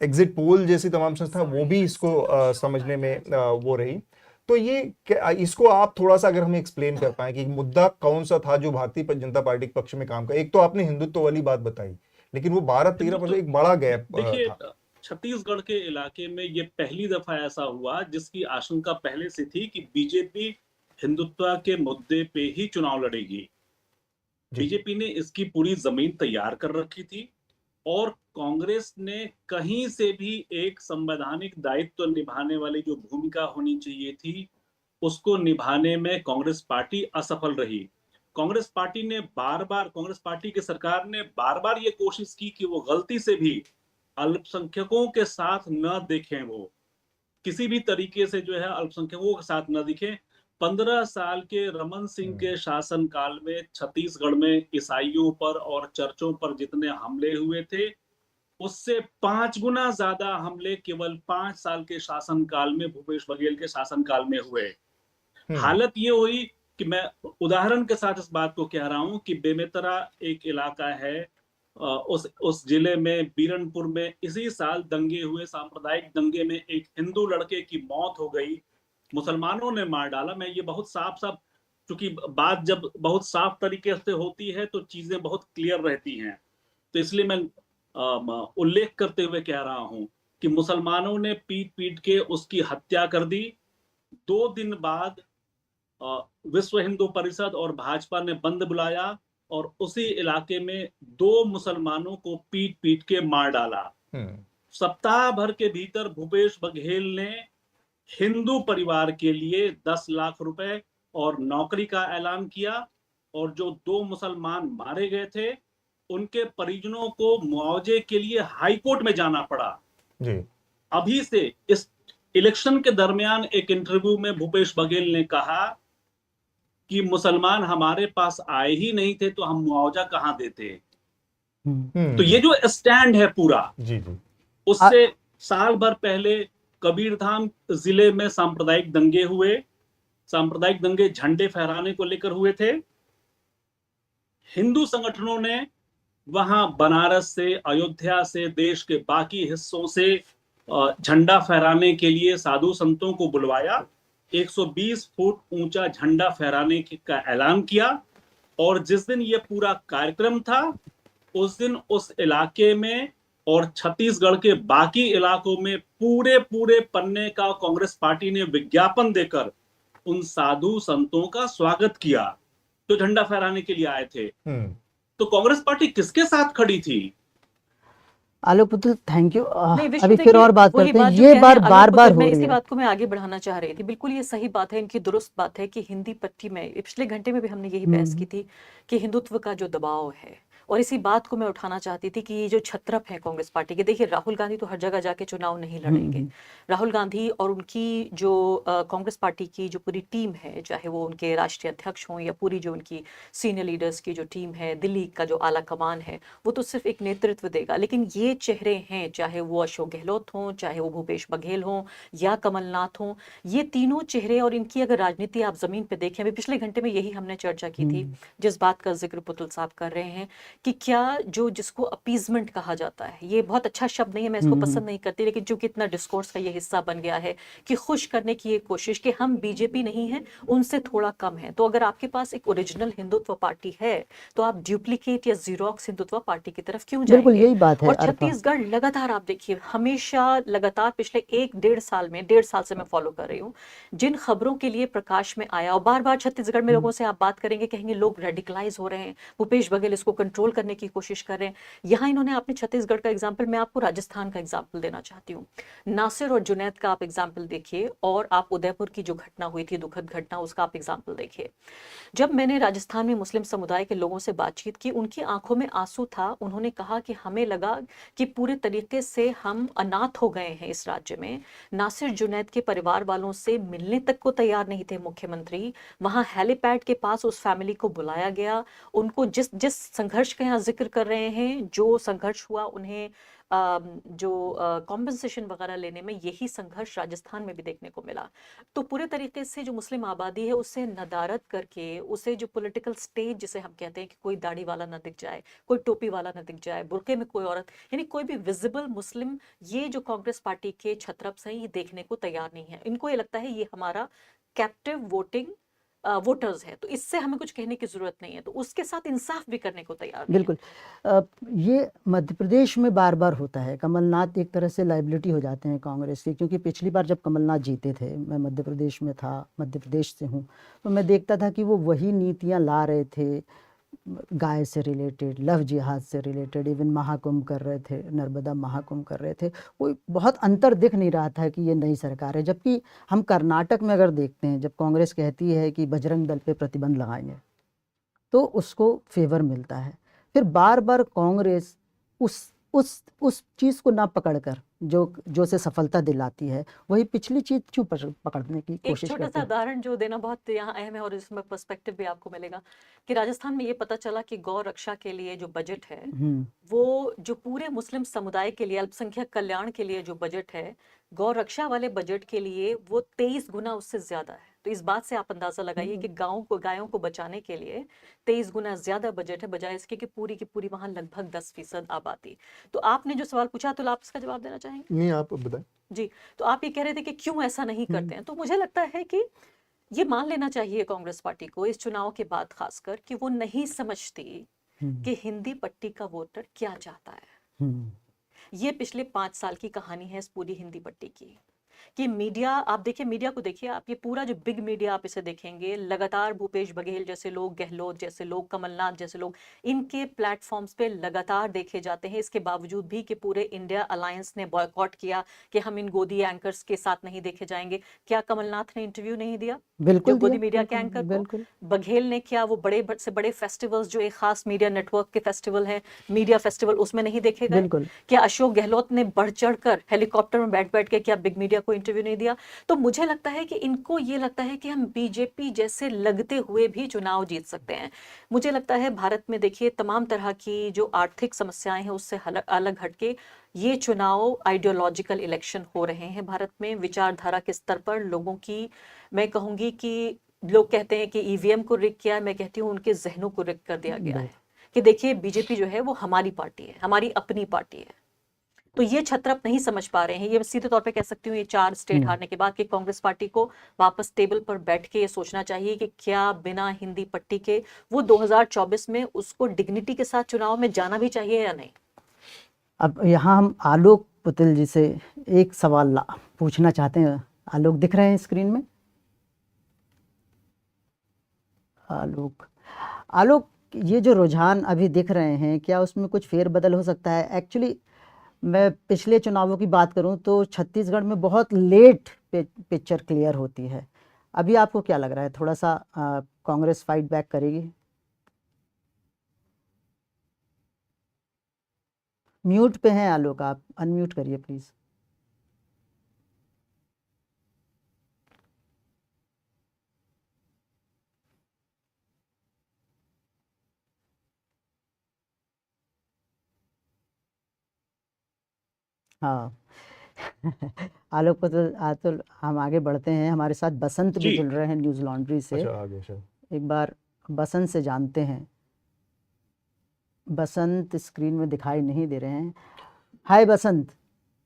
एग्जिट पोल जैसी तमाम संस्था वो भी इसको समझने में वो रही। तो ये इसको आप थोड़ा सा अगर हमें एक्सप्लेन कर पाए कि मुद्दा कौन सा था जो भारतीय जनता पार्टी के पक्ष में काम कर। एक तो आपने हिंदुत्व वाली बात बताई, लेकिन वो 12-13% एक बड़ा गैप देखिए था। छत्तीसगढ़ के इलाके में ये पहली दफा ऐसा हुआ जिसकी आशंका पहले से थी कि बीजेपी हिंदुत्व के मुद्दे पे ही चुनाव लड़ेगी। बीजेपी ने इसकी पूरी जमीन तैयार कर रखी थी और कांग्रेस ने कहीं से भी एक संवैधानिक दायित्व निभाने वाली जो भूमिका होनी चाहिए थी उसको निभाने में कांग्रेस पार्टी असफल रही। कांग्रेस पार्टी की सरकार ने बार बार ये कोशिश की कि वो गलती से भी अल्पसंख्यकों के साथ न देखें, वो किसी भी तरीके से जो है अल्पसंख्यकों के साथ न दिखें। 15 साल के रमन सिंह के शासन काल में छत्तीसगढ़ में ईसाइयों पर और चर्चों पर जितने हमले हुए थे उससे 5 गुना ज्यादा हमले केवल 5 साल के शासन काल में भूपेश बघेल के शासन काल में हुए। हालत ये हुई कि मैं उदाहरण के साथ इस बात को कह रहा हूं कि बेमेतरा एक इलाका है, उस जिले में बीरनपुर में इसी साल दंगे हुए, सांप्रदायिक दंगे में एक हिंदू लड़के की मौत हो गई, मुसलमानों ने मार डाला। मैं ये बहुत साफ क्योंकि बात जब बहुत साफ तरीके से होती है तो चीजें बहुत क्लियर रहती हैं, तो इसलिए मैं उल्लेख करते हुए कह रहा हूं कि मुसलमानों ने पीट पीट के उसकी हत्या कर दी। 2 दिन बाद विश्व हिंदू परिषद और भाजपा ने बंद बुलाया और उसी इलाके में 2 मुसलमानों को पीट पीट के मार डाला। सप्ताह भर के भीतर भूपेश बघेल ने हिंदू परिवार के लिए 10 लाख रुपए और नौकरी का ऐलान किया और जो 2 मुसलमान मारे गए थे उनके परिजनों को मुआवजे के लिए हाई कोर्ट में जाना पड़ा। जी। अभी से इस इलेक्शन के दरमियान एक इंटरव्यू में भूपेश बघेल ने कहा कि मुसलमान हमारे पास आए ही नहीं थे तो हम मुआवजा कहां देते। तो ये जो स्टैंड है पूरा, जी जी, उससे साल भर पहले कबीरधाम जिले में सांप्रदायिक दंगे हुए। सांप्रदायिक दंगे झंडे फहराने को लेकर हुए थे। हिंदू संगठनों ने वहां बनारस से, अयोध्या से, देश के बाकी हिस्सों से झंडा फहराने के लिए साधु संतों को बुलवाया, 120 फुट ऊंचा झंडा फहराने का ऐलान किया और जिस दिन ये पूरा कार्यक्रम था उस दिन उस इलाके में और छत्तीसगढ़ के बाकी इलाकों में पूरे पन्ने का कांग्रेस पार्टी ने विज्ञापन देकर उन साधु संतों का स्वागत किया जो झंडा फहराने के लिए आए थे। तो कांग्रेस पार्टी किसके साथ खड़ी थी? आलोक पुतुल, थैंक यू। नहीं, अभी फिर और बात करते हैं। ये बार बार हो रही है। इसी बात को मैं आगे बढ़ाना चाह रही थी। बिल्कुल ये सही बात है, इनकी दुरुस्त बात है कि हिंदी पट्टी में पिछले घंटे में भी हमने यही बहस की थी कि हिंदुत्व का जो दबाव है, और इसी बात को मैं उठाना चाहती थी कि ये जो छत्रप है कांग्रेस पार्टी के, देखिए राहुल गांधी तो हर जगह जाके चुनाव नहीं लड़ेंगे। राहुल गांधी और उनकी जो कांग्रेस पार्टी की जो पूरी टीम है, चाहे वो उनके राष्ट्रीय अध्यक्ष हों या पूरी जो उनकी सीनियर लीडर्स की जो टीम है, दिल्ली का जो आला कमान है, वो तो सिर्फ एक नेतृत्व देगा। लेकिन ये चेहरे हैं, चाहे वो अशोक गहलोत हों, चाहे वो भूपेश बघेल हों या कमलनाथ हों, ये तीनों चेहरे और इनकी अगर राजनीति आप जमीन पे देखें, अभी पिछले घंटे में यही हमने चर्चा की थी, जिस बात का जिक्र पुतुल साहब कर रहे हैं कि क्या जो जिसको अपीजमेंट कहा जाता है, ये बहुत अच्छा शब्द नहीं है, मैं इसको पसंद नहीं करती, लेकिन चूंकि इतना डिस्कोर्स का ये हिस्सा बन गया है कि खुश करने की ये कोशिश कि हम बीजेपी नहीं है, उनसे थोड़ा कम है। तो अगर आपके पास एक ओरिजिनल हिंदुत्व पार्टी है तो आप डुप्लीकेट या जीरोक्स हिंदुत्व पार्टी की तरफ क्यों जाएंगे? बिल्कुल यही बात है। और छत्तीसगढ़ लगातार आप देखिए, हमेशा लगातार पिछले 1-1.5 साल में, 1.5 साल से मैं फॉलो कर रही हूँ, जिन खबरों के लिए प्रकाश में आया, और बार बार छत्तीसगढ़ में लोगों से आप बात करेंगे, कहेंगे लोग रेडिकलाइज हो रहे हैं, भूपेश बघेल इसको कंट्रोल करने की कोशिश कर रहे हैं। यहाँ इन्होंने आपने छत्तीसगढ़ का एग्जाम्पल, मैं आपको राजस्थान का एग्जाम्पल देना चाहती हूँ। नासिर और जुनैद का आप एग्जाम्पल देखिए, और आप उदयपुर की जो घटना हुई थी, दुखद घटना, उसका आप एग्जाम्पल देखिए। जब मैंने राजस्थान में मुस्लिम समुदाय के लोगों से बातचीत की, उनकी आंखों में आंसू था। उन्होंने कहा कि हमें लगा कि पूरे तरीके से हम अनाथ हो गए हैं इस राज्य में। नासिर जुनैद के परिवार वालों से मिलने तक को तैयार नहीं थे मुख्यमंत्री। वहां हेलीपैड के पास उस फैमिली को बुलाया गया। उनको जिस जिस संघर्ष का यहाँ जिक्र कर रहे हैं, जो संघर्ष हुआ, उन्हें जो कॉम्पनसेशन वगैरह लेने में, यही संघर्ष राजस्थान में भी देखने को मिला। तो पूरे तरीके से जो मुस्लिम आबादी है उससे नदारत करके, उसे जो पॉलिटिकल स्टेज जिसे हम कहते हैं कि कोई दाढ़ी वाला ना दिख जाए, कोई टोपी वाला ना दिख जाए, बुरके में कोई औरत, यानी कोई भी विजिबल मुस्लिम, ये जो कांग्रेस पार्टी के छत्रप्स हैं ये देखने को तैयार नहीं है। इनको ये लगता है ये हमारा कैप्टिव वोटिंग वोटर्स है, तो इससे हमें कुछ कहने की जरूरत नहीं है, तो उसके साथ इंसाफ भी करने को तैयार नहीं बिल्कुल। ये मध्य प्रदेश में बार बार होता है। कमलनाथ एक तरह से लाइबिलिटी हो जाते हैं कांग्रेस की, क्योंकि पिछली बार जब कमलनाथ जीते थे, मैं मध्य प्रदेश में था, मध्य प्रदेश से हूँ, तो मैं देखता था कि वो वही नीतियाँ ला रहे थे, गाय से रिलेटेड, लव जिहाद से रिलेटेड, इवन महाकुंभ कर रहे थे, नर्मदा महाकुंभ कर रहे थे। कोई बहुत अंतर दिख नहीं रहा था कि ये नई सरकार है। जबकि हम कर्नाटक में अगर देखते हैं, जब कांग्रेस कहती है कि बजरंग दल पे प्रतिबंध लगाएंगे, तो उसको फेवर मिलता है। फिर बार बार कांग्रेस उस चीज़ को ना पकड़कर जो से सफलता दिलाती है, वही पिछली चीज़ क्यों पकड़ने की एक कोशिश छोटा सा करती है। उदाहरण जो देना बहुत यहाँ अहम है, और इसमें पर्सपेक्टिव भी आपको मिलेगा कि राजस्थान में ये पता चला कि गौ रक्षा के लिए जो बजट है, वो जो पूरे मुस्लिम समुदाय के लिए, अल्पसंख्यक कल्याण के लिए जो बजट है, गौ रक्षा वाले बजट के लिए वो 23 गुना उससे ज्यादा है। तो इस बात से आप अंदाजा लगाइए कि गायों को बचाने के लिए 23 गुना ज्यादा बजट है, बजाय इसके कि पूरी की पूरी वहां लगभग 10% आबादी। तो आपने जो सवाल पूछा, तो आप इसका जवाब देना चाहेंगे? नहीं, आप बताएं। जी, तो आप ये कह रहे थे कि क्यों ऐसा नहीं करते हैं, तो मुझे लगता है कि ये मान लेना चाहिए कांग्रेस पार्टी को इस चुनाव के बाद खासकर, कि वो नहीं समझती कि हिंदी पट्टी का वोटर क्या चाहता है। ये पिछले 5 साल की कहानी है इस पूरी हिंदी पट्टी की, कि मीडिया, आप देखिए मीडिया को देखिए आप, ये पूरा जो बिग मीडिया आप इसे देखेंगे, लगातार भूपेश बघेल जैसे लोग, गहलोत जैसे लोग, कमलनाथ जैसे लोग, इनके प्लेटफॉर्म्स पे लगातार देखे जाते हैं। इसके बावजूद भी कि पूरे इंडिया अलायंस ने बॉयकॉट किया कि हम इन गोदी एंकर्स के साथ नहीं देखे जाएंगे। क्या कमलनाथ ने इंटरव्यू नहीं दिया? बिल्कुल जो गोदी दिया, मीडिया के एंकर को बिल्कुल। बघेल ने किया, वो बड़े से बड़े फेस्टिवल्स जो एक खास मीडिया नेटवर्क के फेस्टिवल है, मीडिया फेस्टिवल, उसमें नहीं देखे गए? बिल्कुल। क्या अशोक गहलोत ने बढ़ चढ़कर हेलीकॉप्टर में बैठ बैठ के क्या बिग मीडिया को इंटरव्यू नहीं दिया? तो मुझे लगता है कि इनको ये लगता है कि हम बीजेपी जैसे लगते हुए भी चुनाव जीत सकते हैं। मुझे लगता है भारत में देखिए तमाम तरह की जो आर्थिक समस्याएं हैं उससे अलग हटके ये चुनाव आइडियोलॉजिकल इलेक्शन हो रहे हैं भारत में। विचारधारा के स्तर पर लोगों की, मैं कहूंगी कि लोग कहते हैं कि ईवीएम को रिग किया, मैं कहती हूँ उनके जहनों को रिग कर दिया गया है कि देखिए बीजेपी जो है वो हमारी पार्टी है, हमारी अपनी पार्टी है। तो ये छत्रप नहीं समझ पा रहे हैं। ये सीधे तौर पे कह सकती हूँ, ये 4 स्टेट हारने के बाद कि कांग्रेस पार्टी को वापस टेबल पर बैठ के ये सोचना चाहिए कि क्या बिना हिंदी पट्टी के वो 2024 में उसको डिग्निटी के साथ चुनाव में जाना भी चाहिए या नहीं। अब यहाँ हम आलोक पुतिल जी से एक सवाल पूछना चाहते हैं। आलोक दिख रहे हैं स्क्रीन में? आलोक, ये जो रुझान अभी दिख रहे हैं, क्या उसमें कुछ फेरबदल हो सकता है? एक्चुअली मैं पिछले चुनावों की बात करूं तो छत्तीसगढ़ में बहुत लेट पिक्चर क्लियर होती है। अभी आपको क्या लग रहा है, थोड़ा सा कांग्रेस फाइट बैक करेगी? म्यूट पे हैं आलोक, आप अनम्यूट करिए प्लीज। हाँ आलोक को तो हम आगे बढ़ते हैं। हमारे साथ बसंत भी जुड़ रहे हैं न्यूज़ लॉन्ड्री से। अच्छा, आगे सर। एक बार बसंत से जानते हैं। बसंत स्क्रीन में दिखाई नहीं दे रहे हैं। हाय बसंत।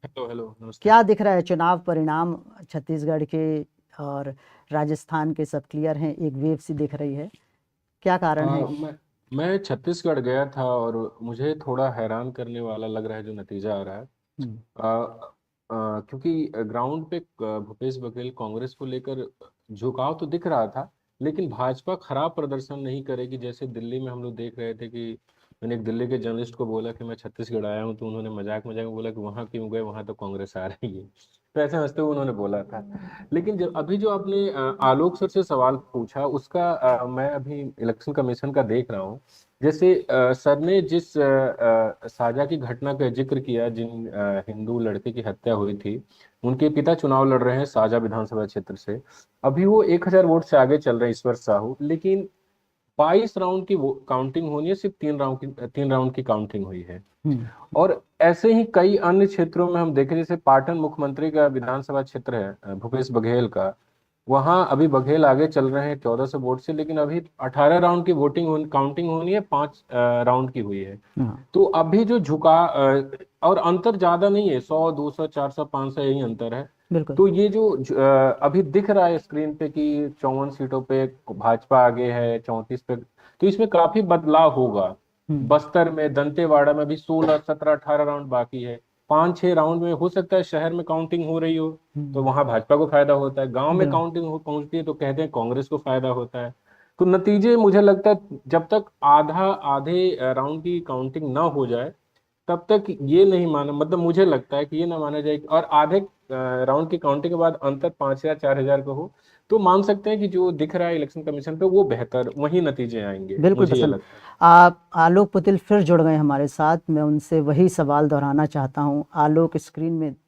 हेलो हेलो, नमस्ते। क्या दिख रहा है? चुनाव परिणाम छत्तीसगढ़ के और राजस्थान के सब क्लियर हैं, एक वेव सी दिख रही है, क्या कारण है? मैं छत्तीसगढ़ गया था और मुझे थोड़ा हैरान करने वाला लग रहा है जो नतीजा आ रहा है। क्योंकि ग्राउंड पे भूपेश बघेल कांग्रेस को लेकर झुकाव तो दिख रहा था, लेकिन भाजपा खराब प्रदर्शन नहीं करेगी। जैसे दिल्ली में हम लोग देख रहे थे कि मैंने एक दिल्ली के जर्नलिस्ट को बोला कि मैं छत्तीसगढ़ आया हूँ, तो उन्होंने मजाक मजाक में बोला कि वहाँ क्यों गए, वहाँ तो कांग्रेस आ रही है। तो ऐसे हंसते हुए उन्होंने बोला था। लेकिन जब अभी जो आपने आलोक सर से सवाल पूछा उसका मैं अभी इलेक्शन कमीशन का देख रहा हूँ। जैसे सर ने जिस साजा की घटना का जिक्र किया, जिन हिंदू लड़के की हत्या हुई थी, उनके पिता चुनाव लड़ रहे हैं साजा विधानसभा क्षेत्र से। अभी वो 1000 वोट से आगे चल रहे हैं ईश्वर साहू, लेकिन 22 राउंड की काउंटिंग होनी है, सिर्फ 3 राउंड की काउंटिंग हुई है। और ऐसे ही कई अन्य क्षेत्रों में हम देखें, जैसे पाटन मुख्यमंत्री का विधानसभा क्षेत्र है भूपेश बघेल का, वहां अभी बघेल आगे चल रहे हैं 1400 वोट से, लेकिन अभी 18 राउंड की काउंटिंग होनी है, 5 राउंड की हुई है। तो अभी जो और अंतर ज्यादा नहीं है, 100 200 400 500 यही अंतर है। बिल्कुल। तो ये जो अभी दिख रहा है स्क्रीन पे कि 54 सीटों पे भाजपा आगे है, 34 पे, तो इसमें काफी बदलाव होगा। बस्तर में, दंतेवाड़ा में भी 16 17 18 राउंड बाकी है। 5-6 राउंड में हो सकता है शहर में काउंटिंग हो रही हो, तो वहां भाजपा को फायदा होता है। गांव में काउंटिंग पहुंचती है तो कहते हैं कांग्रेस को फायदा होता है। तो नतीजे मुझे लगता है जब तक आधे राउंड की काउंटिंग ना हो जाए तब तक ये नहीं माना, मतलब मुझे लगता है कि ये ना माना जाए, और आधे राउंड की काउंटिंग के बाद अंतर 5 या 4000 का हो, तो मान सकते हैं कि जो दिख रहा है इलेक्शन कमीशन पे वो बेहतर वही नतीजे आएंगे। बिल्कुल मुझे ये पसंद। लगता है। आप आलोक पुतिल फिर जुड़ गए हमारे साथ, मैं उनसे वही सवाल दोहराना चाहता हूँ। आलोक स्क्रीन में दिख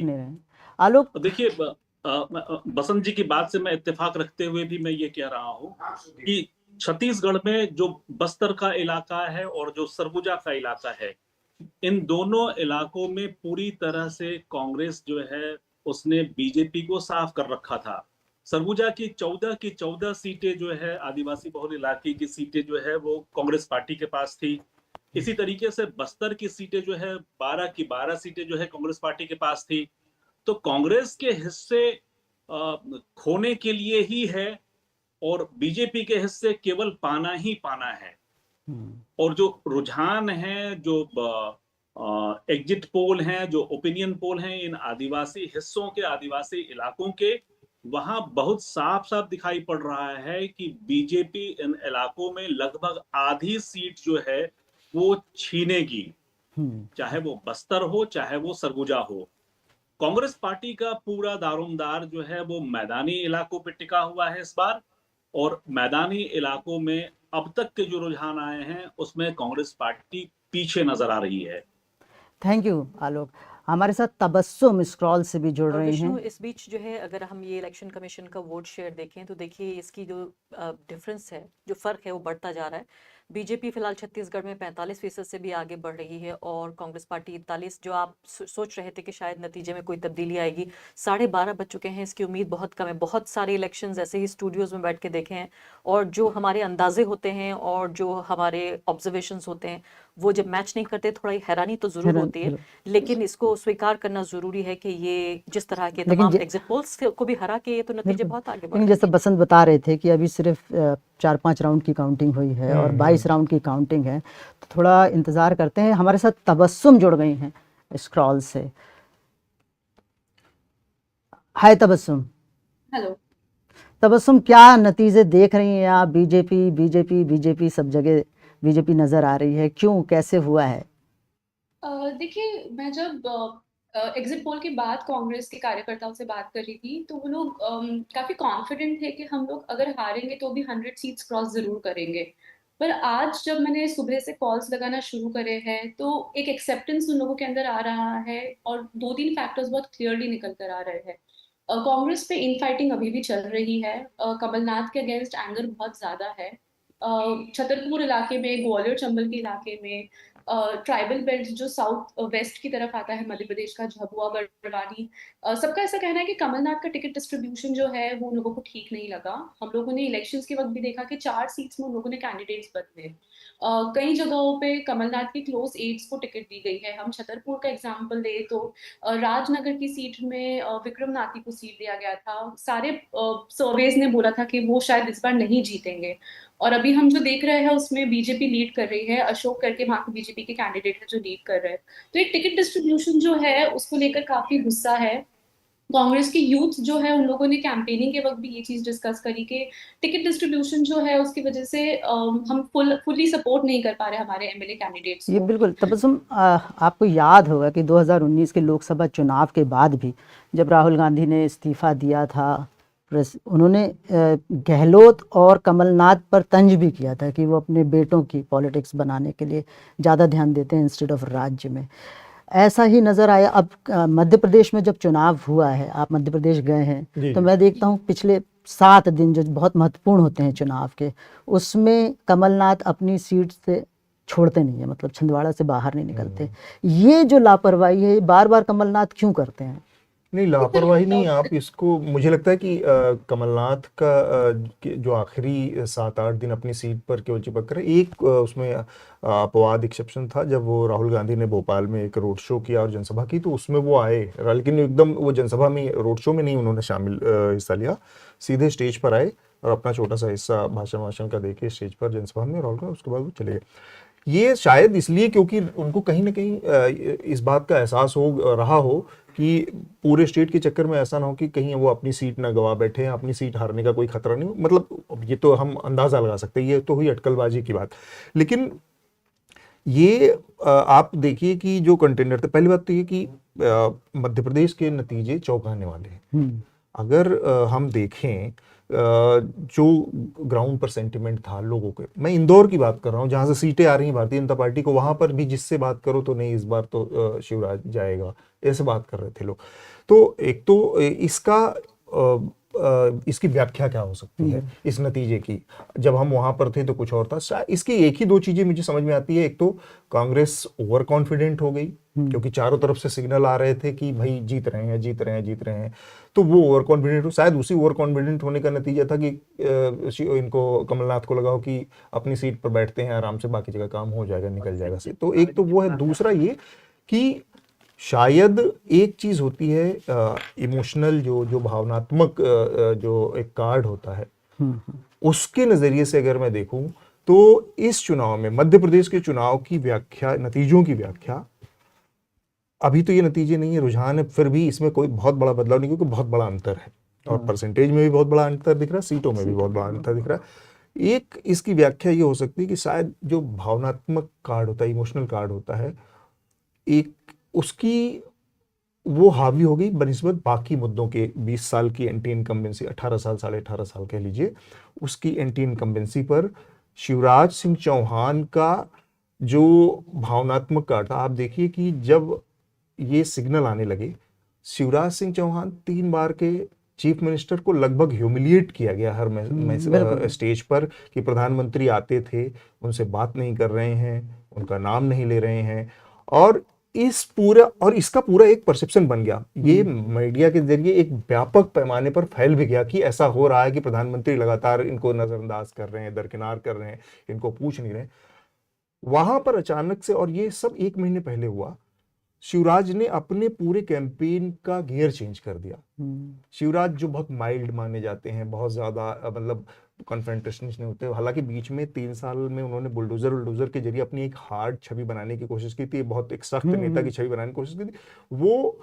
नहीं रहे हैं। आलोक देखिए, बसंत जी की बात से मैं इत्तेफाक रखते हुए भी मैं ये कह रहा हूँ कि छत्तीसगढ़ में जो बस्तर का इलाका है और जो सरगुजा का इलाका है, इन दोनों इलाकों में पूरी तरह से कांग्रेस जो है उसने बीजेपी को साफ कर रखा था। सरगुजा की 14 की 14 सीटें जो है आदिवासी बहुल इलाके की सीटें जो है वो कांग्रेस पार्टी के पास थी। इसी तरीके से बस्तर की सीटें जो है 12 की 12 सीटें जो है कांग्रेस पार्टी के पास थी। तो कांग्रेस के हिस्से खोने के लिए ही है और बीजेपी के हिस्से केवल पाना ही पाना है। और जो रुझान है, जो एग्जिट पोल हैं, जो ओपिनियन पोल हैं इन आदिवासी हिस्सों के, आदिवासी इलाकों के, वहां बहुत साफ साफ दिखाई पड़ रहा है कि बीजेपी इन इलाकों में लगभग आधी सीट जो है वो छीनेगी, चाहे वो बस्तर हो चाहे वो सरगुजा हो। कांग्रेस पार्टी का पूरा दारोमदार जो है वो मैदानी इलाकों पे टिका हुआ है इस बार, और मैदानी इलाकों में अब तक के जो रुझान आए हैं उसमें कांग्रेस पार्टी पीछे नजर आ रही है। थैंक यू आलोक। हमारे साथ तबस्सुम स्क्रॉल से भी जुड़ रहे विष्णु, हैं। इस बीच जो है अगर हम ये इलेक्शन कमीशन का वोट शेयर देखें तो देखिए इसकी जो डिफरेंस है, जो फर्क है वो बढ़ता जा रहा है। बीजेपी फिलहाल छत्तीसगढ़ में 45% से भी आगे बढ़ रही है और कांग्रेस पार्टी 41। जो आप सोच रहे थे कि शायद नतीजे में कोई तब्दीली आएगी, 12:30 बज चुके हैं, इसकी उम्मीद बहुत कम है। बहुत सारे इलेक्शंस ऐसे ही स्टूडियोज में बैठ के देखे हैं और जो हमारे अंदाजे होते हैं और जो हमारे ऑब्जर्वेशंस होते हैं वो जब मैच नहीं करते, थोड़ा हैरानी तो जरूर होती है, लेकिन इसको स्वीकार करना जरूरी है कि ये जिस तरह के तमाम एग्जिट पोल्स को भी हरा के ये तो नतीजे बहुत आगे बढ़ लेकिन जैसे बसंत बता रहे थे कि अभी सिर्फ 4-5 राउंड की काउंटिंग हुई है और 22 राउंड की काउंटिंग है, तो थोड़ा इंतजार करते हैं। हमारे साथ तबस्सुम जुड़ गई हैं स्क्रॉल से। हाय तबस्सुम। हेलो। तबस्सुम, क्या नतीजे देख रही हैं आप? बीजेपी बीजेपी बीजेपी सब जगह बीजेपी नजर आ रही है, क्यों, कैसे हुआ है? देखिए, मैं जब एग्जिट पोल के बाद कांग्रेस के कार्यकर्ताओं से बात कर रही थी तो वो लोग काफी कॉन्फिडेंट थे कि हम लोग अगर हारेंगे तो भी 100 सीट्स क्रॉस जरूर करेंगे। पर आज जब मैंने सुबह से कॉल्स लगाना शुरू करे हैं तो एक एक्सेप्टेंस उन लोगों के अंदर आ रहा है और 2-3 फैक्टर्स बहुत क्लियरली निकल कर आ रहे हैं। कांग्रेस पे इनफाइटिंग अभी भी चल रही है। कमलनाथ के अगेंस्ट एंगर बहुत ज्यादा है। छतरपुर इलाके में, ग्वालियर चंबल के इलाके में, ट्राइबल बेल्ट जो साउथ वेस्ट की तरफ आता है मध्य प्रदेश का, झाबुआ बड़वानी, सबका ऐसा कहना है कि कमलनाथ का टिकट डिस्ट्रीब्यूशन जो है वो उन लोगों को ठीक नहीं लगा। हम लोगों ने इलेक्शंस के वक्त भी देखा कि 4 सीट्स में उन लोगों ने कैंडिडेट्स बदले। कई जगहों पे कमलनाथ की क्लोज एड्स को टिकट दी गई है। हम छतरपुर का एग्जाम्पल ले तो राजनगर की सीट में विक्रम नाथी को सीट दिया गया था। सारे सर्वेज ने बोला था कि वो शायद इस बार नहीं जीतेंगे और अभी हम जो देख रहे हैं उसमें बीजेपी लीड कर रही है। अशोक करके वहां के बीजेपी के कैंडिडेट है जो लीड कर रहे हैं। तो एक टिकट डिस्ट्रीब्यूशन जो है उसको लेकर काफी गुस्सा है। कांग्रेस के यूथ जो है उन लोगों ने कैंपेनिंग के वक्त भी ये चीज डिस्कस करी कि टिकट डिस्ट्रीब्यूशन जो है उसकी वजह से हम फुली सपोर्ट नहीं कर पा रहे हमारे एमएलए कैंडिडेट्स ये को। बिल्कुल तबस्सुम, आपको याद होगा कि 2019 के लोकसभा चुनाव के बाद भी जब राहुल गांधी ने इस्तीफा दिया था, उन्होंने गहलोत और कमलनाथ पर तंज भी किया था कि वो अपने बेटों की पॉलिटिक्स बनाने के लिए ज़्यादा ध्यान देते हैं इंस्टेड ऑफ राज्य में। ऐसा ही नज़र आया अब मध्य प्रदेश में जब चुनाव हुआ है, आप मध्य प्रदेश गए हैं, तो मैं देखता हूँ पिछले 7 दिन जो बहुत महत्वपूर्ण होते हैं चुनाव के, उसमें कमलनाथ अपनी सीट से छोड़ते नहीं है, मतलब छिंदवाड़ा से बाहर नहीं निकलते। ये जो लापरवाही है, बार बार कमलनाथ क्यों करते हैं? नहीं, लापरवाही नहीं, आप इसको, मुझे लगता है कि कमलनाथ का जो आखिरी 7-8 दिन अपनी सीट पर केवल चिपक कर, एक उसमें अपवाद एक्सेप्शन था जब वो राहुल गांधी ने भोपाल में एक रोड शो किया और जनसभा की, तो उसमें वो आए, लेकिन एकदम वो जनसभा में, रोड शो में नहीं उन्होंने हिस्सा लिया, सीधे स्टेज पर आए और अपना छोटा सा हिस्सा भाषण का देके स्टेज पर जनसभा में, राहुल गांधी, उसके बाद वो चले गए। ये शायद इसलिए क्योंकि उनको कहीं ना कहीं इस बात का एहसास हो रहा हो कि पूरे स्टेट के चक्कर में ऐसा ना हो कि कहीं वो अपनी सीट ना गवा बैठे हैं, अपनी सीट हारने का कोई खतरा नहीं हो। मतलब ये तो हम अंदाजा लगा सकते हैं, ये तो हुई अटकलबाजी की बात। लेकिन ये आप देखिए कि जो कंटेंडर थे, पहली बात तो ये कि मध्य प्रदेश के नतीजे चौंकाने वाले हैं। अगर हम देखें जो ग्राउंड पर सेंटिमेंट था लोगों के, मैं इंदौर की बात कर रहा हूँ जहां से सीटें आ रही हैं भारतीय जनता पार्टी को, वहां पर भी जिससे बात करो तो नहीं, इस बार तो शिवराज जाएगा, ऐसे बात कर रहे थे लोग। तो एक तो इसकी व्याख्या क्या हो सकती है इस नतीजे की? जब हम वहां पर थे तो कुछ और था। इसकी एक ही 2 चीजें मुझे समझ में आती है। एक तो कांग्रेस ओवर कॉन्फिडेंट हो गई क्योंकि चारों तरफ से सिग्नल आ रहे थे कि भाई जीत रहे हैं, जीत रहे हैं, जीत रहे हैं, तो वो ओवर कॉन्फिडेंट हो। शायद उसी ओवर कॉन्फिडेंट होने का नतीजा था कि इनको, कमलनाथ को लगा हो कि अपनी सीट पर बैठते हैं आराम से, बाकी जगह काम हो जाएगा, निकल जाएगा से। तो एक तो वो है। दूसरा ये कि शायद एक चीज होती है इमोशनल, जो भावनात्मक जो एक कार्ड होता है, उसके नजरिए से अगर मैं देखूं तो इस चुनाव में, मध्य प्रदेश के चुनाव की व्याख्या, नतीजों की व्याख्या, अभी तो ये नतीजे नहीं है, रुझान है, फिर भी इसमें कोई बहुत बड़ा बदलाव नहीं, क्योंकि बहुत बड़ा अंतर है और परसेंटेज में भी बहुत बड़ा अंतर दिख रहा है, सीटों में भी बहुत बड़ा अंतर दिख रहा है। एक इसकी व्याख्या ये हो सकती है कि शायद जो भावनात्मक कार्ड होता है, इमोशनल कार्ड होता है, एक उसकी वो हावी हो गई बनिस्बत बाकी मुद्दों के। 20 साल की एंटी इनकम्बेंसी, 18 साल, 18.5 साल कह लीजिए, उसकी एंटी इनकम्बेंसी पर शिवराज सिंह चौहान का जो भावनात्मक कार्ड था। आप देखिए कि जब ये सिग्नल आने लगे, शिवराज सिंह चौहान 3 बार के चीफ मिनिस्टर को लगभग ह्यूमिलिएट किया गया हर स्टेज पर कि प्रधानमंत्री आते थे, उनसे बात नहीं कर रहे हैं, उनका नाम नहीं ले रहे हैं, और इसका पूरा एक परसेप्शन बन गया। ये मीडिया के जरिए एक व्यापक पैमाने पर फैल भी गया कि ऐसा हो रहा है कि प्रधानमंत्री लगातार इनको नजरअंदाज कर रहे हैं, दरकिनार कर रहे हैं, इनको पूछ नहीं रहे। वहां पर अचानक से, और ये सब 1 महीने पहले हुआ, शिवराज ने अपने पूरे कैंपेन का गियर चेंज कर दिया। शिवराज जो बहुत माइल्ड माने जाते हैं, बहुत ज्यादा मतलब कन्फ्रंटेशनिस्ट नहीं होते, हालांकि बीच में 3 साल में उन्होंने बुलडोजर के जरिए अपनी एक हार्ड छवि बनाने की कोशिश की थी, बहुत एक सख्त नेता की छवि बनाने की कोशिश की थी। वो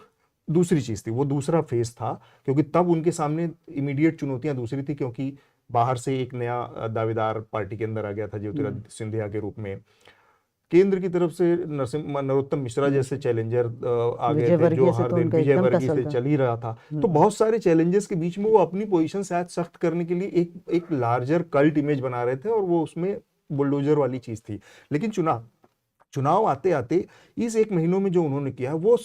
दूसरी चीज थी, वो दूसरा फेज था, क्योंकि तब उनके सामने इमीडिएट चुनौतियां दूसरी थी, क्योंकि बाहर से एक नया दावेदार पार्टी के अंदर आ गया था ज्योतिरादित्य सिंधिया के रूप में, केंद्र की तरफ से नरोत्तम मिश्रा जैसे चैलेंजर आ गए थे, जो हर दिन विजय वर्गीय से चल ही रहा था। तो बहुत सारे चैलेंजेस के बीच में वो अपनी पोजीशन शायद सख्त करने के लिए एक लार्जर कल्ट इमेज बना रहे थे, और वो उसमें बुलडोजर वाली चीज थी। लेकिन चुनाव आते आते इस 1 महीनों में जो उन्होंने किया, वो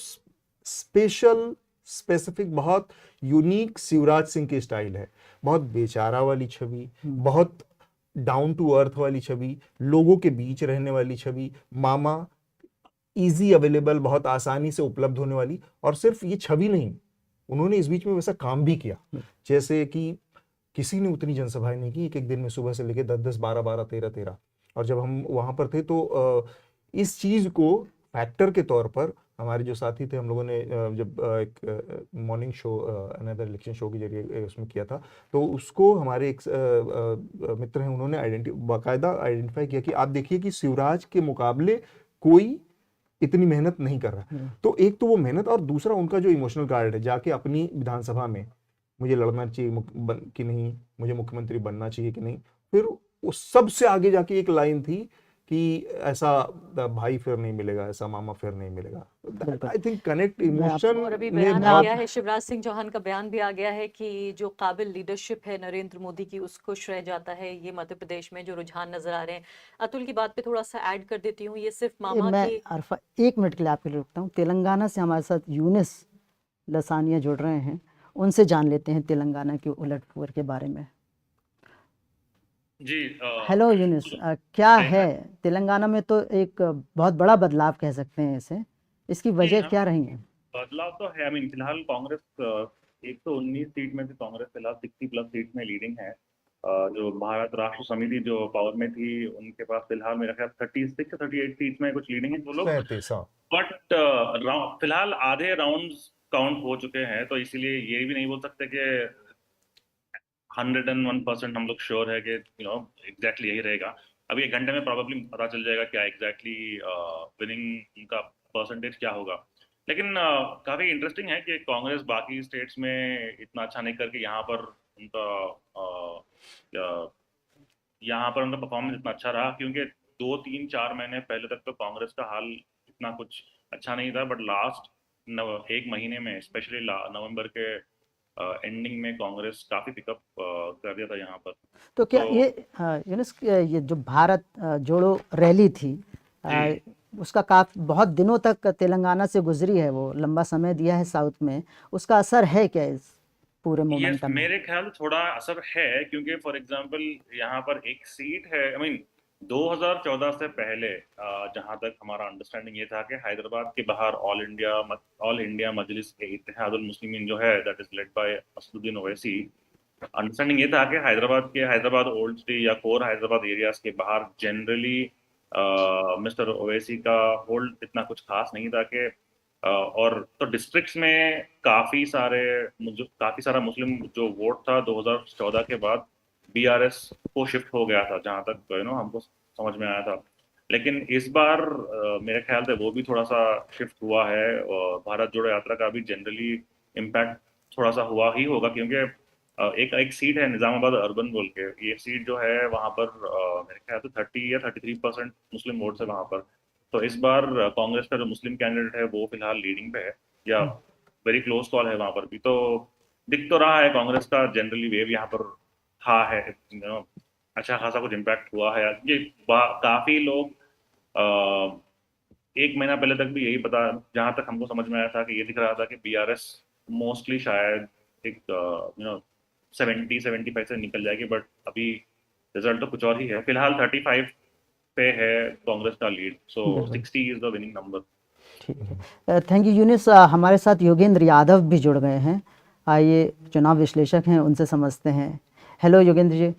स्पेसिफिक, बहुत यूनिक शिवराज सिंह की स्टाइल है। बहुत बेचारा वाली छवि, बहुत डाउन टू अर्थ वाली छवि, लोगों के बीच रहने वाली छवि, मामा, इजी अवेलेबल, बहुत आसानी से उपलब्ध होने वाली। और सिर्फ ये छवि नहीं, उन्होंने इस बीच में वैसा काम भी किया, जैसे कि किसी ने उतनी जनसभाएं नहीं की एक दिन में, सुबह से लेकर 10-10, 12-12, 13-13। और जब हम वहां पर थे तो इस चीज को फैक्टर के तौर पर हमारे जो साथी थे, हम लोगों ने जब एक morning show, another election show के जरिए उसमें किया था, तो उसको हमारे एक मित्र हैं, उन्होंने बाकायदा आइडेंटिफाई किया कि आप देखिए कि शिवराज के मुकाबले कोई इतनी मेहनत नहीं कर रहा। तो एक तो वो मेहनत, और दूसरा उनका जो इमोशनल कार्ड है, जाके अपनी विधानसभा में मुझे लड़ना चाहिए कि नहीं, मुझे मुख्यमंत्री बनना चाहिए कि नहीं। फिर उस सबसे आगे जाके एक लाइन थी कि ऐसा भाई फिर नहीं मिलेगा, ऐसा मामा फिर नहीं मिलेगा। आई थिंक कनेक्ट इमोशन और अभी ने बयान आ बहुत गया है, शिवराज सिंह चौहान का बयान भी आ गया है कि जो काबिल लीडरशिप है नरेंद्र मोदी की, उसको श्रेय जाता है ये मध्य प्रदेश में जो रुझान नजर आ रहे हैं। अतुल की बात पे थोड़ा सा ऐड कर देती हूँ, ये सिर्फ मामा मैं के अरफा 1 मिनट के लिए आपके लिए रुकता हूँ। तेलंगाना से हमारे साथ यूनिस लसानिया जुड़ रहे हैं, उनसे जान लेते हैं तेलंगाना की उलटफेर के बारे में। जी हेलो यूनिस, क्या है तेलंगाना में तो एक बहुत बड़ा बदलाव कह सकते हैं इसे, इसकी वजह क्या रही है? बदलाव तो है। आई मीन फिलहाल कांग्रेस 119 सीट में से कांग्रेस फिलहाल 60+ सीट में लीडिंग है। जो भारत राष्ट्र समिति जो पावर में थी, उनके पास फिलहाल मेरा ख्याल 36 या 38 सीट में कुछ लीडिंग है वो लोग। 37। बट फिलहाल आधे राउंड्स काउंट हो चुके हैं, तो इसीलिए ये भी नहीं बोल सकते कि 101% हम लोग श्योर है कि एग्जैक्टली यही रहेगा। अभी 1 घंटे में प्रॉब्लली पता चल जाएगा क्या एग्जैक्टली विनिंग का परसेंटेज क्या होगा। लेकिन काफी इंटरेस्टिंग है कि कांग्रेस बाकी स्टेट्स में इतना अच्छा नहीं करके यहाँ पर उनका परफॉर्मेंस इतना अच्छा रहा, क्योंकि 2-3-4 महीने पहले तक तो कांग्रेस का हाल इतना कुछ अच्छा नहीं था। बट लास्ट 1 महीने में, स्पेशली नवंबर के एंडिंग में, कांग्रेस काफी पिकअप कर दिया था यहाँ पर। तो क्या ये यूनिस, ये जो भारत जोड़ो रैली थी, उसका बहुत दिनों तक तेलंगाना से गुजरी है, वो लंबा समय दिया है साउथ में, उसका असर है क्या इस पूरे मोमेंटम में? मेरे ख्याल से थोड़ा असर है, क्योंकि फॉर एग्जांपल यहाँ पर एक सीट है। आई मीन 2014 से पहले जहां तक हमारा अंडरस्टैंडिंग ये था कि हैदराबाद के बाहर ऑल इंडिया मजलिस इत्तेहादुल मुस्लिमीन जो है, that is led by Asaduddin Owaisi, understanding ये था कि हैदराबाद ओल्ड सिटी या कोर हैदराबाद एरियाज के बाहर जनरली मिस्टर ओवैसी का होल्ड इतना कुछ खास नहीं था कि और तो डिस्ट्रिक्ट्स में काफी सारा मुस्लिम जो वोट था 2014 के बाद बीआरएस को शिफ्ट हो गया था, जहां तक हमको समझ में आया था। लेकिन इस बार मेरे ख्याल से वो भी थोड़ा सा शिफ्ट हुआ है, और भारत जोड़ो यात्रा का भी जनरली इम्पैक्ट थोड़ा सा हुआ ही होगा, क्योंकि एक सीट है निजामाबाद अर्बन बोल के, ये सीट जो है वहां पर मेरे ख्याल से 30 या 33% मुस्लिम वोट है वहां पर। तो इस बार कांग्रेस का जो मुस्लिम कैंडिडेट है वो फिलहाल लीडिंग पे है, या वेरी क्लोज कॉल है वहां पर भी। तो दिख तो रहा है कांग्रेस का जनरली वेव यहाँ पर था है, अच्छा खासा कुछ इम्पैक्ट हुआ है। ये काफी लोग 1 महीना पहले तक भी यही पता, जहां तक हमको समझ में आया था कि ये दिख रहा था कि बीआरएस मोस्टली शायद एक 70-75 से निकल जाएगी, बट अभी रिजल्ट तो कुछ और ही है। फिलहाल 35 पे है कांग्रेस का lead, so 60 is the winning number. ठीक है, थैंक यू यूनिस। हमारे साथ योगेंद्र यादव भी जुड़ गए हैं, आइए चुनाव विश्लेषक हैं, उनसे समझते हैं। हेलो योगेंद्र जी।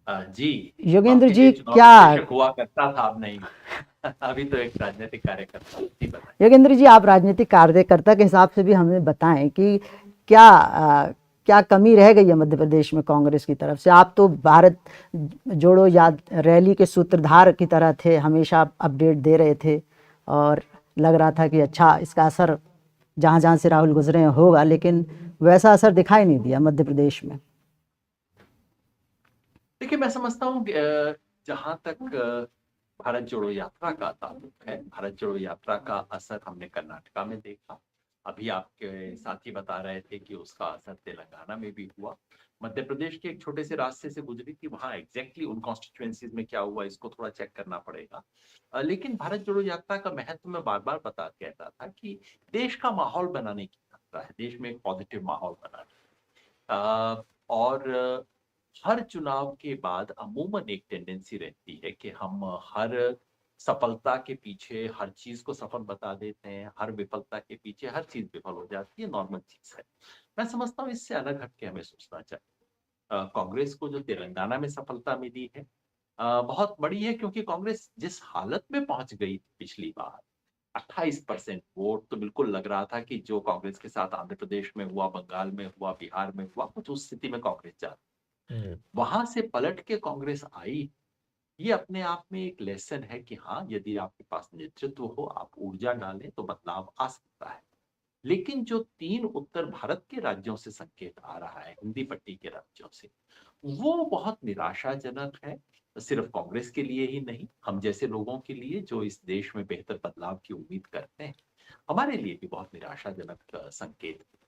जी योगेंद्र जी, चुनाव क्या विश्लेषक हुआ करता था, अब नहीं अभी तो एक राजनीतिक कार्यकर्ता। जी बताइए योगेंद्र जी, आप राजनीतिक कार्यकर्ता के हिसाब से भी हमें बताएं कि क्या कमी रह गई है मध्य प्रदेश में कांग्रेस की तरफ से? आप तो भारत जोड़ो रैली के सूत्रधार की तरह थे, हमेशा अपडेट दे रहे थे, और लग रहा था कि अच्छा इसका असर जहाँ जहाँ से राहुल गुजरे होगा, लेकिन वैसा असर दिखाई नहीं दिया मध्य प्रदेश में। देखिए, मैं समझता हूँ जहाँ तक भारत जोड़ो यात्रा का ताल्लुक है, भारत जोड़ो यात्रा का असर हमने कर्नाटका में देखा। अभी आपके साथी बता रहे थे कि उसका असर तेलंगाना में भी हुआ। मध्य प्रदेश के एक छोटे से रास्ते से गुजरी थी, वहां एग्जैक्टली उन कॉन्स्टिट्यूएंसीज में क्या हुआ इसको थोड़ा चेक करना पड़ेगा। लेकिन भारत जोड़ो यात्रा का महत्व मैं बार बार कहता था कि देश का माहौल बनाने की यात्रा है, देश में एक पॉजिटिव माहौल बनाने और हर चुनाव के बाद अमूमन एक टेंडेंसी रहती है कि हम हर सफलता के पीछे हर चीज को सफल बता देते हैं, हर विफलता के पीछे हर चीज विफल हो जाती है, नॉर्मल चीज है। मैं समझता हूँ इससे अलग हटके हमें सोचना चाहिए। कांग्रेस को जो तेलंगाना में सफलता मिली है बहुत बड़ी है, क्योंकि कांग्रेस जिस हालत में पहुंच गई थी पिछली बार, 28% वोट, तो बिल्कुल लग रहा था कि जो कांग्रेस के साथ आंध्र प्रदेश में हुआ, बंगाल में हुआ, बिहार में हुआ, कुछ उस स्थिति में कांग्रेस जा रही। वहां से पलट के कांग्रेस आई, ये अपने आप में एक लेसन है कि हाँ, यदि आपके पास नेतृत्व हो, आप ऊर्जा डालें तो बदलाव आ सकता है। लेकिन जो 3 उत्तर भारत के राज्यों से संकेत आ रहा है, हिंदी पट्टी के राज्यों से, वो बहुत निराशाजनक है। सिर्फ कांग्रेस के लिए ही नहीं, हम जैसे लोगों के लिए जो इस देश में बेहतर बदलाव की उम्मीद करते हैं, हमारे लिए भी बहुत निराशाजनक संकेत है।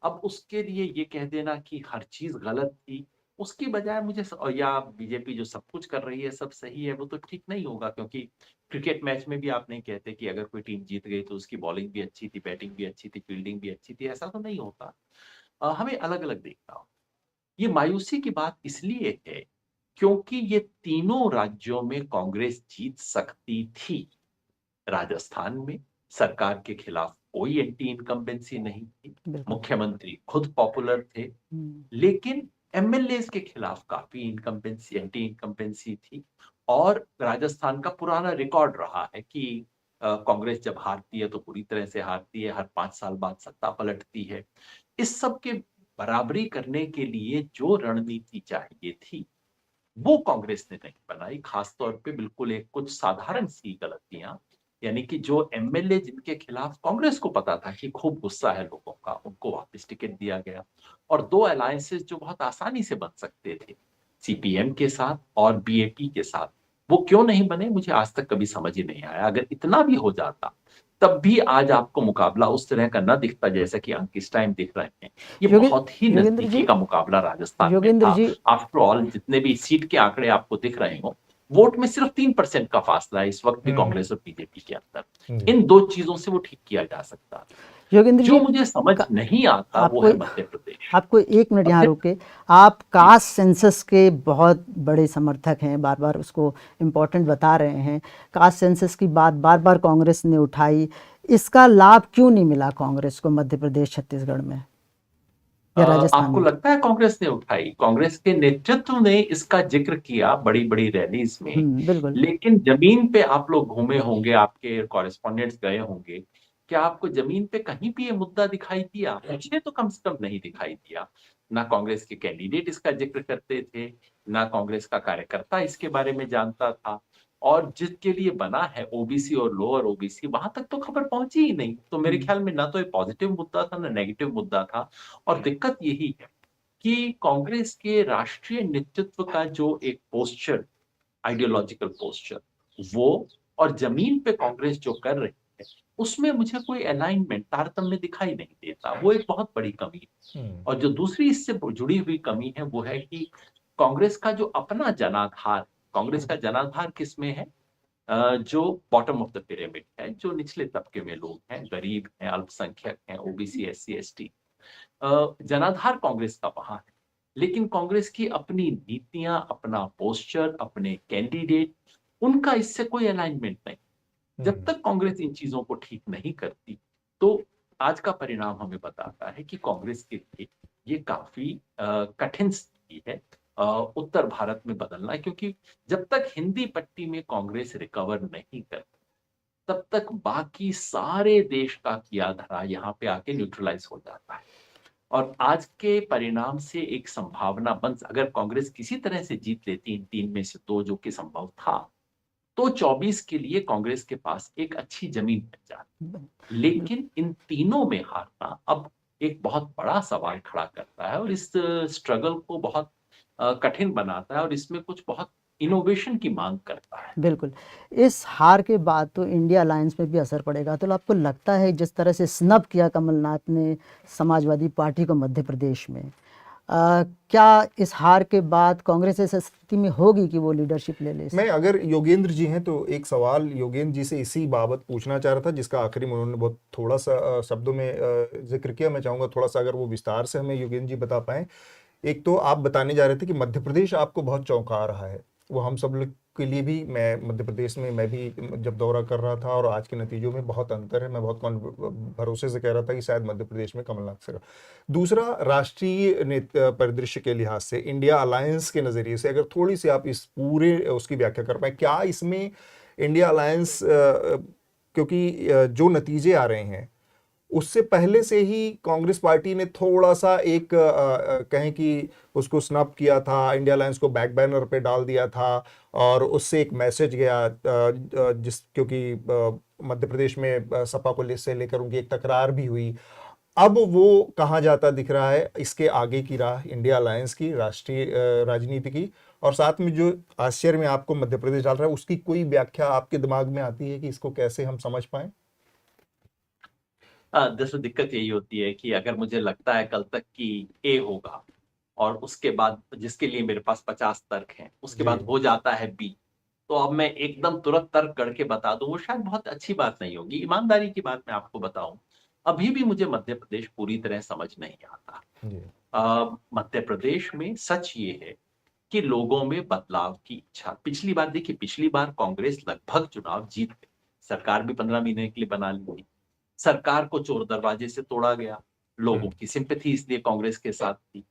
अब उसके लिए ये कह देना कि हर चीज गलत थी, उसकी बजाय या बीजेपी जो सब कुछ कर रही है सब सही है, वो तो ठीक नहीं होगा, क्योंकि क्रिकेट मैच में भी आप नहीं कहते कि अगर कोई टीम जीत गई तो उसकी बॉलिंग भी अच्छी थी, बैटिंग भी अच्छी थी, फील्डिंग भी अच्छी थी, ऐसा तो नहीं होता। हमें अलग अलग देखना हो। ये मायूसी की बात इसलिए है क्योंकि ये तीनों राज्यों में कांग्रेस जीत सकती थी। राजस्थान में सरकार के खिलाफ कोई एंटी इनकम्बेंसी नहीं थी, मुख्यमंत्री खुद पॉपुलर थे, लेकिन एमएलए के खिलाफ काफी एंटी इनकम्बेंसी थी। और राजस्थान का पुराना रिकॉर्ड रहा है कि कांग्रेस जब हारती है तो पूरी तरह से हारती है, हर 5 साल बाद सत्ता पलटती है। इस सब के बराबरी करने के लिए जो रणनीति चाहिए थी वो कांग्रेस ने नहीं बनाई, खासतौर पे बिल्कुल एक कुछ साधारण सी गलतियां, यानी कि जो एमएलए जिनके खिलाफ कांग्रेस को पता था कि खूब गुस्सा है लोगों का, उनको वापस टिकट दिया गया। और 2 अलायंसेस जो बहुत आसानी से बन सकते थे, सीपीएम के साथ और बीएपी के साथ, वो क्यों नहीं बने मुझे आज तक कभी समझ ही नहीं आया। अगर इतना भी हो जाता तब भी आज आपको मुकाबला उस तरह का न दिखता जैसा कि अंक इस टाइम दिख रहे हैं। ये बहुत ही योगेंद्र नजदीकी जी, का मुकाबला राजस्थान में योगेंद्र था। जी, आफ्टर ऑल जितने भी सीट के आंकड़े आपको दिख रहे हो, वोट में सिर्फ 3% का फासला है इस वक्त भी कांग्रेस और बीजेपी के अंदर। इन 2 चीजों से वो ठीक किया जा सकता है। योगेंद्र जो जी, मुझे समझ नहीं आता वो है मध्य प्रदेश। आपको 1 मिनट यहाँ रुके। आप कास्ट सेंसस के बहुत बड़े समर्थक हैं, बार बार उसको इम्पोर्टेंट बता रहे हैं। कास्ट सेंसस की बात बार बार कांग्रेस ने उठाई, इसका लाभ क्यों नहीं मिला कांग्रेस को मध्य प्रदेश, छत्तीसगढ़ में या राजस्थान आपको में? लगता है कांग्रेस ने उठाई? कांग्रेस के नेतृत्व ने इसका जिक्र किया बड़ी बड़ी रैलीज में, बिल्कुल। लेकिन जमीन पे आप लोग घूमे होंगे, आपके कॉरेस्पॉन्डेंट्स गए होंगे, क्या आपको जमीन पे कहीं भी ये मुद्दा दिखाई दिया? मुझे तो कम से कम नहीं दिखाई दिया। ना कांग्रेस के कैंडिडेट इसका जिक्र करते थे, ना कांग्रेस का कार्यकर्ता इसके बारे में जानता था, और जिसके लिए बना है ओबीसी और लोअर ओबीसी, वहां तक तो खबर पहुंची ही नहीं। तो मेरे ख्याल में ना तो ये पॉजिटिव मुद्दा था ना नेगेटिव मुद्दा था। और दिक्कत यही है कि कांग्रेस के राष्ट्रीय नेतृत्व का जो एक पोस्चर, आइडियोलॉजिकल पोस्चर, वो और जमीन पे कांग्रेस जो कर रही है उसमें मुझे कोई अलाइनमेंट, तारतम्य दिखाई नहीं देता। वो एक बहुत बड़ी कमी है। और जो दूसरी इससे जुड़ी हुई कमी है वो है कि कांग्रेस का जो अपना जनाधार, कांग्रेस का जनाधार किसमें है? जो बॉटम ऑफ द पिरामिड है, जो निचले तबके में लोग हैं, गरीब हैं, अल्पसंख्यक हैं, ओबीसी, एससी, एसटी, जनाधार कांग्रेस का वहां है। लेकिन कांग्रेस की अपनी नीतियां, अपना पोस्चर, अपने कैंडिडेट, उनका इससे कोई अलाइनमेंट नहीं। जब तक कांग्रेस इन चीजों को ठीक नहीं करती तो आज का परिणाम हमें बताता है कि कांग्रेस के लिए ये काफी कठिन स्थिति है उत्तर भारत में बदलना, क्योंकि जब तक हिंदी पट्टी में कांग्रेस रिकवर नहीं करती तब तक बाकी सारे देश का किया धरा यहाँ पे आके न्यूट्रलाइज हो जाता है। और आज के परिणाम से एक संभावना अगर कांग्रेस किसी तरह से जीत लेती इन 3 में से 2 जो कि संभव था, तो 24 के लिए कांग्रेस के पास एक अच्छी जमीन बन जाती। लेकिन इन तीनों में हारना अब एक बहुत बड़ा सवाल खड़ा करता है और इस स्ट्रगल को बहुत कठिन बनाता है और इसमें कुछ बहुत इनोवेशन की मांग करता है। बिल्कुल। इस हार के बाद तो इंडिया अलायंस में भी असर पड़ेगा। तो आपको लगता है जिस तरह से स्नब किया कमलनाथ ने समाजवादी पार्टी को मध्य प्रदेश में, क्या इस हार के बाद कांग्रेस इस स्थिति में होगी कि वो लीडरशिप ले ले? मैं अगर योगेंद्र जी हैं तो एक सवाल योगेंद्र जी से इसी बाबत पूछना चाह रहा था, जिसका आखिरी में उन्होंने बहुत थोड़ा सा शब्दों में जिक्र किया। मैं चाहूँगा थोड़ा सा अगर वो विस्तार से हमें योगेंद्र जी बता पाएँ। एक तो आप बताने जा रहे थे कि मध्य प्रदेश आपको बहुत चौंका रहा है, वो हम सब लोग के लिए भी। मैं मध्य प्रदेश में मैं भी जब दौरा कर रहा था और आज के नतीजों में बहुत अंतर है। मैं बहुत भरोसे से कह रहा था कि शायद मध्य प्रदेश में कमलनाथ से। दूसरा, राष्ट्रीय परिदृश्य के लिहाज से, इंडिया अलायंस के नज़रिए से अगर थोड़ी सी आप इस पूरे उसकी व्याख्या कर पाए, क्या इसमें इंडिया अलायंस, क्योंकि जो नतीजे आ रहे हैं उससे पहले से ही कांग्रेस पार्टी ने थोड़ा सा एक कहें कि उसको स्नब किया था, इंडिया अलायंस को बैक बैनर पे डाल दिया था और उससे एक मैसेज गया क्योंकि मध्य प्रदेश में सपा को से लेकर उनकी एक तकरार भी हुई। अब वो कहाँ जाता दिख रहा है, इसके आगे की राह इंडिया अलायंस की, राष्ट्रीय राजनीति की, और साथ में जो आश्चर्य में आपको मध्य प्रदेश डाल रहा है उसकी कोई व्याख्या आपके दिमाग में आती है कि इसको कैसे हम समझ पाए? दोस्तों दिक्कत यही होती है कि अगर मुझे लगता है कल तक कि ए होगा और उसके बाद जिसके लिए मेरे पास 50 तर्क हैं, उसके बाद हो जाता है बी, तो अब मैं एकदम तुरंत तर्क करके बता दूं, वो शायद बहुत अच्छी बात नहीं होगी। ईमानदारी की बात मैं आपको बताऊं, अभी भी मुझे मध्य प्रदेश पूरी तरह समझ नहीं आता। मध्य प्रदेश में सच ये है कि लोगों में बदलाव की इच्छा, पिछली बार देखिए, पिछली बार कांग्रेस लगभग चुनाव जीत गई, सरकार भी 15 महीने के लिए बना ली थी, सरकार को चोर दरवाजे से तोड़ा गया, लोगों की सिंपैथी इसलिए कांग्रेस के साथ थी,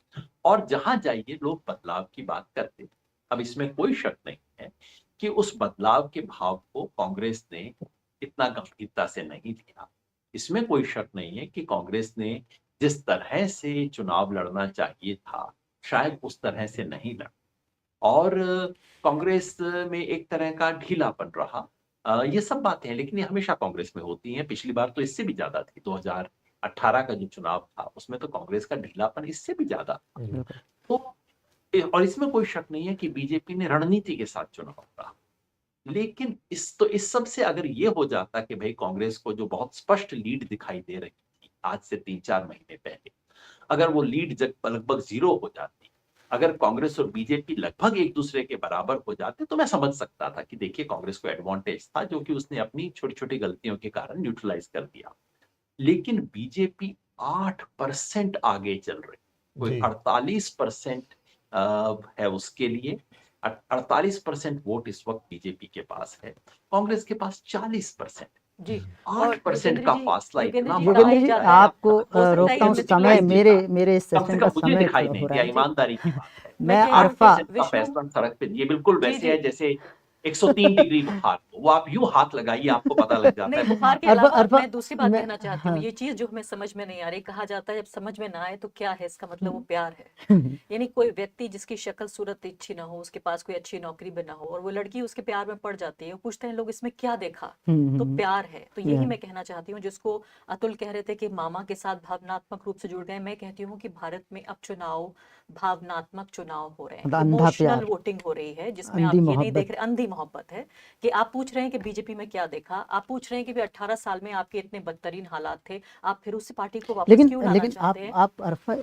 और जहां जाइए लोग बदलाव की बात करते। अब इसमें कोई शक नहीं है कि उस बदलाव के भाव को कांग्रेस ने इतना गंभीरता से नहीं लिया। इसमें कोई शक नहीं है कि कांग्रेस ने जिस तरह से चुनाव लड़ना चाहिए था शायद उस तरह से नहीं लड़ा, और कांग्रेस में एक तरह का ढीलापन रहा। ये सब बातें हैं, लेकिन ये हमेशा कांग्रेस में होती हैं। पिछली बार तो इससे भी ज्यादा थी, 2018 का जो चुनाव था उसमें तो कांग्रेस का ढीलापन इससे भी ज्यादा था। तो और इसमें कोई शक नहीं है कि बीजेपी ने रणनीति के साथ चुनाव लड़ा, लेकिन इस सब से अगर ये हो जाता कि भाई कांग्रेस को जो बहुत स्पष्ट लीड दिखाई दे रही थी आज से 3-4 महीने पहले, अगर वो लीड लगभग 0 हो जाती, अगर कांग्रेस और बीजेपी लगभग एक दूसरे के बराबर हो जाते, तो मैं समझ सकता था कि देखिए कांग्रेस को एडवांटेज था, जो कि उसने अपनी छोटी छोटी गलतियों के कारण न्यूट्रलाइज कर दिया। लेकिन बीजेपी 8% आगे चल रही, कोई 48% है उसके लिए, 48% वोट इस वक्त बीजेपी के पास है, कांग्रेस के पास 40%। जी, 8% का फासला इतना योगेंद्र जी आपको रोकता हूँ, समय मेरे इस कम से सेशन कम का मुझे समय दिखाई हो नहीं रहा दिया, है। ईमानदारी की बात है। मैं अरफा का फैसला सड़क पे, ये बिल्कुल वैसे है जैसे 103 डिग्री बुखार, वो आप यूं हाथ लगाइए आपको पता लग जाता नहीं, है। बुखार के अलावा मैं दूसरी बात कहना चाहती हूँ, ये चीज जो हमें समझ में नहीं आ रही, कहा जाता है जब समझ में ना आए तो क्या है, इसका मतलब वो प्यार है। यानी कोई व्यक्ति जिसकी शक्ल सूरत अच्छी ना हो, उसके पास कोई अच्छी नौकरी भी ना हो, और वो लड़की उसके प्यार में पड़ जाती है, वो पूछते हैं लोग इसमें क्या देखा, तो प्यार है। तो यही मैं कहना चाहती हूँ, जिसको अतुल कह रहे थे कि मामा के साथ भावनात्मक रूप से जुड़ गए, मैं कहती हूँ कि भारत में अब चुनाव भावनात्मक चुनाव हो रहे हैं, इमोशनल वोटिंग हो रही है, जिसमें आप ये नहीं देख रहे, अंधी मोहब्बत है कि आप पूछ रहे हैं कि बीजेपी में क्या देखा, आप पूछ रहे हैं कि भी 18 साल में आपके इतने बदतरीन हालात थे, आप फिर उसी पार्टी को वापस क्यों लाना चाहते हैं? आप अरफा,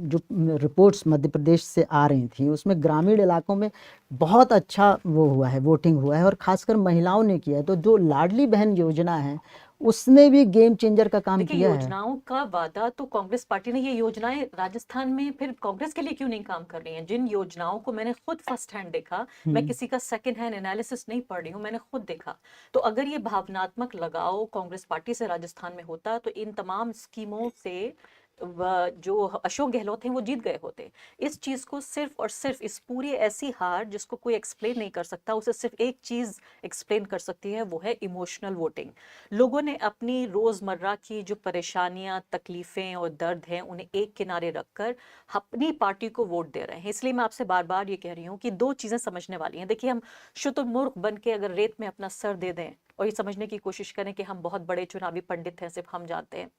जो रिपोर्ट्स मध्य प्रदेश से आ रही थी उसमें ग्रामीण इलाकों में बहुत अच्छा वो हुआ है, वोटिंग हुआ है, और खासकर महिलाओं ने किया है। तो जो लाडली बहन योजना है उसने भी गेम चेंजर का काम किया है। योजनाओं का वादा तो कांग्रेस पार्टी ने, ये योजनाएं राजस्थान में फिर कांग्रेस के लिए क्यों नहीं काम कर रही हैं? जिन योजनाओं को मैंने खुद फर्स्ट हैंड देखा, मैं किसी का सेकंड हैंड एनालिसिस नहीं पढ़ रही हूँ, मैंने खुद देखा, तो अगर ये भावनात्मक लगाव कांग्रेस पार्टी से राजस्थान में होता तो इन तमाम स्कीमों से जो अशोक गहलोत हैं वो जीत गए होते। इस चीज को सिर्फ और सिर्फ, इस पूरी ऐसी हार जिसको कोई एक्सप्लेन नहीं कर सकता, उसे सिर्फ एक चीज एक्सप्लेन कर सकती है, वो है इमोशनल वोटिंग। लोगों ने अपनी रोजमर्रा की जो परेशानियां, तकलीफें और दर्द हैं, उन्हें एक किनारे रखकर अपनी पार्टी को वोट दे रहे हैं। इसलिए मैं आपसे बार बार ये कह रही हूँ कि दो चीजें समझने वाली हैं। देखिए, हम शुतुरमुर्ग बन के अगर रेत में अपना सर दे दें और ये समझने की कोशिश करें कि हम बहुत बड़े चुनावी पंडित हैं, सिर्फ हम जानते हैं,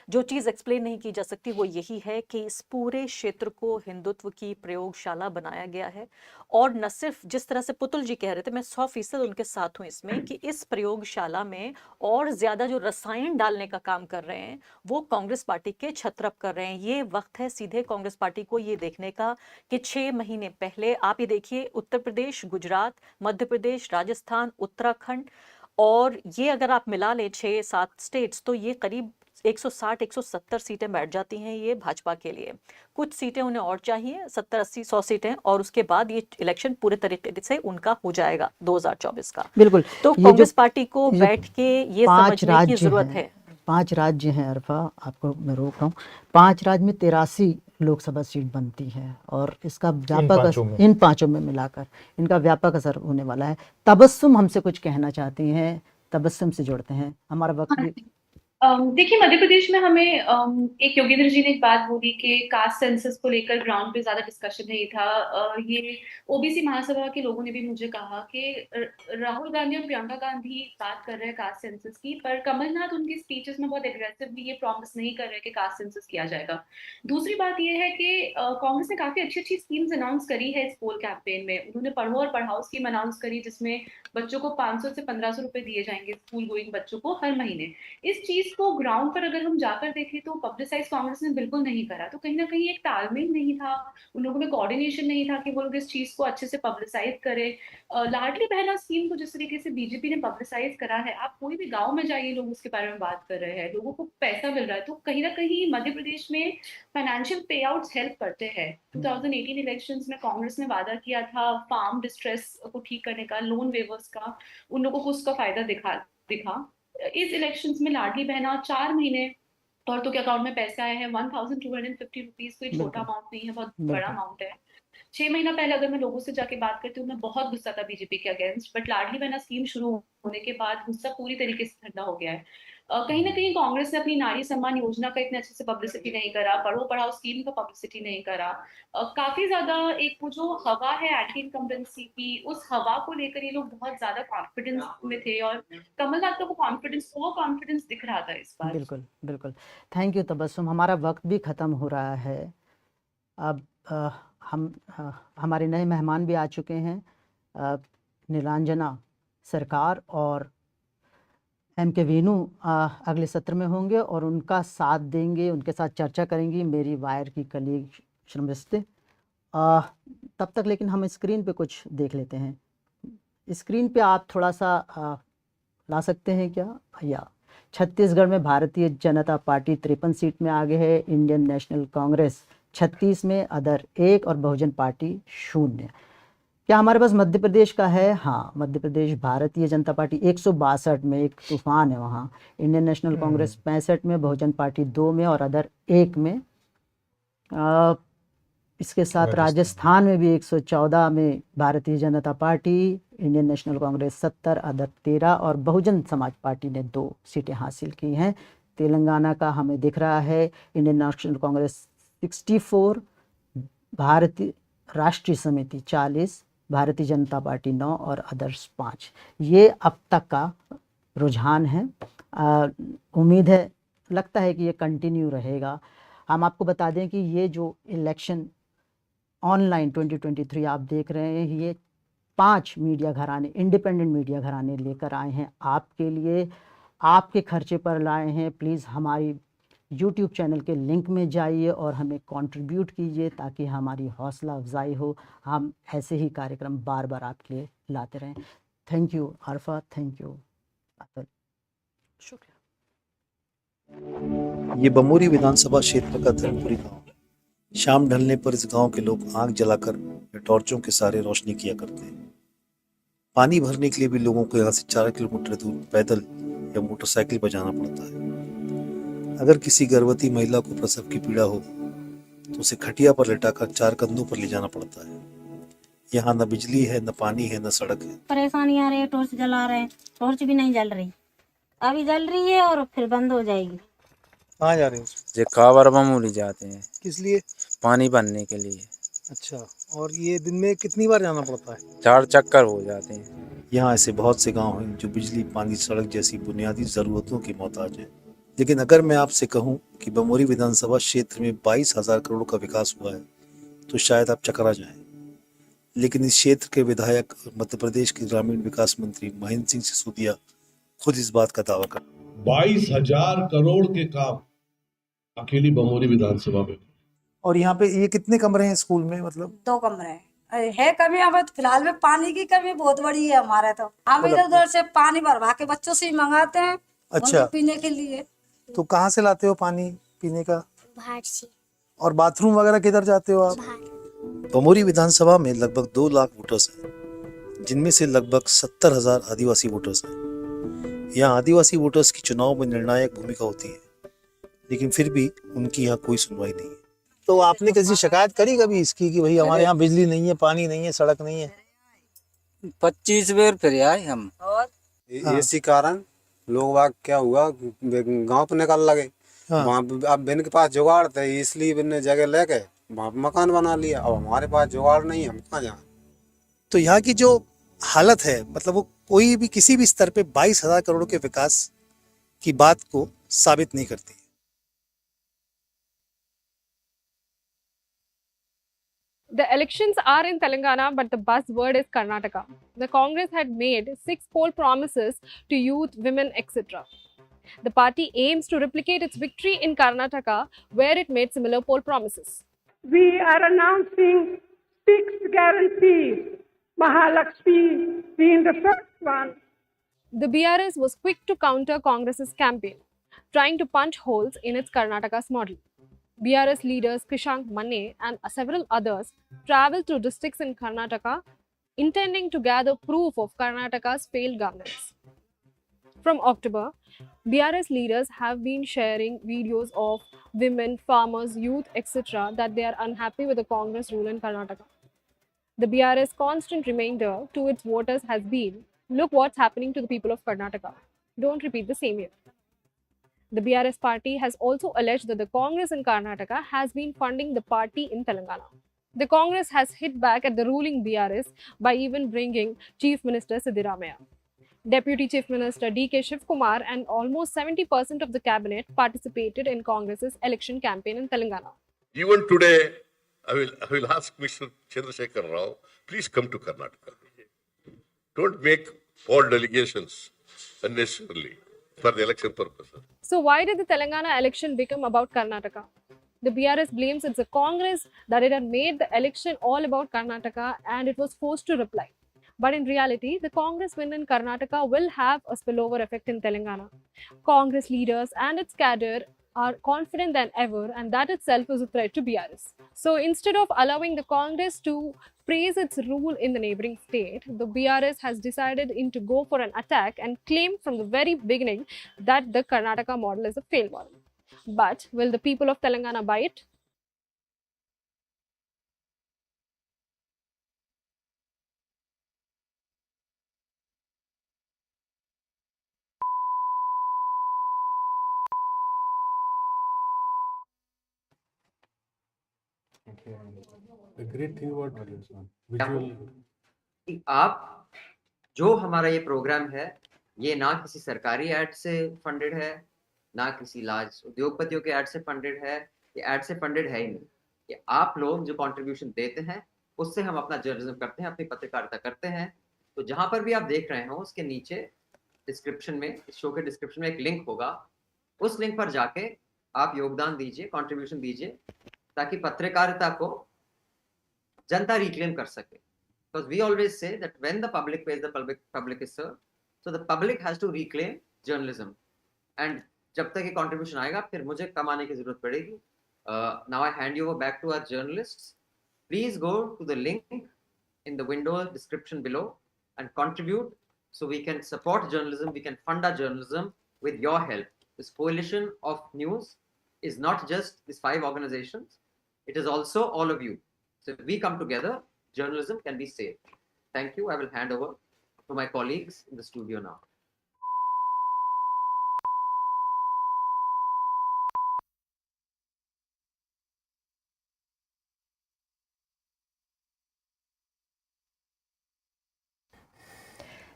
जो चीज़ एक्सप्लेन नहीं की जा सकती वो यही है कि इस पूरे क्षेत्र को हिंदुत्व की प्रयोगशाला बनाया गया है। और न सिर्फ जिस तरह से पुतुल जी कह रहे थे, मैं 100% उनके साथ हूँ इसमें, कि इस प्रयोगशाला में और ज्यादा जो रसायन डालने का काम कर रहे हैं वो कांग्रेस पार्टी के छत्रप कर रहे हैं। ये वक्त है सीधे कांग्रेस पार्टी को ये देखने का कि 6 महीने पहले आप ये देखिए, उत्तर प्रदेश, गुजरात, मध्य प्रदेश, राजस्थान, उत्तराखंड, और ये अगर आप मिला लें 6-7 स्टेट्स, तो ये करीब 160-170 सीटें बैठ जाती हैं ये भाजपा के लिए। कुछ सीटें उन्हें और चाहिए, 70-80-100 सीटें, और उसके बाद ये इलेक्शन पूरे तरीके से उनका हो जाएगा 2024 का। बिल्कुल। तो कांग्रेस पार्टी को बैठ के ये समझने की जरूरत है। 5 राज्य हैं अरफा, आपको मैं रोक रहा हूँ, 5 राज्य में 83 लोकसभा सीट बनती है, और इसका व्यापक इन पांचों में मिलाकर इनका व्यापक असर होने वाला है। तबस्सुम हमसे कुछ कहना चाहती हैं, तबस्सुम से जोड़ते हैं, हमारा वक्त देखिए, मध्य प्रदेश में हमें एक योगेंद्र जी ने एक बात बोली कि कास्ट सेंसस को लेकर ग्राउंड पे ज्यादा डिस्कशन नहीं था। ये ओबीसी महासभा के लोगों ने भी मुझे कहा कि राहुल गांधी और प्रियंका गांधी बात कर रहे हैं कास्ट सेंसस की, पर कमलनाथ उनकी स्पीचेस में बहुत एग्रेसिवली ये प्रॉमिस नहीं कर रहे कि कास्ट सेंसस किया जाएगा। दूसरी बात ये है कि कांग्रेस ने काफी अच्छी अच्छी स्कीम्स अनाउंस करी है इस पोल कैंपेन में। उन्होंने पढ़ो और पढ़ाओ स्कीम अनाउंस करी, जिसमें बच्चों को 500 से 1500 रुपए दिए जाएंगे स्कूल गोइंग बच्चों को हर महीने। इस चीज को ग्राउंड पर अगर हम जाकर देखें तो पब्लिसाइज कांग्रेस ने बिल्कुल नहीं करा। तो कहीं ना कहीं एक तालमेल नहीं था, उन लोगों में कोऑर्डिनेशन नहीं था कि वो लोग इस चीज को अच्छे से पब्लिसाइज करें। लाडली बहना स्कीम को जिस तरीके से बीजेपी ने पब्लिसाइज करा है, आप कोई भी गांव में जाइए, लोग उसके बारे में बात कर रहे हैं, लोगों को पैसा मिल रहा है। तो कहीं ना कहीं मध्य प्रदेश में फाइनेंशियल पे आउट्स हेल्प करते हैं। 2018 इलेक्शंस में कांग्रेस ने वादा किया था फार्म डिस्ट्रेस को ठीक करने का, लोन वेवर्स का, उन लोगों को उसका फायदा दिखा। इस इलेक्शंस में लाडली बहना 4 महीने औरतों के अकाउंट में पैसे आए हैं 1250 रुपीज। कोई छोटा बिल्कुल अमाउंट नहीं है, बहुत बड़ा बिल्कुल अमाउंट है। 6 महीना पहले अगर मैं लोगों से जाके बात करती हूँ, मैं बहुत गुस्सा था बीजेपी के against, but Ladli Behna scheme शुरू होने के बाद गुस्सा पूरी तरीके से ठंडा हो गया है। कहीं ना कहीं कांग्रेस ने अपनी नारी सम्मान योजना का इतने अच्छे से पब्लिसिटी नहीं करा, पढ़ो पढ़ाओ स्कीम का पब्लिसिटी नहीं करा। काफी ज्यादा एक वो जो हवा है एंटी इनकम्बेंसी की, उस हवा को लेकर ये लोग बहुत ज्यादा कॉन्फिडेंस में थे, और कमलनाथ का वो कॉन्फिडेंस दिख रहा था इस बार। बिल्कुल बिल्कुल। थैंक यू तबस्सुम, हमारा वक्त भी ख़त्म हो रहा है। अब हमारे नए मेहमान भी आ चुके हैं, नीलांजना सरकार और के वेणु अगले सत्र में होंगे और उनका साथ देंगे, उनके साथ चर्चा करेंगी मेरी वायर की कलीग श्रमस्ते। तब तक लेकिन हम स्क्रीन पे कुछ देख लेते हैं। स्क्रीन पे आप थोड़ा सा ला सकते हैं क्या भैया? छत्तीसगढ़ में भारतीय जनता पार्टी 53 सीट में आगे है, इंडियन नेशनल कांग्रेस 36 में, अदर 1 और बहुजन पार्टी 0। क्या हमारे पास मध्य प्रदेश का है? हाँ, मध्य प्रदेश भारतीय जनता पार्टी 162 में, एक तूफान है वहाँ। इंडियन नेशनल कांग्रेस 65 में, बहुजन पार्टी 2 में और अदर 1 में। इसके साथ राजस्थान में भी 114 में Bharatiya Janata party, Indian national Congress 70, other 13 और बहुजन समाज पार्टी ने 2 सीटें हासिल की हैं। तेलंगाना का हमें दिख रहा है इंडियन नेशनल कांग्रेस 64, भारतीय राष्ट्रीय समिति 40, भारतीय जनता पार्टी 9 और अदर्स 5। ये अब तक का रुझान है। उम्मीद है, लगता है कि ये कंटिन्यू रहेगा। हम आपको बता दें कि ये जो इलेक्शन ऑनलाइन 2023 आप देख रहे हैं, ये 5 मीडिया घराने, इंडिपेंडेंट मीडिया घराने लेकर आए हैं आपके लिए, आपके खर्चे पर लाए हैं। प्लीज़ हमारी यूट्यूब चैनल के लिंक में जाइए और हमें कंट्रीब्यूट कीजिए ताकि हमारी हौसला अफजाई हो, हम ऐसे ही कार्यक्रम बार बार आपके लिए लाते रहें। Thank you Arfa, thank you Atul, शुक्रिया। ये बमोरी विधानसभा क्षेत्र का धर्मपुरी गांव है। शाम ढलने पर इस गांव के लोग आग जलाकर या टॉर्चों के सहारे रोशनी किया करते हैं। पानी भरने के लिए भी लोगों को यहाँ से 4 किलोमीटर दूर पैदल या मोटरसाइकिल पर जाना पड़ता है। अगर किसी गर्भवती महिला को प्रसव की पीड़ा हो तो उसे खटिया पर लिटाकर 4 कंधों पर ले जाना पड़ता है। यहाँ न बिजली है, न पानी है, न सड़क है। परेशानी आ रही है, टॉर्च जला रहे हैं, टॉर्च भी नहीं जल रही, अभी जल रही है और फिर बंद हो जाएगी। कहाँ जा रहे हैं? जे कावर बमोली जाते हैं। किस लिए? पानी भरने के लिए। अच्छा, और ये दिन में कितनी बार जाना पड़ता है? 4 चक्कर हो जाते हैं। यहाँ ऐसे बहुत से गांव हैं जो बिजली, पानी, सड़क जैसी बुनियादी जरूरतों की मोहताज हैं। लेकिन अगर मैं आपसे कहूं कि बमोरी विधानसभा क्षेत्र में 22,000 करोड़ का विकास हुआ है तो शायद आप चकरा जाएं। लेकिन इस क्षेत्र के विधायक और मध्य प्रदेश के ग्रामीण विकास मंत्री महेंद्र सिंह सिसोदिया खुद इस बात का दावा कर 22,000 करोड़ के काम अकेली बमोरी विधानसभा में। और यहाँ पे ये कितने कमरे हैं स्कूल में? मतलब 2 कमरे है कमी। अब फिलहाल में पानी की कमी बहुत बड़ी है हमारे, तो हम इधर उधर से पानी भरवा के बच्चों से ही मंगाते हैं। अच्छा, पीने के लिए। तो कहाँ से लाते हो पानी पीने का? बाहर से। और बाथरूम वगैरह किधर जाते हो आप? बमोरी विधानसभा में लगभग 2 लाख वोटर्स हैं, जिनमें से लगभग 70,000 आदिवासी वोटर्स हैं। यहाँ आदिवासी वोटर्स की चुनाव में निर्णायक भूमिका होती है, लेकिन फिर भी उनकी यहाँ कोई सुनवाई नहीं है। तो आपने किसी शिकायत करी कभी इसकी कि भाई हमारे यहाँ बिजली नहीं है, पानी नहीं है, सड़क नहीं है? 25 बार फिर आए हम। और इसी कारण लोग बाग क्या हुआ, गांव पे निकल लगे। हाँ। वहाँ अब बिन के पास जुगाड़ थे, इसलिए बिन ने जगह लेके वहाँ पे मकान बना लिया। अब हमारे पास जुगाड़ नहीं है, हम कहाँ जाएं। तो यहाँ की जो हालत है, मतलब वो कोई भी किसी भी स्तर पे 22,000 करोड़ के विकास की बात को साबित नहीं करती। The elections are in Telangana, but the buzzword is Karnataka. The Congress had made 6 poll promises to youth, women, etc. The party aims to replicate its victory in Karnataka, where it made similar poll promises. We are announcing 6 guarantees, Mahalakshmi being the first one. The BRS was quick to counter Congress's campaign, trying to punch holes in its Karnataka's model. BRS leaders Krishank Manne and several others travelled to districts in Karnataka, intending to gather proof of Karnataka's failed governance. From October, BRS leaders have been sharing videos of women, farmers, youth, etc. that they are unhappy with the Congress rule in Karnataka. The BRS constant reminder to its voters has been, look what's happening to the people of Karnataka. Don't repeat the same year. The BRS party has also alleged that the Congress in Karnataka has been funding the party in Telangana. The Congress has hit back at the ruling BRS by even bringing Chief Minister Siddaramaiah. Deputy Chief Minister D.K. Shivkumar and almost 70% of the cabinet participated in Congress's election campaign in Telangana. Even today, I will ask Mr. Chandrasekhar Rao, please come to Karnataka. Don't make false delegations unnecessarily for the election purposes. So why did the Telangana election become about Karnataka? The BRS blames it's the Congress that it had made the election all about Karnataka and it was forced to reply. But in reality, the Congress win in Karnataka will have a spillover effect in Telangana. Congress leaders and its cadre are confident than ever, and that itself is a threat to BRS. So instead of allowing the Congress to praise its rule in the neighboring state, the BRS has decided to go for an attack and claim from the very beginning that the Karnataka model is a failed model. But will the people of Telangana buy it? The great thing about visual. आप जो हमारा ये programme है, ये ना किसी सरकारी add से फंडेड है, ना किसी लार्ज उद्योगपतियों के ऐड से फंडेड है, ये ऐड से फंडेड है ही नहीं। ये आप लोग जो कंट्रीब्यूशन देते हैं, उससे हम अपना जर्नलिज्म करते हैं, अपनी पत्रकारिता करते हैं। तो जहां पर भी आप देख रहे हो, उसके नीचे डिस्क्रिप्शन में, इस शो के डिस्क्रिप्शन में एक लिंक होगा, उस लिंक पर जाके आप योगदान दीजिए, कंट्रीब्यूशन दीजिए, ताकि पत्रकारिता को जनता रिक्लेम कर सके। Because we always say that when the public pays, the public is served. So the public has to reclaim journalism. And जब तक ये contribution आएगा, फिर मुझे कमाने की जरूरत पड़ेगी. Now I hand you over back to our journalists. Please go to the link in the window description below and contribute so we can support journalism, we can fund our journalism with your help. This coalition of news is not just these 5 organizations, it is also all of you. So if we come together, journalism can be saved. Thank you. I will hand over to my colleagues in the studio now.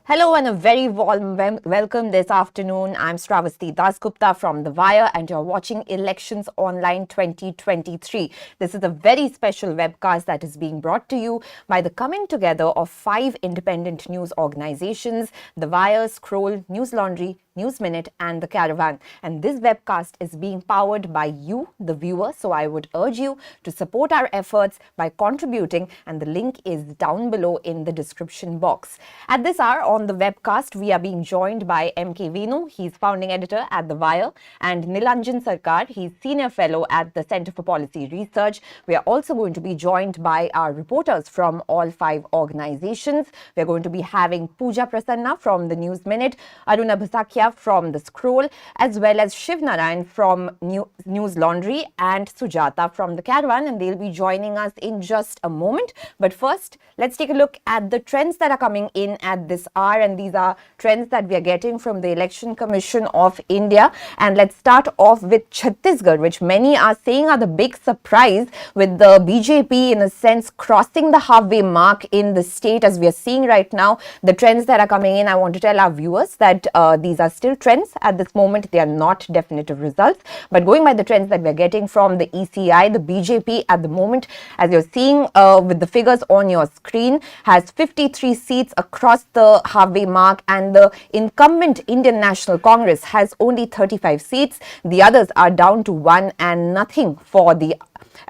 Hello and a very warm welcome this afternoon. I'm Shravasti Dasgupta from The Wire and you're watching Elections Online 2023. This is a very special webcast that is being brought to you by the coming together of 5 independent news organizations, The Wire, Scroll, Newslaundry, News Minute and The Caravan. And this webcast is being powered by you, the viewer. So I would urge you to support our efforts by contributing and the link is down below in the description box. At this hour on the webcast, we are being joined by M.K. Venu, he's founding editor at The Wire, and Nilanjan Sarkar, he's senior fellow at the Center for Policy Research. We are also going to be joined by our reporters from all 5 organizations. We're going to be having Pooja Prasanna from the News Minute, Aruna Bhasakia from The Scroll, as well as Shiv Narayan from Newslaundry and Sujata from The Caravan, and they'll be joining us in just a moment. But first, let's take a look at the trends that are coming in at this hour are, and these are trends that we are getting from the Election Commission of India. And let's start off with Chhattisgarh, which many are saying are the big surprise, with the BJP in a sense crossing the halfway mark in the state. As we are seeing right now, the trends that are coming in, I want to tell our viewers that these are still trends at this moment. They are not definitive results, but going by the trends that we are getting from the ECI, the BJP at the moment, as you're seeing with the figures on your screen, has 53 seats across the halfway mark, and the incumbent Indian National Congress has only 35 seats. The others are down to one and nothing for the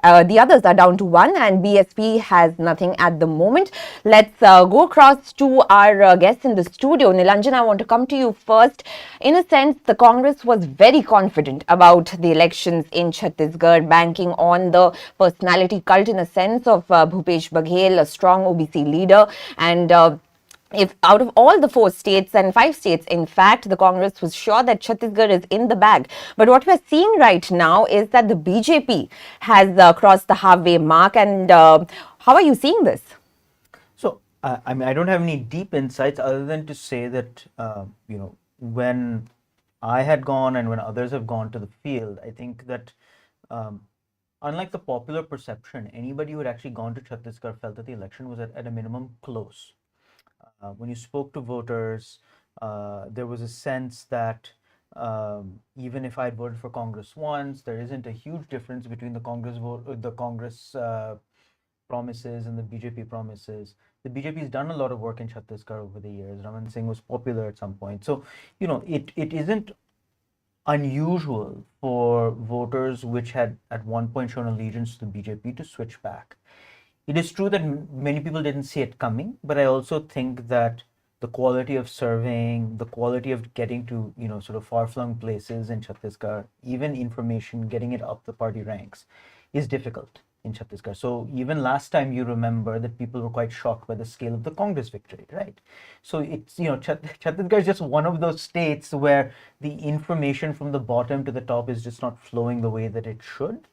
others are down to one, and BSP has nothing at the moment. Let's go across to our guests in the studio. Nilanjan, I want to come to you first. In a sense, the Congress was very confident about the elections in Chhattisgarh, banking on the personality cult in a sense of Bhupesh Baghel, a strong OBC leader, and if out of all the 4 states and 5 states, in fact, the Congress was sure that Chhattisgarh is in the bag. But what we're seeing right now is that the BJP has crossed the halfway mark. And how are you seeing this? So, I mean, I don't have any deep insights other than to say that, when I had gone and when others have gone to the field, I think that unlike the popular perception, anybody who had actually gone to Chhattisgarh felt that the election was at a minimum close. When you spoke to voters, there was a sense that even if I had voted for Congress once, there isn't a huge difference between the Congress promises and the BJP promises. The BJP has done a lot of work in Chhattisgarh over the years. Raman Singh was popular at some point. So, it isn't unusual for voters which had at one point shown allegiance to the BJP to switch back. It is true that many people didn't see it coming, but I also think that the quality of serving, the quality of getting to, sort of far-flung places in Chhattisgarh, even information, getting it up the party ranks, is difficult in Chhattisgarh. So even last time, you remember that people were quite shocked by the scale of the Congress victory, right? So it's, Chhattisgarh is just one of those states where the information from the bottom to the top is just not flowing the way that it should.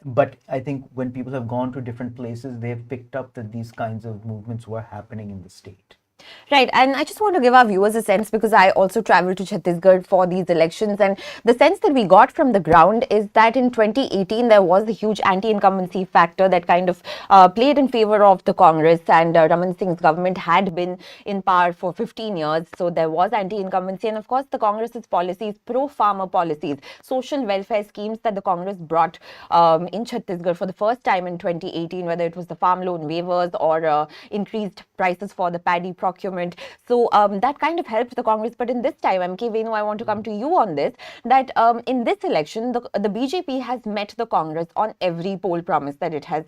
But I think when people have gone to different places, they've picked up that these kinds of movements were happening in the state. Right, and I just want to give our viewers a sense, because I also traveled to Chhattisgarh for these elections, and the sense that we got from the ground is that in 2018 there was a huge anti-incumbency factor that kind of played in favor of the Congress, and Raman Singh's government had been in power for 15 years, so there was anti-incumbency, and of course the Congress's policies, pro-farmer policies, social welfare schemes that the Congress brought in Chhattisgarh for the first time in 2018, whether it was the farm loan waivers or increased prices for the paddy procurement. So that kind of helped the Congress. But in this time, M.K. Venu, I want to come to you on this, that in this election, the BJP has met the Congress on every poll promise that it has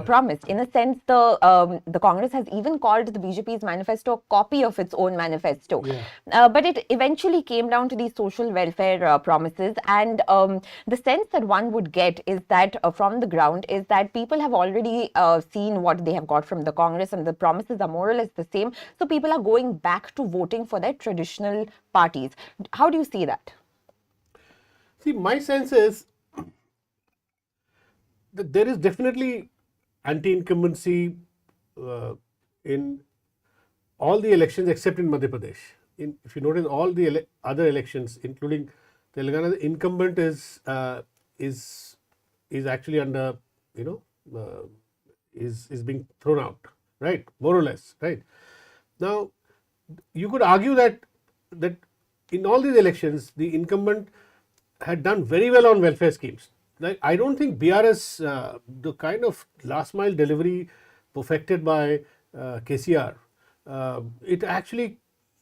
promised. In a sense, the Congress has even called the BJP's manifesto a copy of its own manifesto. Yeah. But it eventually came down to these social welfare promises. And the sense that one would get is that from the ground is that people have already seen what they have got from the Congress, and the promises are more or less the same. So people are going back to voting for their traditional parties. How do you see that? See, my sense is that there is definitely anti-incumbency in all the elections except in Madhya Pradesh. If you notice, all the other elections, including Telangana, the incumbent is actually under, is being thrown out, right? More or less, right? Now, you could argue that in all these elections, the incumbent had done very well on welfare schemes. Like, I don't think BRS, the kind of last mile delivery perfected by KCR,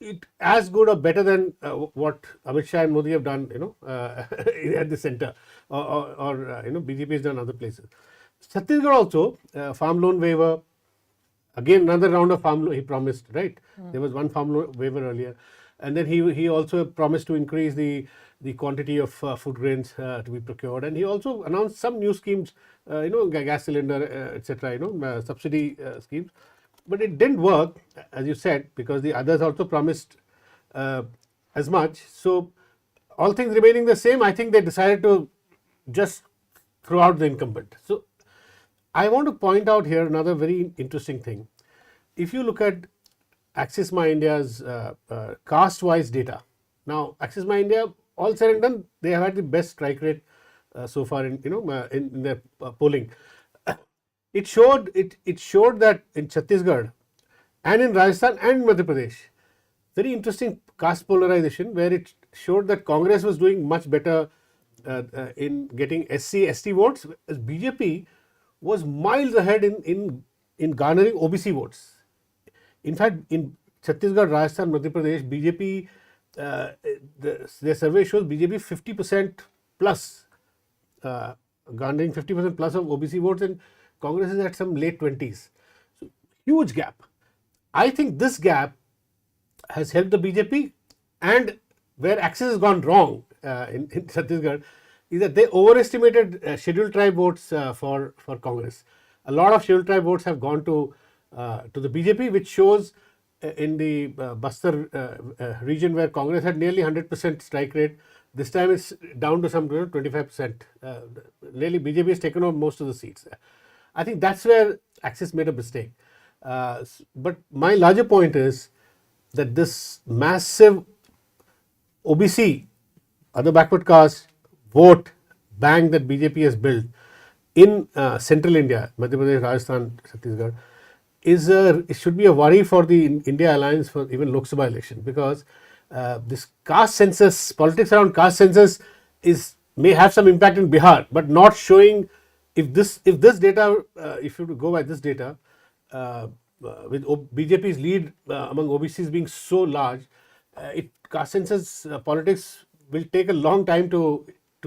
it as good or better than what Amit Shah and Modi have done, at the center, or BJP has done other places. Chhattisgarh also, farm loan waiver, again another round of farm loan he promised, right? There was one farm loan waiver earlier, and then he also promised to increase the quantity of food grains to be procured, and he also announced some new schemes, gas cylinder, etc., subsidy schemes. But it didn't work, as you said, because the others also promised as much. So all things remaining the same, I think they decided to just throw out the incumbent. So I want to point out here another very interesting thing. If you look at Axis My India's caste-wise data. Now, Axis My India, all said and done, they have had the best strike rate so far in in their polling. It showed that in Chhattisgarh and in Rajasthan and Madhya Pradesh, very interesting caste polarization, where it showed that Congress was doing much better in getting SC, ST votes, as BJP was miles ahead in garnering OBC votes. In fact, in Chhattisgarh, Rajasthan, Madhya Pradesh, BJP, their survey shows BJP 50% plus, garnering 50% plus of OBC votes, and Congress is at some late 20s. So, huge gap. I think this gap has helped the BJP, and where Axis has gone wrong in Chhattisgarh is that they overestimated scheduled tribe votes for Congress. A lot of scheduled tribe votes have gone to the BJP, which shows in the Bastar region, where Congress had nearly 100% strike rate. This time it's down to some 25%. Really, BJP has taken over most of the seats. I think that's where Axis made a mistake. But my larger point is that this massive OBC, other backward caste vote bank that BJP has built in central India, Madhya Pradesh, Rajasthan, Chhattisgarh, it should be a worry for the India Alliance for even Lok Sabha election, because this caste census, politics around caste census may have some impact in Bihar, but not showing if this data, if you go by this data, with BJP's lead among OBCs being so large, caste census politics will take a long time to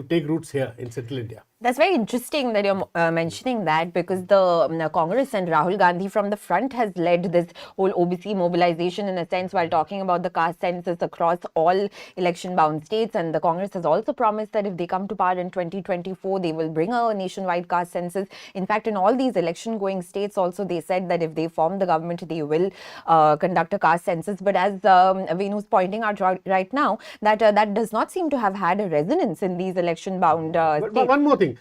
take roots here in central India. That's very interesting that you're mentioning that, because the Congress and Rahul Gandhi from the front has led this whole OBC mobilization in a sense, while talking about the caste census across all election bound states. And the Congress has also promised that if they come to power in 2024, they will bring a nationwide caste census. In fact, in all these election going states also, they said that if they form the government, they will conduct a caste census. But as Venu's pointing out right now, that that does not seem to have had a resonance in these election bound states. But one more thing.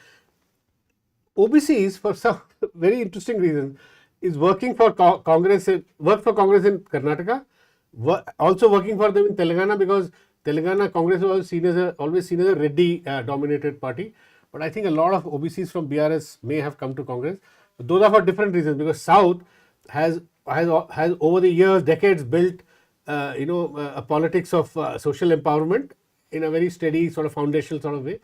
OBCs, for some very interesting reason, is working for Congress. Worked for Congress in Karnataka, also working for them in Telangana, because Telangana Congress was always seen as a Reddy dominated party. But I think a lot of OBCs from BRS may have come to Congress. But those are for different reasons, because South has over the years, decades, built a politics of social empowerment in a very steady sort of foundational sort of way,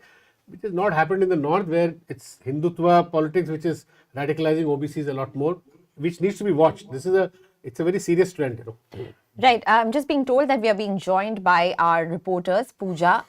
which has not happened in the north, where it's Hindutva politics which is radicalizing OBCs a lot more, which needs to be watched. It's a very serious trend. Right. I'm just being told that we are being joined by our reporters, Pooja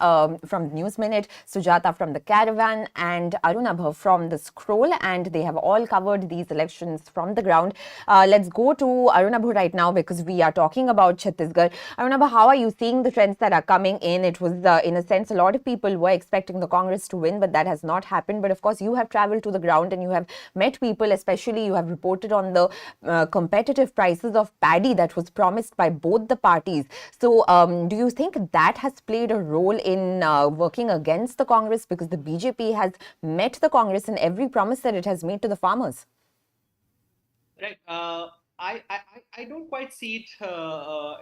from the News Minute, Sujata from the Caravan, and Arunabha from the Scroll, and they have all covered these elections from the ground. Let's go to Arunabha right now, because we are talking about Chhattisgarh. Arunabha, how are you seeing the trends that are coming in? It was, in a sense, a lot of people were expecting the Congress to win, but that has not happened. But of course, you have traveled to the ground and you have met people, especially you have reported on the competitive prices of paddy that was promised by both the parties. So do you think that has played a role in working against the Congress, because the BJP has met the Congress in every promise that it has made to the farmers? Right. I don't quite see it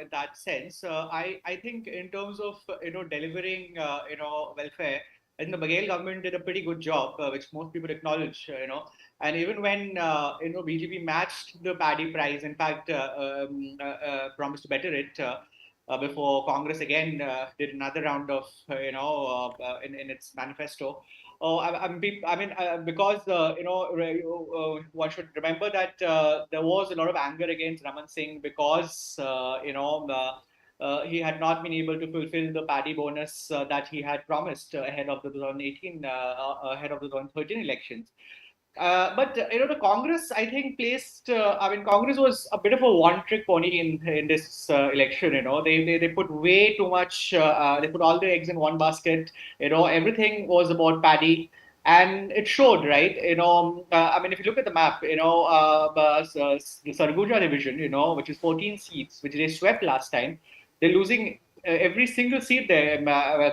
in that sense. I think in terms of delivering welfare, I think the Baghel government did a pretty good job, which most people acknowledge. And even when BJP matched the paddy price, in fact, promised to better it before Congress again did another round of in its manifesto. Because one should remember that there was a lot of anger against Raman Singh because he had not been able to fulfill the paddy bonus that he had promised ahead of the 2018, ahead of the 2013 elections. But the Congress, I think, Congress was a bit of a one-trick pony in this election. They put way too much. They put all their eggs in one basket. Everything was about paddy, and it showed, right? If you look at the map, the Sarguja division, which is 14 seats, which they swept last time, they're losing every single seat there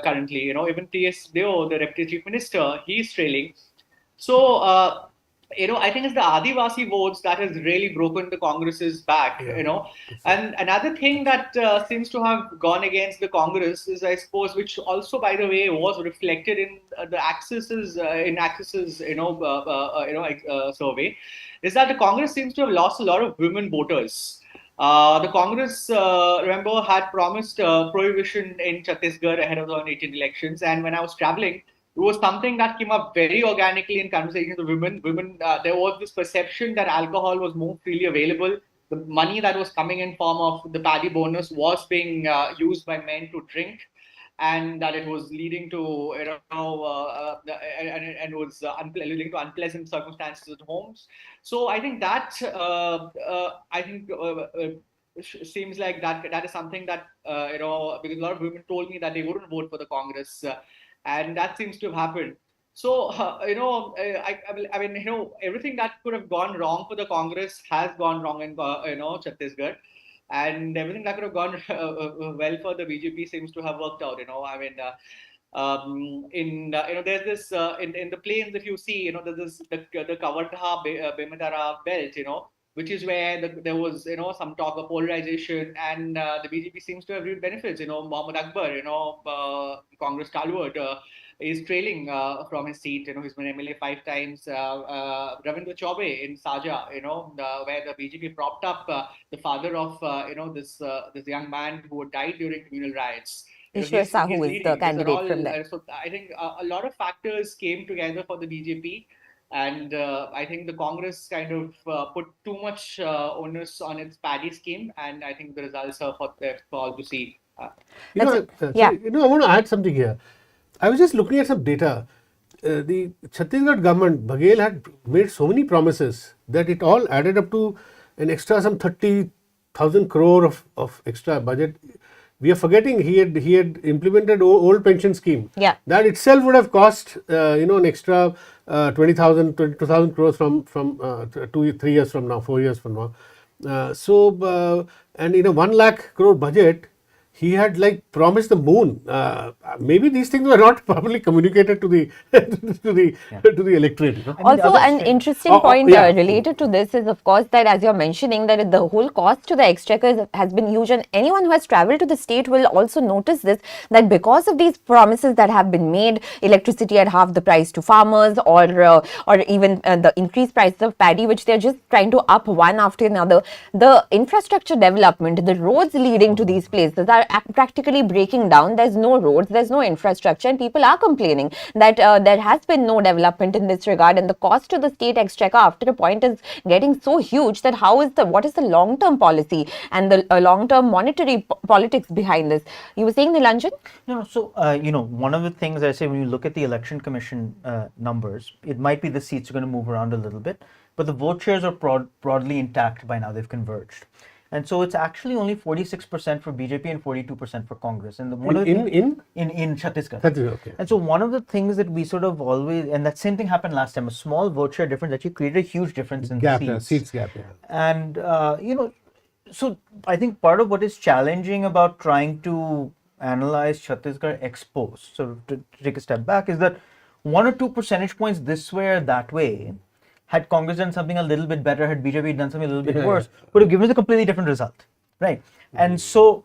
currently. Even T.S. Deo, the Deputy Chief Minister, he's trailing. So I think it's the Adivasi votes that has really broken the Congress's back, And another thing that seems to have gone against the Congress is, I suppose, which also, by the way, was reflected in the Axis's, survey, is that the Congress seems to have lost a lot of women voters. The Congress, remember, had promised prohibition in Chhattisgarh ahead of the 2018 elections, and when I was traveling, it was something that came up very organically in conversations with women. There was this perception that alcohol was more freely available. The money that was coming in form of the paddy bonus was being used by men to drink, and that it was leading to and it was leading to unpleasant circumstances at homes. So I think that seems like that is something that because a lot of women told me that they wouldn't vote for the Congress. And that seems to have happened. So, I mean, everything that could have gone wrong for the Congress has gone wrong in, Chhattisgarh. And everything that could have gone well for the BJP seems to have worked out, I mean, there's this, in the plains, if you see, there's this, the Kavartha Bematara belt, which is where there was, some talk of polarization, and the BJP seems to have reaped benefits. Mohammed Akbar, Congress stalwart, is trailing from his seat. He's been MLA 5 times. Ravindra Chaubey in Saja, where the BJP propped up the father of, this young man who died during communal riots. Ishwar Sahu is the candidate from there. So I think a lot of factors came together for the BJP. And I think the Congress kind of put too much onus on its paddy scheme, and I think the results are for all to see. I want to add something here. I was just looking at some data. The Chhattisgarh government, Baghel, had made so many promises that it all added up to an extra some 30,000 crore of extra budget. We are forgetting he had implemented old pension scheme. Yeah. That itself would have cost an extra 22,000 crores from 3 years from now, 4 years from now. And 1 lakh crore budget, he had promised the moon. Maybe these things were not properly communicated to the to the electorate. Also, an interesting point related to this is, of course, that as you're mentioning, that the whole cost to the exchequer has been huge, and anyone who has travelled to the state will also notice this, that because of these promises that have been made, electricity at half the price to farmers, or even the increased prices of paddy, which they're just trying to up one after another, the infrastructure development, the roads leading to these places are practically breaking down. There's no roads, there's no infrastructure, and people are complaining that there has been no development in this regard, and the cost to the state exchequer after a point is getting so huge that what is the long-term policy and the long-term monetary politics behind this? You were saying, Nilanjan? No. So, one of the things I say, when you look at the election commission numbers, it might be the seats are going to move around a little bit, but the vote shares are broadly intact by now. They've converged. And so it's actually only 46% for BJP and 42% for Congress. And in Chhattisgarh. Okay. And so one of the things that we sort of always, and that same thing happened last time, a small vote share difference actually created a huge difference in the seats gap. And so I think part of what is challenging about trying to analyze Chhattisgarh ex post, so to take a step back, is that 1 or 2 percentage points this way or that way, had Congress done something a little bit better, had BJP done something a little bit worse, would have given us a completely different result, right? And so...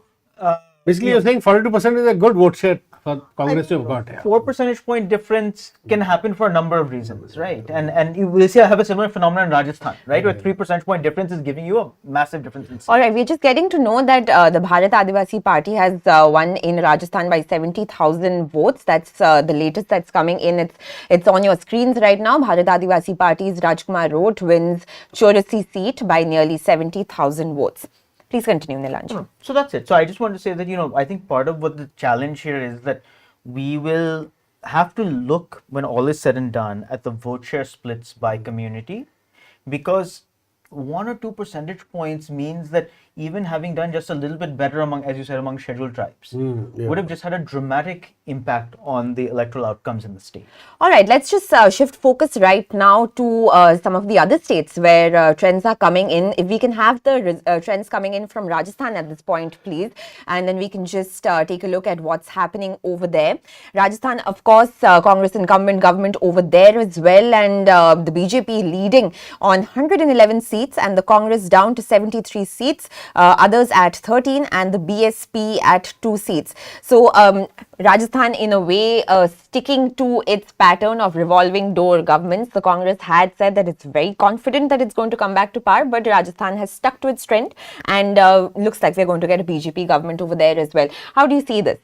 basically, you're saying 42% is a good vote share for Congress to have got. 4 percentage point difference can happen for a number of reasons, right? And you will see I have a similar phenomenon in Rajasthan, right? Where 3 percentage point difference is giving you a massive difference in seats. All right, we're just getting to know that the Bharat Adivasi Party has won in Rajasthan by 70,000 votes. That's the latest that's coming in. It's on your screens right now. Bharat Adivasi Party's Rajkumar Roat wins Chorasi seat by nearly 70,000 votes. Please continue, Nilanjan. So that's it. So I just want to say that, I think part of what the challenge here is that we will have to look, when all is said and done, at the vote share splits by community, because 1 or 2 percentage points means that even having done just a little bit better among, as you said, among scheduled tribes, would have just had a dramatic impact on the electoral outcomes in the state. All right, let's just shift focus right now to some of the other states where trends are coming in. If we can have the trends coming in from Rajasthan at this point, please, and then we can just take a look at what's happening over there. Rajasthan, of course, Congress incumbent government over there as well, and the BJP leading on 111 seats and the Congress down to 73 seats, others at 13 and the BSP at 2 seats. So Rajasthan, in a way, sticking to its pattern of revolving door governments. The Congress had said that it's very confident that it's going to come back to power, but Rajasthan has stuck to its trend, and looks like we're going to get a BJP government over there as well. How do you see this?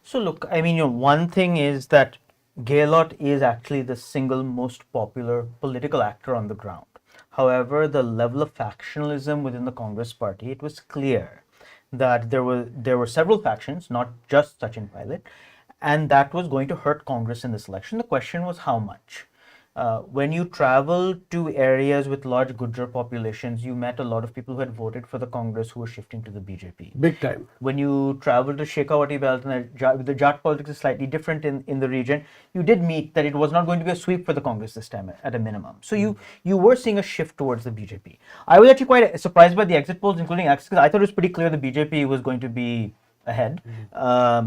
So look, I mean, one thing is that Gehlot is actually the single most popular political actor on the ground. However, the level of factionalism within the Congress party, it was clear that there were several factions, not just Sachin Pilot, and that was going to hurt Congress in this election. The question was how much. When you travel to areas with large Gujjar populations, you met a lot of people who had voted for the Congress who were shifting to the BJP. Big time. When you travel to Shekhawati belt, and the Jat politics is slightly different in the region, you did meet that it was not going to be a sweep for the Congress this time at a minimum. So you were seeing a shift towards the BJP. I was actually quite surprised by the exit polls, including Axis, because I thought it was pretty clear the BJP was going to be ahead.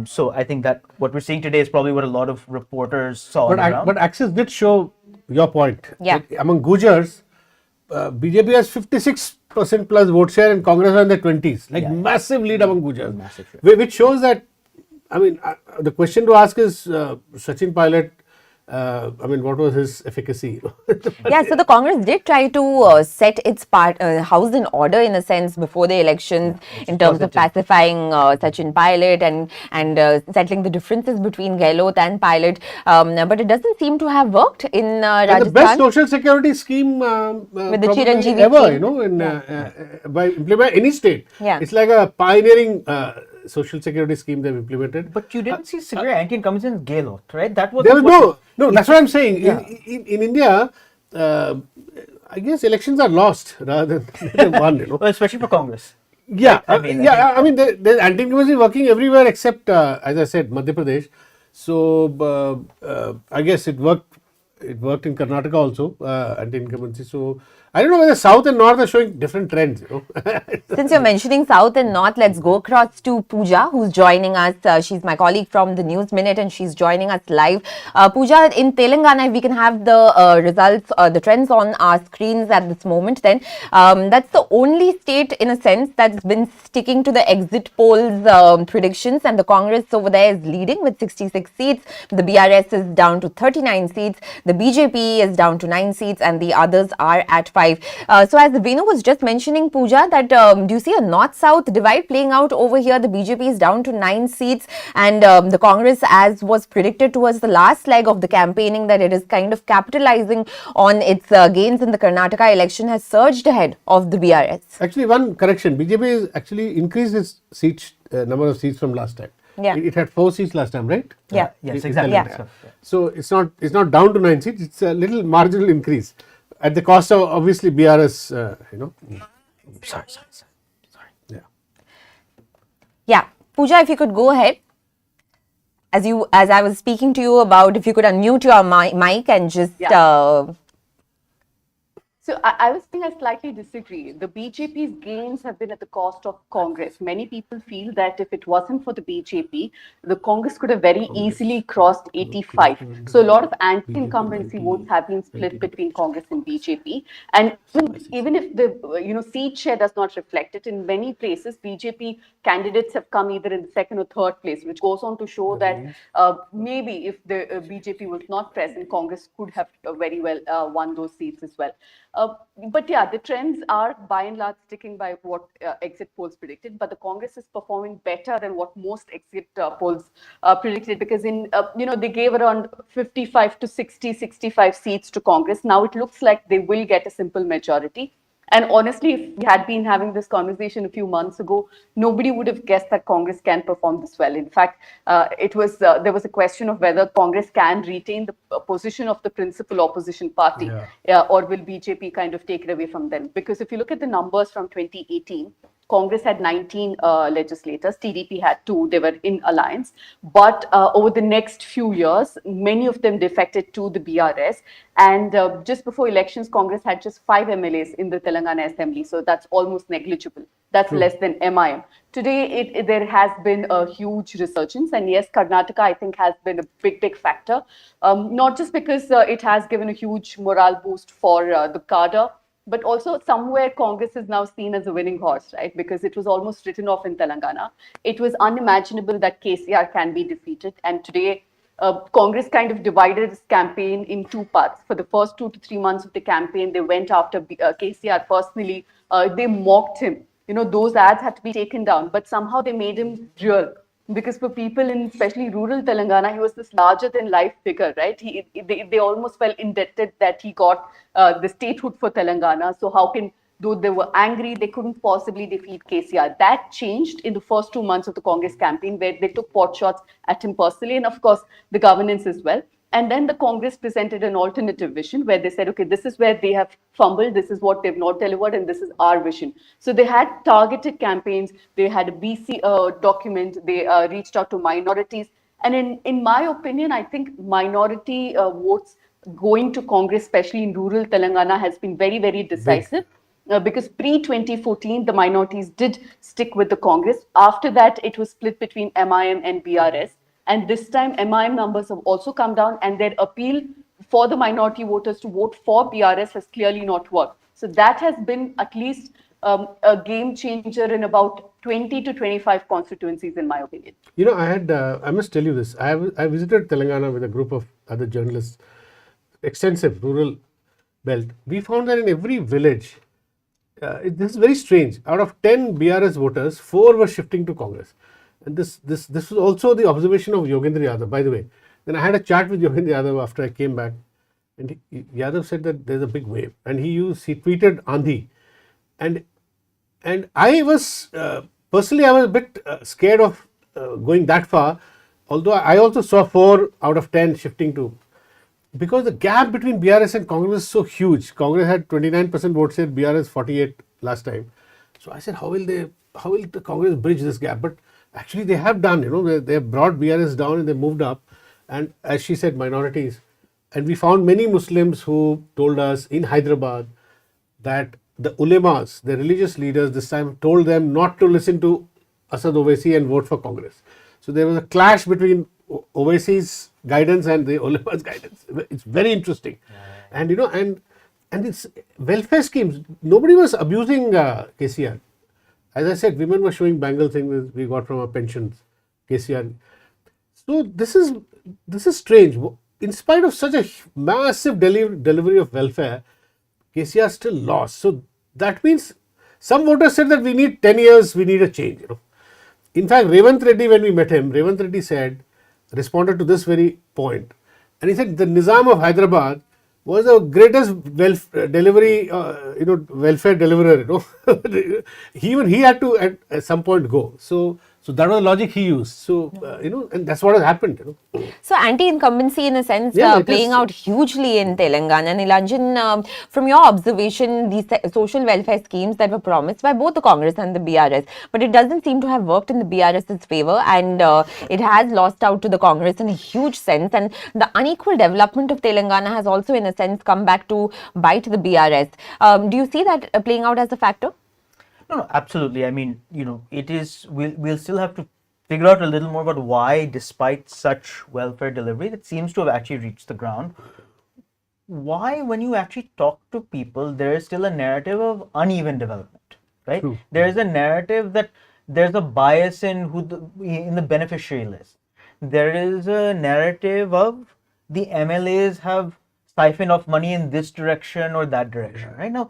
So I think that what we're seeing today is probably what a lot of reporters saw on the ground. But Axis did show your point. Yeah. Like, among Gujars, BJP has 56% plus vote share and Congress are in the 20s. Like massive lead among Gujars. Massive share. Which shows that, I mean, the question to ask is Sachin Pilot, I mean, what was his efficacy? Yeah, so the Congress did try to set its house in order in a sense before the elections in terms of pacifying Sachin Pilot and settling the differences between Gehlot and Pilot. But it doesn't seem to have worked in Rajasthan. The best social security scheme with the probably Chiranjeevi ever, scheme. you know, in, by implementing any state. Yeah. It's like a pioneering social security scheme they've implemented. But you didn't see severe anti-incumbents in Gehlot, right? That was There was no, that's what I'm saying. In India, I guess elections are lost rather than won, you know. Well, especially for Congress. Yeah, I mean, there's anti-incumbency working everywhere except, as I said, Madhya Pradesh. So I guess it worked. It worked in Karnataka also, anti-incumbency. So I don't know whether South and North are showing different trends. You know? Since you're mentioning South and North, let's go across to Pooja, who's joining us. She's my colleague from the News Minute, and she's joining us live. Pooja, in Telangana, if we can have the results, the trends on our screens at this moment, then that's the only state, in a sense, that's been sticking to the exit polls predictions, and the Congress over there is leading with 66 seats. The BRS is down to 39 seats. The BJP is down to 9 seats, and the others are at 5. So as Venu was just mentioning, Pooja, that do you see a north-south divide playing out over here? The BJP is down to 9 seats, and the Congress, as was predicted towards the last leg of the campaigning, that it is kind of capitalizing on its gains in the Karnataka election, has surged ahead of the BRS. Actually, one correction: BJP has actually increased its seats, number of seats from last time. Yeah. It had 4 seats last time, right? Yeah. Yes, In exactly. Telangana. So it's not down to 9 seats. It's a little marginal increase at the cost of obviously BRS. You know. Sorry. Yeah. Yeah, Pooja, if you could go ahead. As I was speaking to you about, if you could unmute your mic and just. So I was saying I slightly disagree. The BJP's gains have been at the cost of Congress. Many people feel that if it wasn't for the BJP, the Congress could have very easily crossed 85. So a lot of anti-incumbency votes have been split between Congress and BJP. And even if the seat share does not reflect it, in many places BJP candidates have come either in the second or third place, which goes on to show that maybe if the BJP was not present, Congress could have very well won those seats as well. But yeah, the trends are by and large sticking by what exit polls predicted, but the Congress is performing better than what most exit polls predicted, because they gave around 55 to 65 seats to Congress. Now it looks like they will get a simple majority. And honestly, if we had been having this conversation a few months ago, nobody would have guessed that Congress can perform this well. In fact, there was a question of whether Congress can retain the position of the principal opposition party, or will BJP kind of take it away from them? Because if you look at the numbers from 2018, Congress had 19 legislators, TDP had 2, they were in alliance. But over the next few years, many of them defected to the BRS. And just before elections, Congress had just 5 MLAs in the Telangana Assembly. So that's almost negligible. That's True. less than MIM. Today, there has been a huge resurgence. And yes, Karnataka, I think, has been a big factor. Not just because it has given a huge morale boost for the cadre, but also somewhere Congress is now seen as a winning horse, right? Because it was almost written off in Telangana. It was unimaginable that KCR can be defeated. And today, Congress kind of divided its campaign in 2 parts. For the first 2 to 3 months of the campaign, they went after KCR personally. They mocked him. You know, those ads had to be taken down, but somehow they made him real. Because for people in especially rural Telangana, he was this larger than life figure, right? They almost felt indebted that he got the statehood for Telangana. So how can, though they were angry, they couldn't possibly defeat KCR. That changed in the first 2 months of the Congress campaign, where they took pot shots at him personally, and of course, the governance as well. And then the Congress presented an alternative vision where they said, okay, this is where they have fumbled, this is what they've not delivered, and this is our vision. So they had targeted campaigns, they had a BC document, they reached out to minorities. And in my opinion, I think minority votes going to Congress, especially in rural Telangana, has been very decisive. Because pre-2014, the minorities did stick with the Congress. After that, it was split between MIM and BRS. And this time, MIM numbers have also come down, and their appeal for the minority voters to vote for BRS has clearly not worked. So that has been at least a game changer in about 20 to 25 constituencies, in my opinion. You know, I must tell you this. I visited Telangana with a group of other journalists, extensive rural belt. We found that in every village, this is very strange. Out of 10 BRS voters, 4 were shifting to Congress. And this was also the observation of Yogendra Yadav, by the way. Then I had a chat with Yogendra Yadav after I came back, and Yadav said that there's a big wave, and he tweeted Andhi, and I was personally I was a bit scared of going that far, although I also saw 4 out of 10 shifting to, because the gap between BRS and Congress is so huge. Congress had 29% vote share, BRS 48 last time. So I said, how will the Congress bridge this gap? But actually, they have done, you know, they have brought BRS down and they moved up. And as she said, minorities. And we found many Muslims who told us in Hyderabad that the ulemas, the religious leaders this time, told them not to listen to Asad Owaisi and vote for Congress. So there was a clash between Owaisi's guidance and the ulema's guidance. It's very interesting. And, you know, and it's welfare schemes. Nobody was abusing KCR. As I said, women were showing bangle things we got from our pensions, KCR. So this is strange. In spite of such a massive delivery of welfare, KCR still lost. So that means some voters said that we need 10 years, we need a change. You know. In fact, Revant Reddy, when we met him, Revant Reddy responded to this very point. And he said the Nizam of Hyderabad was the greatest welfare deliverer. You know, even he had to at some point go. So that was the logic he used. So you know, and that's what has happened. You know. So anti-incumbency, in a sense, playing out hugely in Telangana. Nilanjan, from your observation, these social welfare schemes that were promised by both the Congress and the BRS, but it doesn't seem to have worked in the BRS's favor, and it has lost out to the Congress in a huge sense. And the unequal development of Telangana has also, in a sense, come back to bite the BRS. Do you see that playing out as a factor? No, absolutely. I mean, you know, it is, we'll still have to figure out a little more about why, despite such welfare delivery that seems to have actually reached the ground, why, when you actually talk to people, there is still a narrative of uneven development, right? True. There is a narrative that there's a bias in in the beneficiary list. There is a narrative of the MLAs have siphoned off money in this direction or that direction, right? Now,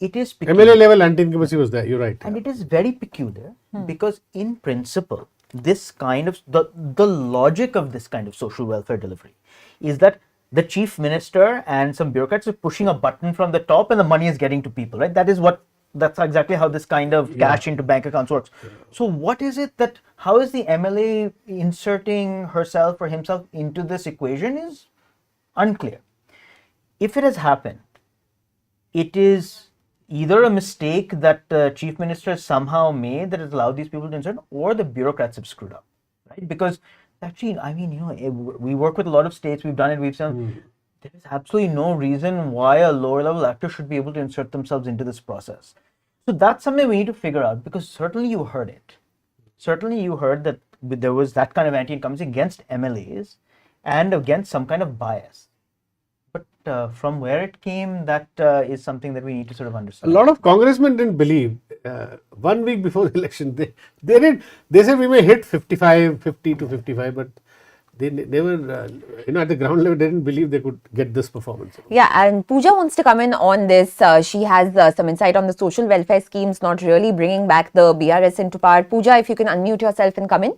it is peculiar. MLA level anti-incumbency was there, you're right. And it is very peculiar because in principle, this kind of, the logic of this kind of social welfare delivery is that the chief minister and some bureaucrats are pushing a button from the top and the money is getting to people, right? That's exactly how this kind of cash into bank accounts works. So what is it how is the MLA inserting herself or himself into this equation is unclear. If it has happened, it is either a mistake that the chief minister somehow made that has allowed these people to insert, or the bureaucrats have screwed up, right? Because actually, I mean, we work with a lot of states. We've done it. We've done. There is absolutely no reason why a lower level actor should be able to insert themselves into this process. So that's something we need to figure out, because certainly you heard it. Certainly you heard that there was that kind of anti-incumbency against MLAs and against some kind of bias. But from where it came, that is something that we need to sort of A understand. lot of congressmen didn't believe. 1 week before the election, they said we may hit 50 to 55, but they were, at the ground level, they didn't believe they could get this performance. Yeah, and Pooja wants to come in on this. She has some insight on the social welfare schemes not really bringing back the BRS into power. Pooja, if you can unmute yourself and come in.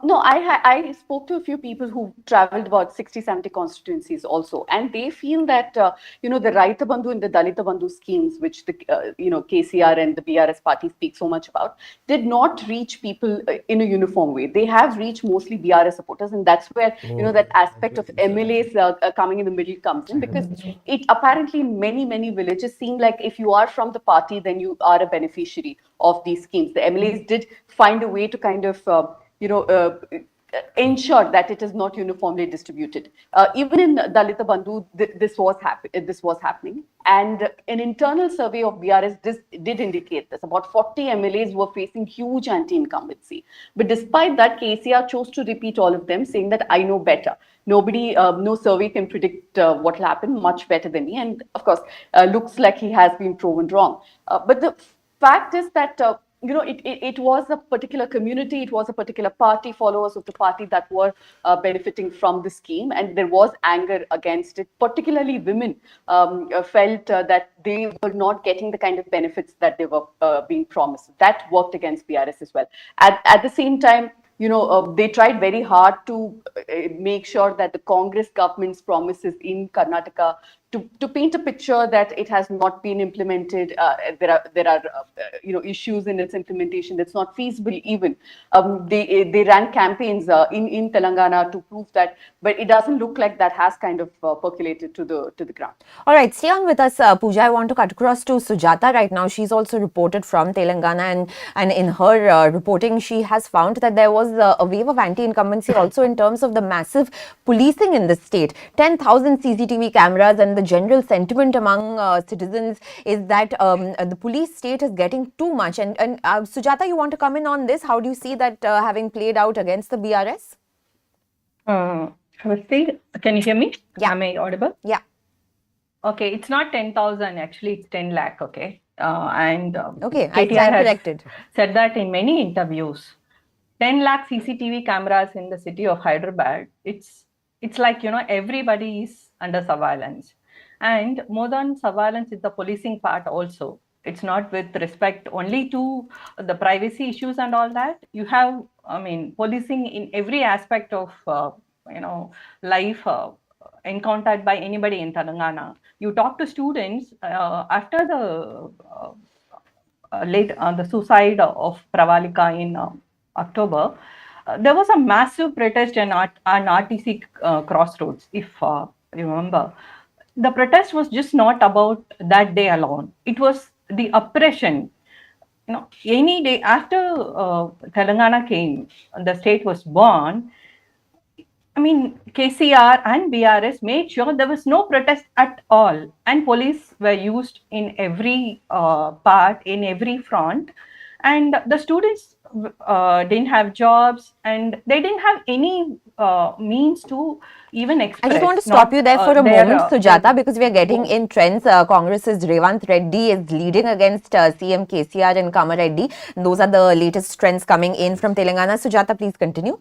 No, I spoke to a few people who traveled about 60, 70 constituencies also, and they feel that, the Raita Bandhu and the Dalita Bandhu schemes, which the, KCR and the BRS party speak so much about, did not reach people in a uniform way. They have reached mostly BRS supporters, and that's where, that aspect of MLAs coming in the middle comes in, because it apparently in many, many villages seem like if you are from the party, then you are a beneficiary of these schemes. The MLAs did find a way to kind of, ensure that it is not uniformly distributed. Even in Dalita Bandhu, this was happening. And an internal survey of BRS did indicate this. About 40 MLAs were facing huge anti-incumbency. But despite that, KCR chose to repeat all of them, saying that I know better. Nobody, no survey can predict what will happen much better than me. And of course, looks like he has been proven wrong. But the fact is that it was a particular community, it was a particular party, followers of the party that were benefiting from the scheme, and there was anger against it. Particularly women felt that they were not getting the kind of benefits that they were being promised. That worked against BRS as well. At the same time, they tried very hard to make sure that the Congress government's promises in Karnataka to paint a picture that it has not been implemented. There are issues in its implementation. That's not feasible even. They ran campaigns in Telangana to prove that, but it doesn't look like that has kind of percolated to the ground. All right, stay on with us, Pooja. I want to cut across to Sujata right now. She's also reported from Telangana, and in her reporting, she has found that there was a wave of anti-incumbency also in terms of the massive policing in the state. 10,000 CCTV cameras, and the general sentiment among citizens is that the police state is getting too much. And Sujata, you want to come in on this? How do you see that having played out against the BRS? Can you hear me? Yeah. Am I audible? Yeah. Okay, it's not 10,000, actually it's 10 lakh, okay? Okay, KTR I'm has corrected. said that in many interviews. 10 lakh CCTV cameras in the city of Hyderabad, it's like, everybody is under surveillance. And more than surveillance is the policing part also. It's not with respect only to the privacy issues and all that. You have, policing in every aspect of, life encountered by anybody in Telangana. You talk to students after the the suicide of Pravalika in October. There was a massive protest on RTC crossroads, if you remember. The protest was just not about that day alone. It was the oppression. Any day after Telangana came, the state was born, KCR and BRS made sure there was no protest at all, and police were used in every part, in every front, and the students didn't have jobs, and they didn't have any means to even express. I just want to stop you there for a moment, Sujata, because we are getting in trends. Congress's Revant Reddy is leading against CM KCR and Kamar Reddy. Those are the latest trends coming in from Telangana. Sujata, please continue.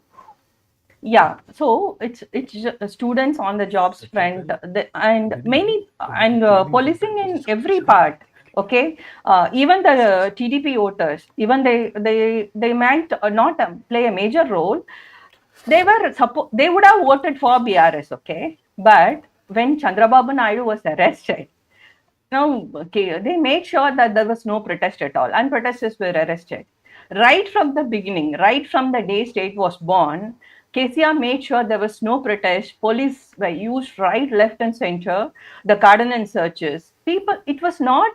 Yeah, so it's students on the jobs front, and policing in every part. Okay, even the TDP voters, even they might not play a major role. They would have voted for BRS. Okay, but when Chandrababu Naidu was arrested, they made sure that there was no protest at all, and protesters were arrested. Right from the beginning, right from the day state was born, KCR made sure there was no protest. Police were used right, left, and center. The cardinal searches. people, it was not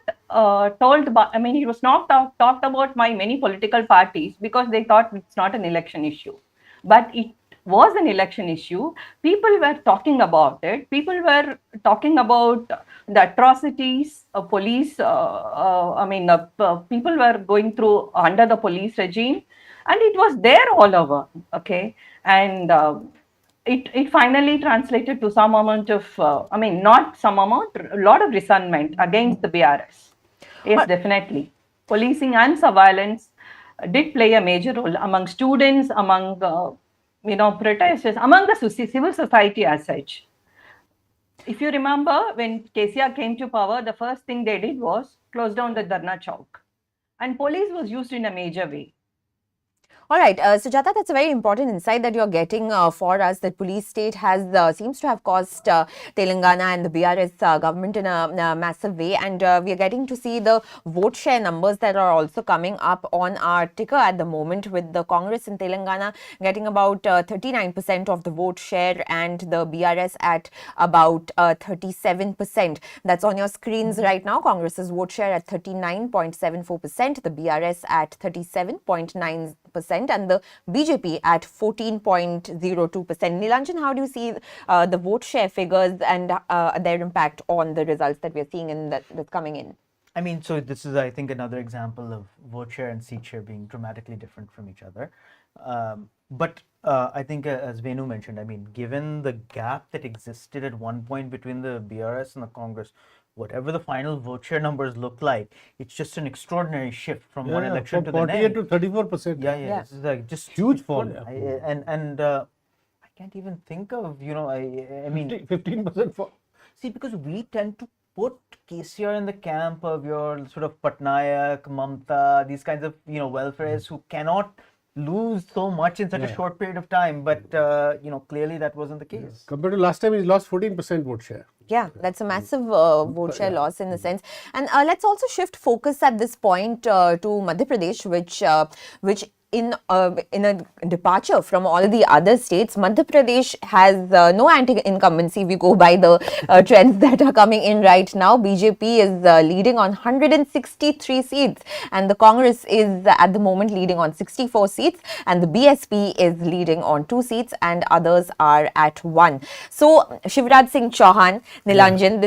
told by, I mean, it was not talked about by many political parties because they thought it's not an election issue. But it was an election issue. People were talking about it. People were talking about the atrocities of police. People were going through under the police regime, and it was there all over. Okay, and it finally translated to some amount of, not some amount, a lot of resentment against the BRS. Yes, definitely. Policing and surveillance did play a major role among students, among protesters, among the civil society as such. If you remember, when KCR came to power, the first thing they did was close down the Dharna Chowk. And police was used in a major way. All right, Sujata, that's a very important insight that you're getting for us, that police state has seems to have caused Telangana and the BRS government in a massive way, and we are getting to see the vote share numbers that are also coming up on our ticker at the moment, with the Congress in Telangana getting about 39% of the vote share and the BRS at about 37%. That's on your screens right now. Congress's vote share at 39.74%, the BRS at 37.9%, and the BJP at 14.02%. Nilanjan, how do you see the vote share figures and their impact on the results that we're seeing that's coming in? I mean, so this is, I think, another example of vote share and seat share being dramatically different from each other. But I think, as Venu mentioned, I mean, given the gap that existed at one point between the BRS and the Congress, whatever the final vote share numbers look like, it's just an extraordinary shift from one election to the next. 48 to 34%. Yeah. This is like just huge fall. And I can't even think of, I mean, 15% fall. See, because we tend to put KCR in the camp of your sort of Patnaik, Mamta, these kinds of, welfareists who cannot lose so much in such a short period of time, but clearly that wasn't the case. Compared to last time, he lost 14% vote share. Yeah, that's a massive vote share loss in a sense. And let's also shift focus at this point to Madhya Pradesh, which in a departure from all the other states, Madhya Pradesh has no anti-incumbency. If we go by the trends that are coming in right now, BJP is leading on 163 seats, and the Congress is at the moment leading on 64 seats, and the BSP is leading on 2 seats, and others are at 1. So Shivraj Singh Chauhan, Nilanjan,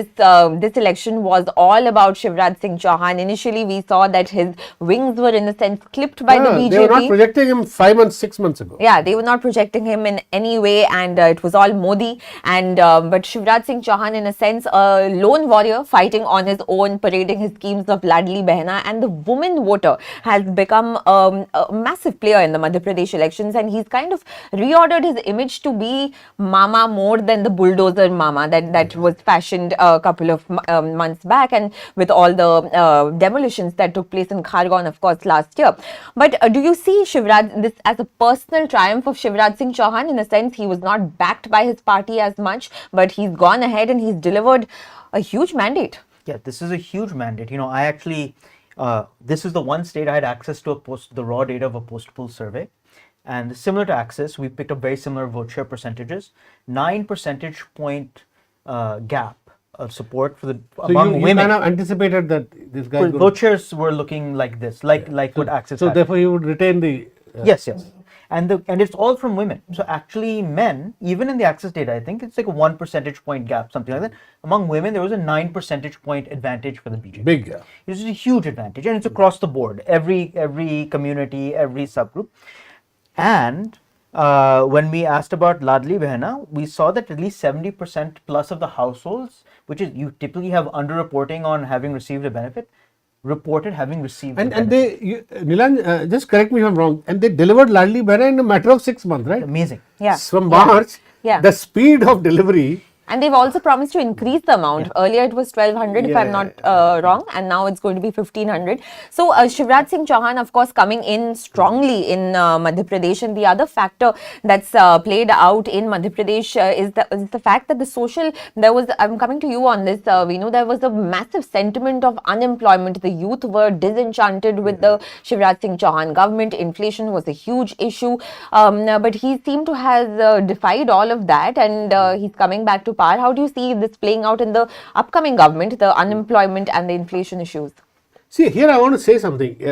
this election was all about Shivraj Singh Chauhan. Initially, we saw that his wings were in a sense clipped by the BJP. They were not projecting him 6 months ago. Yeah, they were not projecting him in any way, and it was all Modi. And but Shivraj Singh Chauhan, in a sense, a lone warrior fighting on his own, parading his schemes of Ladli Behna, and the woman voter has become a massive player in the Madhya Pradesh elections, and he's kind of reordered his image to be Mama more than the bulldozer Mama that was fashioned a couple of months back, and with all the demolitions that took place in Khargone, of course, last year. But do you see this as a personal triumph of Shivraj Singh Chauhan? In a sense, he was not backed by his party as much, but he's gone ahead and he's delivered a huge mandate. Yeah, this is a huge mandate. I actually, this is the one state I had access to the raw data of a post-poll survey. And similar to Access, we picked up very similar vote share percentages, 9 percentage point gap of support for among women. You kind of anticipated that this guy. Vote shares were looking like this, like what Access. So therefore, you would retain the. Yes, and it's all from women. So actually, men, even in the Access data, I think it's like a 1 percentage point gap, something like that. Among women, there was a 9 percentage point advantage for the BJP. Big, yeah. This is a huge advantage, and it's across the board. Every community, every subgroup, and. When we asked about Ladli Behna, we saw that at least 70% plus of the households, which is you typically have underreporting on having received a benefit, reported having received. And Nilan, just correct me if I'm wrong. And they delivered Ladli Behna in a matter of 6 months, right? Amazing. Yeah. From March, the speed of delivery. And they've also promised to increase the amount. Earlier it was 1,200 if I'm not wrong, and now it's going to be 1,500. So Shivraj Singh Chauhan, of course, coming in strongly in Madhya Pradesh. And the other factor that's played out in Madhya Pradesh is the fact that I'm coming to you on this, we know there was a massive sentiment of unemployment. The youth were disenchanted with the Shivraj Singh Chauhan government. Inflation was a huge issue. But he seemed to have defied all of that, and he's coming back to power. How do you see this playing out in the upcoming government, the unemployment and the inflation issues? See, here I want to say something.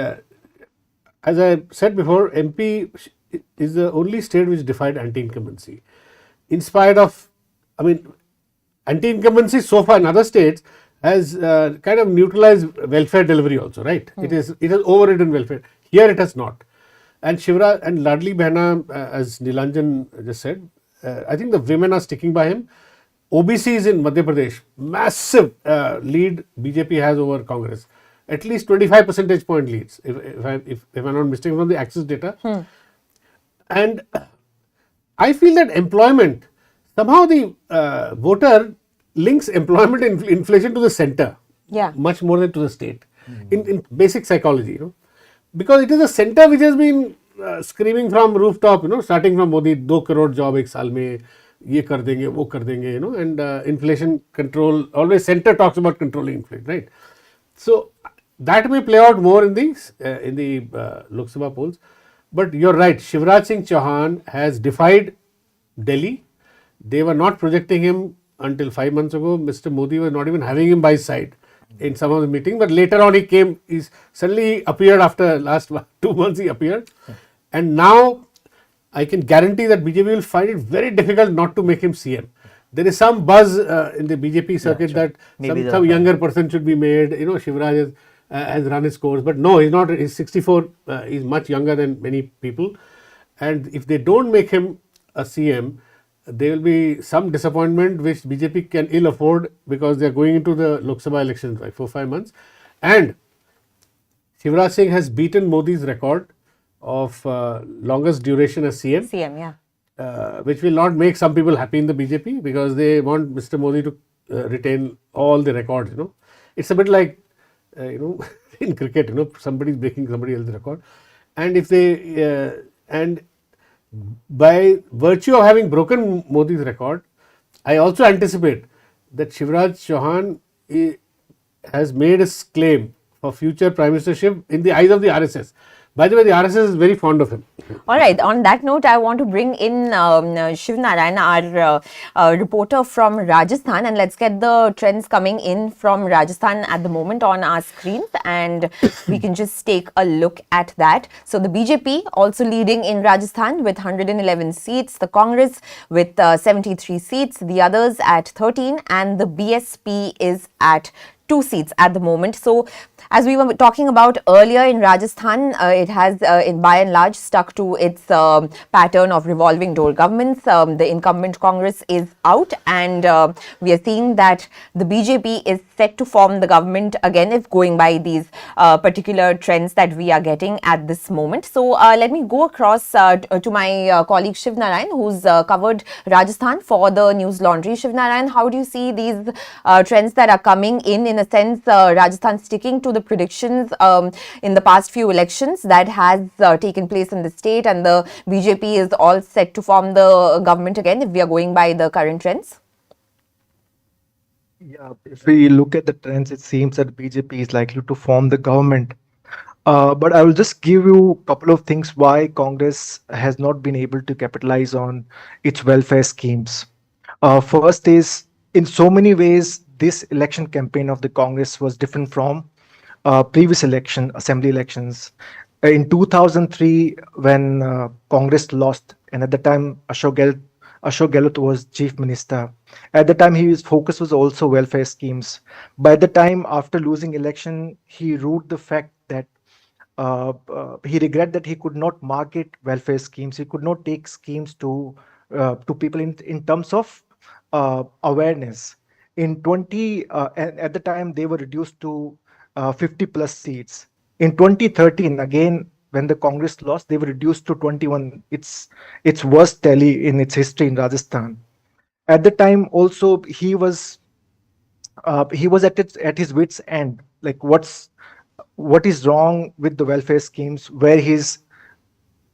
As I said before, MP is the only state which defied anti-incumbency. In spite of, I mean, anti-incumbency so far in other states has kind of neutralized welfare delivery also, right? It has overridden welfare. Here it has not. And Shivraj and Ladli Behna, as Nilanjan just said, I think the women are sticking by him. OBCs in Madhya Pradesh, massive lead BJP has over Congress. At least 25 percentage point leads, if I'm not mistaken from the Axis data. And I feel that employment, somehow the voter links employment and inflation to the center, much more than to the state, in basic psychology, you know, because it is a center which has been screaming from rooftop, you know, starting from Modi, 2 crore job ek saal mein, ye kar denge, wo kar denge, you know, and inflation control, always center talks about controlling inflation, right? So that may play out more in the Lok Sabha polls. But you're right, Shivraj Singh Chauhan has defied Delhi. They were not projecting him until 5 months ago. Mr. Modi was not even having him by his side in some of the meetings. But later on he came, he suddenly appeared after last 2 months he appeared. And now I can guarantee that BJP will find it very difficult not to make him CM. There is some buzz in the BJP circuit that some younger person should be made. You know, Shivraj has run his course, but no, he's not. He's 64. He's much younger than many people, and if they don't make him a CM, there will be some disappointment which BJP can ill afford, because they are going into the Lok Sabha elections like 4-5 months, and Shivraj Singh has beaten Modi's record of longest duration as CM. Which will not make some people happy in the BJP, because they want Mr. Modi to retain all the records. You know, it's a bit like you know, in cricket, you know, somebody is breaking somebody else's record, and if they and by virtue of having broken Modi's record, I also anticipate that Shivraj Chauhan has made his claim for future prime ministership in the eyes of the RSS. By the way, the RSS is very fond of him. All right. On that note, I want to bring in Shiv Narayan, our reporter from Rajasthan, and let's get the trends coming in from Rajasthan at the moment on our screens, and we can just take a look at that. So the BJP also leading in Rajasthan with 111 seats, the Congress with 73 seats, the others at 13, and the BSP is at 2 seats at the moment. So as we were talking about earlier, in Rajasthan, it has by and large stuck to its pattern of revolving door governments. The incumbent Congress is out, and we are seeing that the BJP is set to form the government again, if going by these particular trends that we are getting at this moment. So let me go across to my colleague Shiv Narayan, who's covered Rajasthan for the Newslaundry. Shiv Narayan, how do you see these trends that are coming in a sense, Rajasthan sticking to the predictions in the past few elections that has taken place in the state, and the BJP is all set to form the government again, if we are going by the current trends? Yeah, if we look at the trends, it seems that BJP is likely to form the government. But I will just give you a couple of things why Congress has not been able to capitalize on its welfare schemes. First is, in so many ways, this election campaign of the Congress was different from previous assembly elections. In 2003, when Congress lost, and at the time Ashok Gehlot was chief minister, at the time his focus was also welfare schemes. By the time after losing election, he ruled the fact that he regretted that he could not market welfare schemes. He could not take schemes to people in terms of awareness. In at the time they were reduced to 50 plus seats. In 2013, again, when the Congress lost, they were reduced to 21. It's worst tally in its history in Rajasthan. At the time, also he was at his wit's end. Like, what is wrong with the welfare schemes? What is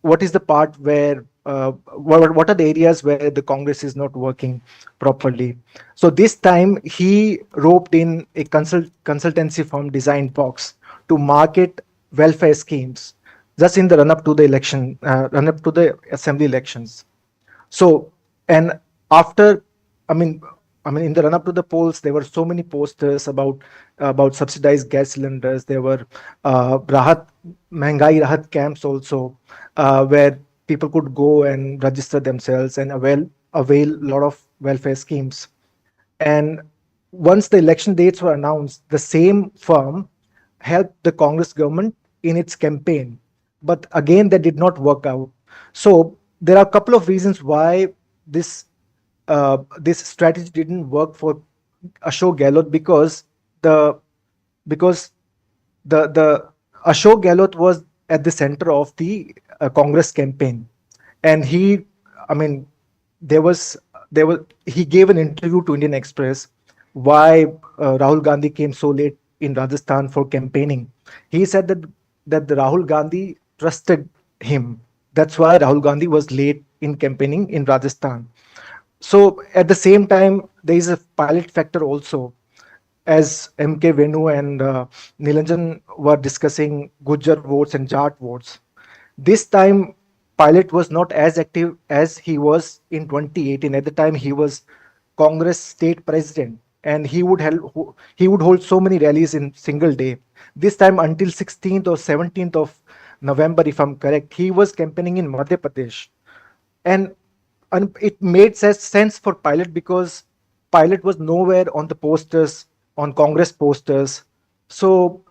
the part where what are the areas where the Congress is not working properly? So this time he roped in a consultancy firm, Design Box, to market welfare schemes just in the run-up to the election, run-up to the assembly elections. So, and after, I mean, I mean, in the run-up to the polls, there were so many posters about subsidized gas cylinders. There were Mehengai Rahat camps also, where people could go and register themselves and avail a lot of welfare schemes. And once the election dates were announced, the same firm helped the Congress government in its campaign. But again, that did not work out. So there are a couple of reasons why this strategy didn't work for Ashok Gehlot, because the Ashok Gehlot was at the center of the Congress campaign, and he gave an interview to Indian Express why Rahul Gandhi came so late in Rajasthan for campaigning. He said that the Rahul Gandhi trusted him. That's why Rahul Gandhi was late in campaigning in Rajasthan. So at the same time, there is a pilot factor also, as MK Venu and Nilanjan were discussing Gujjar votes and Jat votes. This time, Pilot was not as active as he was in 2018. At the time, he was Congress state president, and he would hold so many rallies in single day. This time, until 16th or 17th of November, if I'm correct, he was campaigning in Madhya Pradesh, and it made sense for Pilot because Pilot was nowhere on the posters, on Congress posters. So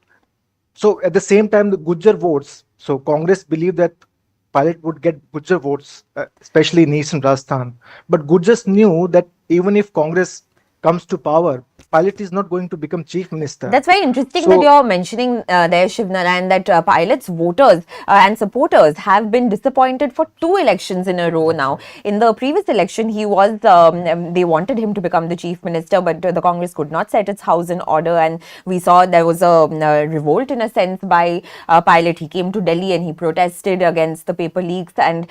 at the same time, the Gujjar votes. So Congress believed that Pilot would get Gujjar votes, especially in Eastern Rajasthan. But Gujjars knew that even if Congress comes to power, Pilot is not going to become chief minister. That's very interesting that you're mentioning there, Shiv Narayan, that Pilot's voters and supporters have been disappointed for 2 elections in a row now. In the previous election, he was they wanted him to become the chief minister, but the Congress could not set its house in order, and we saw there was a revolt in a sense by Pilot. He came to Delhi and he protested against the paper leaks, and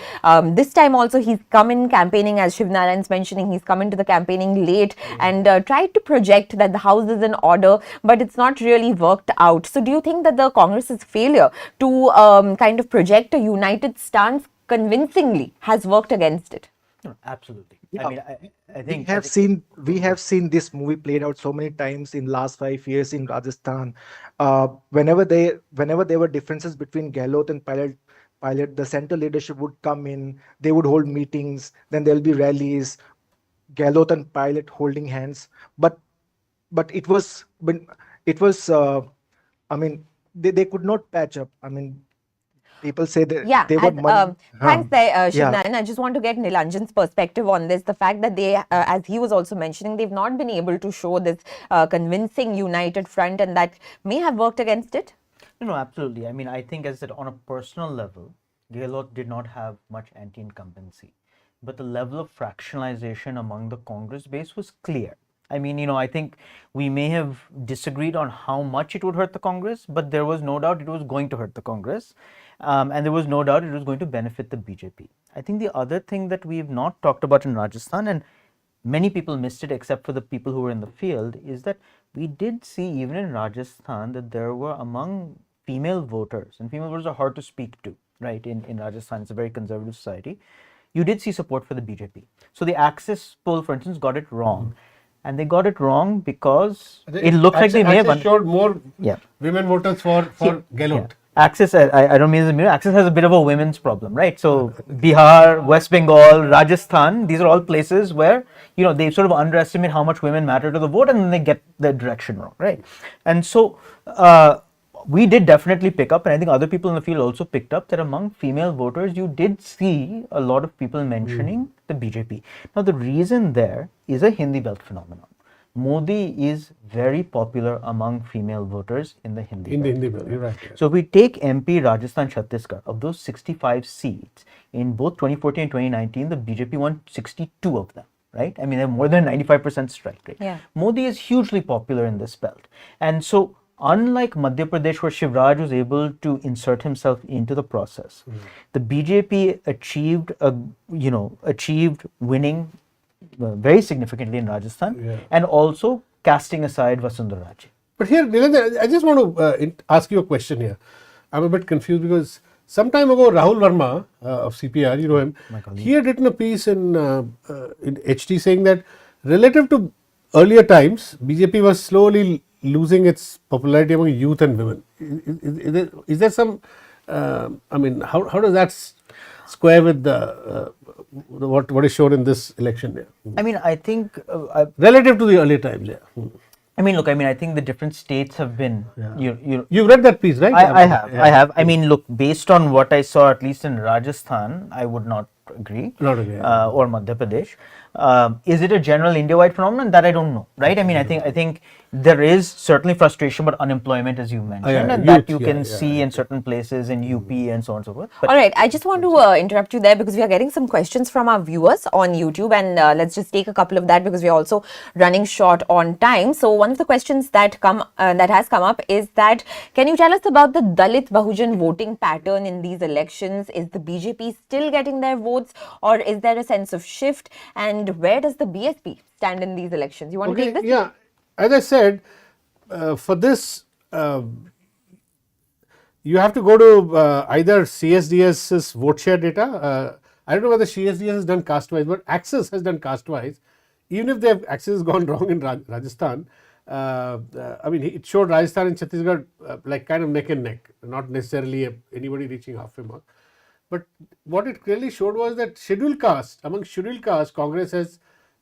this time also he's come in campaigning, as Shiv Narayan's mentioning, he's come into the campaigning late and tried to project that the house is in order, but it's not really worked out. So do you think that the Congress's failure to kind of project a united stance convincingly has worked against it? No, absolutely. Yeah. I mean, I think we have seen this movie played out so many times in last 5 years in Rajasthan. Whenever there were differences between Gehlot and Pilot, the central leadership would come in, they would hold meetings, then there'll be rallies, Gehlot and Pilot holding hands, but they could not patch up. I mean, people say that they were thanks there, Shiv Narayan. I just want to get Nilanjan's perspective on this. The fact that they, as he was also mentioning, they've not been able to show this convincing united front, and that may have worked against it. No, absolutely. I mean, I think, as I said, on a personal level, Gehlot did not have much anti-incumbency, but the level of fractionalization among the Congress base was clear. I mean, I think we may have disagreed on how much it would hurt the Congress, but there was no doubt it was going to hurt the Congress, and there was no doubt it was going to benefit the BJP. I think the other thing that we've not talked about in Rajasthan, and many people missed it except for the people who were in the field, is that we did see even in Rajasthan that there were among female voters, and female voters are hard to speak to, right? In Rajasthan, it's a very conservative society. You did see support for the BJP. So the Axis poll, for instance, got it wrong. And they got it wrong because it looked like they may have showed more women voters for Gehlot. Axis, I don't mean as a mirror. Axis has a bit of a women's problem, right? So Bihar, West Bengal, Rajasthan, these are all places where, they sort of underestimate how much women matter to the vote, and then they get the direction wrong, right? And so we did definitely pick up, and I think other people in the field also picked up, that among female voters, you did see a lot of people mentioning the BJP. Now, the reason there is a Hindi belt phenomenon. Modi is very popular among female voters in the Hindi belt. Hindi belt, you're right. Yeah. So if we take MP, Rajasthan, Chhattisgarh, of those 65 seats, in both 2014 and 2019, the BJP won 62 of them. Right? I mean, they have more than 95% strike rate. Yeah. Modi is hugely popular in this belt. And so, unlike Madhya Pradesh, where Shivraj was able to insert himself into the process, the BJP achieved winning very significantly in Rajasthan, and also casting aside Vasundhara Raje. But here, Nilanjan, I just want to ask you a question here. I'm a bit confused because some time ago, Rahul Verma of CPR, you know him, he had written a piece in HT saying that relative to earlier times, BJP was slowly losing its popularity among youth and women. Is there some, I mean, how does that square with what is shown in this election? Yeah. I mean, I think relative to the earlier times, yeah. I mean, look, I mean, I think the different states have been. You've read that piece, right? I have. I have. I mean, look, based on what I saw, at least in Rajasthan, I would not agree. Not agree. Or Madhya Pradesh. Is it a general India-wide phenomenon? That I don't know, right? I mean, I think there is certainly frustration about unemployment, as you mentioned, and that you can see in certain places in UP and so on and so forth. All right, I just want to interrupt you there because we are getting some questions from our viewers on YouTube, and let's just take a couple of that because we are also running short on time. So one of the questions that has come up is that, can you tell us about the Dalit Bahujan voting pattern in these elections? Is the BJP still getting their votes, or is there a sense of shift? And where does the BSP stand in these elections? You want to take this? Yeah, as I said, for this, you have to go to either CSDS's vote share data. I don't know whether CSDS has done caste-wise, but Axis has done caste-wise. Even if their Axis has gone wrong in Rajasthan, I mean, it showed Rajasthan and Chhattisgarh like kind of neck and neck, not necessarily anybody reaching halfway mark. But what it clearly showed was that among scheduled caste, Congress has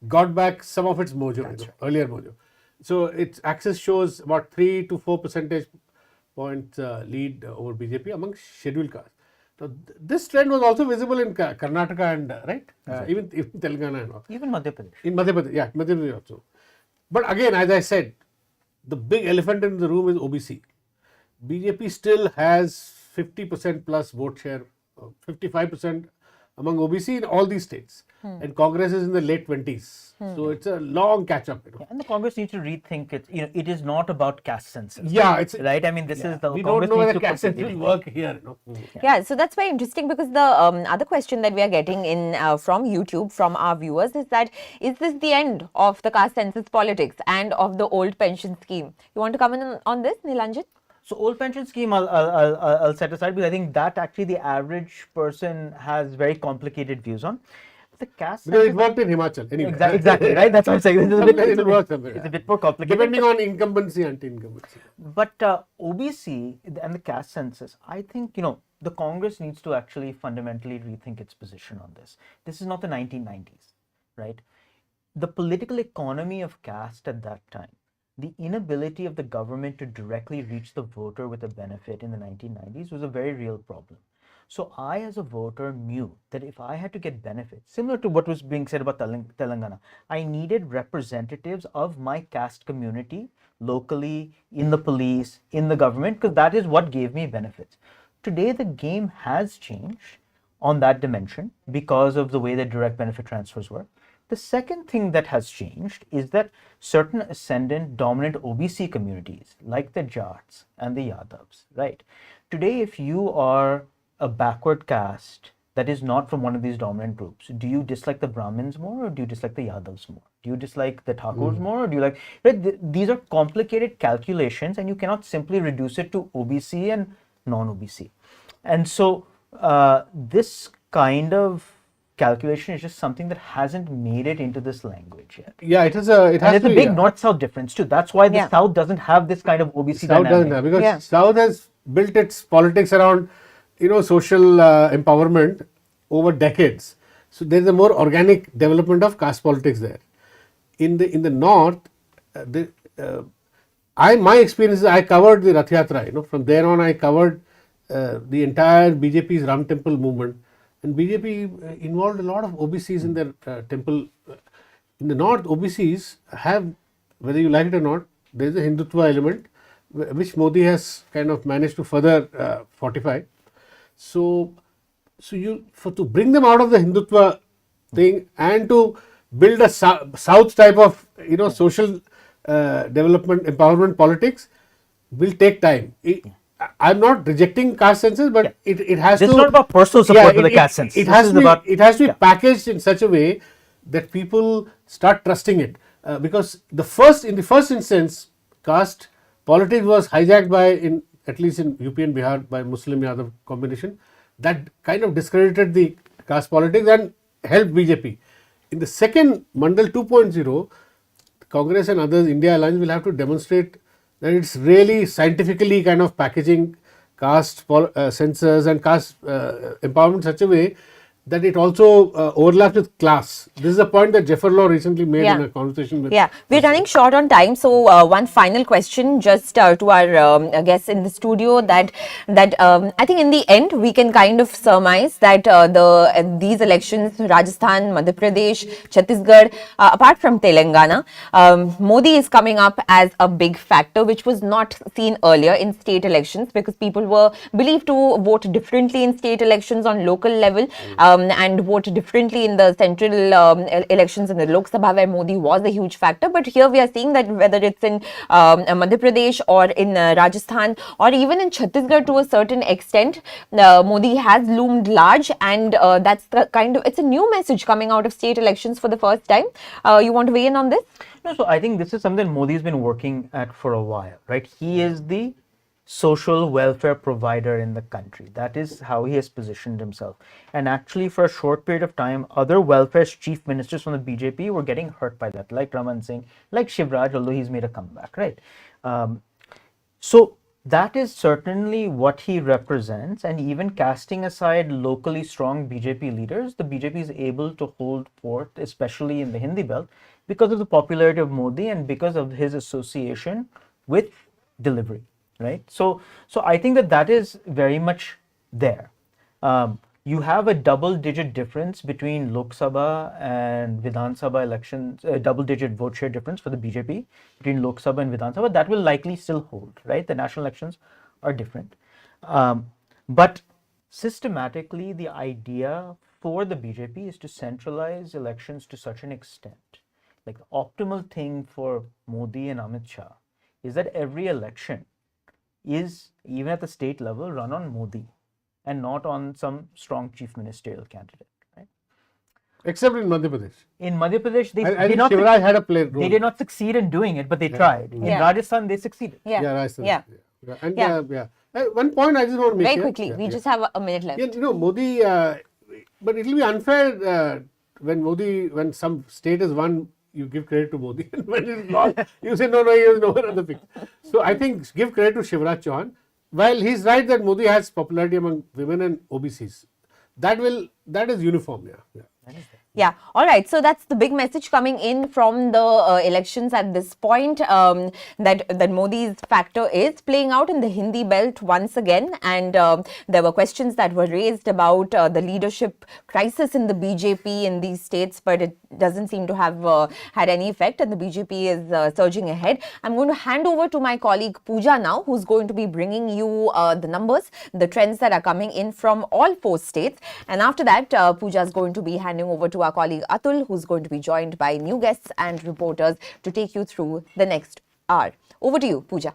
got back some of its mojo, earlier mojo. So its Axis shows about 3 to 4 percentage points lead over BJP among scheduled caste. Now, this trend was also visible in Karnataka and right, even Telangana and all. Even Madhya Pradesh. In Madhya Pradesh, yeah, Madhya Pradesh also. But again, as I said, the big elephant in the room is OBC. BJP still has 50% plus vote share, 55% among OBC in all these states, and Congress is in the late 20s. So it's a long catch up. Yeah, and the Congress needs to rethink it. It is not about caste census. Yeah, it's right. I mean, this is the we Congress don't know needs whether to caste census will work here. Yeah, so that's very interesting because the other question that we are getting in from YouTube from our viewers is that, is this the end of the caste census politics and of the old pension scheme? You want to comment on this, Nilanjan? So old pension scheme, I'll set aside because I think that actually the average person has very complicated views on. The caste because it worked in Himachal anyway. Exactly, right? That's what I'm saying. It's a bit more complicated. Depending on incumbency, anti-incumbency. But OBC and the caste census, I think, the Congress needs to actually fundamentally rethink its position on this. This is not the 1990s, right? The political economy of caste at that time, the inability of the government to directly reach the voter with a benefit in the 1990s was a very real problem. So I, as a voter, knew that if I had to get benefits, similar to what was being said about Telangana, I needed representatives of my caste community locally, in the police, in the government, because that is what gave me benefits. Today, the game has changed on that dimension because of the way that direct benefit transfers work. The second thing that has changed is that certain ascendant dominant OBC communities like the Jats and the Yadavs, right? Today, if you are a backward caste that is not from one of these dominant groups, do you dislike the Brahmins more or do you dislike the Yadavs more? Do you dislike the Thakurs more or do you like, right? These are complicated calculations and you cannot simply reduce it to OBC and non-OBC. And so this kind of calculation is just something that hasn't made it into this language yet. Yeah, it's a big north-south difference too. That's why the South doesn't have this kind of OBC South dynamic. doesn't have, because South has built its politics around social empowerment over decades. So there is a more organic development of caste politics there. In the north, my experience is I covered the Rath Yatra. From there on, I covered the entire BJP's Ram Temple movement, and BJP involved a lot of OBCs in their temple. In the north, OBCs have, whether you like it or not, there is a Hindutva element which Modi has kind of managed to further fortify. So to bring them out of the Hindutva thing and to build a South type of social development empowerment politics will take time. I'm not rejecting caste census, but it has this to. It's not about personal support for the caste census. It has to be packaged in such a way that people start trusting it, because in the first instance, caste politics was hijacked by, at least in UP and Bihar, by Muslim Yadav combination. That kind of discredited the caste politics and helped BJP. In the second Mandal 2.0, Congress and others, India Alliance, will have to demonstrate that it's really scientifically kind of packaging caste censors and caste empowerment in such a way that it also overlaps with class. This is a point that Jeffrey Law recently made in a conversation with. Yeah, we're running short on time, so one final question just to our guests in the studio that I think in the end we can kind of surmise that these elections, Rajasthan, Madhya Pradesh, Chhattisgarh, apart from Telangana, Modi is coming up as a big factor, which was not seen earlier in state elections because people were believed to vote differently in state elections on local level. And vote differently in the central elections in the Lok Sabha, where Modi was a huge factor. But here we are seeing that whether it's in Madhya Pradesh or in Rajasthan or even in Chhattisgarh to a certain extent, Modi has loomed large, and that's the kind of, it's a new message coming out of state elections for the first time. You want to weigh in on this? No, so I think this is something Modi's been working at for a while, right? He is the social welfare provider in the country. That is how he has positioned himself. And actually, for a short period of time, other welfare chief ministers from the BJP were getting hurt by that, like Raman Singh, like Shivraj, although he's made a comeback, right? So that is certainly what he represents. And even casting aside locally strong BJP leaders, the BJP is able to hold forth, especially in the Hindi belt, because of the popularity of Modi and because of his association with delivery. Right, so I think that is very much there. You have a double-digit difference between Lok Sabha and Vidhan Sabha elections, double-digit vote share difference for the BJP between Lok Sabha and Vidhan Sabha. That will likely still hold, right? The national elections are different, but systematically, the idea for the BJP is to centralize elections to such an extent. Like the optimal thing for Modi and Amit Shah is that every election is, even at the state level, run on Modi and not on some strong chief ministerial candidate, right? Except in Madhya Pradesh. In Madhya Pradesh, I think Shivraj had a role. They did not succeed in doing it, but they tried. In Rajasthan, they succeeded. Rajasthan. And one point I just want to make very quickly. We just have a minute left. Yeah, you know, Modi, but it will be unfair when some state has won, you give credit to Modi, and when it's lost, you say no, he was nowhere on the fix. So I think give credit to Shivraj Chauhan. While he's right that Modi has popularity among women and OBCs, that is uniform. Yeah, all right. So that's the big message coming in from the elections at this point, that Modi's factor is playing out in the Hindi belt once again. And there were questions that were raised about the leadership crisis in the BJP in these states, but it doesn't seem to have had any effect, and the BJP is surging ahead. I'm going to hand over to my colleague Pooja now, who's going to be bringing you the numbers, the trends that are coming in from all 4 states. And after that, Pooja is going to be handing over to our colleague Atul, who's going to be joined by new guests and reporters to take you through the next hour. Over to you, Pooja.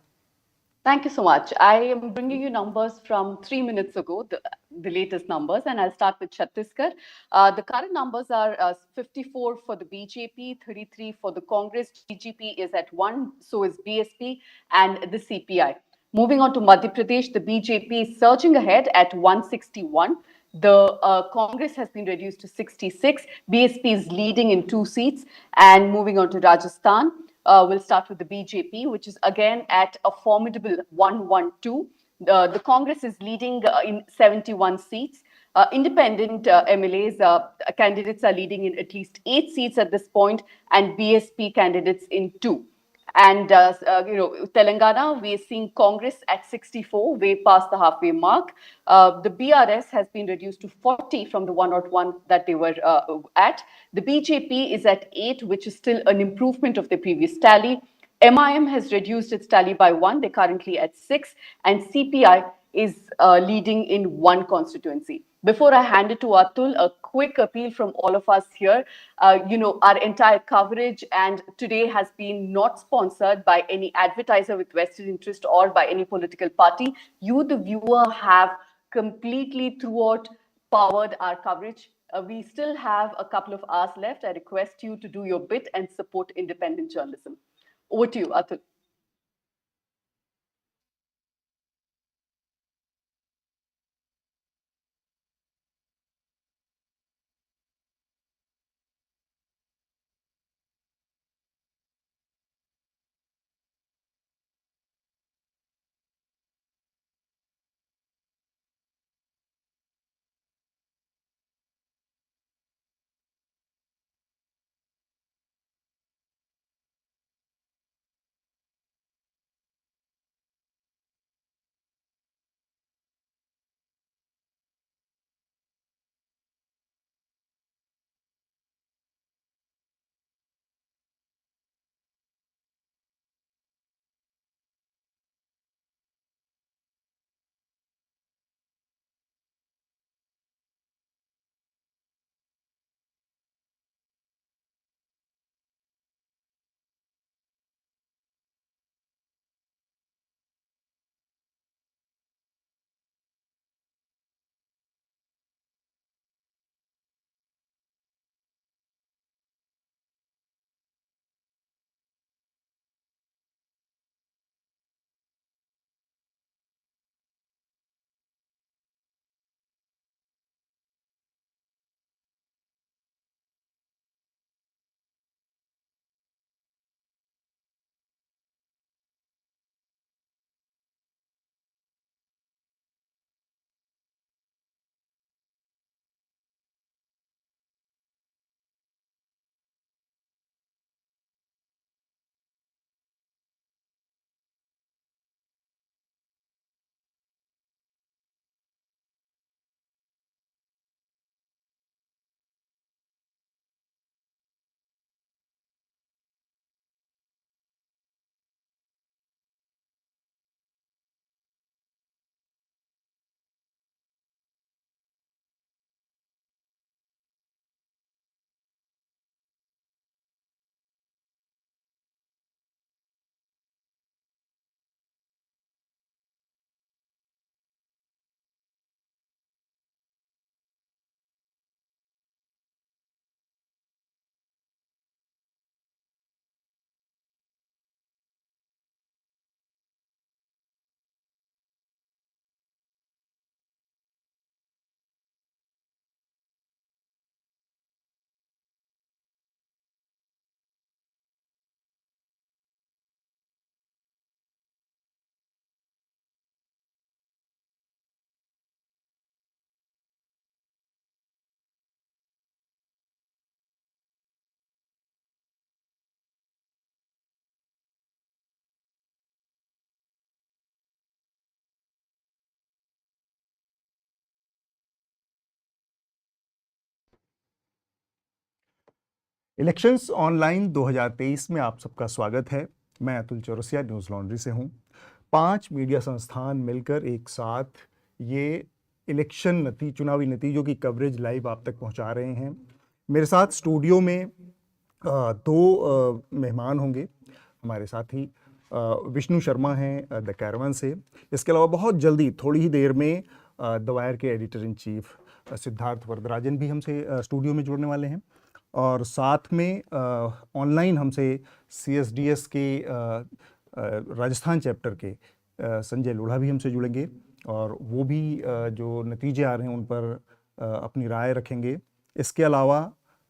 Thank you so much. I am bringing you numbers from 3 minutes ago, the latest numbers, and I'll start with Chhattisgarh. The current numbers are 54 for the BJP, 33 for the Congress. GGP is at 1, so is BSP and the CPI. Moving on to Madhya Pradesh, the BJP is surging ahead at 161. The Congress has been reduced to 66. BSP is leading in 2 seats. And moving on to Rajasthan, we'll start with the BJP, which is again at a formidable 112. The Congress is leading in 71 seats. Independent MLAs candidates are leading in at least 8 seats at this point, and BSP candidates in 2. And Telangana, we are seeing Congress at 64, way past the halfway mark. The BRS has been reduced to 40 from the 101 that they were at. The BJP is at 8, which is still an improvement of the previous tally. MIM has reduced its tally by 1. They're currently at 6. And CPI is leading in 1 constituency. Before I hand it to Atul, a quick appeal from all of us here. Our entire coverage and today has been not sponsored by any advertiser with vested interest or by any political party. You, the viewer, have completely throughout powered our coverage. We still have a couple of hours left. I request you to do your bit and support independent journalism. Over to you, Atul. Elections online 2023 में आप सबका स्वागत है। मैं Atul Chaurasia news laundry से हूँ। 5 media संस्थान मिलकर एक साथ ये चुनावी नतीजों की कवरेज लाइव आप तक पहुँचा रहे हैं। मेरे साथ स्टूडियो में 2 मेहमान होंगे। हमारे साथ ही विष्णु शर्मा हैं द कैरवन से। इसके अलावा बहुत जल्दी थोड़ी ही देर में द वायर के editor in chief Siddharth Varadarajan भी हमसे स्टूडियो में जुड़ने वाले हैं। और साथ में ऑनलाइन हमसे CSDS के राजस्थान चैप्टर के संजय लोढ़ा भी हमसे जुड़ेंगे और वो भी जो नतीजे आ रहे हैं उन पर अपनी राय रखेंगे। इसके अलावा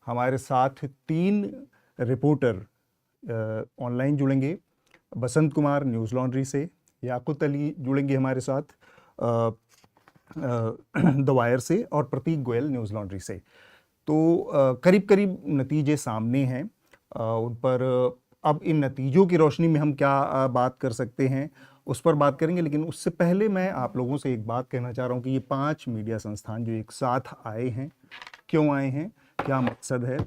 हमारे साथ 3 रिपोर्टर ऑनलाइन जुड़ेंगे। बसंत कुमार न्यूज़ लॉन्ड्री से, याकुत अली जुड़ेंगे हमारे साथ द वायर से और प्रतीक गोयल न्यूज़ लॉन्ड्री से। तो करीब करीब नतीजे सामने हैं। उन पर अब इन नतीजों की रोशनी में हम क्या बात कर सकते हैं उस पर बात करेंगे, लेकिन उससे पहले मैं आप लोगों से एक बात कहना चाह रहा हूँ कि ये 5 मीडिया संस्थान जो एक साथ आए हैं, क्यों आए हैं, क्या मकसद है।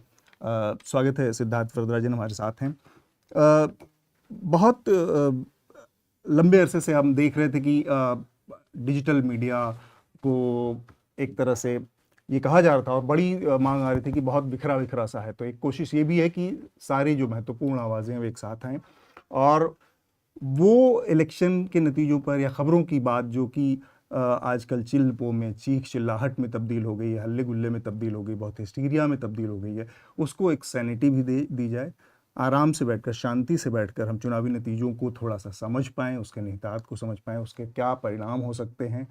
स्वागत है, सिद्धार्थ वरदराजन हमारे साथ हैं। बहुत लंबे अरसे से हम देख रहे थे कि डिजिटल मीडिया को एक तरह से ये कहा जा रहा था और बड़ी मांग आ रही थी कि बहुत बिखरा बिखरा सा है। तो एक कोशिश ये भी है कि सारी जो महत्वपूर्ण आवाज़ें हैं वो एक साथ आएँ और वो इलेक्शन के नतीजों पर या ख़बरों की बात जो कि आजकल चिल्पों में, चीख चिल्लाहट में तब्दील हो गई है, हल्ले गुल्ले में तब्दील हो गई, बहुत हिस्टीरिया में तब्दील हो गई है, उसको एक सैनिटी भी दी जाए। आराम से बैठकर, शांति से बैठकर हम चुनावी नतीजों को थोड़ा सा समझ पाएँ, उसके निहितार्थ को समझ पाएँ, उसके क्या परिणाम हो सकते हैं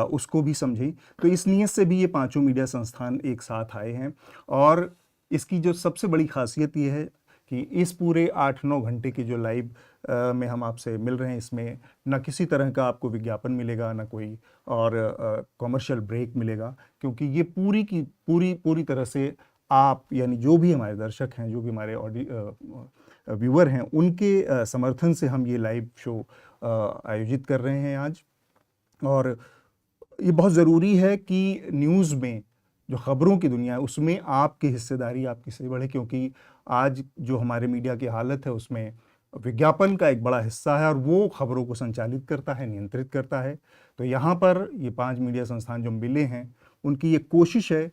उसको भी समझें। तो इस नियत से भी ये 5 मीडिया संस्थान एक साथ आए हैं और इसकी जो सबसे बड़ी खासियत ये है कि इस पूरे 8-9 घंटे की जो लाइव में हम आपसे मिल रहे हैं, इसमें ना किसी तरह का आपको विज्ञापन मिलेगा, ना कोई और कॉमर्शियल ब्रेक मिलेगा, क्योंकि ये पूरी तरह से आप यानी जो भी हमारे दर्शक हैं, जो भी हमारे व्यूअर हैं, उनके समर्थन से हम ये लाइव शो आयोजित कर रहे हैं आज। और ये बहुत ज़रूरी है कि न्यूज़ में जो ख़बरों की दुनिया है उसमें आपकी हिस्सेदारी आपकी से बढ़े, क्योंकि आज जो हमारे मीडिया की हालत है उसमें विज्ञापन का एक बड़ा हिस्सा है और वो ख़बरों को संचालित करता है, नियंत्रित करता है। तो यहाँ पर ये 5 मीडिया संस्थान जो मिले हैं उनकी ये कोशिश है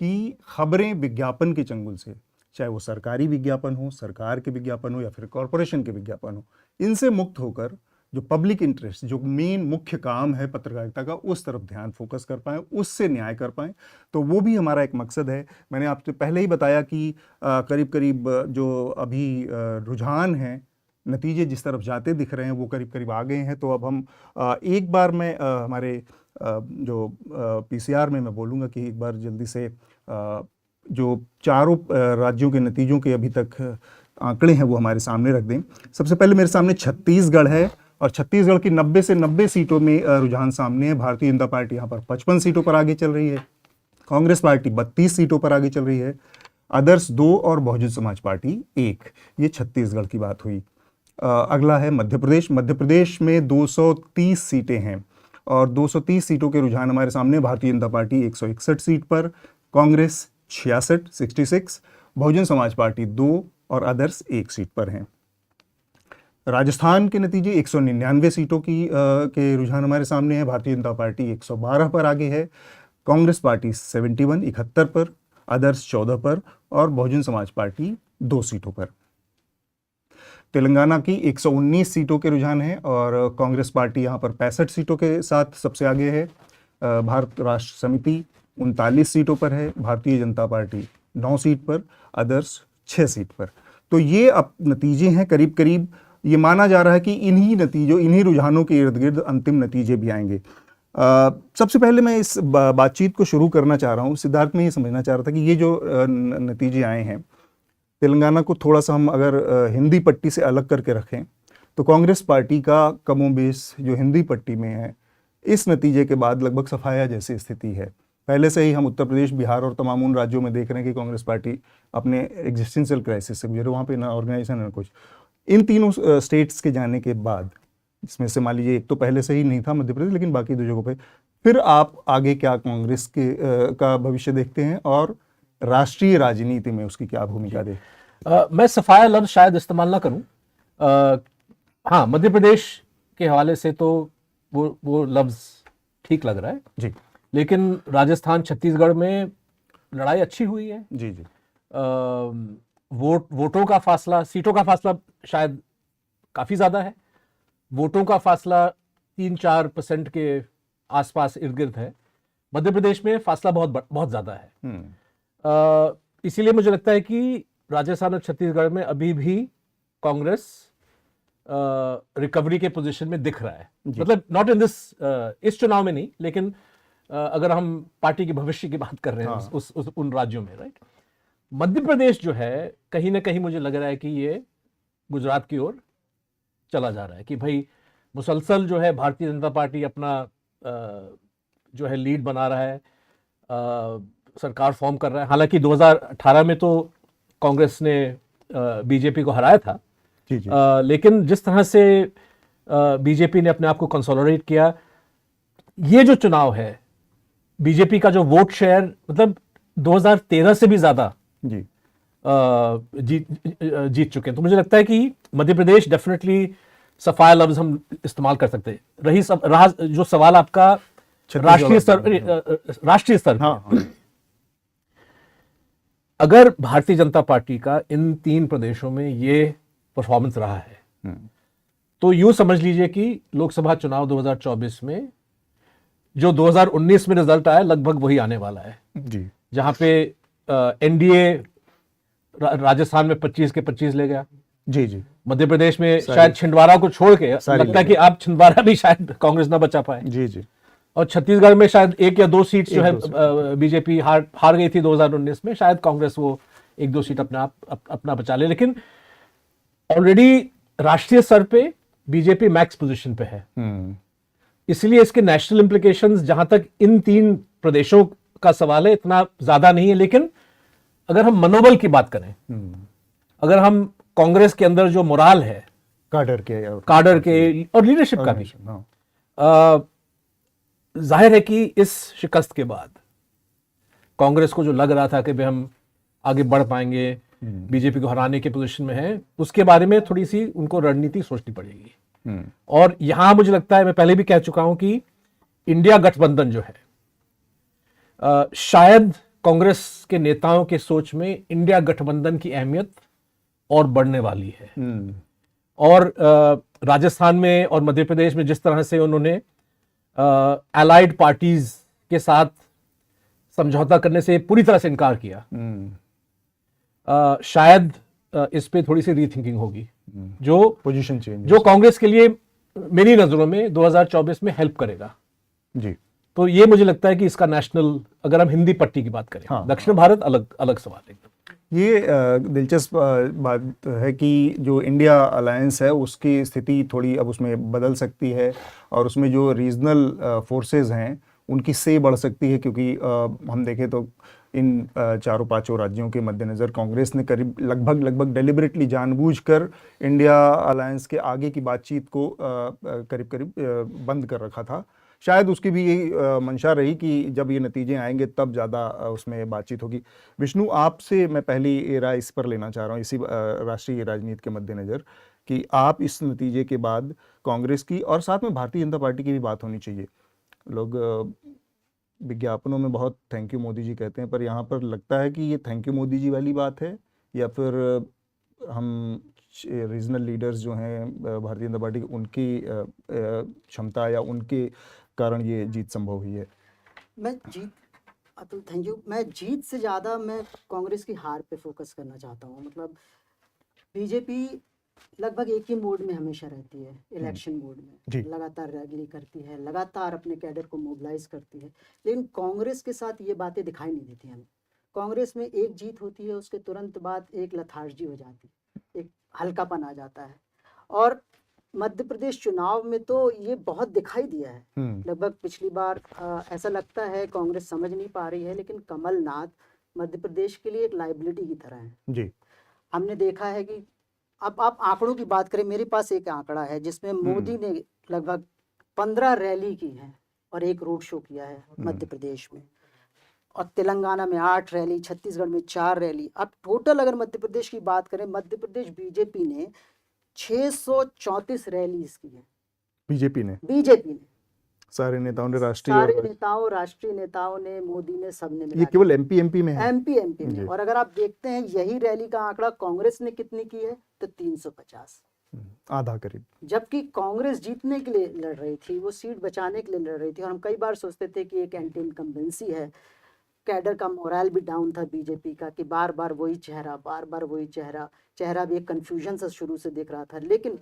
कि खबरें विज्ञापन के चंगुल से, चाहे वो सरकारी विज्ञापन हो, सरकार के विज्ञापन हो या फिर कॉरपोरेशन के विज्ञापन हो, इनसे मुक्त होकर जो पब्लिक इंटरेस्ट, जो मेन मुख्य काम है पत्रकारिता का, उस तरफ ध्यान फोकस कर पाएँ, उससे न्याय कर पाएँ। तो वो भी हमारा एक मकसद है। मैंने आपसे पहले ही बताया कि करीब करीब जो अभी रुझान हैं, नतीजे जिस तरफ जाते दिख रहे हैं वो करीब करीब आ गए हैं। तो अब हम एक बार मैं हमारे जो PCR में मैं बोलूँगा कि एक बार जल्दी से जो चारों राज्यों के नतीजों के अभी तक आंकड़े हैं वो हमारे सामने रख दें। सबसे पहले मेरे सामने छत्तीसगढ़ है और छत्तीसगढ़ की 90 से 90 सीटों में रुझान सामने है। भारतीय जनता पार्टी यहाँ पर 55 सीटों पर आगे चल रही है, कांग्रेस पार्टी 32 सीटों पर आगे चल रही है, अदर्स 2 और बहुजन समाज पार्टी 1। ये छत्तीसगढ़ की बात हुई। अगला है मध्य प्रदेश। मध्य प्रदेश में 230 सीटें हैं और 230 सीटों के रुझान हमारे सामने। भारतीय जनता पार्टी 161 सीट पर, कांग्रेस 66, बहुजन समाज पार्टी 2 और अदर्स 1 सीट पर हैं। राजस्थान के नतीजे 199 सीटों के रुझान हमारे सामने हैं। भारतीय जनता पार्टी 112 पर आगे है, कांग्रेस पार्टी 71 पर, अदर्स 14 पर और बहुजन समाज पार्टी 2 सीटों पर। तेलंगाना की 119 सीटों के रुझान हैं और कांग्रेस पार्टी यहाँ पर 65 सीटों के साथ सबसे आगे है। भारत राष्ट्र समिति 39 सीटों पर है, भारतीय जनता पार्टी 9 सीट पर, अदर्स 6 सीट पर। तो ये अब नतीजे हैं। करीब करीब ये माना जा रहा है कि इन्हीं रुझानों के इर्द गिर्द अंतिम नतीजे भी आएंगे। सबसे पहले मैं इस बातचीत को शुरू करना चाह रहा हूँ। सिद्धार्थ, में ये समझना चाह रहा था कि ये जो नतीजे आए हैं, तेलंगाना को थोड़ा सा हम अगर हिंदी पट्टी से अलग करके रखें तो कांग्रेस पार्टी का कमोबेश जो हिंदी पट्टी में है, इस नतीजे के बाद लगभग सफाया जैसी स्थिति है। पहले से ही हम उत्तर प्रदेश, बिहार और तमाम उन राज्यों में देख रहे हैं कि कांग्रेस पार्टी अपने एग्जिस्टेंशियल क्राइसिस से गुजरे, वहाँ पे ना ऑर्गेनाइजेशन ना कुछ। इन तीनों स्टेट्स के जाने के बाद, इसमें से मान लीजिए एक तो पहले से ही नहीं था मध्य प्रदेश, लेकिन बाकी 2 जगहों पे, फिर आप आगे क्या कांग्रेस का भविष्य देखते हैं और राष्ट्रीय राजनीति में उसकी क्या भूमिका दे? मैं सफाया लफ्ज शायद इस्तेमाल ना करूं। हाँ, मध्य प्रदेश के हवाले से तो वो लफ्ज ठीक लग रहा है जी, लेकिन राजस्थान छत्तीसगढ़ में लड़ाई अच्छी हुई है जी जी। वोटों का फासला, सीटों का फासला शायद काफी ज्यादा है, वोटों का फासला 3-4% के आसपास इर्द गिर्द है। मध्य प्रदेश में फासला बहुत ज्यादा है। इसीलिए मुझे लगता है कि राजस्थान और छत्तीसगढ़ में अभी भी कांग्रेस रिकवरी के पोजीशन में दिख रहा है। मतलब नॉट इन दिस, इस चुनाव में नहीं, लेकिन अगर हम पार्टी के भविष्य की बात कर रहे हैं उन राज्यों में, राइट। मध्य प्रदेश जो है कहीं ना कहीं मुझे लग रहा है कि ये गुजरात की ओर चला जा रहा है, कि भाई मुसलसल जो है भारतीय जनता पार्टी अपना जो है लीड बना रहा है, सरकार फॉर्म कर रहा है। हालांकि 2018 में तो कांग्रेस ने बीजेपी को हराया था, जी जी। लेकिन जिस तरह से बीजेपी ने अपने आप को कंसोलिडेट किया, ये जो चुनाव है बीजेपी का जो वोट शेयर मतलब 2013 से भी ज्यादा जी जीत चुके हैं। तो मुझे लगता है कि मध्य प्रदेश डेफिनेटली सफाया लफ्ज हम इस्तेमाल कर सकते हैं। जो सवाल आपका राष्ट्रीय स्तर हाँ। अगर भारतीय जनता पार्टी का इन 3 प्रदेशों में ये परफॉर्मेंस रहा है तो यूं समझ लीजिए कि लोकसभा चुनाव 2024 में जो 2019 में रिजल्ट आया लगभग वही आने वाला है जी, जहां पे एनडीए राजस्थान में 25 के 25 ले गया। जी जी। मध्य प्रदेश में शायद छिंदवाड़ा को छोड़ के लगता है कि आप छिंदवाड़ा भी शायद कांग्रेस ना बचा पाए। जी जी। और छत्तीसगढ़ में शायद 1 या 2 सीट जो है बीजेपी हार गई थी 2019 में, शायद कांग्रेस वो 1-2 सीट अपना बचा ले। लेकिन ऑलरेडी राष्ट्रीय स्तर पे बीजेपी मैक्स पोजीशन पे है, इसलिए इसके नेशनल इंप्लीकेशंस जहां तक इन 3 प्रदेशों का सवाल है इतना ज्यादा नहीं है। लेकिन अगर हम मनोबल की बात करें, अगर हम कांग्रेस के अंदर जो मोराल है काडर के और लीडरशिप का भी, जाहिर है कि इस शिकस्त के बाद कांग्रेस को जो लग रहा था कि भाई हम आगे बढ़ पाएंगे, बीजेपी को हराने के पोजीशन में है, उसके बारे में थोड़ी सी उनको रणनीति सोचनी पड़ेगी। और यहां मुझे लगता है, मैं पहले भी कह चुका हूं कि इंडिया गठबंधन जो है शायद कांग्रेस के नेताओं के सोच में इंडिया गठबंधन की अहमियत और बढ़ने वाली है। और राजस्थान में और मध्य प्रदेश में जिस तरह से उन्होंने एलाइड पार्टीज के साथ समझौता करने से पूरी तरह से इनकार किया, शायद इस पे थोड़ी सी रीथिंकिंग होगी, जो पोजीशन चेंज जो कांग्रेस के लिए मेरी नजरों में 2024 में हेल्प करेगा जी। तो ये मुझे लगता है कि इसका नेशनल, अगर हम हिंदी पट्टी की बात करें, दक्षिण भारत अलग सवाल है। ये दिलचस्प बात है कि जो इंडिया अलायंस है उसकी स्थिति थोड़ी अब उसमें बदल सकती है और उसमें जो रीजनल फोर्सेस हैं उनकी से बढ़ सकती है, क्योंकि हम देखें तो इन 4-5 राज्यों के मद्देनज़र कांग्रेस ने लगभग डेलिबरेटली जानबूझकर इंडिया अलायंस के आगे की बातचीत को करीब बंद कर रखा था। शायद उसकी भी यही मंशा रही कि जब ये नतीजे आएंगे तब ज़्यादा उसमें बातचीत होगी। विष्णु, आपसे मैं पहली राय इस पर लेना चाह रहा हूँ, इसी राष्ट्रीय राजनीति के मद्देनज़र, कि आप इस नतीजे के बाद कांग्रेस की और साथ में भारतीय जनता पार्टी की भी बात होनी चाहिए। लोग विज्ञापनों में बहुत थैंक यू मोदी जी कहते हैं, पर यहाँ पर लगता है कि ये थैंक यू मोदी जी वाली बात है या फिर हम रीजनल लीडर्स जो हैं भारतीय जनता पार्टी उनकी क्षमता या उनके कारण ये जीत संभव हुई है? Atul thank you. मैं जीत से ज़्यादा मैं कांग्रेस की हार पे फोकस करना चाहता हूँ। मतलब बीजेपी लगभग एक ही मोड में हमेशा रहती है, इलेक्शन मोड में, लगातार रैली करती है, लगातार अपने कैडर को मोबिलाइज करती है, लेकिन कांग्रेस के साथ ये बातें दिखाई नहीं देती हमें। कांग्रेस में एक जीत होती है, उसके तुरंत बाद एक लथार्जी हो जाती है, एक हल्कापन आ जाता है। और मध्य प्रदेश चुनाव में तो ये बहुत दिखाई दिया है। लगभग पिछली बार ऐसा लगता है कांग्रेस समझ नहीं पा रही है, लेकिन कमलनाथ मध्य प्रदेश के लिए एक लाइबिलिटी की तरह है जी। हमने देखा है कि अब आप आंकड़ों की बात करें, मेरे पास एक आंकड़ा है जिसमें मोदी ने लगभग 15 रैली की है और एक रोड शो किया है मध्य प्रदेश में, और तेलंगाना में 8 रैली, छत्तीसगढ़ में 4 रैली। अब टोटल अगर मध्य प्रदेश की बात करें, मध्य प्रदेश बीजेपी ने 634 रैलीज की है। बीजेपी ने सारे नेताओं ने, राष्ट्रीय नेताओं ने, मोदी ने, सबने मिला। ये केवल एमपी में है। एमपी में। और अगर आप देखते हैं यही रैली का आंकड़ा कांग्रेस ने कितनी की है, तो 350, आधा करीब। जबकि कांग्रेस जीतने के लिए लड़ रही थी, वो सीट बचाने के लिए लड़ रही थी। और हम कई बार सोचते थे कि एक एंटी इनकम्बेंसी है, कैडर का मोरल भी डाउन था बीजेपी का, कि बार बार वही चेहरा भी एक कंफ्यूजन से शुरू से दिख रहा था। लेकिन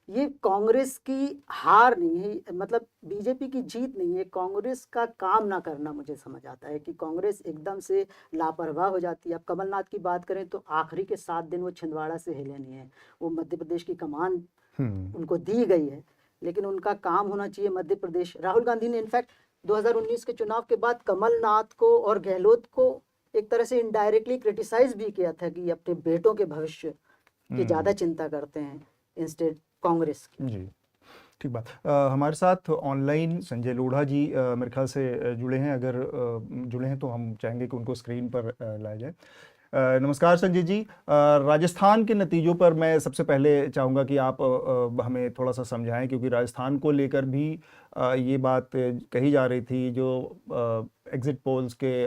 ये कांग्रेस की हार नहीं है, मतलब बीजेपी की जीत नहीं है, कांग्रेस का काम ना करना मुझे समझ आता है कि कांग्रेस एकदम से लापरवाह हो जाती है। अब कमलनाथ की बात करें तो आखिरी के 7 दिन वो छिंदवाड़ा से हिले नहीं है। वो मध्य प्रदेश की कमान उनको दी गई है, लेकिन उनका काम होना चाहिए मध्य प्रदेश। राहुल गांधी ने इनफैक्ट 2019 के चुनाव के बाद कमलनाथ को और गहलोत को एक तरह से इनडायरेक्टली क्रिटिसाइज भी किया था कि अपने बेटों के भविष्य की ज़्यादा चिंता करते हैं इंस्टेड कांग्रेस की। जी, ठीक बात। हमारे साथ ऑनलाइन संजय लोढ़ा जी मेरे ख्याल से जुड़े हैं। अगर जुड़े हैं तो हम चाहेंगे कि उनको स्क्रीन पर लाया जाए। नमस्कार संजय जी। राजस्थान के नतीजों पर मैं सबसे पहले चाहूँगा कि आप हमें थोड़ा सा समझाएं, क्योंकि राजस्थान को लेकर भी ये बात कही जा रही थी जो एग्जिट पोल्स के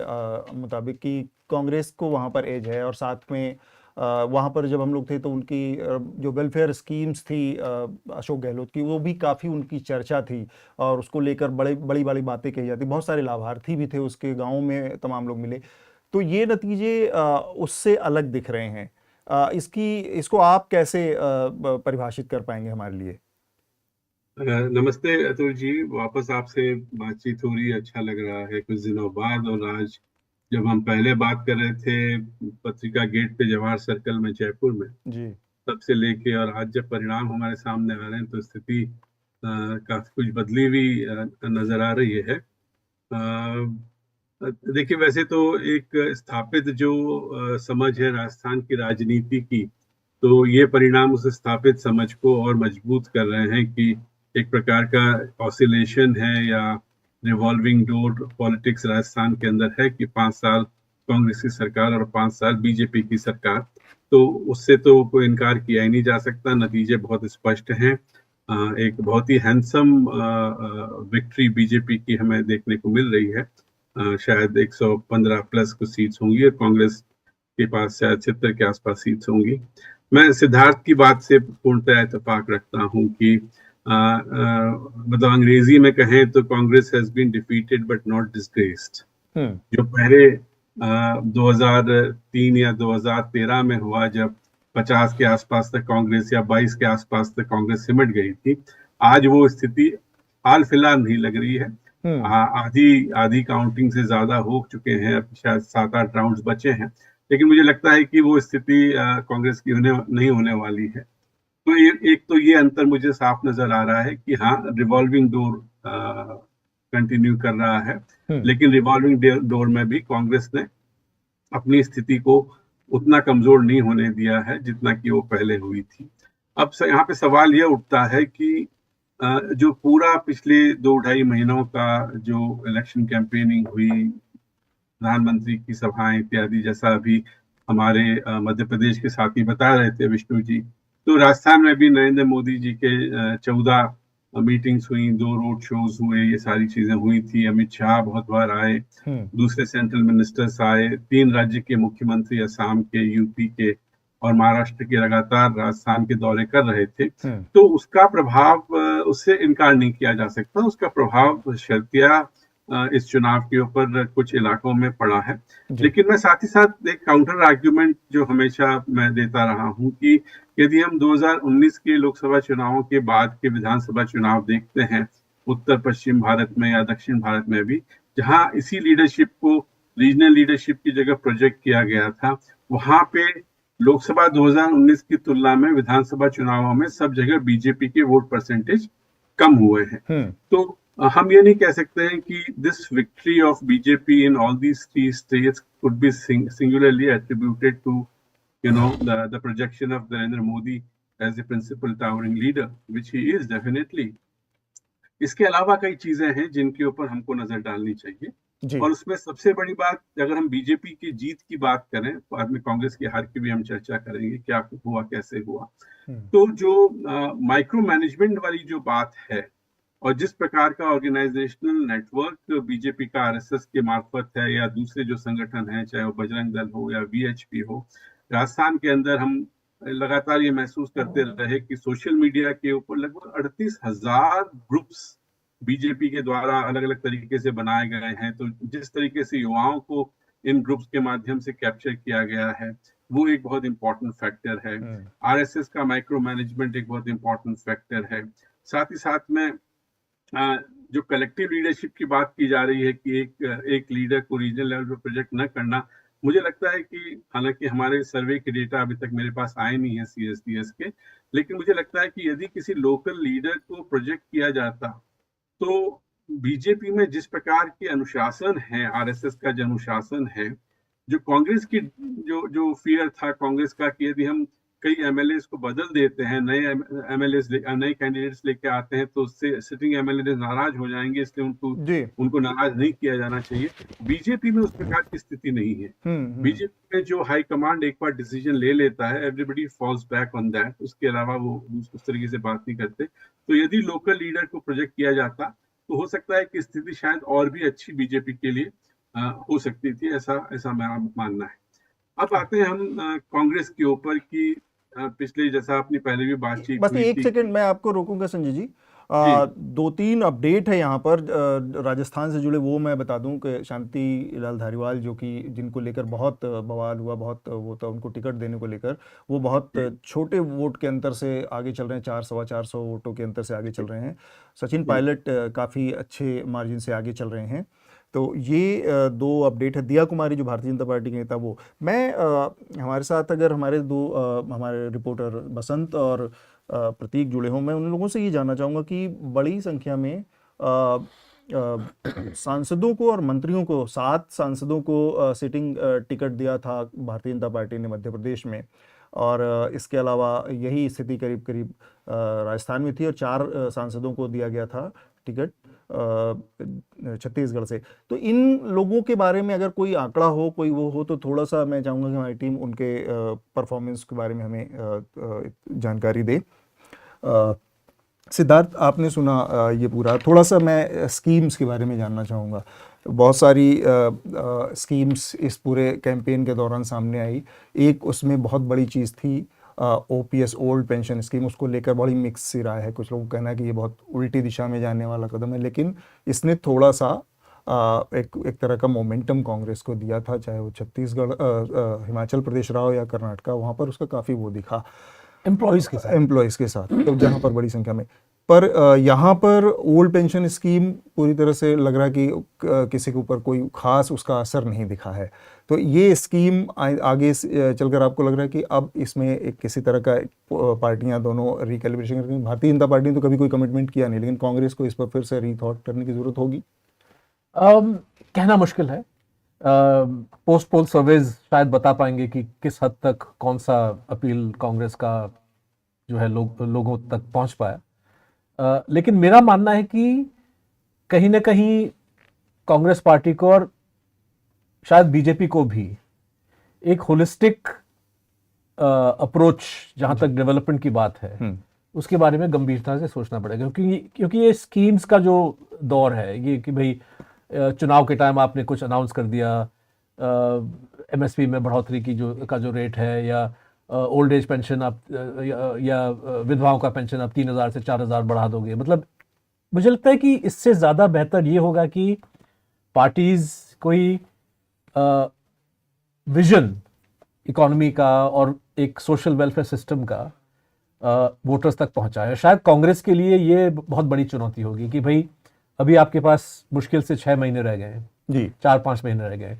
मुताबिक कि कांग्रेस को वहाँ पर एज है। और साथ में वहाँ पर जब हम लोग थे तो उनकी जो वेलफेयर स्कीम्स थी अशोक गहलोत की, वो भी काफ़ी उनकी चर्चा थी और उसको लेकर बड़ी बड़ी बातें कही जाती। बहुत सारे लाभार्थी भी थे, उसके गाँव में तमाम लोग मिले। तो ये नतीजे उससे अलग दिख रहे हैं। इसको आप कैसे परिभाषित कर पाएंगे हमारे लिए? नमस्ते अतुल जी, वापस आपसे बातचीत हो रही है, अच्छा लग रहा है कुछ दिनों बाद। और आज जब हम पहले बात कर रहे थे पत्रिका गेट पे जवाहर सर्कल में जयपुर में जी, तब से लेके और आज जब परिणाम हमारे सामने आ रहे हैं तो स्थिति काफी कुछ बदली हुई नजर आ रही है। देखिए, वैसे तो एक स्थापित जो समझ है राजस्थान की राजनीति की, तो ये परिणाम उस स्थापित समझ को और मजबूत कर रहे हैं कि एक प्रकार का ऑसिलेशन है या रिवॉल्विंग डोर पॉलिटिक्स राजस्थान के अंदर है कि 5 साल कांग्रेस की सरकार और 5 साल बीजेपी की सरकार, तो उससे तो कोई इनकार किया ही नहीं जा सकता। नतीजे बहुत स्पष्ट हैं। एक बहुत ही हैंडसम विक्ट्री बीजेपी की हमें देखने को मिल रही है। शायद 115 प्लस कुछ सीट्स होंगी और कांग्रेस के पास शायद 76 के आसपास सीट्स होंगी। मैं सिद्धार्थ की बात से पूर्णतः इत्तेफाक रखता हूं कि मतलब अंग्रेजी में कहें तो Congress has been defeated but not disgraced. जो पहले 2003 या 2013 में हुआ, जब 50 के आसपास तक कांग्रेस या 22 के आसपास तक कांग्रेस सिमट गई थी, आज वो स्थिति हाल फिलहाल नहीं लग रही है। आधी काउंटिंग से ज्यादा हो चुके हैं, अब शायद 7-8 राउंड्स बचे हैं, लेकिन मुझे लगता है कि वो स्थिति कांग्रेस की नहीं होने वाली है। तो एक तो ये अंतर मुझे साफ नजर आ रहा है कि हाँ, रिवॉल्विंग डोर कंटिन्यू कर रहा है, लेकिन रिवॉल्विंग डोर में भी कांग्रेस ने अपनी स्थिति को उतना कमजोर नहीं होने दिया है जितना कि वो पहले हुई थी। अब यहाँ पे सवाल यह उठता है कि जो पूरा पिछले 2-2.5 महीनों का जो इलेक्शन कैंपेनिंग हुई, प्रधानमंत्री की सभाएं इत्यादि, जैसा अभी हमारे मध्य प्रदेश के साथी बता रहे थे विष्णु जी, तो राजस्थान में भी नरेंद्र मोदी जी के 14 मीटिंग्स हुई, 2 रोड शोज हुए, ये सारी चीजें हुई थी। अमित शाह बहुत बार आए, दूसरे सेंट्रल मिनिस्टर्स आए, 3 राज्य के मुख्यमंत्री असम के, यूपी के और महाराष्ट्र के लगातार राजस्थान के दौरे कर रहे थे। तो उसका प्रभाव, उससे इनकार नहीं किया जा सकता, उसका प्रभाव शर्तिया इस चुनाव के ऊपर कुछ इलाकों में पड़ा है। लेकिन मैं साथ ही साथ एक काउंटर आर्ग्यूमेंट जो हमेशा मैं देता रहा हूं कि यदि हम 2019 के लोकसभा चुनावों के बाद के विधानसभा चुनाव देखते हैं उत्तर पश्चिम भारत में या दक्षिण भारत में भी, जहां इसी लीडरशिप को रीजनल लीडरशिप की जगह प्रोजेक्ट किया गया था, वहां पे लोकसभा 2019 की तुलना में विधानसभा चुनावों में सब जगह बीजेपी के वोट परसेंटेज कम हुए हैं। तो हम ये नहीं कह सकते हैं कि this victory of BJP in all these 3 states could be singularly attributed to the projection of Narendra Modi as the principal towering leader, which he is definitely. इसके अलावा कई चीजें हैं जिनके ऊपर हमको नजर डालनी चाहिए। और उसमें सबसे बड़ी बात, अगर हम बीजेपी की जीत की बात करें, बाद में कांग्रेस की हार की भी हम चर्चा करेंगे, क्या हुआ कैसे हुआ। तो जो माइक्रो मैनेजमेंट वाली जो बात है और जिस प्रकार का ऑर्गेनाइजेशनल नेटवर्क बीजेपी का आरएसएस के मार्फत है या दूसरे जो संगठन हैं, चाहे वो बजरंग दल हो या वीएचपी हो, राजस्थान के अंदर हम लगातार ये महसूस करते रहे कि सोशल मीडिया के ऊपर लगभग 38,000 ग्रुप्स बीजेपी के द्वारा अलग अलग तरीके से बनाए गए हैं। तो जिस तरीके से युवाओं को इन ग्रुप्स के माध्यम से कैप्चर किया गया है, वो एक बहुत इंपॉर्टेंट फैक्टर है। आरएसएस का माइक्रो मैनेजमेंट एक बहुत इंपॉर्टेंट फैक्टर है। साथ ही साथ में जो कलेक्टिव लीडरशिप की बात की जा रही है कि एक लीडर को रीजनल लेवल पर प्रोजेक्ट न करना, मुझे लगता है कि हालांकि हमारे सर्वे के डेटा अभी तक मेरे पास आए नहीं है सीएसडीएस के, लेकिन मुझे लगता है कि यदि किसी लोकल लीडर को प्रोजेक्ट किया जाता तो बीजेपी में जिस प्रकार के अनुशासन है, आरएसएस का जो अनुशासन है, जो कांग्रेस की जो फियर था कांग्रेस का कि यदि हम कई एमएलए को बदल देते हैं, नए एमएलए नए कैंडिडेट्स लेके आते हैं तो उससे सिटिंग एमएलए नाराज हो जाएंगे, इसलिए उनको नाराज नहीं किया जाना चाहिए। बीजेपी में उस प्रकार की स्थिति नहीं है। बीजेपी में जो हाई कमांड एक बार डिसीजन ले लेता है, everybody falls back on that, उसके अलावा वो उस तरीके से बात नहीं करते। तो यदि लोकल लीडर को प्रोजेक्ट किया जाता तो हो सकता है कि स्थिति शायद और भी अच्छी बीजेपी के लिए हो सकती थी, ऐसा मेरा मानना है। अब आते हैं हम कांग्रेस के ऊपर की पिछले, जैसा आपने पहले भी बातचीत, बस एक सेकंड मैं आपको रोकूंगा संजय जी। 2-3 अपडेट है यहाँ पर राजस्थान से जुड़े, वो मैं बता दूं कि शांति लाल धारीवाल जो कि जिनको लेकर बहुत बवाल हुआ, बहुत वो था उनको टिकट देने को लेकर, वो बहुत छोटे वोट के अंतर से आगे चल रहे हैं, 400-450 वोटों के अंतर से आगे चल रहे हैं। सचिन पायलट काफ़ी अच्छे मार्जिन से आगे चल रहे हैं। तो ये 2 अपडेट है। दिया कुमारी जो भारतीय जनता पार्टी के नेता, वो मैं हमारे साथ अगर हमारे रिपोर्टर बसंत और प्रतीक जुड़े हों, मैं उन लोगों से ये जानना चाहूँगा कि बड़ी संख्या में सांसदों को और मंत्रियों को, 7 सांसदों को सिटिंग टिकट दिया था भारतीय जनता पार्टी ने मध्य प्रदेश में, और इसके अलावा यही स्थिति करीब करीब राजस्थान में थी, और 4 सांसदों को दिया गया था टिकट छत्तीसगढ़ से। तो इन लोगों के बारे में अगर कोई आंकड़ा हो, कोई वो हो, तो थोड़ा सा मैं चाहूँगा कि हमारी टीम उनके परफॉर्मेंस के बारे में हमें जानकारी दे। सिद्धार्थ, आपने सुना ये पूरा, थोड़ा सा मैं स्कीम्स के बारे में जानना चाहूँगा। बहुत सारी स्कीम्स इस पूरे कैंपेन के दौरान सामने आई। एक उसमें बहुत बड़ी चीज़ थी ओपीएस, ओल्ड पेंशन स्कीम, उसको लेकर बड़ी मिक्स सी राय है। कुछ लोगों का कहना है कि ये बहुत उल्टी दिशा में जाने वाला कदम है, लेकिन इसने थोड़ा सा एक तरह का मोमेंटम कांग्रेस को दिया था, चाहे वो छत्तीसगढ़, हिमाचल प्रदेश रहा हो या कर्नाटका, वहाँ पर उसका काफ़ी वो दिखा एम्प्लॉयज़ के साथ, तो जहाँ पर बड़ी संख्या में। पर यहाँ पर ओल्ड पेंशन स्कीम पूरी तरह से लग रहा है कि किसी के ऊपर कोई खास उसका असर नहीं दिखा है। तो ये स्कीम आगे चलकर आपको लग रहा है कि अब इसमें एक किसी तरह का पार्टियां दोनों रिकैलिब्रेशन करती हैं। भारतीय जनता पार्टी ने तो कभी कोई कमिटमेंट किया नहीं, लेकिन कांग्रेस को इस पर फिर से रीथॉट करने की जरूरत होगी। कहना मुश्किल है। पोस्ट पोल सर्वेज शायद बता पाएंगे कि किस हद तक कौन सा अपील कांग्रेस का जो है लोगों तक पहुंच पाया। लेकिन मेरा मानना है कि कहीं ना कहीं कांग्रेस पार्टी को और शायद बीजेपी को भी एक होलिस्टिक अप्रोच, जहां तक डेवलपमेंट की बात है, उसके बारे में गंभीरता से सोचना पड़ेगा। क्योंकि ये स्कीम्स का जो दौर है, ये कि भाई चुनाव के टाइम आपने कुछ अनाउंस कर दिया, एमएसपी में बढ़ोतरी की जो रेट है, या ओल्ड एज पेंशन आप या विधवाओं का पेंशन आप 3,000 से 4,000 बढ़ा दोगे। मतलब मुझे लगता है कि इससे ज़्यादा बेहतर ये होगा कि पार्टीज कोई विजन इकोनॉमी का और एक सोशल वेलफेयर सिस्टम का वोटर्स तक पहुंचाए। शायद कांग्रेस के लिए ये बहुत बड़ी चुनौती होगी कि भाई अभी आपके पास मुश्किल से 6 महीने रह गए हैं जी, 4-5 महीने रह गए।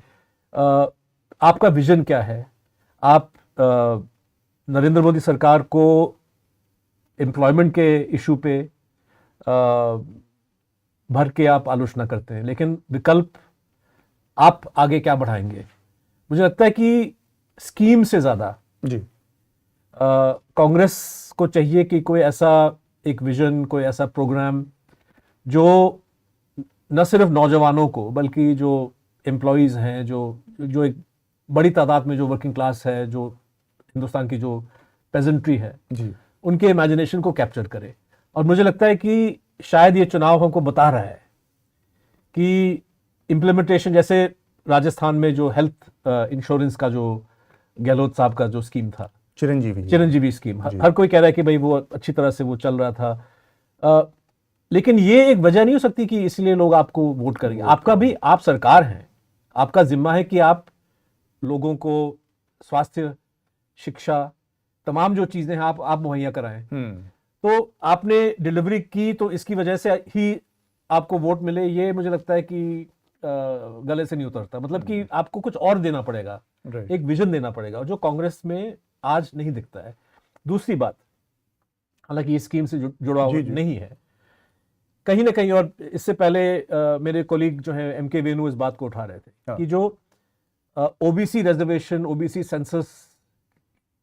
आपका विजन क्या है? आप नरेंद्र मोदी सरकार को एम्प्लॉयमेंट के इशू पे भर के आप आलोचना करते हैं, लेकिन विकल्प आप आगे क्या बढ़ाएंगे? मुझे लगता है कि स्कीम से ज़्यादा जी कांग्रेस को चाहिए कि कोई ऐसा एक विजन, कोई ऐसा प्रोग्राम जो न सिर्फ नौजवानों को बल्कि जो एम्प्लॉयज़ हैं, जो एक बड़ी तादाद में जो वर्किंग क्लास है, जो हिंदुस्तान की जो पेजेंट्री है जी, उनके इमेजिनेशन को कैप्चर करे। और मुझे लगता है कि शायद ये चुनाव हमको बता रहा है कि इम्प्लीमेंटेशन, जैसे राजस्थान में जो हेल्थ इंश्योरेंस का जो गहलोत साहब का जो स्कीम था, चिरंजीवी स्कीम, हर कोई कह रहा है कि भाई वो अच्छी तरह से वो चल रहा था, लेकिन ये एक वजह नहीं हो सकती कि इसलिए लोग आपको वोट करेंगे। आपका भी, आप सरकार हैं, आपका जिम्मा है कि आप लोगों को स्वास्थ्य, शिक्षा, तमाम जो चीजें हैं आप मुहैया कराएं। तो आपने डिलीवरी की, तो इसकी वजह से ही आपको वोट मिले, ये मुझे लगता है कि गले से नहीं उतरता। मतलब कि आपको कुछ और देना पड़ेगा, एक विजन देना पड़ेगा, जो कांग्रेस में आज नहीं दिखता है। दूसरी बात, हालांकि ये स्कीम से जुड़ा हुआ नहीं है कहीं ना कहीं, और इससे पहले मेरे कोलीग जो है MK वेणु इस बात को उठा रहे थे कि जो ओबीसी रिजर्वेशन, ओबीसी सेंसस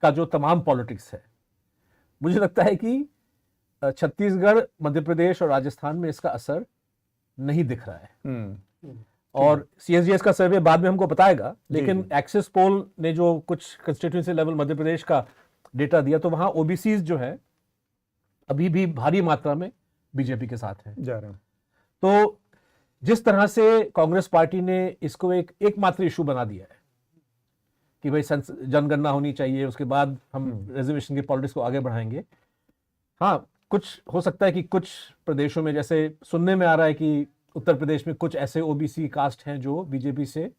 का जो तमाम पॉलिटिक्स है, मुझे लगता है कि छत्तीसगढ़, मध्य प्रदेश और राजस्थान में इसका असर नहीं दिख रहा है। और CSGS का सर्वे बाद में हमको बताएगा, लेकिन एक्सिस पोल ने जो कुछ कंस्टिट्यूएंसी लेवल मध्य प्रदेश का डेटा दिया, तो वहां ओबीसीज जो है अभी भी भारी मात्रा में बीजेपी के साथ हैं, जा रहे हैं। तो जिस तरह से कांग्रेस पार्टी ने इसको एकमात्र इशू बना दिया है कि भाई जनगणना होनी चाहिए, उसके बाद हम रिजर्वेशन की पॉलिटिक्स को आगे बढ़ाएंगे। हाँ, कुछ हो सकता है कि कुछ प्रदेशों में, जैसे सुनने में आ रहा है कि उत्तर प्रदेश में कुछ ऐसे ओबीसी कास्ट हैं जो बीजेपी से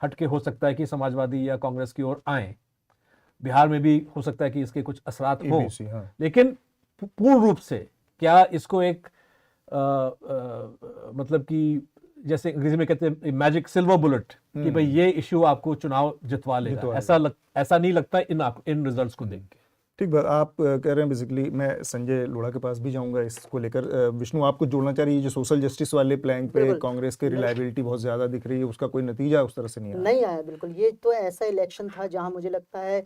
हटके हो सकता है कि समाजवादी या कांग्रेस की ओर आए। बिहार में भी हो सकता है कि इसके कुछ असरात हो, लेकिन पूर्ण रूप से क्या इसको एक मतलब कि जैसे अंग्रेजी में कहते हैं मैजिक सिल्वर बुलेट कि भाई ये इश्यू आपको चुनाव जितवा लेगा, ऐसा नहीं लगता इन रिजल्ट्स को देख के। ठीक बात आप कह रहे हैं। बेसिकली मैं संजय लोढ़ा के पास भी जाऊंगा इसको लेकर। विष्णु, आपको जोड़ना चाह रही है जो सोशल जस्टिस वाले प्लान पे कांग्रेस की रिलायबिलिटी बहुत ज्यादा दिख रही है, उसका कोई नतीजा उस तरह से नहीं आया। बिल्कुल, ये तो ऐसा इलेक्शन था जहां मुझे लगता है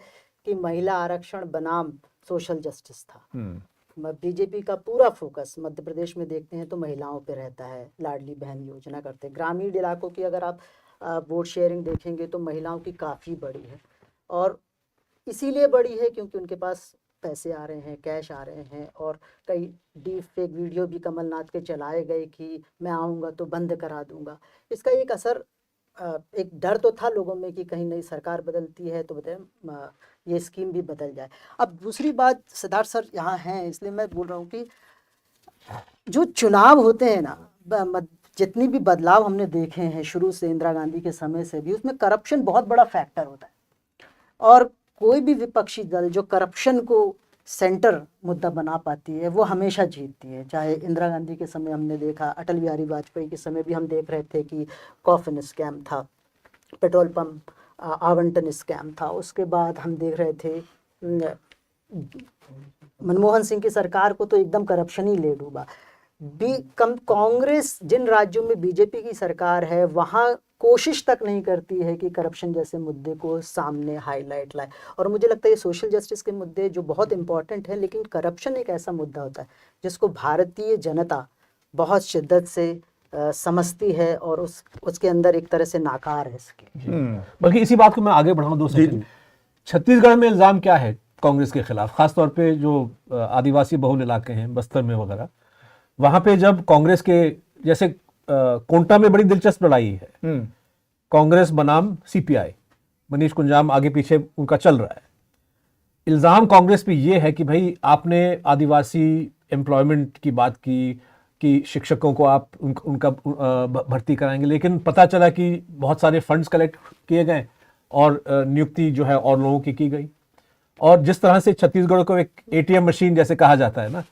कि महिला आरक्षण बनाम सोशल जस्टिस था। बीजेपी का पूरा फोकस मध्य प्रदेश में देखते हैं तो महिलाओं पे रहता है, लाडली बहन योजना करते हैं। ग्रामीण इलाकों की अगर आप वोट शेयरिंग देखेंगे तो महिलाओं की काफ़ी बड़ी है, और इसीलिए बड़ी है क्योंकि उनके पास पैसे आ रहे हैं, कैश आ रहे हैं, और कई डीप फेक वीडियो भी कमलनाथ के चलाए गए कि मैं आऊँगा तो बंद करा दूंगा। इसका एक असर, एक डर तो था लोगों में कि कहीं नई सरकार बदलती है तो ये स्कीम भी बदल जाए। अब दूसरी बात, सिद्धार्थ सर यहाँ हैं इसलिए मैं बोल रहा हूँ कि जो चुनाव होते हैं ना, जितनी भी बदलाव हमने देखे हैं शुरू से, इंदिरा गांधी के समय से भी, उसमें करप्शन बहुत बड़ा फैक्टर होता है, और कोई भी विपक्षी दल जो करप्शन को सेंटर मुद्दा बना पाती है वो हमेशा जीतती है। चाहे इंदिरा गांधी के समय हमने देखा, अटल बिहारी वाजपेयी के समय भी हम देख रहे थे कि कॉफिन स्कैम था, पेट्रोल पंप आवंटन स्कैम था। उसके बाद हम देख रहे थे मनमोहन सिंह की सरकार को तो एकदम करप्शन ही ले डूबा। कांग्रेस जिन राज्यों में बीजेपी की सरकार है वहाँ कोशिश तक नहीं करती है कि करप्शन जैसे मुद्दे को सामने हाईलाइट लाए, और मुझे लगता है ये सोशल जस्टिस के मुद्दे जो बहुत इंपॉर्टेंट है, लेकिन करप्शन एक ऐसा मुद्दा होता है जिसको भारतीय जनता बहुत शिद्दत से समझती है और उसके अंदर एक तरह से नाकार है इसके। बल्कि इसी बात को मैं आगे बढ़ाऊं 2 सेकंड। छत्तीसगढ़ में इल्जाम क्या है कांग्रेस के खिलाफ, खासतौर पे जो आदिवासी बहुल इलाके हैं बस्तर में वगैरह, वहां पे जब कांग्रेस के, जैसे कोंटा में बड़ी दिलचस्प लड़ाई है, कांग्रेस बनाम CPI, मनीष कुंजाम आगे पीछे उनका चल रहा है। इल्जाम कांग्रेस पे ये है कि भाई आपने आदिवासी एम्प्लॉयमेंट की बात की कि शिक्षकों को आप उनका भर्ती कराएंगे, लेकिन पता चला कि बहुत सारे फंड्स कलेक्ट किए गए और नियुक्ति जो है और लोगों की गई। और जिस तरह से छत्तीसगढ़ को एक ATM मशीन जैसे कहा जाता है ना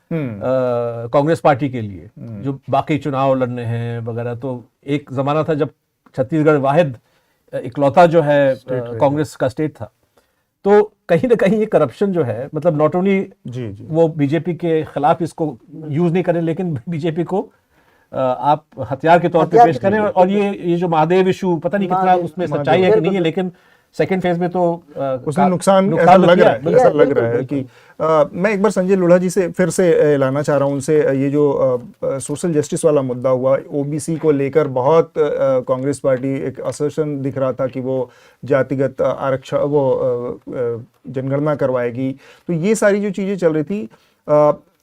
कांग्रेस पार्टी के लिए, जो बाकी चुनाव लड़ने हैं वगैरह, तो एक जमाना था जब छत्तीसगढ़ वाहिद इकलौता जो है कांग्रेस का स्टेट था। तो कहीं ना कहीं ये करप्शन जो है, मतलब नॉट ओनली वो बीजेपी के खिलाफ इसको यूज नहीं करें, लेकिन बीजेपी को आप हथियार के तौर पे पेश करें। और ये जो महादेव इशू, पता नहीं कितना उसमें सच्चाई है कि नहीं है, लेकिन सेकंड फेज में तो उसने नुकसान ऐसा लग रहा है कि मैं एक बार संजय लोढ़ा जी से फिर से लाना चाह रहा हूँ उनसे, ये जो सोशल जस्टिस वाला मुद्दा हुआ, ओबीसी को लेकर बहुत कांग्रेस पार्टी एक असर्शन दिख रहा था कि वो जातिगत आरक्षण, वो जनगणना करवाएगी, तो ये सारी जो चीज़ें चल रही थी,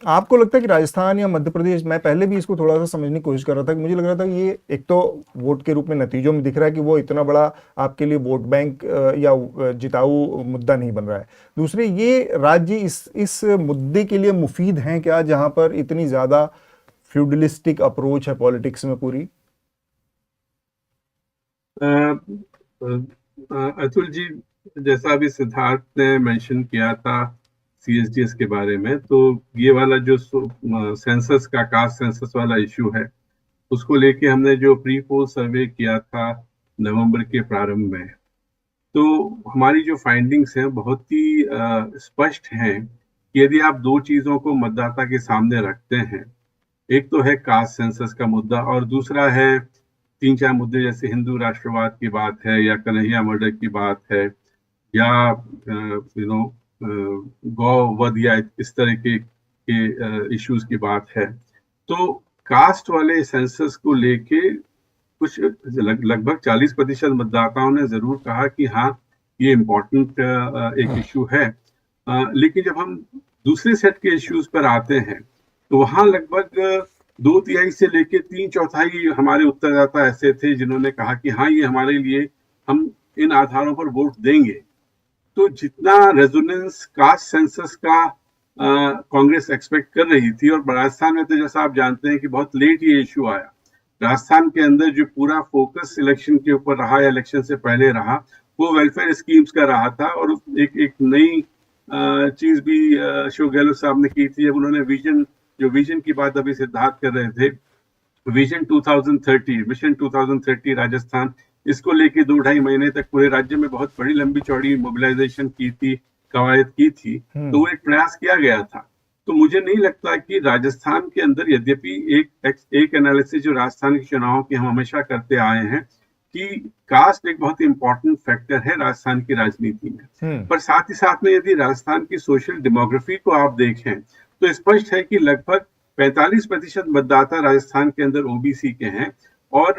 आपको लगता है कि राजस्थान या मध्य प्रदेश, मैं पहले भी इसको थोड़ा सा समझने की कोशिश कर रहा था कि मुझे लग रहा था कि ये एक तो वोट के रूप में नतीजों में दिख रहा है कि वो इतना बड़ा आपके लिए वोट बैंक या जिताऊ मुद्दा नहीं बन रहा है, दूसरे ये राज्य इस मुद्दे के लिए मुफीद हैं क्या जहां पर इतनी ज्यादा फ्यूडलिस्टिक अप्रोच है पॉलिटिक्स में पूरी? अतुल जी, जैसा अभी सिद्धार्थ ने मेंशन किया था सीएसडीएस के बारे में, तो ये वाला जो सेंसस का कास्ट सेंसस वाला इश्यू है, उसको लेके हमने जो प्री पोल सर्वे किया था नवंबर के प्रारंभ में, तो हमारी जो फाइंडिंग्स हैं बहुत ही स्पष्ट हैं कि यदि आप दो चीज़ों को मतदाता के सामने रखते हैं, एक तो है कास्ट सेंसस का मुद्दा और दूसरा है 3-4 मुद्दे जैसे हिंदू राष्ट्रवाद की बात है या कन्हैया मर्डर की बात है या गौ वध या इस तरह के इश्यूज की बात है, तो कास्ट वाले सेंसस को लेके कुछ लगभग 40% मतदाताओं ने जरूर कहा कि हाँ ये इम्पोर्टेंट एक इश्यू है, लेकिन जब हम दूसरे सेट के इश्यूज पर आते हैं तो वहाँ लगभग 2/3 से लेके 3/4 हमारे उत्तरदाता ऐसे थे जिन्होंने कहा कि हाँ ये हमारे लिए, हम इन आधारों पर वोट देंगे। तो जितना रेजोनेंस कास्ट सेंसस का कांग्रेस एक्सपेक्ट कर रही थी, और राजस्थान में तो जैसा आप जानते हैं कि बहुत लेट ये इश्यू आया, राजस्थान के अंदर जो पूरा फोकस इलेक्शन के ऊपर रहा या इलेक्शन से पहले रहा वो वेलफेयर स्कीम्स का रहा था, और एक नई चीज भी अशोक गहलोत साहब ने की थी जब उन्होंने विजन की बात अभी सिद्धार्थ कर रहे थे, विजन 2030, मिशन 2030 राजस्थान, इसको लेके 2-2.5 महीने तक पूरे राज्य में बहुत बड़ी लंबी चौड़ी मोबिलाइजेशन की थी, कवायद की थी, तो वो एक प्रयास किया गया था। तो मुझे नहीं लगता कि राजस्थान के अंदर, यद्यपि एक एनालिसिस जो राजस्थान के चुनावों की हम हमेशा करते आए हैं कि कास्ट एक बहुत इंपॉर्टेंट फैक्टर है राजस्थान की राजनीति में, पर साथ ही साथ में यदि राजस्थान की सोशल डेमोग्राफी को आप देखें तो स्पष्ट है कि लगभग 45% मतदाता राजस्थान के अंदर ओबीसी के हैं और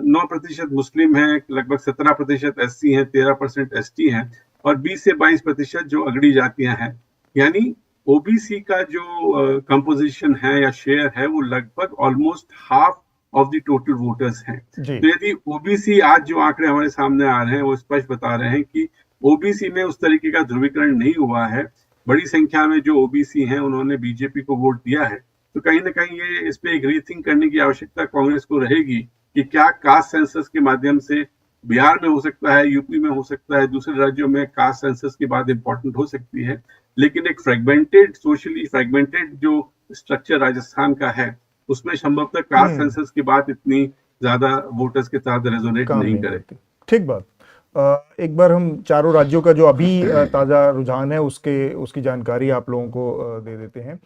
9% मुस्लिम हैं, लगभग 17% एससी हैं, 13% एसटी हैं और 20 से 22% जो अगड़ी जातियां हैं। यानी ओबीसी का जो कंपोजिशन है या शेयर है वो लगभग almost half of the total voters हैं। तो यदि ओबीसी, आज जो आंकड़े हमारे सामने आ रहे हैं वो स्पष्ट बता रहे हैं कि ओबीसी में उस तरीके का ध्रुवीकरण नहीं हुआ है। बड़ी संख्या में जो ओबीसी हैं उन्होंने बीजेपी को वोट दिया है। तो कहीं ना कहीं ये इस पे एक रीथिंक करने की आवश्यकता कांग्रेस को रहेगी कि क्या कास्ट सेंसस के माध्यम से बिहार में हो सकता है, यूपी में हो सकता है, दूसरे राज्यों में कास्ट सेंसस की बात इंपॉर्टेंट हो सकती है, लेकिन एक फ्रेगमेंटेड, सोशली फ्रेगमेंटेड जो स्ट्रक्चर राजस्थान का है उसमें संभवतः कास्ट सेंसस की बात इतनी ज्यादा वोटर्स के साथ रेजोनेट नहीं करेगी। ठीक बात। एक बार हम चारों राज्यों का जो अभी ताज़ा रुझान है उसकी जानकारी आप लोगों को दे देते हैं।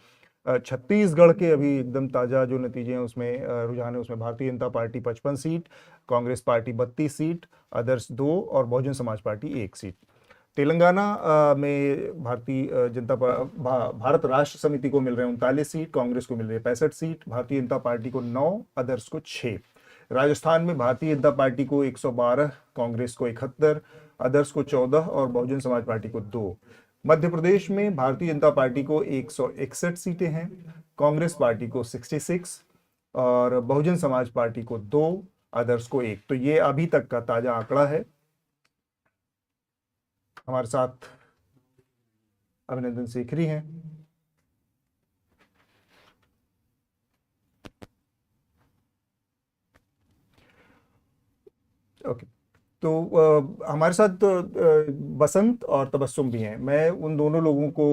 छत्तीसगढ़ के अभी एकदम ताज़ा जो नतीजे हैं उसमें रुझान है, उसमें Bharatiya Janata party 55 seat, Congress party 32 seat, others 2 और बहुजन समाज पार्टी 1 सीट। तेलंगाना में भारत राष्ट्र समिति को मिल रहे हैं 39 सीट, कांग्रेस को मिल रही है 65 सीट, भारतीय जनता पार्टी को 9, अदर्स को 6। राजस्थान में भारतीय जनता पार्टी को 112, कांग्रेस को 71, अदर्स को 14 और बहुजन समाज पार्टी को 2। मध्य प्रदेश में भारतीय जनता पार्टी को 161 सीटें हैं, कांग्रेस पार्टी को 66 और बहुजन समाज पार्टी को 2, अदर्स को 1। तो ये अभी तक का ताजा आंकड़ा है। हमारे साथ अभिनंदन सेखरी हैं। ओके, तो हमारे साथ बसंत और तबस्सुम भी हैं। मैं उन दोनों लोगों को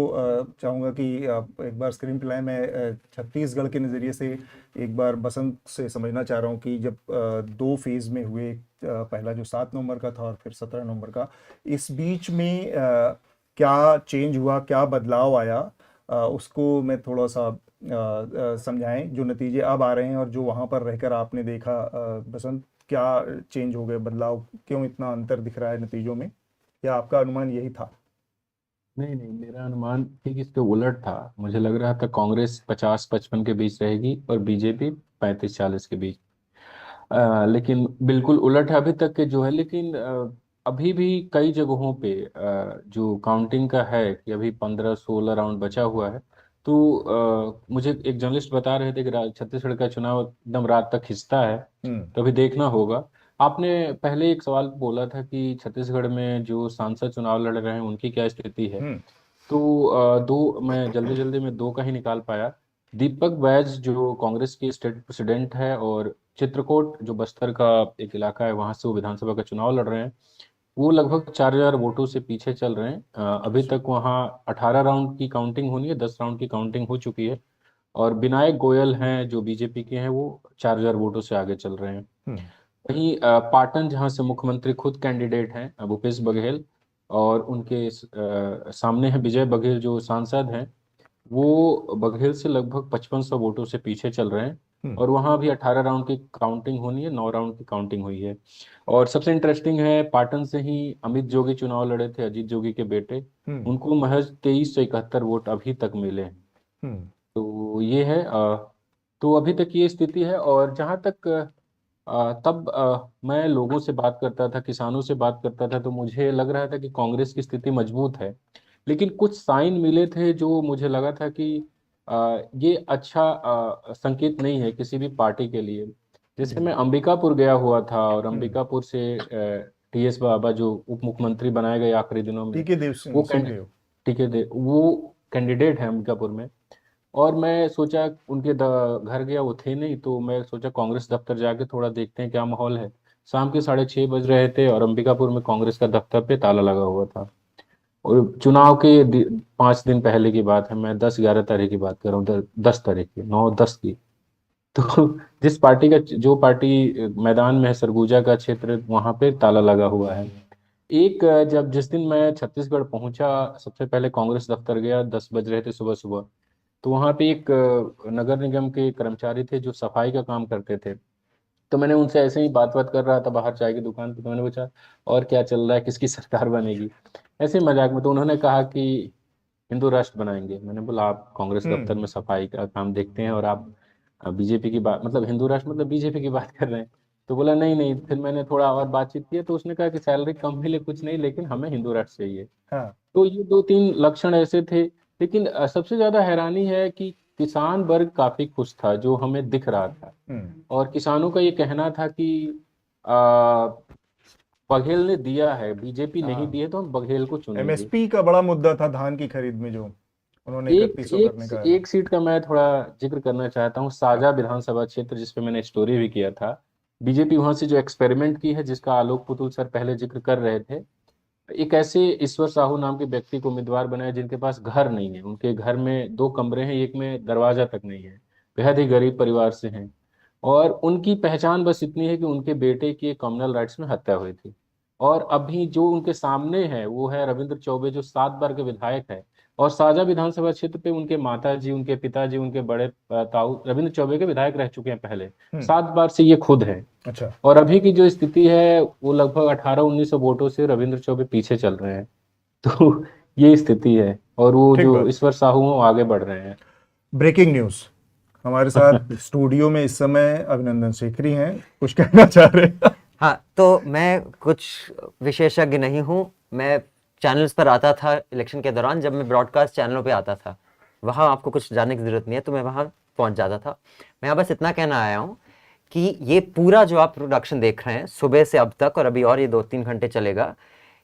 चाहूँगा कि आप एक बार स्क्रीन पर लाएं। मैं छत्तीसगढ़ के नज़रिए से एक बार बसंत से समझना चाह रहा हूँ कि जब 2 फेज़ में हुए, पहला जो 7 नवंबर का था और फिर 17 नवंबर का, इस बीच में क्या चेंज हुआ, क्या बदलाव आया, उसको मैं थोड़ा सा समझाएं। जो नतीजे अब आ रहे हैं और जो वहाँ पर रहकर आपने देखा, बसंत, क्या चेंज हो गए, बदलाव, क्यों इतना अंतर दिख रहा है नतीजों में? या आपका अनुमान यही था? नहीं नहीं, मेरा अनुमान ठीक इसके उलट था। मुझे लग रहा था कांग्रेस 50-55 के बीच रहेगी और बीजेपी 35-40 के बीच। लेकिन बिल्कुल उलट है अभी तक के जो है। लेकिन अभी भी कई जगहों पे जो काउंटिंग का है कि अभी 15-16 राउंड बचा हुआ है। तो मुझे एक जर्नलिस्ट बता रहे थे कि छत्तीसगढ़ का चुनाव एकदम रात तक खिंचता है, तो अभी देखना होगा। आपने पहले एक सवाल बोला था कि छत्तीसगढ़ में जो सांसद चुनाव लड़ रहे हैं उनकी क्या स्थिति है। तो दो मैं जल्दी जल्दी में दो का ही निकाल पाया। दीपक बैज जो कांग्रेस के स्टेट प्रेसिडेंट है, और चित्रकोट जो बस्तर का एक इलाका है वहां से वो विधानसभा का चुनाव लड़ रहे हैं। वो लगभग 4000 वोटों से पीछे चल रहे हैं। अभी तक वहाँ 18 राउंड की काउंटिंग होनी है, 10 राउंड की काउंटिंग हो चुकी है। और विनायक गोयल हैं जो बीजेपी के हैं, वो 4000 वोटों से आगे चल रहे हैं। वहीं पाटन जहां से मुख्यमंत्री खुद कैंडिडेट हैं भूपेश बघेल, और उनके सामने है विजय बघेल जो सांसद हैं, वो बघेल से लगभग 5500 वोटों से पीछे चल रहे हैं। और वहां भी 18 राउंड की काउंटिंग होनी है, 9 राउंड की काउंटिंग हुई है। और सबसे इंटरेस्टिंग है, पाटन से ही अमित जोगी चुनाव लड़े थे, अजीत जोगी के बेटे, उनको महज 2371 वोट अभी तक मिले हैं। तो ये है, तो अभी तक ये स्थिति है। और जहां तक तब मैं लोगों से बात करता था, किसानों से बात करता था, तो मुझे लग रहा था कि कांग्रेस की स्थिति मजबूत है। लेकिन कुछ साइन मिले थे जो मुझे लगा था कि ये अच्छा संकेत नहीं है किसी भी पार्टी के लिए। जैसे मैं अंबिकापुर गया हुआ था, और अंबिकापुर से टीएस बाबा जो उप मुख्यमंत्री बनाए गए आखिरी दिनों में, वो कैंडिडेट है अंबिकापुर में। और मैं सोचा उनके घर गया, वो थे नहीं, तो मैं सोचा कांग्रेस दफ्तर जाके थोड़ा देखते हैं क्या माहौल है। शाम के 6:30 बज रहे थे और अंबिकापुर में कांग्रेस का दफ्तर पे ताला लगा हुआ था। और चुनाव के 5 दिन पहले की बात है, मैं 10-11 तारीख की बात कर रहा हूँ, 10 तारीख की, 9-10 की। तो जिस पार्टी का, जो पार्टी मैदान में है सरगुजा का क्षेत्र, वहां पे ताला लगा हुआ है। जिस दिन मैं छत्तीसगढ़ पहुंचा, सबसे पहले कांग्रेस दफ्तर गया, 10 बज रहे थे सुबह सुबह। तो वहाँ पे एक नगर निगम के कर्मचारी थे जो सफाई का काम करते थे। तो मैंने उनसे ऐसे ही बात कर रहा था बाहर चाय की दुकान पे, तो मैंने पूछा और क्या चल रहा है, किसकी सरकार बनेगी, ऐसे ही मजाक में। तो उन्होंने कहा कि हिंदू राष्ट्र बनाएंगे। मैंने बोला आप कांग्रेस दफ्तर में सफाई का काम देखते हैं और आप बीजेपी की बात, मतलब हिंदू राष्ट्र मतलब बीजेपी की बात कर रहे हैं। तो बोला नहीं नहीं। फिर मैंने थोड़ा और बातचीत की तो उसने कहा कि सैलरी कम मिले कुछ नहीं, लेकिन हमें हिंदू राष्ट्र चाहिए। तो ये 2-3 लक्षण ऐसे थे। लेकिन सबसे ज्यादा हैरानी है कि किसान वर्ग काफी खुश था, जो हमें दिख रहा था। और किसानों का ये कहना था कि बघेल ने दिया है, बीजेपी नहीं दी है, तो हम बघेल को चुनेंगे। एमएसपी का बड़ा मुद्दा था धान की खरीद में, जो उन्होंने 3100 करने का। एक सीट का मैं थोड़ा जिक्र करना चाहता हूँ, साजा विधानसभा क्षेत्र, जिसपे मैंने स्टोरी भी किया था। बीजेपी वहां से जो एक्सपेरिमेंट की है, जिसका आलोक पुतुल सर पहले जिक्र कर रहे थे, एक ऐसे ईश्वर साहू नाम के व्यक्ति को उम्मीदवार बनाया जिनके पास घर नहीं है। उनके घर में 2 कमरे हैं, एक में दरवाजा तक नहीं है, बेहद ही गरीब परिवार से हैं। और उनकी पहचान बस इतनी है कि उनके बेटे की कम्युनल राइट्स में हत्या हुई थी। और अभी जो उनके सामने है वो है रविंद्र चौबे, जो 7 बार के विधायक है। और साजा विधानसभा क्षेत्र पे उनके माताजी, उनके पिताजी, उनके बड़े ताऊ रविंद्र चौबे के विधायक रह चुके हैं पहले, 7 बार से ये खुद है। अच्छा। और अभी की जो स्थिति है वो लगभग 1800-1900 वोटों से रविंद्र चौबे पीछे चल रहे हैं। तो ये स्थिति है, और वो जो ईश्वर साहू वो आगे बढ़ रहे हैं। ब्रेकिंग न्यूज हमारे साथ स्टूडियो में इस समय अभिनंदन शेखरी हैं, कुछ कहना चाह रहे हैं? हाँ, तो मैं कुछ विशेषज्ञ नहीं हूँ। मैं चैनल्स पर आता था इलेक्शन के दौरान, जब मैं ब्रॉडकास्ट चैनलों पे आता था, वहाँ आपको कुछ जानने की जरूरत नहीं है, तो मैं वहाँ पहुँच जाता था। मैं यहाँ बस इतना कहना आया हूँ कि ये पूरा जो आप प्रोडक्शन देख रहे हैं सुबह से अब तक, और अभी और ये 2-3 घंटे चलेगा,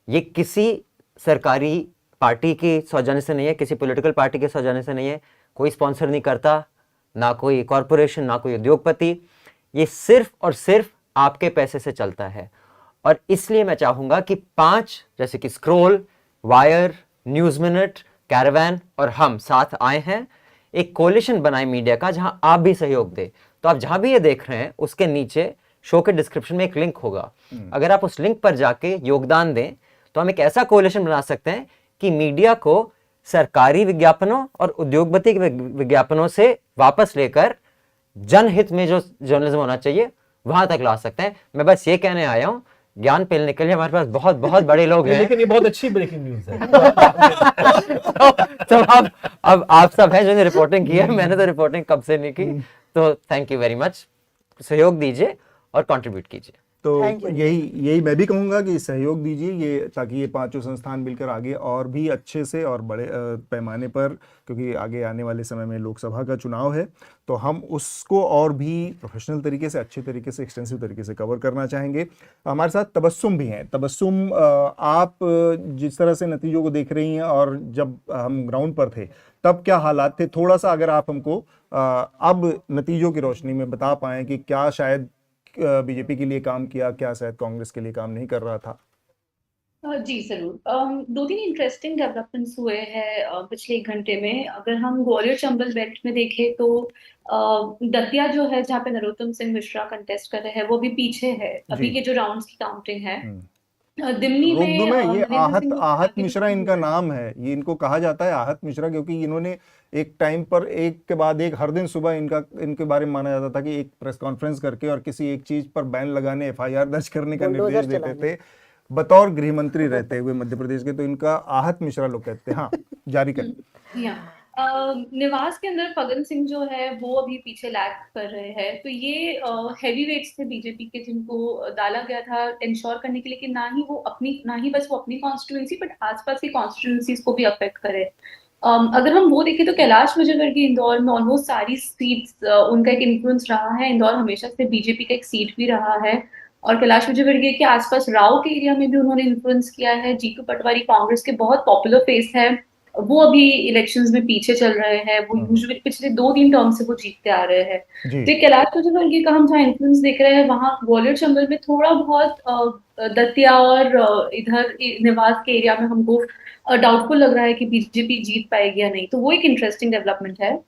ये किसी सरकारी पार्टी की सौजन्य से नहीं है, किसी पॉलिटिकल पार्टी के सौजन्य से नहीं है, कोई स्पॉन्सर नहीं करता, ना कोई कॉरपोरेशन, ना कोई उद्योगपति। ये सिर्फ और सिर्फ आपके पैसे से चलता है। और इसलिए मैं चाहूँगा कि 5 जैसे कि scroll, wire, news minute, Caravan और हम साथ आए हैं, एक कोलिशन बनाए मीडिया का, जहां आप भी सहयोग दें। तो आप जहां भी ये देख रहे हैं उसके नीचे शो के डिस्क्रिप्शन में एक लिंक होगा। अगर आप उस लिंक पर जाके योगदान दें तो हम एक ऐसा कोलिशन बना सकते हैं कि मीडिया को सरकारी विज्ञापनों और उद्योगपति के विज्ञापनों से वापस लेकर जनहित में जो जर्नलिज्म होना चाहिए वहां तक ला सकते हैं। मैं बस ये कहने आया हूं ज्ञान पेलने के लिए हमारे पास बहुत बहुत बड़े लोग हैं। लेकिन ये बहुत अच्छी ब्रेकिंग न्यूज है। तो अब आप सब हैं जिन्होंने रिपोर्टिंग की है, मैंने तो रिपोर्टिंग कब से नहीं की। तो थैंक यू वेरी मच, सहयोग दीजिए और कंट्रीब्यूट कीजिए। तो यही मैं भी कहूँगा कि सहयोग दीजिए ये, ताकि ये पांचों संस्थान मिलकर आगे और भी अच्छे से और बड़े पैमाने पर, क्योंकि आगे आने वाले समय में लोकसभा का चुनाव है, तो हम उसको और भी प्रोफेशनल तरीके से, अच्छे तरीके से, एक्सटेंसिव तरीके से कवर करना चाहेंगे। हमारे साथ तबस्सुम भी हैं। तबस्सुम, आप जिस तरह से नतीजों को देख रही हैं और जब हम ग्राउंड पर थे तब क्या हालात थे, थोड़ा सा अगर आप हमको अब नतीजों की रोशनी में बता पाएं कि क्या शायद बीजेपी के लिए काम किया, क्या शायद कांग्रेस के लिए काम नहीं कर रहा था। जी जरूर, 2-3 इंटरेस्टिंग डेवलपमेंट्स हुए हैं पिछले 1 घंटे में। अगर हम ग्वालियर चंबल बेल्ट में देखें तो दतिया जो है, जहाँ पे नरोत्तम सिंह मिश्रा कंटेस्ट कर रहे हैं, वो भी पीछे है अभी के जो राउंड्स की काउंटिंग है। दिल्ली में ये आहत मिश्रा इनका नाम है, ये इनको कहा जाता है आहत मिश्रा, क्योंकि इन्होंने एक टाइम पर एक के बाद एक हर दिन सुबह इनके बारे में माना जाता था कि एक प्रेस कॉन्फ्रेंस करके और किसी एक चीज पर बैन लगाने, एफआईआर दर्ज करने का निर्देश देते थे बतौर गृह मंत्री रहते हुए मध्य प्रदेश के। तो इनका आहत मिश्रा लोग कहते हैं। हाँ, जारी करें। निवास के अंदर फगन सिंह जो है वो अभी पीछे लैग कर रहे हैं। तो ये हैवी वेट्स थे बीजेपी के, जिनको डाला गया था इंश्योर करने के लिए कि ना ही बस वो अपनी कॉन्स्टिट्यूंसी बट आसपास की कॉन्स्टिट्यूंसीज को भी अफेक्ट करे। अगर हम वो देखें तो कैलाश विजयवर्गीय इंदौर में ऑलमोस्ट सारी सीट्स उनका एक इन्फ्लुएंस रहा है। इंदौर हमेशा से बीजेपी का एक सीट भी रहा है और कैलाश विजयवर्गीय के आसपास राव के एरिया में भी उन्होंने इन्फ्लुएंस किया है। जीतू पटवारी कांग्रेस के बहुत पॉपुलर फेस है, वो अभी इलेक्शंस में पीछे चल रहे हैं। वो यूजुअली पिछले 2-3 टर्म से वो जीतते आ रहे हैं। तो कैलाश विजयवर्गीय का हम जहाँ इन्फ्लुएंस देख रहे हैं, वहाँ ग्वालियर चंबल में थोड़ा बहुत दतिया और इधर निवास के एरिया में हमको डाउटफुल लग रहा है कि बीजेपी जीत पाएगी या नहीं। तो वो एक इंटरेस्टिंग डेवलपमेंट है।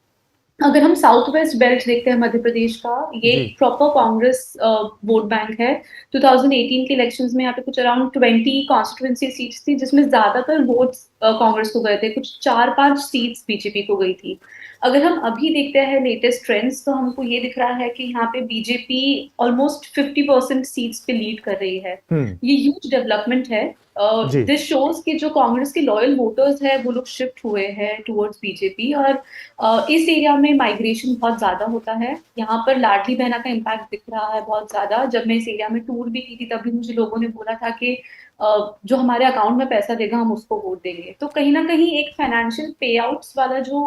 अगर हम साउथ वेस्ट बेल्ट देखते हैं मध्य प्रदेश का, ये प्रॉपर कांग्रेस वोट बैंक है। 2018 के इलेक्शंस में यहाँ पे कुछ अराउंड 20 कॉन्स्टिट्यूएंसी सीट्स थी, जिसमें ज्यादातर वोट्स कांग्रेस को गए थे, कुछ 4-5 सीट्स बीजेपी को गई थी। अगर हम अभी देखते हैं लेटेस्ट ट्रेंड्स, तो हमको ये दिख रहा है कि यहाँ पे बीजेपी ऑलमोस्ट 50% सीट्स पे लीड कर रही है। ये ह्यूज डेवलपमेंट है। दिस शोज कि जो कांग्रेस के लॉयल वोटर्स है वो लोग शिफ्ट हुए हैं टुवर्ड्स बीजेपी। और इस एरिया में माइग्रेशन बहुत ज्यादा होता है। यहाँ पर लाडली बहना का इम्पैक्ट दिख रहा है बहुत ज्यादा। जब मैं इस एरिया में टूर भी की थी तभी मुझे लोगों ने बोला था कि जो हमारे अकाउंट में पैसा देगा हम उसको वोट देंगे। तो कहीं ना कहीं एक फाइनेंशियल पे आउट्स वाला जो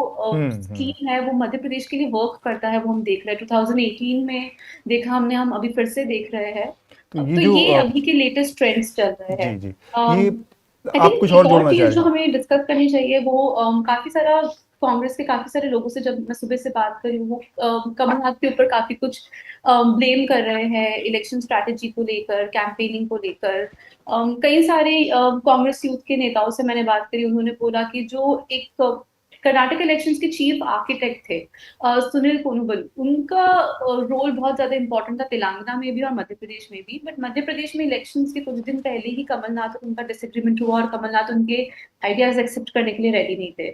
स्कीम है वो मध्य प्रदेश के लिए वर्क करता है, वो हम देख रहे हैं। 2018 में देखा हमने, हम अभी फिर से देख रहे हैं। तो ये अभी के लेटेस्ट ट्रेंड्स चल रहे हैं। आप कुछ और जोड़ना चाहिए? जो हमें डिस्कस करनी चाहिए वो काफी सारा कांग्रेस के काफी सारे लोगों से जब मैं सुबह से बात करी, वो कमलनाथ के ऊपर काफी कुछ ब्लेम कर रहे हैं इलेक्शन स्ट्रैटेजी को लेकर, कैंपेनिंग को लेकर। कई सारे कांग्रेस यूथ के नेताओं से मैंने बात करी, उन्होंने बोला कि जो एक कर्नाटक इलेक्शंस के चीफ आर्किटेक्ट थे सुनील पोनुबल, उनका रोल बहुत ज्यादा इंपॉर्टेंट था तेलंगाना में भी और मध्य प्रदेश में भी। बट मध्य प्रदेश में इलेक्शंस के कुछ दिन पहले ही कमलनाथ और उनका डिसएग्रीमेंट हुआ और कमलनाथ उनके आइडियाज एक्सेप्ट करने के लिए रेडी नहीं थे।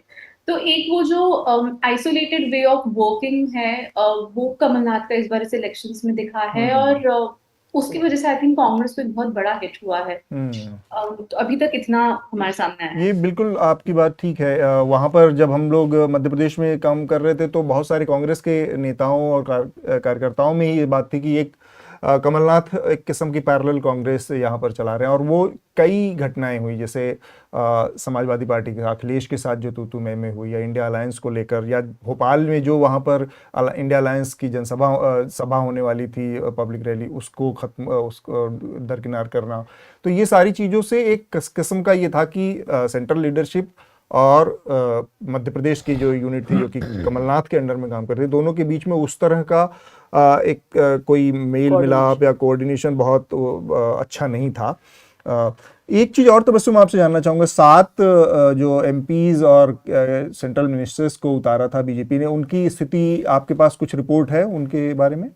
तो एक वो जो आइसोलेटेड वे ऑफ वर्किंग है वो कमलनाथ का इस बार इस इलेक्शंस में दिखा है और उसकी वजह से आई थिंक कांग्रेस को एक बहुत बड़ा हिट हुआ है। तो अभी तक इतना हमारे सामने है। ये बिल्कुल आपकी बात ठीक है। वहाँ पर जब हम लोग मध्य प्रदेश में काम कर रहे थे तो बहुत सारे कांग्रेस के नेताओं और कार्यकर्ताओं में ये बात थी कि एक कमलनाथ एक किस्म की पैरेलल कांग्रेस यहाँ पर चला रहे हैं। और वो कई घटनाएं हुई, जैसे समाजवादी पार्टी के अखिलेश के साथ जो तू में हुई, या इंडिया अलायंस को लेकर, या भोपाल में जो वहाँ पर इंडिया अलायंस की सभा होने वाली थी, पब्लिक रैली, उसको दरकिनार करना। तो ये सारी चीज़ों से एक किस्म का ये था कि सेंट्रल लीडरशिप और मध्य प्रदेश की जो यूनिट थी जो कि कमलनाथ के अंडर में काम कर रही थी, दोनों के बीच में उस तरह का कोई मेल मिलाप या कोऑर्डिनेशन बहुत अच्छा नहीं था। एक चीज़ और तबस्सुम आपसे जानना चाहूँगा, 7 जो एमपीज और सेंट्रल मिनिस्टर्स को उतारा था बीजेपी ने, उनकी स्थिति आपके पास कुछ रिपोर्ट है उनके बारे में?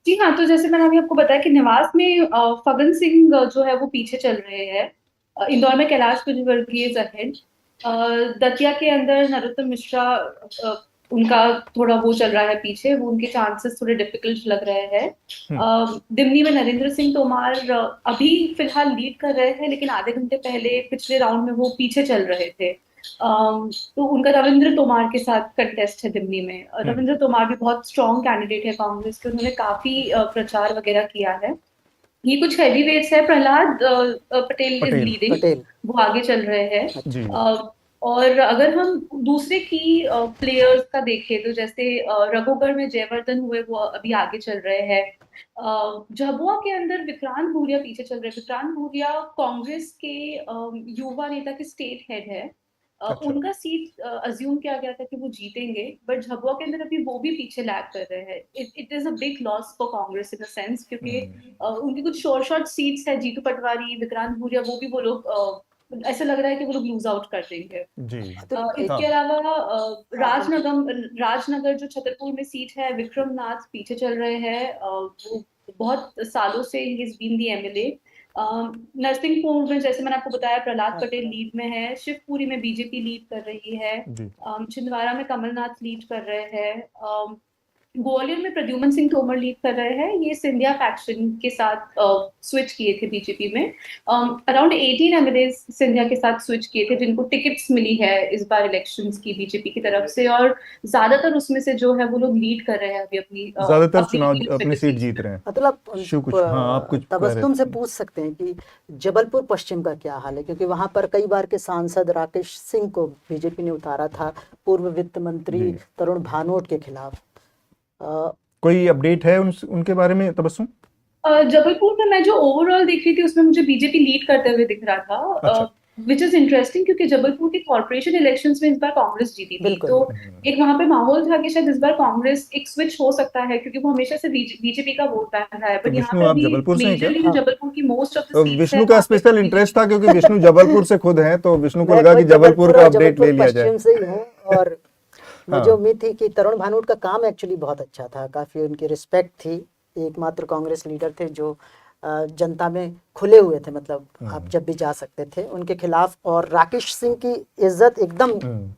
जी हाँ, तो जैसे मैंने अभी आपको बताया कि निवास में फगन सिंह जो है वो पीछे चल रहे हैं। इंदौर में कैलाश विजयवर्गीय इज अहेड। दतिया के अंदर नरोत्तम मिश्रा उनका थोड़ा वो चल रहा है पीछे, वो उनके चांसेस थोड़े डिफिकल्ट लग रहे हैं। दिमनी में नरेंद्र सिंह तोमर अभी फिलहाल लीड कर रहे हैं, लेकिन आधे घंटे पहले पिछले राउंड में वो पीछे चल रहे थे। तो उनका रविंद्र तोमर के साथ कंटेस्ट है दिमनी में। रविंद्र तोमर भी बहुत स्ट्रॉन्ग कैंडिडेट है कांग्रेस के, उन्होंने काफी प्रचार वगैरह किया है। ये कुछ हैवी वेट्स है, प्रहलाद पटेल इज लीडिंग, वो आगे चल रहे हैं। और अगर हम दूसरे की प्लेयर्स का देखें तो जैसे रघुगढ़ में जयवर्धन हुए, वो अभी आगे चल रहे हैं। झाबुआ के अंदर विक्रांत भूरिया पीछे चल रहे हैं। विक्रांत भूरिया कांग्रेस के युवा नेता के स्टेट हेड है। उनका सीट अज्यूम किया गया था कि वो जीतेंगे, बट झाबुआ के अंदर अभी वो भी पीछे लैग कर रहे हैं। It is a big loss for Congress in a sense, क्योंकि उनकी कुछ शॉर्ट सीट्स है, जीतू पटवारी, विक्रांत भूरिया, वो भी वो लोग ऐसा लग रहा है कि वो लोग लूज आउट कर देंगे। इसके अलावा राजनगर जो छतरपुर में सीट है, विक्रमनाथ पीछे चल रहे हैं। वो बहुत सालों से ही is been the MLA. Narsinghpur में जैसे मैंने आपको बताया प्रहलाद पटेल लीड में है। शिवपुरी में बीजेपी लीड कर रही है। छिंदवाड़ा में कमलनाथ लीड कर रहे हैं। ग्वालियर में प्रद्युमन सिंह तोमर लीड कर रहे हैं। ये सिंधिया फैक्शन के साथ स्विच किए थे बीजेपी में। अराउंड 18 एमएलए सिंधिया के साथ स्विच किए थे, जिनको टिकट्स मिली है इस बार इलेक्शंस की बीजेपी की तरफ से, और ज्यादातर उसमें से जो है वो लोग लीड कर रहे हैं अभी अपनी ज्यादातर चुनाव अपनी सीट जीत रहे हैं। मतलब आप कुछ तबस्सुम से पूछ सकते हैं कि जबलपुर पश्चिम का क्या हाल है, क्योंकि वहां पर कई बार के सांसद राकेश सिंह को बीजेपी ने उतारा था, पूर्व वित्त मंत्री तरुण भानोट के खिलाफ। कोई अपडेट है उनके बारे में तबस्सुम? जबलपुर में मैं जो ओवरऑल देख रही थी उसमें मुझे बीजेपी लीड करते हुए दिख रहा था, विच इज इंटरेस्टिंग, क्योंकि जबलपुर के कॉर्पोरेशन इलेक्शंस में इस बार कांग्रेस जीती थी। तो एक वहां पे माहौल था कि शायद इस बार कांग्रेस एक स्विच हो सकता है, क्योंकि वो हमेशा से बीजेपी का वोट बैंक रहा है। बट यहाँ पे जबलपुर की most of the seats Vishnu का स्पेशल इंटरेस्ट था, क्योंकि विष्णु जबलपुर से खुद हैं, तो विष्णु को लगा कि जबलपुर का अपडेट ले लिया जाए। और मुझे उम्मीद थी कि तरुण भानोट का काम एक्चुअली बहुत अच्छा था, काफी उनकी रिस्पेक्ट थी। एकमात्र कांग्रेस लीडर थे जो जनता में खुले हुए थे, मतलब आप जब भी जा सकते थे उनके खिलाफ। और राकेश सिंह की इज्जत एकदम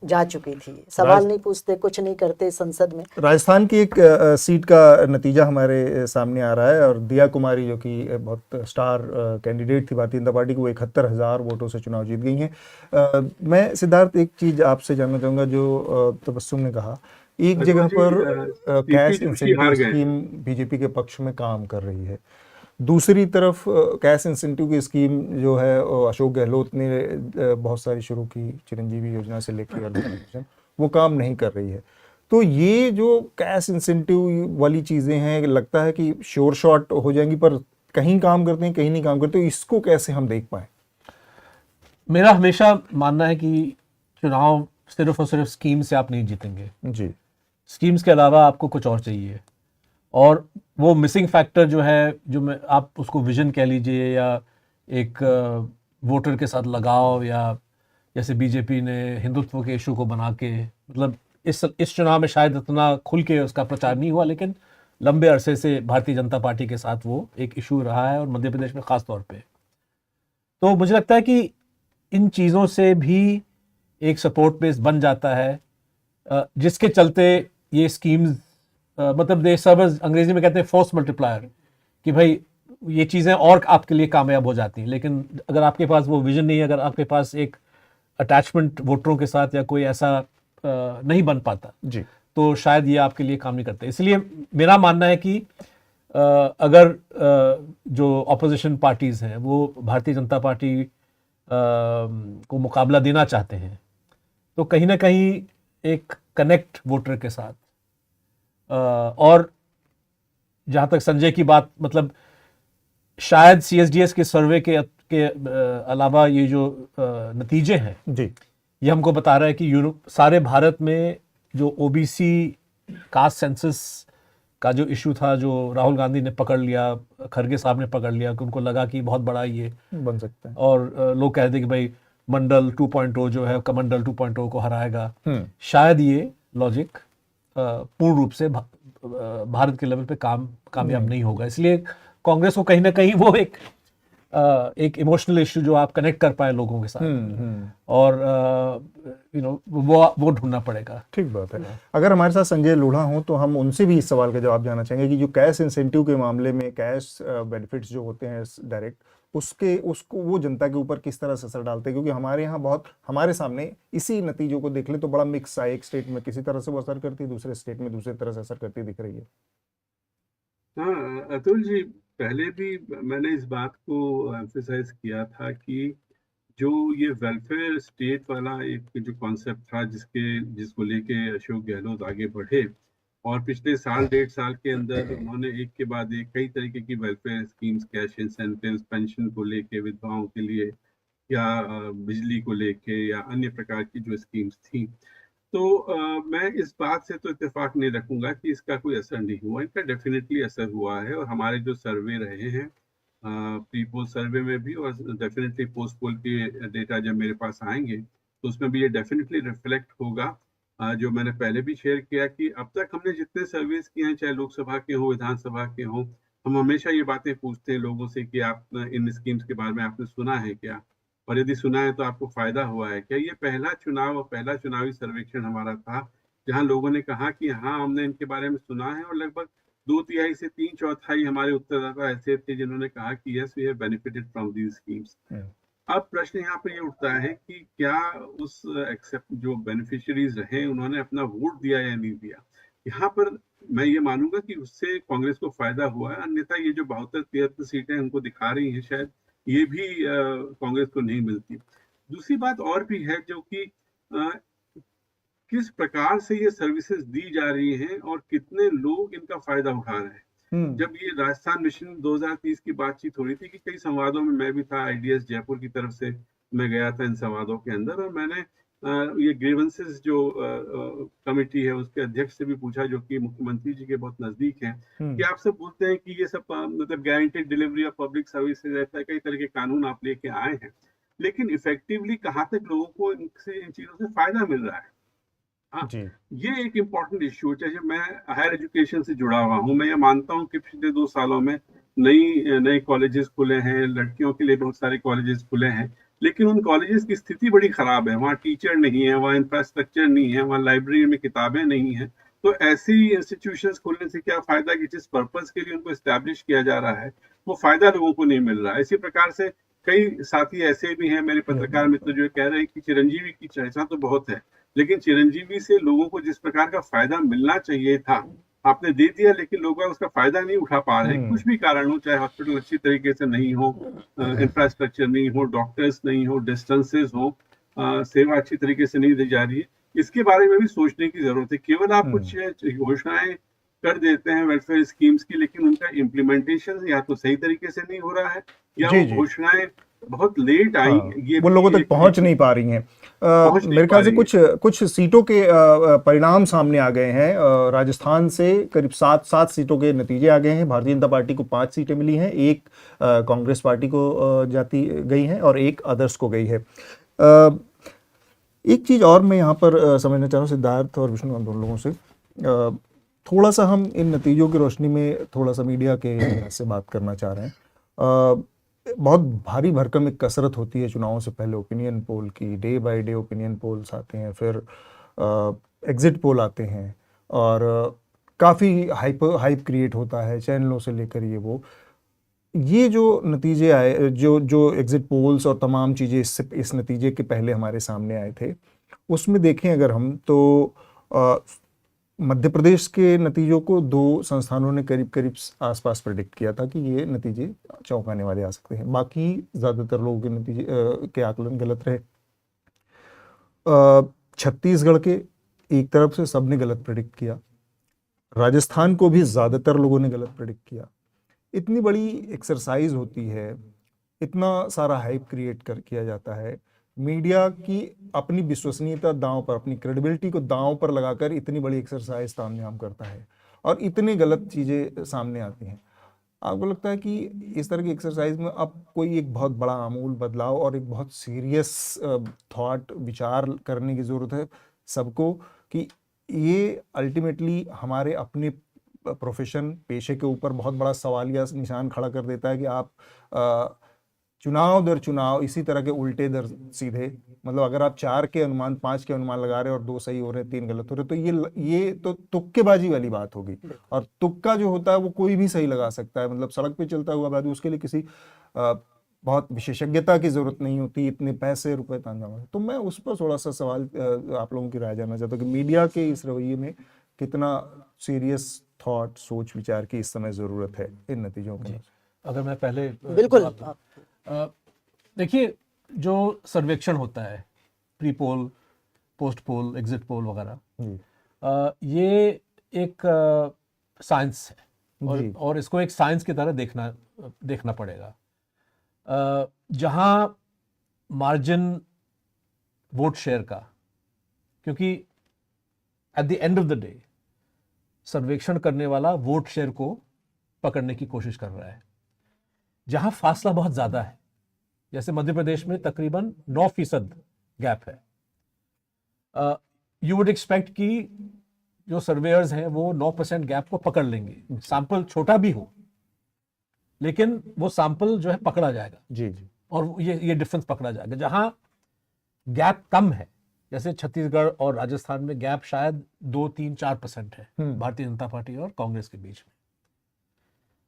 जा चुकी थी, सवाल नहीं पूछते, कुछ नहीं करते संसद में। राजस्थान की एक सीट का नतीजा हमारे सामने आ रहा है, और दिया कुमारी जो कि बहुत स्टार कैंडिडेट थी भारतीय जनता पार्टी की, वो 71,000 वोटों से चुनाव जीत गई हैं। मैं सिद्धार्थ एक चीज आपसे जानना चाहूँगा, जो तबस्सुम ने कहा, एक जगह पर कैश इंसेंटिव स्कीम बीजेपी के पक्ष में काम कर रही है, दूसरी तरफ कैश इंसेंटिव की स्कीम जो है अशोक गहलोत ने बहुत सारी शुरू की, चिरंजीवी योजना से लेकर वो काम नहीं कर रही है। तो ये जो कैश इंसेंटिव वाली चीज़ें हैं, लगता है कि श्योर शॉट हो जाएंगी, पर कहीं काम करते हैं कहीं नहीं काम करते, तो इसको कैसे हम देख पाएँ? मेरा हमेशा मानना है कि चुनाव सिर्फ और सिर्फ स्कीम से आप नहीं जीतेंगे जी। स्कीम्स के अलावा आपको कुछ और चाहिए, और वो मिसिंग फैक्टर जो है, जो आप उसको विजन कह लीजिए, या एक वोटर के साथ लगाव, या जैसे बीजेपी ने हिंदुत्व के इशू को बना के, मतलब इस चुनाव में शायद इतना खुल के उसका प्रचार नहीं हुआ, लेकिन लंबे अरसे से भारतीय जनता पार्टी के साथ वो एक इशू रहा है, और मध्य प्रदेश में ख़ास तौर पे। तो मुझे लगता है कि इन चीज़ों से भी एक सपोर्ट बेस बन जाता है, जिसके चलते ये स्कीम्स मतलब दे सर्व, अंग्रेजी में कहते हैं फोर्स मल्टीप्लायर, कि भाई ये चीज़ें और आपके लिए कामयाब हो जाती हैं। लेकिन अगर आपके पास वो विजन नहीं है, अगर आपके पास एक अटैचमेंट वोटरों के साथ या कोई ऐसा नहीं बन पाता जी, तो शायद ये आपके लिए काम नहीं करते। इसलिए मेरा मानना है कि अगर जो ऑपोजिशन पार्टीज़ हैं वो भारतीय जनता पार्टी को मुकाबला देना चाहते हैं, तो कहीं ना कहीं एक कनेक्ट वोटर के साथ, और जहाँ तक संजय की बात, मतलब शायद CSDS के सर्वे के अलावा ये जो नतीजे हैं जी, ये हमको बता रहा है कि सारे भारत में जो OBC कास्ट सेंसस का जो इशू था, जो राहुल गांधी ने पकड़ लिया, खरगे साहब ने पकड़ लिया, कि उनको लगा कि बहुत बड़ा ये बन सकता है, और लोग कहते हैं कि भाई मंडल 2.0 जो है कमंडल 2.0 को हराएगा। शायद ये लॉजिक पूर्ण रूप से भारत के लेवल पे कामयाब नहीं होगा। इसलिए कांग्रेस को कहीं ना कहीं वो एक एक इमोशनल इशू जो आप कनेक्ट कर पाए लोगों के साथ, और वो ढूंढना पड़ेगा। ठीक बात है। अगर हमारे साथ संजय लोढ़ा हो तो हम उनसे भी इस सवाल का जवाब जानना चाहेंगे कि जो कैश इंसेंटिव के मामले में कैश बेनिफिट्स जो होते हैं डायरेक्ट, उसको वो जनता के ऊपर किस तरह से असर डालते हैं, क्योंकि हमारे यहाँ बहुत हमारे सामने इसी नतीजों को देख ले तो बड़ा मिक्स है, एक स्टेट में किसी तरह से वो असर करती है, दूसरे स्टेट में दूसरी तरह से असर करती दिख रही है। हाँ अतुल जी, पहले भी मैंने इस बात को एम्फेसाइज किया था कि जो ये वेलफेयर स्टेट वाला एक जो कॉन्सेप्ट था जिसको लेके अशोक गहलोत आगे बढ़े, और पिछले साल 1.5 साल के अंदर उन्होंने एक के बाद एक कई तरीके की welfare schemes, cash incentives, pension को लेके, विधवाओं के लिए, या बिजली को लेके, या अन्य प्रकार की जो स्कीम्स थी, तो मैं इस बात से तो इत्तेफाक नहीं रखूंगा कि इसका कोई असर नहीं हुआ। इनका डेफिनेटली असर हुआ है, और हमारे जो सर्वे रहे हैं प्री पोल सर्वे में भी, और डेफिनेटली पोस्ट पोल के डेटा जब मेरे पास आएंगे तो उसमें भी ये डेफिनेटली रिफ्लेक्ट होगा। जो मैंने पहले भी शेयर किया कि अब तक हमने जितने सर्वेस किए हैं, चाहे लोकसभा के हो, विधानसभा के हो, हम हमेशा ये बातें पूछते हैं लोगों से कि आप इन स्कीम्स के बारे में आपने सुना है क्या, और यदि सुना है तो आपको फायदा हुआ है क्या। ये पहला चुनावी सर्वेक्षण हमारा था जहां लोगों ने कहा कि हाँ, हमने इनके बारे में सुना है, और लगभग 2/3 से 3/4 हमारे उत्तरदाता ऐसे थे जिन्होंने कहा कि yes, we have benefited from these schemes. अब प्रश्न यहाँ पे ये उठता है कि क्या उस एक्सेप्ट जो बेनिफिशियरीज रहे उन्होंने अपना वोट दिया या नहीं दिया। यहाँ पर मैं ये मानूंगा कि उससे कांग्रेस को फायदा हुआ है, अन्यथा ये जो 72-73 सीटें उनको दिखा रही हैं, शायद ये भी कांग्रेस को नहीं मिलती। दूसरी बात और भी है, जो कि किस प्रकार से ये सर्विसेज दी जा रही हैं और कितने लोग इनका फायदा उठा रहे हैं। जब ये राजस्थान मिशन 2030 की बातचीत हो रही थी, कि कई संवादों में मैं भी था, आईडीएस जयपुर की तरफ से मैं गया था इन संवादों के अंदर, और मैंने ये ग्रीवेंसेस जो कमेटी है उसके अध्यक्ष से भी पूछा, जो कि मुख्यमंत्री जी के बहुत नजदीक हैं, कि आप सब बोलते हैं कि ये सब मतलब guaranteed delivery of public services, ऐसा कई तरह के कानून आप लेके आए हैं, लेकिन इफेक्टिवली कहाँ तक लोगों को इन चीजों से फायदा मिल रहा है। हाँ, ये एक इम्पॉर्टेंट इश्यू है। चाहे मैं हायर एजुकेशन से जुड़ा हुआ हूँ, मैं ये मानता हूँ कि पिछले 2 सालों में नए कॉलेजेस खुले हैं, लड़कियों के लिए बहुत सारे कॉलेजेस खुले हैं, लेकिन उन कॉलेजेस की स्थिति बड़ी खराब है। वहाँ टीचर नहीं है, वहाँ इंफ्रास्ट्रक्चर नहीं है, वहाँ लाइब्रेरी में किताबें नहीं है। तो ऐसी इंस्टीट्यूशंस खोलने से क्या फायदा कि जिस पर्पज के लिए उनको एस्टैब्लिश किया जा रहा है वो फायदा लोगों को नहीं मिल रहा है। इसी प्रकार से कई साथी ऐसे भी हैं, मेरे पत्रकार मित्र, जो कह रहे हैं कि चिरंजीवी की चर्चा तो बहुत है, लेकिन चिरंजीवी से लोगों को जिस प्रकार का फायदा मिलना चाहिए था आपने दे दिया, लेकिन लोग उसका फायदा नहीं उठा पा रहे। कुछ भी कारण हो, चाहे हॉस्पिटल अच्छी तरीके से नहीं हो, इंफ्रास्ट्रक्चर नहीं हो, डॉक्टर्स नहीं हो, डिस्टेंसेस हो, सेवा अच्छी तरीके से नहीं दी जा रही है, इसके बारे में भी सोचने की जरूरत है। केवल आप कुछ घोषणाएं कर देते हैं वेलफेयर स्कीम्स की, लेकिन उनका इम्प्लीमेंटेशन या तो सही तरीके से नहीं हो रहा है, या वो घोषणाएं बहुत लेट आई, ये वो लोगों तक पहुंच नहीं पा रही हैं। मेरे ख्याल से कुछ सीटों के परिणाम सामने आ गए हैं। राजस्थान से करीब 7 सीटों के नतीजे आ गए हैं। भारतीय जनता पार्टी को 5 सीटें मिली हैं, 1 कांग्रेस पार्टी को जाती गई हैं और 1 अदर्स को गई है। एक चीज़ और मैं यहाँ पर समझना चाह रहा हूँ सिद्धार्थ और विष्णुकांत दोनों लोगों से, थोड़ा सा हम इन नतीजों की रोशनी में थोड़ा सा मीडिया के से बात करना चाह रहे हैं। बहुत भारी भरकम एक कसरत होती है चुनावों से पहले ओपिनियन पोल की, day by day opinion polls आते हैं, फिर एग्जिट पोल आते हैं, और काफ़ी हाइप क्रिएट होता है चैनलों से लेकर ये जो नतीजे आए, जो एग्जिट पोल्स और तमाम चीज़ें इस नतीजे के पहले हमारे सामने आए थे, उसमें देखें अगर हम तो मध्य प्रदेश के नतीजों को 2 संस्थानों ने करीब आसपास प्रेडिक्ट किया था कि ये नतीजे चौंकाने वाले आ सकते हैं। बाकी ज़्यादातर लोगों के नतीजे के आकलन गलत रहे। छत्तीसगढ़ के एक तरफ से सबने गलत प्रेडिक्ट किया, राजस्थान को भी ज़्यादातर लोगों ने गलत प्रेडिक्ट किया। इतनी बड़ी एक्सरसाइज होती है, इतना सारा हाइप क्रिएट किया जाता है, मीडिया की अपनी विश्वसनीयता दांव पर, अपनी क्रेडिबिलिटी को दांव पर लगाकर इतनी बड़ी एक्सरसाइज तामझाम करता है और इतनी गलत चीज़ें सामने आती हैं। आपको लगता है कि इस तरह की एक्सरसाइज में अब कोई एक बहुत बड़ा आमूल बदलाव और एक बहुत सीरियस थॉट, विचार करने की ज़रूरत है सबको, कि ये अल्टीमेटली हमारे अपने प्रोफेशन, पेशे के ऊपर बहुत बड़ा सवालिया निशान खड़ा कर देता है कि आप चुनाव दर चुनाव इसी तरह के उल्टे दर सीधे, मतलब अगर आप 4 के अनुमान 5 के अनुमान लगा रहे हैं और 2 सही हो रहे हैं 3 गलत हो रहे, तो ये तो तुक्केबाजी वाली बात होगी। और तुक्का जो होता है वो कोई भी सही लगा सकता है, मतलब सड़क पे चलता हुआ बाद उसके लिए किसी बहुत विशेषज्ञता की जरूरत नहीं होती, इतने पैसे रुपए तांजा। तो मैं उस पर थोड़ा सा सवाल आप लोगों की राय जानना चाहता हूँ कि मीडिया के इस रवैये में कितना सीरियस थॉट सोच विचार की इस समय जरूरत है इन नतीजों के। अगर मैं पहले बिल्कुल देखिए, जो सर्वेक्षण होता है प्री पोल, पोस्ट पोल, एग्जिट पोल वगैरह, ये एक साइंस है और इसको एक साइंस की तरह देखना पड़ेगा। जहां मार्जिन वोट शेयर का, क्योंकि at the end of the day सर्वेक्षण करने वाला वोट शेयर को पकड़ने की कोशिश कर रहा है, जहां फासला बहुत ज्यादा है, जैसे मध्य प्रदेश में तकरीबन 9% गैप है। यू वुड एक्सपेक्ट कि जो सर्वेयर्स हैं वो 9% गैप को पकड़ लेंगे, सैंपल छोटा भी हो लेकिन वो सैंपल जो है पकड़ा जाएगा जी और ये डिफरेंस पकड़ा जाएगा। जहां गैप कम है, जैसे छत्तीसगढ़ और राजस्थान में गैप शायद 2-3-4% है भारतीय जनता पार्टी और कांग्रेस के बीच में।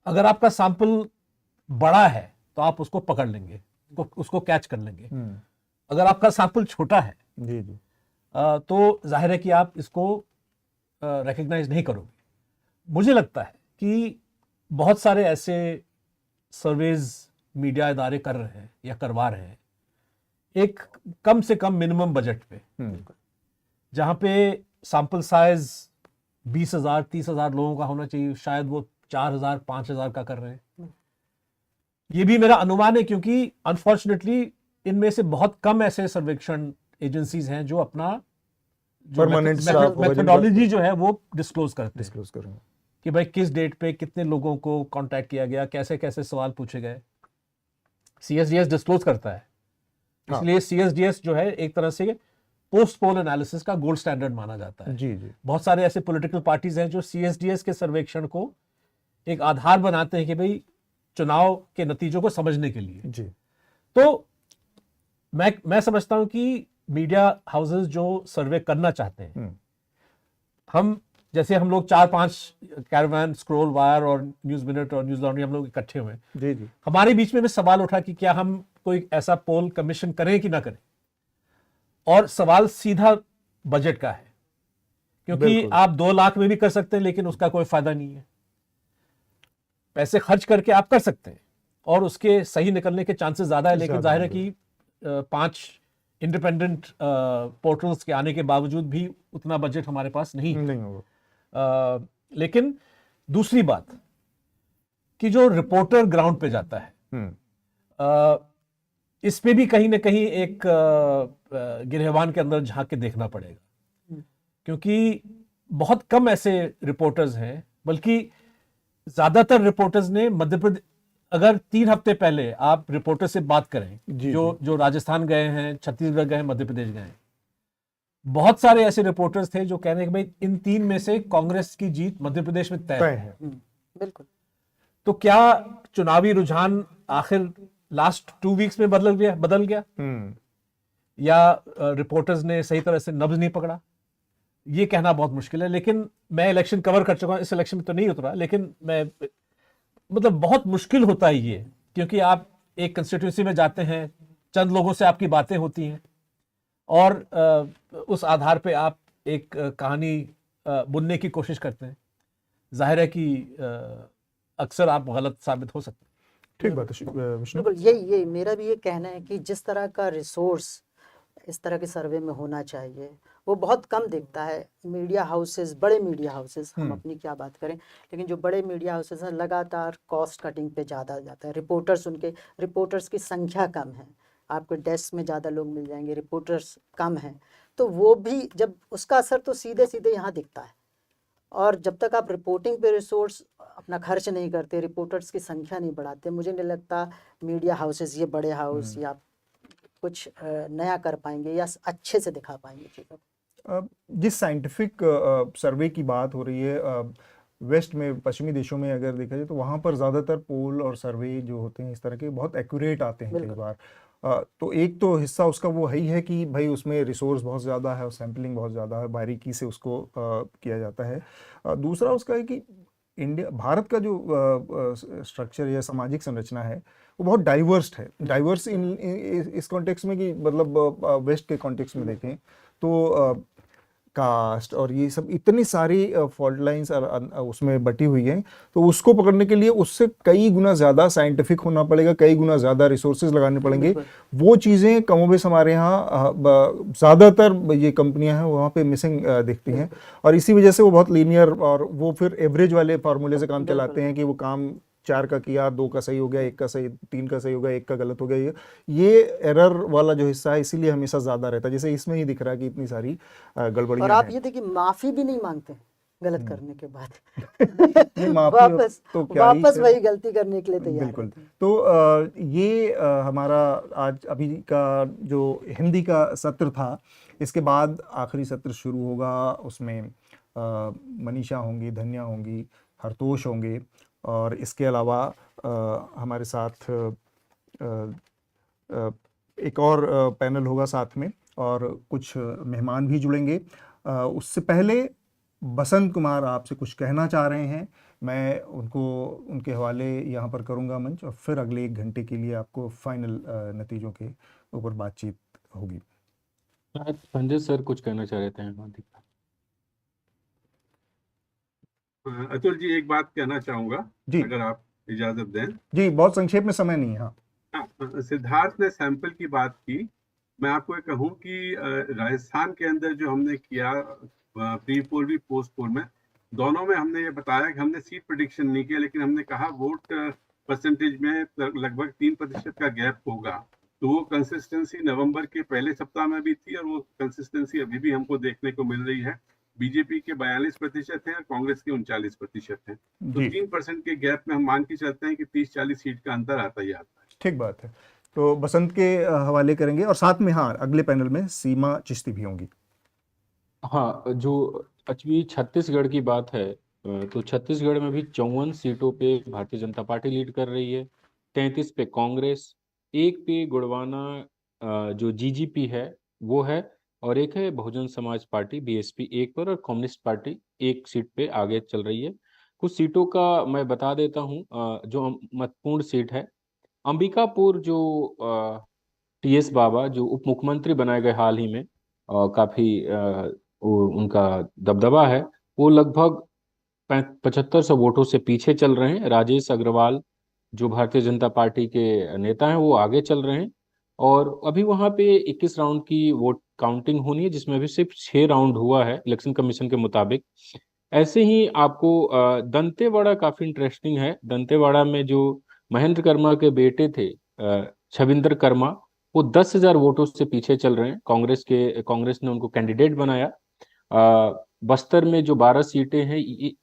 अगर आपका सैंपल बड़ा है तो आप उसको पकड़ लेंगे, उसको कैच कर लेंगे। अगर आपका सैंपल छोटा है तो जाहिर है कि आप इसको रिकॉग्नाइज नहीं करोगे। मुझे लगता है कि बहुत सारे ऐसे सर्वेज मीडिया इदारे कर रहे हैं या करवा रहे हैं एक कम से कम मिनिमम बजट पे, जहां पे सैंपल साइज 20,000-30,000 लोगों का होना चाहिए, शायद वो 4,000-5,000 का कर रहे हैं। ये भी मेरा अनुमान है, क्योंकि अनफॉर्चुनेटली इनमें से बहुत कम ऐसे सर्वेक्षण एजेंसीज हैं जो अपना मेथोडोलॉजी जो है वो डिस्क्लोज करते हैं कि भाई किस डेट पे कितने लोगों को कांटेक्ट किया गया, कैसे कैसे सवाल पूछे गए। सीएसडीएस डिस्क्लोज करता है, इसलिए सीएसडीएस जो है एक तरह से पोस्ट पोल एनालिसिस का गोल्ड स्टैंडर्ड माना जाता है। जी। बहुत सारे ऐसे पॉलिटिकल पार्टीज हैं जो सीएसडीएस के सर्वेक्षण को एक आधार बनाते हैं कि भाई चुनाव के नतीजों को समझने के लिए। जी। तो मैं समझता हूं कि मीडिया हाउसेस जो सर्वे करना चाहते हैं, हम जैसे हम लोग 4-5 कैरावान, स्क्रॉल, वायर और न्यूज मिनट और न्यूज लॉन्ड्री हम लोग इकट्ठे हुए, जी। हमारे बीच में भी सवाल उठा कि क्या हम कोई ऐसा पोल कमीशन करें कि ना करें। और सवाल सीधा बजट का है, क्योंकि आप 2 लाख में भी कर सकते हैं लेकिन उसका कोई फायदा नहीं है। पैसे खर्च करके आप कर सकते हैं और उसके सही निकलने के चांसेस ज्यादा है, लेकिन जाहिर है कि 5 इंडिपेंडेंट पोर्टल्स के आने के बावजूद भी उतना बजट हमारे पास नहीं होगा। लेकिन दूसरी बात कि जो रिपोर्टर ग्राउंड पे जाता है, इस पे भी कहीं ना कहीं एक गिरहवान के अंदर झांक के देखना पड़ेगा, क्योंकि बहुत कम ऐसे रिपोर्टर्स हैं, बल्कि ज्यादातर रिपोर्टर्स ने मध्य प्रदेश, अगर 3 हफ्ते पहले आप रिपोर्टर से बात करें जो राजस्थान गए हैं, छत्तीसगढ़ गए हैं, मध्य प्रदेश गए हैं, बहुत सारे ऐसे रिपोर्टर्स थे जो कह रहे हैं कि भाई इन 3 में से कांग्रेस की जीत मध्य प्रदेश में तय है। बिल्कुल। तो क्या चुनावी रुझान आखिर लास्ट 2 वीक्स में बदल गया या रिपोर्टर्स ने सही तरह से नब्ज नहीं पकड़ा? ये कहना बहुत मुश्किल है। लेकिन मैं इलेक्शन कवर कर चुका हूं, इस इलेक्शन में तो नहीं उतरा, लेकिन मैं मतलब बहुत मुश्किल होता है ये, क्योंकि आप एक कंस्टिट्यूंसी में जाते हैं, चंद लोगों से आपकी बातें होती हैं और उस आधार पे आप एक कहानी बुनने की कोशिश करते हैं। जाहिर है कि अक्सर आप गलत साबित हो सकते हैं। ठीक बात है विष्णु। बिल्कुल, यही मेरा भी ये कहना है कि जिस तरह का रिसोर्स इस तरह के सर्वे में होना चाहिए वो बहुत कम दिखता है। मीडिया हाउसेस, बड़े मीडिया हाउसेस, हम अपनी क्या बात करें, लेकिन जो बड़े मीडिया हाउसेस हैं लगातार कॉस्ट कटिंग पे ज़्यादा जाता है। रिपोर्टर्स की संख्या कम है, आपको डेस्क में ज़्यादा लोग मिल जाएंगे, रिपोर्टर्स कम हैं, तो वो भी जब उसका असर तो सीधे सीधे यहाँ दिखता है। और जब तक आप रिपोर्टिंग पे रिसोर्स अपना खर्च नहीं करते, रिपोर्टर्स की संख्या नहीं बढ़ाते, मुझे नहीं लगता मीडिया हाउसेस, ये बड़े हाउस या कुछ नया कर पाएंगे या अच्छे से दिखा पाएंगे चीज़ों को। जिस साइंटिफिक सर्वे की बात हो रही है, वेस्ट में, पश्चिमी देशों में अगर देखा जाए तो वहाँ पर ज़्यादातर पोल और सर्वे जो होते हैं इस तरह के बहुत एक्यूरेट आते हैं कई बार। तो एक तो हिस्सा उसका वो है ही है कि भाई उसमें रिसोर्स बहुत ज़्यादा है और सैम्पलिंग बहुत ज़्यादा है, बारीकी से उसको किया जाता है। दूसरा उसका है कि भारत का जो स्ट्रक्चर या सामाजिक संरचना है वो बहुत डाइवर्स है। डाइवर्स इस कॉन्टेक्स्ट में कि मतलब वेस्ट के कॉन्टेक्स्ट में देखें तो कास्ट और ये सब इतनी सारी फॉल्ट लाइंस उसमें बटी हुई हैं, तो उसको पकड़ने के लिए उससे कई गुना ज़्यादा साइंटिफिक होना पड़ेगा, कई गुना ज़्यादा रिसोर्सेज लगाने पड़ेंगे। वो चीज़ें कमोबेश हमारे यहाँ ज़्यादातर ये कंपनियां हैं वहाँ पे मिसिंग दिखती हैं, और इसी वजह से वो बहुत लीनियर और वो फिर एवरेज वाले फार्मूले से काम चलाते हैं कि वो काम 4 का किया, 2 का सही हो गया, 1 का सही, 3 का सही हो गया, 1 का गलत हो गया। ये एरर वाला जो हिस्सा है इसीलिए हमेशा ज्यादा रहता है, जैसे इसमें ही दिख रहा है कि इतनी सारी गड़बड़ियां और आप हैं। ये देखिए माफी भी नहीं मांगते गलत करने के बाद वापस तो क्या वापस वही गलती करने के लिए तैयार बिल्कुल। तो ये हमारा आज अभी का जो हिंदी का सत्र था, इसके बाद आखिरी सत्र शुरू होगा, उसमें मनीषा होंगी, धन्या होंगी, हरतोष होंगे, और इसके अलावा हमारे साथ एक और पैनल होगा साथ में, और कुछ मेहमान भी जुड़ेंगे। उससे पहले बसंत कुमार आपसे कुछ कहना चाह रहे हैं, मैं उनके हवाले यहाँ पर करूँगा मंच, और फिर अगले 1 घंटे के लिए आपको फाइनल नतीजों के ऊपर बातचीत होगी। संजय सर कुछ कहना चाह रहे थे। अतुल जी, एक बात कहना चाहूंगा जी, अगर आप इजाजत दें। जी, बहुत संक्षेप में, समय नहीं है। हाँ, सिद्धार्थ ने सैंपल की बात की, मैं आपको एक कहूँ कि राजस्थान के अंदर जो हमने किया प्री पोल भी पोस्ट पोल में, दोनों में हमने ये बताया कि हमने सीट प्रेडिक्शन नहीं किया, लेकिन हमने कहा वोट परसेंटेज में लगभग 3% का गैप होगा। तो वो कंसिस्टेंसी नवंबर के पहले सप्ताह में भी थी, और वो कंसिस्टेंसी अभी भी हमको देखने को मिल रही है। बीजेपी के 42% है और कांग्रेस के 39% है। तो 3% के गैप में हम मान के चलते हैं कि 30-40 सीट का अंतर आता ही आता है। ठीक बात है। तो बसंत के हवाले करेंगे, और साथ में हाँ अगले पैनल में सीमा चिश्ती भी होंगी। हाँ, जो अभी छत्तीसगढ़ की बात है, तो छत्तीसगढ़ में भी 54 सीटों पे भारतीय जनता पार्टी लीड कर रही है, 33 पे कांग्रेस, 1 पे गुड़वाना जो जीजीपी है वो है, और 1 है बहुजन समाज पार्टी बीएसपी 1 पर, और कम्युनिस्ट पार्टी 1 सीट पे आगे चल रही है। कुछ सीटों का मैं बता देता हूँ जो महत्वपूर्ण सीट है। अंबिकापुर जो टीएस बाबा जो उप मुख्यमंत्री बनाए गए हाल ही में, काफी उनका दबदबा है, वो लगभग 7500 वोटों से पीछे चल रहे हैं। राजेश अग्रवाल जो भारतीय जनता पार्टी के नेता हैं वो आगे चल रहे हैं, और अभी वहां पे 21 राउंड की वोट काउंटिंग होनी है, जिसमें अभी सिर्फ 6 राउंड हुआ है इलेक्शन कमीशन के मुताबिक। ऐसे ही आपको दंतेवाड़ा काफी इंटरेस्टिंग है। दंतेवाड़ा में जो महेंद्र कर्मा के बेटे थे छविंदर कर्मा, वो 10,000 वोटों से पीछे चल रहे हैं। कांग्रेस ने उनको कैंडिडेट बनाया। बस्तर में जो 12 सीटें हैं,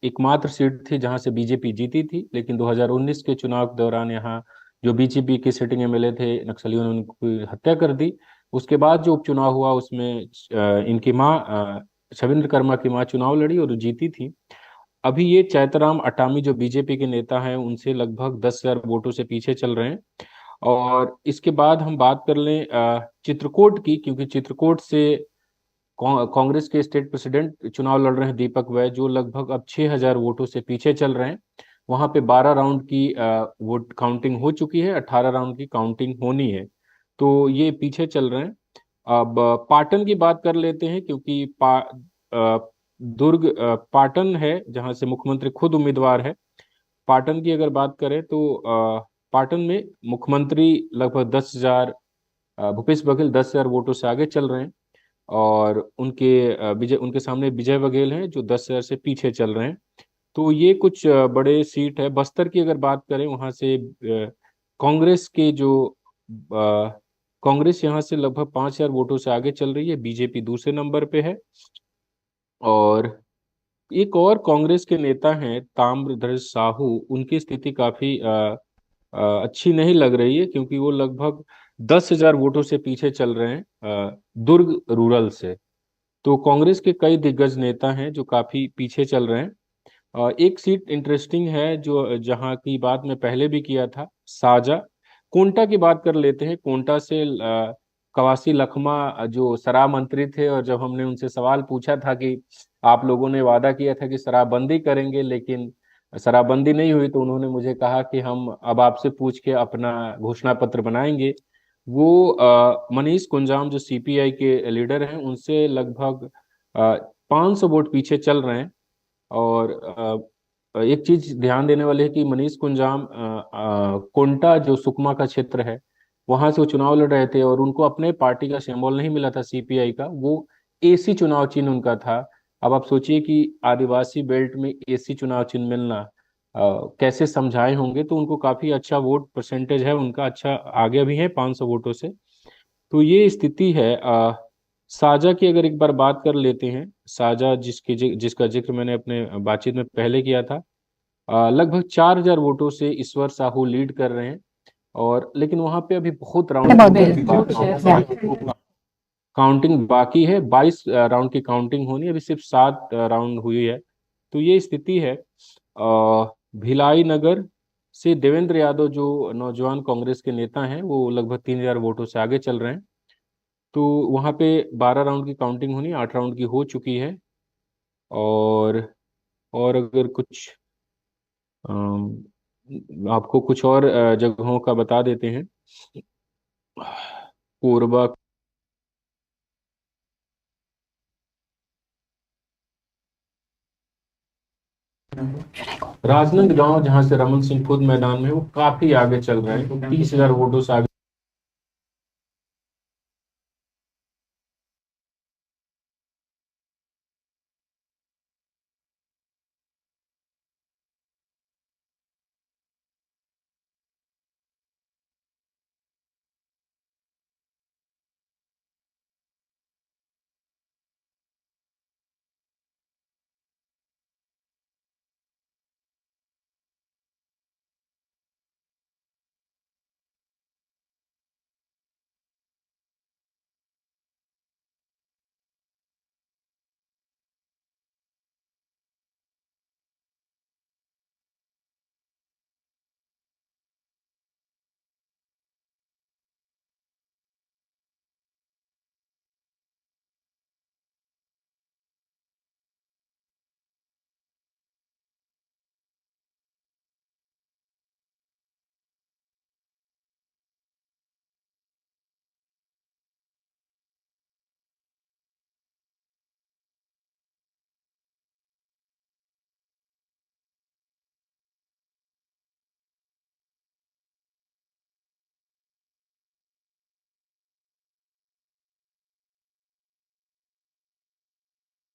एकमात्र सीट थी जहां से बीजेपी जीती थी, लेकिन 2019 के चुनाव के दौरान यहाँ जो बीजेपी के सिटिंग एमएलए थे, नक्सलियों ने उनकी हत्या कर दी। उसके बाद जो उपचुनाव हुआ उसमें इनकी माँ छविंद्र कर्मा की माँ चुनाव लड़ी और जीती थी। अभी ये चैतराम अटामी जो बीजेपी के नेता हैं उनसे लगभग 10,000 वोटों से पीछे चल रहे हैं। और इसके बाद हम बात कर लें चित्रकूट की, क्योंकि चित्रकूट से कांग्रेस के स्टेट प्रेसिडेंट चुनाव लड़ रहे हैं दीपक वैद, जो लगभग अब 6,000 वोटों से पीछे चल रहे हैं। वहां पे 12 राउंड की वोट काउंटिंग हो चुकी है, 18 राउंड की काउंटिंग होनी है, तो ये पीछे चल रहे हैं। अब पाटन की बात कर लेते हैं, क्योंकि दुर्ग पाटन है जहां से मुख्यमंत्री खुद उम्मीदवार है। पाटन की अगर बात करें तो पाटन में मुख्यमंत्री लगभग 10,000 भूपेश बघेल 10,000 वोटों से आगे चल रहे हैं, और उनके सामने विजय बघेल हैं जो 10,000 से पीछे चल रहे हैं। तो ये कुछ बड़े सीट है। बस्तर की अगर बात करें, वहां से कांग्रेस के जो कांग्रेस यहाँ से लगभग 5,000 वोटों से आगे चल रही है, बीजेपी दूसरे नंबर पे है। और एक और कांग्रेस के नेता हैं ताम्रध्वज साहू, उनकी स्थिति काफी अच्छी नहीं लग रही है, क्योंकि वो लगभग 10,000 वोटों से पीछे चल रहे हैं दुर्ग रूरल से। तो कांग्रेस के कई दिग्गज नेता हैं जो काफी पीछे चल रहे हैं। एक सीट इंटरेस्टिंग है जो जहां की बात मैं पहले भी किया था, साजा। कोंटा की बात कर लेते हैं। कोंटा से कवासी लखमा जो शराब मंत्री थे, और जब हमने उनसे सवाल पूछा था कि आप लोगों ने वादा किया था कि शराबबंदी करेंगे लेकिन शराबबंदी नहीं हुई, तो उन्होंने मुझे कहा कि हम अब आपसे पूछ के अपना घोषणा पत्र बनाएंगे। वो मनीष कुंजाम जो सीपीआई के लीडर हैं उनसे लगभग 500 वोट पीछे चल रहे हैं। और एक चीज ध्यान देने वाली है कि मनीष कुंजाम कोंटा जो सुकमा का क्षेत्र है वहां से वो चुनाव लड़ रहे थे, और उनको अपने पार्टी का सिंबल नहीं मिला था सीपीआई का, वो एसी चुनाव चिन्ह उनका था। अब आप सोचिए कि आदिवासी बेल्ट में एसी चुनाव चिन्ह मिलना कैसे समझाए होंगे। तो उनको काफी अच्छा वोट परसेंटेज है उनका, अच्छा आगे भी है 500 वोटों से। तो ये स्थिति है। साजा की अगर एक बार बात कर लेते हैं, साजा जिसका जिक्र मैंने अपने बातचीत में पहले किया था, लगभग 4000 वोटों से ईश्वर साहू लीड कर रहे हैं। और लेकिन वहां पे अभी बहुत काउंटिंग बाकी है। 22 राउंड की काउंटिंग होनी, अभी सिर्फ 7 राउंड हुई है। तो ये स्थिति है। भिलाई नगर से देवेंद्र यादव जो नौजवान कांग्रेस के नेता हैं वो लगभग 3000 वोटों से आगे चल रहे हैं। तो वहाँ पे 12 राउंड की काउंटिंग होनी, 8 राउंड की हो चुकी है। और अगर कुछ आपको कुछ और जगहों का बता देते हैं। कोरबा, राजनांदगांव जहां से रमन सिंह खुद मैदान में, वो काफी आगे चल रहे हैं, 30,000 वोटों से आगे।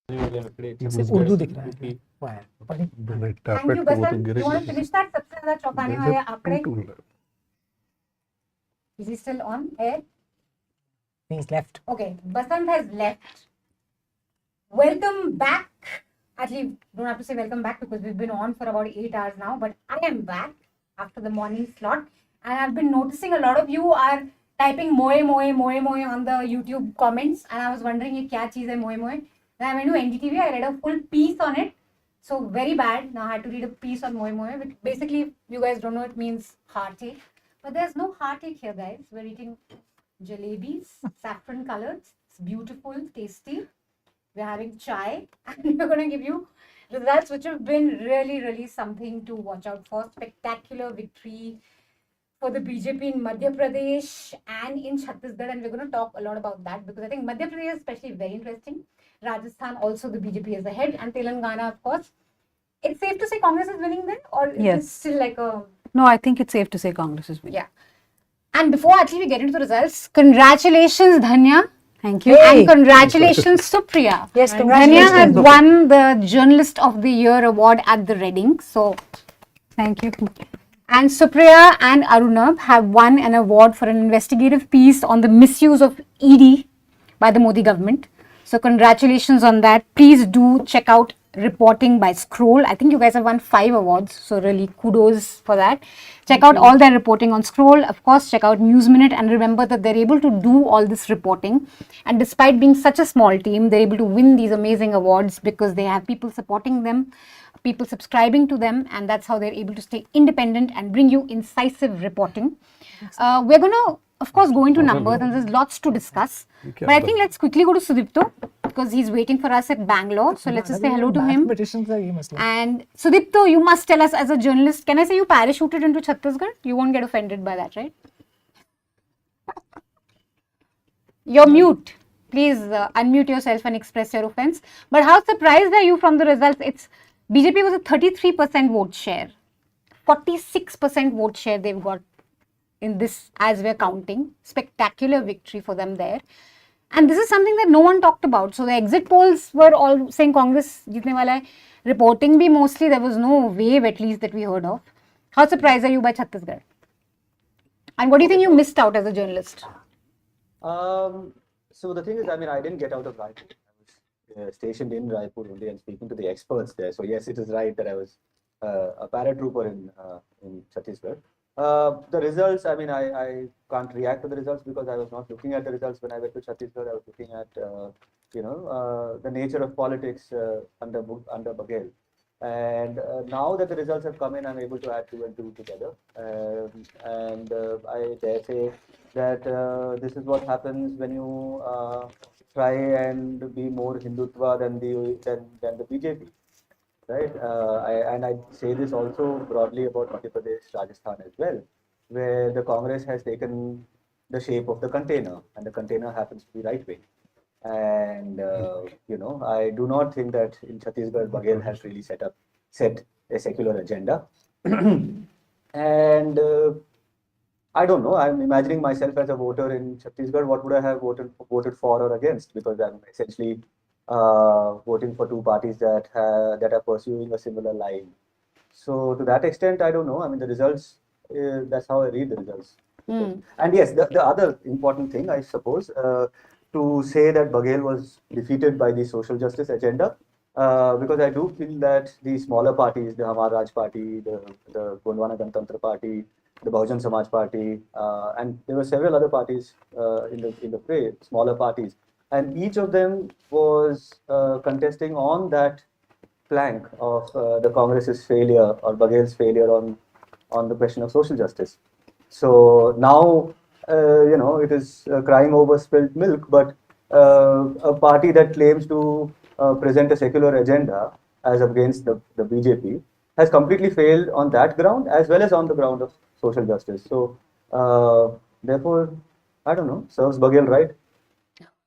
उर्दू दिख रहा है। Thank you, Basant. You want to finish that? सबसे ज़्यादा चौंकाने वाले आंकड़े. Is he still on air? He's left. Okay, Basant has left. Welcome back. Actually, don't have to say welcome back because we've been on for about 8 hours now. But I am back after the morning slot, and I've been noticing a lot of you are typing moe on the YouTube comments, and I was wondering ये क्या चीज़ है moe. Then I went to NDTV. I read a full piece on it. So very bad. Now I had to read a piece on moe, which basically, if you guys don't know, it means heartache. But there's no heartache here, guys. We're eating jalebis, saffron colored. It's beautiful, tasty. We're having chai, and we're going to give you results which have been really, really something to watch out for. Spectacular victory for the BJP in Madhya Pradesh and in Chhattisgarh, and we're going to talk a lot about that because I think Madhya Pradesh is especially very interesting. Rajasthan also the BJP is ahead, and Telangana, of course. It's safe to say Congress is winning then, or is it still like a... No, I think it's safe to say Congress is winning. Yeah. And before actually we get into the results, congratulations Dhanya. Thank you. And congratulations Supriya. Yes, Dhanya has won the Journalist of the Year award at the Reading. So, thank you. And Supriya and Arunabh have won an award for an investigative piece on the misuse of ED by the Modi government. So congratulations on that. Please do check out reporting by Scroll. I think you guys have won 5 awards. So really kudos for that. Check out all their reporting on Scroll. Of course, check out News Minute and remember that they're able to do all this reporting. And despite being such a small team, they're able to win these amazing awards because they have people supporting them. people subscribing to them, and that's how they're able to stay independent and bring you incisive reporting. We're going to, of course, go into numbers, and there's lots to discuss. But I think let's quickly go to Sudipto, because he's waiting for us at Bangalore. So let's just say hello to him. And Sudipto, you must tell us as a journalist, can I say you parachuted into Chhattisgarh? You won't get offended by that, right? You're mute. Please unmute yourself and express your offense. But how surprised are you from the results? BJP was a 33% vote share. 46% vote share they've got in this as we're counting. Spectacular victory for them there. And this is something that no one talked about. So the exit polls were all saying Congress jeetne wala hai. Reporting bhi mostly, there was no wave at least that we heard of. How surprised are you by Chhattisgarh? And what do you think you missed out as a journalist? So the thing is, I mean, I didn't get out of Raipur. I was stationed in Raipur only and speaking to the experts there. So yes, it is right that I was a paratrooper in Chhattisgarh. The results, I mean, I can't react to the results because I was not looking at the results when I went to Chhattisgarh. I was looking at, the nature of politics under Baghel. And now that the results have come in, I'm able to add 2 and 2 together. And I dare say that this is what happens when you try and be more Hindutva than the BJP, right? I say this also broadly about Madhya Pradesh, Rajasthan as well, where the Congress has taken the shape of the container, and the container happens to be right wing. And I do not think that in Chhattisgarh, Baghel has really set a secular agenda. And I don't know. I'm imagining myself as a voter in Chhattisgarh. What would I have voted for or against? Because I'm essentially voting for 2 parties that are pursuing a similar line. So to that extent, I don't know. I mean, the results. That's how I read the results. And yes, the other important thing, I suppose, to say that Baghel was defeated by the social justice agenda, because I do feel that the smaller parties, the Hamar Raj Party, the Gondwana Ganatantra Party, the Bahujan Samaj Party, and there were several other parties in the fray, smaller parties, and each of them was contesting on that flank of the Congress's failure or Baghel's failure on the question of social justice. So now, it is crying over spilled milk, but a party that claims to present a secular agenda as against the BJP has completely failed on that ground as well as on the ground of social justice. So, therefore, I don't know, serves Baghel right.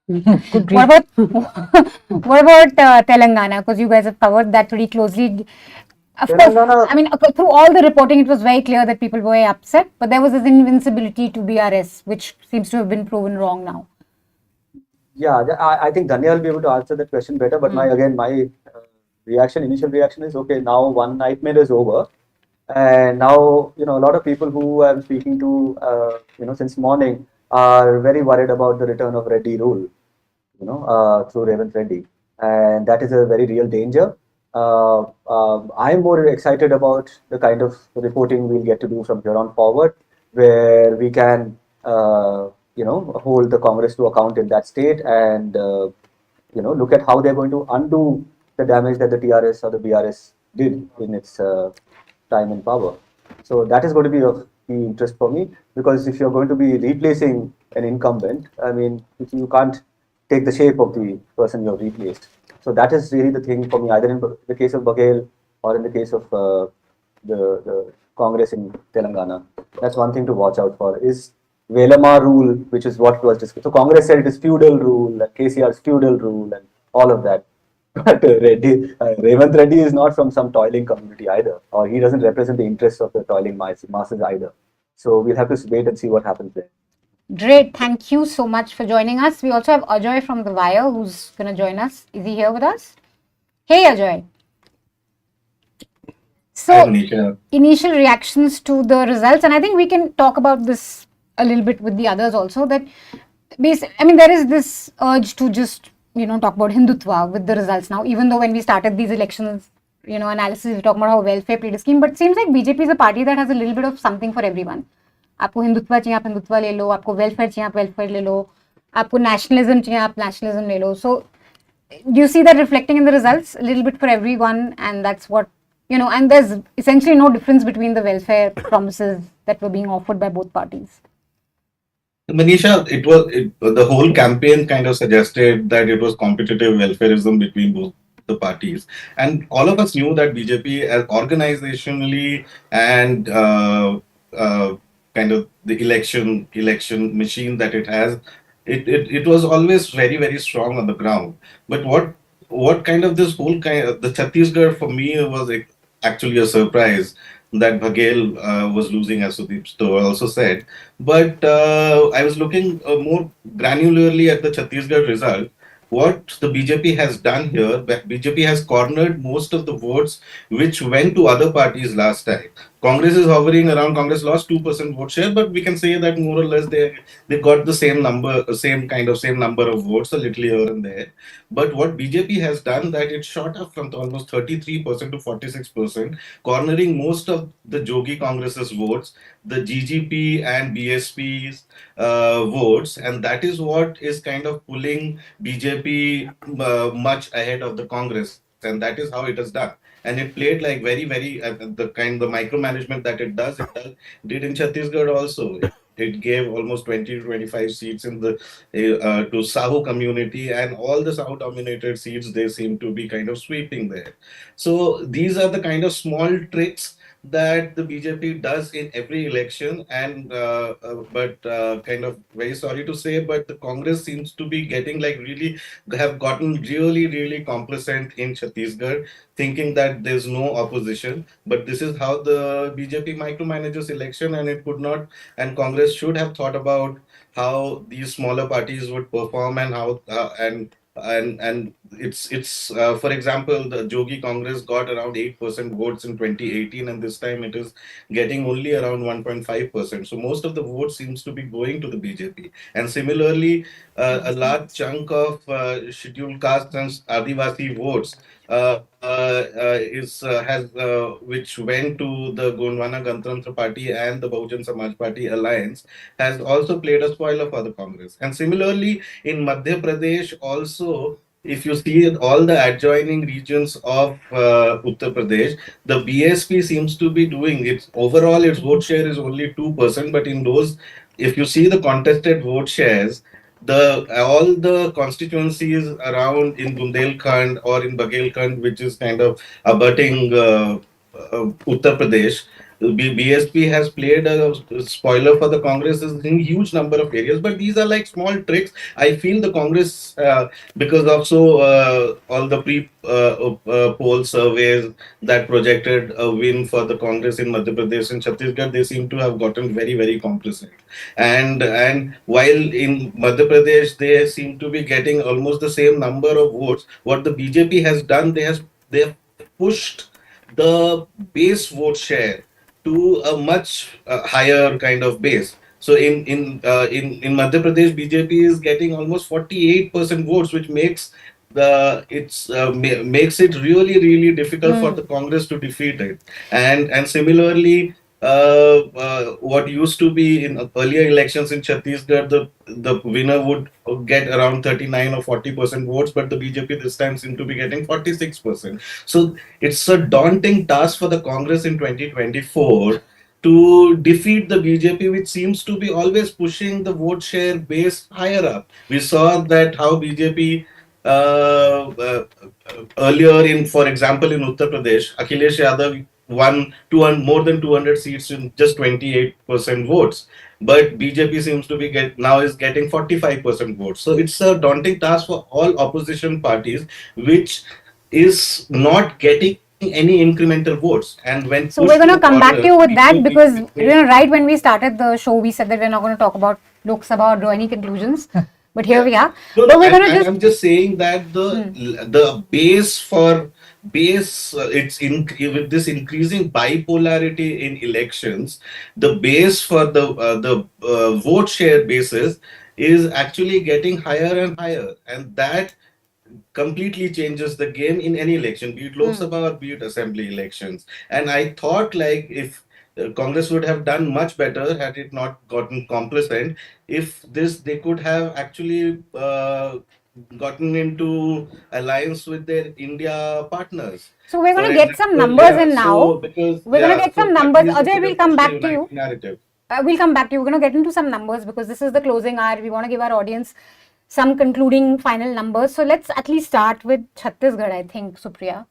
What about Telangana? Because you guys have covered that pretty closely. Of course, I mean, through all the reporting, it was very clear that people were upset, but there was this invincibility to BRS, which seems to have been proven wrong now. Yeah, I think Dhanya will be able to answer that question better, but my initial reaction is, okay, now one nightmare is over. And now, a lot of people who I'm speaking to, since morning are very worried about the return of Reddy rule, through Revanth Reddy. And that is a very real danger. I'm more excited about the kind of reporting we'll get to do from here on forward, where we can, hold the Congress to account in that state and, look at how they're going to undo the damage that the TRS or the BRS did in its time in power. So that is going to be of key interest for me, because if you're going to be replacing an incumbent, I mean, if you can't take the shape of the person you've replaced. So that is really the thing for me, either in the case of Baghel or in the case of the Congress in Telangana. That's one thing to watch out for, is Velama rule, which is what was discussed. So Congress said it is feudal rule, and KCR's feudal rule, and all of that. But Revanth Reddy is not from some toiling community either, or he doesn't represent the interests of the toiling masses either. So we'll have to wait and see what happens there. Great. Thank you so much for joining us. We also have Ajoy from The Wire who's going to join us. Is he here with us? Hey, Ajoy. So, initial reactions to the results, and I think we can talk about this a little bit with the others also, that there is this urge to just, talk about Hindutva with the results now, even though when we started these elections, analysis, we talk about how welfare played a scheme, but it seems like BJP is a party that has a little bit of something for everyone. आपको हिंदुत्व चाहिए आप हिंदुत्व ले लो, आपको welfare चाहिए आप welfare ले लो, आपको nationalism चाहिए आप नेशनलिज्म ले लो. So do you see that reflecting in the results a little bit for everyone, and that's what and there's essentially no difference between the welfare promises that were being offered by both parties. Manisha, the whole campaign kind of suggested that it was competitive welfareism between both the parties, and all of us knew that BJP, as organizationally and kind of the election machine that it has, it was always very strong on the ground. But what kind of this whole kind of the Chhattisgarh for me was actually a surprise that Baghel was losing, as Sudeep Stover also said. But I was looking more granularly at the Chhattisgarh result. What the BJP has done here, BJP has cornered most of the votes which went to other parties last time. Congress is hovering around. Congress lost 2% vote share, but we can say that more or less they got the same number, same number of votes, a little here and there. But what BJP has done, that it shot up from almost 33% to 46%, cornering most of the Jogi Congress's votes, the GGP and BSP's votes, and that is what is kind of pulling BJP much ahead of the Congress, and that is how it has done. And it played like very the micromanagement that it did in Chhattisgarh also. It gave almost 20 to 25 seats in the to Sahu community, and all the Sahu dominated seats, they seem to be kind of sweeping there. So these are the kind of small tricks that the BJP does in every election, and but kind of very sorry to say, but the Congress seems to be getting have gotten really complacent in Chhattisgarh, thinking that there's no opposition. But this is how the BJP micromanages election, and it could not. And Congress should have thought about how these smaller parties would perform, and how and it's for example, the Jogi Congress got around 8% votes in 2018, and this time it is getting only around 1.5%. So most of the votes seems to be going to the BJP. And similarly, a large chunk of scheduled caste and Adivasi votes which went to the Gondwana Ganatantra Party and the Bahujan Samaj Party alliance, has also played a spoiler for the Congress. And similarly, in Madhya Pradesh also, if you see all the adjoining regions of Uttar Pradesh, the BSP seems to be doing its overall, its vote share is only 2%, but in those, if you see the contested vote shares, all the constituencies around in Bundelkhand or in Baghelkhand, which is kind of abutting Uttar Pradesh, BSP has played a spoiler for the Congress in huge number of areas. But these are like small tricks. I feel the Congress, because of all the poll surveys that projected a win for the Congress in Madhya Pradesh and Chhattisgarh, they seem to have gotten very complacent. And while in Madhya Pradesh they seem to be getting almost the same number of votes, what the BJP has done, they have pushed the base vote share to a much higher kind of base. So in Madhya Pradesh, BJP is getting almost 48% votes, which makes makes it really difficult for the Congress to defeat it. And similarly, what used to be in earlier elections in Chhattisgarh, the winner would get around 39 or 40% votes, but the BJP this time seem to be getting 46%. So it's a daunting task for the Congress in 2024 to defeat the BJP, which seems to be always pushing the vote share base higher up. We saw that how BJP earlier for example, in Uttar Pradesh, Akhilesh Yadav won more than 200 seats in just 28% votes. But BJP seems to be now is getting 45% votes. So it's a daunting task for all opposition parties, which is not getting any incremental votes. And when so we're going to come back to you with that, because right when we started the show, we said that we're not going to talk about Lok Sabha or draw any conclusions. But here we are. I'm just saying that the base with this increasing bipolarity in elections, the base for the vote share basis is actually getting higher and higher, and that completely changes the game in any election, be it Lok Sabha or be it assembly elections. And I thought if Congress would have done much better had it not gotten complacent. If they could have actually gotten into alliance with their India partners. So we're going For to get some example, numbers yeah, in now. so because We're going to get some numbers. that is Ajay, a we'll come push back the to you. united narrative. We'll come back to you. We're going to get into some numbers because this is the closing hour. We want to give our audience some concluding final numbers. So let's at least start with Chhattisgarh, I think, Supriya.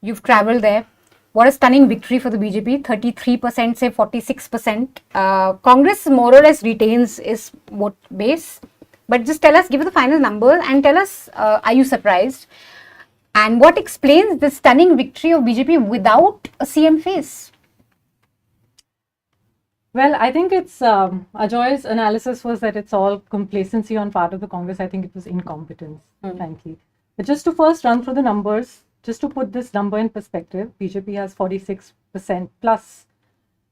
You've traveled there. What a stunning victory for the BJP. 33%, say 46%. Congress more or less retains its vote base. But just tell us, give us the final numbers and tell us, are you surprised? And what explains the stunning victory of BJP without a CM face? Well, I think it's Ajoy's analysis was that it's all complacency on part of the Congress. I think it was incompetence, frankly. But just to first run through the numbers, just to put this number in perspective, BJP has 46% plus.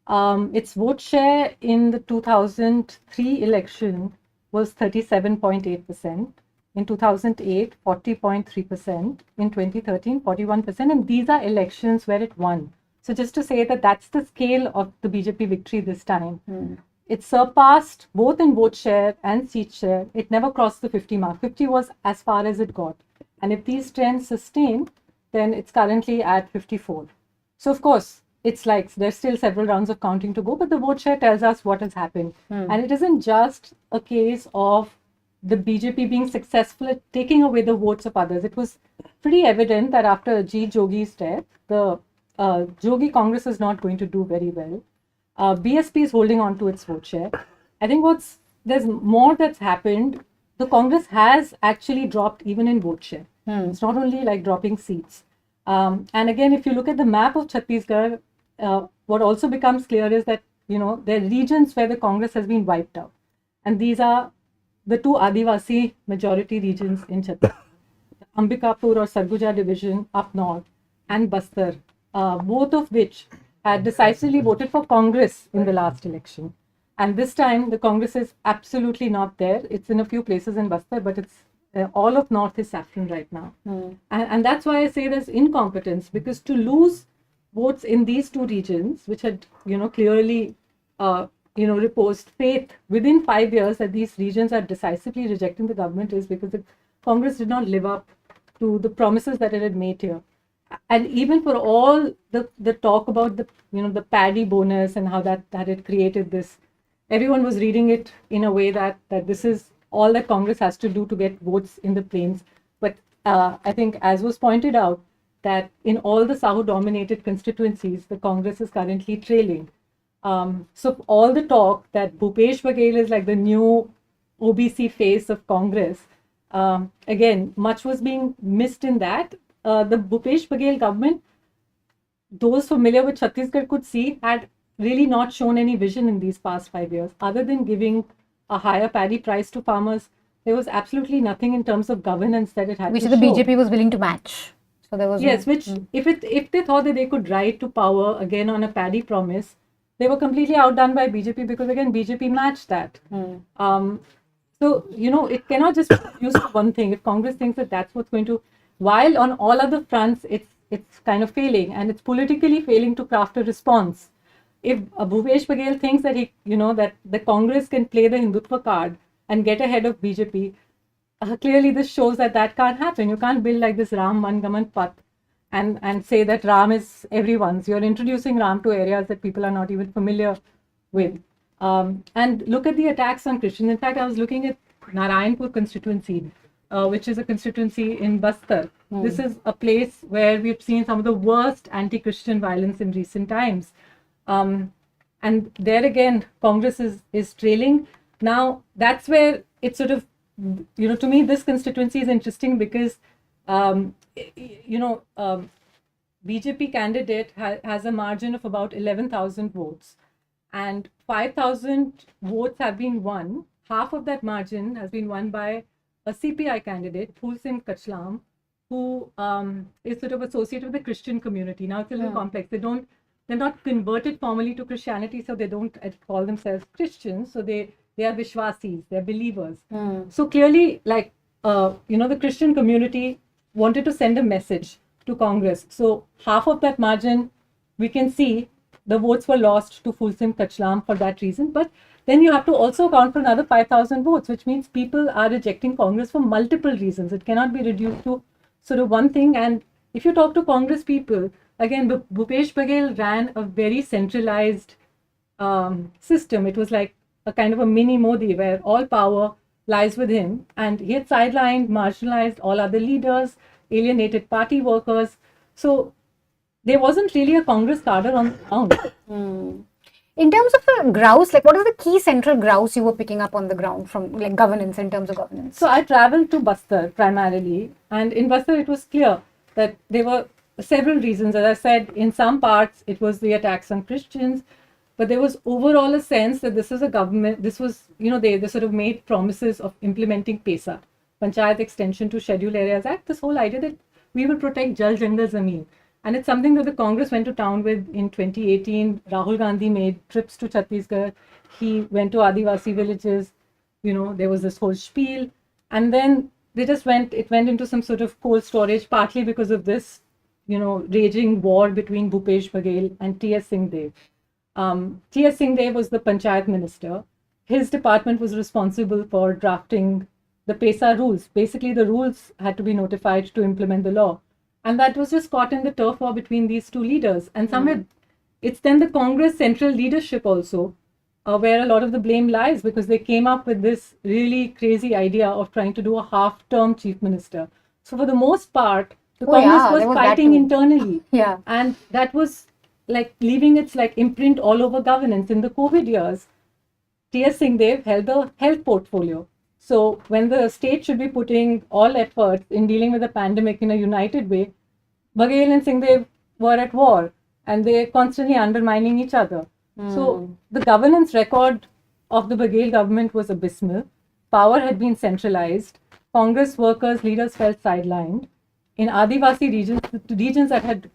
Its vote share in the 2003 election was 37.8%. In 2008, 40.3%. In 2013, 41%. And these are elections where it won. So just to say that that's the scale of the BJP victory this time. It surpassed both in vote share and seat share. It never crossed the 50 mark. 50 was as far as it got. And if these trends sustain, then it's currently at 54. So of course, it's like there's still several rounds of counting to go, but the vote share tells us what has happened. And it isn't just a case of the BJP being successful at taking away the votes of others. It was pretty evident that after Ajit Jogi's death, the Jogi Congress is not going to do very well. BSP is holding on to its vote share. I think there's more that's happened. The Congress has actually dropped even in vote share. It's not only like dropping seats. And again, if you look at the map of Chhattisgarh, what also becomes clear is that, there are regions where the Congress has been wiped out. And these are the two Adivasi majority regions in Chhattisgarh. Ambikapur or Sarguja division up north and Bastar, both of which had decisively voted for Congress in the last election. And this time, the Congress is absolutely not there. It's in a few places in Bastar, but it's all of North is saffron right now. And that's why I say there's incompetence, because to lose votes in these two regions, which had, clearly, reposed faith within 5 years that these regions are decisively rejecting the government, is because the Congress did not live up to the promises that it had made here. And even for all the talk about the paddy bonus and how that had created this, everyone was reading it in a way that this is all that Congress has to do to get votes in the plains. But I think, as was pointed out, that in all the Sahu-dominated constituencies, the Congress is currently trailing. So all the talk that Bhupesh Baghel is like the new OBC face of Congress, again, much was being missed in that. The Bhupesh Baghel government, those familiar with Chhattisgarh could see, had really not shown any vision in these past 5 years. Other than giving a higher paddy price to farmers, there was absolutely nothing in terms of governance that it had Which to the show. BJP was willing to match. So there was Yes, no, which if they thought that they could ride to power again on a paddy promise, they were completely outdone by BJP, because again BJP matched that. So it cannot just be used for one thing. If Congress thinks that that's what's going to, while on all other fronts it's kind of failing, and it's politically failing to craft a response. If Bhupesh Baghel thinks that that the Congress can play the Hindutva card and get ahead of BJP, clearly this shows that can't happen. You can't build like this Ram Mangaman Path and say that Ram is everyone's. You're introducing Ram to areas that people are not even familiar with. And look at the attacks on Christians. In fact, I was looking at Narayanpur constituency, which is a constituency in Bastar. This is a place where we've seen some of the worst anti-Christian violence in recent times. And there again, Congress is trailing. Now, that's where it's sort of, to me, this constituency is interesting because, BJP candidate has a margin of about 11,000 votes, and 5,000 votes have been won. Half of that margin has been won by a CPI candidate, Phulsim Kachlam, who is sort of associated with the Christian community. Now, it's a little complex. They're not converted formally to Christianity, so they don't call themselves Christians. So they are Vishwasis, they're believers. So clearly, the Christian community wanted to send a message to Congress. So half of that margin, we can see the votes were lost to Phulsim Kachlam for that reason. But then you have to also account for another 5,000 votes, which means people are rejecting Congress for multiple reasons. It cannot be reduced to sort of one thing. And if you talk to Congress people, again, Bhupesh Baghel ran a very centralized system. It was like a kind of a mini Modi where all power lies with him. And he had sidelined, marginalized all other leaders, alienated party workers. So there wasn't really a Congress cadre on the ground. In terms of the grouse, like what are the key central grouse you were picking up on the ground from like governance, in terms of governance? So I traveled to Bastar primarily, and in Bastar it was clear that there were several reasons. As I said, in some parts it was the attacks on Christians, but there was overall a sense that this was a government, this was, they sort of made promises of implementing PESA, Panchayat Extension to Scheduled Areas Act, this whole idea that we will protect Jal Jangal Zameen. And it's something that the Congress went to town with in 2018. Rahul Gandhi made trips to Chhattisgarh. He went to Adivasi villages. There was this whole spiel. And then it went into some sort of cold storage, partly because of this, raging war between Bhupesh Baghel and T.S. Singhdev. T.S. Singhdev was the Panchayat minister. His department was responsible for drafting the PESA rules. Basically, the rules had to be notified to implement the law. And that was just caught in the turf war between these two leaders. And somewhere it's then the Congress central leadership also, where a lot of the blame lies, because they came up with this really crazy idea of trying to do a half-term chief minister. So for the most part, the Congress was fighting internally. Yeah. And that was like leaving its like imprint all over governance. In the COVID years, T.S. Singhdev held the health portfolio. So when the state should be putting all efforts in dealing with the pandemic in a united way, Baghel and Singhdev were at war and they're constantly undermining each other. So the governance record of the Baghel government was abysmal. Power had been centralized. Congress workers, leaders felt sidelined. In Adivasi regions, the regions that had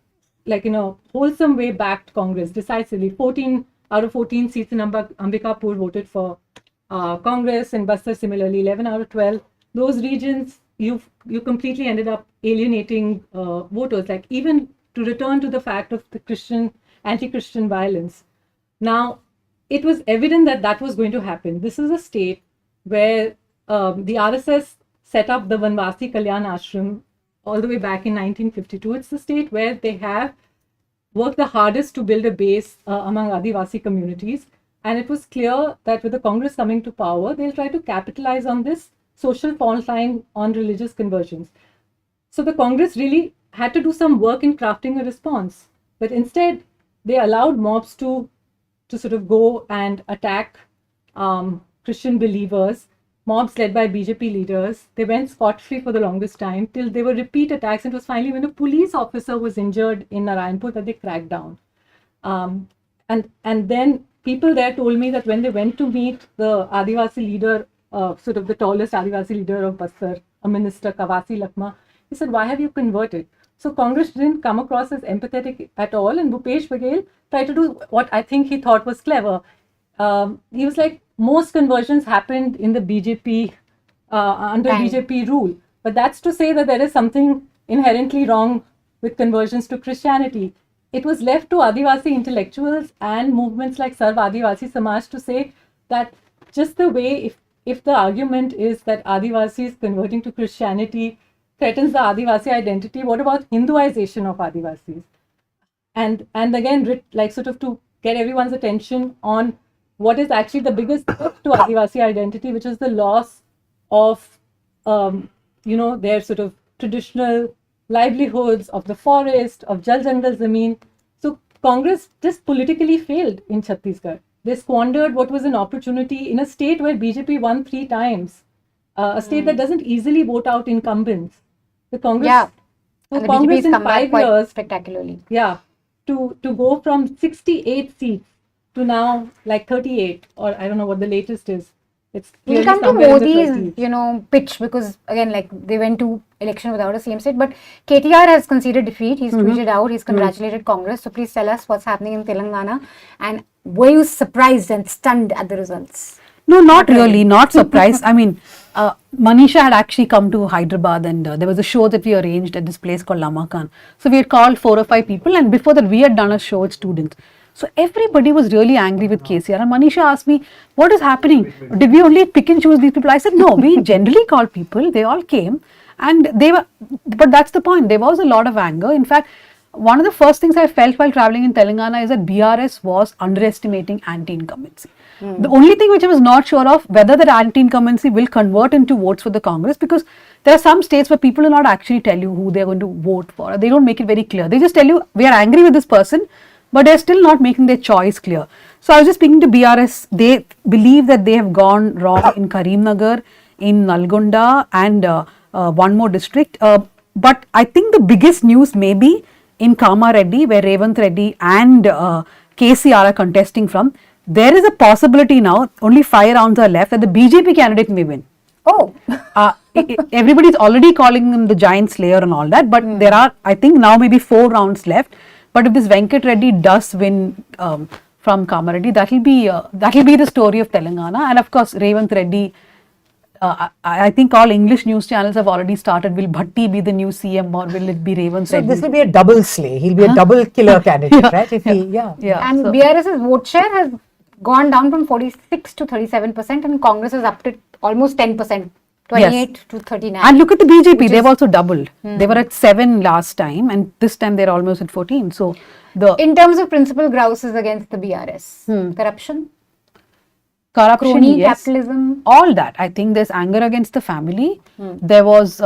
like in a wholesome way backed Congress decisively, 14 out of 14 seats in Ambikapur voted for Congress, and Bastar similarly 11 out of 12. Those regions you completely ended up alienating voters, like even to return to the fact of the anti-Christian violence. Now it was evident that that was going to happen. This is a state where the RSS set up the Vanvasi Kalyan Ashram all the way back in 1952. It's the state where they have worked the hardest to build a base among Adivasi communities. And it was clear that with the Congress coming to power, they'll try to capitalize on this social fault line on religious conversions. So the Congress really had to do some work in crafting a response. But instead, they allowed mobs to sort of go and attack Christian believers, mobs led by BJP leaders. They went scot-free for the longest time till there were repeat attacks. It was finally when a police officer was injured in Narayanpur that they cracked down. And then people there told me that when they went to meet the Adivasi leader, sort of the tallest Adivasi leader of Bastar, a minister, Kawasi Lakma, he said, "Why have you converted?" So Congress didn't come across as empathetic at all, and Bhupesh Baghel tried to do what I think he thought was clever. He was like, most conversions happened in the BJP, under BJP rule. But that's to say that there is something inherently wrong with conversions to Christianity. It was left to Adivasi intellectuals and movements like Sarv Adivasi Samaj to say that just the way, if the argument is that Adivasis converting to Christianity threatens the Adivasi identity, what about Hinduization of Adivasis? And again, like sort of to get everyone's attention on what is actually the biggest threat to Adivasi identity, which is the loss of, their sort of traditional livelihoods, of the forest, of Jal Jangal Zameen. So Congress just politically failed in Chhattisgarh. They squandered what was an opportunity in a state where BJP won 3 times, a state that doesn't easily vote out incumbents. The Congress, and the Congress BJP's in come back 5 quite years, spectacularly. to go from 68 seats to now like 38, or I don't know what the latest is. It's We'll clearly come to somewhere in the Modi's, 30s. pitch, because again, like they went to election without a CM state, but KTR has conceded defeat. He's tweeted out, he's congratulated Congress. So please tell us what's happening in Telangana, and were you surprised and stunned at the results? No, not really, not surprised. I mean, Manisha had actually come to Hyderabad, and there was a show that we arranged at this place called Lamakan. So we had called 4 or 5 people, and before that we had done a show with students. So everybody was really angry with KCR. And Manisha asked me, what is happening? Did we only pick and choose these people? I said, no, we generally called people. They all came and they were, but that's the point. There was a lot of anger. In fact, one of the first things I felt while traveling in Telangana is that BRS was underestimating anti-incumbency. The only thing which I was not sure of whether that anti-incumbency will convert into votes for the Congress, because there are some states where people will not actually tell you who they are going to vote for. They don't make it very clear. They just tell you, we are angry with this person, but they're still not making their choice clear. So I was just speaking to BRS. They believe that they have gone wrong in Karimnagar, in Nalgonda, and one more district. But I think the biggest news may be in Kamareddy, where Revanth Reddy and KCR are contesting from. There is a possibility now, only 5 rounds are left, that the BJP candidate may win. Oh. Everybody is already calling him the giant slayer and all that, but there are, I think, now maybe 4 rounds left. But if this Venkat Reddy does win from Kamareddy, that will be the story of Telangana. And of course, Revanth Reddy, I think all English news channels have already started. Will Bhatti be the new CM or will it be Revanth Reddy? So this will be a double slay. He'll be a double killer candidate, right? If he, And BRS's vote share has gone down from 46 to 37%, and Congress has upped it almost 10%, 28 to 39. And look at the BJP, they've also doubled. They were at 7 last time, and this time they're almost at 14. So in terms of principal grouses against the BRS, corruption, crony, yes, capitalism, all that. I think there's anger against the family. There was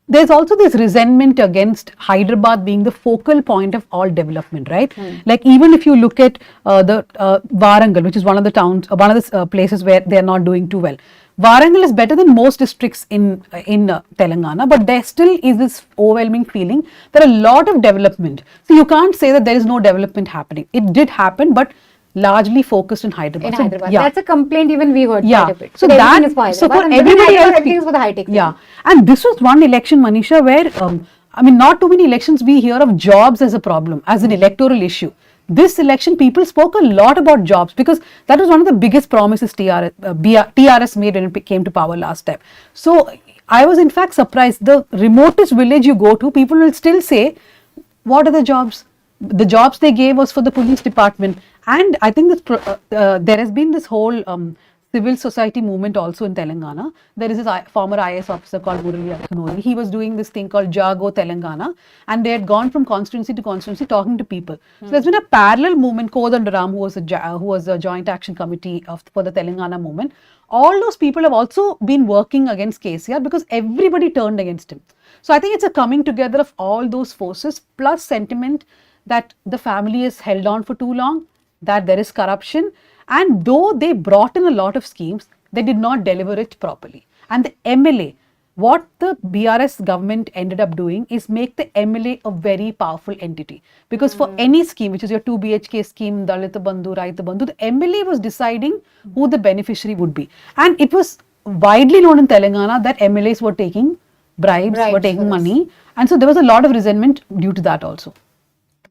there's also this resentment against Hyderabad being the focal point of all development, right? Like even if you look at the Warangal, which is one of the towns, one of the places where they are not doing too well. Warangal is better than most districts in Telangana, but there still is this overwhelming feeling that a lot of development. So you can't say that there is no development happening. It did happen, but largely focused in Hyderabad. In Hyderabad. That's a complaint even we heard quite a bit. So everything is for Hyderabad. So for And everybody else, everything is for the high-tech. And this was one election, Manisha, where I mean, not too many elections we hear of jobs as a problem, as an electoral issue. This election, people spoke a lot about jobs because that was one of the biggest promises TRS made when it came to power last time. So I was in fact surprised. The remotest village you go to, people will still say, what are the jobs? The jobs they gave was for the police department. And I think that there has been this whole civil society movement also in Telangana. There is this former IAS officer called Murali Akhanori. He was doing this thing called Jago Telangana, and they had gone from constituency to constituency talking to people. So there's been a parallel movement. Kodandaram, who was a joint action committee for the Telangana movement. All those people have also been working against KCR because everybody turned against him. So I think it's a coming together of all those forces plus sentiment that the family is held on for too long, that there is corruption, and though they brought in a lot of schemes, they did not deliver it properly. And the MLA, what the BRS government ended up doing is make the MLA a very powerful entity. Because for any scheme, which is your 2 BHK scheme, Dalit Bandhu, Raita Bandhu, the MLA was deciding who the beneficiary would be. And it was widely known in Telangana that MLAs were taking bribes were taking money. And so there was a lot of resentment due to that also.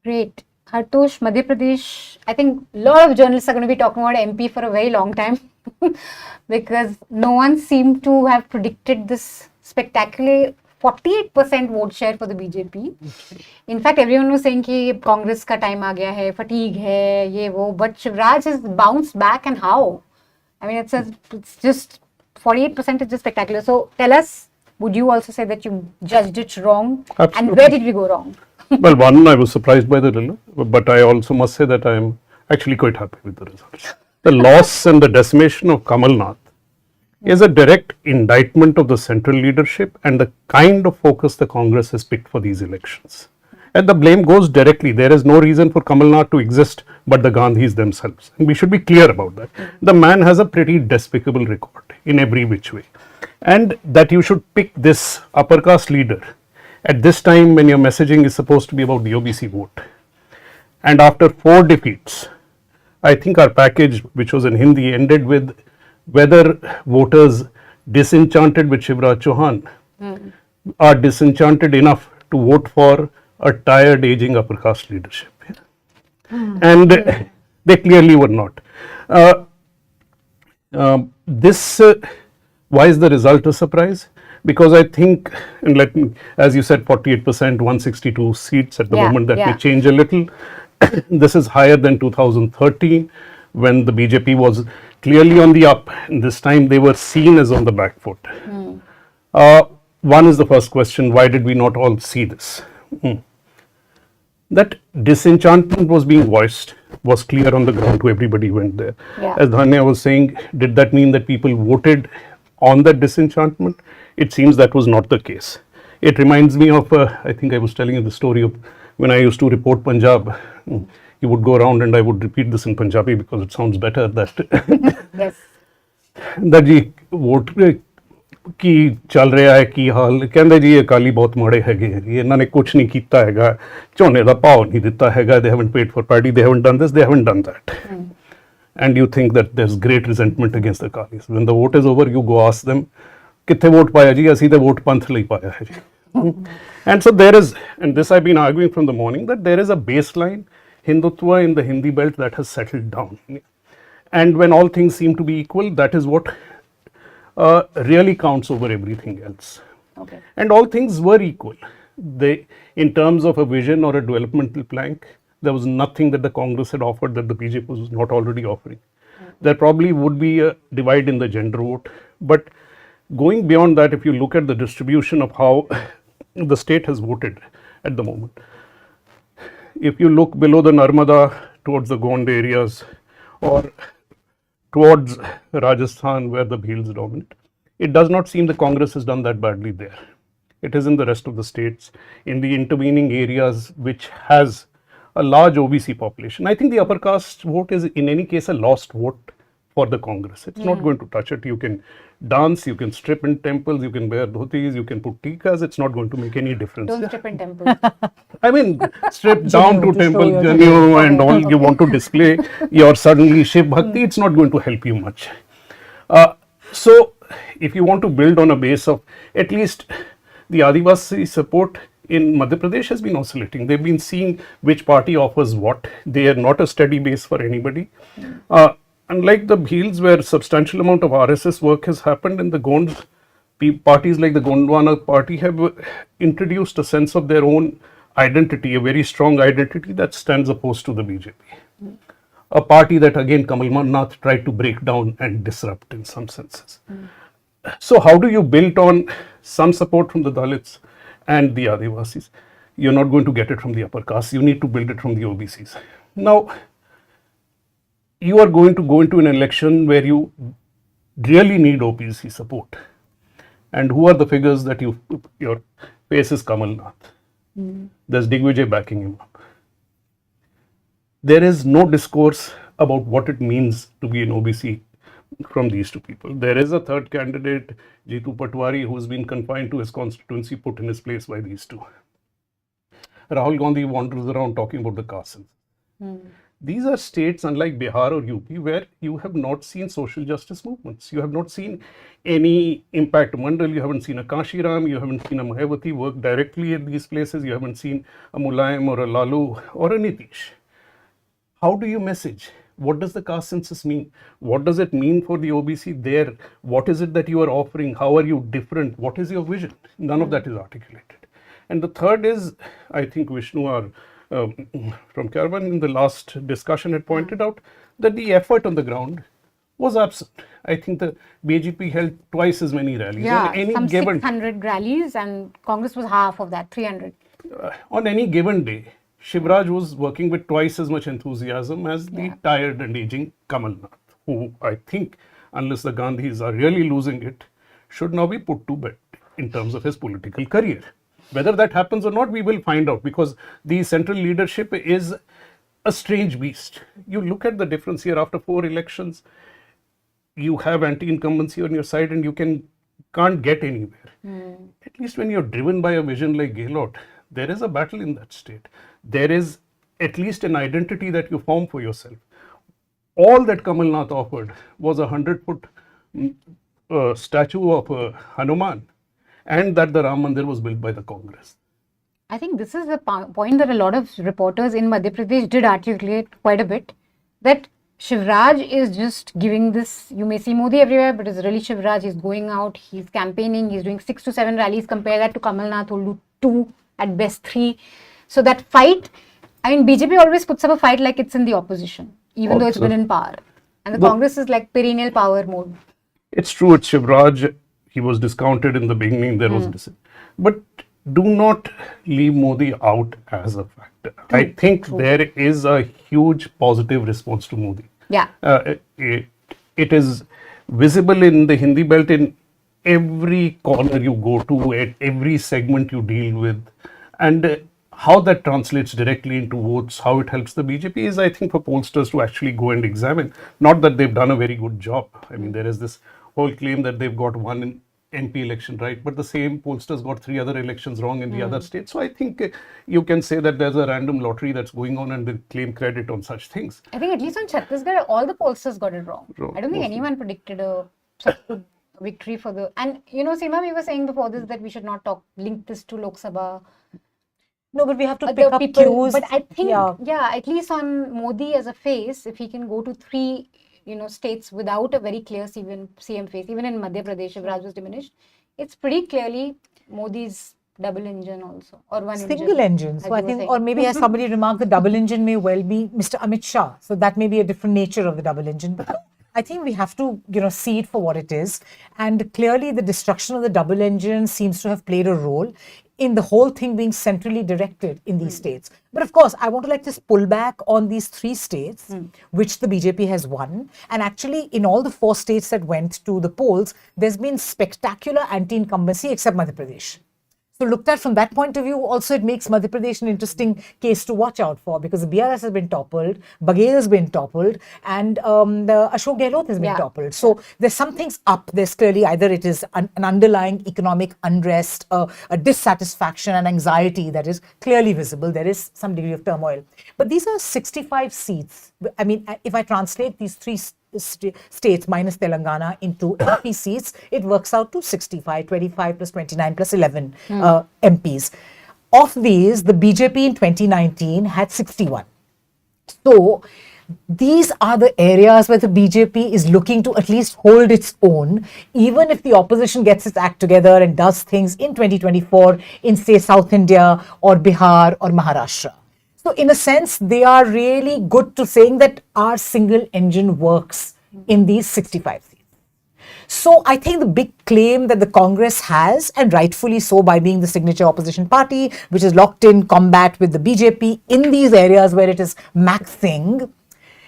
Great. Hartosh, Madhya Pradesh, I think a lot of journalists are going to be talking about MP for a very long time because no one seemed to have predicted this spectacular 48% vote share for the BJP. In fact, everyone was saying कि Congress का time आ गया है, fatigue है, ये वो, but Shivraj has bounced back, and how? I mean, it's just 48% is just spectacular. So tell us, would you also say that you judged it wrong? Absolutely. And where did we go wrong? Well, one, I was surprised by the result, but I also must say that I am actually quite happy with the results. The loss and the decimation of Kamal Nath is a direct indictment of the central leadership and the kind of focus the Congress has picked for these elections. And the blame goes directly. There is no reason for Kamal Nath to exist but the Gandhis themselves. And we should be clear about that. The man has a pretty despicable record in every which way. And that you should pick this upper caste leader at this time when your messaging is supposed to be about the OBC vote. And after 4 defeats, I think our package, which was in Hindi, ended with whether voters disenchanted with Shivraj Chauhan are disenchanted enough to vote for a tired, aging upper caste leadership. And they clearly were not. Why is the result a surprise? Because I think, and let me, as you said, 48%, 162 seats at the moment, that may change a little. this is higher than 2013 when the BJP was clearly on the up. And this time they were seen as on the back foot. One is the first question, why did we not all see this? That disenchantment was being voiced, was clear on the ground to everybody who went there. Yeah. As Dhanya was saying, did that mean that people voted on that disenchantment? It seems that was not the case. It reminds me of, I think I was telling you the story of when I used to report Punjab. You would go around and I would repeat this in Punjabi because it sounds better, that Yes. that जी vote की चल रहा है की हाल कहंदे जी अकाली बहुत माड़े हैगे इन्होंने कुछ नहीं कीता हैगा झोने दा भाव नहीं दिता हैगा they haven't paid for paddy, they haven't done this, they haven't done that. And you think that there's great resentment against the Akalis. When the vote is over, you go ask them कित्थे vote पाया जी ਅਸੀਂ ਤੇ vote ਪੰਥ ਲਈ ਪਾਇਆ ਹੈ ਜੀ. And so there is, and this I've been arguing from the morning, that there is a baseline Hindutva in the Hindi belt that has settled down. And when all things seem to be equal, that is what really counts over everything else. Okay. And all things were equal. They, in terms of a vision or a developmental plank, there was nothing that the Congress had offered that the BJP was not already offering. There probably would be a divide in the gender vote, but going beyond that, if you look at the distribution of how the state has voted at the moment, if you look below the Narmada towards the Gond areas or towards Rajasthan where the Bhils dominate, it does not seem the Congress has done that badly there. It is in the rest of the states, in the intervening areas which has a large OBC population. I think the upper caste vote is in any case a lost vote for the Congress. It's not going to touch it. You can dance, you can strip in temples, you can wear dhotis, you can put tikas. It's not going to make any difference. Don't strip in temples. I mean, strip down to temple Janyu and all you want to display your suddenly Shiv Bhakti, it's not going to help you much. So, if you want to build on a base of at least the Adivasi support in Madhya Pradesh has been oscillating. They've been seeing which party offers what. They are not a steady base for anybody. Unlike the Bhils, where substantial amount of RSS work has happened in the Gond, parties like the Gondwana party have introduced a sense of their own identity, a very strong identity that stands opposed to the BJP. A party that again Kamal Nath tried to break down and disrupt in some senses. So how do you build on some support from the Dalits and the Adivasis? You're not going to get it from the upper caste. You need to build it from the OBCs. Now, you are going to go into an election where you really need OBC support. And who are the figures that your face is Kamal Nath. There's Digvijay backing him up. There is no discourse about what it means to be an OBC from these two people. There is a third candidate, Jitu Patwari, who has been confined to his constituency, put in his place by these two. Rahul Gandhi wanders around talking about the caste census. These are states, unlike Bihar or UP, where you have not seen social justice movements. You have not seen any impact Mandal, you haven't seen a Kashiram, you haven't seen a Mayawati work directly at these places, you haven't seen a Mulayam or a Lalu or a Nitish. How do you message? What does the caste census mean? What does it mean for the OBC there? What is it that you are offering? How are you different? What is your vision? None of that is articulated. And the third is, I think Vishnu or from Caravan in the last discussion had pointed out that the effort on the ground was absent. I think the BJP held twice as many rallies. Yeah, on any some given 600 rallies and Congress was half of that, 300. On any given day, Shivraj was working with twice as much enthusiasm as the tired and aging Kamal Nath, who I think, unless the Gandhis are really losing it, should now be put to bed in terms of his political career. Whether that happens or not, we will find out, because the central leadership is a strange beast. You look at the difference here after 4 elections, you have anti-incumbency on your side and you can't get anywhere. At least when you're driven by a vision like Gehlot, there is a battle in that state. There is at least an identity that you form for yourself. All that Kamal Nath offered was a 100-foot statue of Hanuman, and that the Ram Mandir was built by the Congress. I think this is a point that a lot of reporters in Madhya Pradesh did articulate quite a bit, that Shivraj is just giving this, you may see Modi everywhere, but it's really Shivraj. He's going out, he's campaigning, he's doing 6 to 7 rallies. Compare that to Kamal Nath, who'll do 2, at best 3. So that fight I mean, BJP always puts up a fight like it's in the opposition, even though it's been in power. And the Congress is like perennial power mode. It's true, it's Shivraj. He was discounted in the beginning. There was this. But do not leave Modi out as a factor. I think there is a huge positive response to Modi. Yeah. It is visible in the Hindi belt in every corner you go to, at every segment you deal with. And how that translates directly into votes, how it helps the BJP is, I think, for pollsters to actually go and examine. Not that they've done a very good job. I mean, there is this whole claim that they've got one MP election right, but the same pollsters got 3 other elections wrong in the other states. So I think you can say that there's a random lottery that's going on and they claim credit on such things. I think at least on Chhattisgarh, all the pollsters got it wrong. I don't think anyone predicted such a victory for the... And, you know, Seema, we were saying before this that we should not link this to Lok Sabha. No, but we have to pick up cues. But I think, at least on Modi as a face, if he can go to 3, states without a very clear CM face, even in Madhya Pradesh, if Raj was diminished, it's pretty clearly Modi's double engine also, or one single engine. So I think, or maybe as somebody remarked, the double engine may well be Mr. Amit Shah. So that may be a different nature of the double engine. But I think we have to, see it for what it is. And clearly the destruction of the double engine seems to have played a role in the whole thing being centrally directed in these states. But of course, I want to just pull back on these 3 states, which the BJP has won. And actually, in all the 4 states that went to the polls, there's been spectacular anti-incumbency except Madhya Pradesh. So looked at from that point of view, also it makes Madhya Pradesh an interesting case to watch out for, because the BRS has been toppled, Baghel has been toppled, and the Ashok Gehlot has been toppled. So there's some things up. There's clearly either it is an underlying economic unrest, a dissatisfaction and anxiety that is clearly visible. There is some degree of turmoil. But these are 65 seats. I mean, if I translate these 3 states minus Telangana into MP seats, it works out to 65, 25 plus 29 plus 11 MPs. Of these, the BJP in 2019 had 61. So these are the areas where the BJP is looking to at least hold its own, even if the opposition gets its act together and does things in 2024 in, say, South India or Bihar or Maharashtra. So in a sense, they are really good to saying that our single engine works in these 65 seats. So I think the big claim that the Congress has, and rightfully so by being the signature opposition party, which is locked in combat with the BJP in these areas where it is maxing,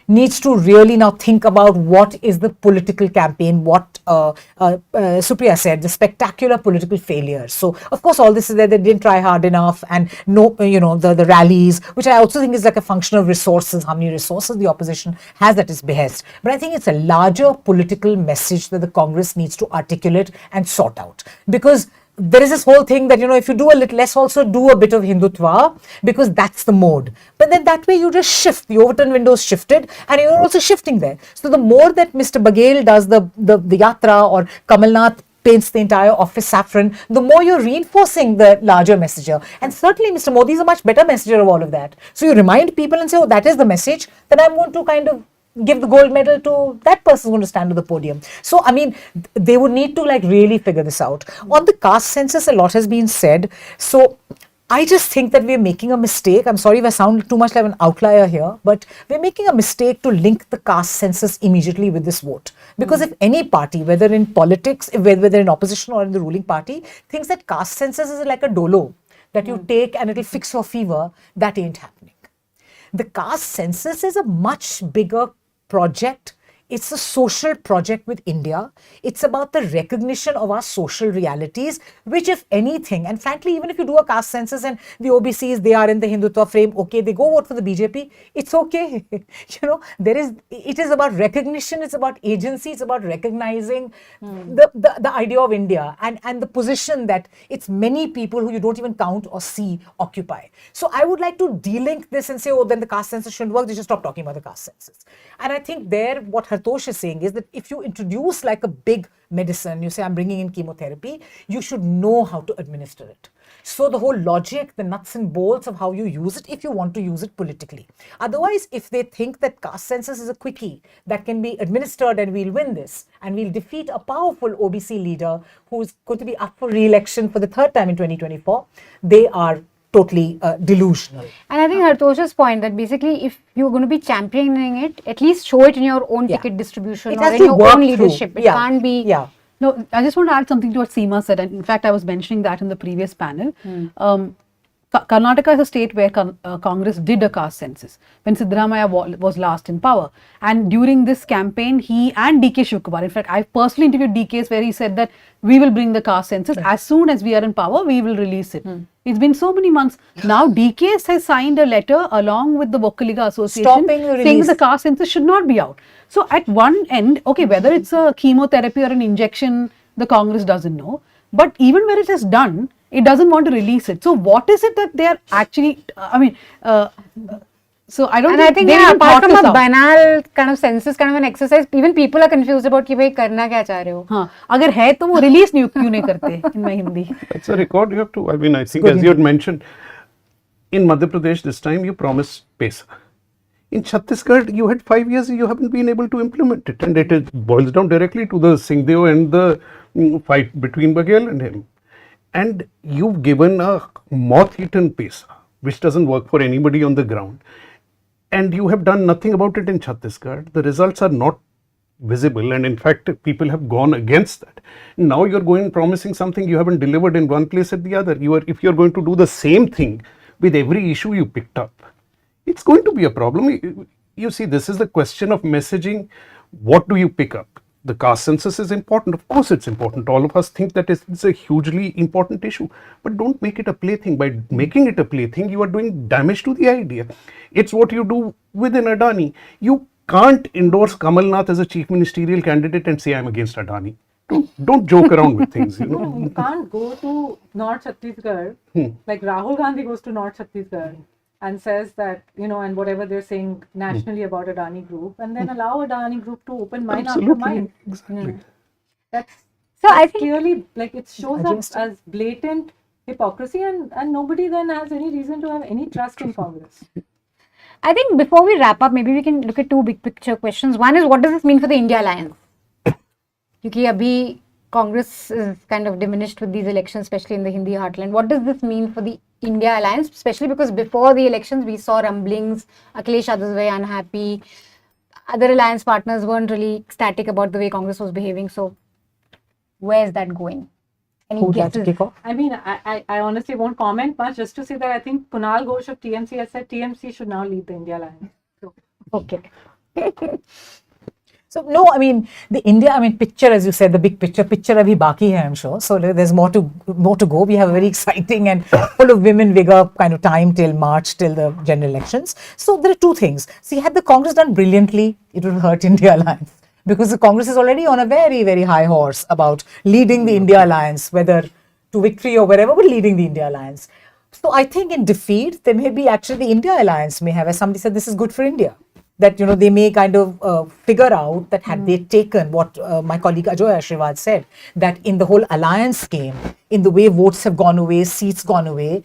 needs to really now think about what is the political campaign, what Supriya said, the spectacular political failures. So, of course, all this is that they didn't try hard enough, and the rallies, which I also think is like a function of resources, how many resources the opposition has at its behest. But I think it's a larger political message that the Congress needs to articulate and sort out. Because there is this whole thing that, if you do a little less, also do a bit of Hindutva, because that's the mode. But then that way you just shift. The overturn window is shifted, and you're also shifting there. So the more that Mr. Baghel does the yatra, or Kamal Nath paints the entire office saffron, the more you're reinforcing the larger messenger. And certainly Mr. Modi is a much better messenger of all of that. So you remind people and say, oh, that is the message, then I'm going to kind of give the gold medal to that person who's going to stand on the podium. So, I mean, they would need to really figure this out. On the caste census, a lot has been said. So, I just think that we're making a mistake. I'm sorry if I sound too much like an outlier here, but we're making a mistake to link the caste census immediately with this vote. Because if any party, whether in politics, whether in opposition or in the ruling party, thinks that caste census is like a dolo that you take and it'll fix your fever, that ain't happening. The caste census is a much bigger project. It's a social project with India. It's about the recognition of our social realities, which, if anything, and frankly, even if you do a caste census and the OBCs, they are in the Hindutva frame, okay, they go vote for the BJP, it's okay. It is about recognition, it's about agency, it's about recognizing the idea of India and the position that it's many people who you don't even count or see occupy. So I would like to delink this and say, oh, then the caste census shouldn't work, they should stop talking about the caste census. And I think what Hartosh is saying is that if you introduce like a big medicine, you say, I'm bringing in chemotherapy, you should know how to administer it. So the whole logic, the nuts and bolts of how you use it, if you want to use it politically. Otherwise, if they think that caste census is a quickie that can be administered and we'll win this, and we'll defeat a powerful OBC leader who's going to be up for re-election for the 3rd time in 2024, they are totally delusional. And I think Hartosh's point that basically if you're going to be championing it, at least show it in your own ticket distribution It or has in to your work own through. leadership. It can't be. No, I just want to add something to what Seema said. And in fact, I was mentioning that in the previous panel. Karnataka is a state where Congress did a caste census when Siddaramaiah was last in power. And during this campaign, he and DK Shivkumar, in fact, I personally interviewed DK's where he said that we will bring the caste census. As soon as we are in power, we will release it. It's been so many months. Now, DK has signed a letter along with the Vokkaliga Association Stopping the saying release. that the caste census should not be out. So, at one end, okay, whether it's a chemotherapy or an injection, the Congress doesn't know. But even where it is done, it doesn't want to release it. So what is it that they are actually, so I don't And I think they yeah, even apart thought from this a out. banal kind of census kind of an exercise, even people are confused about कि भाई करना क्या चाह रहे हो? हाँ, अगर है तो वो release क्यों नहीं करते in my Hindi? That's a record you have to, I mean, I think as you had mentioned, in Madhya Pradesh this time you promised PESA. In Chhattisgarh, you had 5 years, you haven't been able to implement it. And it boils down directly to the Singhdeo and the fight between Baghel and him. And you've given a moth-eaten PESA, which doesn't work for anybody on the ground. And you have done nothing about it in Chhattisgarh. The results are not visible. And in fact, people have gone against that. Now you're going promising something you haven't delivered in one place at the other. If you're going to do the same thing with every issue you picked up, it's going to be a problem. You see, this is the question of messaging. What do you pick up? The caste census is important. Of course, it's important. All of us think that it's a hugely important issue. But don't make it a plaything. By making it a plaything, you are doing damage to the idea. It's what you do within Adani. You can't endorse Kamal Nath as a chief ministerial candidate and say, I'm against Adani. Don't joke around with things. You know? No, you can't go to North Chhattisgarh, like Rahul Gandhi goes to North Chhattisgarh and says that, you know, and whatever they're saying nationally about Adani Group, and then allow Adani Group to open mine after mine. Exactly. That's so I think clearly, like, it shows up as blatant hypocrisy, and nobody then has any reason to have any trust in Congress. I think before we wrap up, maybe we can look at two big picture questions. One is, what does this mean for the India alliance? Because abhi Congress is kind of diminished with these elections, especially in the Hindi heartland. What does this mean for the India alliance, especially because before the elections we saw rumblings, Akhilesh Yadav was very unhappy, other alliance partners weren't really ecstatic about the way Congress was behaving. So where is that going? Any guesses? I mean, I honestly won't comment much, just to say that I think Kunal Ghosh of TMC has said TMC should now lead the India alliance. So, okay. So no, I mean the India, picture, as you said, the big picture abhi baki hai, I'm sure. So there's more to go. We have a very exciting and full of women vigor kind of time till March, till the general elections. So there are two things. See, had the Congress done brilliantly, it would hurt India alliance, because the Congress is already on a very, very high horse about leading the India alliance, whether to victory or wherever, but leading the India alliance. So I think in defeat, there may be actually the India alliance may have, as somebody said, this is good for India. That, you know, they may kind of figure out that had they taken what my colleague Ajoy Ashravad said, that in the whole alliance game, in the way votes have gone away, seats gone away,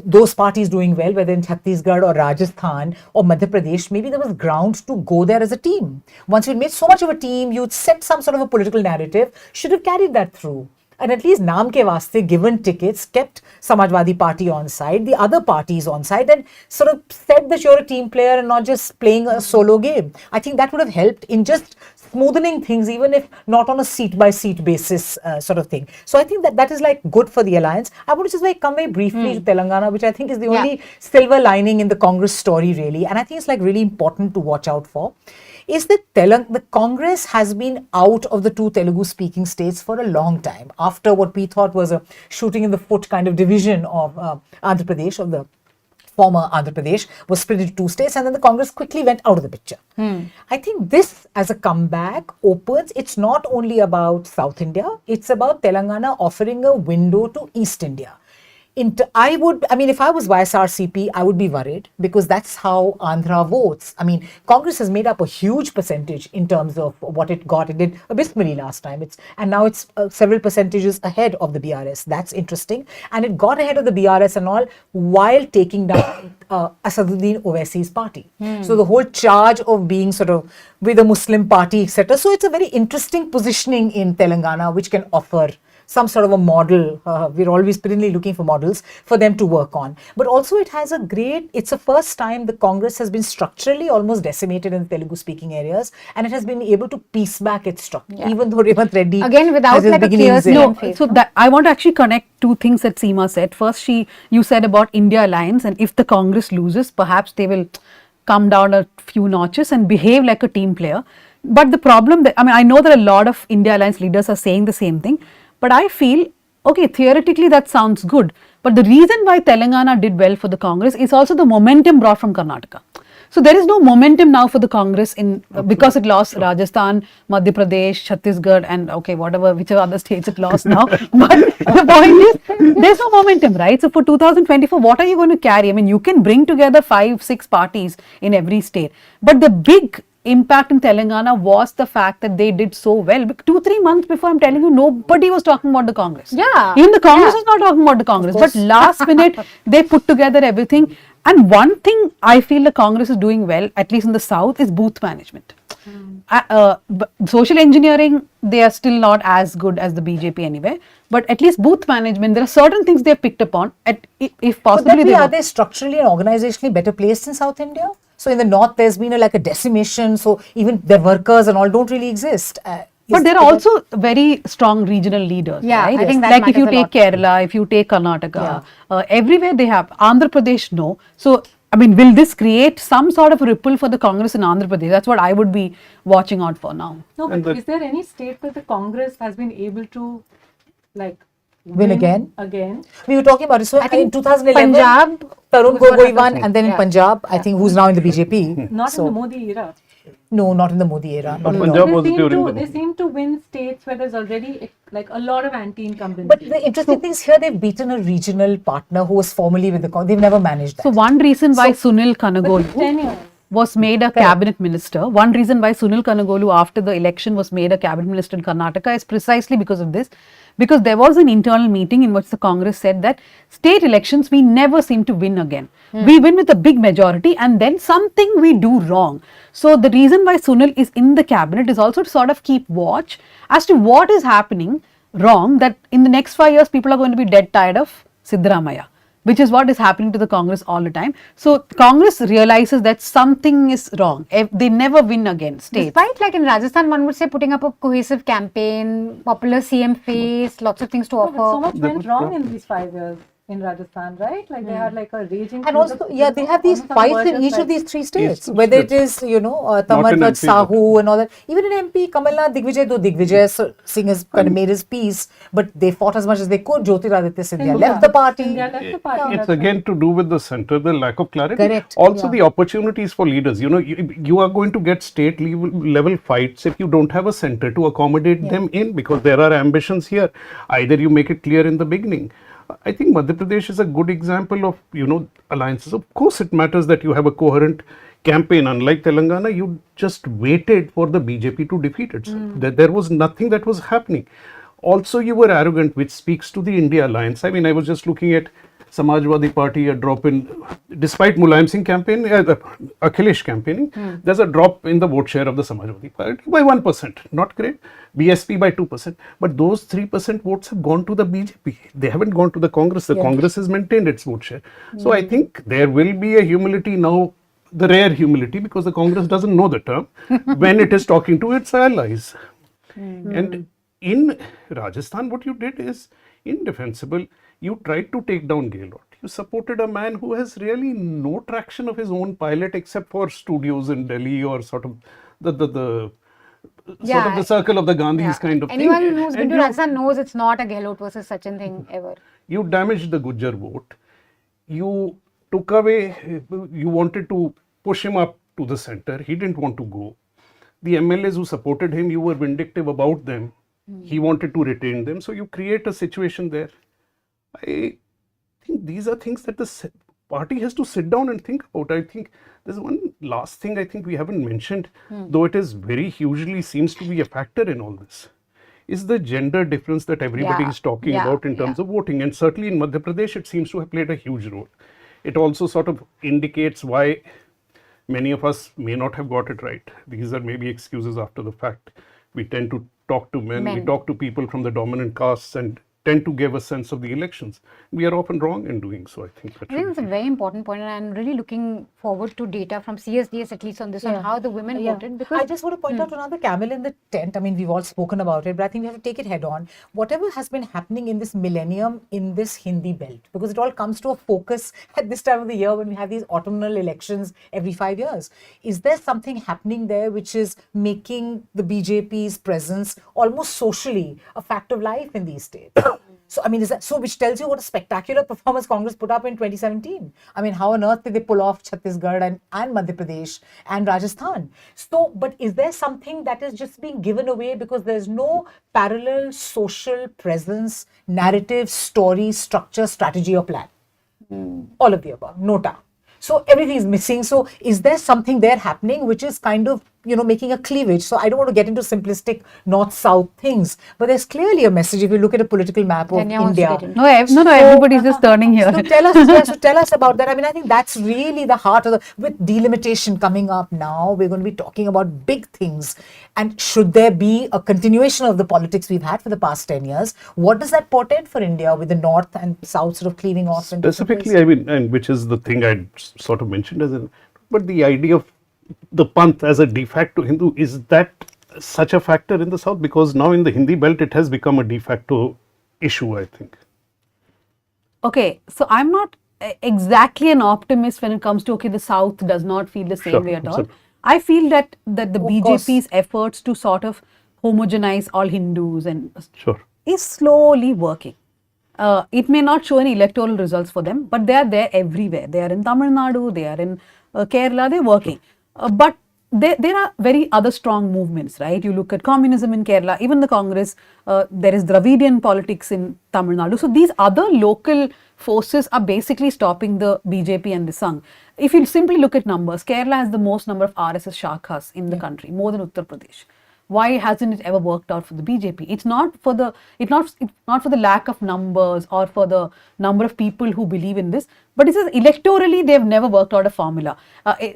those parties doing well, whether in Chhattisgarh or Rajasthan or Madhya Pradesh, maybe there was ground to go there as a team. Once you'd made so much of a team, you'd set some sort of a political narrative, should have carried that through. And at least naam ke vaste, given tickets, kept Samajwadi Party on side, the other parties on side, and sort of said that you're a team player and not just playing a solo game. I think that would have helped in just smoothening things, even if not on a seat-by-seat basis sort of thing. So I think that is like good for the alliance. I want to just come very briefly to Telangana, which I think is the only silver lining in the Congress story, really. And I think it's like really important to watch out for. Is that the Congress has been out of the two Telugu-speaking states for a long time, after what we thought was a shooting in the foot kind of division of Andhra Pradesh, of the former Andhra Pradesh, was split into two states, and then the Congress quickly went out of the picture. I think this, as a comeback, opens, it's not only about South India, it's about Telangana offering a window to East India. If I was YSRCP, I would be worried, because that's how Andhra votes. I mean, Congress has made up a huge percentage in terms of what it got. It did abysmally last time. And now it's several percentages ahead of the BRS. That's interesting. And it got ahead of the BRS and all while taking down Asaduddin Owaisi's party. So the whole charge of being sort of with a Muslim party, etc. So it's a very interesting positioning in Telangana, which can offer some sort of a model. We're always perennially looking for models for them to work on. But also it has it's the first time the Congress has been structurally almost decimated in Telugu speaking areas, and it has been able to piece back its structure, even though Revanth Reddy again without has his like a clear beginnings there. phase. So that I want to actually connect two things that Seema said. First, you said about India Alliance, and if the Congress loses, perhaps they will come down a few notches and behave like a team player. But the problem I know that a lot of India Alliance leaders are saying the same thing, but I feel, okay, theoretically that sounds good, but the reason why Telangana did well for the Congress is also the momentum brought from Karnataka. So there is no momentum now for the Congress because it lost Rajasthan, Madhya Pradesh, Chhattisgarh, and whichever other states it lost now. But the point is, there's no momentum, right? So for 2024, what are you going to carry? I mean, you can bring together 5-6 parties in every state, but the big impact in Telangana was the fact that they did so well. 2-3 months before, I'm telling you, nobody was talking about the Congress. Yeah. Even the Congress was not talking about the Congress. But last minute, they put together everything. And one thing I feel the Congress is doing well, at least in the South, is booth management. Social engineering, they are still not as good as the BJP anyway. But at least booth management, there are certain things they have picked up on. If possibly, are they structurally and organizationally better placed in South India? So in the North, there's been a decimation. So even their workers and all don't really exist. But there are also very strong regional leaders. Yeah, right? I think that like if you matters a take Kerala, if you take Karnataka, everywhere they have. Andhra Pradesh, no. So, I mean, will this create some sort of ripple for the Congress in Andhra Pradesh? That's what I would be watching out for now. No, but is there any state where the Congress has been able to win again? We were talking about it. So I think in 2011, Punjab, Tarun Gogoi won, and then in Punjab, I think who's now in the BJP. Not in the Modi era. No, not in the Modi era. They seem to win states where there's already a lot of anti-incumbency. But the interesting thing is here they've beaten a regional partner who was formerly with the Congress. They've never managed that. So one reason why Sunil Kanagolu was made a cabinet minister, one reason why Sunil Kanagolu after the election was made a cabinet minister in Karnataka is precisely because of this. Because there was an internal meeting in which the Congress said that state elections we never seem to win again. We win with a big majority and then something we do wrong. So the reason why Sunil is in the cabinet is also to sort of keep watch as to what is happening wrong, that in the next 5 years people are going to be dead tired of Siddaramaiah, which is what is happening to the Congress all the time. So Congress realizes that something is wrong. They never win again. States. Despite in Rajasthan, one would say putting up a cohesive campaign, popular CM face, lots of things to offer. So much went wrong in these 5 years in Rajasthan, right? They had a raging. And also, they have these fights in each of these 3 states, whether it is, Tamarpal Sahu and all that. Even in MP, Kamalnath Digvijay, though Digvijay Singh has kind of made his peace, but they fought as much as they could. Jyotiraditya Scindia left the party. It's again to do with the center, the lack of clarity. Correct. Also the opportunities for leaders. You are going to get state level fights if you don't have a center to accommodate them in, because there are ambitions here. Either you make it clear in the beginning. I think Madhya Pradesh is a good example of, alliances. Of course, it matters that you have a coherent campaign. Unlike Telangana, you just waited for the BJP to defeat itself. There was nothing that was happening. Also, you were arrogant, which speaks to the India alliance. I mean, I was just looking at Samajwadi Party, a drop in, despite Mulayam Singh campaign, Akhilesh campaigning, there's a drop in the vote share of the Samajwadi Party by 1%. Not great. BSP by 2%. But those 3% votes have gone to the BJP. They haven't gone to the Congress. The Congress has maintained its vote share. So I think there will be a humility now, the rare humility, because the Congress doesn't know the term, when it is talking to its allies. And in Rajasthan, what you did is indefensible. You tried to take down Gehlot. You supported a man who has really no traction of his own pilot except for studios in Delhi or sort of the circle of the Gandhis kind of Anyone thing. who's been to Rajasthan knows it's not a Gehlot versus Sachin thing ever. You damaged the Gujjar vote. You took away, you wanted to push him up to the center. He didn't want to go. The MLAs who supported him, you were vindictive about them. He wanted to retain them. So you create a situation there. I think these are things that the party has to sit down and think about. I think there's one last thing I think we haven't mentioned, though it is very hugely seems to be a factor in all this, is the gender difference that everybody is talking about in terms of voting. And certainly in Madhya Pradesh, it seems to have played a huge role. It also sort of indicates why many of us may not have got it right. These are maybe excuses after the fact. We tend to talk to men, we talk to people from the dominant castes and tend to give a sense of the elections. We are often wrong in doing so, I think. I think it's a very important point, and I'm really looking forward to data from CSDS at least on this, on how the women voted. Because I just want to point out another camel in the tent. I mean, we've all spoken about it, but I think we have to take it head on. Whatever has been happening in this millennium in this Hindi belt, because it all comes to a focus at this time of the year when we have these autumnal elections every 5 years. Is there something happening there which is making the BJP's presence almost socially a fact of life in these states? So, I mean, is that so? Which tells you what a spectacular performance Congress put up in 2017. I mean, how on earth did they pull off Chhattisgarh and Madhya Pradesh and Rajasthan? So, but is there something that is just being given away because there's no parallel social presence, narrative, story, structure, strategy, or plan? All of the above, nota. So everything is missing. So is there something there happening which is kind of, making a cleavage? So I don't want to get into simplistic north-south things, but there's clearly a message if you look at a political map of India. No, everybody's just turning here. So tell us about that. I mean, I think that's really the heart of with delimitation coming up now, we're going to be talking about big things. And should there be a continuation of the politics we've had for the past 10 years, what does that portend for India with the north and south sort of cleaving off? Specifically, I mean, and which is the thing I sort of mentioned but the idea of the Panth as a de facto Hindu, is that such a factor in the south? Because now in the Hindi belt, it has become a de facto issue, I think. Okay, so I'm not exactly an optimist when it comes to, the south does not feel the same way at all. I feel that the BJP's efforts to sort of homogenize all Hindus and is slowly working. It may not show any electoral results for them, but they are there everywhere. They are in Tamil Nadu, they are in Kerala, they're working. But there are very other strong movements, right? You look at communism in Kerala, even the Congress, there is Dravidian politics in Tamil Nadu. So these other local forces are basically stopping the BJP and the Sangh. If you simply look at numbers, Kerala has the most number of RSS shakhas in the country, more than Uttar Pradesh. Why hasn't it ever worked out for the BJP? It's not for the lack of numbers or for the number of people who believe in this, but it's electorally they've never worked out a formula.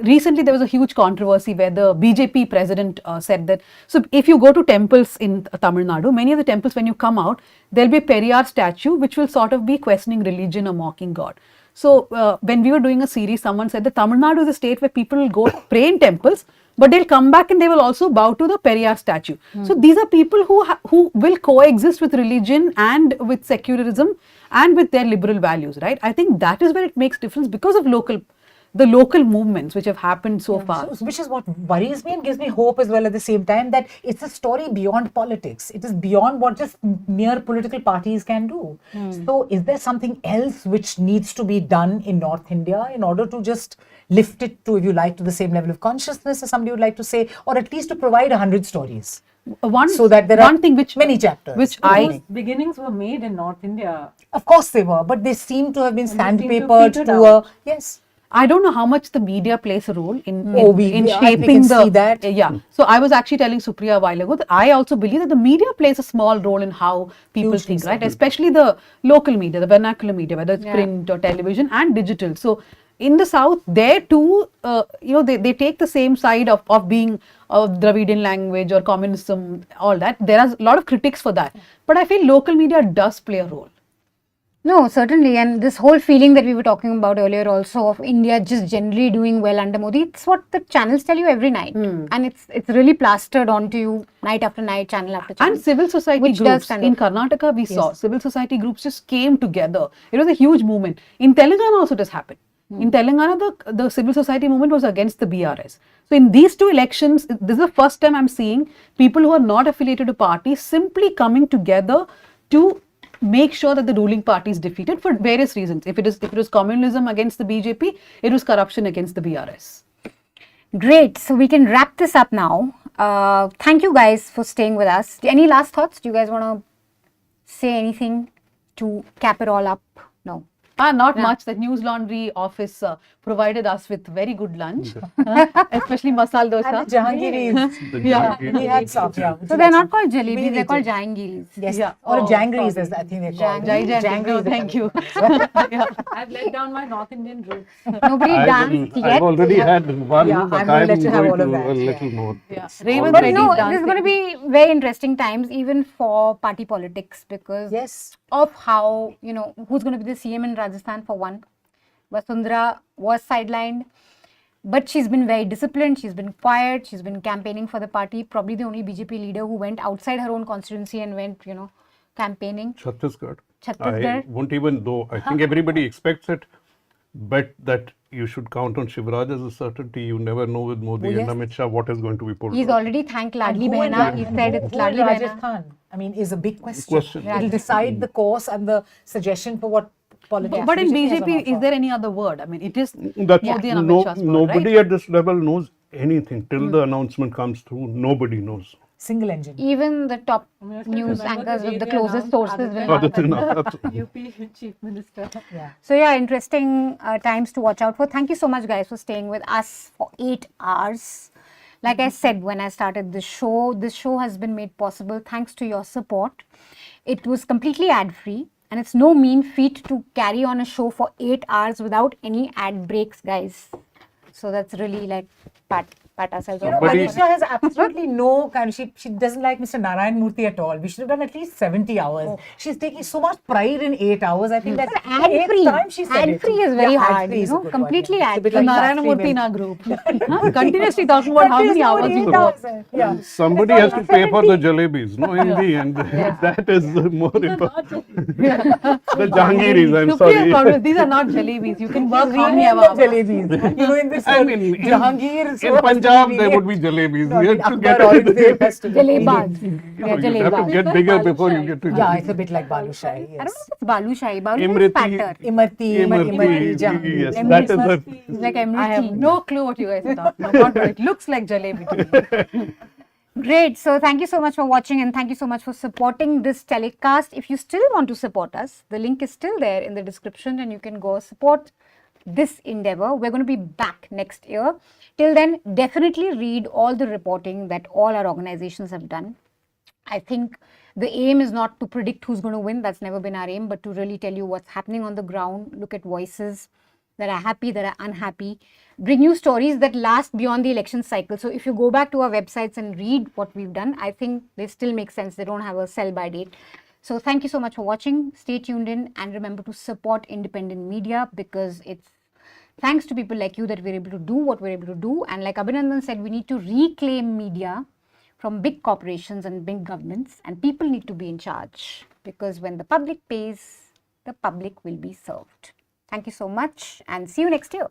Recently there was a huge controversy where the BJP president said that, so if you go to temples in Tamil Nadu, many of the temples when you come out, there'll be a Periyar statue which will sort of be questioning religion or mocking God. So when we were doing a series, someone said that Tamil Nadu is a state where people will go to pray in temples, but they'll come back and they will also bow to the Periyar statue. So these are people who will coexist with religion and with secularism and with their liberal values, right? I think that is where it makes difference because of the local movements which have happened so far. So, which is what worries me and gives me hope as well at the same time, that it's a story beyond politics. It is beyond what just mere political parties can do. So is there something else which needs to be done in North India in order to just lift it to, if you like, to the same level of consciousness, as somebody would like to say, or at least to provide 100 stories? So that there are thing which many chapters. Those beginnings were made in North India. Of course they were, but they seem to have been sandpapered to a, yes. I don't know how much the media plays a role in shaping that. So I was actually telling Supriya a while ago that I also believe that the media plays a small role in how people think, right? Especially the local media, the vernacular media, whether it's print or television and digital. So in the south, there too, they take the same side of being of Dravidian language or communism, all that. There are a lot of critics for that. But I feel local media does play a role. No, certainly. And this whole feeling that we were talking about earlier also of India just generally doing well under Modi, it's what the channels tell you every night. And it's really plastered onto you night after night, channel after channel. And civil society groups. In Karnataka, we saw civil society groups just came together. It was a huge movement. In Telangana also it has happened. In Telangana, the civil society movement was against the BRS. So in these two elections, this is the first time I'm seeing people who are not affiliated to parties simply coming together to make sure that the ruling party is defeated for various reasons. If it was communism against the BJP, it was corruption against the BRS. Great. So we can wrap this up now. Thank you guys for staying with us. Any last thoughts? Do you guys want to say anything to cap it all up? No. Not much. The Newslaundry office provided us with very good lunch, especially masala dosa. And the Jahangiris. Yeah, we had some. Yeah. So they're not called jalebis, they're called Jahangiris. Yes, Yeah. or Oh, jangries, sorry. as I think they're called. Jangries. No, thank you. I've let down my North Indian roots. Nobody danced yet. I've already had one, Yeah, but I'm gonna I'm let you have going all of to that, a yeah. little more. Yeah. It's Raymond But Reddy's no, this dancing. is going to be very interesting times even for party politics because Yes. of how, you know, who's going to be the CM in Rajasthan for one. Vasundhara was sidelined, but she's been very disciplined, she's been quiet, she's been campaigning for the party, probably the only BJP leader who went outside her own constituency and went, you know, campaigning. Chhattisgarh. I Chhattisgarh. won't even, though I think everybody expects it, bet that you should count on Shivraj as a certainty. You never know with Modi Oh, yes. and Amit Shah what is going to be pulled He's off. already thanked And Ladli who in Behna. He Raj- said who it's in Ladli Behna. Rajasthan? I mean, is a big question. Question. It'll decide the course and the suggestion for what politics. But in has on BJP, is offer. there any other word? I mean, it is That's Modi and Amit Shah's word, nobody right? at this level knows anything till the announcement comes through. Nobody knows. Single engine. Even the top news Remember anchors day with the they closest announced sources will not. Absolutely. UP Chief Minister. Yeah. So yeah, interesting times to watch out for. Thank you so much, guys, for staying with us for 8 hours. Like I said when I started this show has been made possible thanks to your support. It was completely ad-free, and it's no mean feat to carry on a show for 8 hours without any ad breaks, guys. So that's really like pat ourselves on the back. Manisha has absolutely no kind of, she doesn't like Mr. Narayan Murthy at all. We should have done at least 70 hours. She's taking so much pride in 8 hours. I think that's the ad-free. eighth time she said it. Ad-free is very Yeah, hard, ad-free you is a know, good completely word, yeah. It's a bit The ad-free. like Narayana factory Murthy in milk. our group. Continuously talking about how many hours you work. Yeah. Somebody has to pay for the jalebis, no, in the end. That is more important. The Jahangiris, I'm Supriya sorry. Congress, these are not jalebis. You can work how many Rename hours. the jalebis. You know, in this I mean, Jahangir. in Punjab, there would be jalebis. No, You in have to Akbar get Aurangzeb has to be. Jalebaz. you Yeah, have to jalebaz. get bigger before you get to Yeah, it's a bit like Balushahi. I don't know Yes. if it's Balushahi. Balushahi is Imriti. fatter. Imrti, Jahangir. Yes, that is a. It's like I have Emriti. no clue what you guys are talking about, but it looks like jalebi to me. Great. So thank you so much for watching and thank you so much for supporting this telecast. If you still want to support us, the link is still there in the description and you can go support this endeavor. We're going to be back next year. Till then, definitely read all the reporting that all our organizations have done. I think the aim is not to predict who's going to win. That's never been our aim, but to really tell you what's happening on the ground, look at voices that are happy, that are unhappy, bring you stories that last beyond the election cycle. So if you go back to our websites and read what we've done, I think they still make sense. They don't have a sell-by date. So thank you so much for watching. Stay tuned in and remember to support independent media because it's thanks to people like you that we're able to do what we're able to do. And like Abhinandan said, we need to reclaim media from big corporations and big governments, and people need to be in charge because when the public pays, the public will be served. Thank you so much and see you next year.